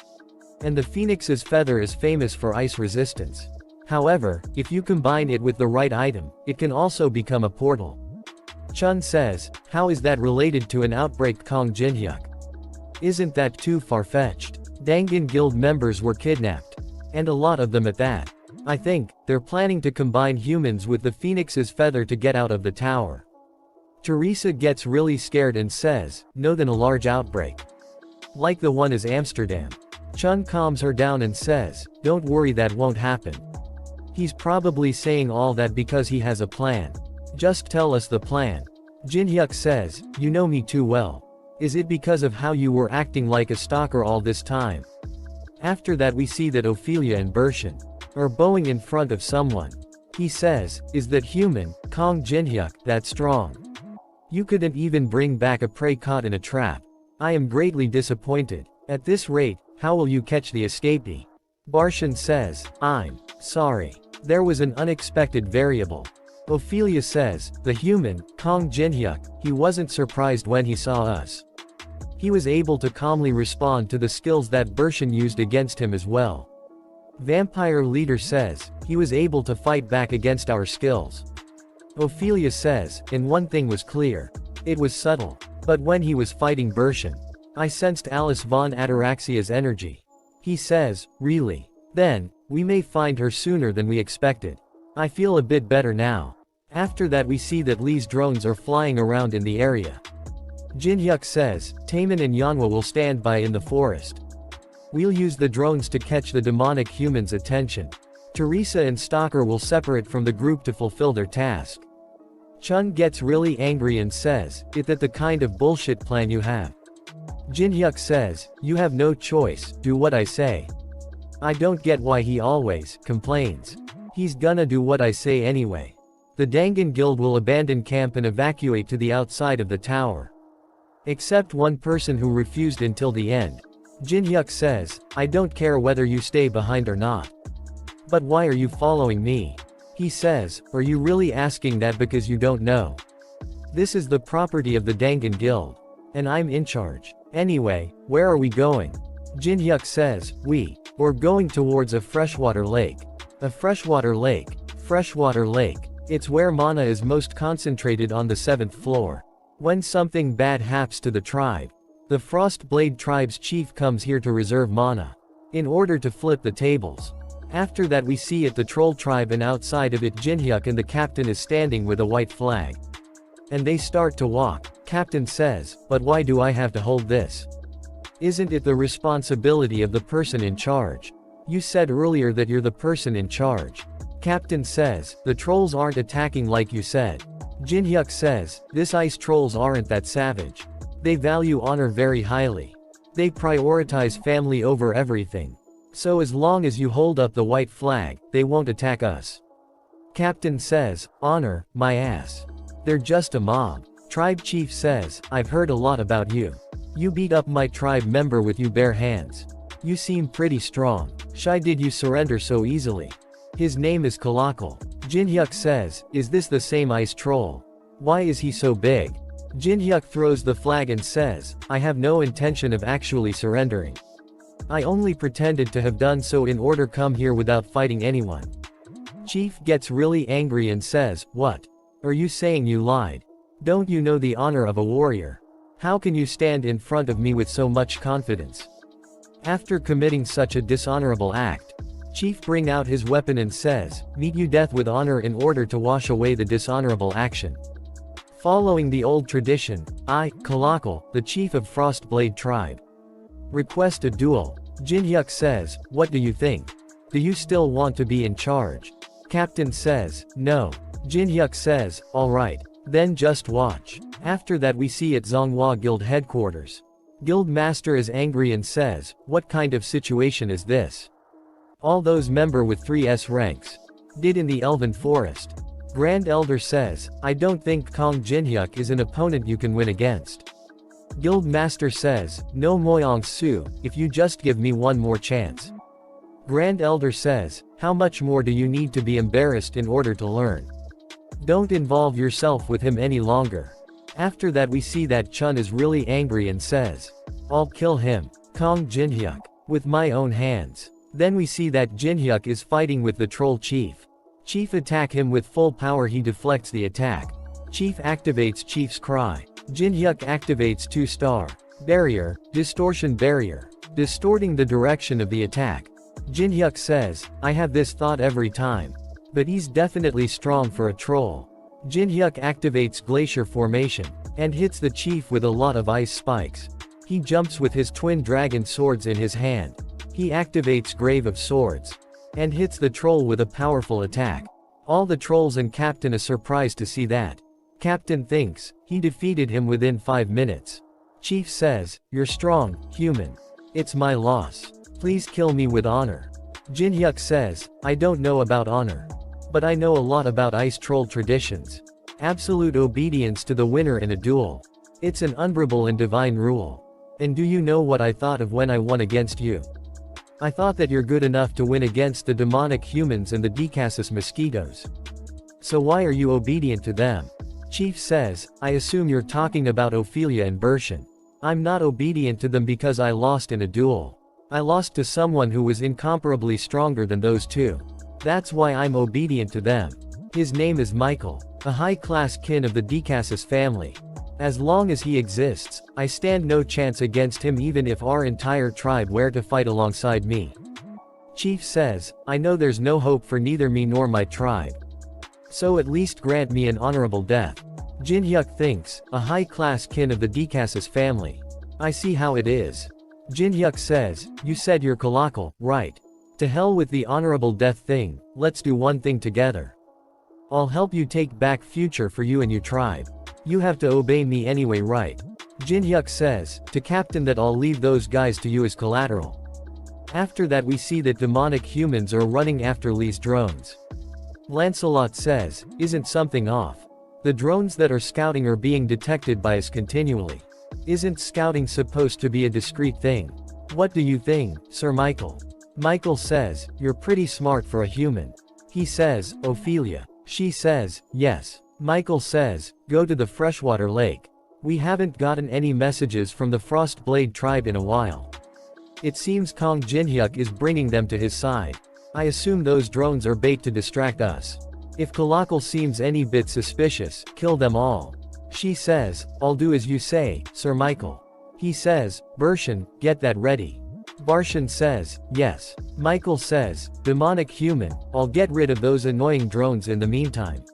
And the Phoenix's feather is famous for ice resistance. However, if you combine it with the right item, it can also become a portal." Chun says, "How is that related to an outbreak, Kong Jinhyuk? Isn't that too far-fetched? Dangan Guild members were kidnapped. And a lot of them at that. I think they're planning to combine humans with the Phoenix's feather to get out of the tower." Teresa gets really scared and says, "No, then a large outbreak. Like the one is Amsterdam." Chun calms her down and says, "Don't worry, that won't happen. He's probably saying all that because he has a plan. Just tell us the plan." Jinhyuk says, "You know me too well. Is it because of how you were acting like a stalker all this time?" After that we see that Ophelia and Bershin are bowing in front of someone. He says, "Is that human, Kong Jinhyuk, that strong? You couldn't even bring back a prey caught in a trap. I am greatly disappointed. At this rate, how will you catch the escapee?" Barshin says, "I'm sorry. There was an unexpected variable." Ophelia says, "The human, Kong Jinhyuk, he wasn't surprised when he saw us. He was able to calmly respond to the skills that Bershin used against him as well." Vampire leader says, "He was able to fight back against our skills." Ophelia says, "And one thing was clear. It was subtle. But when he was fighting Bershin, I sensed Alice von Ataraxia's energy." He says, "Really? Then, we may find her sooner than we expected. I feel a bit better now." After that we see that Lee's drones are flying around in the area. Jinhyuk says, "Taemin and Yeonhwa will stand by in the forest. We'll use the drones to catch the demonic humans' attention. Teresa and Stalker will separate from the group to fulfill their task." Chun gets really angry and says, "Is that the kind of bullshit plan you have?" Jinhyuk says, "You have no choice, do what I say." I don't get why he always complains. He's gonna do what I say anyway. The Dangan Guild will abandon camp and evacuate to the outside of the tower. Except one person who refused until the end. Jinhyuk says, "I don't care whether you stay behind or not. But why are you following me?" He says, "Are you really asking that because you don't know? This is the property of the Dangan Guild. And I'm in charge. Anyway, where are we going?" Jinhyuk says, "We're going towards a freshwater lake." A freshwater lake. Freshwater lake. It's where mana is most concentrated on the 7th floor. When something bad happens to the tribe, the Frostblade tribe's chief comes here to reserve mana, in order to flip the tables. After that we see it the troll tribe, and outside of it Jinhyuk and the captain is standing with a white flag. And they start to walk. Captain says, "But why do I have to hold this? Isn't it the responsibility of the person in charge? You said earlier that you're the person in charge." Captain says, "The trolls aren't attacking like you said." Jinhyuk says, "This ice trolls aren't that savage. They value honor very highly. They prioritize family over everything. So as long as you hold up the white flag, they won't attack us." Captain says, "Honor, my ass. They're just a mob." Tribe chief says, "I've heard a lot about you. You beat up my tribe member with your bare hands. You seem pretty strong. Why did you surrender so easily? His name is Colocal. Jinhyuk says, is this the same ice troll? Why is he so big? Jinhyuk throws the flag and says, I have no intention of actually surrendering. I only pretended to have done so in order to come here without fighting anyone. Chief gets really angry and says, what? Are you saying you lied? Don't you know the honor of a warrior? How can you stand in front of me with so much confidence? After committing such a dishonorable act, Chief brings out his weapon and says, meet you death with honor in order to wash away the dishonorable action. Following the old tradition, I, Colocal, the chief of Frostblade tribe, request a duel. Jinhyuk says, what do you think? Do you still want to be in charge? Captain says, no. Jinhyuk says, alright. Then just watch. After that we see at Zonghua Guild headquarters. Guild Master is angry and says, what kind of situation is this? All those member with 3S ranks did in the Elven Forest. Grand Elder says, I don't think Kong Jinhyuk is an opponent you can win against. Guild Master says, no Moyong Su, if you just give me one more chance. Grand Elder says, how much more do you need to be embarrassed in order to learn? Don't involve yourself with him any longer. After that we see that Chun is really angry and says, I'll kill him, Kong Jinhyuk, with my own hands. Then we see that Jinhyuk is fighting with the troll chief. Chief attack him with full power, he deflects the attack. Chief activates Chief's cry. Jinhyuk activates 2-star barrier, distortion barrier, distorting the direction of the attack. Jinhyuk says, I have this thought every time. But he's definitely strong for a troll. Jinhyuk activates glacier formation, and hits the chief with a lot of ice spikes. He jumps with his twin dragon swords in his hand. He activates Grave of Swords, and hits the troll with a powerful attack. All the trolls and Captain are surprised to see that. Captain thinks, he defeated him within 5 minutes. Chief says, you're strong, human. It's my loss. Please kill me with honor. Jinhyuk says, I don't know about honor. But I know a lot about ice troll traditions. Absolute obedience to the winner in a duel. It's an unbreakable and divine rule. And do you know what I thought of when I won against you? I thought that you're good enough to win against the demonic humans and the Decasus mosquitoes. So why are you obedient to them? Chief says, I assume you're talking about Ophelia and Bershin. I'm not obedient to them because I lost in a duel. I lost to someone who was incomparably stronger than those two. That's why I'm obedient to them. His name is Michael, a high-class kin of the Decasus family. As long as he exists, I stand no chance against him even if our entire tribe were to fight alongside me. Chief says, I know there's no hope for neither me nor my tribe. So at least grant me an honorable death. Jinhyuk thinks, a high-class kin of the Decasus family. I see how it is. Jinhyuk says, you said you're Colocal, right? To hell with the honorable death thing, let's do one thing together. I'll help you take back future for you and your tribe. You have to obey me anyway, right? Jinhyuk says, to Captain, that I'll leave those guys to you as collateral. After that we see that demonic humans are running after Lee's drones. Lancelot says, isn't something off? The drones that are scouting are being detected by us continually. Isn't scouting supposed to be a discreet thing? What do you think, Sir Michael? Michael says, you're pretty smart for a human. He says, Ophelia. She says, yes. Michael says, go to the freshwater lake. We haven't gotten any messages from the Frostblade tribe in a while. It seems Kong Jinhyuk is bringing them to his side. I assume those drones are bait to distract us. If Colocal seems any bit suspicious, kill them all. She says, I'll do as you say, Sir Michael. He says, Bershin, get that ready. Barshin says, yes. Michael says, demonic human, I'll get rid of those annoying drones in the meantime.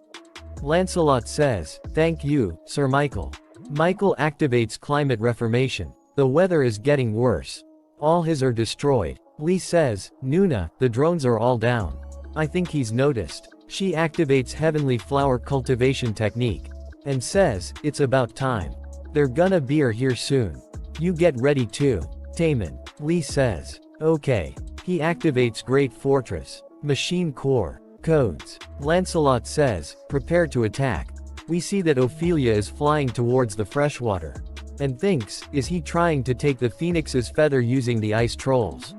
Lancelot says, thank you, Sir Michael. Michael activates climate reformation. The weather is getting worse. All his are destroyed. Lee says, Nuna, the drones are all down. I think he's noticed. She activates heavenly flower cultivation technique. And says, it's about time. They're gonna be here soon. You get ready too. Taemin. Lee says, okay. He activates Great Fortress. Machine Core. Codes. Lancelot says, prepare to attack. We see that Ophelia is flying towards the freshwater. And thinks, is he trying to take the phoenix's feather using the ice trolls?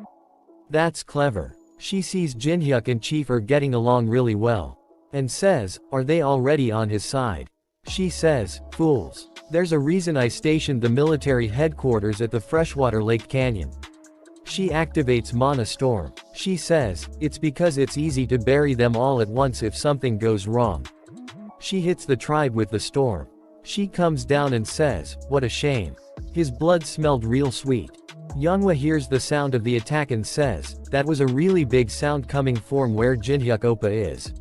That's clever. She sees Jinhyuk and Chief are getting along really well. And says, are they already on his side? She says, fools. There's a reason I stationed the military headquarters at the freshwater lake canyon. She activates Mana Storm. She says, it's because it's easy to bury them all at once if something goes wrong. She hits the tribe with the storm. She comes down and says, what a shame. His blood smelled real sweet. Yeonhwa hears the sound of the attack and says, that was a really big sound coming from where Jinhyuk Oppa is.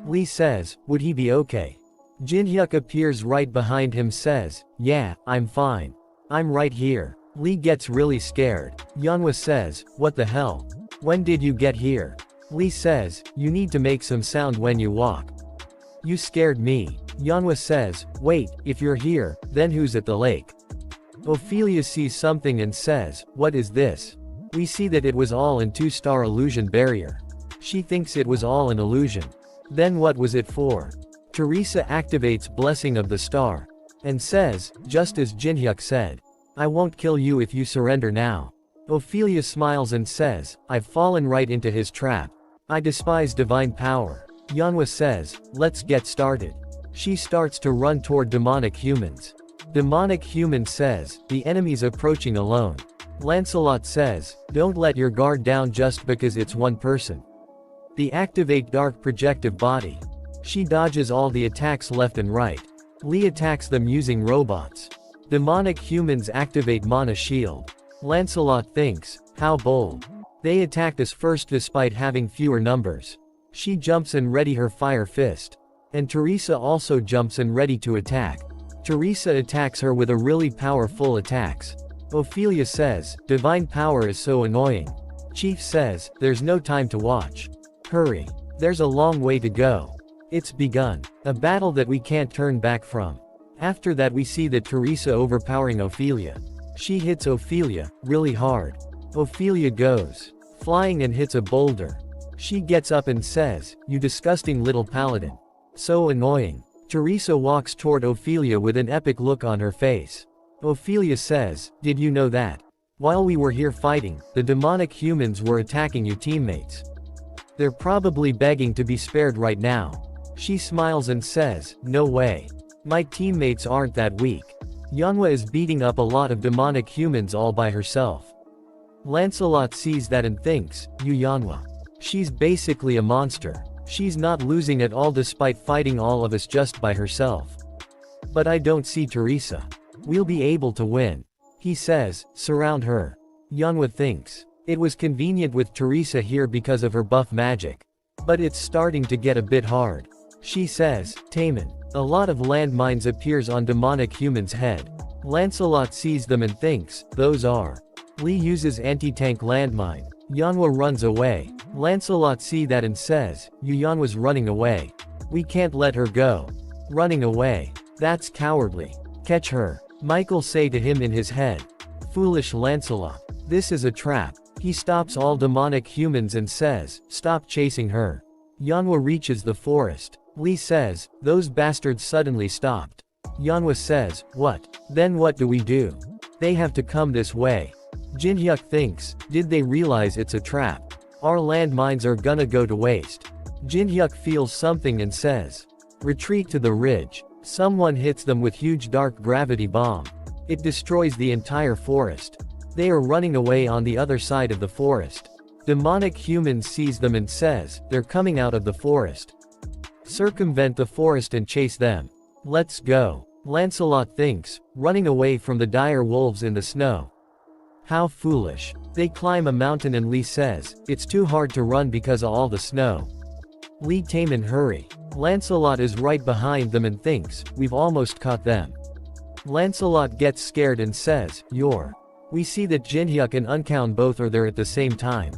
Lee says, would he be okay? Jinhyuk appears right behind him says, yeah, I'm fine. I'm right here. Lee gets really scared. Yeonhwa says, what the hell? When did you get here? Lee says, you need to make some sound when you walk. You scared me. Yeonhwa says, wait, if you're here, then who's at the lake? Ophelia sees something and says, what is this? We see that it was all in 2-star illusion barrier. She thinks it was all an illusion. Then what was it for? Teresa activates Blessing of the Star. And says, just as Jinhyuk said. I won't kill you if you surrender now. Ophelia smiles and says, I've fallen right into his trap. I despise divine power. Yeonhwa says, let's get started. She starts to run toward demonic humans. Demonic human says, the enemy's approaching alone. Lancelot says, don't let your guard down just because it's one person. They activate dark projective body. She dodges all the attacks left and right. Lee attacks them using robots. Demonic humans activate Mana Shield. Lancelot thinks, how bold. They attacked us first despite having fewer numbers. She jumps and ready her fire fist. And Teresa also jumps and ready to attack. Teresa attacks her with a really powerful attacks. Ophelia says, divine power is so annoying. Chief says, there's no time to watch. Hurry. There's a long way to go. It's begun. A battle that we can't turn back from. After that we see that Teresa overpowering Ophelia. She hits Ophelia, really hard. Ophelia goes flying and hits a boulder. She gets up and says, you disgusting little paladin. So annoying. Teresa walks toward Ophelia with an epic look on her face. Ophelia says, did you know that? While we were here fighting, the demonic humans were attacking your teammates. They're probably begging to be spared right now. She smiles and says, no way. My teammates aren't that weak. Yeonhwa is beating up a lot of demonic humans all by herself. Lancelot sees that and thinks, you Yeonhwa. She's basically a monster. She's not losing at all despite fighting all of us just by herself. But I don't see Teresa. We'll be able to win. He says, surround her. Yeonhwa thinks. It was convenient with Teresa here because of her buff magic. But it's starting to get a bit hard. She says, Taemin. A lot of landmines appears on demonic human's head. Lancelot sees them and thinks, those are. Lee uses anti-tank landmine. Yeonhwa runs away. Lancelot see that and says, Yeonhwa's running away. We can't let her go. Running away. That's cowardly. Catch her. Michael say to him in his head. Foolish Lancelot. This is a trap. He stops all demonic humans and says, stop chasing her. Yeonhwa reaches the forest. Lee says, those bastards suddenly stopped. Yeonhwa says, what? Then what do we do? They have to come this way. Jinhyuk thinks, did they realize it's a trap? Our landmines are gonna go to waste. Jinhyuk feels something and says, retreat to the ridge. Someone hits them with huge dark gravity bomb. It destroys the entire forest. They are running away on the other side of the forest. Demonic humans sees them and says, they're coming out of the forest. Circumvent the forest and chase them. Let's go. Lancelot thinks, running away from the dire wolves in the snow. How foolish. They climb a mountain and Lee says, it's too hard to run because of all the snow. Lee Taemin hurry. Lancelot is right behind them and thinks, we've almost caught them. Lancelot gets scared and says, you're. We see that Jinhyuk and Unkown both are there at the same time.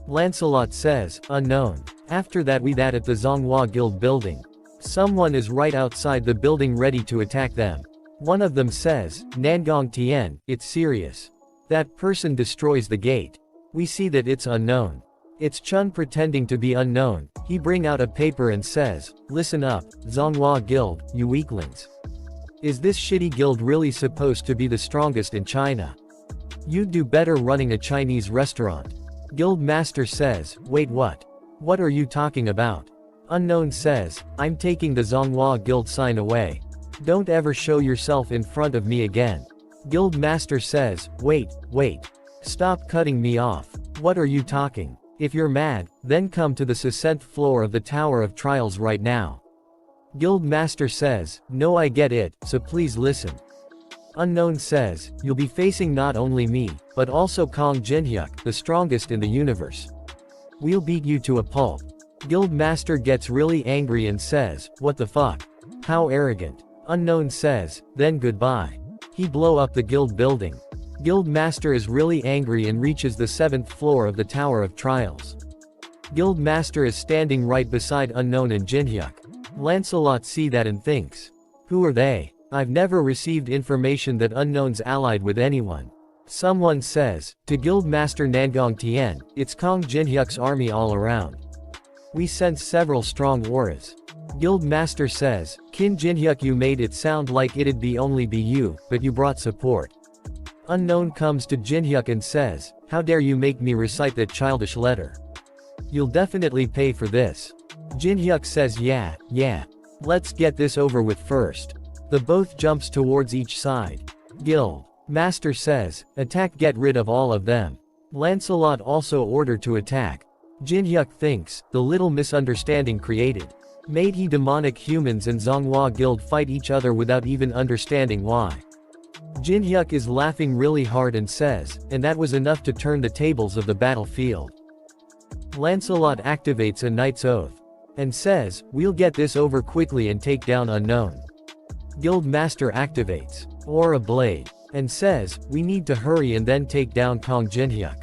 Lancelot says, unknown. After that we that at the Zhonghua Guild building. Someone is right outside the building ready to attack them. One of them says, Nangong Tien, it's serious. That person destroys the gate. We see that it's unknown. It's Chun pretending to be unknown. He bring out a paper and says, listen up, Zhonghua Guild, you weaklings. Is this shitty guild really supposed to be the strongest in China? You'd do better running a Chinese restaurant. Guild Master says, wait what? What are you talking about? Unknown says, I'm taking the Zhonghua Guild sign away. Don't ever show yourself in front of me again. Guild Master says, wait. Stop cutting me off. What are you talking? If you're mad, then come to the 7th floor of the Tower of Trials right now. Guild Master says, no, I get it, so please listen. Unknown says, you'll be facing not only me, but also Kong Jinhyuk, the strongest in the universe. We'll beat you to a pulp. Guild Master gets really angry and says, what the fuck? How arrogant. Unknown says, then goodbye. He blow up the guild building. Guild Master is really angry and reaches the 7th floor of the Tower of Trials. Guild Master is standing right beside Unknown and Jinhyuk. Lancelot see that and thinks, who are they? I've never received information that Unknown's allied with anyone. Someone says, to Guild Master Nangong Tian, it's Kong Jinhyuk's army all around. We sense several strong auras. Guild Master says, Kin Jinhyuk, you made it sound like it'd be only be you, but you brought support. Unknown comes to Jinhyuk and says, how dare you make me recite that childish letter? You'll definitely pay for this. Jinhyuk says yeah. Let's get this over with first. The both jumps towards each side. Guild Master says, attack, get rid of all of them. Lancelot also ordered to attack. Jinhyuk thinks, the little misunderstanding created made he demonic humans and Zhonghua Guild fight each other without even understanding why. Jinhyuk is laughing really hard and says, and that was enough to turn the tables of the battlefield. Lancelot activates a knight's oath and says, we'll get this over quickly and take down Unknown. Guild Master activates Aura Blade and says, we need to hurry and then take down Kong Jinhyuk.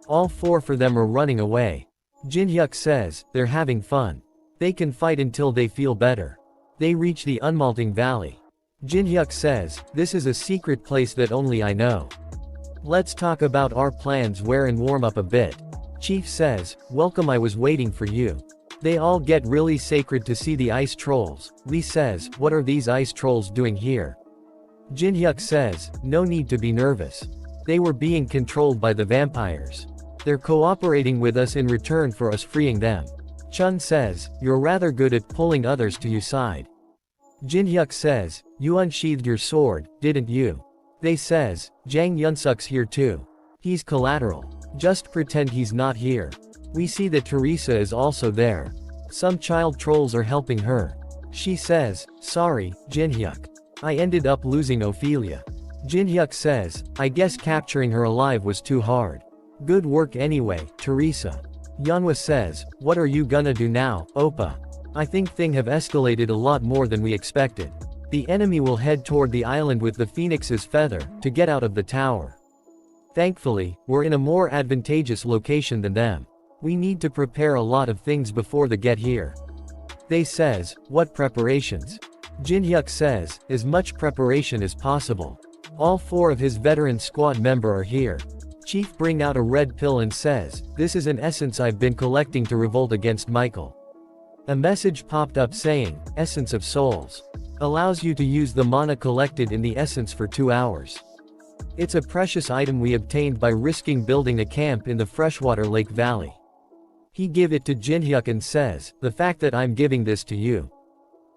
All 4 of them are running away. Jinhyuk says, they're having fun. They can fight until they feel better. They reach the Unmalting Valley. Jinhyuk says, this is a secret place that only I know. Let's talk about our plans where and warm up a bit. Chief says, welcome, I was waiting for you. They all get really sacred to see the ice trolls. Lee says, what are these ice trolls doing here? Jinhyuk says, no need to be nervous. They were being controlled by the vampires. They're cooperating with us in return for us freeing them. Chun says, you're rather good at pulling others to your side. Jinhyuk says, you unsheathed your sword, didn't you? They says, Jang Yunsuk's here too. He's collateral. Just pretend he's not here. We see that Teresa is also there. Some child trolls are helping her. She says, sorry, Jinhyuk. I ended up losing Ophelia. Jinhyuk says, I guess capturing her alive was too hard. Good work anyway, Teresa. Yanhwa says, what are you gonna do now, Oppa? I think things have escalated a lot more than we expected. The enemy will head toward the island with the Phoenix's feather, to get out of the tower. Thankfully, we're in a more advantageous location than them. We need to prepare a lot of things before they get here. They says, what preparations? Jinhyuk says, as much preparation as possible. All 4 of his veteran squad member are here. Chief bring out a red pill and says, this is an essence I've been collecting to revolt against Michael. A message popped up saying, Essence of Souls. Allows you to use the mana collected in the essence for 2 hours. It's a precious item we obtained by risking building a camp in the freshwater lake valley. He give it to Jinhyuk and says, the fact that I'm giving this to you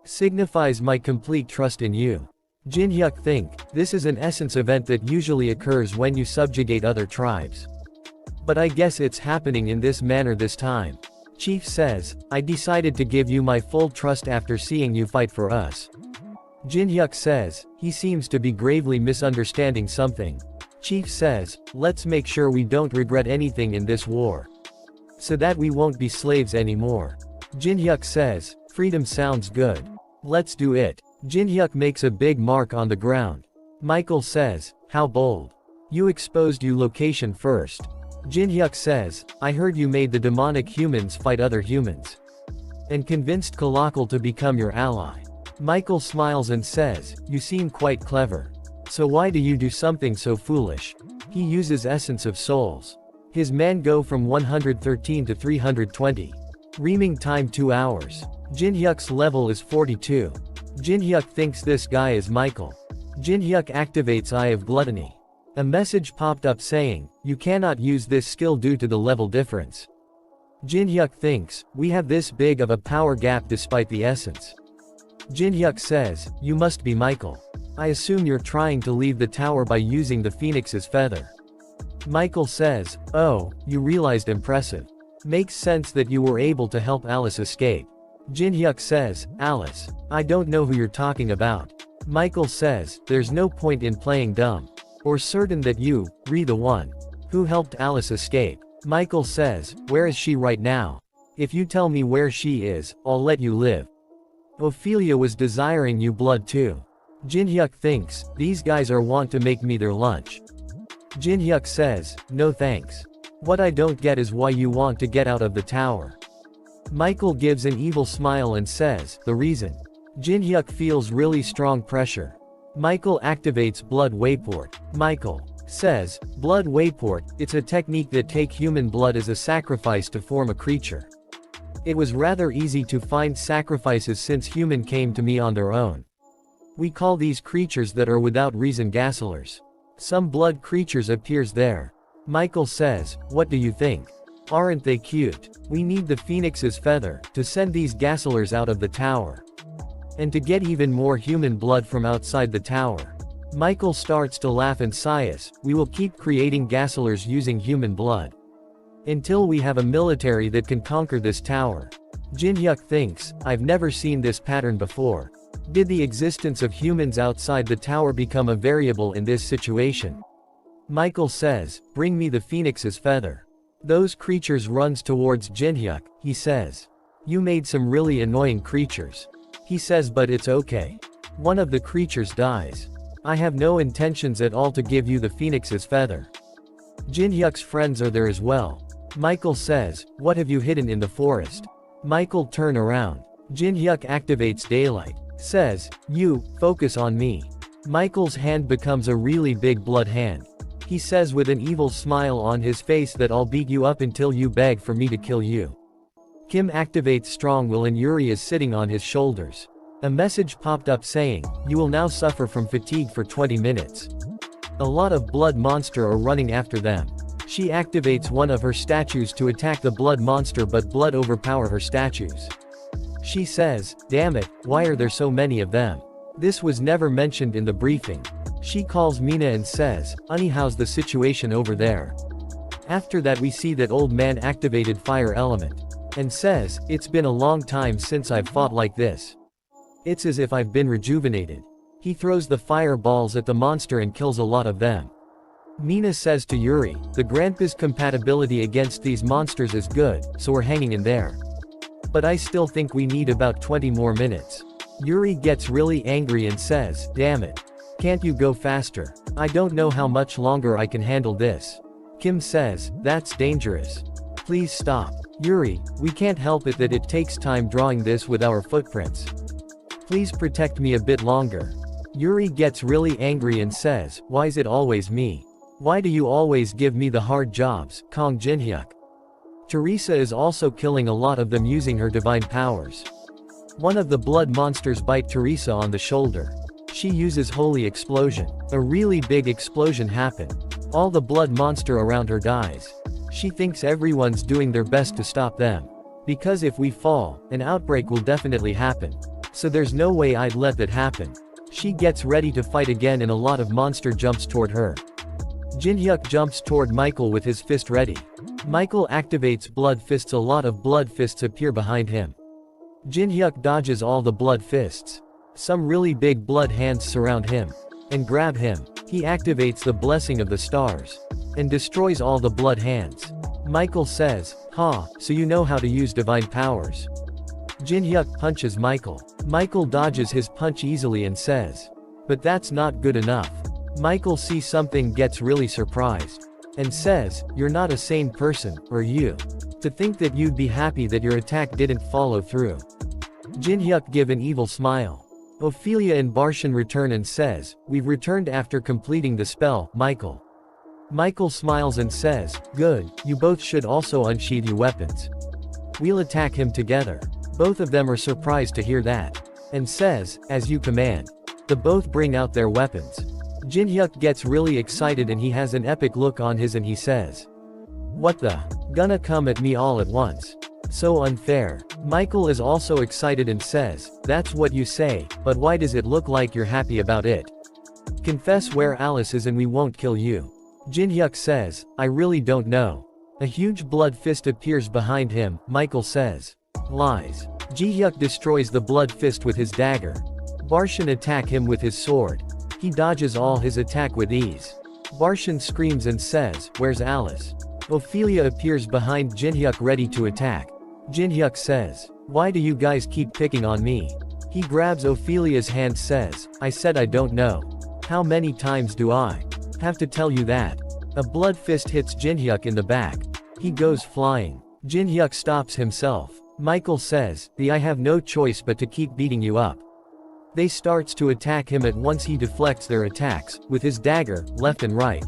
signifies my complete trust in you. Jinhyuk think, this is an essence event that usually occurs when you subjugate other tribes. But I guess it's happening in this manner this time. Chief says, I decided to give you my full trust after seeing you fight for us. Jinhyuk says, he seems to be gravely misunderstanding something. Chief says, let's make sure we don't regret anything in this war. So that we won't be slaves anymore. Jinhyuk says, freedom sounds good. Let's do it. Jinhyuk makes a big mark on the ground. Michael says, how bold. You exposed your location first. Jinhyuk says, I heard you made the demonic humans fight other humans. And convinced Colocal to become your ally. Michael smiles and says, you seem quite clever. So why do you do something so foolish? He uses Essence of Souls. His men go from 113 to 320. Reaming time 2 hours. Jinhyuk's level is 42. Jin-hyuk thinks this guy is Michael. Jin-hyuk activates Eye of Gluttony. A message popped up saying, you cannot use this skill due to the level difference. Jin-hyuk thinks, we have this big of a power gap despite the essence. Jin-hyuk says, you must be Michael. I assume you're trying to leave the tower by using the phoenix's feather. Michael says, oh, you realized, impressive. Makes sense that you were able to help Alice escape. Jin-hyuk says, Alice. I don't know who you're talking about. Michael says, there's no point in playing dumb. Or certain that you, Re the one, who helped Alice escape. Michael says, where is she right now? If you tell me where she is, I'll let you live. Ophelia was desiring you blood too. Jin-hyuk thinks, these guys are want to make me their lunch. Jin-hyuk says, no thanks. What I don't get is why you want to get out of the tower. Michael gives an evil smile and says, the reason. Jin-hyuk feels really strong pressure. Michael activates Blood Wayport. Michael says, Blood Wayport, it's a technique that take human blood as a sacrifice to form a creature. It was rather easy to find sacrifices since human came to me on their own. We call these creatures that are without reason gasolers. Some blood creatures appears there. Michael says, what do you think? Aren't they cute? We need the phoenix's feather to send these gasolers out of the tower. And to get even more human blood from outside the tower. Michael starts to laugh and sighs, we will keep creating gasolers using human blood. Until we have a military that can conquer this tower. Jin-hyuk thinks, I've never seen this pattern before. Did the existence of humans outside the tower become a variable in this situation? Michael says, bring me the phoenix's feather. Those creatures runs towards Jin-hyuk, he says. You made some really annoying creatures. He says but it's okay. One of the creatures dies. I have no intentions at all to give you the phoenix's feather. Jin-hyuk's friends are there as well. Michael says, what have you hidden in the forest? Michael turn around. Jin-hyuk activates daylight. Says, you, focus on me. Michael's hand becomes a really big blood hand. He says with an evil smile on his face that I'll beat you up until you beg for me to kill you. Kim activates strong will and Yuri is sitting on his shoulders. A message popped up saying, you will now suffer from fatigue for 20 minutes. A lot of blood monster are running after them. She activates one of her statues to attack the blood monster but blood overpower her statues. She says, damn it, why are there so many of them? This was never mentioned in the briefing. She calls Mina and says, Honey, how's the situation over there? After that we see that old man activated fire element. And says, it's been a long time since I've fought like this. It's as if I've been rejuvenated. He throws the fireballs at the monster and kills a lot of them. Mina says to Yuri, the grandpa's compatibility against these monsters is good, so we're hanging in there. But I still think we need about 20 more minutes. Yuri gets really angry and says, damn it. Can't you go faster? I don't know how much longer I can handle this. Kim says, that's dangerous. Please stop. Yuri, we can't help it that it takes time drawing this with our footprints. Please protect me a bit longer. Yuri gets really angry and says, why is it always me? Why do you always give me the hard jobs, Kong Jin-hyuk? Teresa is also killing a lot of them using her divine powers. One of the blood monsters bite Teresa on the shoulder. She uses Holy Explosion. A really big explosion happened. All the blood monster around her dies. She thinks everyone's doing their best to stop them. Because if we fall, an outbreak will definitely happen. So there's no way I'd let that happen. She gets ready to fight again and a lot of monster jumps toward her. Jin-hyuk jumps toward Michael with his fist ready. Michael activates blood fists. A lot of blood fists appear behind him. Jin-hyuk dodges all the blood fists. Some really big blood hands surround him. And grab him. He activates the blessing of the stars. And destroys all the blood hands. Michael says, so you know how to use divine powers. Jin-hyuk punches Michael. Michael dodges his punch easily and says, but that's not good enough. Michael sees something, gets really surprised. And says, you're not a sane person, are you? To think that you'd be happy that your attack didn't follow through. Jin-hyuk give an evil smile. Ophelia and Barshan return and says, we've returned after completing the spell, Michael. Michael smiles and says, good, you both should also unsheath your weapons. We'll attack him together. Both of them are surprised to hear that. and says, as you command. The both bring out their weapons. Jinhyuk gets really excited and he has an epic look on his and he says, "What the? Gonna come at me all at once? So unfair." Michael is also excited and says, "That's what you say, but why does it look like you're happy about it? Confess where Alice is and we won't kill you." Jinhyuk says, "I really don't know." A huge blood fist appears behind him. Michael says, "Lies." Jihyuk destroys the blood fist with his dagger. Barshin attack him with his sword. He dodges all his attack with ease. Barshin screams and says, "Where's Alice?" Ophelia appears behind Jinhyuk ready to attack. Jinhyuk says, "Why do you guys keep picking on me?" He grabs Ophelia's hand says, "I said I don't know. How many times do I have to tell you that?" A blood fist hits Jinhyuk in the back. He goes flying. Jinhyuk stops himself. Michael says, I have no choice but to keep beating you up." They starts to attack him at once. He deflects their attacks, with his dagger, left and right.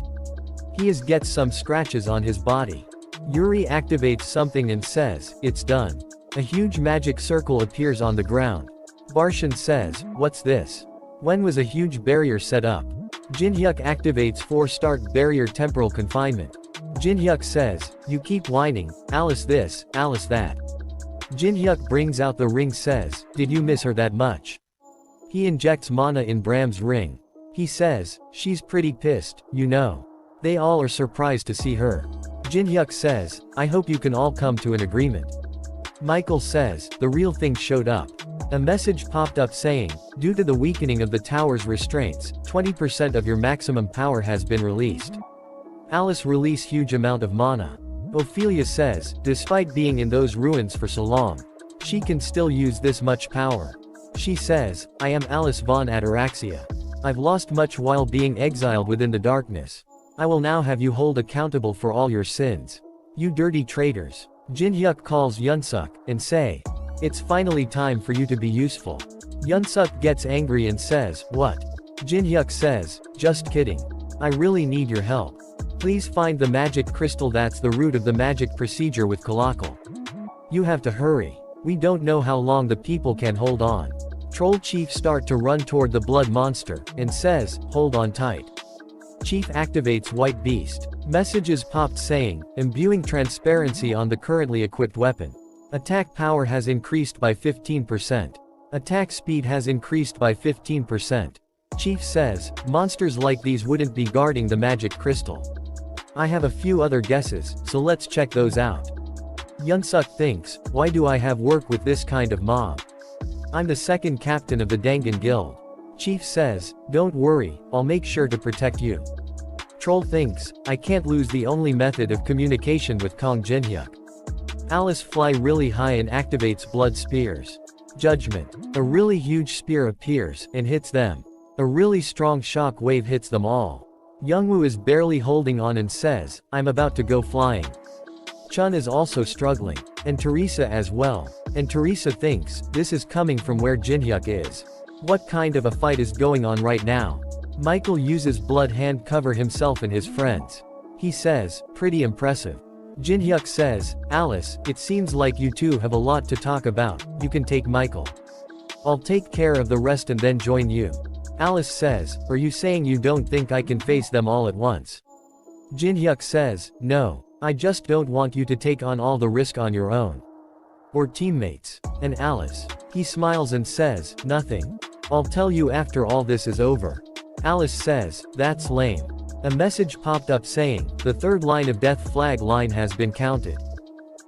He gets some scratches on his body. Yuri activates something and says, "It's done." A huge magic circle appears on the ground. Barshin says, "What's this? When was a huge barrier set up?" Jinhyuk activates 4-start barrier temporal confinement. Jinhyuk says, "You keep whining, Alice this, Alice that." Jinhyuk brings out the ring says, "Did you miss her that much?" He injects mana in Bram's ring. He says, "She's pretty pissed, you know." They all are surprised to see her. Jinhyuk says, "I hope you can all come to an agreement." Michael says, "The real thing showed up." A message popped up saying, "Due to the weakening of the tower's restraints, 20% of your maximum power has been released. Alice release huge amount of mana." Ophelia says, despite being in those ruins for so long, she can still use this much power. She says, "I am Alice von Ataraxia. I've lost much while being exiled within the darkness. I will now have you hold accountable for all your sins. You dirty traitors." Jinhyuk calls Yunsuk, and say, "It's finally time for you to be useful." Yunsuk gets angry and says, "What?" Jinhyuk says, "Just kidding. I really need your help. Please find the magic crystal that's the root of the magic procedure with Kalakal. You have to hurry. We don't know how long the people can hold on." Troll Chief start to run toward the blood monster, and says, "Hold on tight." Chief activates White Beast. Messages popped saying, imbuing transparency on the currently equipped weapon. Attack power has increased by 15%. Attack speed has increased by 15%. Chief says, monsters like these wouldn't be guarding the magic crystal. I have a few other guesses, so let's check those out. Yunsuk thinks, why do I have work with this kind of mob? I'm the second captain of the Dangan Guild. Chief says, don't worry, I'll make sure to protect you. Troll thinks, I can't lose the only method of communication with Kong Jinhyuk. Alice fly really high and activates blood spears. Judgment. A really huge spear appears, and hits them. A really strong shock wave hits them all. Youngwoo is barely holding on and says, I'm about to go flying. Chun is also struggling. And Teresa as well. And Teresa thinks, this is coming from where Jinhyuk is. What kind of a fight is going on right now? Michael uses blood hand cover himself and his friends. He says, pretty impressive. Jinhyuk says, Alice, it seems like you two have a lot to talk about, you can take Michael. I'll take care of the rest and then join you. Alice says, are you saying you don't think I can face them all at once? Jinhyuk says, no, I just don't want you to take on all the risk on your own. Or teammates. And Alice. He smiles and says, nothing. I'll tell you after all this is over. Alice says, that's lame. A message popped up saying, the third line of death flag line has been counted.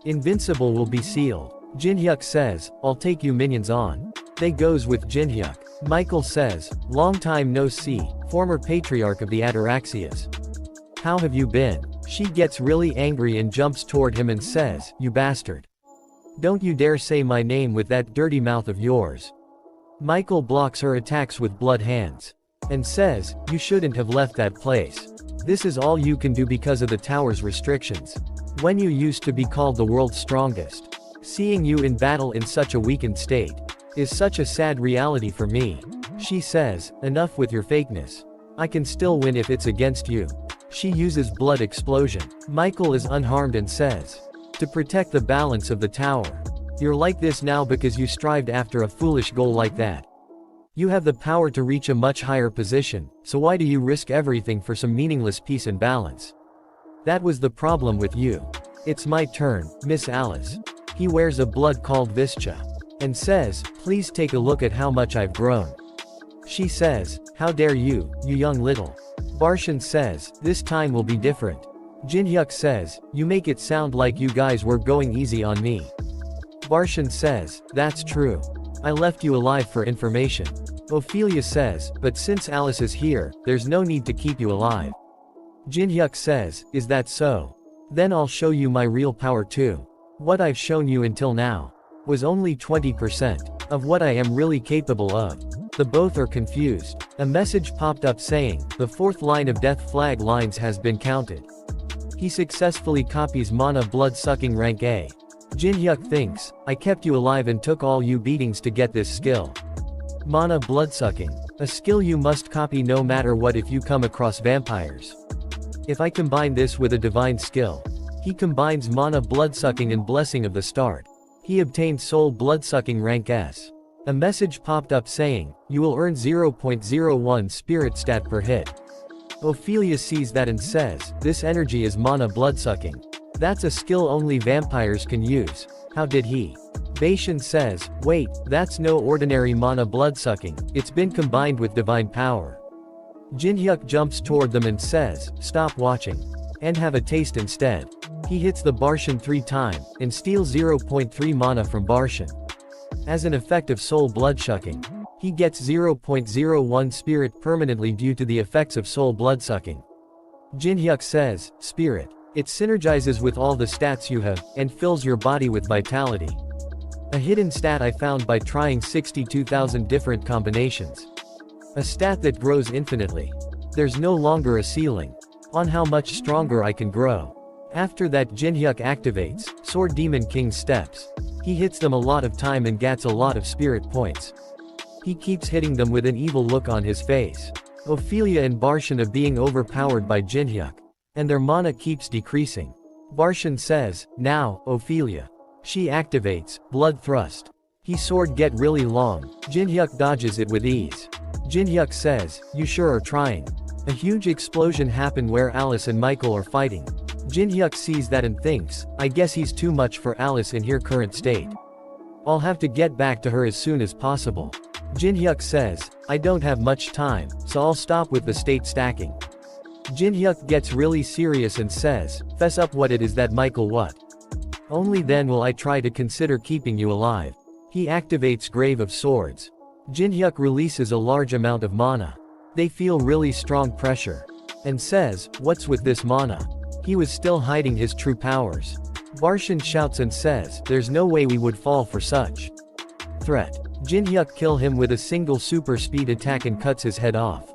Invincible will be sealed. Jinhyuk says, I'll take you minions on. They goes with Jinhyuk. Michael says, long time no see, former patriarch of the Ataraxias. How have you been? She gets really angry and jumps toward him and says, you bastard. Don't you dare say my name with that dirty mouth of yours. Michael blocks her attacks with blood hands. And says, you shouldn't have left that place. This is all you can do because of the tower's restrictions. When you used to be called the world's strongest. Seeing you in battle in such a weakened state is such a sad reality for me. She says, enough with your fakeness. I can still win if it's against you. She uses blood explosion. Michael is unharmed and says, to protect the balance of the tower. You're like this now because you strived after a foolish goal like that. You have the power to reach a much higher position, so why do you risk everything for some meaningless peace and balance? That was the problem with you. It's my turn, Miss Alice. He wears a blood called Vischa. And says, please take a look at how much I've grown. She says, how dare you, you young little. Barshan says, this time will be different. Jinhyuk says, you make it sound like you guys were going easy on me. Barshan says, that's true. I left you alive for information. Ophelia says, but since Alice is here, there's no need to keep you alive. Jinhyuk says, is that so? Then I'll show you my real power too. What I've shown you until now was only 20% of what I am really capable of. The both are confused. A message popped up saying, the fourth line of death flag lines has been counted. He successfully copies Mana blood-sucking rank A. Jinhyuk thinks, I kept you alive and took all you beatings to get this skill. Mana blood-sucking. A skill you must copy no matter what if you come across vampires. If I combine this with a divine skill. He combines Mana blood-sucking and Blessing of the Start. He obtained Soul blood-sucking rank S. A message popped up saying, you will earn 0.01 spirit stat per hit. Ophelia sees that and says, this energy is Mana blood-sucking. That's a skill only vampires can use. How did he? Baishan says, wait, that's no ordinary Mana blood-sucking, it's been combined with divine power. Jinhyuk jumps toward them and says, stop watching. And have a taste instead. He hits the Barshan 3 times, and steals 0.3 mana from Barshan. As an effect of soul blood-sucking, he gets 0.01 spirit permanently due to the effects of soul blood-sucking. Jinhyuk says, spirit. It synergizes with all the stats you have, and fills your body with vitality. A hidden stat I found by trying 62,000 different combinations. A stat that grows infinitely. There's no longer a ceiling on how much stronger I can grow. After that Jinhyuk activates Sword Demon King's steps. He hits them a lot of time and gets a lot of spirit points. He keeps hitting them with an evil look on his face. Ophelia and Barshan are being overpowered by Jinhyuk. And their mana keeps decreasing. Barshan says, now, Ophelia. She activates Blood Thrust. He sword get really long. Jinhyuk dodges it with ease. Jinhyuk says, you sure are trying. A huge explosion happened where Alice and Michael are fighting. Jinhyuk sees that and thinks, I guess he's too much for Alice in her current state. I'll have to get back to her as soon as possible. Jinhyuk says, I don't have much time, so I'll stop with the state stacking. Jinhyuk gets really serious and says, fess up what it is that Michael what? Only then will I try to consider keeping you alive. He activates Grave of Swords. Jinhyuk releases a large amount of mana. They feel really strong pressure. And says, what's with this mana? He was still hiding his true powers. Barshan shouts and says, there's no way we would fall for such threat. Jinhyuk kill him with a single super speed attack and cuts his head off.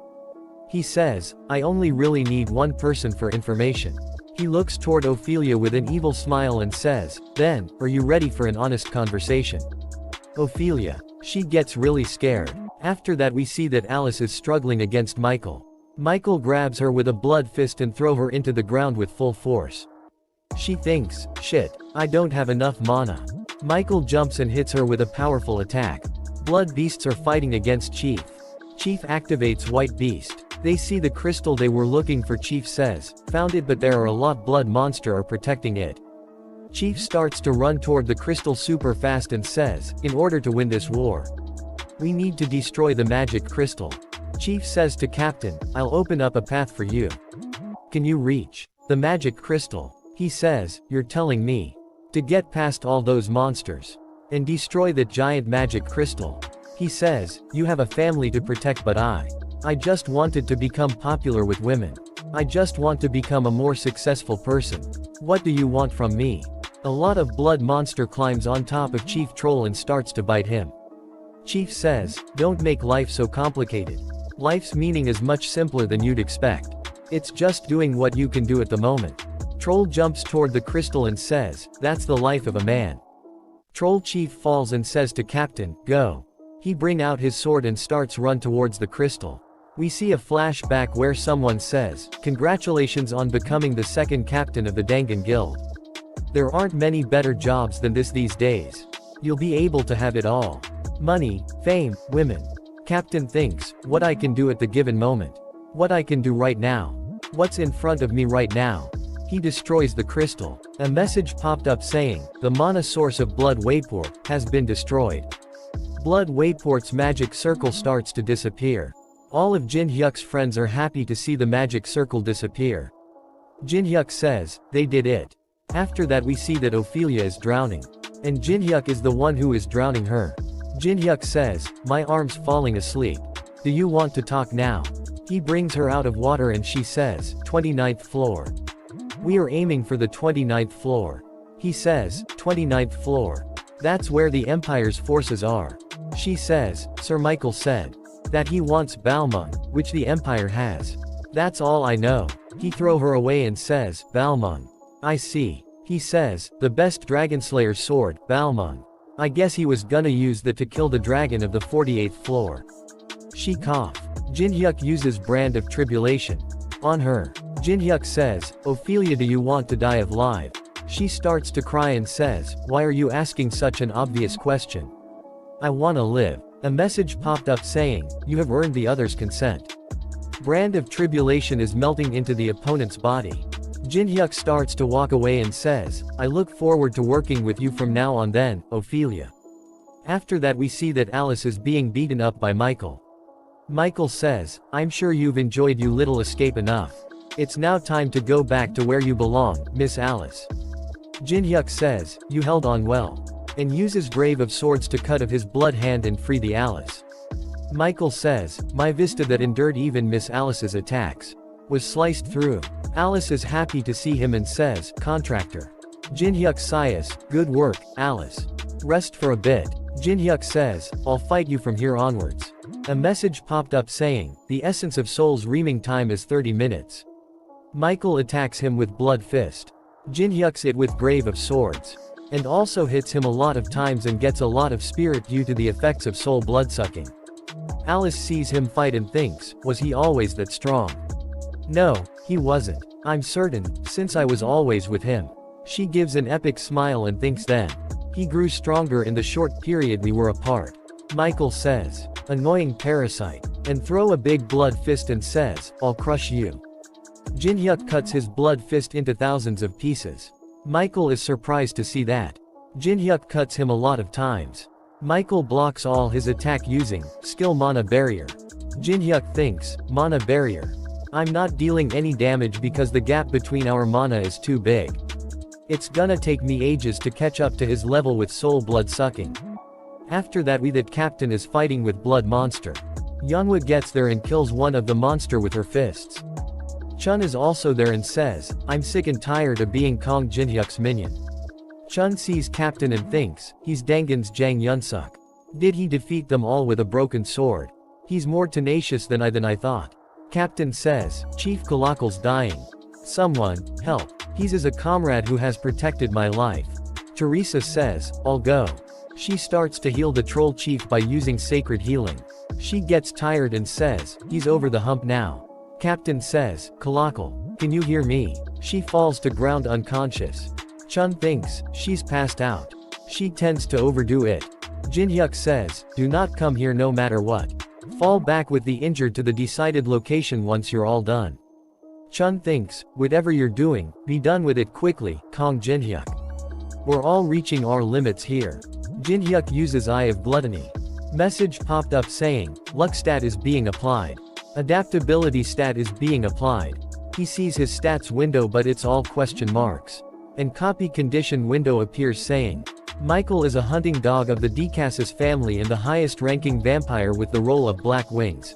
He says, I only really need one person for information. He looks toward Ophelia with an evil smile and says, then, are you ready for an honest conversation? Ophelia. She gets really scared. After that we see that Alice is struggling against Michael. Michael grabs her with a blood fist and throw her into the ground with full force. She thinks, shit, I don't have enough mana. Michael jumps and hits her with a powerful attack. Blood beasts are fighting against Chief. Chief activates White Beast. They see the crystal they were looking for. Chief says, found it, but there are a lot blood monster are protecting it. Chief starts to run toward the crystal super fast and says, in order to win this war, we need to destroy the magic crystal. Chief says to Captain, I'll open up a path for you. Can you reach the magic crystal? He says, you're telling me to get past all those monsters and destroy that giant magic crystal. He says, you have a family to protect, but I just wanted to become popular with women. I just want to become a more successful person. What do you want from me? A lot of blood monster climbs on top of Chief Troll and starts to bite him. Chief says, don't make life so complicated. Life's meaning is much simpler than you'd expect. It's just doing what you can do at the moment. Troll jumps toward the crystal and says, that's the life of a man. Troll Chief falls and says to Captain, go. He bring out his sword and starts run towards the crystal. We see a flashback where someone says, congratulations on becoming the second captain of the Dangan Guild. There aren't many better jobs than this these days. You'll be able to have it all. Money, fame, women. Captain thinks, what I can do at the given moment. What I can do right now. What's in front of me right now. He destroys the crystal. A message popped up saying, the mana source of Blood Wayport has been destroyed. Blood Wayport's magic circle starts to disappear. All of Jin Hyuk's friends are happy to see the magic circle disappear. Jin Hyuk says, they did it. After that we see that Ophelia is drowning. And Jin Hyuk is the one who is drowning her. Jin Hyuk says, my arm's falling asleep. Do you want to talk now? He brings her out of water and she says, 29th floor. We are aiming for the 29th floor. He says, 29th floor. That's where the Empire's forces are. She says, Sir Michael said that he wants Balmung, which the Empire has. That's all I know. He throw her away and says, Balmung. I see. He says, the best Dragonslayer sword, Balmung. I guess he was gonna use that to kill the dragon of the 48th floor. She cough. Jin Hyuk uses Brand of Tribulation on her. Jin Hyuk says, Ophelia, do you want to die of live? She starts to cry and says, why are you asking such an obvious question? I wanna live. A message popped up saying, you have earned the other's consent. Brand of Tribulation is melting into the opponent's body. Jin Hyuk starts to walk away and says, I look forward to working with you from now on then, Ophelia. After that we see that Alice is being beaten up by Michael. Michael says, I'm sure you've enjoyed your little escape enough. It's now time to go back to where you belong, Miss Alice. Jin Hyuk says, you held on well. And uses Grave of Swords to cut of his blood hand and free the Alice. Michael says, my vista that endured even Miss Alice's attacks was sliced through. Alice is happy to see him and says, contractor. Jin Hyuk sighs, good work, Alice. Rest for a bit. Jin Hyuk says, I'll fight you from here onwards. A message popped up saying, the essence of soul's reaming time is 30 minutes. Michael attacks him with Blood Fist. Jin Hyuk's it with Grave of Swords. And also hits him a lot of times and gets a lot of spirit due to the effects of soul bloodsucking. Alice sees him fight and thinks, was he always that strong? No, he wasn't. I'm certain, since I was always with him. She gives an epic smile and thinks then. He grew stronger in the short period we were apart. Michael says, annoying parasite, and throw a big blood fist and says, I'll crush you. Jin Hyuk cuts his blood fist into thousands of pieces. Michael is surprised to see that. Jin Hyuk cuts him a lot of times. Michael blocks all his attack using skill mana barrier. Jin Hyuk thinks, mana barrier. I'm not dealing any damage because the gap between our mana is too big. It's gonna take me ages to catch up to his level with soul blood sucking. After that that captain is fighting with blood monster. Younghwa gets there and kills one of the monster with her fists. Chun is also there and says, I'm sick and tired of being Kong Jin Hyuk's minion. Chun sees Captain and thinks, he's Dangan's Jang Yunsuk. Did he defeat them all with a broken sword? He's more tenacious than I thought. Captain says, Chief Kalakal's dying. Someone, help. He's as a comrade who has protected my life. Teresa says, I'll go. She starts to heal the troll chief by using sacred healing. She gets tired and says, he's over the hump now. Captain says, Kalakal, can you hear me? She falls to ground unconscious. Chun thinks, she's passed out. She tends to overdo it. Jin Hyuk says, do not come here no matter what. Fall back with the injured to the decided location once you're all done. Chun thinks, whatever you're doing, be done with it quickly, Kong Jin Hyuk. We're all reaching our limits here. Jin Hyuk uses Eye of Gluttony. Message popped up saying, luck stat is being applied. Adaptability stat is being applied. He sees his stats window but it's all question marks. And copy condition window appears saying, Michael is a hunting dog of the Decasus family and the highest ranking vampire with the role of Black Wings.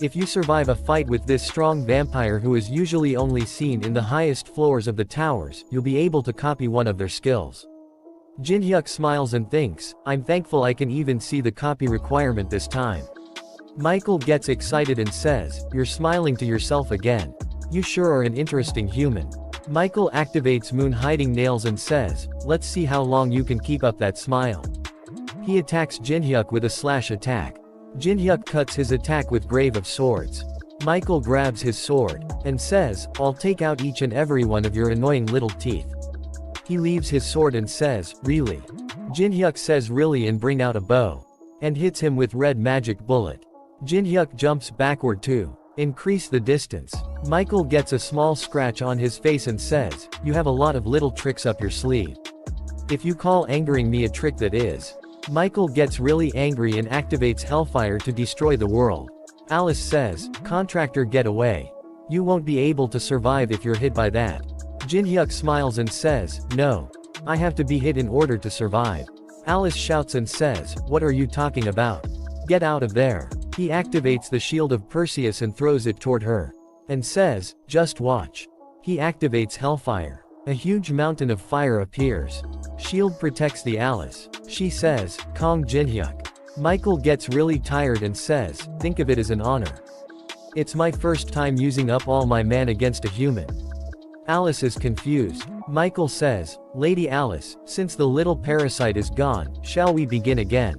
If you survive a fight with this strong vampire who is usually only seen in the highest floors of the towers, you'll be able to copy one of their skills. Jin Hyuk smiles and thinks, I'm thankful I can even see the copy requirement this time. Michael gets excited and says, you're smiling to yourself again. You sure are an interesting human. Michael activates Moon Hiding Nails and says, let's see how long you can keep up that smile. He attacks Jin Hyuk with a slash attack. Jin Hyuk cuts his attack with Grave of Swords. Michael grabs his sword and says, I'll take out each and every one of your annoying little teeth. He leaves his sword and says, really? Jinhyuk says really and bring out a bow. And hits him with red magic bullet. Jinhyuk jumps backward to increase the distance. Michael gets a small scratch on his face and says, you have a lot of little tricks up your sleeve. If you call angering me a trick, that is. Michael gets really angry and activates Hellfire to destroy the world. Alice says, contractor, get away. You won't be able to survive if you're hit by that. Jinhyuk smiles and says, no. I have to be hit in order to survive. Alice shouts and says, what are you talking about? Get out of there. He activates the shield of Perseus and throws it toward her. And says, just watch. He activates Hellfire. A huge mountain of fire appears. Shield protects the Alice. She says, Kong Jinhyuk. Michael gets really tired and says, think of it as an honor. It's my first time using up all my man against a human. Alice is confused. Michael says, Lady Alice, since the little parasite is gone, shall we begin again?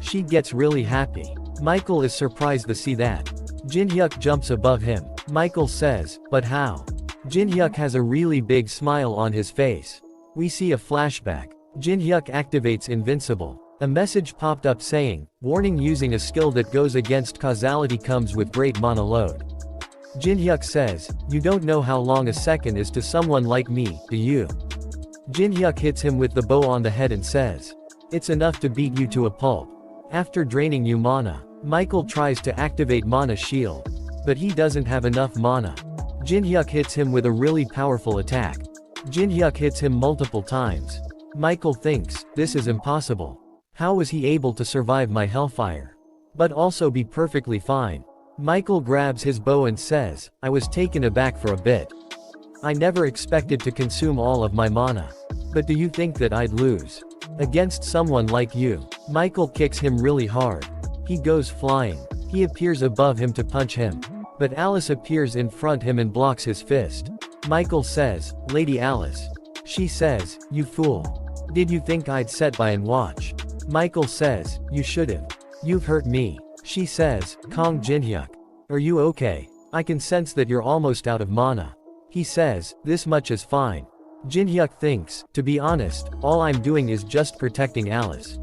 She gets really happy. Michael is surprised to see that. Jinhyuk jumps above him. Michael says, but how? Jinhyuk has a really big smile on his face. We see a flashback. Jinhyuk activates Invincible. A message popped up saying, warning, using a skill that goes against causality comes with great mana load. Jinhyuk says, you don't know how long a second is to someone like me, do you? Jinhyuk hits him with the bow on the head and says, it's enough to beat you to a pulp. After draining you mana, Michael tries to activate Mana Shield. But he doesn't have enough mana. Jinhyuk hits him with a really powerful attack. Jinhyuk hits him multiple times. Michael thinks, this is impossible. How was he able to survive my Hellfire? But also be perfectly fine. Michael grabs his bow and says, I was taken aback for a bit. I never expected to consume all of my mana. But do you think that I'd lose? Against someone like you? Michael kicks him really hard. He goes flying. He appears above him to punch him. But Alice appears in front him and blocks his fist. Michael says, Lady Alice. She says, you fool. Did you think I'd sit by and watch? Michael says, you should've. You've hurt me. She says, Kong Jinhyuk. Are you okay? I can sense that you're almost out of mana. He says, this much is fine. Jinhyuk thinks, to be honest, all I'm doing is just protecting Alice.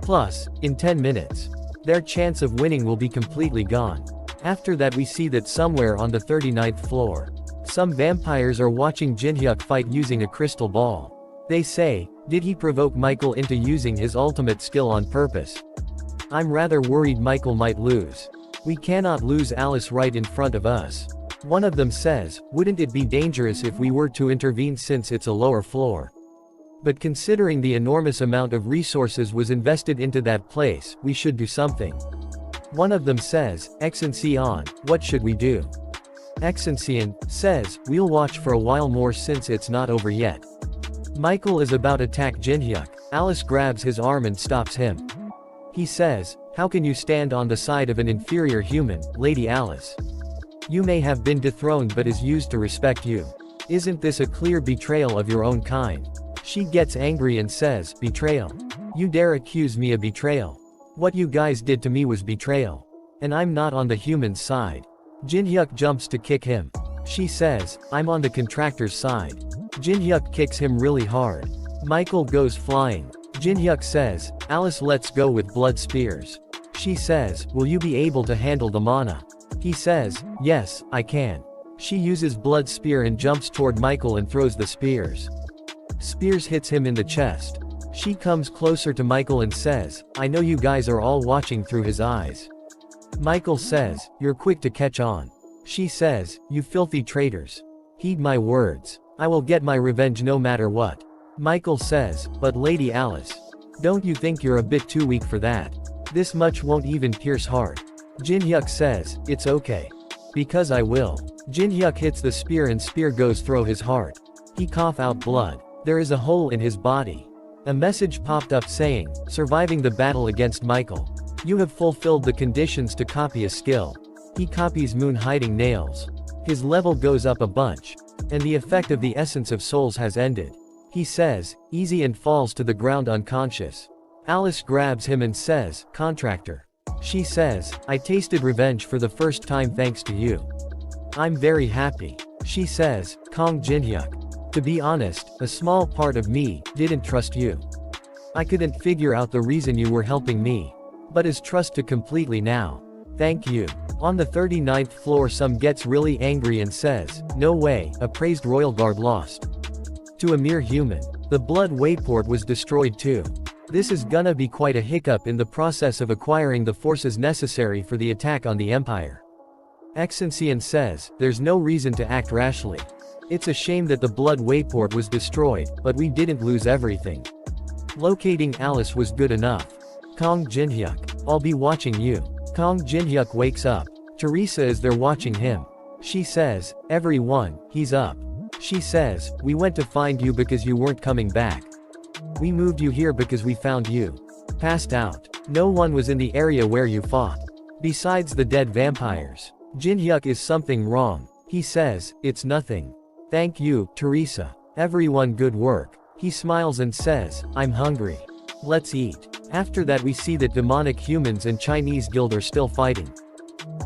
Plus, in 10 minutes, their chance of winning will be completely gone. After that we see that somewhere on the 39th floor, some vampires are watching Jinhyuk fight using a crystal ball. They say, did he provoke Michael into using his ultimate skill on purpose? I'm rather worried Michael might lose. We cannot lose Alice right in front of us. One of them says, wouldn't it be dangerous if we were to intervene since it's a lower floor? But considering the enormous amount of resources was invested into that place, we should do something. One of them says, Excellency, what should we do? Excellency says, we'll watch for a while more since it's not over yet. Michael is about to attack Jinhyuk. Alice grabs his arm and stops him. He says, how can you stand on the side of an inferior human, Lady Alice? You may have been dethroned but is used to respect you. Isn't this a clear betrayal of your own kind? She gets angry and says, betrayal? You dare accuse me of betrayal? What you guys did to me was betrayal. And I'm not on the human's side. Jinhyuk jumps to kick him. She says, I'm on the contractor's side. Jinhyuk kicks him really hard. Michael goes flying. Jinhyuk says, Alice, let's go with blood spears. She says, will you be able to handle the mana? He says, yes, I can. She uses blood spear and jumps toward Michael and throws the spears. Spears hits him in the chest. She comes closer to Michael and says, I know you guys are all watching through his eyes. Michael says, you're quick to catch on. She says, you filthy traitors. Heed my words. I will get my revenge no matter what. Michael says, but Lady Alice. Don't you think you're a bit too weak for that? This much won't even pierce heart. Jinhyuk says, it's okay. Because I will. Jinhyuk hits the spear and spear goes through his heart. He cough out blood. There is a hole in his body. A message popped up saying, surviving the battle against Michael. You have fulfilled the conditions to copy a skill. He copies moon hiding nails. His level goes up a bunch. And the effect of the essence of souls has ended. He says, easy, and falls to the ground unconscious. Alice grabs him and says, contractor. She says, I tasted revenge for the first time thanks to you. I'm very happy. She says, Kong Jinhyuk. To be honest, a small part of me didn't trust you. I couldn't figure out the reason you were helping me. But is trust to completely now. Thank you. On the 39th floor some gets really angry and says, no way, a praised royal guard lost. To a mere human. The blood wayport was destroyed too. This is gonna be quite a hiccup in the process of acquiring the forces necessary for the attack on the Empire. Excelsior says, there's no reason to act rashly. It's a shame that the blood wayport was destroyed, but we didn't lose everything. Locating Alice was good enough. Kong Jinhyuk. I'll be watching you. Kong Jinhyuk wakes up. Teresa is there watching him. She says, everyone, he's up. She says, we went to find you because you weren't coming back. We moved you here because we found you passed out. No one was in the area where you fought. Besides the dead vampires. Jinhyuk is something wrong. He says, it's nothing. Thank you, Teresa. Everyone good work. He smiles and says, I'm hungry. Let's eat. After that we see that demonic humans and Chinese guild are still fighting.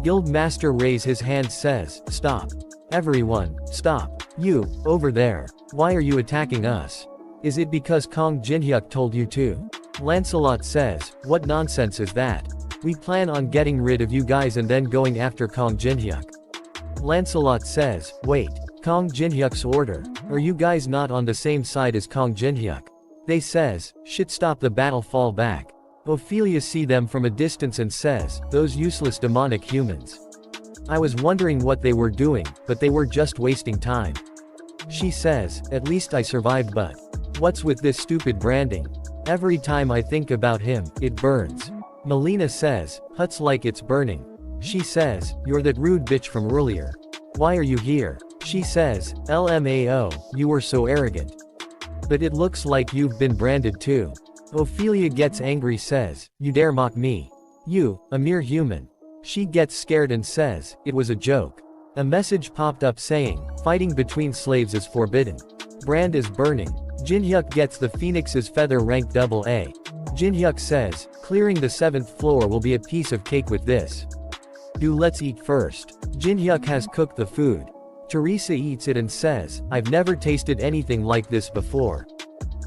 Guild master raise his hand says, stop. Everyone, stop. You, over there. Why are you attacking us? Is it because Kong Jinhyuk told you to? Lancelot says, what nonsense is that? We plan on getting rid of you guys and then going after Kong Jinhyuk. Lancelot says, wait, Kong Jinhyuk's order. Are you guys not on the same side as Kong Jinhyuk? They says, shit stop the battle fall back. Ophelia see them from a distance and says, those useless demonic humans. I was wondering what they were doing, but they were just wasting time. She says, at least I survived but. What's with this stupid branding? Every time I think about him, it burns. Melina says, Huts like it's burning. She says, you're that rude bitch from earlier. Why are you here? She says, LMAO, you were so arrogant. But it looks like you've been branded too. Ophelia gets angry says, you dare mock me. You, a mere human. She gets scared and says, it was a joke. A message popped up saying, fighting between slaves is forbidden. Brand is burning. Jinhyuk gets the Phoenix's feather ranked AA. Jinhyuk says, clearing the 7th floor will be a piece of cake with this. Let's eat first. Jinhyuk has cooked the food. Teresa eats it and says, I've never tasted anything like this before.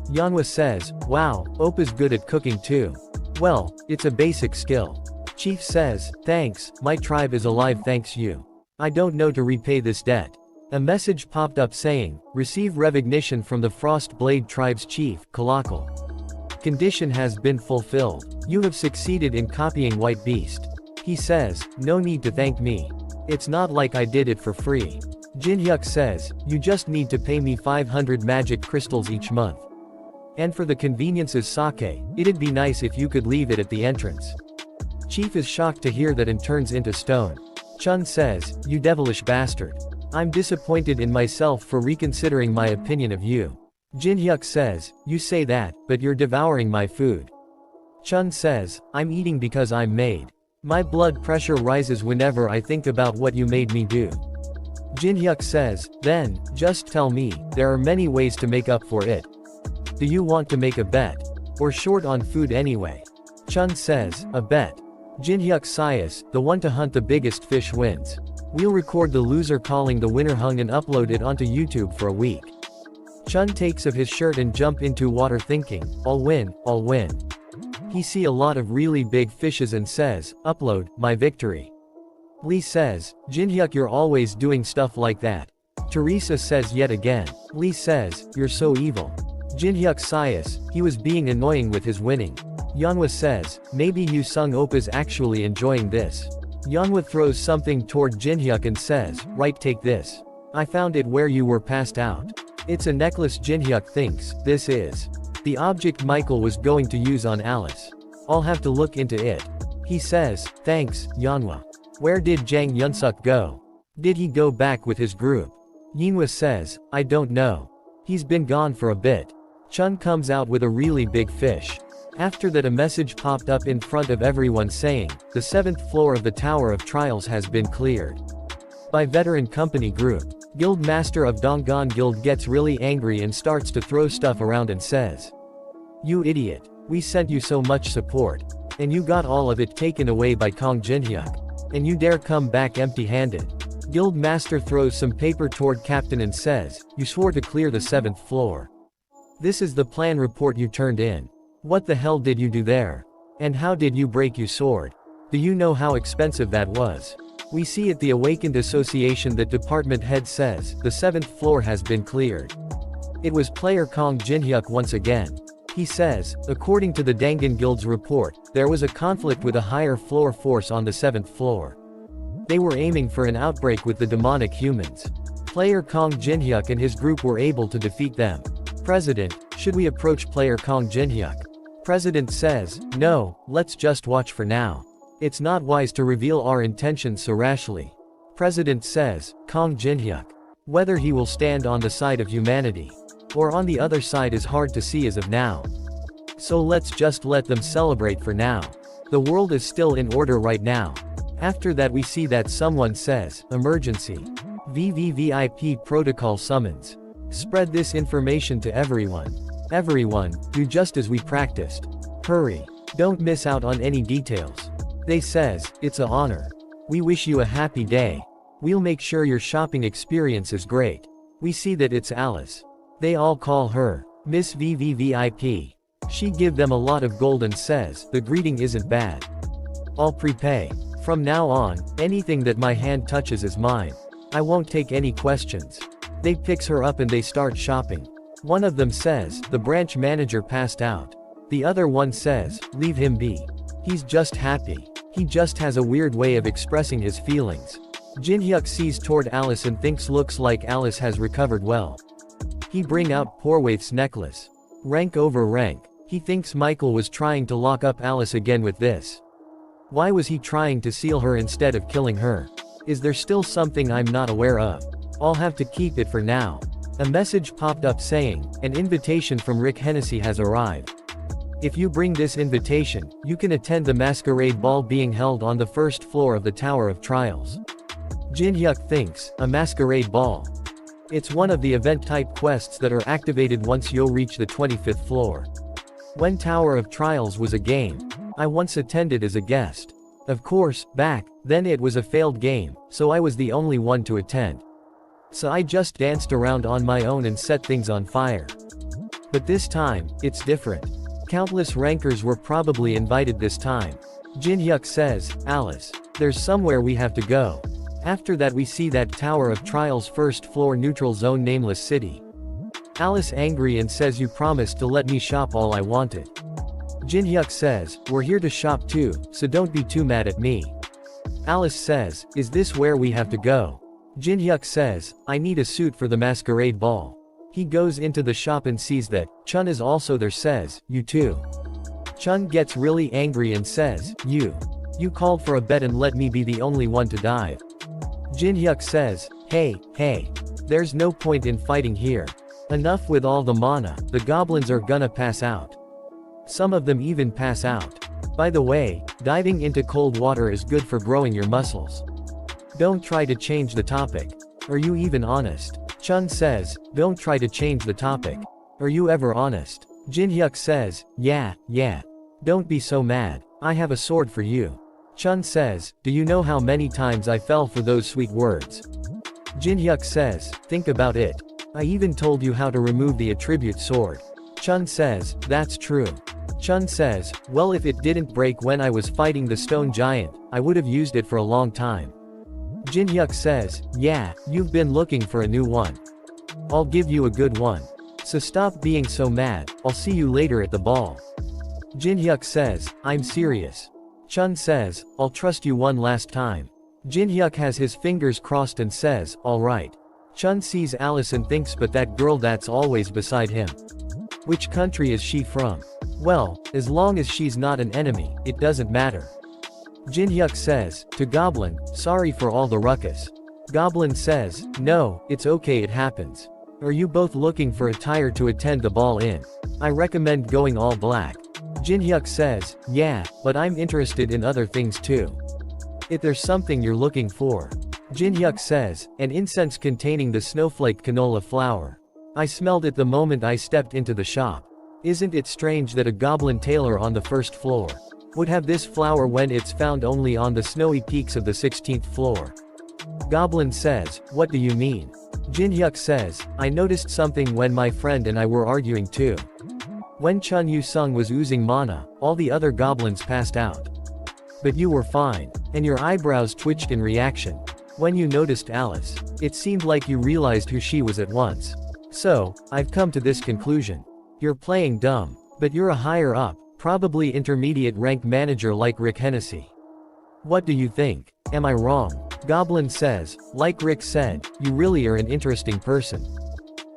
Yanhwa says, wow, Opa's good at cooking too. Well, it's a basic skill. Chief says, thanks, my tribe is alive thanks you. I don't know to repay this debt. A message popped up saying, receive recognition from the Frost Blade tribe's chief, Kalakal. Condition has been fulfilled. You have succeeded in copying White Beast. He says, no need to thank me. It's not like I did it for free. Jinhyuk says, you just need to pay me 500 magic crystals each month. And for the convenience's sake, it'd be nice if you could leave it at the entrance. Chief is shocked to hear that and turns into stone. Chun says, you devilish bastard. I'm disappointed in myself for reconsidering my opinion of you. Jinhyuk says, you say that, but you're devouring my food. Chun says, I'm eating because I'm made. My blood pressure rises whenever I think about what you made me do. Jinhyuk says, then, just tell me, there are many ways to make up for it. Do you want to make a bet? Or short on food anyway? Chun says, a bet. Jinhyuk sighs, the one to hunt the biggest fish wins. We'll record the loser calling the winner hung and upload it onto YouTube for a week. Chun takes off his shirt and jump into water thinking, I'll win, I'll win. He see a lot of really big fishes and says, upload, my victory. Lee says, Jinhyuk you're always doing stuff like that. Teresa says yet again. Lee says, you're so evil. Jinhyuk sighs, he was being annoying with his winning. Yanhwa says, maybe Yu Sung Opa's actually enjoying this. Yanhwa throws something toward Jinhyuk and says, right take this. I found it where you were passed out. It's a necklace Jinhyuk thinks, this is the object Michael was going to use on Alice. I'll have to look into it. He says, thanks, Yanhwa. Where did Jang Yunsuk go? Did he go back with his group? Yinhwa says, I don't know. He's been gone for a bit. Chun comes out with a really big fish. After that a message popped up in front of everyone saying, the 7th floor of the Tower of Trials has been cleared. By veteran company group. Guild Master of Donggon Guild gets really angry and starts to throw stuff around and says, you idiot. We sent you so much support. And you got all of it taken away by Kong Jinhyuk. And you dare come back empty-handed. Guild Master throws some paper toward Captain and says, you swore to clear the 7th floor. This is the plan report you turned in. What the hell did you do there? And how did you break your sword? Do you know how expensive that was? We see at the Awakened Association that department head says, the 7th floor has been cleared. It was player Kong Jinhyuk once again. He says, according to the Dangan Guild's report, there was a conflict with a higher floor force on the 7th floor. They were aiming for an outbreak with the demonic humans. Player Kong Jinhyuk and his group were able to defeat them. President, should we approach player Kong Jinhyuk? President says, no, let's just watch for now. It's not wise to reveal our intentions so rashly. President says, Kong Jinhyuk. Whether he will stand on the side of humanity or on the other side is hard to see as of now. So let's just let them celebrate for now. The world is still in order right now. After that we see that someone says, emergency. VVVIP protocol summons. Spread this information to everyone. Everyone, do just as we practiced. Hurry. Don't miss out on any details. They says, it's an honor. We wish you a happy day. We'll make sure your shopping experience is great. We see that it's Alice. They all call her Miss VVVIP. She give them a lot of gold and says, the greeting isn't bad. I'll prepay. From now on, anything that my hand touches is mine. I won't take any questions. They picks her up and they start shopping. One of them says, the branch manager passed out. The other one says, leave him be. He's just happy. He just has a weird way of expressing his feelings. Jinhyuk sees toward Alice and thinks looks like Alice has recovered well. He bring out Porwaith's necklace. Rank over rank. He thinks Michael was trying to lock up Alice again with this. Why was he trying to seal her instead of killing her? Is there still something I'm not aware of? I'll have to keep it for now. A message popped up saying, an invitation from Rick Hennessy has arrived. If you bring this invitation, you can attend the masquerade ball being held on the 1st floor of the Tower of Trials. Jinhyuk thinks, a masquerade ball. It's one of the event-type quests that are activated once you'll reach the 25th floor. When Tower of Trials was a game, I once attended as a guest. Of course, back then it was a failed game, so I was the only one to attend. So I just danced around on my own and set things on fire. But this time, it's different. Countless rankers were probably invited this time. Jinhyuk says, Alice, there's somewhere we have to go. After that we see that Tower of Trials 1st floor neutral zone nameless city. Alice angry and says you promised to let me shop all I wanted. Jinhyuk says, we're here to shop too, so don't be too mad at me. Alice says, is this where we have to go? Jinhyuk says, I need a suit for the masquerade ball. He goes into the shop and sees that Chun is also there says, you too. Chun gets really angry and says, you called for a bet and let me be the only one to dive. Jinhyuk says, hey, there's no point in fighting here. Enough with all the mana, the goblins are gonna pass out. Some of them even pass out. By the way, diving into cold water is good for growing your muscles. Don't try to change the topic. Are you even honest? Chun says, don't try to change the topic. Are you ever honest? Jinhyuk says, yeah. Don't be so mad. I have a sword for you. Chun says, do you know how many times I fell for those sweet words? Jinhyuk says, think about it. I even told you how to remove the attribute sword. Chun says, that's true. Chun says, well if it didn't break when I was fighting the stone giant, I would have used it for a long time. Jinhyuk says, yeah, you've been looking for a new one. I'll give you a good one. So stop being so mad, I'll see you later at the ball. Jinhyuk says, I'm serious. Chun says, I'll trust you one last time. Jinhyuk has his fingers crossed and says, alright. Chun sees Alice and thinks but that girl that's always beside him. Which country is she from? Well, as long as she's not an enemy, it doesn't matter. Jinhyuk says, to Goblin, sorry for all the ruckus. Goblin says, no, it's okay it happens. Are you both looking for attire to attend the ball in? I recommend going all black. Jinhyuk says, yeah, but I'm interested in other things too. If there's something you're looking for. Jinhyuk says, an incense containing the snowflake canola flower. I smelled it the moment I stepped into the shop. Isn't it strange that a goblin tailor on the 1st floor would have this flower when it's found only on the snowy peaks of the 16th floor? Goblin says, what do you mean? Jinhyuk says, I noticed something when my friend and I were arguing too.
When Chun Yu-sung was oozing mana, all the other goblins passed out. But you were fine. And your eyebrows twitched in reaction. When you noticed Alice, it seemed like you realized who she was at once. So, I've come to this conclusion. You're playing dumb. But you're a higher up, probably intermediate rank manager like Rick Hennessy. What do you think? Am I wrong? Goblin says, like Rick said, you really are an interesting person.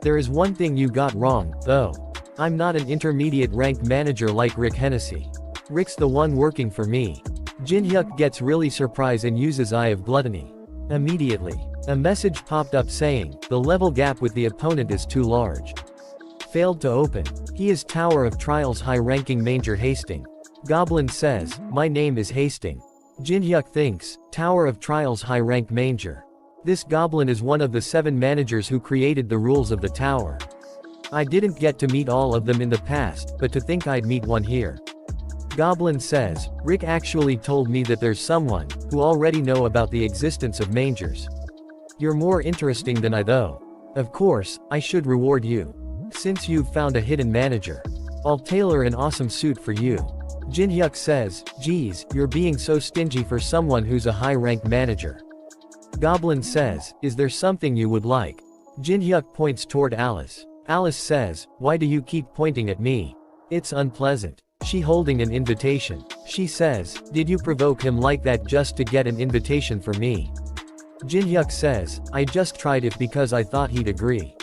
There is one thing you got wrong, though. I'm not an intermediate rank manager like Rick Hennessy. Rick's the one working for me. Jin Hyuk gets really surprised and uses Eye of Gluttony. Immediately, a message popped up saying, the level gap with the opponent is too large. Failed to open. He is Tower of Trials high-ranking Manger Hasting. Goblin says, my name is Hasting. Jin Hyuk thinks, Tower of Trials high-rank Manger. This goblin is one of the 7 managers who created the rules of the tower. I didn't get to meet all of them in the past, but to think I'd meet one here. Goblin says, Rick actually told me that there's someone who already know about the existence of mangers. You're more interesting than I though. Of course, I should reward you. Since you've found a hidden manager. I'll tailor an awesome suit for you. Jin Hyuk says, geez, you're being so stingy for someone who's a high-ranked manager. Goblin says, is there something you would like? Jin Hyuk points toward Alice. Alice says, why do you keep pointing at me? It's unpleasant. She holding an invitation. She says, did you provoke him like that just to get an invitation for me? Jin Hyuk says, I just tried it because I thought he'd agree.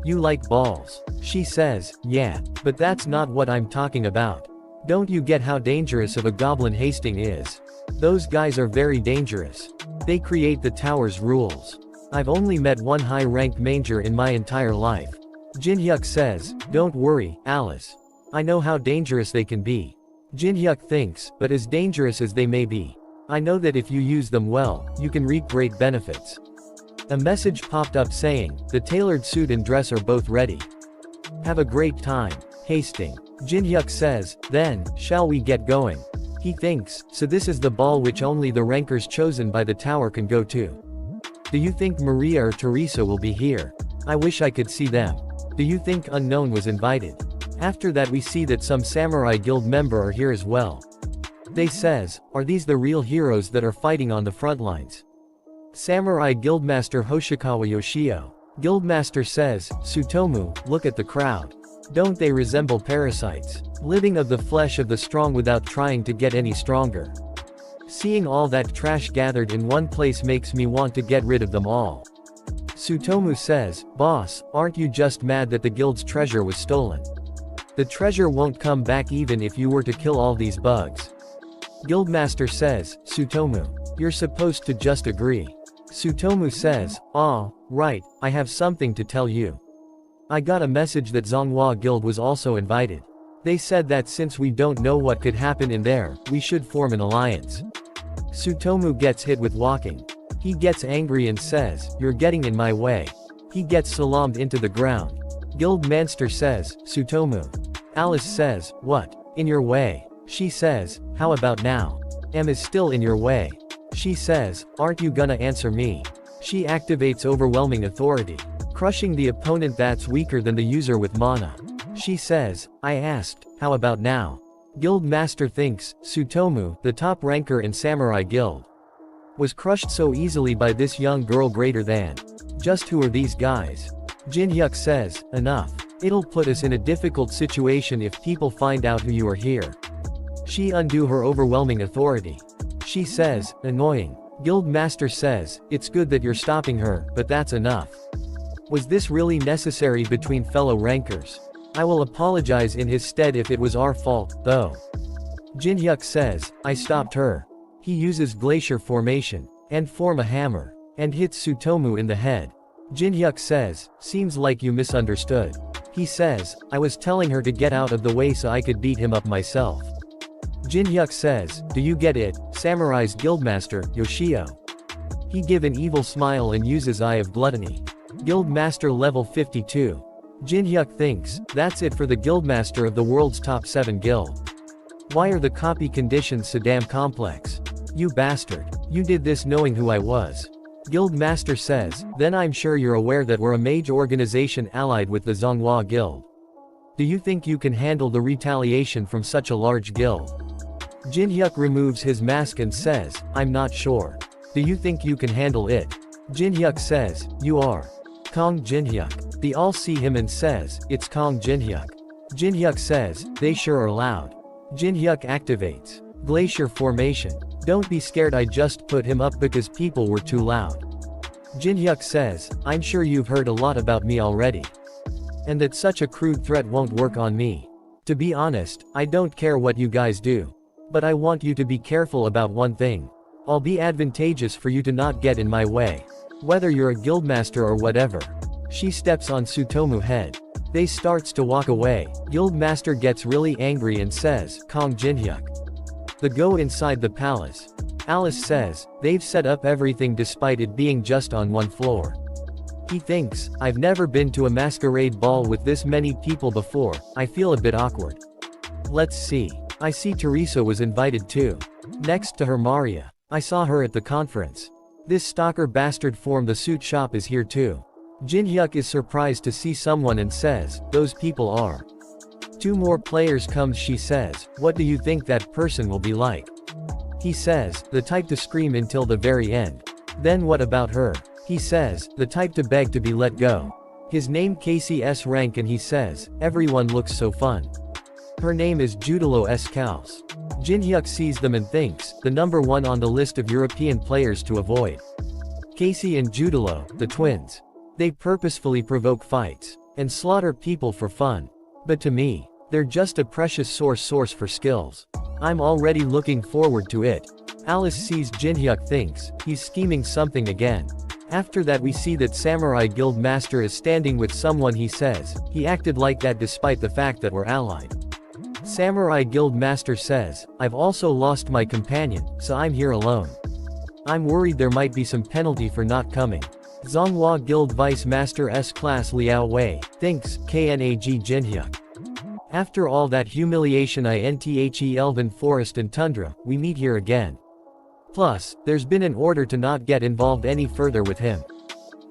You like balls. She says, yeah, but that's not what I'm talking about. Don't you get how dangerous of a goblin Hasting is? Those guys are very dangerous. They create the tower's rules. I've only met one high-ranked manger in my entire life. Jin Hyuk says, don't worry, Alice. I know how dangerous they can be. Jin Hyuk thinks, but as dangerous as they may be, I know that if you use them well, you can reap great benefits. A message popped up saying, the tailored suit and dress are both ready. Have a great time, Hasting. Jin Hyuk says, then, shall we get going? He thinks, so this is the ball which only the rankers chosen by the tower can go to. Do you think Maria or Teresa will be here? I wish I could see them. Do you think Unknown was invited? After that we see that some samurai guild member are here as well. They says, are these the real heroes that are fighting on the front lines? Samurai Guildmaster Hoshikawa Yoshio. Guildmaster says, Tsutomu, look at the crowd. Don't they resemble parasites, living of the flesh of the strong without trying to get any stronger? Seeing all that trash gathered in one place makes me want to get rid of them all. Tsutomu says, boss, aren't you just mad that the guild's treasure was stolen? The treasure won't come back even if you were to kill all these bugs. Guildmaster says, Tsutomu, you're supposed to just agree. Tsutomu says, right, I have something to tell you. I got a message that Zonghua Guild was also invited. They said that since we don't know what could happen in there, we should form an alliance. Tsutomu gets hit with walking. He gets angry and says, you're getting in my way. He gets salamed into the ground. Guildmaster says, Tsutomu. Alice says, what? In your way? She says, how about now? M is still in your way. She says, aren't you gonna answer me? She activates overwhelming authority, crushing the opponent that's weaker than the user with mana. She says, I asked, how about now? Guildmaster thinks, Tsutomu, the top ranker in Samurai Guild, was crushed so easily by this young girl greater than. Just who are these guys? Jin Hyuk says, enough. It'll put us in a difficult situation if people find out who you are here. She undo her overwhelming authority. She says, annoying. Guildmaster says, it's good that you're stopping her, but that's enough. Was this really necessary between fellow rankers? I will apologize in his stead if it was our fault, though. Jin Hyuk says, I stopped her. He uses glacier formation, and form a hammer, and hits Tsutomu in the head. Jin Hyuk says, seems like you misunderstood. He says, I was telling her to get out of the way so I could beat him up myself. Jin Hyuk says, do you get it, Samurai's Guildmaster, Yoshio? He give an evil smile and uses Eye of Gluttony. Guildmaster level 52. Jin Hyuk thinks, that's it for the Guildmaster of the world's top 7 guild. Why are the copy conditions so damn complex? You bastard. You did this knowing who I was. Guildmaster says, then I'm sure you're aware that we're a mage organization allied with the Zonghua Guild.
Do you think you can handle the retaliation from such a large guild? Jinhyuk removes his mask and says, I'm not sure. Do you think you can handle it? Jinhyuk says, you are Kong Jinhyuk. They all see him and says, it's Kong Jinhyuk. Jinhyuk says, they sure are loud. Jinhyuk activates glacier formation. Don't be scared, I just put him up because people were too loud. Jinhyuk says, I'm sure you've heard a lot about me already. And that such a crude threat won't work on me. To be honest, I don't care what you guys do. But I want you to be careful about one thing. I'll be advantageous for you to not get in my way. Whether you're a guildmaster or whatever. She steps on Tsutomu's head. They starts to walk away. Guildmaster gets really angry and says, Kong Jinhyuk. They go inside the palace. Alice says, they've set up everything despite it being just on one floor. He thinks, I've never been to a masquerade ball with this many people before, I feel a bit awkward. Let's see. I see Teresa was invited too. Next to her Maria. I saw her at the conference. This stalker bastard from the suit shop is here too. Jinhyuk is surprised to see someone and says, those people are. Two more players comes, she says, what do you think that person will be like? He says, the type to scream until the very end. Then what about her? He says, the type to beg to be let go. His name Casey S. Rank and he says, everyone looks so fun. Her name is Judilo S. Kals. Jinhyuk sees them and thinks, the number one on the list of European players to avoid. Casey and Judilo, the twins. They purposefully provoke fights and slaughter people for fun. But to me, they're just a precious source for skills. I'm already looking forward to it. Alice sees Jinhyuk thinks, he's scheming something again. After that we see that Samurai Guild Master is standing with someone. He says, he acted like that despite the fact that we're allied. Samurai Guild Master says, I've also lost my companion, so I'm here alone. I'm worried there might be some penalty for not coming. Zonghua Guild Vice Master S-Class Liao Wei thinks, Knag Jinhyuk. After all that humiliation INTHE Elven Forest and Tundra, we meet here again. Plus, there's been an order to not get involved any further with him.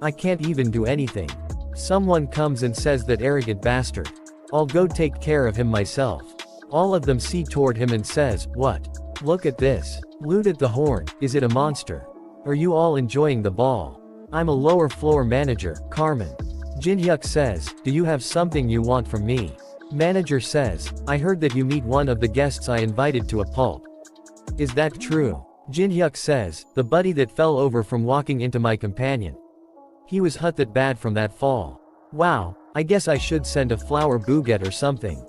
I can't even do anything. Someone comes and says that arrogant bastard. I'll go take care of him myself. All of them see toward him and says, what? Look at this. Loot at the horn, is it a monster? Are you all enjoying the ball? I'm a lower floor manager, Carmen. Jinhyuk says, do you have something you want from me? Manager says, I heard that you meet one of the guests I invited to a pulp. Is that true? Jinhyuk says, the buddy that fell over from walking into my companion. He was hurt that bad from that fall. Wow, I guess I should send a flower bouquet or something.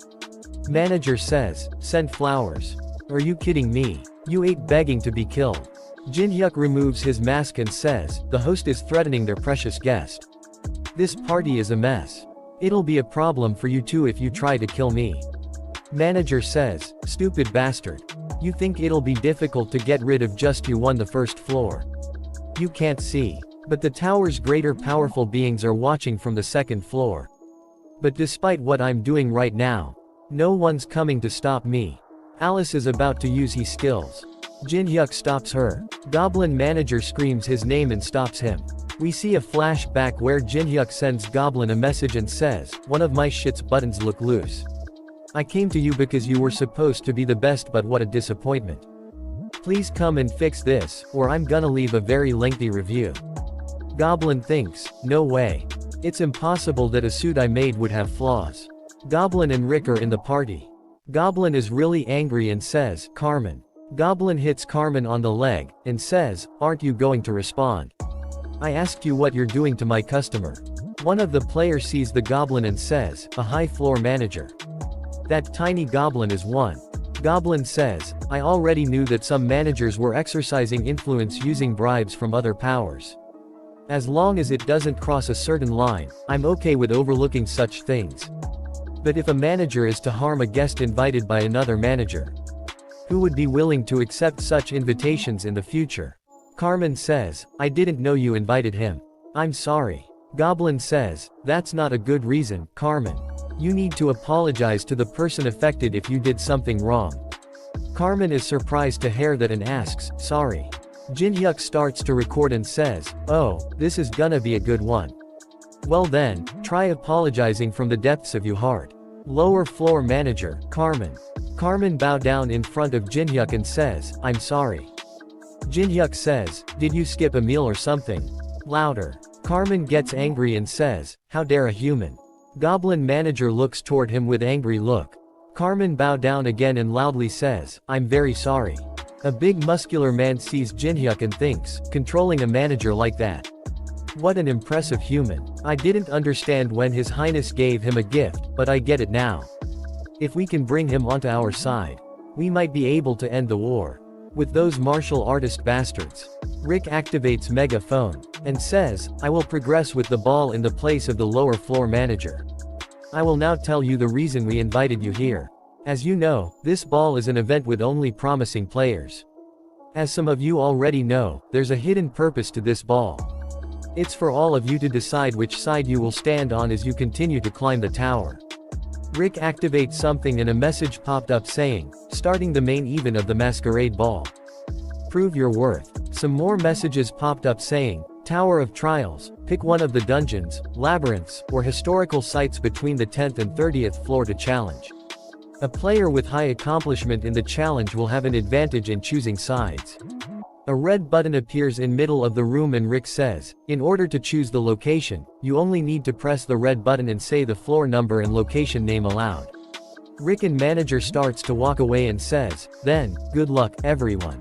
Manager says, send flowers. Are you kidding me? You ain't begging to be killed. Jinhyuk removes his mask and says, the host is threatening their precious guest. This party is a mess. It'll be a problem for you too if you try to kill me. Manager says, stupid bastard. You think it'll be difficult to get rid of just you on the first floor. You can't see. But the tower's greater powerful beings are watching from the second floor. But despite what I'm doing right now, no one's coming to stop me. Alice is about to use his skills. Jinhyuk stops her. Goblin Manager screams his name and stops him. We see a flashback where Jinhyuk sends Goblin a message and says, one of my shit's buttons look loose. I came to you because you were supposed to be the best, but what a disappointment. Please come and fix this, or I'm gonna leave a very lengthy review. Goblin thinks, no way. It's impossible that a suit I made would have flaws. Goblin and Rick are in the party. Goblin is really angry and says, Carmen. Goblin hits Carmen on the leg, and says, aren't you going to respond? I asked you what you're doing to my customer. One of the players sees the goblin and says, a high floor manager. That tiny goblin is one. Goblin says, I already knew that some managers were exercising influence using bribes from other powers. As long as it doesn't cross a certain line, I'm okay with overlooking such things. But if a manager is to harm a guest invited by another manager, who would be willing to accept such invitations in the future? Carmen says, I didn't know you invited him. I'm sorry. Goblin says, that's not a good reason, Carmen. You need to apologize to the person affected if you did something wrong. Carmen is surprised to hear that and asks, sorry. Jinhyuk starts to record and says, oh, this is gonna be a good one. Well then, try apologizing from the depths of your heart. Lower floor manager, Carmen. Carmen bow down in front of Jinhyuk and says, I'm sorry. Jinhyuk says, did you skip a meal or something? Louder. Carmen gets angry and says, how dare a human. Goblin manager looks toward him with angry look. Carmen bow down again and loudly says, I'm very sorry. A big muscular man sees Jinhyuk and thinks, controlling a manager like that. What an impressive human. I didn't understand when His Highness gave him a gift, but I get it now. If we can bring him onto our side, we might be able to end the war with those martial artist bastards. Rick activates megaphone and says, I will progress with the ball in the place of the lower floor manager. I will now tell you the reason we invited you here. As you know, this ball is an event with only promising players. As some of you already know, there's a hidden purpose to this ball. It's for all of you to decide which side you will stand on as you continue to climb the tower. Rick activates something and a message popped up saying, starting the main event of the masquerade ball. Prove your worth. Some more messages popped up saying, Tower of Trials, pick one of the dungeons, labyrinths, or historical sites between the 10th and 30th floor to challenge. A player with high accomplishment in the challenge will have an advantage in choosing sides. A red button appears in middle of the room and Rick says, in order to choose the location, you only need to press the red button and say the floor number and location name aloud. Rick and manager starts to walk away and says, then, good luck, everyone.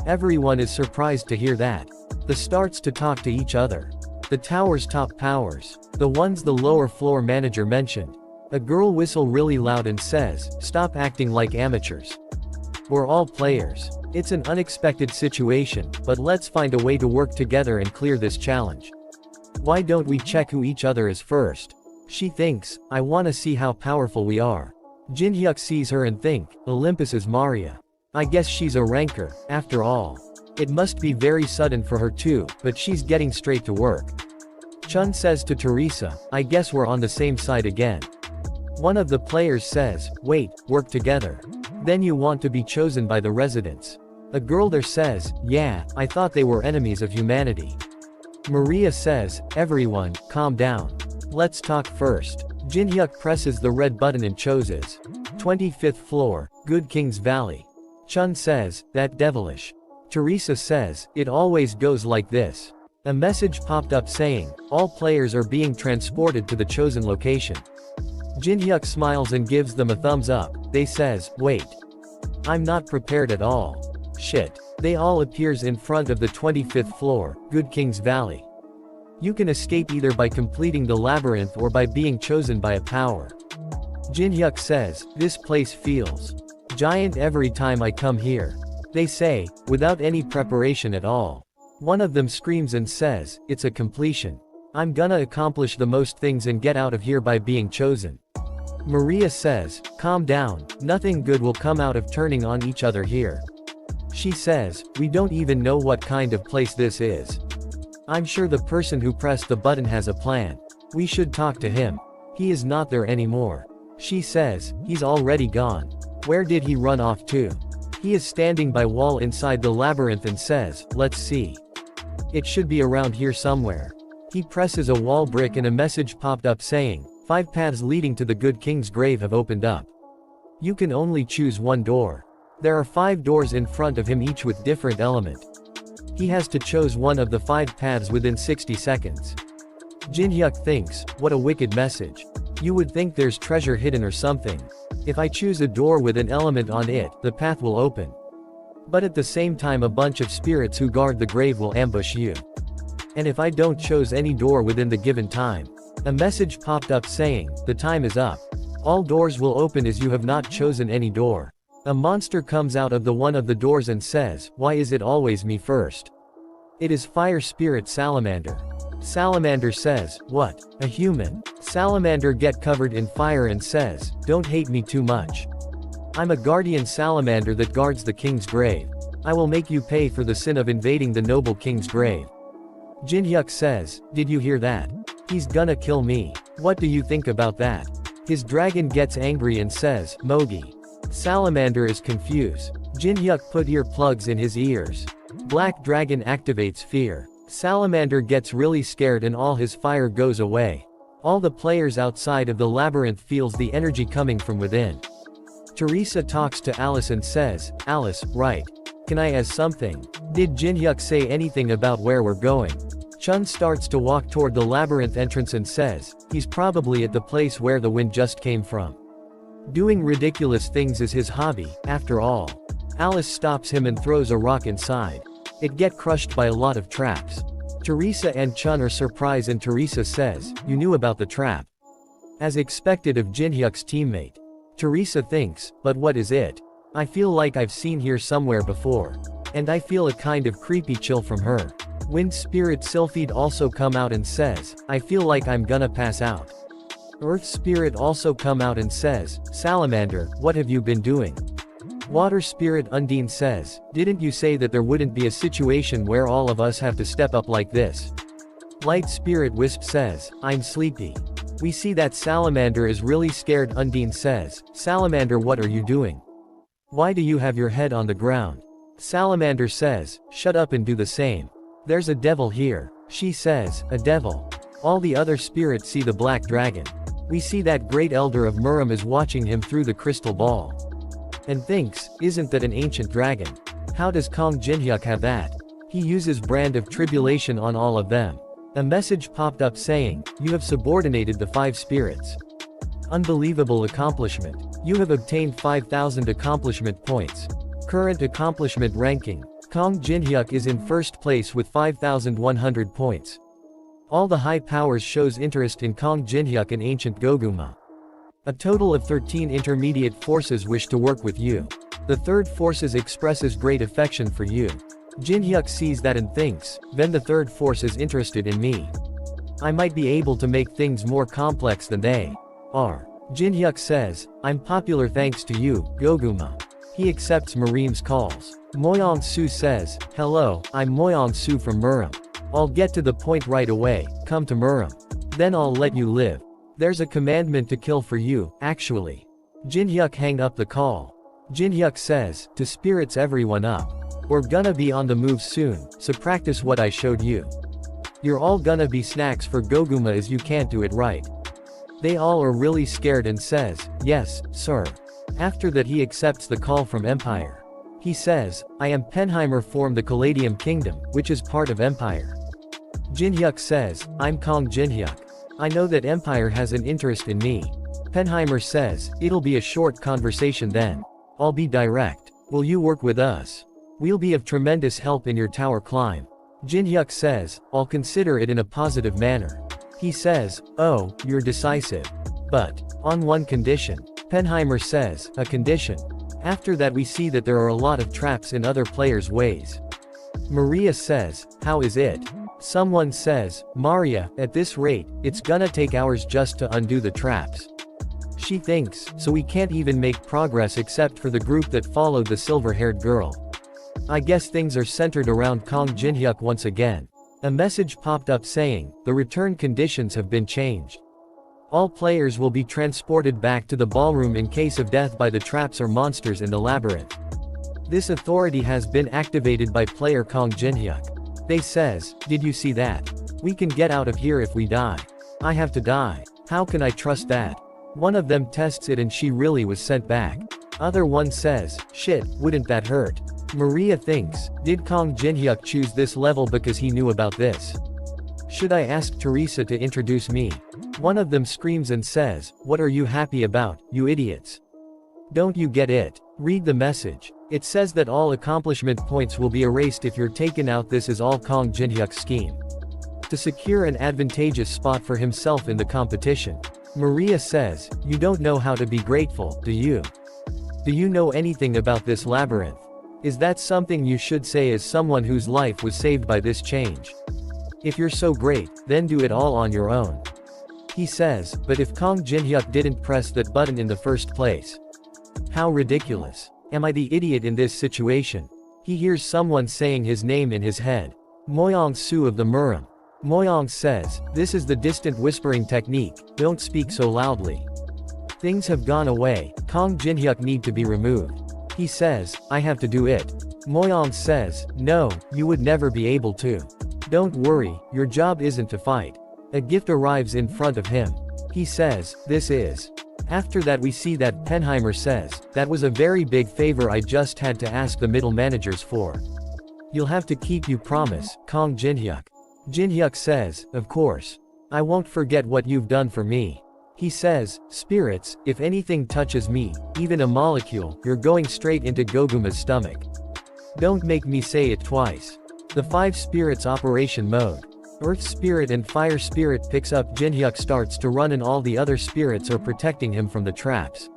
Everyone is surprised to hear that. They starts to talk to each other. The tower's top powers, the ones the lower floor manager mentioned. A girl whistle really loud and says, stop acting like amateurs. We're all players. It's an unexpected situation, but let's find a way to work together and clear this challenge. Why don't we check who each other is first? She thinks, I wanna see how powerful we are. Jinhyuk sees her and think, Olympus is Maria. I guess she's a ranker, after all. It must be very sudden for her too, but she's getting straight to work. Chun says to Teresa, I guess we're on the same side again. One of the players says, wait, work together. Then you want to be chosen by the residents. A girl there says, yeah, I thought they were enemies of humanity. Maria says, everyone, calm down. Let's talk first. Jinhyuk presses the red button and chooses 25th floor, Good King's Valley. Chun says, that devilish. Teresa says, it always goes like this. A message popped up saying, all players are being transported to the chosen location. Jinhyuk smiles and gives them a thumbs up. They says, wait. I'm not prepared at all. Shit. They all appears in front of the 25th floor, Good King's Valley. You can escape either by completing the labyrinth or by being chosen by a power. Jinhyuk says, this place feels giant every time I come here. They say, without any preparation at all. One of them screams and says, it's a completion. I'm gonna accomplish the most things and get out of here by being chosen. Maria says, calm down, nothing good will come out of turning on each other here. She says, we don't even know what kind of place this is. I'm sure the person who pressed the button has a plan. We should talk to him. He is not there anymore. She says, he's already gone. Where did he run off to? He is standing by wall inside the labyrinth and says, let's see. It should be around here somewhere. He presses a wall brick and a message popped up saying, 5 paths leading to the Good King's grave have opened up. You can only choose one door. There are 5 doors in front of him, each with different element. He has to choose one of the 5 paths within 60 seconds. Jinhyuk thinks, what a wicked message. You would think there's treasure hidden or something. If I choose a door with an element on it, the path will open. But at the same time a bunch of spirits who guard the grave will ambush you. And if I don't choose any door within the given time, a message popped up saying, the time is up. All doors will open as you have not chosen any door. A monster comes out of the one of the doors and says, why is it always me first? It is Fire Spirit Salamander. Salamander says, what? A human? Salamander get covered in fire and says, don't hate me too much. I'm a guardian salamander that guards the king's grave. I will make you pay for the sin of invading the noble king's grave. Jinhyuk says, did you hear that? He's gonna kill me. What do you think about that? His dragon gets angry and says, Mogi. Salamander is confused. Jinhyuk put earplugs in his ears. Black Dragon activates fear. Salamander gets really scared and all his fire goes away. All the players outside of the labyrinth feels the energy coming from within. Teresa talks to Alice and says, Alice, right. Can I ask something? Did Jinhyuk say anything about where we're going? Chun starts to walk toward the labyrinth entrance and says, he's probably at the place where the wind just came from. Doing ridiculous things is his hobby, after all. Alice stops him and throws a rock inside. It gets crushed by a lot of traps. Teresa and Chun are surprised and Teresa says, you knew about the trap. As expected of Jinhyuk's teammate. Teresa thinks, but what is it? I feel like I've seen her somewhere before. And I feel a kind of creepy chill from her. Wind Spirit Sylphid also come out and says, I feel like I'm gonna pass out. Earth Spirit also come out and says, Salamander, what have you been doing? Water Spirit Undine says, didn't you say that there wouldn't be a situation where all of us have to step up like this? Light Spirit Wisp says, I'm sleepy. We see that Salamander is really scared. Undine says, Salamander, what are you doing? Why do you have your head on the ground? Salamander says, shut up and do the same. There's a devil here. She says, a devil. All the other spirits see the black dragon. We see that great elder of Muram is watching him through the crystal ball. And thinks, isn't that an ancient dragon? How does Kong Jinhyuk have that? He uses brand of tribulation on all of them. A message popped up saying, you have subordinated the 5 spirits. Unbelievable accomplishment. You have obtained 5,000 accomplishment points. Current accomplishment ranking. Kong Jinhyuk is in first place with 5,100 points. All the high powers shows interest in Kong Jinhyuk and ancient Goguma. A total of 13 intermediate forces wish to work with you. The third forces expresses great affection for you. Jinhyuk sees that and thinks, then the third force is interested in me. I might be able to make things more complex than they are. Jinhyuk says, I'm popular thanks to you, Goguma. He accepts Marim's calls. Moyong Su says, hello, I'm Moyong Su from Muram. I'll get to the point right away, come to Muram. Then I'll let you live. There's a commandment to kill for you, actually. Jinhyuk hang up the call. Jinhyuk says, to spirits everyone up. We're gonna be on the move soon, so practice what I showed you. You're all gonna be snacks for Goguma as you can't do it right. They all are really scared and says, yes, sir. After that he accepts the call from Empire. He says, I am Penheimer from the Caladium Kingdom, which is part of Empire. Jinhyuk says, I'm Kong Jinhyuk. I know that Empire has an interest in me. Penheimer says, it'll be a short conversation then. I'll be direct. Will you work with us? We'll be of tremendous help in your tower climb. Jinhyuk says, I'll consider it in a positive manner. He says, oh, you're decisive. But, on one condition. Penheimer says, a condition. After that we see that there are a lot of traps in other players' ways. Maria says, how is it? Someone says, Maria, at this rate, it's gonna take hours just to undo the traps. She thinks, so we can't even make progress except for the group that followed the silver-haired girl. I guess things are centered around Kong Jinhyuk once again. A message popped up saying, the return conditions have been changed. All players will be transported back to the ballroom in case of death by the traps or monsters in the labyrinth. This authority has been activated by player Kong Jinhyuk. They says, did you see that? We can get out of here if we die. I have to die. How can I trust that? One of them tests it and she really was sent back. Other one says, shit, wouldn't that hurt? Maria thinks, did Kong Jinhyuk choose this level because he knew about this? Should I ask Teresa to introduce me? One of them screams and says, what are you happy about, you idiots? Don't you get it? Read the message. It says that all accomplishment points will be erased if you're taken out. This is all Kong Jinhyuk's scheme. To secure an advantageous spot for himself in the competition. Maria says, you don't know how to be grateful, do you? Do you know anything about this labyrinth? Is that something you should say as someone whose life was saved by this change? If you're so great, then do it all on your own. He says, but if Kong Jinhyuk didn't press that button in the first place? How ridiculous. Am I the idiot in this situation? He hears someone saying his name in his head. Moyong Su of the Muram. Moyong says, this is the distant whispering technique, don't speak so loudly. Things have gone away, Kong Jinhyuk need to be removed. He says, I have to do it. Moyong says, no, you would never be able to. Don't worry, your job isn't to fight. A gift arrives in front of him. He says, this is. After that we see that Penheimer says, that was a very big favor I just had to ask the middle managers for. You'll have to keep you promise, Kong Jinhyuk. Jinhyuk says, of course. I won't forget what you've done for me. He says, spirits, if anything touches me, even a molecule, you're going straight into Goguma's stomach. Don't make me say it twice. The 5 spirits operation mode. Earth spirit and fire spirit picks up. Jinhyuk starts to run and all the other spirits are protecting him from the traps.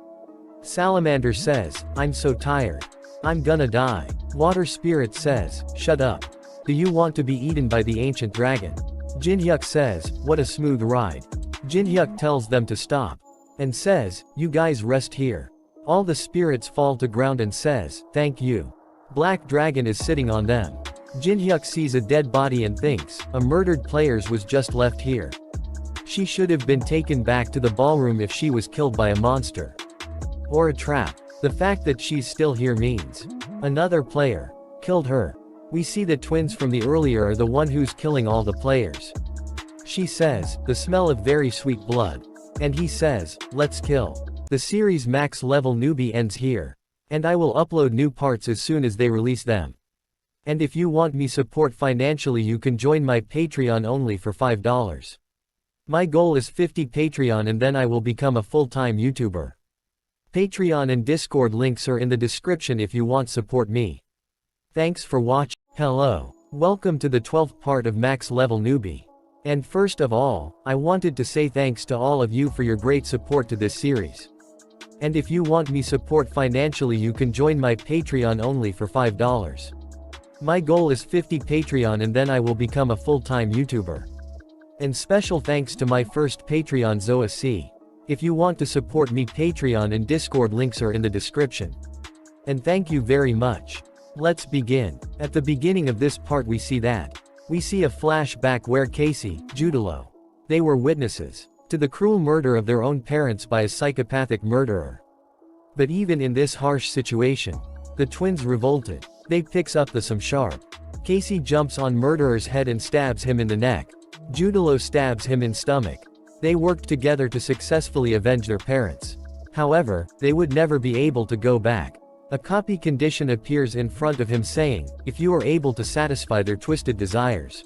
Salamander says, I'm so tired. I'm gonna die. Water spirit says, shut up. Do you want to be eaten by the ancient dragon? Jinhyuk says, what a smooth ride. Jinhyuk tells them to stop. And says, you guys rest here. All the spirits fall to ground and says, thank you. Black dragon is sitting on them. Jinhyuk sees a dead body and thinks, a murdered players was just left here. She should have been taken back to the ballroom if she was killed by a monster. Or a trap. The fact that she's still here means another player killed her. We see the twins from the earlier are the one who's killing all the players. She says, the smell of very sweet blood. And he says, let's kill. The series max level newbie ends here. And I will upload new parts as soon as they release them. And if you want me support financially you can join my Patreon only for $5. My goal is 50 Patreon and then I will become a full-time YouTuber. Patreon and Discord links are in the description if you want support me. Thanks for watching. Hello. Welcome to the 12th part of Max Level Newbie. And first of all, I wanted to say thanks to all of you for your great support to this series. And if you want me support financially you can join my Patreon only for $5. My goal is 50 Patreon and then I will become a full-time YouTuber. And special thanks to my first Patreon Zoa C. If you want to support me Patreon and Discord links are in the description. And thank you very much. Let's begin. At the beginning of this part we see a flashback where Casey, Judilo. They were witnesses to the cruel murder of their own parents by a psychopathic murderer. But even in this harsh situation, the twins revolted. They picks up some sharp. Casey jumps on murderer's head and stabs him in the neck. Judilo stabs him in stomach. They worked together to successfully avenge their parents. However, they would never be able to go back. A copy condition appears in front of him saying, if you are able to satisfy their twisted desires,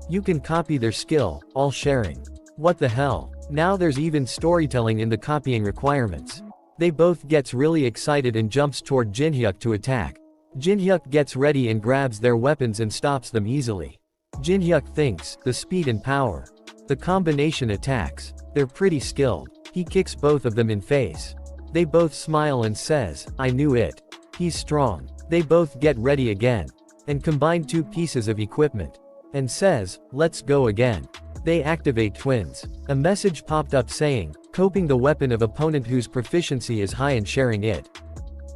you can copy their skill, all sharing. What the hell? Now there's even storytelling in the copying requirements. They both gets really excited and jumps toward Jinhyuk to attack. Jinhyuk gets ready and grabs their weapons and stops them easily. Jinhyuk thinks, the speed and power. The combination attacks. They're pretty skilled. He kicks both of them in face. They both smile and says, I knew it. He's strong. They both get ready again. And combine 2 pieces of equipment. And says, let's go again. They activate twins. A message popped up saying, coping the weapon of opponent whose proficiency is high and sharing it.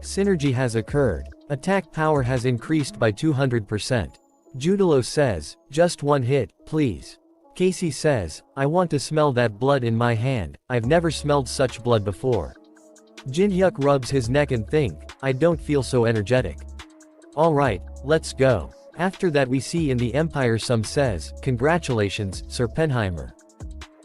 Synergy has occurred. Attack power has increased by 200%. Judilo says, just one hit, please. Casey says, I want to smell that blood in my hand, I've never smelled such blood before. Jinhyuk rubs his neck and think, I don't feel so energetic. Alright, let's go. After that we see in the Empire some says, congratulations, Sir Penheimer.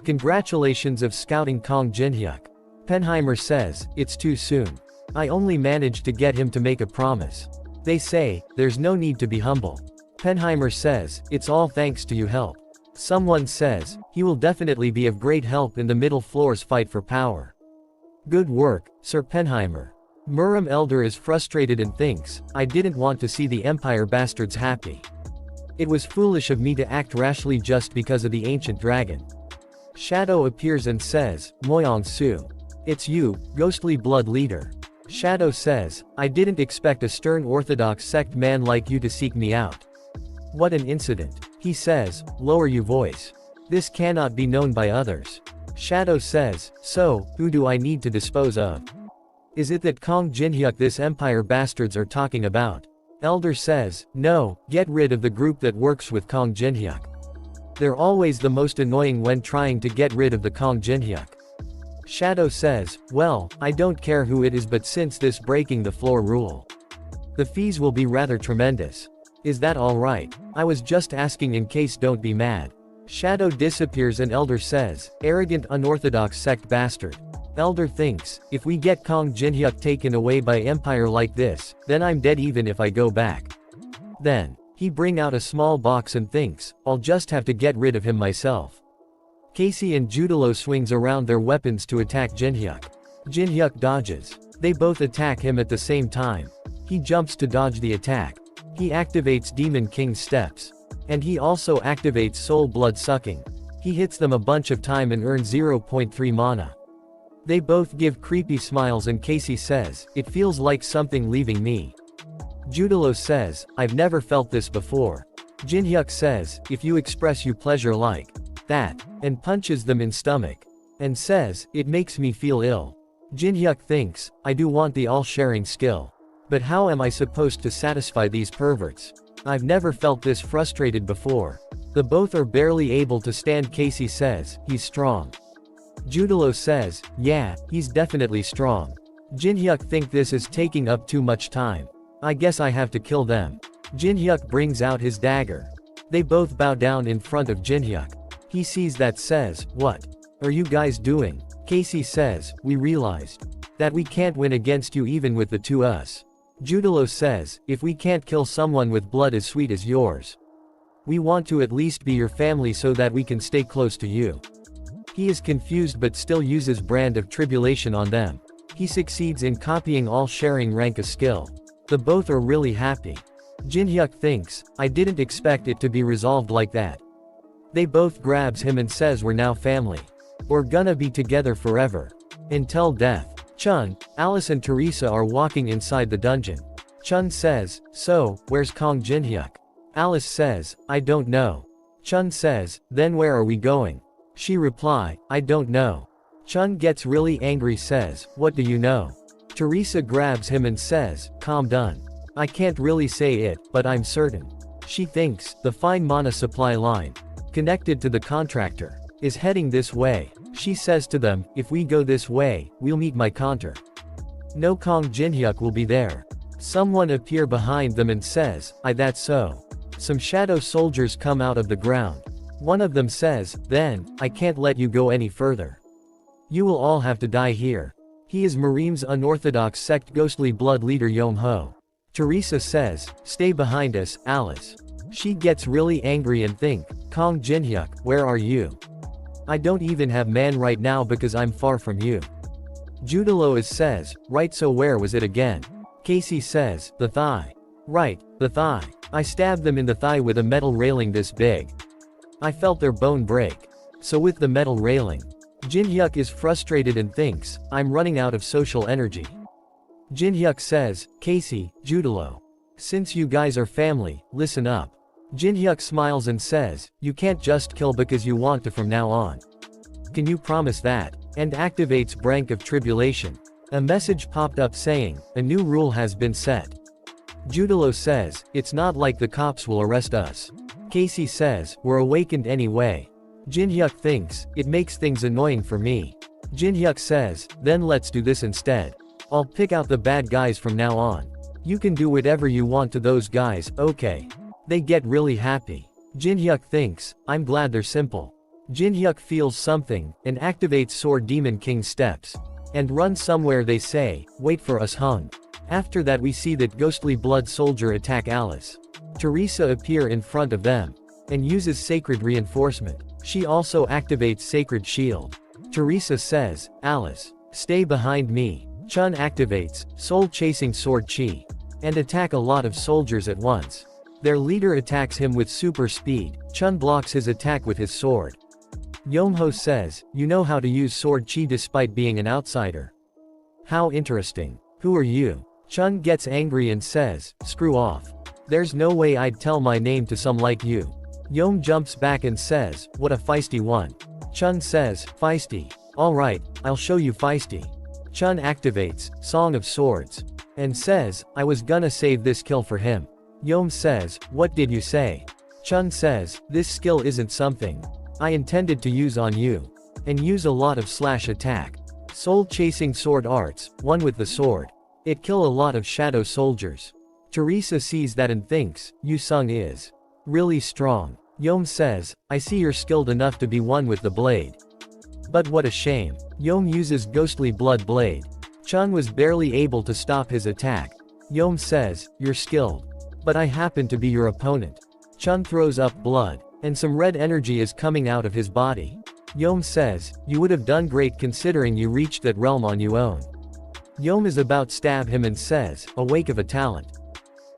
Congratulations of scouting Kong Jinhyuk. Penheimer says, it's too soon. I only managed to get him to make a promise. They say, there's no need to be humble. Penheimer says, it's all thanks to you help. Someone says, he will definitely be of great help in the middle floor's fight for power. Good work, Sir Penheimer. Muram Elder is frustrated and thinks, I didn't want to see the Empire bastards happy. It was foolish of me to act rashly just because of the ancient dragon. Shadow appears and says, Moyong Su. It's you, ghostly blood leader. Shadow says, I didn't expect a stern orthodox sect man like you to seek me out. What an incident. He says, lower your voice. This cannot be known by others. Shadow says, so, who do I need to dispose of? Is it that Kong Jinhyuk this Empire bastards are talking about? Elder says, no, get rid of the group that works with Kong Jinhyuk. They're always the most annoying when trying to get rid of the Kong Jinhyuk. Shadow says, well, I don't care who it is but since this breaking the floor rule, the fees will be rather tremendous. Is that alright? I was just asking in case don't be mad.
Shadow disappears and Elder says, arrogant unorthodox sect bastard. Elder thinks, if we get Kong Jinhyuk taken away by Empire like this, then I'm dead even if I go back. Then, he bring out a small box and thinks, I'll just have to get rid of him myself. Casey and Judalo swings around their weapons to attack Jinhyuk. Jinhyuk dodges. They both attack him at the same time. He jumps to dodge the attack. He activates Demon King's steps. And he also activates Soul Blood Sucking. He hits them a bunch of time and earns 0.3 mana. They both give creepy smiles and Casey says, it feels like something leaving me. Judalo says, I've never felt this before. Jinhyuk says, if you express you pleasure like that, and punches them in stomach. And says, it makes me feel ill. Jinhyuk thinks, I do want the all-sharing skill. But how am I supposed to satisfy these perverts? I've never felt this frustrated before. The both are barely able to stand. Casey says, he's strong. Judalo says, yeah, he's definitely strong. Jinhyuk think this is taking up too much time. I guess I have to kill them. Jinhyuk brings out his dagger. They both bow down in front of Jinhyuk. He sees that says, what are you guys doing? Casey says, we realized that we can't win against you even with the two us. Judalo says, if we can't kill someone with blood as sweet as yours, we want to at least be your family so that we can stay close to you. He is confused but still uses Brand of Tribulation on them. He succeeds in copying all sharing rank a skill. The both are really happy. Jinhyuk thinks, I didn't expect it to be resolved like that. They both grabs him and says we're now family. We're gonna be together forever. Until death. Chun, Alice and Teresa are walking inside the dungeon. Chun says, so, where's Kong Jinhyuk? Alice says, I don't know. Chun says, then where are we going? She reply, I don't know. Chun gets really angry says, what do you know? Teresa grabs him and says, calm down. I can't really say it, but I'm certain. She thinks, the fine mana supply line, connected to the contractor, is heading this way. She says to them, if we go this way, we'll meet my counter. No Kong Jinhyuk will be there. Someone appear behind them and says, that's so. Some shadow soldiers come out of the ground. One of them says, then, I can't let you go any further. You will all have to die here. He is Mareem's unorthodox sect ghostly blood leader Yong-ho. Teresa says, stay behind us, Alice. She gets really angry and think, Kong Jinhyuk, where are you? I don't even have man right now because I'm far from you. Judalo says, right, so where was it again? Casey says, the thigh. Right, the thigh. I stabbed them in the thigh with a metal railing this big. I felt their bone break. So with the metal railing. Jinhyuk is frustrated and thinks, I'm running out of social energy. Jinhyuk says, Casey, Judalo. Since you guys are family, listen up. Jinhyuk smiles and says, you can't just kill because you want to from now on. Can you promise that? And activates Brank of Tribulation. A message popped up saying, a new rule has been set. Judalo says, it's not like the cops will arrest us. Casey says, we're awakened anyway. Jinhyuk thinks, it makes things annoying for me. Jinhyuk says, then let's do this instead. I'll pick out the bad guys from now on. You can do whatever you want to those guys, okay? They get really happy. Jinhyuk thinks, I'm glad they're simple. Jinhyuk feels something, and activates Sword Demon King steps. And run somewhere. They say, wait for us hung. After that we see that ghostly blood soldier attack Alice. Teresa appear in front of them. And uses Sacred Reinforcement. She also activates Sacred Shield. Teresa says, Alice, stay behind me. Chun activates Soul Chasing Sword Chi. And attack a lot of soldiers at once. Their leader attacks him with super speed. Chun blocks his attack with his sword. Yong-ho says, you know how to use Sword Chi despite being an outsider. How interesting. Who are you? Chun gets angry and says, screw off. There's no way I'd tell my name to some like you. Yong jumps back and says, what a feisty one. Chun says, feisty. Alright, I'll show you feisty. Chun activates Song of Swords. And says, I was gonna save this kill for him. Yom says, what did you say? Chun says, this skill isn't something I intended to use on you. And use a lot of slash attack. Soul Chasing Sword Arts, one with the sword. It kill a lot of shadow soldiers. Teresa sees that and thinks, Yu Sung is really strong.
Yom says, I see you're skilled enough to be one with the blade. But what a shame. Yom uses ghostly blood blade. Chun was barely able to stop his attack. Yom says, you're skilled. But I happen to be your opponent. Chun throws up blood, and some red energy is coming out of his body. Yom says, you would have done great considering you reached that realm on your own. Yom is about to stab him and says, a wake of a talent.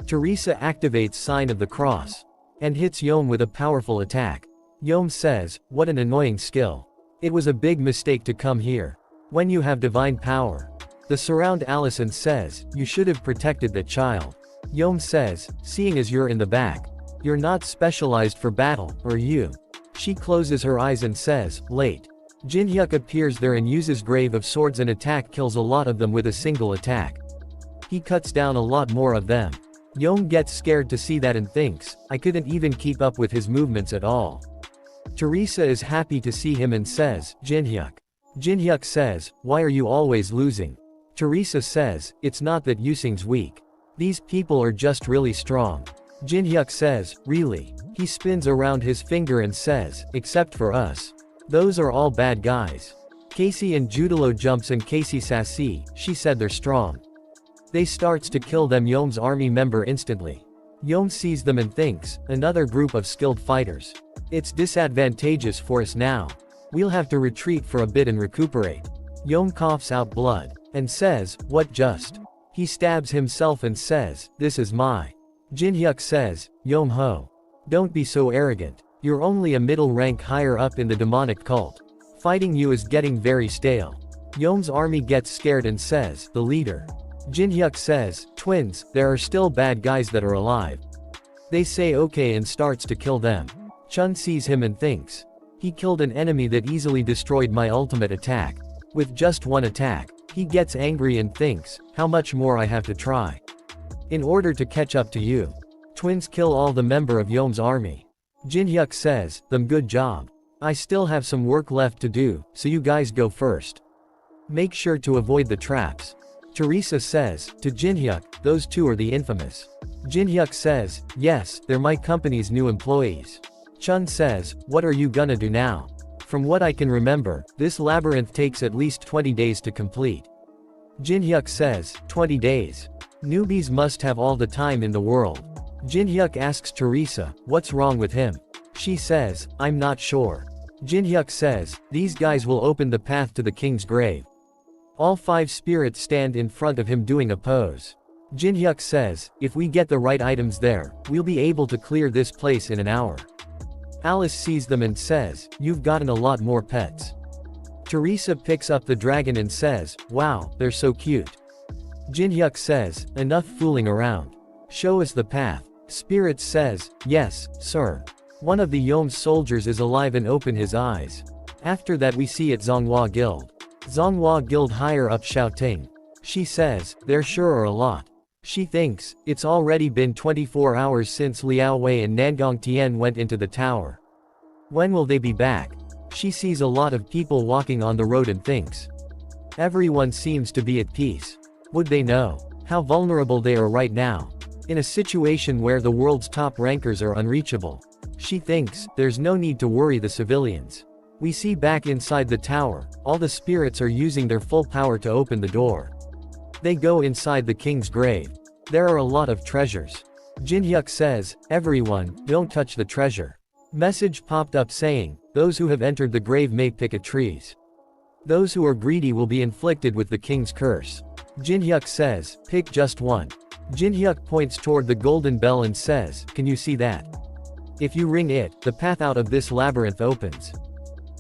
Teresa activates Sign of the Cross. And hits Yom with a powerful attack. Yom says, what an annoying skill. It was a big mistake to come here. When you have divine power. The surround Alice and says, you should have protected that child. Yom says, seeing as you're in the back. You're not specialized for battle, are you? She closes her eyes and says, late. Jinhyuk appears there and uses Grave of Swords and attack kills a lot of them with a single attack. He cuts down a lot more of them. Yom gets scared to see that and thinks, I couldn't even keep up with his movements at all. Teresa is happy to see him and says, Jinhyuk. Jinhyuk says, why are you always losing? Teresa says, it's not that Yusing's weak. These people are just really strong. Jinhyuk says, really? He spins around his finger and says, except for us. Those are all bad guys. Casey and Judalo jumps and Casey sassy, she said they're strong. They starts to kill them. Yom's army member instantly. Yom sees them and thinks, another group of skilled fighters. It's disadvantageous for us now. We'll have to retreat for a bit and recuperate. Yom coughs out blood. And says, what just? He stabs himself and says, this is my. Jinhyuk says, Yom ho. Don't be so arrogant. You're only a middle rank higher up in the demonic cult. Fighting you is getting very stale. Yom's army gets scared and says, the leader. Jinhyuk says, twins, there are still bad guys that are alive. They say okay and starts to kill them. Chun sees him and thinks. He killed an enemy that easily destroyed my ultimate attack. With just one attack. He gets angry and thinks, how much more I have to try. In order to catch up to you. Twins kill all the member of Yom's army. Jinhyuk says, them good job. I still have some work left to do, so you guys go first. Make sure to avoid the traps. Teresa says, to Jinhyuk, those two are the infamous. Jinhyuk says, yes, they're my company's new employees. Chun says, what are you gonna do now? From what I can remember, this labyrinth takes at least 20 days to complete. Jinhyuk says, 20 days. Newbies must have all the time in the world. Jinhyuk asks Teresa, what's wrong with him? She says, I'm not sure. Jinhyuk says, these guys will open the path to the king's grave. All 5 spirits stand in front of him doing a pose. Jinhyuk says, if we get the right items there, we'll be able to clear this place in an hour. Alice sees them and says, you've gotten a lot more pets. Teresa picks up the dragon and says, wow, they're so cute. Jinhyuk says, enough fooling around. Show us the path. Spirit says, yes, sir. One of the Yom's soldiers is alive and open his eyes. After that we see at Zonghua Guild. Zonghua Guild higher up shouting. She says, there sure are a lot. She thinks, it's already been 24 hours since Liao Wei and Nangong Tian went into the tower. When will they be back? She sees a lot of people walking on the road and thinks. Everyone seems to be at peace. Would they know how vulnerable they are right now? In a situation where the world's top rankers are unreachable. She thinks, there's no need to worry the civilians. We see back inside the tower, all the spirits are using their full power to open the door. They go inside the king's grave. There are a lot of treasures. Jinhyuk says, everyone, don't touch the treasure. Message popped up saying, those who have entered the grave may pick at trees. Those who are greedy will be inflicted with the king's curse. Jinhyuk says, pick just one. Jinhyuk points toward the golden bell and says, can you see that? If you ring it, the path out of this labyrinth opens.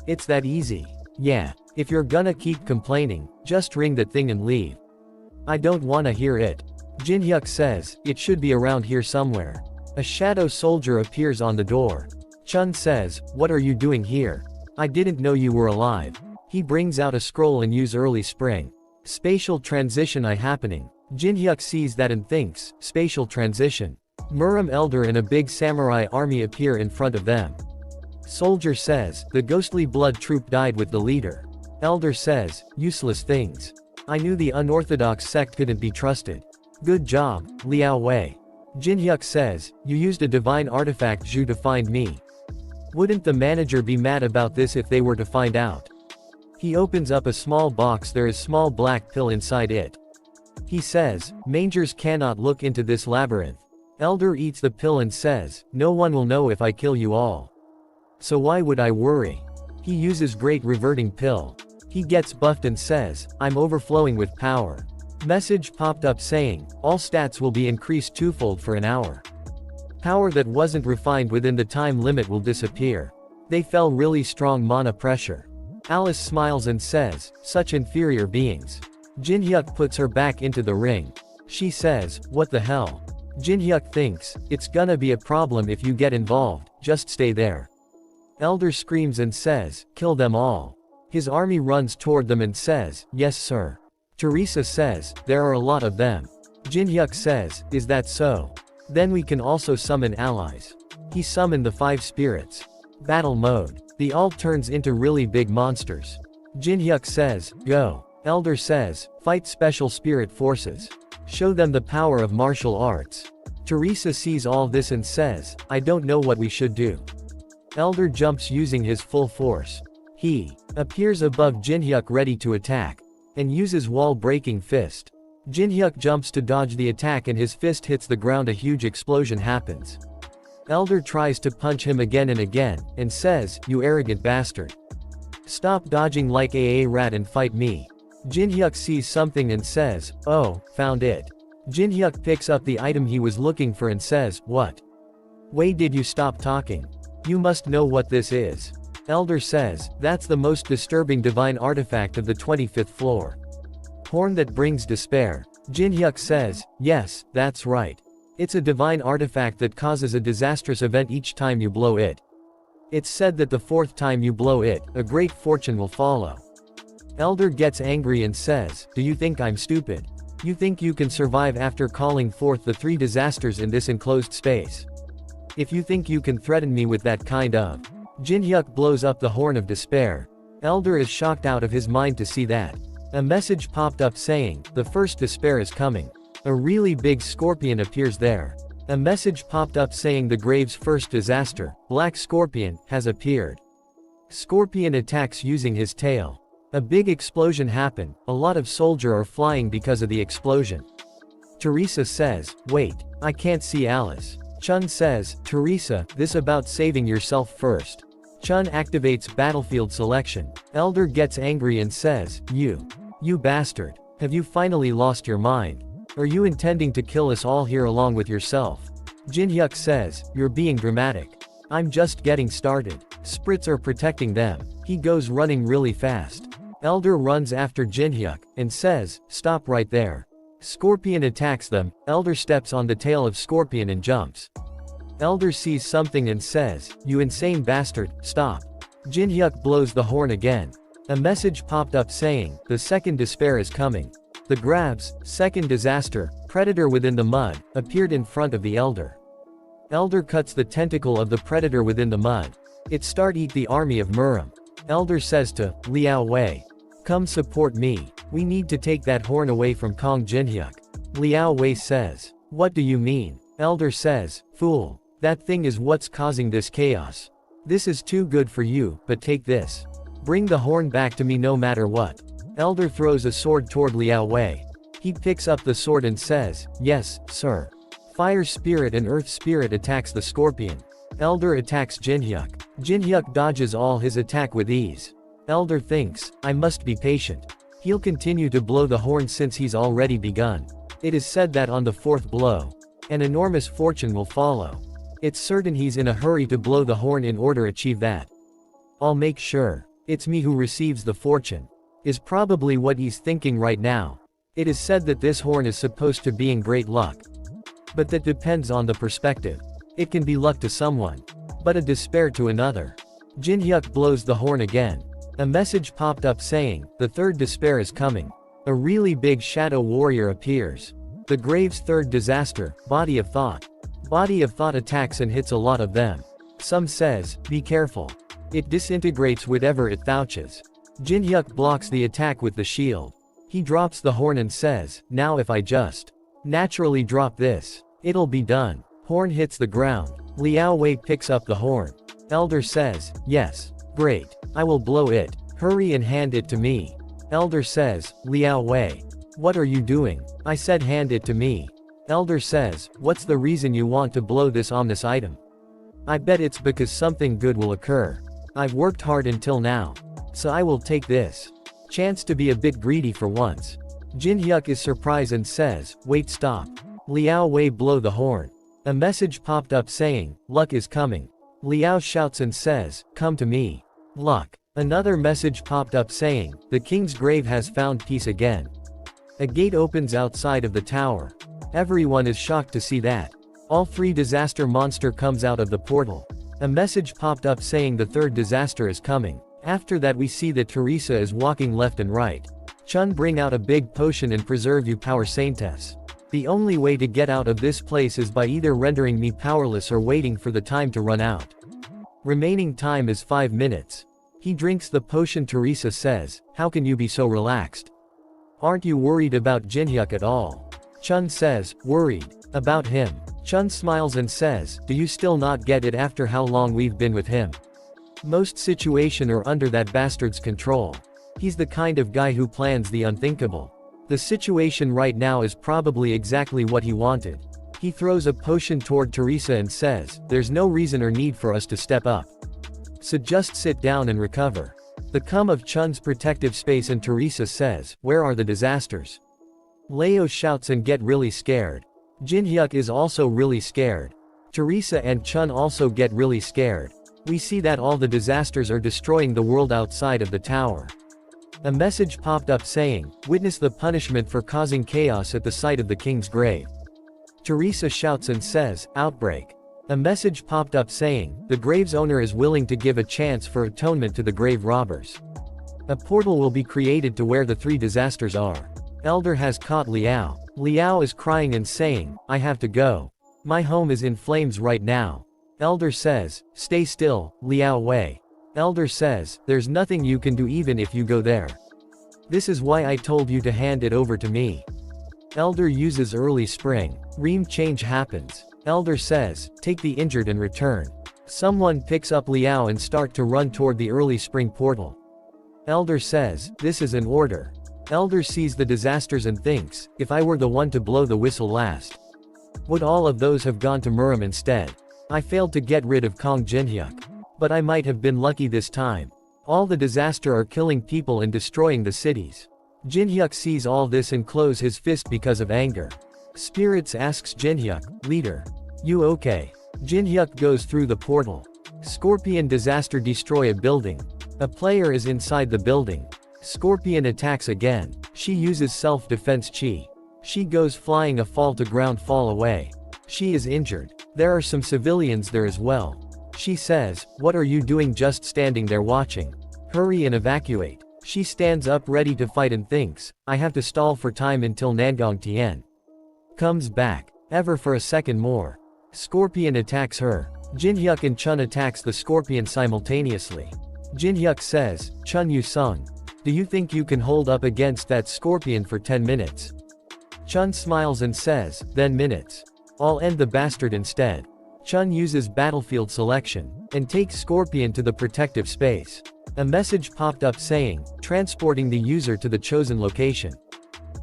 It's that easy. Yeah. If you're gonna keep complaining, just ring that thing and leave. I don't wanna hear it. Jinhyuk says, it should be around here somewhere. A shadow soldier appears on the door. Chun says, what are you doing here? I didn't know you were alive. He brings out a scroll and use early spring. Spatial transition happening. Jinhyuk sees that and thinks, spatial transition. Muram Elder and a big samurai army appear in front of them. Soldier says, the ghostly blood troop died with the leader. Elder says, useless things. I knew the unorthodox sect couldn't be trusted. Good job, Liao Wei. Jinhyuk says, you used a divine artifact Zhu to find me. Wouldn't the manager be mad about this if they were to find out? He opens up a small box, there is small black pill inside it. He says, mangers cannot look into this labyrinth. Elder eats the pill and says, no one will know if I kill you all. So why would I worry? He uses great reverting pill. He gets buffed and says, I'm overflowing with power. Message popped up saying, all stats will be increased twofold for an hour. Power that wasn't refined within the time limit will disappear. They fell really strong mana pressure. Alice smiles and says, such inferior beings. Jinhyuk puts her back into the ring. She says, what the hell? Jinhyuk thinks, it's gonna be a problem if you get involved, just stay there. Elder screams and says, kill them all. His army runs toward them and says, yes sir. Teresa says, there are a lot of them. Jinhyuk says, is that so? Then we can also summon allies. He summoned the 5 spirits. Battle mode. The all turns into really big monsters. Jinhyuk says, go. Elder says, fight special spirit forces. Show them the power of martial arts. Teresa sees all this and says, I don't know what we should do. Elder jumps using his full force. He appears above Jinhyuk ready to attack, and uses wall-breaking fist. Jinhyuk jumps to dodge the attack and his fist hits the ground. A huge explosion happens. Elder tries to punch him again and again, and says, you arrogant bastard. Stop dodging like a rat and fight me. Jinhyuk sees something and says, oh, found it. Jinhyuk picks up the item he was looking for and says, what? Wait, did you stop talking? You must know what this is. Elder says, that's the most disturbing divine artifact of the 25th floor. Horn that brings despair. Jinhyuk says, yes, that's right. It's a divine artifact that causes a disastrous event each time you blow it. It's said that the 4th time you blow it, a great fortune will follow. Elder gets angry and says, do you think I'm stupid? You think you can survive after calling forth the 3 disasters in this enclosed space? If you think you can threaten me with that kind of... Jinhyuk blows up the horn of despair. Elder is shocked out of his mind to see that. A message popped up saying, the first despair is coming. A really big scorpion appears there. A message popped up saying the grave's first disaster, Black Scorpion, has appeared. Scorpion attacks using his tail. A big explosion happened, a lot of soldiers are flying because of the explosion. Teresa says, wait, I can't see Alice. Chun says, Teresa, this about saving yourself first. Chun activates battlefield selection. Elder gets angry and says, you bastard. Have you finally lost your mind? Are you intending to kill us all here along with yourself? Jinhyuk says, you're being dramatic. I'm just getting started. Spritz are protecting them. He goes running really fast. Elder runs after Jinhyuk, and says, stop right there. Scorpion attacks them. Elder steps on the tail of Scorpion and jumps. Elder sees something and says, you insane bastard, stop. Jinhyuk blows the horn again. A message popped up saying, the second despair is coming. The Grab's second disaster, predator within the mud, appeared in front of the Elder. Elder cuts the tentacle of the predator within the mud. It start eat the army of Muram. Elder says to Liao Wei, come support me. We need to take that horn away from Kong Jinhyuk. Liao Wei says, what do you mean? Elder says, fool. That thing is what's causing this chaos. This is too good for you, but take this. Bring the horn back to me no matter what. Elder throws a sword toward Liao Wei. He picks up the sword and says, yes, sir. Fire spirit and earth spirit attacks the scorpion. Elder attacks Jinhyuk. Jinhyuk dodges all his attack with ease. Elder thinks, I must be patient. He'll continue to blow the horn since he's already begun. It is said that on the 4th blow, an enormous fortune will follow. It's certain he's in a hurry to blow the horn in order to achieve that. I'll make sure. It's me who receives the fortune. Is probably what he's thinking right now. It is said that this horn is supposed to be in great luck. But that depends on the perspective. It can be luck to someone, but a despair to another. Jinhyuk blows the horn again. A message popped up saying, the 3rd despair is coming. A really big shadow warrior appears. The grave's 3rd disaster, Body of Thought. Body of Thought attacks and hits a lot of them. Some says, be careful. It disintegrates whatever it touches. Jinhyuk blocks the attack with the shield. He drops the horn and says, now if I just naturally drop this, it'll be done. Horn hits the ground. Liao Wei picks up the horn.
Elder says, yes. Great. I will blow it. Hurry and hand it to me. Elder says, Liao Wei. What are you doing? I said hand it to me. Elder says, what's the reason you want to blow this omnis item? I bet it's because something good will occur. I've worked hard until now. So I will take this chance to be a bit greedy for once. Jinhyuk is surprised and says, wait, stop. Liao Wei, blow the horn. A message popped up saying, luck is coming. Liao shouts and says, come to me. Luck. Another message popped up saying, the king's grave has found peace again. A gate opens outside of the tower. Everyone is shocked to see that. All three disaster monster comes out of the portal. A message popped up saying the third disaster is coming. After that we see that Teresa is walking left and right. Chun, bring out a big potion and preserve you power saintess. The only way to get out of this place is by either rendering me powerless or waiting for the time to run out. Remaining time is 5 minutes. He drinks the potion. Teresa says, how can you be so relaxed? Aren't you worried about Jinhyuk at all? Chun says, worried. About him. Chun smiles and says, do you still not get it after how long we've been with him? Most situation are under that bastard's control. He's the kind of guy who plans the unthinkable. The situation right now is probably exactly what he wanted. He throws a potion toward Teresa and says, there's no reason or need for us to step up. So just sit down and recover. The come of Chun's protective space, and Teresa says, where are the disasters? Leo shouts and get really scared. Jinhyuk is also really scared. Teresa and Chun also get really scared. We see that all the disasters are destroying the world outside of the tower. A message popped up saying, witness the punishment for causing chaos at the site of the king's grave. Teresa shouts and says, outbreak. A message popped up saying, the grave's owner is willing to give a chance for atonement to the grave robbers. A portal will be created to where the three disasters are. Elder has caught Liao. Liao is crying and saying, I have to go. My home is in flames right now. Elder says, stay still, Liao Wei. Elder says, there's nothing you can do even if you go there. This is why I told you to hand it over to me. Elder uses early spring. Ream change happens. Elder says, take the injured and return. Someone picks up Liao and start to run toward the early spring portal. Elder says, this is an order. Elder sees the disasters and thinks, if I were the one to blow the whistle last, would all of those have gone to Murim instead? I failed to get rid of Kong Jinhyuk. But I might have been lucky this time. All the disaster are killing people and destroying the cities. Jinhyuk sees all this and closes his fist because of anger. Spirits asks Jinhyuk, leader, you okay? Jinhyuk goes through the portal. Scorpion disaster destroy a building. A player is inside the building. Scorpion attacks again. She uses self-defense chi. She goes flying, a fall to ground, fall away. She is injured. There are some civilians there as well. She says, what are you doing just standing there watching? Hurry and evacuate. She stands up ready to fight and thinks, I have to stall for time until Nangong Tien comes back. Ever for a second more. Scorpion attacks her. Jinhyuk and Chun attacks the scorpion simultaneously. Jinhyuk says, Chun Yu-sung, do you think you can hold up against that scorpion for 10 minutes? Chun smiles and says, then minutes. I'll end the bastard instead. Chun uses battlefield selection, and takes Scorpion to the protective space. A message popped up saying, transporting the user to the chosen location.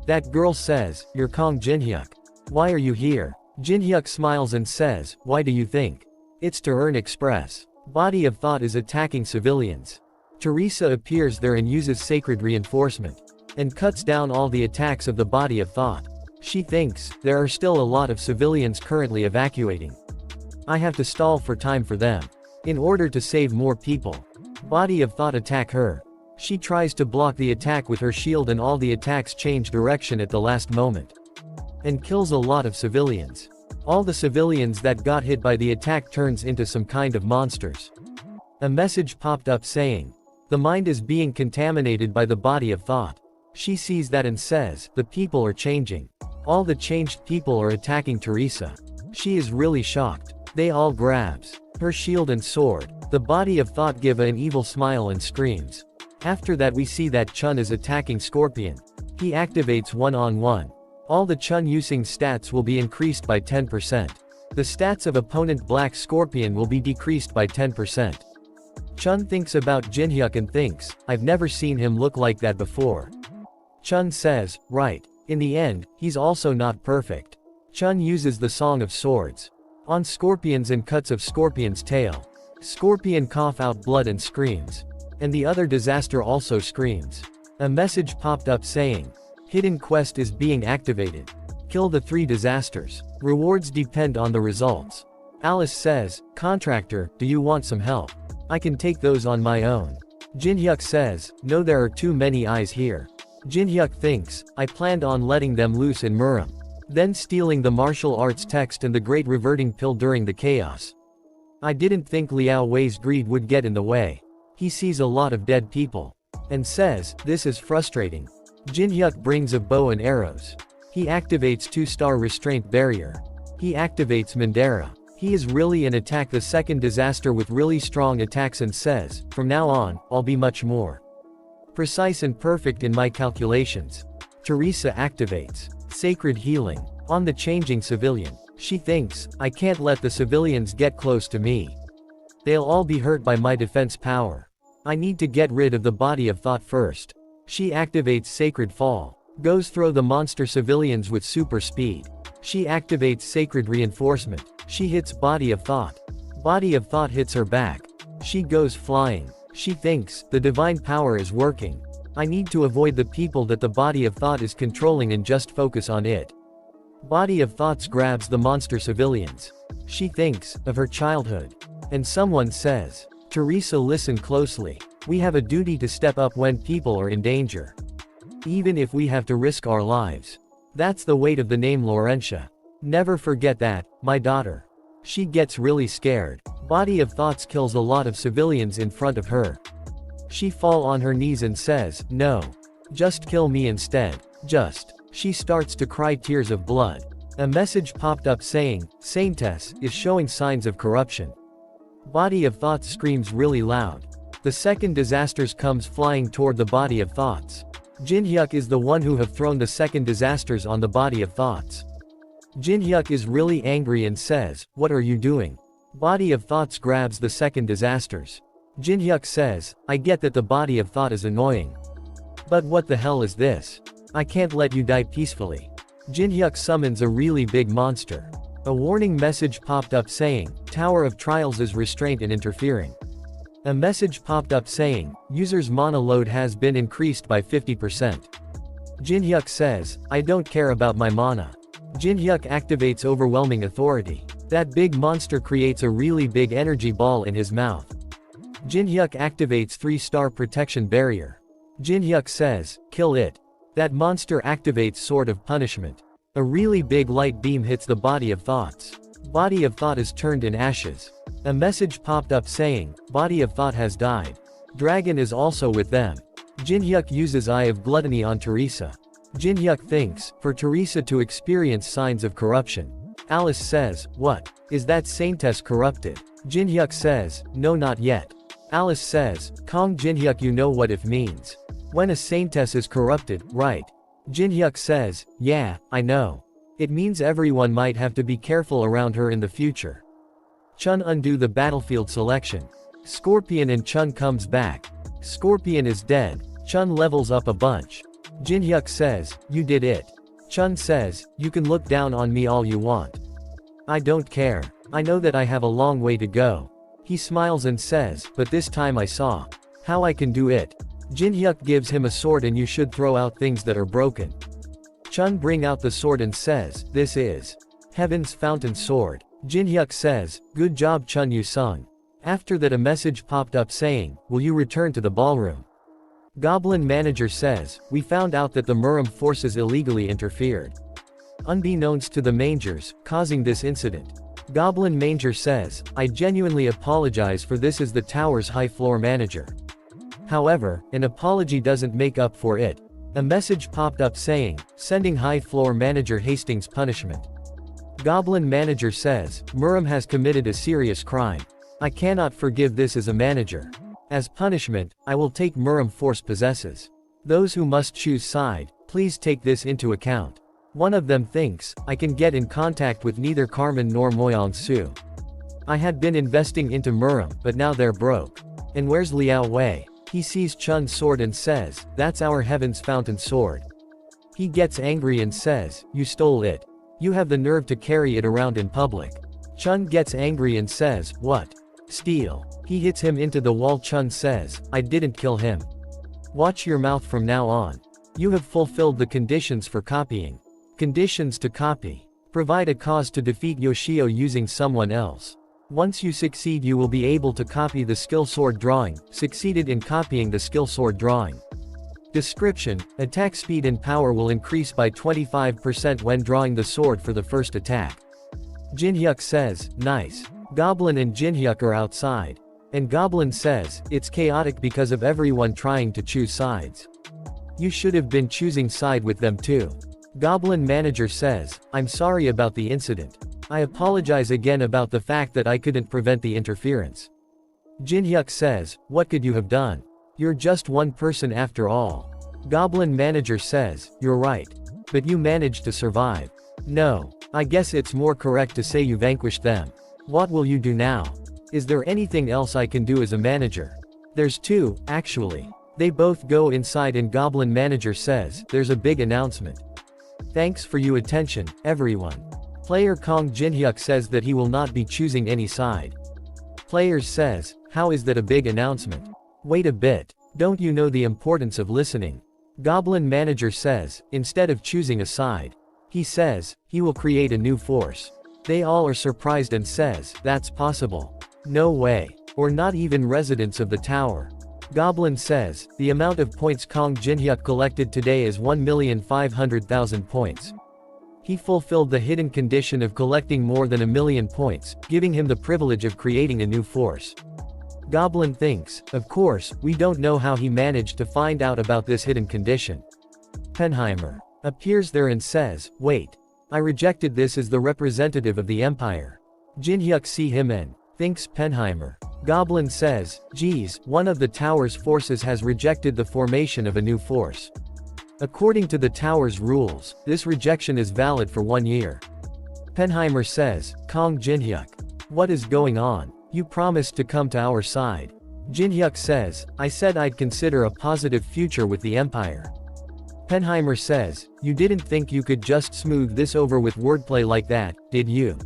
That girl says, you're Kong Jinhyuk. Why are you here? Jinhyuk smiles and says, why do you think? It's to earn express. Body of Thought is attacking civilians. Teresa appears there and uses sacred reinforcement, and cuts down all the attacks of the Body of Thought. She thinks, there are still a lot of civilians currently evacuating. I have to stall for time for them. In order to save more people. Body of Thought attack her. She tries to block the attack with her shield and all the attacks change direction at the last moment. And kills a lot of civilians. All the civilians that got hit by the attack turns into some kind of monsters. A message popped up saying, the mind is being contaminated by the Body of Thought. She sees that and says, the people are changing. All the changed people are attacking Teresa. She is really shocked. They all grabs her shield and sword. The Body of Thought give an evil smile and screams. After that we see that Chun is attacking Scorpion. He activates one-on-one. All the Chun using stats will be increased by 10%.
The stats of opponent Black Scorpion will be decreased by 10%. Chun thinks about Jinhyuk and thinks, I've never seen him look like that before. Chun says, right. In the end, he's also not perfect. Chun uses the Song of Swords on scorpions and cuts of Scorpion's tail. Scorpion cough out blood and screams. And the other disaster also screams. A message popped up saying, Hidden quest is being activated. Kill the 3 disasters. Rewards depend on the results. Alice says, Contractor, do you want some help? I can take those on my own. Jinhyuk says, no, there are too many eyes here. Jinhyuk thinks, I planned on letting them loose in Muram. Then stealing the martial arts text and the great reverting pill during the chaos. I didn't think Liao Wei's greed would get in the way. He sees a lot of dead people. And says, this is frustrating. Jinhyuk brings a bow and arrows. He activates 2-star restraint barrier. He activates Mandara. He is really an attack the second disaster with really strong attacks and says, from now on, I'll be much more precise and perfect in my calculations. Teresa activates Sacred Healing on the changing civilian. She thinks, I can't let the civilians get close to me. They'll all be hurt by my defense power. I need to get rid of the body of thought first. She activates Sacred Fall. Goes through the monster civilians with super speed. She activates Sacred Reinforcement. She hits Body of Thought. Body of Thought hits her back. She goes flying. She thinks, the divine power is working. I need to avoid the people that the Body of Thought is controlling and just focus on it. Body of Thoughts grabs the monster civilians. She thinks, of her childhood. And someone says, Teresa, listen closely. We have a duty to step up when people are in danger. Even if we have to risk our lives. That's the weight of the name Laurentia. Never forget that, my daughter. She gets really scared. Body of Thoughts kills a lot of civilians in front of her. She fall on her knees and says, no. Just kill me instead. Just. She starts to cry tears of blood. A message popped up saying, Saintess is showing signs of corruption. Body of Thoughts screams really loud. The second disasters comes flying toward the Body of Thoughts. Jinhyuk is the one who have thrown the second disasters on the Body of Thoughts. Jinhyuk is really angry and says, what are you doing? Body of Thoughts grabs the second disasters. Jinhyuk says, I get that the Body of Thought is annoying. But what the hell is this? I can't let you die peacefully. Jinhyuk summons a really big monster. A warning message popped up saying, Tower of Trials is restrained and interfering. A message popped up saying, user's mana load has been increased by 50%. Jinhyuk says, I don't care about my mana. Jinhyuk activates Overwhelming Authority. That big monster creates a really big energy ball in his mouth. Jinhyuk activates 3-star protection barrier. Jinhyuk says, kill it. That monster activates Sword of Punishment. A really big light beam hits the Body of Thoughts. Body of Thought is turned in ashes. A message popped up saying, Body of Thought has died. Dragon is also with them. Jinhyuk uses Eye of Gluttony on Teresa. Jinhyuk thinks, for Teresa to experience signs of corruption. Alice says, what? Is that Saintess corrupted? Jinhyuk says, no, not yet. Alice says, Kong Jinhyuk, you know what if means. When a Saintess is corrupted, right? Jinhyuk says, yeah, I know. It means everyone might have to be careful around her in the future. Chun undo the battlefield selection. Scorpion and Chun comes back. Scorpion is dead. Chun levels up a bunch. Jinhyuk says, you did it. Chun says, you can look down on me all you want. I don't care. I know that I have a long way to go. He smiles and says, but this time I saw how I can do it. Jinhyuk gives him a sword and you should throw out things that are broken. Chun bring out the sword and says, this is Heaven's Fountain Sword. Jinhyuk says, good job Chun, you sung. After that a message popped up saying, will you return to the ballroom? Goblin manager says, we found out that the Muram forces illegally interfered. Unbeknownst to the Mangers, causing this incident. Goblin Manger says, I genuinely apologize for this as the tower's high floor manager. However, an apology doesn't make up for it. A message popped up saying, sending high floor manager Hastings punishment. Goblin manager says, Muram has committed a serious crime. I cannot forgive this as a manager. As punishment, I will take Muram force possesses. Those who must choose side, please take this into account. One of them thinks, I can get in contact with neither Carmen nor Moyang Su. I had been investing into Muram, but now they're broke. And where's Liao Wei? He sees Chun's sword and says, that's our Heaven's Fountain sword. He gets angry and says, you stole it. You have the nerve to carry it around in public. Chun gets angry and says, what? Steal. He hits him into the wall. Chun says, I didn't kill him. Watch your mouth from now on. You have fulfilled the conditions for copying. Conditions to copy. Provide a cause to defeat Yoshio using someone else. Once you succeed you will be able to copy the skill sword drawing. Succeeded in copying the skill sword drawing. Description: attack speed and power will increase by 25% when drawing the sword for the first attack. Jinhyuk says, nice. Goblin and Jinhyuk are outside. And Goblin says, it's chaotic because of everyone trying to choose sides. You should have been choosing side with them too. Goblin manager says, I'm sorry about the incident. I apologize again about the fact that I couldn't prevent the interference. Jinhyuk says, what could you have done? You're just one person after all. Goblin manager says, you're right. But you managed to survive. No. I guess it's more correct to say you vanquished them. What will you do now? Is there anything else I can do as a manager? There's two, actually. They both go inside and Goblin manager says, there's a big announcement. Thanks for your attention, everyone. Player Kong Jinhyuk says that he will not be choosing any side. Players says, how is that a big announcement? Wait a bit. Don't you know the importance of listening? Goblin manager says, instead of choosing a side. He says, he will create a new force. They all are surprised and says, that's possible. No way. Or not even residents of the tower. Goblin says, the amount of points Kong Jinhyuk collected today is 1,500,000 points. He fulfilled the hidden condition of collecting more than 1,000,000 points, giving him the privilege of creating a new force. Goblin thinks, of course, we don't know how he managed to find out about this hidden condition. Penheimer appears there and says, wait. I rejected this as the representative of the Empire. Jinhyuk see him and thinks Penheimer. Goblin says, geez, one of the tower's forces has rejected the formation of a new force. According to the tower's rules, this rejection is valid for 1 year. Penheimer says, Kong Jinhyuk. What is going on? You promised to come to our side. Jinhyuk says, I said I'd consider a positive future with the Empire. Penheimer says, you didn't think you could just smooth this over with wordplay like that, did you?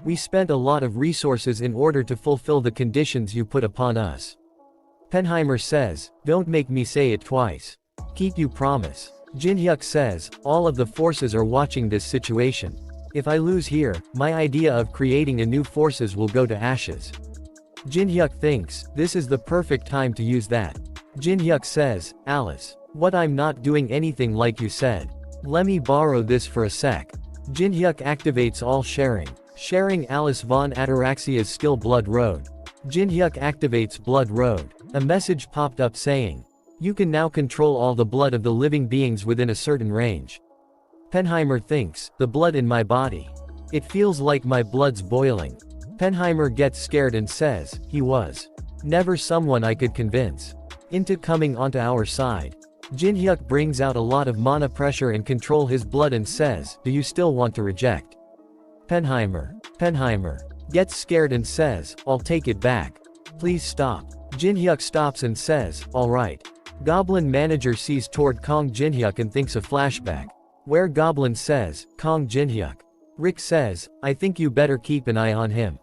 We spent a lot of resources in order to fulfill the conditions you put upon us. Penheimer says, don't make me say it twice. Keep your promise. Jinhyuk says, all of the forces are watching this situation. If I lose here, my idea of creating a new forces will go to ashes. Jinhyuk thinks, this is the perfect time to use that. Jinhyuk says, Alice. What, I'm not doing anything like you said. Let me borrow this for a sec. Jinhyuk activates all sharing. Sharing Alice von Ataraxia's skill Blood Road. Jinhyuk activates Blood Road. A message popped up saying, you can now control all the blood of the living beings within a certain range. Penheimer thinks, the blood in my body. It feels like my blood's boiling. Penheimer gets scared and says, he was never someone I could convince into coming onto our side. Jinhyuk brings out a lot of mana pressure and control his blood and says, do you still want to reject? Penheimer gets scared and says, I'll take it back. Please stop. Jinhyuk stops and says, alright. Goblin manager sees toward Kong Jinhyuk and thinks a flashback. Where Goblin says, Kong Jinhyuk. Rick says, I think you better keep an eye on him.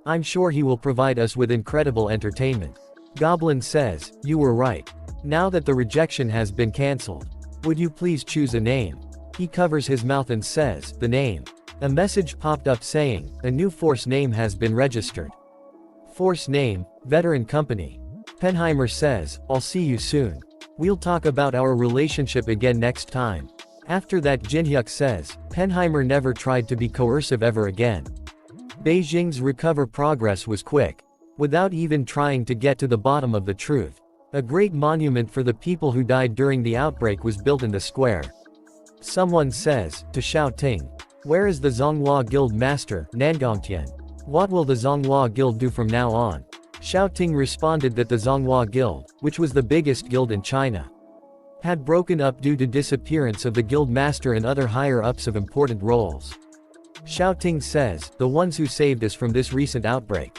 I'm sure he will provide us with incredible entertainment. Goblin says, you were right. Now that the rejection has been cancelled, would you please choose a name? He covers his mouth and says, the name. A message popped up saying, a new force name has been registered. Force name, Veteran Company. Penheimer says, I'll see you soon. We'll talk about our relationship again next time. After that Jinhyuk says, Penheimer never tried to be coercive ever again. Beijing's recover progress was quick. Without even trying to get to the bottom of the truth. A great monument for the people who died during the outbreak was built in the square. Someone says, to Xiao Ting. Where is the Zonghua Guild Master, Nangongtian? What will the Zonghua Guild do from now on? Xiao Ting responded that the Zonghua Guild, which was the biggest guild in China, had broken up due to disappearance of the guild master and other higher-ups of important roles. Xiaoting says, the ones who saved us from this recent outbreak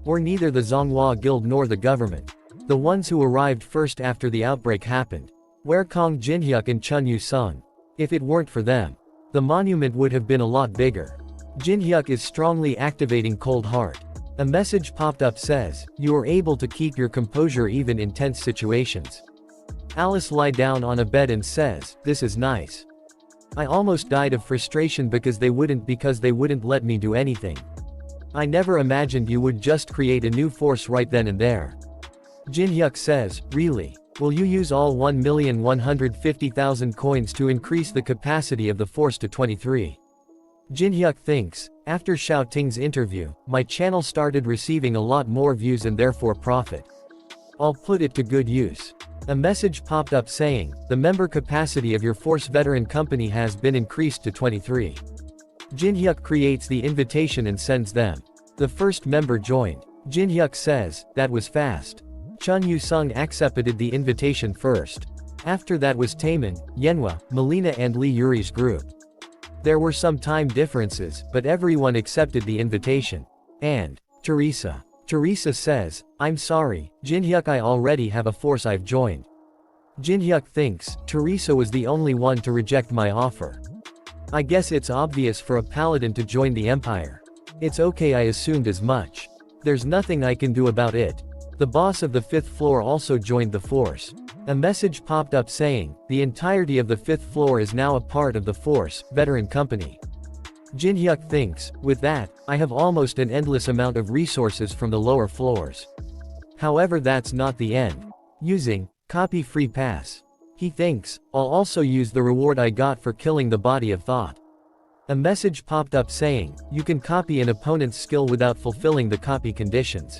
were neither the Zonghua Guild nor the government. The ones who arrived first after the outbreak happened were Kong Jinhyuk and Chun Yu-sung. If it weren't for them, the monument would have been a lot bigger. Jinhyuk is strongly activating cold heart. A message popped up says, you are able to keep your composure even in tense situations. Alice lied down on a bed and says, this is nice. I almost died of frustration because they wouldn't let me do anything. I never imagined you would just create a new force right then and there. Jinhyuk says, really? Will you use all 1,150,000 coins to increase the capacity of the force to 23? Jinhyuk thinks, after Xiaoting's interview, my channel started receiving a lot more views and therefore profit. I'll put it to good use. A message popped up saying, the member capacity of your force veteran company has been increased to 23. Jinhyuk creates the invitation and sends them. The first member joined. Jinhyuk says, that was fast. Chun Yu-sung accepted the invitation first. After that was Taemin, Yenhua, Melina and Lee Yuri's group. There were some time differences, but everyone accepted the invitation. And Teresa. Teresa says, I'm sorry, Jinhyuk, I already have a force I've joined. Jinhyuk thinks, Teresa was the only one to reject my offer. I guess it's obvious for a paladin to join the Empire. It's okay, I assumed as much. There's nothing I can do about it. The boss of the 5th floor also joined the force. A message popped up saying, the entirety of the 5th floor is now a part of the force veteran company. Jinhyuk thinks, with that, I have almost an endless amount of resources from the lower floors. However, that's not the end. Using copy free pass. He thinks, I'll also use the reward I got for killing the body of thought. A message popped up saying, you can copy an opponent's skill without fulfilling the copy conditions.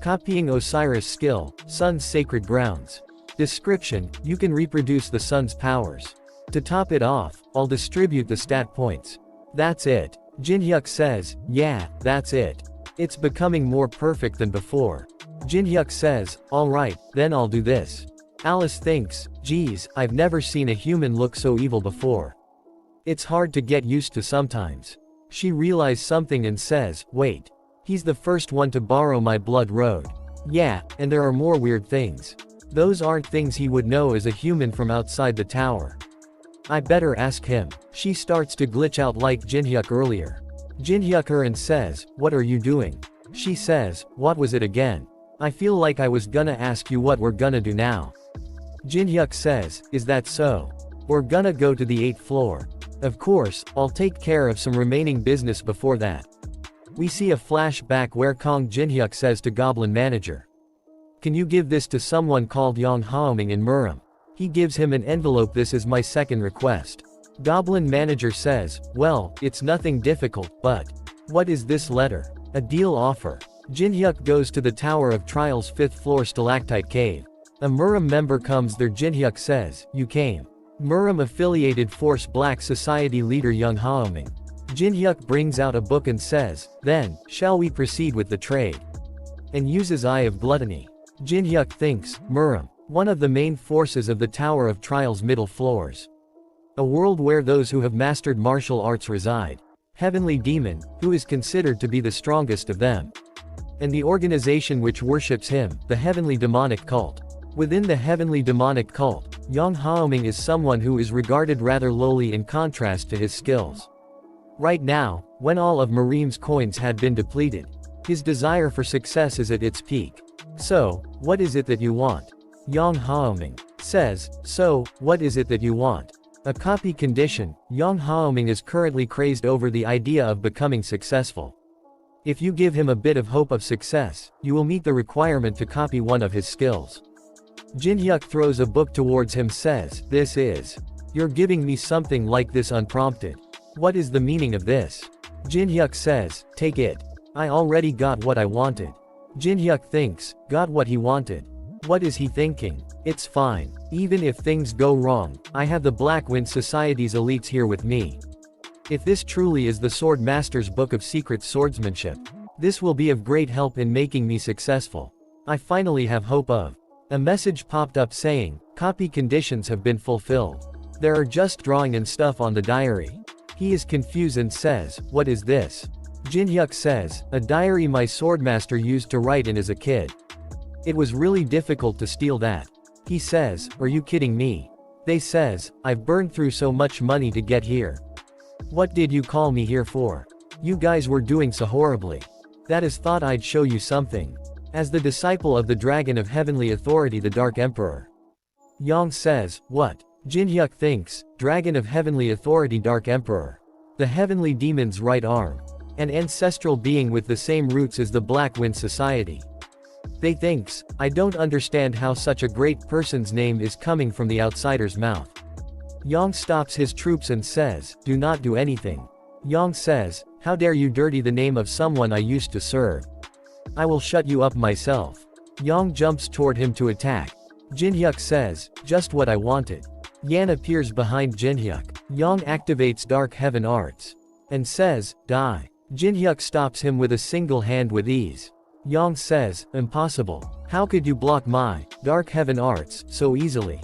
Copying Osiris skill, Sun's sacred grounds. Description, you can reproduce the sun's powers. To top it off, I'll distribute the stat points. That's it. Jinhyuk says, yeah, that's it. It's becoming more perfect than before. Jinhyuk says, alright, then I'll do this. Alice thinks, geez, I've never seen a human look so evil before. It's hard to get used to sometimes. She realizes something and says, wait. He's the first one to borrow my blood road. Yeah, and there are more weird things. Those aren't things he would know as a human from outside the tower. I better ask him. She starts to glitch out like Jinhyuk earlier. Jinhyuk her and says, what are you doing? She says, what was it again? I feel like I was gonna ask you what we're gonna do now. Jinhyuk says, is that so? We're gonna go to the 8th floor. Of course, I'll take care of some remaining business before that. We see a flashback where Kong Jinhyuk says to Goblin Manager, can you give this to someone called Yang Haoming in Murim? He gives him an envelope. This is my second request. Goblin Manager says, well, it's nothing difficult, but what is this letter? A deal offer. Jinhyuk goes to the Tower of Trials 5th floor stalactite cave. A Murim member comes there. Jinhyuk says, you came. Murim affiliated force Black Society leader Yang Haoming. Jinhyuk brings out a book and says, then, shall we proceed with the trade? And uses Eye of Gluttony. Jinhyuk thinks, Murim, one of the main forces of the Tower of Trials middle floors. A world where those who have mastered martial arts reside. Heavenly Demon, who is considered to be the strongest of them. And the organization which worships him, the Heavenly Demonic Cult. Within the Heavenly Demonic Cult, Yang Haoming is someone who is regarded rather lowly in contrast to his skills. Right now, when all of Murim's coins had been depleted, his desire for success is at its peak. So, what is it that you want? Yang Haoming says, so, what is it that you want? A copy condition. Yang Haoming is currently crazed over the idea of becoming successful. If you give him a bit of hope of success, you will meet the requirement to copy one of his skills. Jinhyuk throws a book towards him, says, this is. You're giving me something like this unprompted. What is the meaning of this? Jinhyuk says, take it. I already got what I wanted. Jinhyuk thinks, got what he wanted. What is he thinking? It's fine. Even if things go wrong, I have the Blackwind Society's elites here with me. If this truly is the Sword Master's Book of Secret Swordsmanship, this will be of great help in making me successful. I finally have hope of A message popped up saying, copy conditions have been fulfilled. There are just drawing and stuff on the diary. He is confused and says, what is this? Jin-hyuk says, a diary my swordmaster used to write in as a kid. It was really difficult to steal that. He says, are you kidding me? They says, I've burned through so much money to get here. What did you call me here for? You guys were doing so horribly. That is thought I'd show you something. As the disciple of the dragon of heavenly authority, the Dark Emperor. Yang says, what? Jin-hyuk thinks, dragon of heavenly authority, Dark Emperor. The heavenly demon's right arm. An ancestral being with the same roots as the Black Wind Society. They thinks, I don't understand how such a great person's name is coming from the outsider's mouth. Yang stops his troops and says, do not do anything. Yang says, how dare you dirty the name of someone I used to serve. I will shut you up myself. Yang jumps toward him to attack. Jin-hyuk says, just what I wanted. Yan appears behind Jin-hyuk. Yang activates Dark Heaven Arts. And says, die. Jin-hyuk stops him with a single hand with ease. Yang says, impossible. How could you block my Dark Heaven Arts so easily?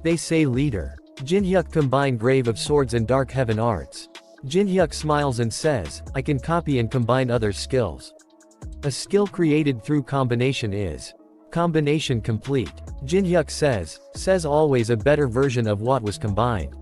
They say leader. Jin-hyuk combine Grave of Swords and Dark Heaven Arts. Jin-hyuk smiles and says, I can copy and combine others' skills. A skill created through combination is combination complete. Jin-hyuk says always a better version of what was combined.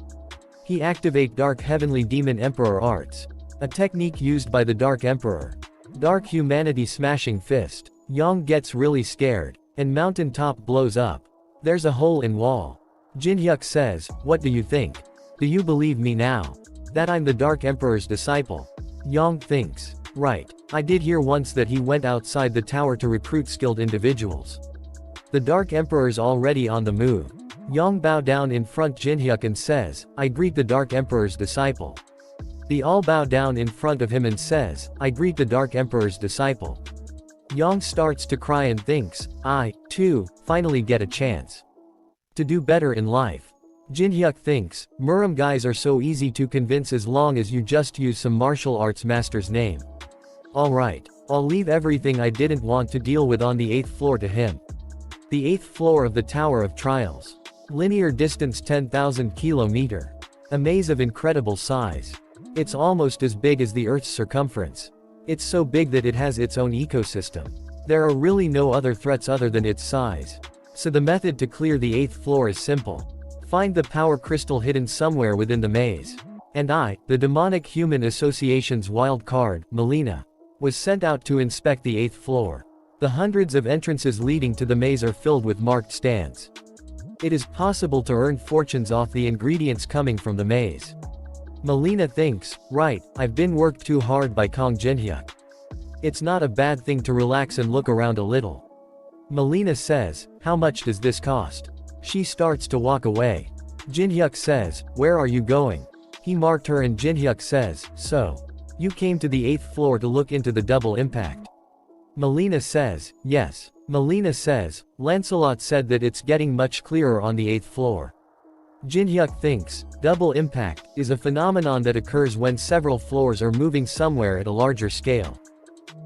He activate Dark Heavenly Demon Emperor Arts. A technique used by the Dark Emperor. Dark Humanity Smashing Fist. Yang gets really scared, and mountain top blows up. There's a hole in wall. Jin-hyuk says, what do you think? Do you believe me now? That I'm the Dark Emperor's disciple? Yang thinks, right. I did hear once that he went outside the tower to recruit skilled individuals. The Dark Emperor's already on the move. Yang bow down in front Jin-hyuk and says, I greet the Dark Emperor's disciple. They all bow down in front of him and says, I greet the Dark Emperor's disciple. Yang starts to cry and thinks, I, too, finally get a chance to do better in life. Jin-hyuk thinks, Muram guys are so easy to convince as long as you just use some martial arts master's name. Alright, I'll leave everything I didn't want to deal with on the 8th floor to him. The 8th floor of the Tower of Trials. Linear distance 10,000 kilometer. A maze of incredible size. It's almost as big as the Earth's circumference. It's so big that it has its own ecosystem. There are really no other threats other than its size. So the method to clear the 8th floor is simple. Find the power crystal hidden somewhere within the maze. And I, the Demonic Human Association's wild card, Melina, was sent out to inspect the 8th floor. The hundreds of entrances leading to the maze are filled with marked stands. It is possible to earn fortunes off the ingredients coming from the maze. Melina thinks, right, I've been worked too hard by Kong Jin-hyuk. It's not a bad thing to relax and look around a little. Melina says, how much does this cost? She starts to walk away. Jin-hyuk says, where are you going? He marked her and Jin-hyuk says, so. You came to the 8th floor to look into the double impact. Melina says, yes. Melina says, Lancelot said that it's getting much clearer on the 8th floor. Jin-hyuk thinks, double impact, is a phenomenon that occurs when several floors are moving somewhere at a larger scale.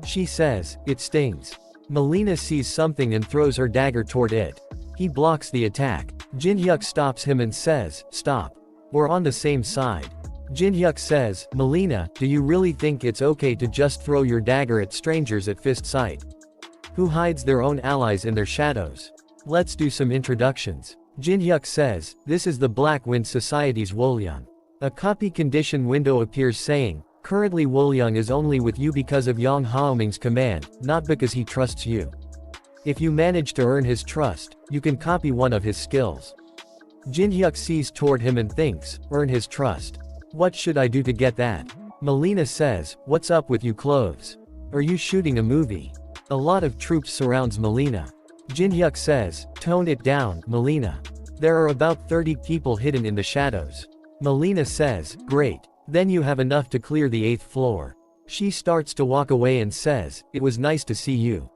She says, it stings. Melina sees something and throws her dagger toward it. He blocks the attack. Jin-hyuk stops him and says, stop. We're on the same side. Jin-hyuk says, Melina, do you really think it's okay to just throw your dagger at strangers at fist sight? Who hides their own allies in their shadows? Let's do some introductions. Jin-hyuk says, this is the Black Wind Society's Wolyung. A copy condition window appears saying, currently Wolyung is only with you because of Yang Haoming's command, not because he trusts you. If you manage to earn his trust, you can copy one of his skills. Jin-hyuk sees toward him and thinks, earn his trust. What should I do to get that? Melina says, what's up with you clothes? Are you shooting a movie? A lot of troops surrounds Melina. Jin-hyuk says, tone it down, Melina. There are about 30 people hidden in the shadows. Melina says, great. Then you have enough to clear the 8th floor. She starts to walk away and says, it was nice to see you.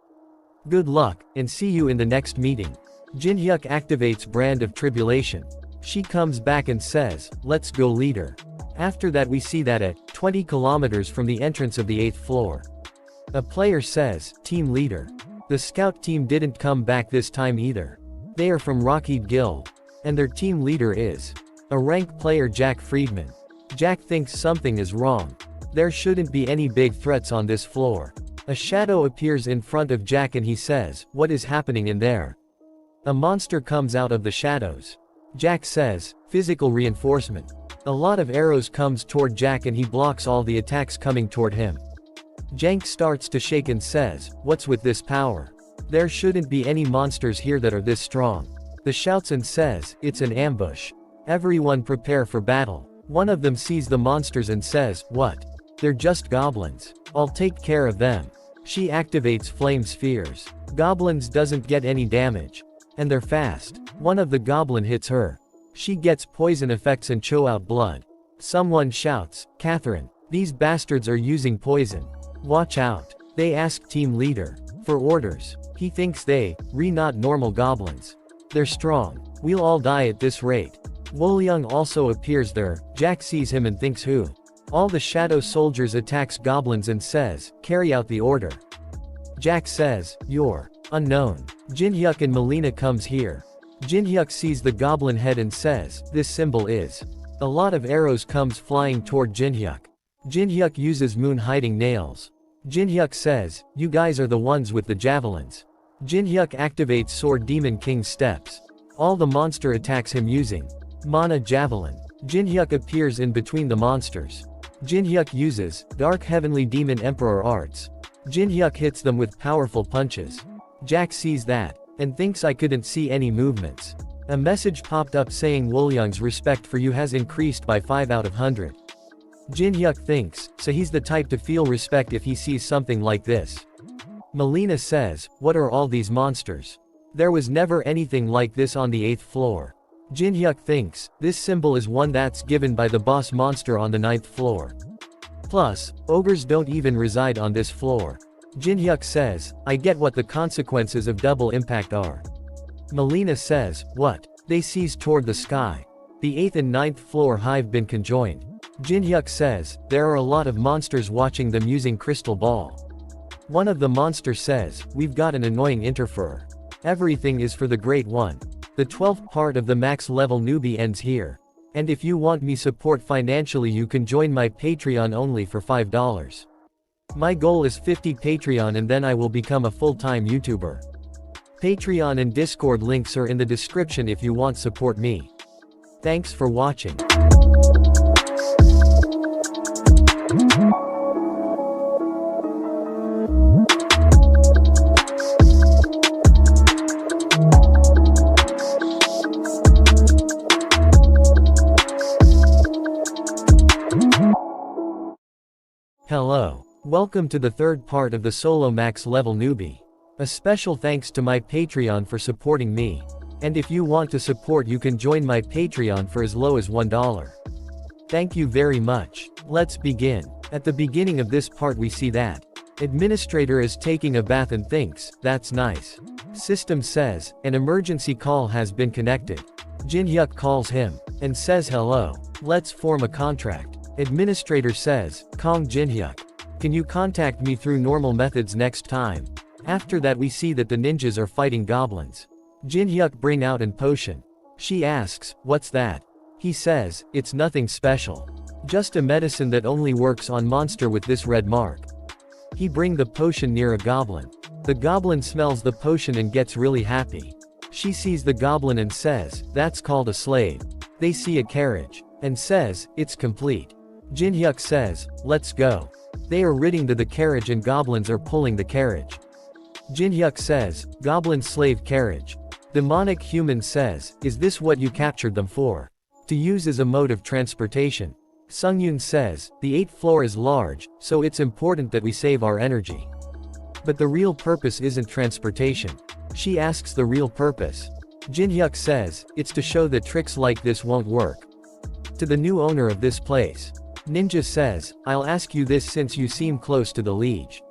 Good luck, and see you in the next meeting. Jin-hyuk activates Brand of Tribulation. She comes back and says, let's go leader. After that we see that at 20 kilometers from the entrance of the 8th floor. A player says, team leader. The scout team didn't come back this time either. They are from Rockheed Guild. And their team leader is a rank player, Jack Friedman. Jack thinks something is wrong. There shouldn't be any big threats on this floor. A shadow appears in front of Jack and he says, "What is happening in there?" A monster comes out of the shadows. Jack says, "Physical reinforcement." A lot of arrows comes toward Jack and he blocks all the attacks coming toward him. Jack starts to shake and says, "What's with this power? There shouldn't be any monsters here that are this strong." The shouts and says, "It's an ambush. Everyone prepare for battle." One of them sees the monsters and says, "What? They're just goblins. I'll take care of them." She activates flame spheres. Goblins doesn't get any damage. And they're fast. One of the goblin hits her. She gets poison effects and chow out blood. Someone shouts, "Catherine, these bastards are using poison. Watch out." They ask team leader for orders. He thinks they're not normal goblins. They're strong. We'll all die at this rate. Wolyung also appears there. Jack sees him and thinks who? All the shadow soldiers attacks goblins and says, "Carry out the order." Jack says, "You're unknown." Jinhyuk and Melina comes here. Jinhyuk sees the goblin head and says, "This symbol is." A lot of arrows comes flying toward Jinhyuk. Jinhyuk uses moon hiding nails. Jinhyuk says, "You guys are the ones with the javelins." Jinhyuk activates Sword Demon King steps. All the monster attacks him using Mana Javelin. Jinhyuk appears in between the monsters. Jinhyuk uses Dark Heavenly Demon Emperor arts. Jinhyuk hits them with powerful punches. Jack sees that and thinks I couldn't see any movements. A message popped up saying Wolyung's respect for you has increased by 5 out of 100. Jinhyuk thinks, so he's the type to feel respect if he sees something like this. Melina says, "What are all these monsters? There was never anything like this on the 8th floor." Jinhyuk thinks, this symbol is one that's given by the boss monster on the 9th floor. Plus, ogres don't even reside on this floor. Jinhyuk says, "I get what the consequences of double impact are." Melina says, "What?" They seize toward the sky. The 8th and 9th floor have been conjoined. Jinhyuk says, "There are a lot of monsters watching them using crystal ball." One of the monsters says, "We've got an annoying interferer. Everything is for the Great One." The 12th part of the max level newbie ends here. And if you want me support financially, you can join my Patreon only for $5. My goal is 50 Patreon and then I will become a full-time YouTuber. Patreon and Discord links are in the description if you want support me. Thanks for watching. Hello. Welcome to the third part of the solo max level newbie. A special thanks to my Patreon for supporting me. And if you want to support, you can join my Patreon for as low as $1. Thank you very much. Let's begin. At the beginning of this part we see that administrator is taking a bath and thinks, "That's nice." System says, "An emergency call has been connected." Jinhyuk calls him and says, "Hello. Let's form a contract." Administrator says, "Kong Jinhyuk. Can you contact me through normal methods next time?" After that we see that the ninjas are fighting goblins. Jinhyuk bring out an potion. She asks, "What's that?" He says, "It's nothing special. Just a medicine that only works on monster with this red mark." He bring the potion near a goblin. The goblin smells the potion and gets really happy. She sees the goblin and says, "That's called a slave." They see a carriage and says, "It's complete." Jinhyuk says, "Let's go." They are riding to the carriage and goblins are pulling the carriage. Jinhyuk says, "Goblin slave carriage." Demonic human says, "Is this what you captured them for? To use as a mode of transportation?" Sungyun says, "The 8th floor is large, so it's important that we save our energy. But the real purpose isn't transportation." She asks the real purpose. Jinhyuk says, "It's to show that tricks like this won't work." To the new owner of this place. Ninja says, "I'll ask you this since you seem close to the liege.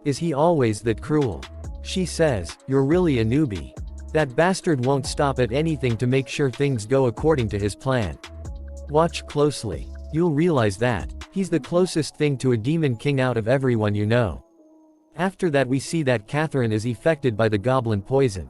Is he always that cruel?" She says, "You're really a newbie. That bastard won't stop at anything to make sure things go according to his plan. Watch closely. You'll realize that he's the closest thing to a demon king out of everyone you know." After that we see that Catherine is affected by the goblin poison.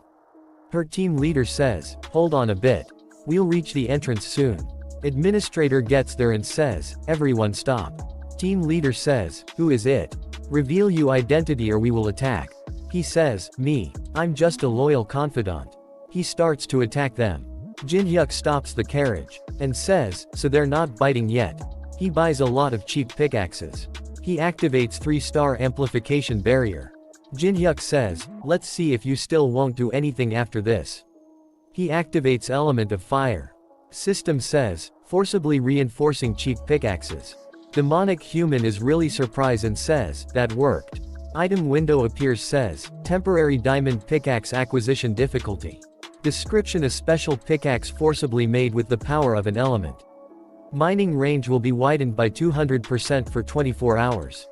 Her team leader says, hold on a bit. We'll reach the entrance soon. Administrator gets there and says, everyone stop. Team leader says, who is it? Reveal your identity or we will attack. He says, me. I'm just a loyal confidant. He starts to attack them. Jin-hyuk stops the carriage, and says, so they're not biting yet. He buys a lot of cheap pickaxes. He activates 3-star amplification barrier. Jin-hyuk says, let's see if you still won't do anything after this. He activates element of fire. System says, forcibly reinforcing cheap pickaxes. Demonic human is really surprised and says, that worked. Item window appears says, temporary diamond pickaxe acquisition difficulty. Description: a special pickaxe forcibly made with the power of an element. Mining range will be widened by 200% for 24 hours.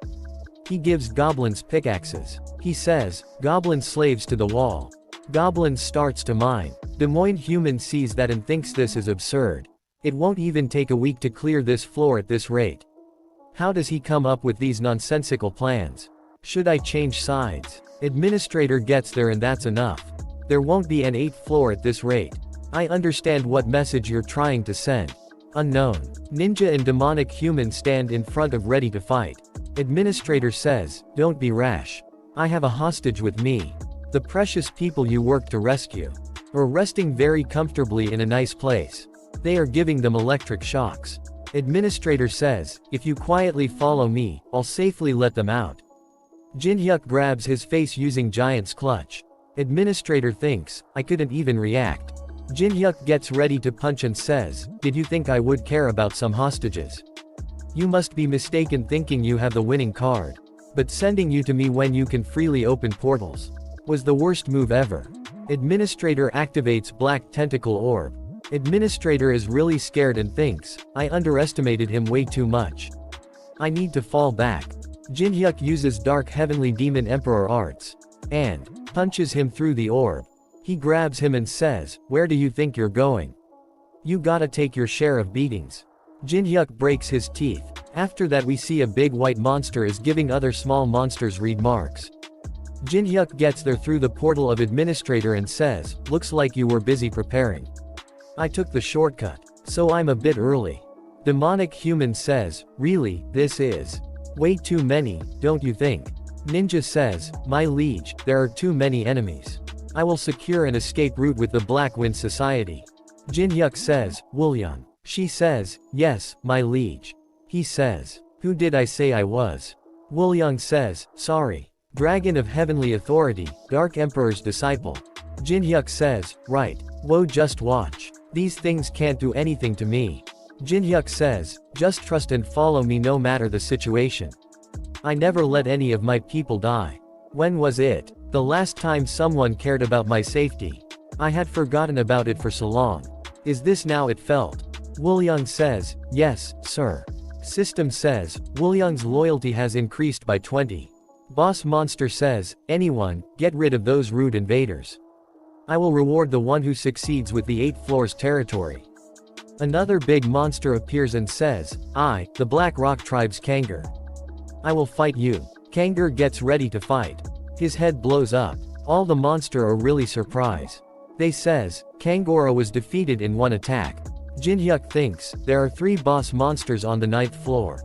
He gives goblins pickaxes. He says, goblin slaves to the wall. Goblin starts to mine. Des Moines human sees that and thinks this is absurd. It won't even take a week to clear this floor at this rate. How does he come up with these nonsensical plans? Should I change sides? Administrator gets there and that's enough. There won't be an 8th floor at this rate. I understand what message you're trying to send. Unknown. Ninja and demonic human stand in front of ready to fight. Administrator says, don't be rash. I have a hostage with me. The precious people you work to rescue. Are resting very comfortably in a nice place. They are giving them electric shocks. Administrator says, if you quietly follow me, I'll safely let them out. Jin-hyuk grabs his face using Giant's clutch. Administrator thinks, I couldn't even react. Jin-hyuk gets ready to punch and says, did you think I would care about some hostages? You must be mistaken thinking you have the winning card. But sending you to me when you can freely open portals was the worst move ever. Administrator activates black tentacle orb. Administrator is really scared and thinks, I underestimated him way too much. I need to fall back. Jin-hyuk uses dark heavenly demon emperor arts. And punches him through the orb. He grabs him and says, where do you think you're going? You gotta take your share of beatings. Jin-hyuk breaks his teeth. After that we see a big white monster is giving other small monsters read marks. Jin-hyuk gets there through the portal of administrator and says, looks like you were busy preparing. I took the shortcut, so I'm a bit early. Demonic human says, really, this is way too many, don't you think? Ninja says, my liege, there are too many enemies. I will secure an escape route with the Black Wind Society. Jin-hyuk says, Woolyang. She says, yes, my liege. He says, who did I say I was? Woolyang says, sorry. Dragon of Heavenly Authority, Dark Emperor's disciple. Jin-hyuk says, right. Whoa, just watch. These things can't do anything to me. Jin-hyuk says, just trust and follow me no matter the situation. I never let any of my people die. When was it? The last time someone cared about my safety? I had forgotten about it for so long. Is this now it felt? Woolyang says, yes, sir. System says, Woolyang's loyalty has increased by 20. Boss monster says, anyone, get rid of those rude invaders. I will reward the one who succeeds with the 8 floors territory. Another big monster appears and says, I, the Black Rock Tribe's Kangar. I will fight you. Kangar gets ready to fight. His head blows up. All the monster are really surprised. They says, Kangora was defeated in one attack. Jin-hyuk thinks, there are 3 boss monsters on the 9th floor.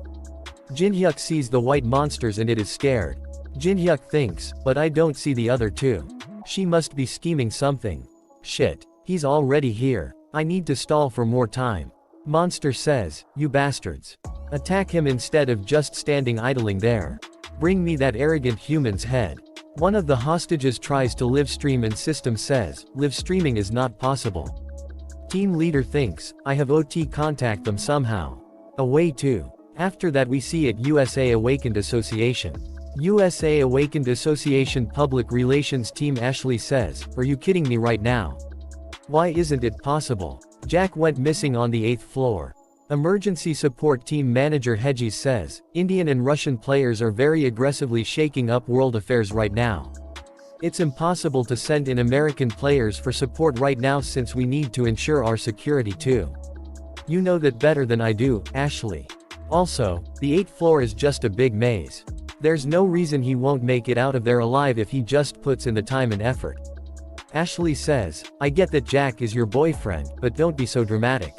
Jin-hyuk sees the white monsters and it is scared. Jin-hyuk thinks, but I don't see the other 2. She must be scheming something. Shit. He's already here. I need to stall for more time. Monster says, you bastards. Attack him instead of just standing idling there. Bring me that arrogant human's head. One of the hostages tries to live stream and system says, live streaming is not possible. Team leader thinks, I have OT contact them somehow. Away too. After that we see it USA Awakened Association. USA Awakened Association Public Relations Team Ashley says, are you kidding me right now? Why isn't it possible? Jack went missing on the 8th floor. Emergency Support Team Manager Hedges says, Indian and Russian players are very aggressively shaking up world affairs right now. It's impossible to send in American players for support right now since we need to ensure our security too. You know that better than I do, Ashley. Also, the 8th floor is just a big maze. There's no reason he won't make it out of there alive if he just puts in the time and effort.
Ashley says, I get that Jack is your boyfriend, but don't be so dramatic.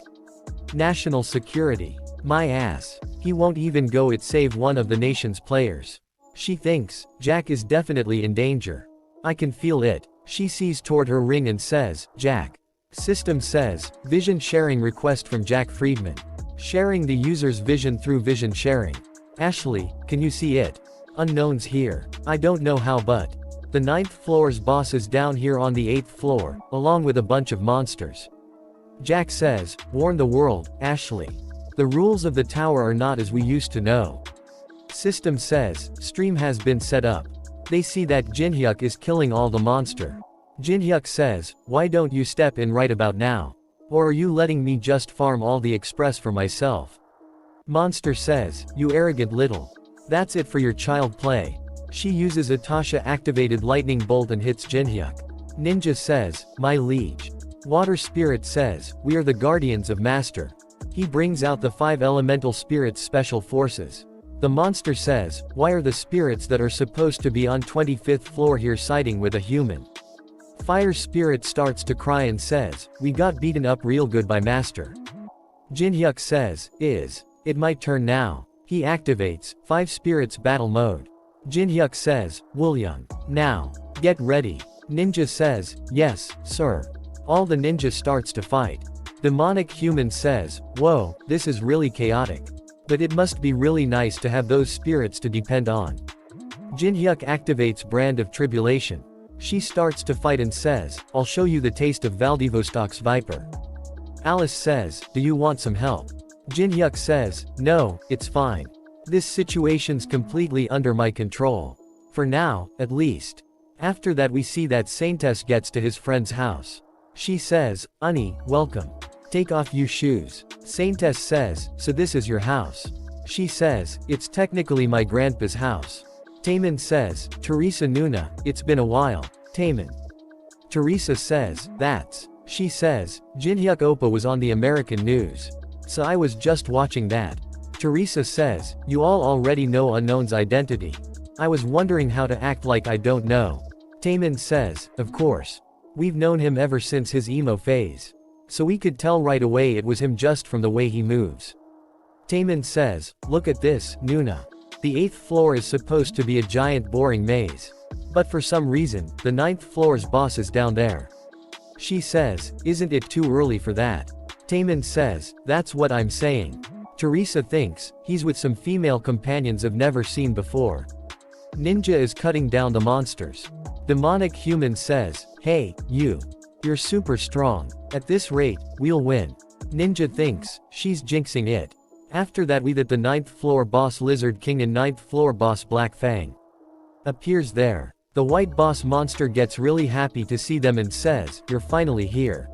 National security. My ass. He won't even go it save one of the nation's players. She thinks, Jack is definitely in danger. I can feel it. She sees toward her ring and says, Jack. System says, vision sharing request from Jack Friedman. Sharing the user's vision through vision sharing. Ashley, can you see it? Unknowns here. I don't know how but. The 9th floor's boss is down here on the 8th floor, along with a bunch of monsters. Jack says, warn the world, Ashley. The rules of the tower are not as we used to know. System says, stream has been set up. They see that Jinhyuk is killing all the monster. Jinhyuk says, why don't you step in right about now? Or are you letting me just farm all the express for myself? Monster says, you arrogant little. That's it for your child play. She uses a Tasha-activated lightning bolt and hits Jinhyuk. Ninja says, my liege. Water spirit says, we are the guardians of Master. He brings out the 5 elemental spirits special forces. The monster says, why are the spirits that are supposed to be on 25th floor here siding with a human? Fire spirit starts to cry and says, we got beaten up real good by Master. Jinhyuk says, it my turn now. He activates 5 spirits battle mode. Jinhyuk says, Woolyung. Now. Get ready. Ninja says, yes, sir. All the ninja starts to fight. Demonic human says, whoa, this is really chaotic. But it must be really nice to have those spirits to depend on. Jinhyuk activates brand of tribulation. She starts to fight and says, I'll show you the taste of Vladivostok's viper. Alice says, do you want some help? Jinhyuk says, no, it's fine. This situation's completely under my control. For now, at least. After that we see that Saintess gets to his friend's house. She says, Unnie, welcome. Take off you shoes. Saintess says, so this is your house. She says, it's technically my grandpa's house. Taemin says, Teresa Nuna, it's been a while. Taemin. Teresa says, that's. She says, Jinhyuk Oppa was on the American news. So I was just watching that. Teresa says, you all already know Unknown's identity. I was wondering how to act like I don't know. Taemin says, of course. We've known him ever since his emo phase. So we could tell right away it was him just from the way he moves. Taemin says, look at this, Nuna. The 8th floor is supposed to be a giant boring maze. But for some reason, the 9th floor's boss is down there. She says, isn't it too early for that? Taemin says, that's what I'm saying. Teresa thinks, he's with some female companions I've never seen before. Ninja is cutting down the monsters. Demonic human says, hey, you're super strong. At this rate, we'll win. Ninja thinks, she's jinxing it. After that we that the 9th floor boss Lizard King and 9th floor boss Black Fang appears there. The white boss monster gets really happy to see them and says, you're finally here.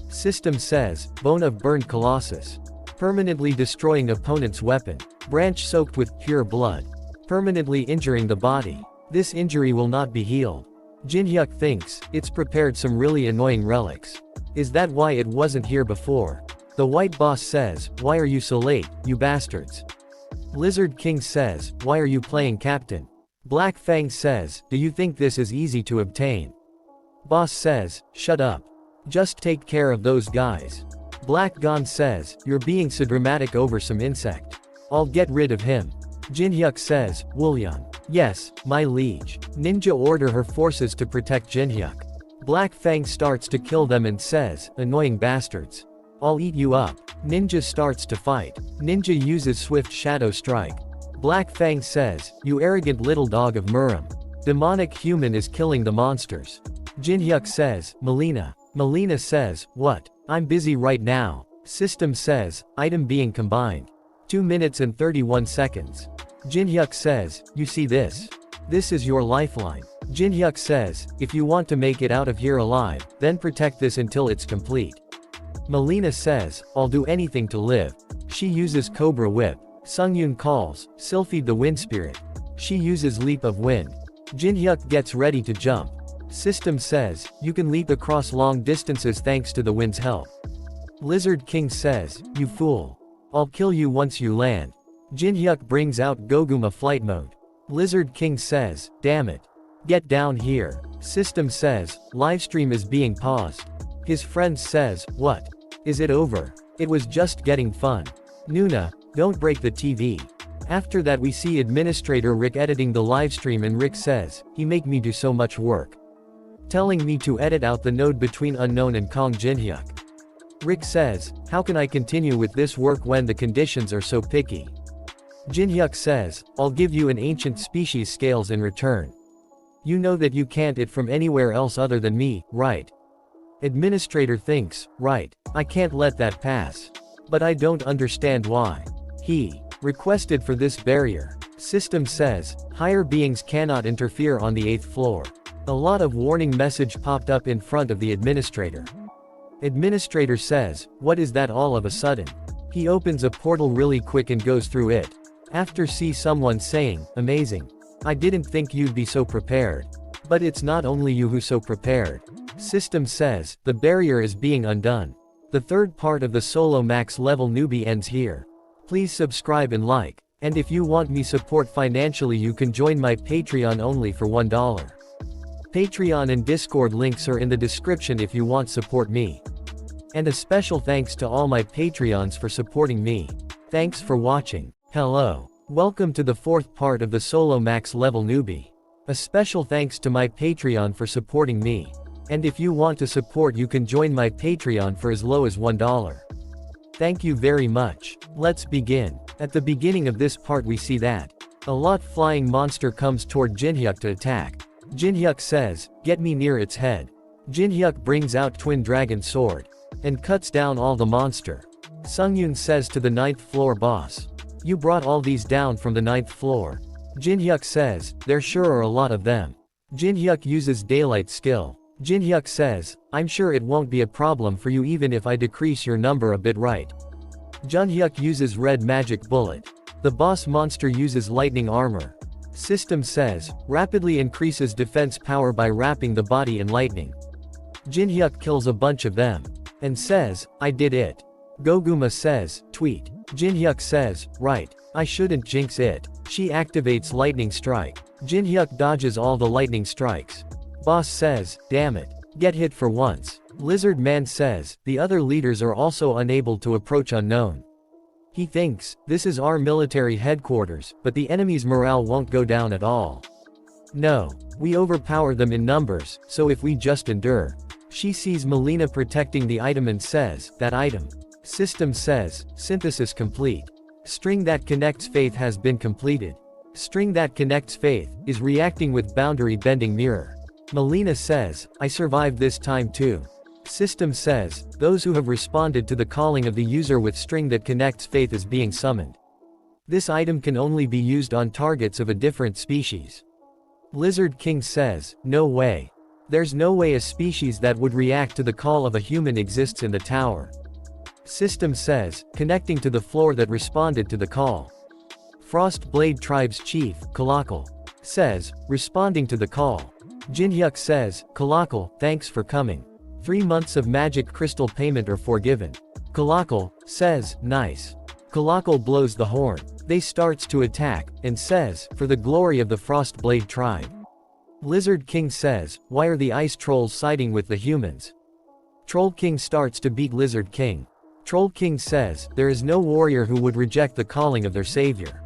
System says, bone of burned colossus. Permanently destroying opponent's weapon. Branch soaked with pure blood. Permanently injuring the body. This injury will not be healed. Jinhyuk thinks, it's prepared some really annoying relics. Is that why it wasn't here before? The white boss says, why are you so late, you bastards? Lizard King says, why are you playing captain? Black Fang says, do you think this is easy to obtain? Boss says, shut up. Just take care of those guys. Black Gon says, you're being so dramatic over some insect. I'll get rid of him. Jinhyuk says, Woolyung. Yes, my liege. Ninja order her forces to protect Jinhyuk. Black Fang starts to kill them and says, annoying bastards. I'll eat you up. Ninja starts to fight. Ninja uses swift shadow strike. Black Fang says, you arrogant little dog of Murim. Demonic human is killing the monsters. Jinhyuk says, Melina. Melina says, what? I'm busy right now. System says, item being combined. 2 minutes and 31 seconds. Jinhyuk says, you see this? This is your lifeline. Jinhyuk says, if you want to make it out of here alive, then protect this until it's complete. Melina says, I'll do anything to live. She uses Cobra Whip. Sungyun calls, Sylphide the Wind Spirit. She uses Leap of Wind. Jinhyuk gets ready to jump. System says, you can leap across long distances thanks to the wind's help. Lizard King says, you fool. I'll kill you once you land. Jinhyuk brings out Goguma flight mode. Lizard King says, damn it. Get down here. System says, livestream is being paused. His friend says, what? Is it over? It was just getting fun. Nuna, don't break the TV. After that we see administrator Rick editing the livestream and Rick says, he make me do so much work. Telling me to edit out the node between Unknown and Kong Jinhyuk. Rick says, how can I continue with this work when the conditions are so picky? Jinhyuk says, I'll give you an ancient species scales in return. You know that you can't it from anywhere else other than me, right? Administrator thinks, right, I can't let that pass. But I don't understand why. He requested for this barrier. System says, higher beings cannot interfere on the 8th floor. A lot of warning message popped up in front of the administrator. Administrator says, what is that all of a sudden? He opens a portal really quick and goes through it. After see someone saying, amazing. I didn't think you'd be so prepared. But it's not only you who's so prepared. System says, the barrier is being undone. The third part of the solo max level newbie ends here. Please subscribe and like. And if you want me support financially you can join my Patreon only for $1. Patreon and Discord links are in the description if you want support me. And a special thanks to all my Patreons for supporting me. Thanks for watching. Hello. Welcome to the fourth part of the solo max level newbie. A special thanks to my Patreon for supporting me. And if you want to support you can join my Patreon for as low as $1. Thank you very much. Let's begin. At the beginning of this part we see that a lot flying monster comes toward Jinhyuk to attack. Jinhyuk says, get me near its head. Jinhyuk brings out twin dragon sword and cuts down all the monster. Sungyun says to the 9th floor boss, you brought all these down from the 9th floor. Jinhyuk says, there sure are a lot of them. Jinhyuk uses daylight skill. Jinhyuk says, I'm sure it won't be a problem for you even if I decrease your number a bit, right? Junhyuk uses red magic bullet. The boss monster uses lightning armor. System says, rapidly increases defense power by wrapping the body in lightning. Jinhyuk kills a bunch of them. And says, I did it. Goguma says, tweet. Jinhyuk says, right, I shouldn't jinx it. She activates lightning strike. Jinhyuk dodges all the lightning strikes. Boss says, damn it. Get hit for once. Lizard Man says, the other leaders are also unable to approach Unknown. He thinks, this is our military headquarters, but the enemy's morale won't go down at all. No. We overpower them in numbers, so if we just endure. She sees Melina protecting the item and says, that item. System says, synthesis complete. String that connects faith has been completed. String that connects faith is reacting with boundary bending mirror. Melina says, I survived this time too. System says, those who have responded to the calling of the user with string that connects faith is being summoned. This item can only be used on targets of a different species. Lizard King says, no way. There's no way a species that would react to the call of a human exists in the tower. System says, connecting to the floor that responded to the call. Frost Blade Tribe's chief, Kalakal, says, responding to the call. Jinhyuk says, Kalakal, thanks for coming. 3 months of magic crystal payment are forgiven. Kalakal says, nice. Kalakal blows the horn. They starts to attack, and says, for the glory of the Frost Blade Tribe. Lizard King says, why are the ice trolls siding with the humans? Troll King starts to beat Lizard King. Troll King says, there is no warrior who would reject the calling of their savior.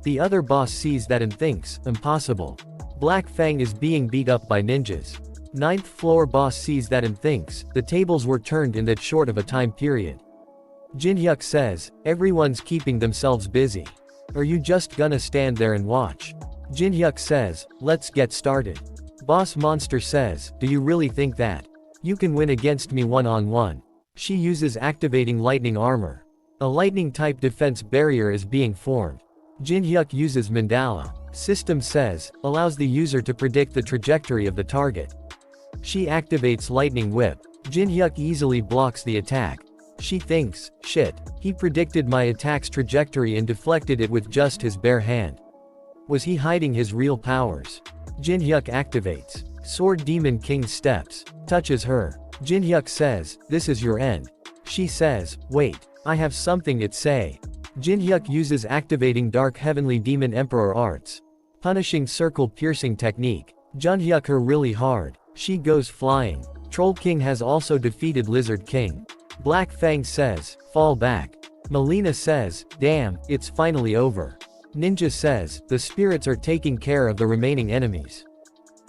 The other boss sees that and thinks, impossible. Black Fang is being beat up by ninjas. 9th floor boss sees that and thinks, the tables were turned in that short of a time period. Jinhyuk says, everyone's keeping themselves busy. Are you just gonna stand there and watch? Jinhyuk says, let's get started. Boss monster says, do you really think that? You can win against me one-on-one. She uses activating lightning armor. A lightning type defense barrier is being formed. Jinhyuk uses mandala. System says, allows the user to predict the trajectory of the target. She activates lightning whip. Jinhyuk easily blocks the attack. She thinks, shit, he predicted my attack's trajectory and deflected it with just his bare hand. Was he hiding his real powers? Jinhyuk activates. Sword Demon King steps, touches her. Jinhyuk says, this is your end. She says, wait, I have something to say. Jinhyuk uses activating Dark Heavenly Demon Emperor arts. Punishing circle piercing technique. Junhyuk her really hard. She goes flying. Troll King has also defeated Lizard King. Black Fang says, fall back. Melina says, damn, it's finally over. Ninja says, the spirits are taking care of the remaining enemies.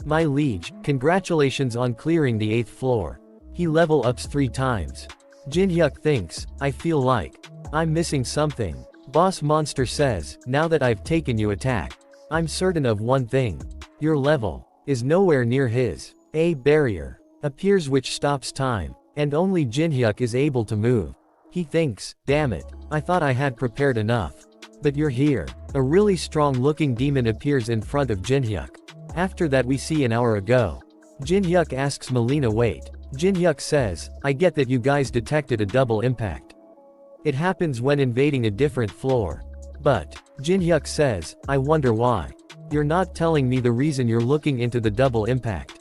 My liege, congratulations on clearing the 8th floor. He level ups 3 times. Jinhyuk thinks, I feel like I'm missing something. Boss Monster says, now that I've taken you attack, I'm certain of one thing. Your level is nowhere near his. A barrier appears which stops time, and only Jinhyuk is able to move. He thinks, damn it, I thought I had prepared enough. But you're here. A really strong looking demon appears in front of Jinhyuk. After that we see an hour ago. Jinhyuk asks Melina wait. Jinhyuk says, I get that you guys detected a double impact. It happens when invading a different floor. But, Jinhyuk says, I wonder why. You're not telling me the reason you're looking into the double impact.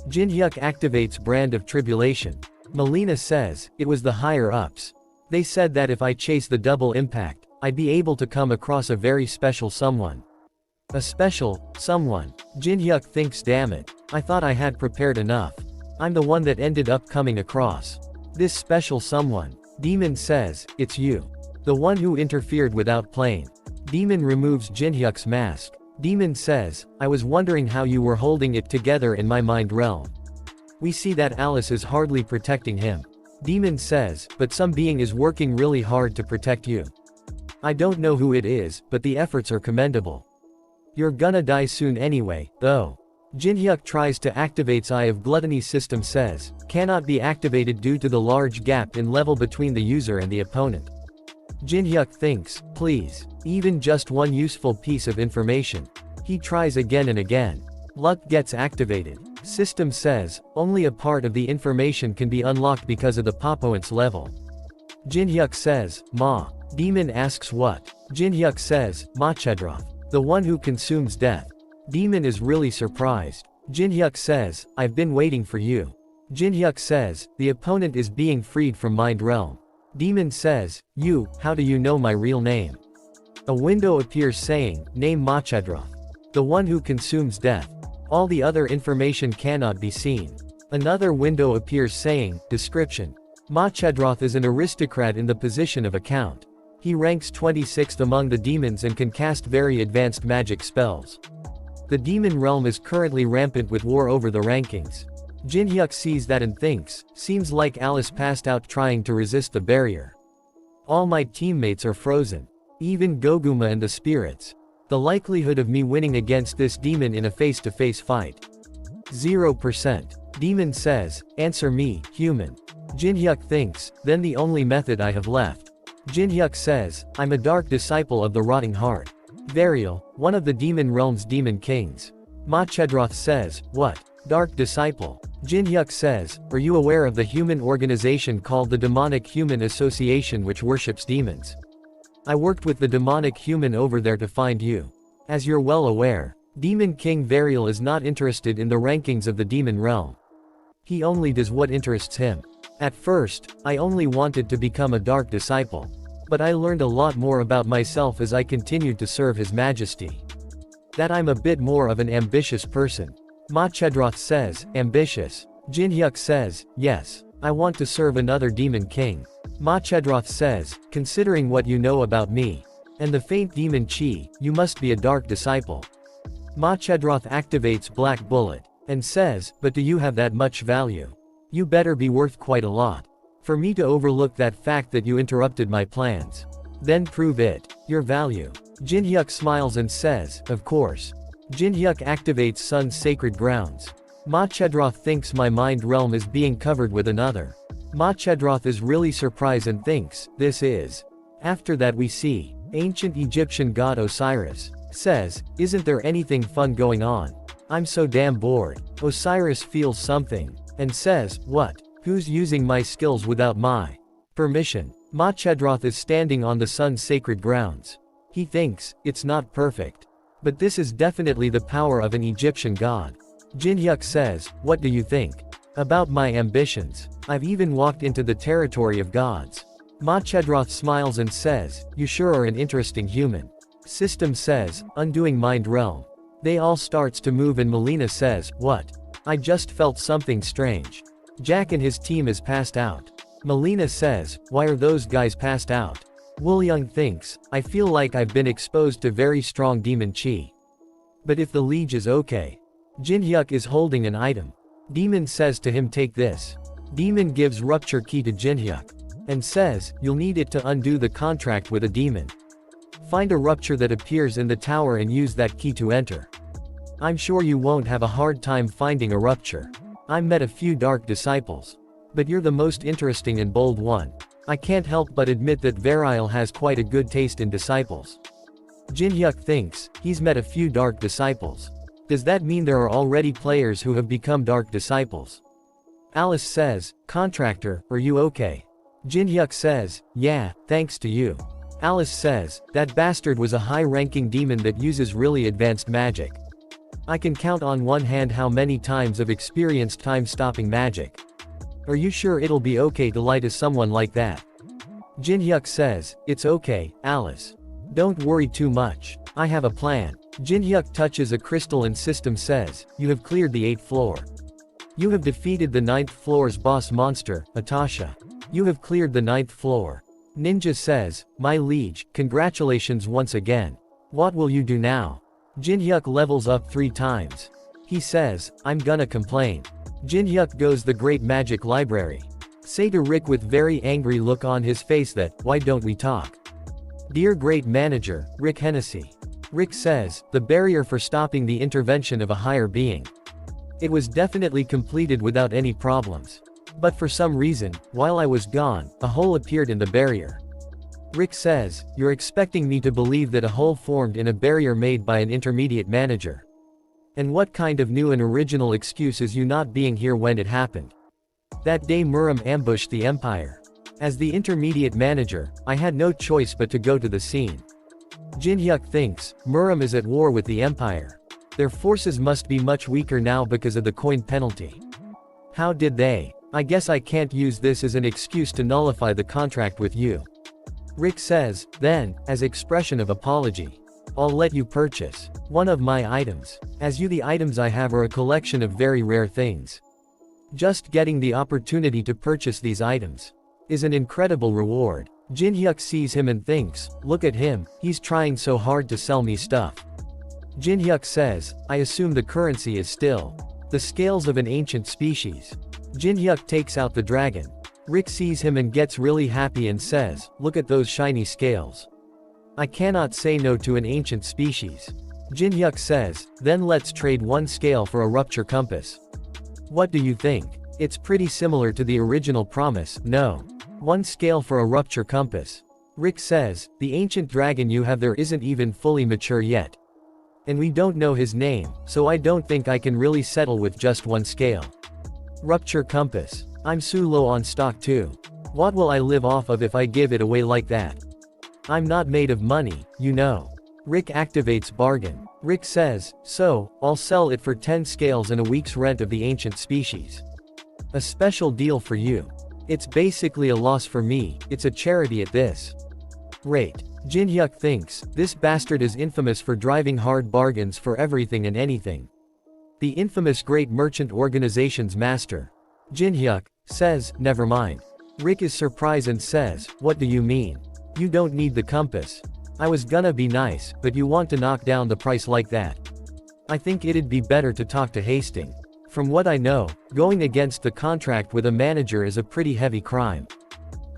Jinhyuk activates Brand of Tribulation. Melina says, it was the higher ups. They said that if I chase the double impact, I'd be able to come across a very special someone. A special someone. Jinhyuk thinks damn it, I thought I had prepared enough. I'm the one that ended up coming across this special someone. Demon says, it's you. The one who interfered without playing. Demon removes Jinhyuk's mask. Demon says, I was wondering how you were holding it together in my mind realm. We see that Alice is hardly protecting him. Demon says, but some being is working really hard to protect you. I don't know who it is, but the efforts are commendable. You're gonna die soon anyway, though. Jinhyuk tries to activate's Eye of Gluttony system says, cannot be activated due to the large gap in level between the user and the opponent. Jinhyuk thinks, please, even just one useful piece of information. He tries again and again. Luck gets activated. System says, only a part of the information can be unlocked because of the Popoant's level. Jinhyuk says, Ma. Demon asks what? Jinhyuk says, Machedroth. The one who consumes death. Demon is really surprised. Jinhyuk says, I've been waiting for you. Jinhyuk says, the opponent is being freed from Mind Realm. Demon says, you, how do you know my real name? A window appears saying, name Machedroth. The one who consumes death. All the other information cannot be seen. Another window appears saying, description. Machedroth is an aristocrat in the position of a count. He ranks 26th among the demons and can cast very advanced magic spells. The demon realm is currently rampant with war over the rankings. Jinhyuk sees that and thinks, seems like Alice passed out trying to resist the barrier. All my teammates are frozen. Even Goguma and the spirits. The likelihood of me winning against this demon in a face-to-face fight. 0%. Demon says, answer me, human. Jinhyuk thinks, then the only method I have left. Jinhyuk says, I'm a dark disciple of the Rotting Heart. Varial, one of the demon realm's demon kings. Machedroth says, what? Dark disciple. Jinhyuk says, are you aware of the human organization called the Demonic Human Association which worships demons? I worked with the demonic human over there to find you. As you're well aware, Demon King Varial is not interested in the rankings of the demon realm. He only does what interests him. At first, I only wanted to become a dark disciple. But I learned a lot more about myself as I continued to serve His Majesty. That I'm a bit more of an ambitious person. Machedroth says, ambitious. Jinhyuk says, yes, I want to serve another demon king. Machedroth says, considering what you know about me, and the faint demon chi, you must be a dark disciple. Machedroth activates Black Bullet, and says, but do you have that much value? You better be worth quite a lot. For me to overlook that fact that you interrupted my plans. Then prove it. Your value. Jinhyuk smiles and says, of course. Jinhyuk activates Sun's sacred grounds. Machedroth thinks my mind realm is being covered with another. Machedroth is really surprised and thinks, this is. After that we see, ancient Egyptian god Osiris. Says, isn't there anything fun going on? I'm so damn bored. Osiris feels something. And says, what? Who's using my skills without my permission? Machedroth is standing on the sun's sacred grounds. He thinks, it's not perfect. But this is definitely the power of an Egyptian god. Jinhyuk says, what do you think? About my ambitions. I've even walked into the territory of gods. Machedroth smiles and says, you sure are an interesting human. System says, undoing mind realm. They all starts to move and Melina says, "What? I just felt something strange. Jack and his team is passed out." Melina says, "Why are those guys passed out?" Woolyoung thinks, "I feel like I've been exposed to very strong demon chi. But if the liege is okay." Jinhyuk is holding an item. Demon says to him, "Take this." Demon gives rupture key to Jinhyuk. And says, "You'll need it to undo the contract with a demon. Find a rupture that appears in the tower and use that key to enter. I'm sure you won't have a hard time finding a rupture. I've met a few dark disciples. But you're the most interesting and bold one. I can't help but admit that Virile has quite a good taste in disciples." Jinhyuk thinks, he's met a few dark disciples. Does that mean there are already players who have become dark disciples? Alice says, "Contractor, are you okay?" Jinhyuk says, "Yeah, thanks to you." Alice says, "That bastard was a high-ranking demon that uses really advanced magic. I can count on one hand how many times I've experienced time-stopping magic. Are you sure it'll be okay to lie to someone like that?" Jinhyuk says, "It's okay, Alice. Don't worry too much. I have a plan." Jinhyuk touches a crystal and system says, "You have cleared the 8th floor. You have defeated the 9th floor's boss monster, Atasha. You have cleared the 9th floor." Ninja says, "My liege, congratulations once again. What will you do now?" Jinhyuk levels up 3 times. He says, "I'm gonna complain." Jinhyuk goes the great magic library. Say to Rick with very angry look on his face that, "Why don't we talk? Dear great manager, Rick Hennessy." Rick says, "The barrier for stopping the intervention of a higher being. It was definitely completed without any problems. But for some reason, while I was gone, a hole appeared in the barrier." Rick says, "You're expecting me to believe that a hole formed in a barrier made by an intermediate manager? And what kind of new and original excuse is you not being here when it happened? That day Muram ambushed the Empire. As the intermediate manager, I had no choice but to go to the scene." Jinhyuk thinks, Muram is at war with the Empire. Their forces must be much weaker now because of the coin penalty. How did they? I guess I can't use this as an excuse to nullify the contract with you. Rick says, then, as expression of apology, I'll let you purchase one of my items. As you, the items I have are a collection of very rare things. Just getting the opportunity to purchase these items is an incredible reward. Jinhyuk sees him and thinks, look at him, he's trying so hard to sell me stuff. Jinhyuk says, I assume the currency is still the scales of an ancient species. Jinhyuk takes out the dragon. Rick sees him and gets really happy and says, look at those shiny scales. I cannot say no to an ancient species. Jinhyuk says, then let's trade one scale for a rupture compass. What do you think? It's pretty similar to the original promise, no? One scale for a rupture compass. Rick says, the ancient dragon you have there isn't even fully mature yet. And we don't know his name, so I don't think I can really settle with just one scale. Rupture compass. I'm so low on stock too. What will I live off of if I give it away like that? I'm not made of money, you know. Rick activates bargain. Rick says, so, I'll sell it for 10 scales and a week's rent of the ancient species. A special deal for you. It's basically a loss for me, it's a charity at this rate. Jinhyuk thinks, this bastard is infamous for driving hard bargains for everything and anything. The infamous Great Merchant Organization's master. Jinhyuk says, never mind. Rick is surprised and says, what do you mean? You don't need the compass. I was gonna be nice, but you want to knock down the price like that. I think it'd be better to talk to Hastings. From what I know, going against the contract with a manager is a pretty heavy crime.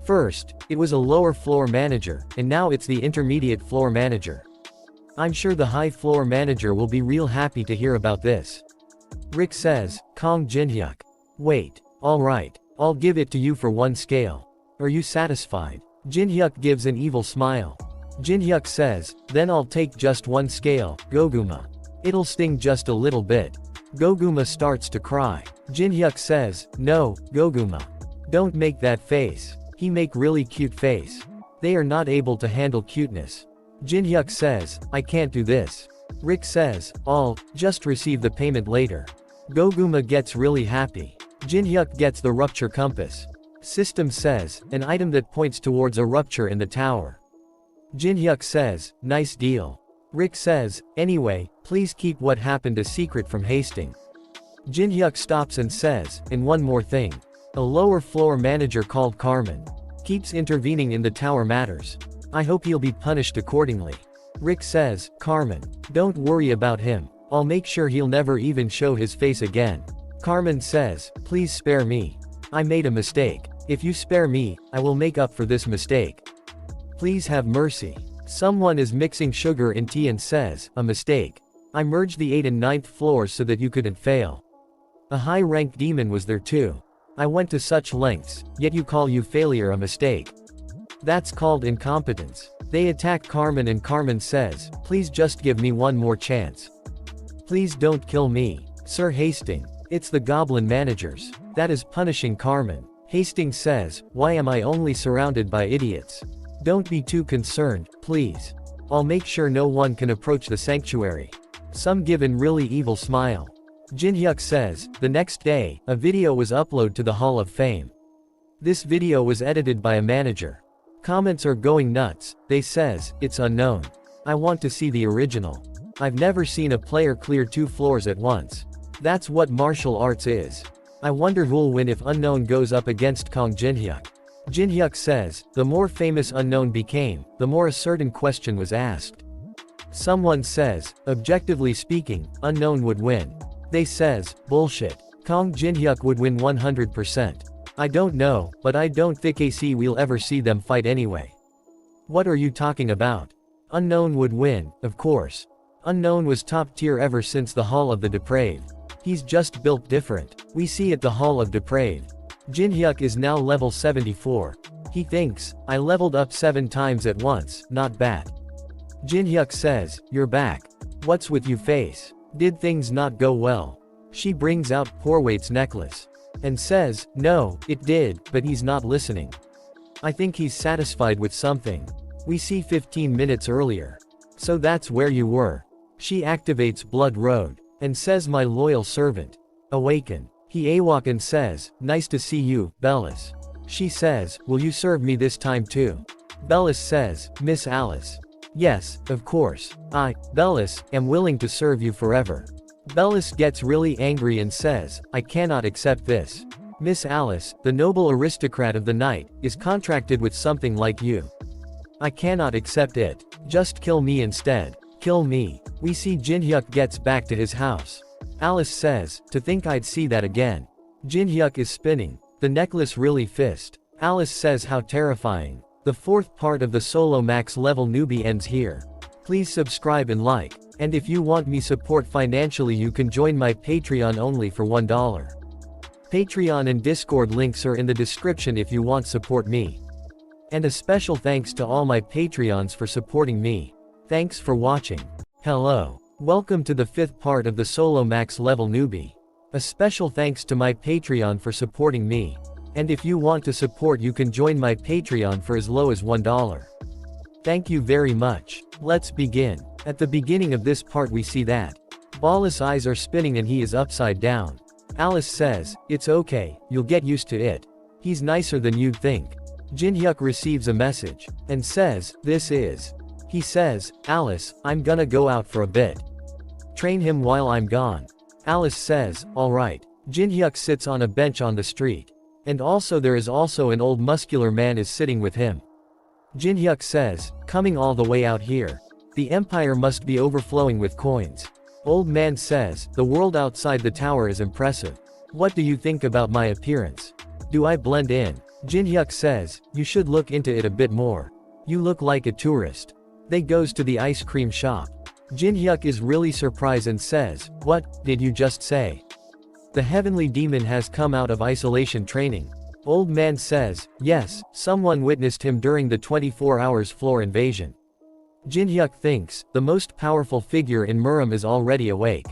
First, it was a lower floor manager, and now it's the intermediate floor manager. I'm sure the high floor manager will be real happy to hear about this. Rick says, Kong Jinhyuk. Wait, alright, I'll give it to you for one scale. Are you satisfied? Jinhyuk gives an evil smile. Jinhyuk says, then I'll take just one scale, Goguma. It'll sting just a little bit. Goguma starts to cry. Jinhyuk says, no, Goguma. Don't make that face. He make really cute face. They are not able to handle cuteness. Jinhyuk says, I can't do this. Rick says, I'll just receive the payment later. Goguma gets really happy. Jinhyuk gets the rupture compass. System says, an item that points towards a rupture in the tower. Jinhyuk says, nice deal. Rick says, anyway, please keep what happened a secret from Hastings. Jin-hyuk stops and says, and one more thing. A lower floor manager called Carmen keeps intervening in the tower matters. I hope he'll be punished accordingly. Rick says, Carmen, don't worry about him. I'll make sure he'll never even show his face again. Carmen says, please spare me. I made a mistake. If you spare me, I will make up for this mistake. Please have mercy. Someone is mixing sugar in tea and says, a mistake. I merged the 8th and 9th floors so that you couldn't fail. A high-ranked demon was there too. I went to such lengths, yet you call you failure a mistake. That's called incompetence. They attack Carmen and Carmen says, please just give me one more chance. Please don't kill me, Sir Hastings. It's the goblin managers. That is punishing Carmen. Hastings says, why am I only surrounded by idiots? Don't be too concerned, please. I'll make sure no one can approach the sanctuary. Some give an really evil smile. Jin-hyuk says, the next day, a video was uploaded to the Hall of Fame. This video was edited by a manager. Comments are going nuts. They says, it's unknown. I want to see the original. I've never seen a player clear 2 floors at once. That's what martial arts is. I wonder who'll win if Unknown goes up against Kong Jin-hyuk. Jin-hyuk says, the more famous Unknown became, the more a certain question was asked. Someone says, objectively speaking, Unknown would win. They says, bullshit. Kong Jin-hyuk would win 100%. I don't know, but I don't think we'll ever see them fight anyway. What are you talking about? Unknown would win, of course. Unknown was top tier ever since the Hall of the Depraved. He's just built different. We see at the Hall of Depraved. Jin-hyuk is now level 74. He thinks, I leveled up 7 times at once, not bad. Jin-hyuk says, you're back. What's with you face? Did things not go well? She brings out Porwait's necklace. And says, no, it did, but he's not listening. I think he's satisfied with something. We see 15 minutes earlier. So that's where you were. She activates Blood Road. And says my loyal servant. Awaken. He awak and says, nice to see you, Bellis. She says, will you serve me this time too? Bellis says, Miss Alice. Yes, of course. I, Bellis, am willing to serve you forever. Bellis gets really angry and says, I cannot accept this. Miss Alice, the noble aristocrat of the night, is contracted with something like you. I cannot accept it. Just kill me instead. Kill me. We see Jin-hyuk gets back to his house. Alice says, to think I'd see that again. Jin-hyuk is spinning. The necklace really fist. Alice says how terrifying. The 4th part of the solo max level newbie ends here. Please subscribe and like. And if you want me support financially you can join my Patreon only for $1. Patreon and Discord links are in the description if you want support me. And a special thanks to all my Patreons for supporting me. Thanks for watching. Hello. Welcome to the 5th part of the solo max level newbie. A special thanks to my Patreon for supporting me. And if you want to support you can join my Patreon for as low as $1. Thank you very much. Let's begin. At the beginning of this part we see that Ballas' eyes are spinning and he is upside down. Alice says, it's okay, you'll get used to it. He's nicer than you'd think. Jin-hyuk receives a message. And says, this is. He says, Alice, I'm gonna go out for a bit. Train him while I'm gone. Alice says, alright. Jin-hyuk sits on a bench on the street. And also there is also an old muscular man is sitting with him. Jin-hyuk says, coming all the way out here. The empire must be overflowing with coins. Old man says, the world outside the tower is impressive. What do you think about my appearance? Do I blend in? Jin-hyuk says, you should look into it a bit more. You look like a tourist. They goes to the ice cream shop. Jin-hyuk is really surprised and says, what did you just say? The heavenly demon has come out of isolation training. Old man says, yes, someone witnessed him during the 24 hours floor invasion. Jin-hyuk thinks, the most powerful figure in Muram is already awake.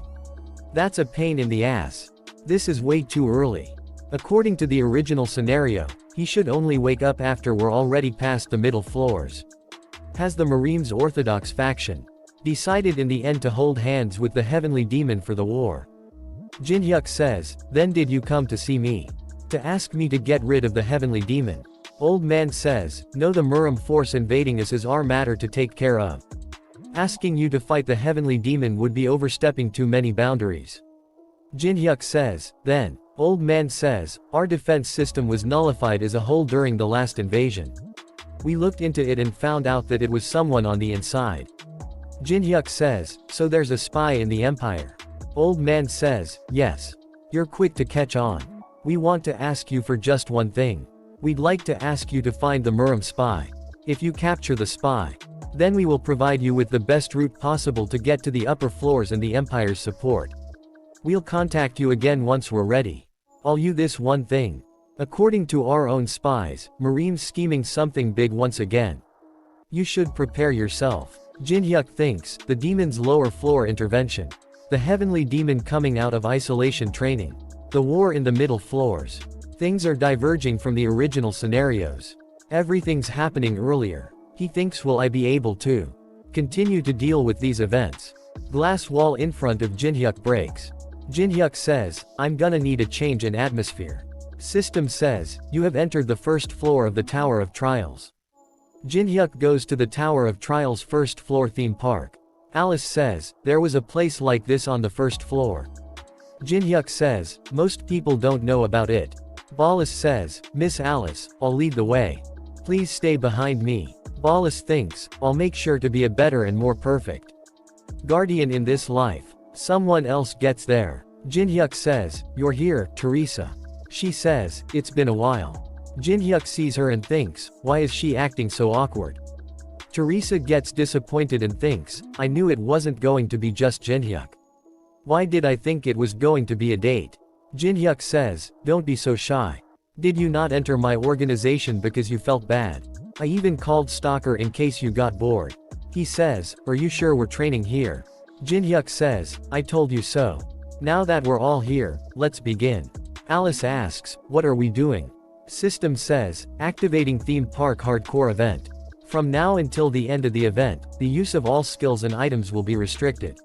That's a pain in the ass. This is way too early. According to the original scenario, he should only wake up after we're already past the middle floors. Has the Marine's Orthodox faction decided in the end to hold hands with the heavenly demon for the war? Jin-hyuk says, then did you come to see me? To ask me to get rid of the heavenly demon? Old man says, no, the Muram force invading us is our matter to take care of. Asking you to fight the heavenly demon would be overstepping too many boundaries. Jin-hyuk says, then. Old man says, our defense system was nullified as a whole during the last invasion. We looked into it and found out that it was someone on the inside. Jin-hyuk says, so there's a spy in the empire. Old man says, yes. You're quick to catch on. We want to ask you for just one thing. We'd like to ask you to find the Murim spy. If you capture the spy, then we will provide you with the best route possible to get to the upper floors and the empire's support. We'll contact you again once we're ready. All you this one thing. According to our own spies, Murim's scheming something big once again. You should prepare yourself. Jin-hyuk thinks, the demon's lower floor intervention. The heavenly demon coming out of isolation training. The war in the middle floors. Things are diverging from the original scenarios. Everything's happening earlier. He thinks will I be able to continue to deal with these events. Glass wall in front of Jin-hyuk breaks. Jin-hyuk says, I'm gonna need a change in atmosphere. System says, you have entered the first floor of the Tower of Trials. Jin-hyuk goes to the Tower of Trials first floor theme park. Alice says, there was a place like this on the first floor. Jin-hyuk says, most people don't know about it. Ballas says, Miss Alice, I'll lead the way. Please stay behind me. Ballas thinks, I'll make sure to be a better and more perfect guardian in this life. Someone else gets there. Jin-hyuk says, you're here, Teresa. She says, it's been a while. Jin-hyuk sees her and thinks, why is she acting so awkward? Teresa gets disappointed and thinks, I knew it wasn't going to be just Jin-hyuk. Why did I think it was going to be a date? Jin-hyuk says, don't be so shy. Did you not enter my organization because you felt bad? I even called Stalker in case you got bored. He says, are you sure we're training here? Jin-hyuk says, I told you so. Now that we're all here, let's begin. Alice asks, what are we doing? System says, activating theme park hardcore event. From now until the end of the event, the use of all skills and items will be restricted.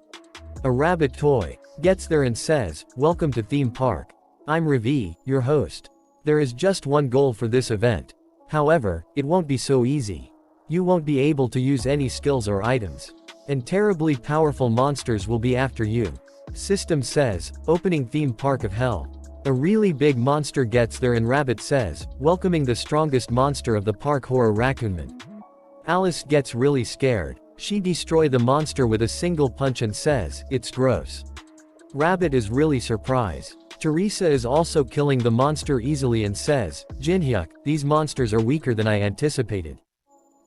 A rabbit toy gets there and says, welcome to theme park. I'm Ravi, your host. There is just one goal for this event. However, it won't be so easy. You won't be able to use any skills or items. And terribly powerful monsters will be after you. System says, opening theme park of hell. A really big monster gets there and Rabbit says, welcoming the strongest monster of the park horror Raccoonman. Alice gets really scared. She destroys the monster with a single punch and says, it's gross. Rabbit is really surprised. Teresa is also killing the monster easily and says, Jin-hyuk, these monsters are weaker than I anticipated.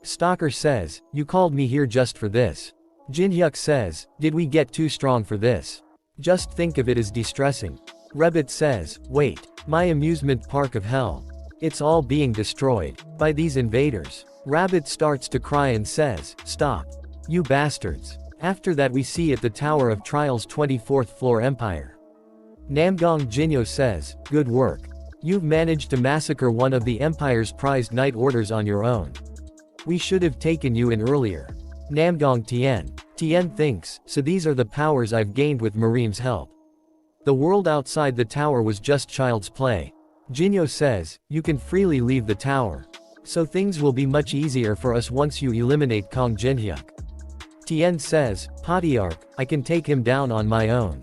Stalker says, you called me here just for this. Jin-hyuk says, did we get too strong for this? Just think of it as distressing. Rabbit says, wait, my amusement park of hell. It's all being destroyed by these invaders. Rabbit starts to cry and says, stop. You bastards. After that we see at the Tower of Trials 24th floor Empire. Namgong Jinyo says, good work. You've managed to massacre one of the Empire's prized knight orders on your own. We should have taken you in earlier. Namgong Tien thinks, so these are the powers I've gained with Murim's help. The world outside the tower was just child's play. Jinyo says, you can freely leave the tower. So things will be much easier for us once you eliminate Kong Jin-hyuk. Tien says, Patriarch, I can take him down on my own.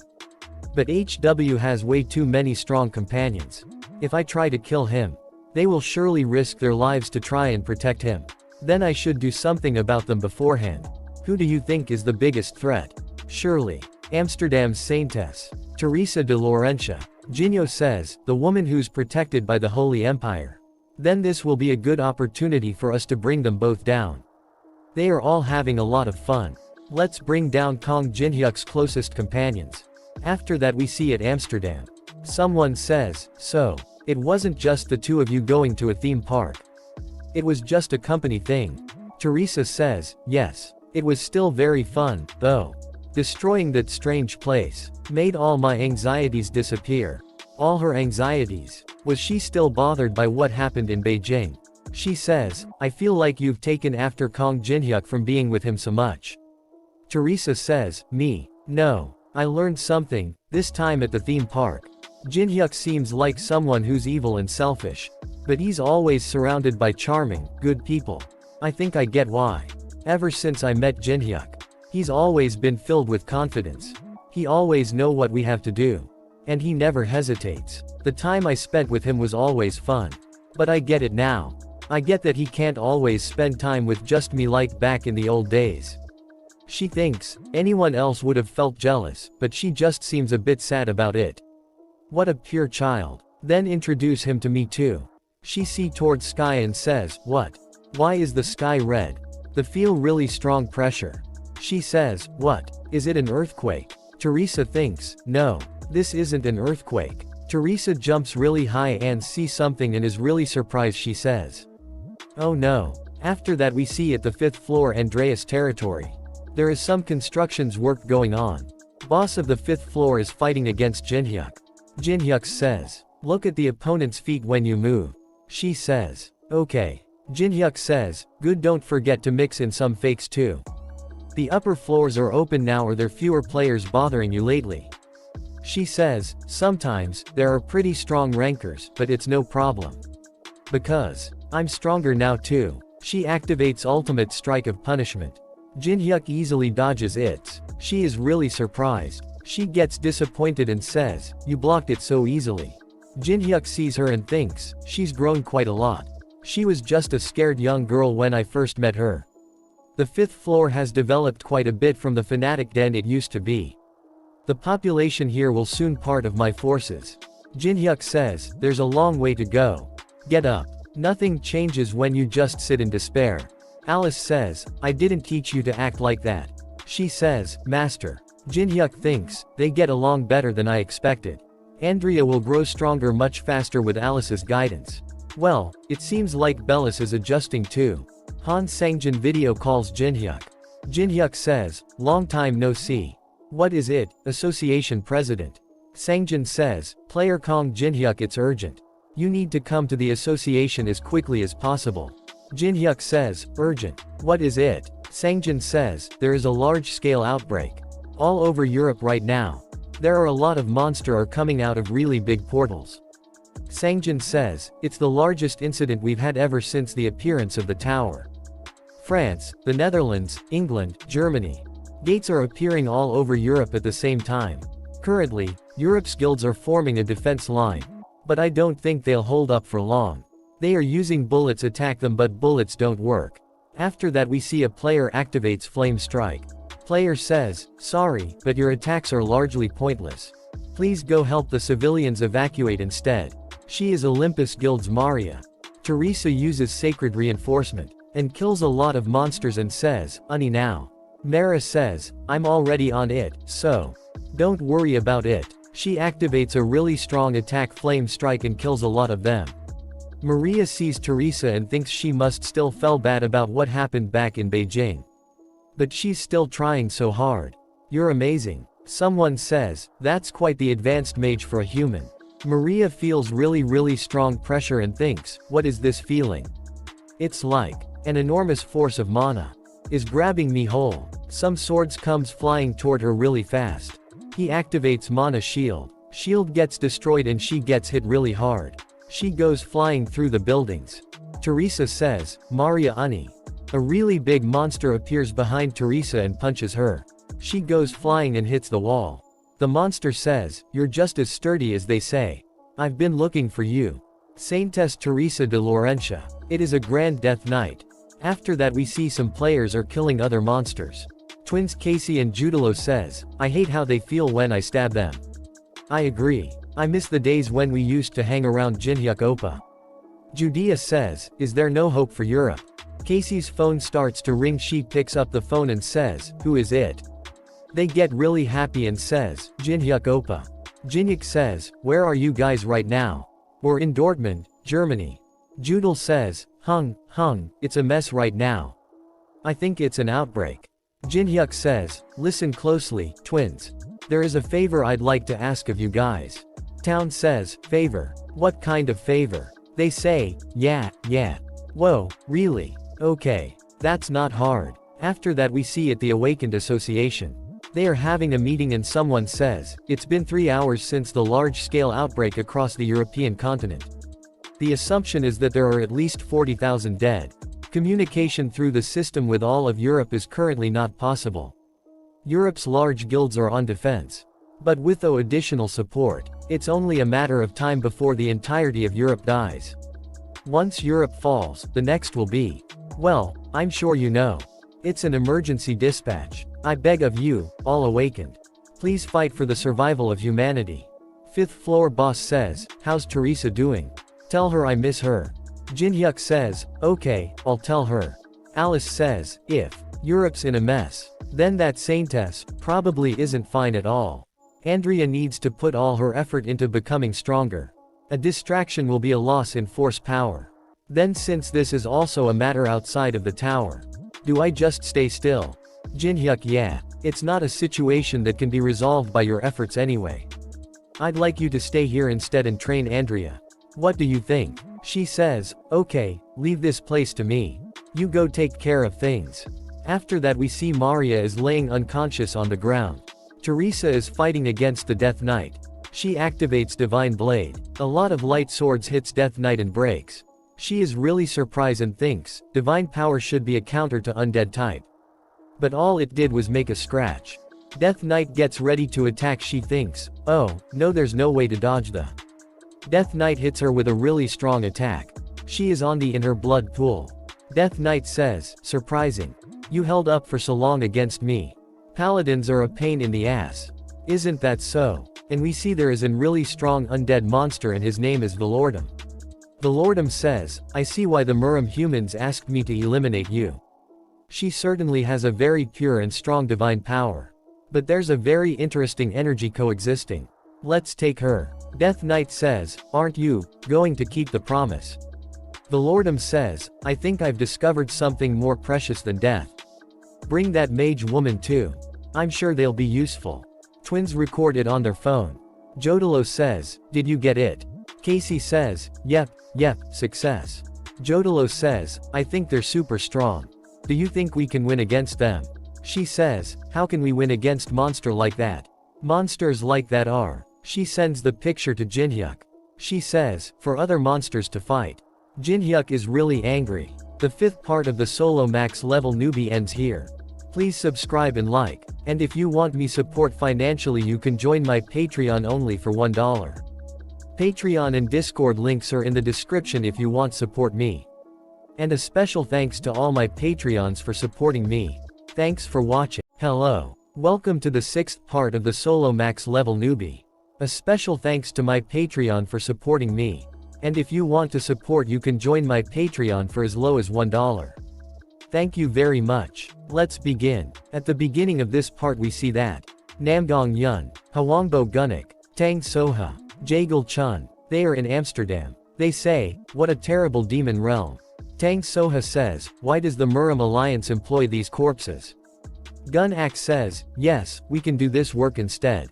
But HW has way too many strong companions. If I try to kill him, they will surely risk their lives to try and protect him. Then I should do something about them beforehand. Who do you think is the biggest threat? Surely, Amsterdam's Saintess, Teresa de Laurentia. Jinyo says, the woman who's protected by the Holy Empire. Then this will be a good opportunity for us to bring them both down. They are all having a lot of fun. Let's bring down Kong Jin-hyuk's closest companions. After that we see at Amsterdam. Someone says, so, it wasn't just the two of you going to a theme park. It was just a company thing. Teresa says, yes. It was still very fun, though. Destroying that strange place made all my anxieties disappear. All her anxieties. Was she still bothered by what happened in Beijing? She says, I feel like you've taken after Kong Jin-hyuk from being with him so much. Teresa says, me. No. I learned something, this time at the theme park. Jin-hyuk seems like someone who's evil and selfish. But he's always surrounded by charming, good people. I think I get why. Ever since I met Jin-hyuk, He's always been filled with confidence. He always know what we have to do. And he never hesitates. The time I spent with him was always fun. But I get it now. I get that he can't always spend time with just me like back in the old days. She thinks, anyone else would have felt jealous, but she just seems a bit sad about it. What a pure child. Then introduce him to me too. She sees towards sky and says, what? Why is the sky red? The feel really strong pressure. She says, what? Is it an earthquake? Teresa thinks, no. This isn't an earthquake. Teresa jumps really high and sees something and is really surprised. She says, oh no. After that we see at the 5th floor Andreas territory. There is some constructions work going on. Boss of the 5th floor is fighting against Jinhyuk. Jinhyuk says, look at the opponent's feet when you move. She says, okay. Jinhyuk says, good, don't forget to mix in some fakes too. The upper floors are open now, or there are fewer players bothering you lately? She says, sometimes, there are pretty strong rankers, but it's no problem. Because I'm stronger now too. She activates ultimate strike of punishment. Jinhyuk easily dodges it. She is really surprised. She gets disappointed and says, you blocked it so easily. Jinhyuk sees her and thinks, she's grown quite a lot. She was just a scared young girl when I first met her. The 5th floor has developed quite a bit from the fanatic den it used to be. The population here will soon part of my forces. Jinhyuk says, there's a long way to go. Get up. Nothing changes when you just sit in despair. Alice says, I didn't teach you to act like that. She says, master. Jinhyuk thinks, they get along better than I expected. Andrea will grow stronger much faster with Alice's guidance. Well, it seems like Bellis is adjusting too. Han Sangjin video calls Jinhyuk. Jinhyuk says, long time no see. What is it, association president? Sangjin says, player Kong Jinhyuk, it's urgent. You need to come to the association as quickly as possible. Jinhyuk says, urgent. What is it? Sangjin says, there is a large-scale outbreak. All over Europe right now. There are a lot of monsters are coming out of really big portals. Sangjin says, it's the largest incident we've had ever since the appearance of the tower. France, the Netherlands, England, Germany. Gates are appearing all over Europe at the same time. Currently, Europe's guilds are forming a defense line. But I don't think they'll hold up for long. They are using bullets attack them, but bullets don't work. After that we see a player activates Flame Strike. Player says, sorry, but your attacks are largely pointless. Please go help the civilians evacuate instead. She is Olympus Guild's Maria. Teresa uses Sacred Reinforcement, and kills a lot of monsters and says, Unny now. Mara says, I'm already on it, so don't worry about it. She activates a really strong attack Flame Strike and kills a lot of them. Maria sees Teresa and thinks she must still feel bad about what happened back in Beijing. But she's still trying so hard. You're amazing. Someone says, that's quite the advanced mage for a human. Maria feels really strong pressure and thinks, what is this feeling? It's like an enormous force of mana is grabbing me whole. Some swords comes flying toward her really fast. He activates Mana Shield. Shield gets destroyed and she gets hit really hard. She goes flying through the buildings. Teresa says, Maria Unny. A really big monster appears behind Teresa and punches her. She goes flying and hits the wall. The monster says, you're just as sturdy as they say. I've been looking for you. Saintess Teresa de Laurentia. It is a grand death night. After that we see some players are killing other monsters. Twins Casey and Judilo says, I hate how they feel when I stab them. I agree. I miss the days when we used to hang around Jinhyuk Oppa. Judea says, is there no hope for Europe? Casey's phone starts to ring. She picks up the phone and says, who is it? They get really happy and says, Jinhyuk Oppa. Jinhyuk says, where are you guys right now? We're in Dortmund, Germany. Judel says, hung, it's a mess right now. I think it's an outbreak. Jinhyuk says, listen closely, twins. There is a favor I'd like to ask of you guys. Town says, favor? What kind of favor? They say, yeah. Whoa, really? Okay. That's not hard. After that we see at the Awakened Association. They are having a meeting and someone says, it's been 3 hours since the large-scale outbreak across the European continent. The assumption is that there are at least 40,000 dead. Communication through the system with all of Europe is currently not possible. Europe's large guilds are on defense. But with the additional support, it's only a matter of time before the entirety of Europe dies. Once Europe falls, the next will be. Well, I'm sure you know. It's an emergency dispatch. I beg of you, all awakened. Please fight for the survival of humanity. Fifth floor boss says, how's Teresa doing? Tell her I miss her. Jinhyuk says, okay, I'll tell her. Alice says, if Europe's in a mess, then that saintess probably isn't fine at all. Andrea needs to put all her effort into becoming stronger. A distraction will be a loss in force power. Then since this is also a matter outside of the tower, do I just stay still? Jinhyuk, yeah, it's not a situation that can be resolved by your efforts anyway. I'd like you to stay here instead and train Andrea. What do you think? She says, okay, leave this place to me. You go take care of things. After that we see Maria is laying unconscious on the ground. Teresa is fighting against the Death Knight. She activates Divine Blade. A lot of light swords hits Death Knight and breaks. She is really surprised and thinks, divine power should be a counter to undead type. But all it did was make a scratch. Death Knight gets ready to attack. She thinks, oh, no, there's no way to dodge the. Death Knight hits her with a really strong attack. She is on the in her blood pool. Death Knight says, surprising. You held up for so long against me. Paladins are a pain in the ass. Isn't that so? And we see there is a really strong undead monster and his name is Valordum. Valordum says, I see why the Muram humans asked me to eliminate you. She certainly has a very pure and strong divine power. But there's a very interesting energy coexisting. Let's take her. Death Knight says, aren't you going to keep the promise? Valordum says, I think I've discovered something more precious than death. Bring that mage woman too. I'm sure they'll be useful. Twins record it on their phone. Jotaro says, did you get it? Casey says, yep, success. Jotaro says, I think they're super strong. Do you think we can win against them? She says, how can we win against monster like that? Monsters like that are. She sends the picture to Jinhyuk. She says, for other monsters to fight. Jinhyuk is really angry. The fifth part of the solo max level newbie ends here. Please subscribe and like. And if you want me support financially you can join my Patreon only for $1. Patreon and Discord links are in the description if you want support me. And a special thanks to all my Patreons for supporting me. Thanks for watching. Hello. Welcome to the sixth part of the solo max level newbie. A special thanks to my Patreon for supporting me. And if you want to support you can join my Patreon for as low as $1. Thank you very much. Let's begin. At the beginning of this part we see that Namdong Yun, Hwangbo Gunnik, Tang Soha, Jagal Chun, they are in Amsterdam. They say, what a terrible demon realm. Tang Soha says, why does the Muram Alliance employ these corpses? Gun Ak says, yes, we can do this work instead.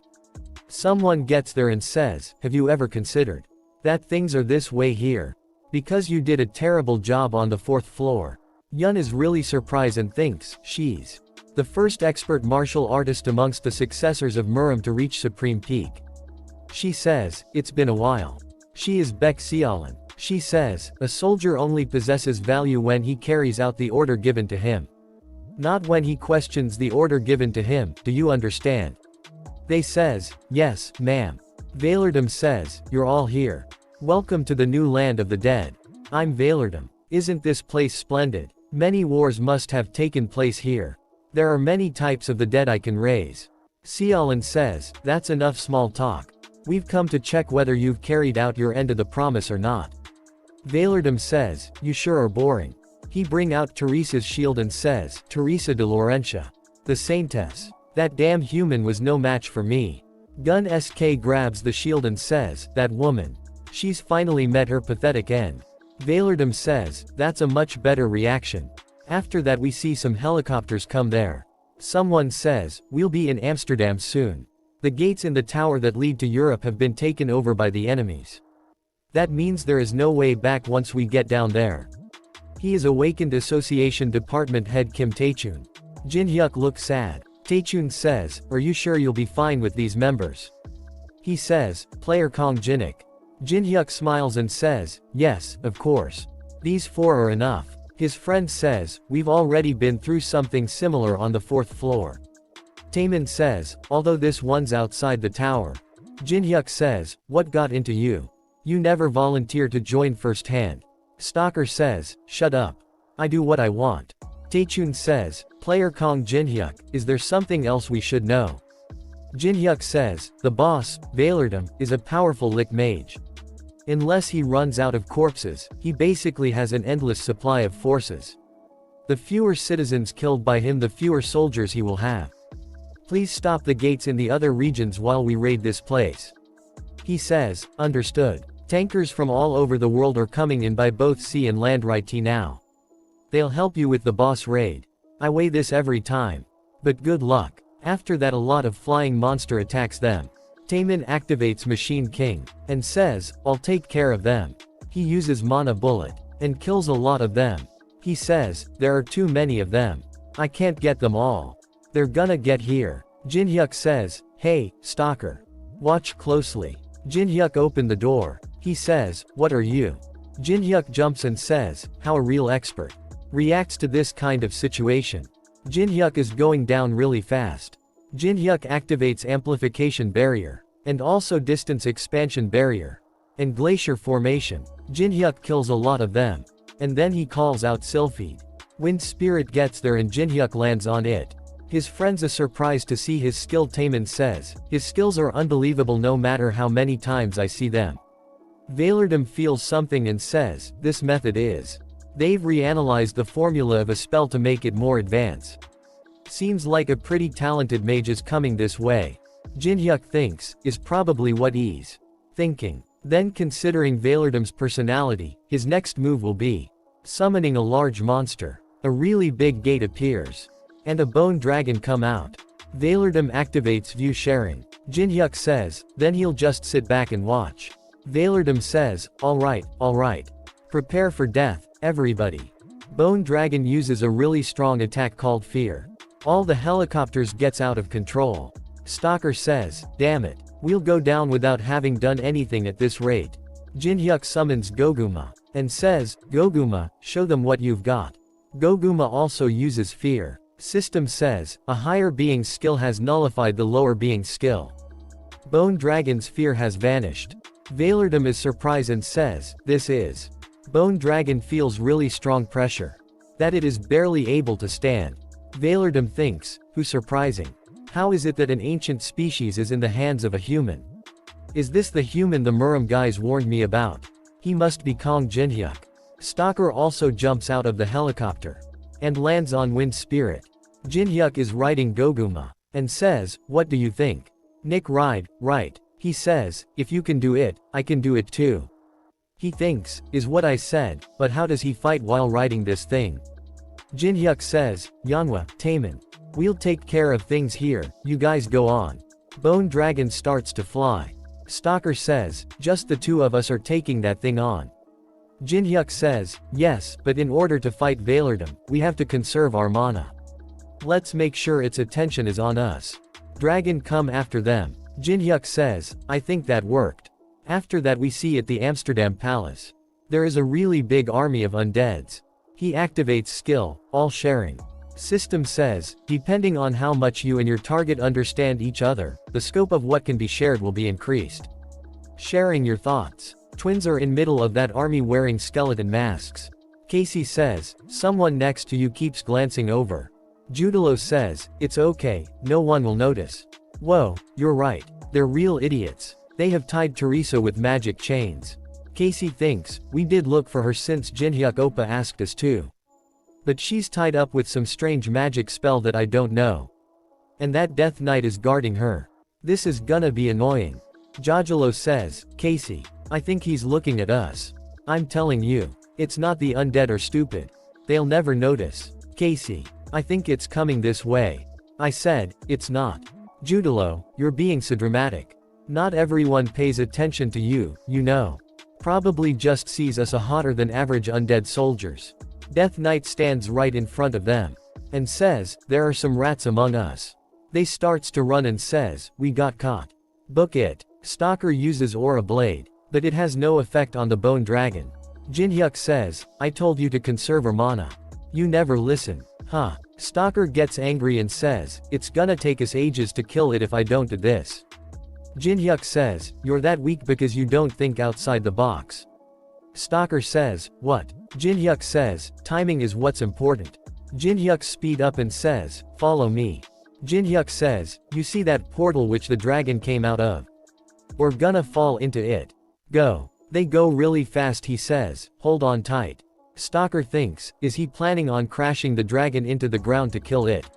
Someone gets there and says, have you ever considered that things are this way here? Because you did a terrible job on the fourth floor. Yun is really surprised and thinks, she's the first expert martial artist amongst the successors of Muram to reach supreme peak. She says, it's been a while. She is Beck Xiaolin. She says, a soldier only possesses value when he carries out the order given to him. Not when he questions the order given to him, do you understand? They says, yes, ma'am. Valordum says, you're all here. Welcome to the new land of the dead. I'm Valordum. Isn't this place splendid? Many wars must have taken place here. There are many types of the dead I can raise. Xiaolin says, that's enough small talk. We've come to check whether you've carried out your end of the promise or not. Valordum says, you sure are boring. He bring out Teresa's shield and says, Teresa de Laurentia. The saintess. That damn human was no match for me. Gun SK grabs the shield and says, that woman. She's finally met her pathetic end. Valordum says, that's a much better reaction. After that we see some helicopters come there. Someone says, we'll be in Amsterdam soon. The gates in the tower that lead to Europe have been taken over by the enemies. That means there is no way back once we get down there. He is awakened Association Department Head Kim Taechun. Jinhyuk looks sad. Taechun says, are you sure you'll be fine with these members? He says, player Kong Jinnik. Jinhyuk smiles and says, yes, of course. These four are enough. His friend says, we've already been through something similar on the fourth floor. Taemin says, although this one's outside the tower. Jinhyuk says, what got into you? You never volunteer to join firsthand. Stalker says, shut up. I do what I want. Taechun says, player Kong Jinhyuk, is there something else we should know? Jinhyuk says, the boss, Valerdum, is a powerful lick mage. Unless he runs out of corpses, he basically has an endless supply of forces. The fewer citizens killed by him, the fewer soldiers he will have. Please stop the gates in the other regions while we raid this place. He says, understood. Tankers from all over the world are coming in by both sea and land right now. They'll help you with the boss raid. I weigh this every time. But good luck. After that, a lot of flying monster attacks them. Taemin activates Machine King, and says, I'll take care of them. He uses Mana Bullet, and kills a lot of them. He says, there are too many of them. I can't get them all. They're gonna get here. Jinhyuk says, hey, Stalker. Watch closely. Jinhyuk opened the door. He says, what are you? Jinhyuk jumps and says, how a real expert reacts to this kind of situation. Jinhyuk is going down really fast. Jinhyuk activates Amplification Barrier, and also Distance Expansion Barrier, and Glacier Formation. Jinhyuk kills a lot of them. And then he calls out Sylphid. Wind Spirit gets there and Jinhyuk lands on it. His friends are surprised to see his skill. Taemin says, his skills are unbelievable no matter how many times I see them. Valerdum feels something and says, this method is. They've reanalyzed the formula of a spell to make it more advanced. Seems like a pretty talented mage is coming this way. Jinhyuk thinks, is probably what he's thinking. Then considering Valerdum's personality, his next move will be summoning a large monster. A really big gate appears. And a bone dragon come out. Valerdum activates view sharing. Jinhyuk says, then he'll just sit back and watch. Valerdum says, alright. Prepare for death, everybody. Bone dragon uses a really strong attack called Fear. All the helicopters gets out of control. Stalker says, damn it. We'll go down without having done anything at this rate. Jinhyuk summons Goguma, and says, Goguma, show them what you've got. Goguma also uses Fear. System says, a higher being's skill has nullified the lower being's skill. Bone Dragon's fear has vanished. Valerdum is surprised and says, this is. Bone Dragon feels really strong pressure. That it is barely able to stand. Valerdum thinks, who surprising. How is it that an ancient species is in the hands of a human? Is this the human the Muram guys warned me about? He must be Kong Jinhyuk. Stalker also jumps out of the helicopter. And lands on Wind Spirit. Jinhyuk is riding Goguma. And says, what do you think? Nick ride, right. He says, if you can do it, I can do it too. He thinks, is what I said, but how does he fight while riding this thing? Jinhyuk says, Yanhwa, Taemin. We'll take care of things here, you guys go on. Bone Dragon starts to fly. Stalker says, just the two of us are taking that thing on. Jinhyuk says, yes, but in order to fight Valerdum, we have to conserve our mana. Let's make sure its attention is on us. Dragon come after them. Jinhyuk says, I think that worked. After that we see at the Amsterdam Palace. There is a really big army of undeads. He activates skill, all sharing. System says, depending on how much you and your target understand each other, the scope of what can be shared will be increased. Sharing your thoughts. Twins are in middle of that army wearing skeleton masks. Casey says, someone next to you keeps glancing over. Judilo says, it's okay, no one will notice. Whoa, you're right. They're real idiots. They have tied Teresa with magic chains. Casey thinks, we did look for her since Jinhyuk Oppa asked us to. But she's tied up with some strange magic spell that I don't know. And that Death Knight is guarding her. This is gonna be annoying. Jojilo says, Casey, I think he's looking at us. I'm telling you, it's not the undead are stupid. They'll never notice. Casey, I think it's coming this way. I said, it's not. Judilo, you're being so dramatic. Not everyone pays attention to you, you know. Probably just sees us a hotter than average undead soldiers. Death Knight stands right in front of them. And says, there are some rats among us. They starts to run and says, we got caught. Book it. Stalker uses Aura Blade. But it has no effect on the Bone Dragon. Jinhyuk says, I told you to conserve our mana. You never listen. Huh. Stalker gets angry and says, it's gonna take us ages to kill it if I don't do this. Jin-hyuk says, you're that weak because you don't think outside the box. Stalker says, what? Jin-hyuk says, timing is what's important. Jin-hyuk speed up and says, follow me. Jin-hyuk says, you see that portal which the dragon came out of? We're gonna fall into it. Go. They go really fast, he says, hold on tight. Stalker thinks, is he planning on crashing the dragon into the ground to kill it?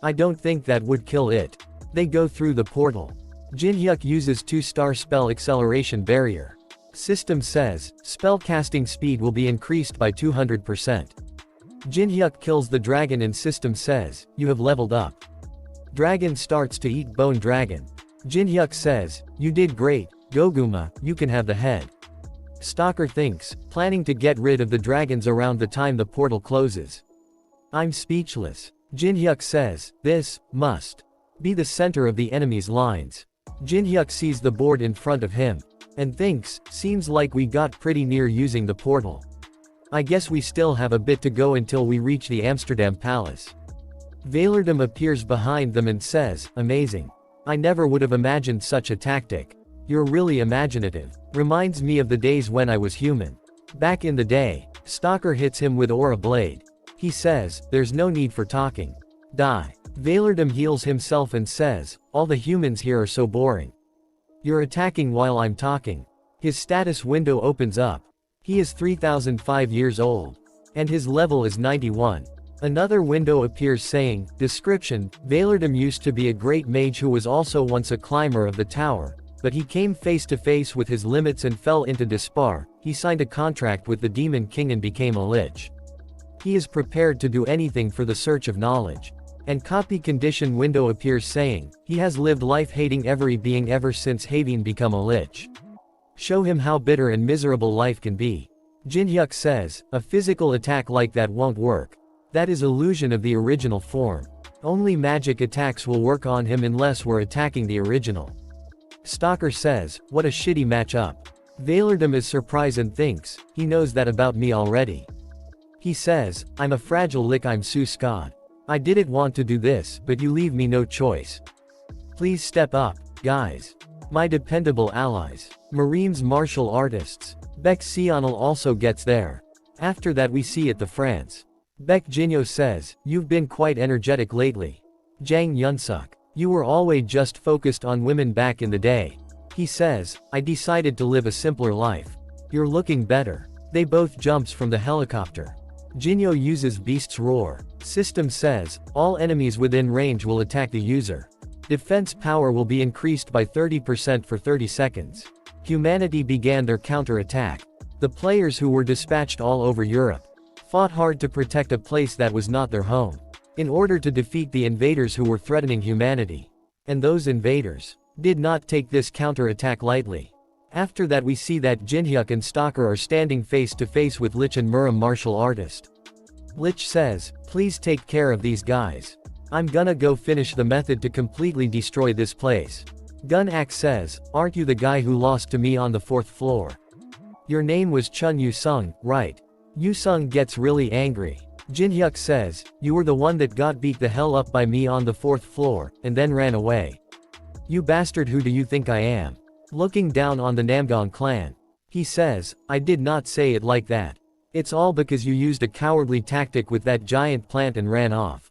I don't think that would kill it. They go through the portal. Jin-hyuk uses 2-star spell acceleration barrier. System says, spell casting speed will be increased by 200%. Jin-hyuk kills the dragon and system says, you have leveled up. Dragon starts to eat bone dragon. Jin-hyuk says, you did great, Goguma, you can have the head. Stalker thinks, planning to get rid of the dragons around the time the portal closes. I'm speechless. Jin-hyuk says, this must be the center of the enemy's lines. Jin-hyuk sees the board in front of him and thinks, seems like we got pretty near using the portal. I guess we still have a bit to go until we reach the Amsterdam Palace. Valerdum appears behind them and says, amazing. I never would have imagined such a tactic. You're really imaginative. Reminds me of the days when I was human. Back in the day. Stalker hits him with Aura Blade. He says, there's no need for talking. Die. Valerdum heals himself and says, all the humans here are so boring. You're attacking while I'm talking. His status window opens up. He is 3005 years old. And his level is 91. Another window appears saying, description, Valerdum used to be a great mage who was also once a climber of the tower, but he came face to face with his limits and fell into despair. He signed a contract with the Demon King and became a lich. He is prepared to do anything for the search of knowledge. And copy condition window appears saying, he has lived life hating every being ever since having become a lich. Show him how bitter and miserable life can be. Jin-hyuk says, a physical attack like that won't work. That is illusion of the original form. Only magic attacks will work on him unless we're attacking the original. Stalker says, what a shitty matchup. Valerdum is surprised and thinks, he knows that about me already. He says, I'm a fragile lick, I'm Sue Scott. I didn't want to do this, but you leave me no choice. Please step up, guys. My dependable allies. Marines martial artists. Baek Seonal also gets there. After that we see it the France. Baek Jinyo says, you've been quite energetic lately. Jang Yunsuk. You were always just focused on women back in the day. He says, I decided to live a simpler life. You're looking better. They both jumps from the helicopter. Jinyo uses Beast's Roar. System says, all enemies within range will attack the user. Defense power will be increased by 30% for 30 seconds. Humanity began their counter-attack. The players who were dispatched all over Europe fought hard to protect a place that was not their home, in order to defeat the invaders who were threatening humanity. And those invaders did not take this counter-attack lightly. After that we see that Jin-hyuk and Stalker are standing face to face with Lich and Muram martial artist. Lich says, please take care of these guys. I'm gonna go finish the method to completely destroy this place. Gun-ak says, aren't you the guy who lost to me on the 4th floor? Your name was Chun Yu-sung, right? Yu-sung gets really angry. Jin-hyuk says, you were the one that got beat the hell up by me on the 4th floor, and then ran away. You bastard, who do you think I am? Looking down on the Namgong clan. He says, I did not say it like that. It's all because you used a cowardly tactic with that giant plant and ran off.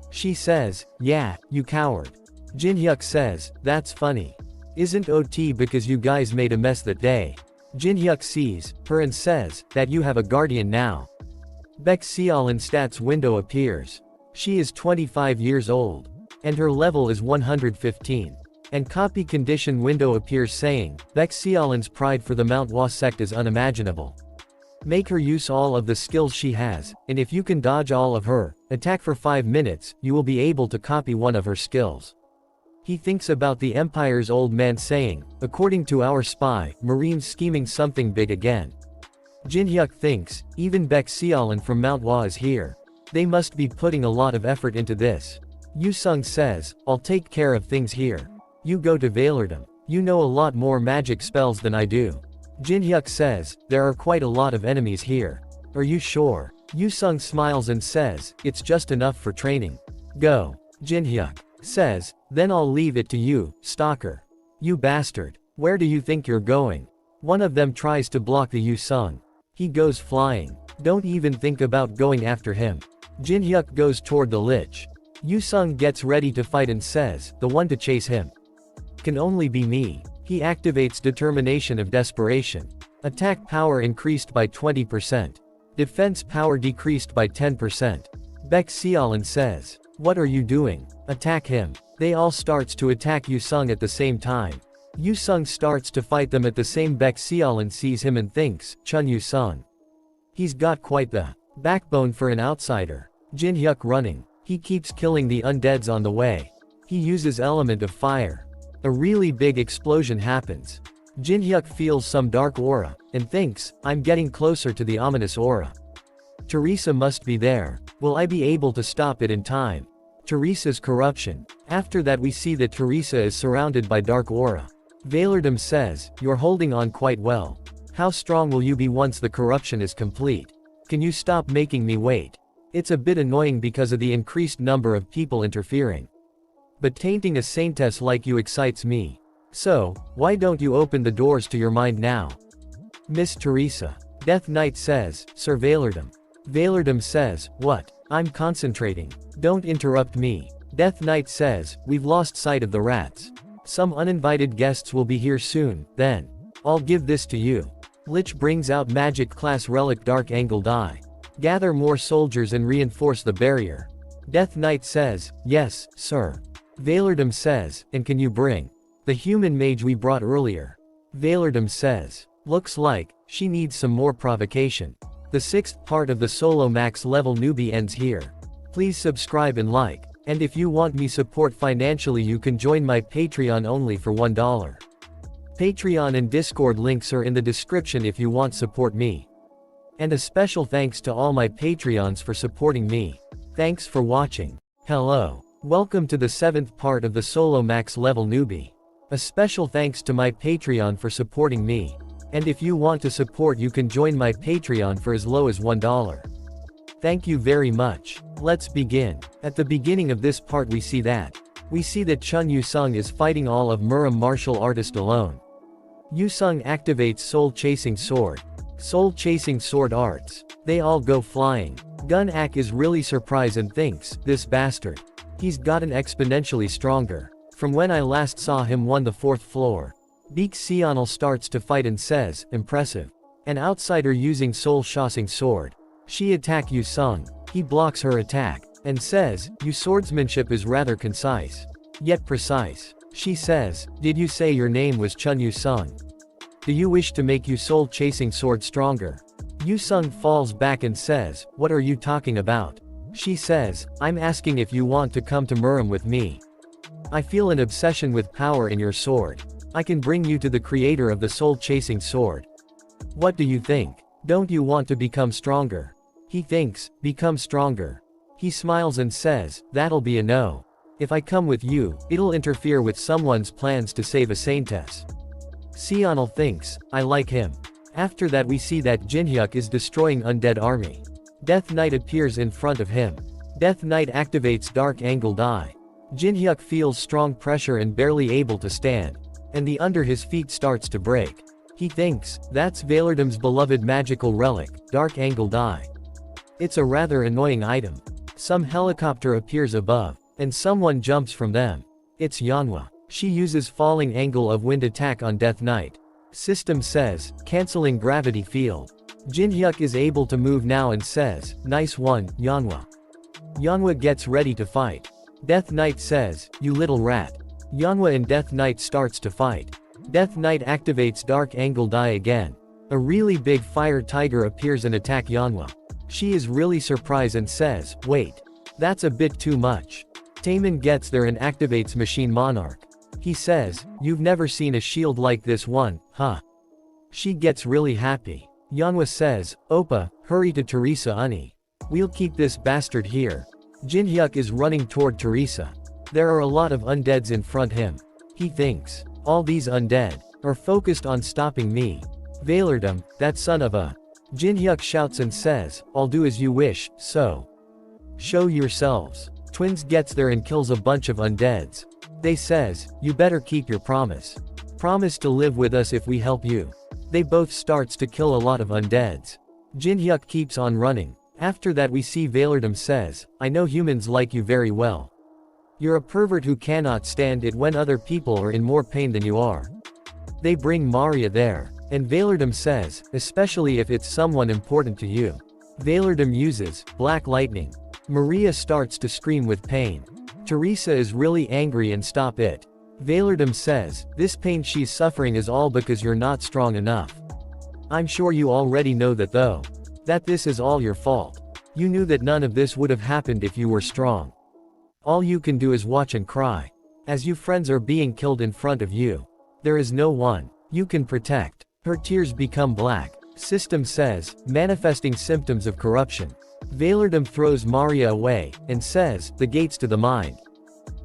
She says, yeah, you coward. Jin-hyuk says, that's funny. Isn't OT because you guys made a mess that day. Jin-hyuk sees her and says, that you have a guardian now. Baek Seolin stats window appears. She is 25 years old. And her level is 115. And copy condition window appears saying, Baek Seolin's pride for the Mount Hua sect is unimaginable. Make her use all of the skills she has, and if you can dodge all of her attack for 5 minutes, you will be able to copy one of her skills. He thinks about the Empire's old man saying, according to our spy, Marine's scheming something big again. Jin-hyuk thinks, even Baek Seolin from Mount Hua is here. They must be putting a lot of effort into this. Yu-sung says, I'll take care of things here. You go to Valerdum. You know a lot more magic spells than I do. Jin-hyuk says, there are quite a lot of enemies here. Are you sure? Yu-sung smiles and says, it's just enough for training. Go. Jin-hyuk says, then I'll leave it to you, stalker. You bastard. Where do you think you're going? One of them tries to block the Yu-sung. He goes flying. Don't even think about going after him. Jin-hyuk goes toward the lich. Yu-sung gets ready to fight and says, the one to chase him can only be me. He activates determination of desperation. Attack power increased by 20%. Defense power decreased by 10%. Baek Seolin says, what are you doing? Attack him. They all starts to attack Yu-sung at the same time. Yu-sung starts to fight them at the same. Baek Seolin sees him and thinks, Chun Yu-sung. He's got quite the backbone for an outsider. Jin-hyuk running. He keeps killing the undeads on the way. He uses element of fire. A really big explosion happens. Jin-hyuk feels some dark aura, and thinks, I'm getting closer to the ominous aura. Teresa must be there. Will I be able to stop it in time? Teresa's corruption. After that we see that Teresa is surrounded by dark aura. Vailerdom says, you're holding on quite well. How strong will you be once the corruption is complete? Can you stop making me wait? It's a bit annoying because of the increased number of people interfering. But tainting a saintess like you excites me. So, why don't you open the doors to your mind now? Miss Teresa. Death Knight says, Sir Vailerdom. Vailerdom says, what? I'm concentrating. Don't interrupt me. Death Knight says, we've lost sight of the rats. Some uninvited guests will be here soon, then. I'll give this to you. Lich brings out magic class relic dark angle die. Gather more soldiers and reinforce the barrier. Death Knight says, yes, sir. Vailerdom says, and can you bring the human mage we brought earlier? Vailerdom says, looks like she needs some more provocation. The 6th part of the solo max level newbie ends here. Please subscribe and like, and if you want me support financially you can join my Patreon only for $1. Patreon and Discord links are in the description if you want support me. And a special thanks to all my Patreons for supporting me. Thanks for watching. Hello. Welcome to the 7th part of the solo max level newbie. A special thanks to my Patreon for supporting me. And if you want to support you can join my Patreon for as low as $1. Thank you very much. Let's begin. At the beginning of this part we see that Chun Yu-sung is fighting all of Muram martial artist alone. Yu-sung activates soul chasing sword. Soul chasing sword arts. They all go flying. Gun-ak is really surprised and thinks, this bastard. He's gotten exponentially stronger. From when I last saw him on the 4th floor. Baek Seonil starts to fight and says, impressive. An outsider using soul chasing sword. She attack Yu-sung. He blocks her attack, and says, your swordsmanship is rather concise. Yet precise. She says, did you say your name was Chun Yu-sung? Do you wish to make your soul chasing sword stronger? Yu-sung falls back and says, what are you talking about? She says, I'm asking if you want to come to Muram with me. I feel an obsession with power in your sword. I can bring you to the creator of the soul-chasing sword. What do you think? Don't you want to become stronger? He thinks, become stronger. He smiles and says, that'll be a no. If I come with you, it'll interfere with someone's plans to save a saintess. Seonil thinks, I like him. After that we see that Jin-hyuk is destroying undead army. Death Knight appears in front of him. Death Knight activates dark angle die. Jin-hyuk feels strong pressure and barely able to stand. And the under his feet starts to break. He thinks, that's Valerdom's beloved magical relic, dark angle die. It's a rather annoying item. Some helicopter appears above, and someone jumps from them. It's Yanhwa. She uses falling angle of wind attack on Death Knight. System says, canceling gravity field. Jin-hyuk is able to move now and says, nice one, Yanhwa. Yanhwa gets ready to fight. Death Knight says, you little rat. Yanhwa and Death Knight starts to fight. Death Knight activates dark angle die again. A really big fire tiger appears and attack Yanhwa. She is really surprised and says, wait. That's a bit too much. Taemin gets there and activates Machine Monarch. He says, you've never seen a shield like this one, huh? She gets really happy. Yanhwa says, Oppa, hurry to Teresa Uni. We'll keep this bastard here. Jin-hyuk is running toward Teresa. There are a lot of undeads in front him. He thinks, all these undead are focused on stopping me. Vailerdom, that son of a. Jinhyuk shouts and says, I'll do as you wish, so. Show yourselves. Twins gets there and kills a bunch of undeads. They says, you better keep your promise. Promise to live with us if we help you. They both starts to kill a lot of undeads. Jinhyuk keeps on running. After that we see Valerdam says, I know humans like you very well. You're a pervert who cannot stand it when other people are in more pain than you are. They bring Maria there. And Valerdam says, especially if it's someone important to you. Valerdam uses black lightning. Maria starts to scream with pain. Teresa is really angry and stop it. Valerdam says, this pain she's suffering is all because you're not strong enough. I'm sure you already know that though. That this is all your fault. You knew that none of this would have happened if you were strong. All you can do is watch and cry. As you friends are being killed in front of you. There is no one you can protect. Her tears become black. System says, manifesting symptoms of corruption. Valerdam throws Maria away, and says, the gates to the mind.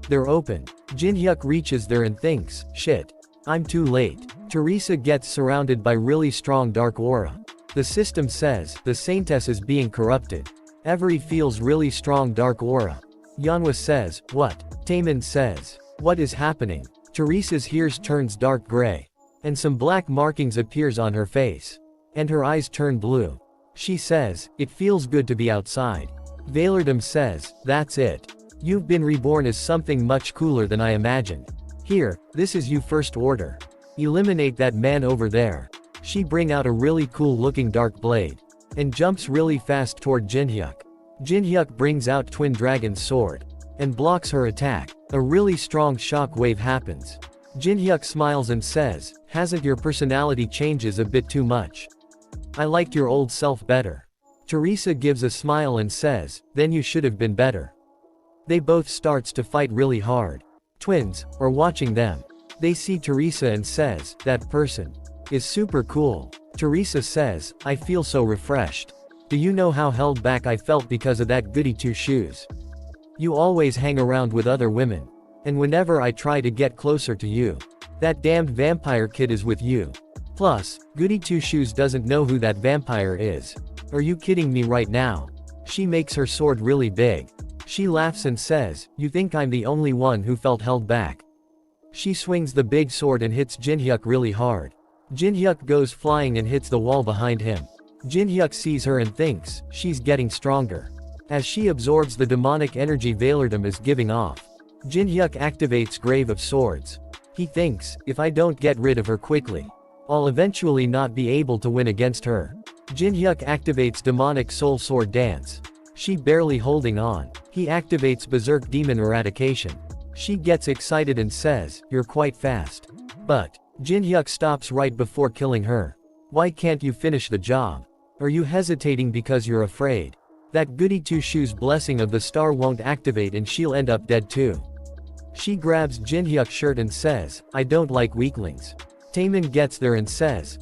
They're open. Jinhyuk reaches there and thinks, shit. I'm too late. Teresa gets surrounded by really strong dark aura. The system says, the saintess is being corrupted. Every feels really strong dark aura. Yanhwa says, what? Taemin says, what is happening? Teresa's hair turns dark gray. And some black markings appears on her face. And her eyes turn blue. She says, it feels good to be outside. Valerdam says, that's it. You've been reborn as something much cooler than I imagined. Here, this is you first order. Eliminate that man over there. She bring out a really cool looking dark blade. And jumps really fast toward Jinhyuk. Jinhyuk brings out Twin Dragon's sword. And blocks her attack. A really strong shock wave happens. Jinhyuk smiles and says, hasn't your personality changes a bit too much? I liked your old self better. Teresa gives a smile and says, then you should have been better. They both starts to fight really hard. Twins are watching them. They see Teresa and says, that person is super cool. Teresa says, I feel so refreshed. Do you know how held back I felt because of that goody two shoes? You always hang around with other women. And whenever I try to get closer to you, that damned vampire kid is with you. Plus, Goody Two Shoes doesn't know who that vampire is. Are you kidding me right now? She makes her sword really big. She laughs and says, you think I'm the only one who felt held back? She swings the big sword and hits Jinhyuk really hard. Jinhyuk goes flying and hits the wall behind him. Jinhyuk sees her and thinks, she's getting stronger. As she absorbs the demonic energy Valerdam is giving off. Jinhyuk activates Grave of Swords. He thinks, if I don't get rid of her quickly, I'll eventually not be able to win against her. Jinhyuk activates Demonic Soul Sword Dance. She barely holding on. He activates Berserk Demon Eradication. She gets excited and says, you're quite fast. But, Jinhyuk stops right before killing her. Why can't you finish the job? Are you hesitating because you're afraid that Goody Two Shoes blessing of the star won't activate and she'll end up dead too? She grabs Jinhyuk's shirt and says, I don't like weaklings. Taemin gets there and says,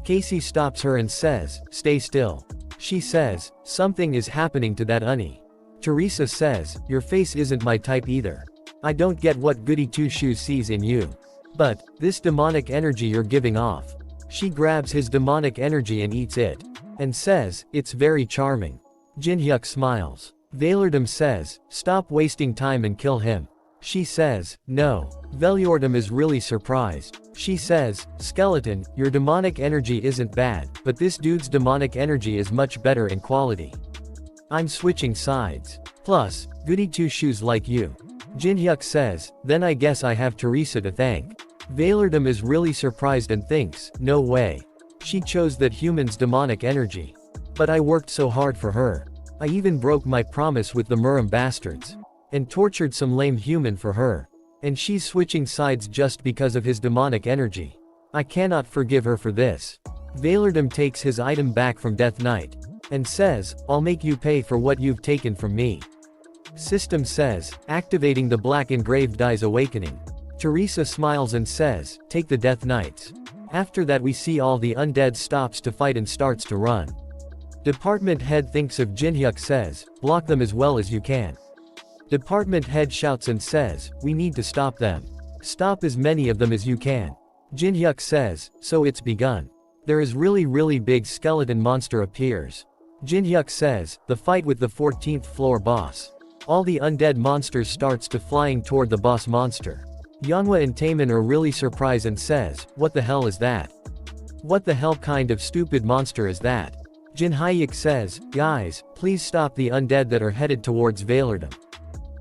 Casey stops her and says, stay still. She says, something is happening to that Unnie. Teresa says, your face isn't my type either. I don't get what Goody Two Shoes sees in you. But, this demonic energy you're giving off. She grabs his demonic energy and eats it. And says, it's very charming. Jinhyuk smiles. Valerdam says, stop wasting time and kill him. She says, no. Valerdam is really surprised. She says, skeleton, your demonic energy isn't bad, but this dude's demonic energy is much better in quality. I'm switching sides. Plus, Goody Two Shoes like you. Jinhyuk says, then I guess I have Teresa to thank. Valerdam is really surprised and thinks, no way. She chose that human's demonic energy. But I worked so hard for her. I even broke my promise with the Muram bastards. And tortured some lame human for her. And she's switching sides just because of his demonic energy. I cannot forgive her for this. Valerdam takes his item back from Death Knight. And says, I'll make you pay for what you've taken from me. System says, activating the Black Engraved Die's awakening. Teresa smiles and says, take the Death Knights. After that we see all the undead stops to fight and starts to run. Department head thinks of Jinhyuk says, block them as well as you can. Department head shouts and says, we need to stop them. Stop as many of them as you can. Jinhyuk says, so it's begun. There is really big skeleton monster appears. Jin-hyuk says, the fight with the 14th floor boss. All the undead monsters starts to flying toward the boss monster. Yeonhwa and Taemin are really surprised and says, what the hell is that? What the hell kind of stupid monster is that? Jin-hyuk says, guys, please stop the undead that are headed towards Valerdom.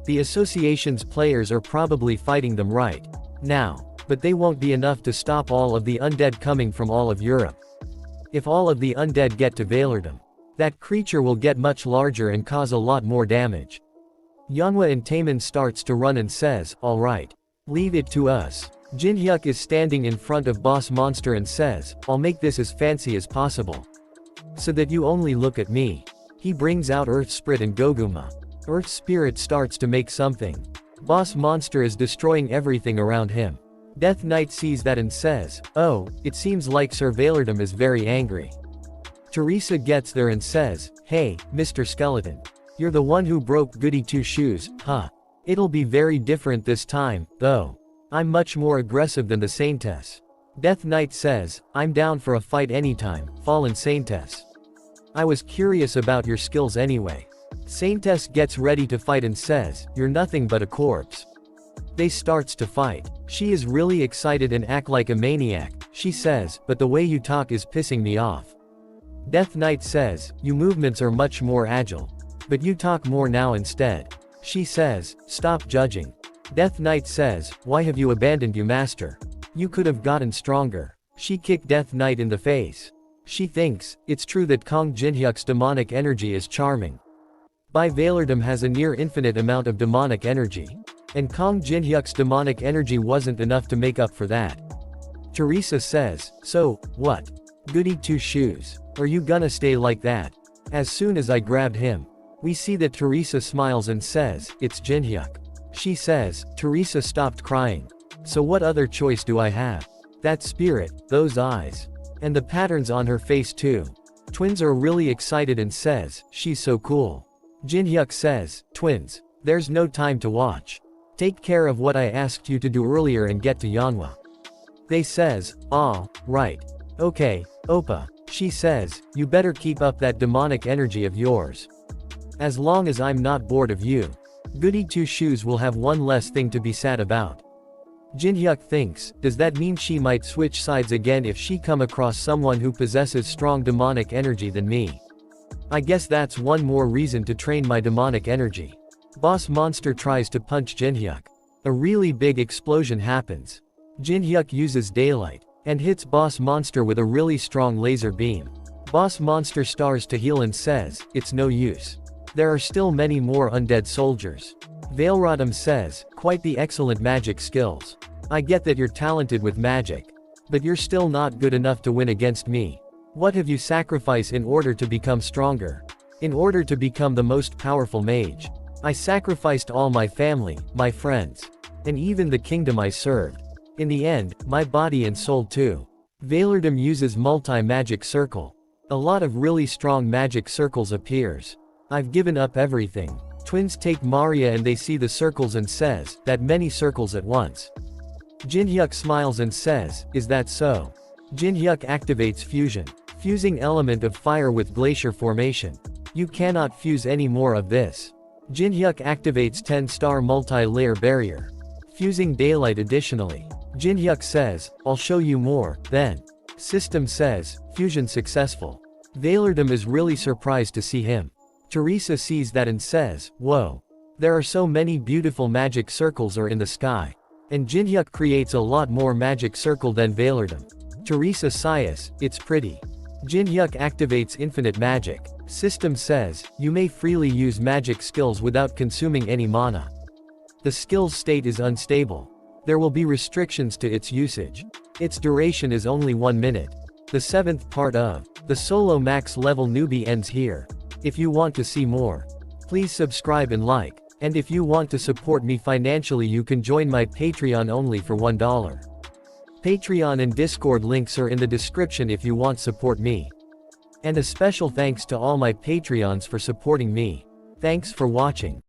The association's players are probably fighting them right now, but they won't be enough to stop all of the undead coming from all of Europe. If all of the undead get to Valerdom, that creature will get much larger and cause a lot more damage. Yeonhwa and Taemin starts to run and says, alright. Leave it to us. Jin-hyuk is standing in front of boss monster and says, I'll make this as fancy as possible. So that you only look at me. He brings out Earth Spirit and Goguma. Earth Spirit starts to make something. Boss monster is destroying everything around him. Death Knight sees that and says, oh, it seems like Sir Valerdom is very angry. Teresa gets there and says, hey, Mr. Skeleton. You're the one who broke Goody Two Shoes, huh? It'll be very different this time, though. I'm much more aggressive than the Saintess. Death Knight says, I'm down for a fight anytime, Fallen Saintess. I was curious about your skills anyway. Saintess gets ready to fight and says, you're nothing but a corpse. They starts to fight. She is really excited and act like a maniac. She says, but the way you talk is pissing me off. Death Knight says, you movements are much more agile. But you talk more now instead. She says, stop judging. Death Knight says, why have you abandoned you master? You could have gotten stronger. She kicked Death Knight in the face. She thinks, it's true that Kong Jin-hyuk's demonic energy is charming. Bai Valerdom has a near infinite amount of demonic energy. And Kong Jin-hyuk's demonic energy wasn't enough to make up for that. Teresa says, so, what? Goody Two Shoes. Are you gonna stay like that? As soon as I grabbed him. We see that Teresa smiles and says, it's Jin-hyuk. She says, Teresa stopped crying. So what other choice do I have? That spirit, those eyes. And the patterns on her face too. Twins are really excited and says, she's so cool. Jin-hyuk says, twins, there's no time to watch. Take care of what I asked you to do earlier and get to Yeonhwa. They says, right. Okay, Oppa. She says, you better keep up that demonic energy of yours. As long as I'm not bored of you. Goody Two Shoes will have one less thing to be sad about. Jin-hyuk thinks, does that mean she might switch sides again if she come across someone who possesses strong demonic energy than me? I guess that's one more reason to train my demonic energy. Boss monster tries to punch Jin-hyuk. A really big explosion happens. Jin-hyuk uses daylight, and hits boss monster with a really strong laser beam. Boss monster stars to heal and says, it's no use. There are still many more undead soldiers. Valrodom says, quite the excellent magic skills. I get that you're talented with magic. But you're still not good enough to win against me. What have you sacrificed in order to become stronger? In order to become the most powerful mage. I sacrificed all my family, my friends. And even the kingdom I served. In the end, my body and soul too. Valerdom uses multi-magic circle. A lot of really strong magic circles appears. I've given up everything. Twins take Maria and they see the circles and says, that many circles at once. Jin-hyuk smiles and says, is that so? Jin-hyuk activates fusion. Fusing element of fire with glacier formation. You cannot fuse any more of this. Jin-hyuk activates 10-star multi-layer barrier. Fusing daylight additionally. Jin-hyuk says, I'll show you more, then. System says, fusion successful. Valerdom is really surprised to see him. Teresa sees that and says, whoa. There are so many beautiful magic circles are in the sky. And Jin-hyuk creates a lot more magic circle than Valerdom. Teresa sighs, it's pretty. Jin-hyuk activates infinite magic. System says, you may freely use magic skills without consuming any mana. The skill's state is unstable. There will be restrictions to its usage. Its duration is only 1 minute. The 7th part of the solo max level newbie ends here. If you want to see more, please subscribe and like. And if you want to support me financially, you can join my Patreon only for $1. Patreon and Discord links are in the description if you want support me. And a special thanks to all my Patreons for supporting me. Thanks for watching.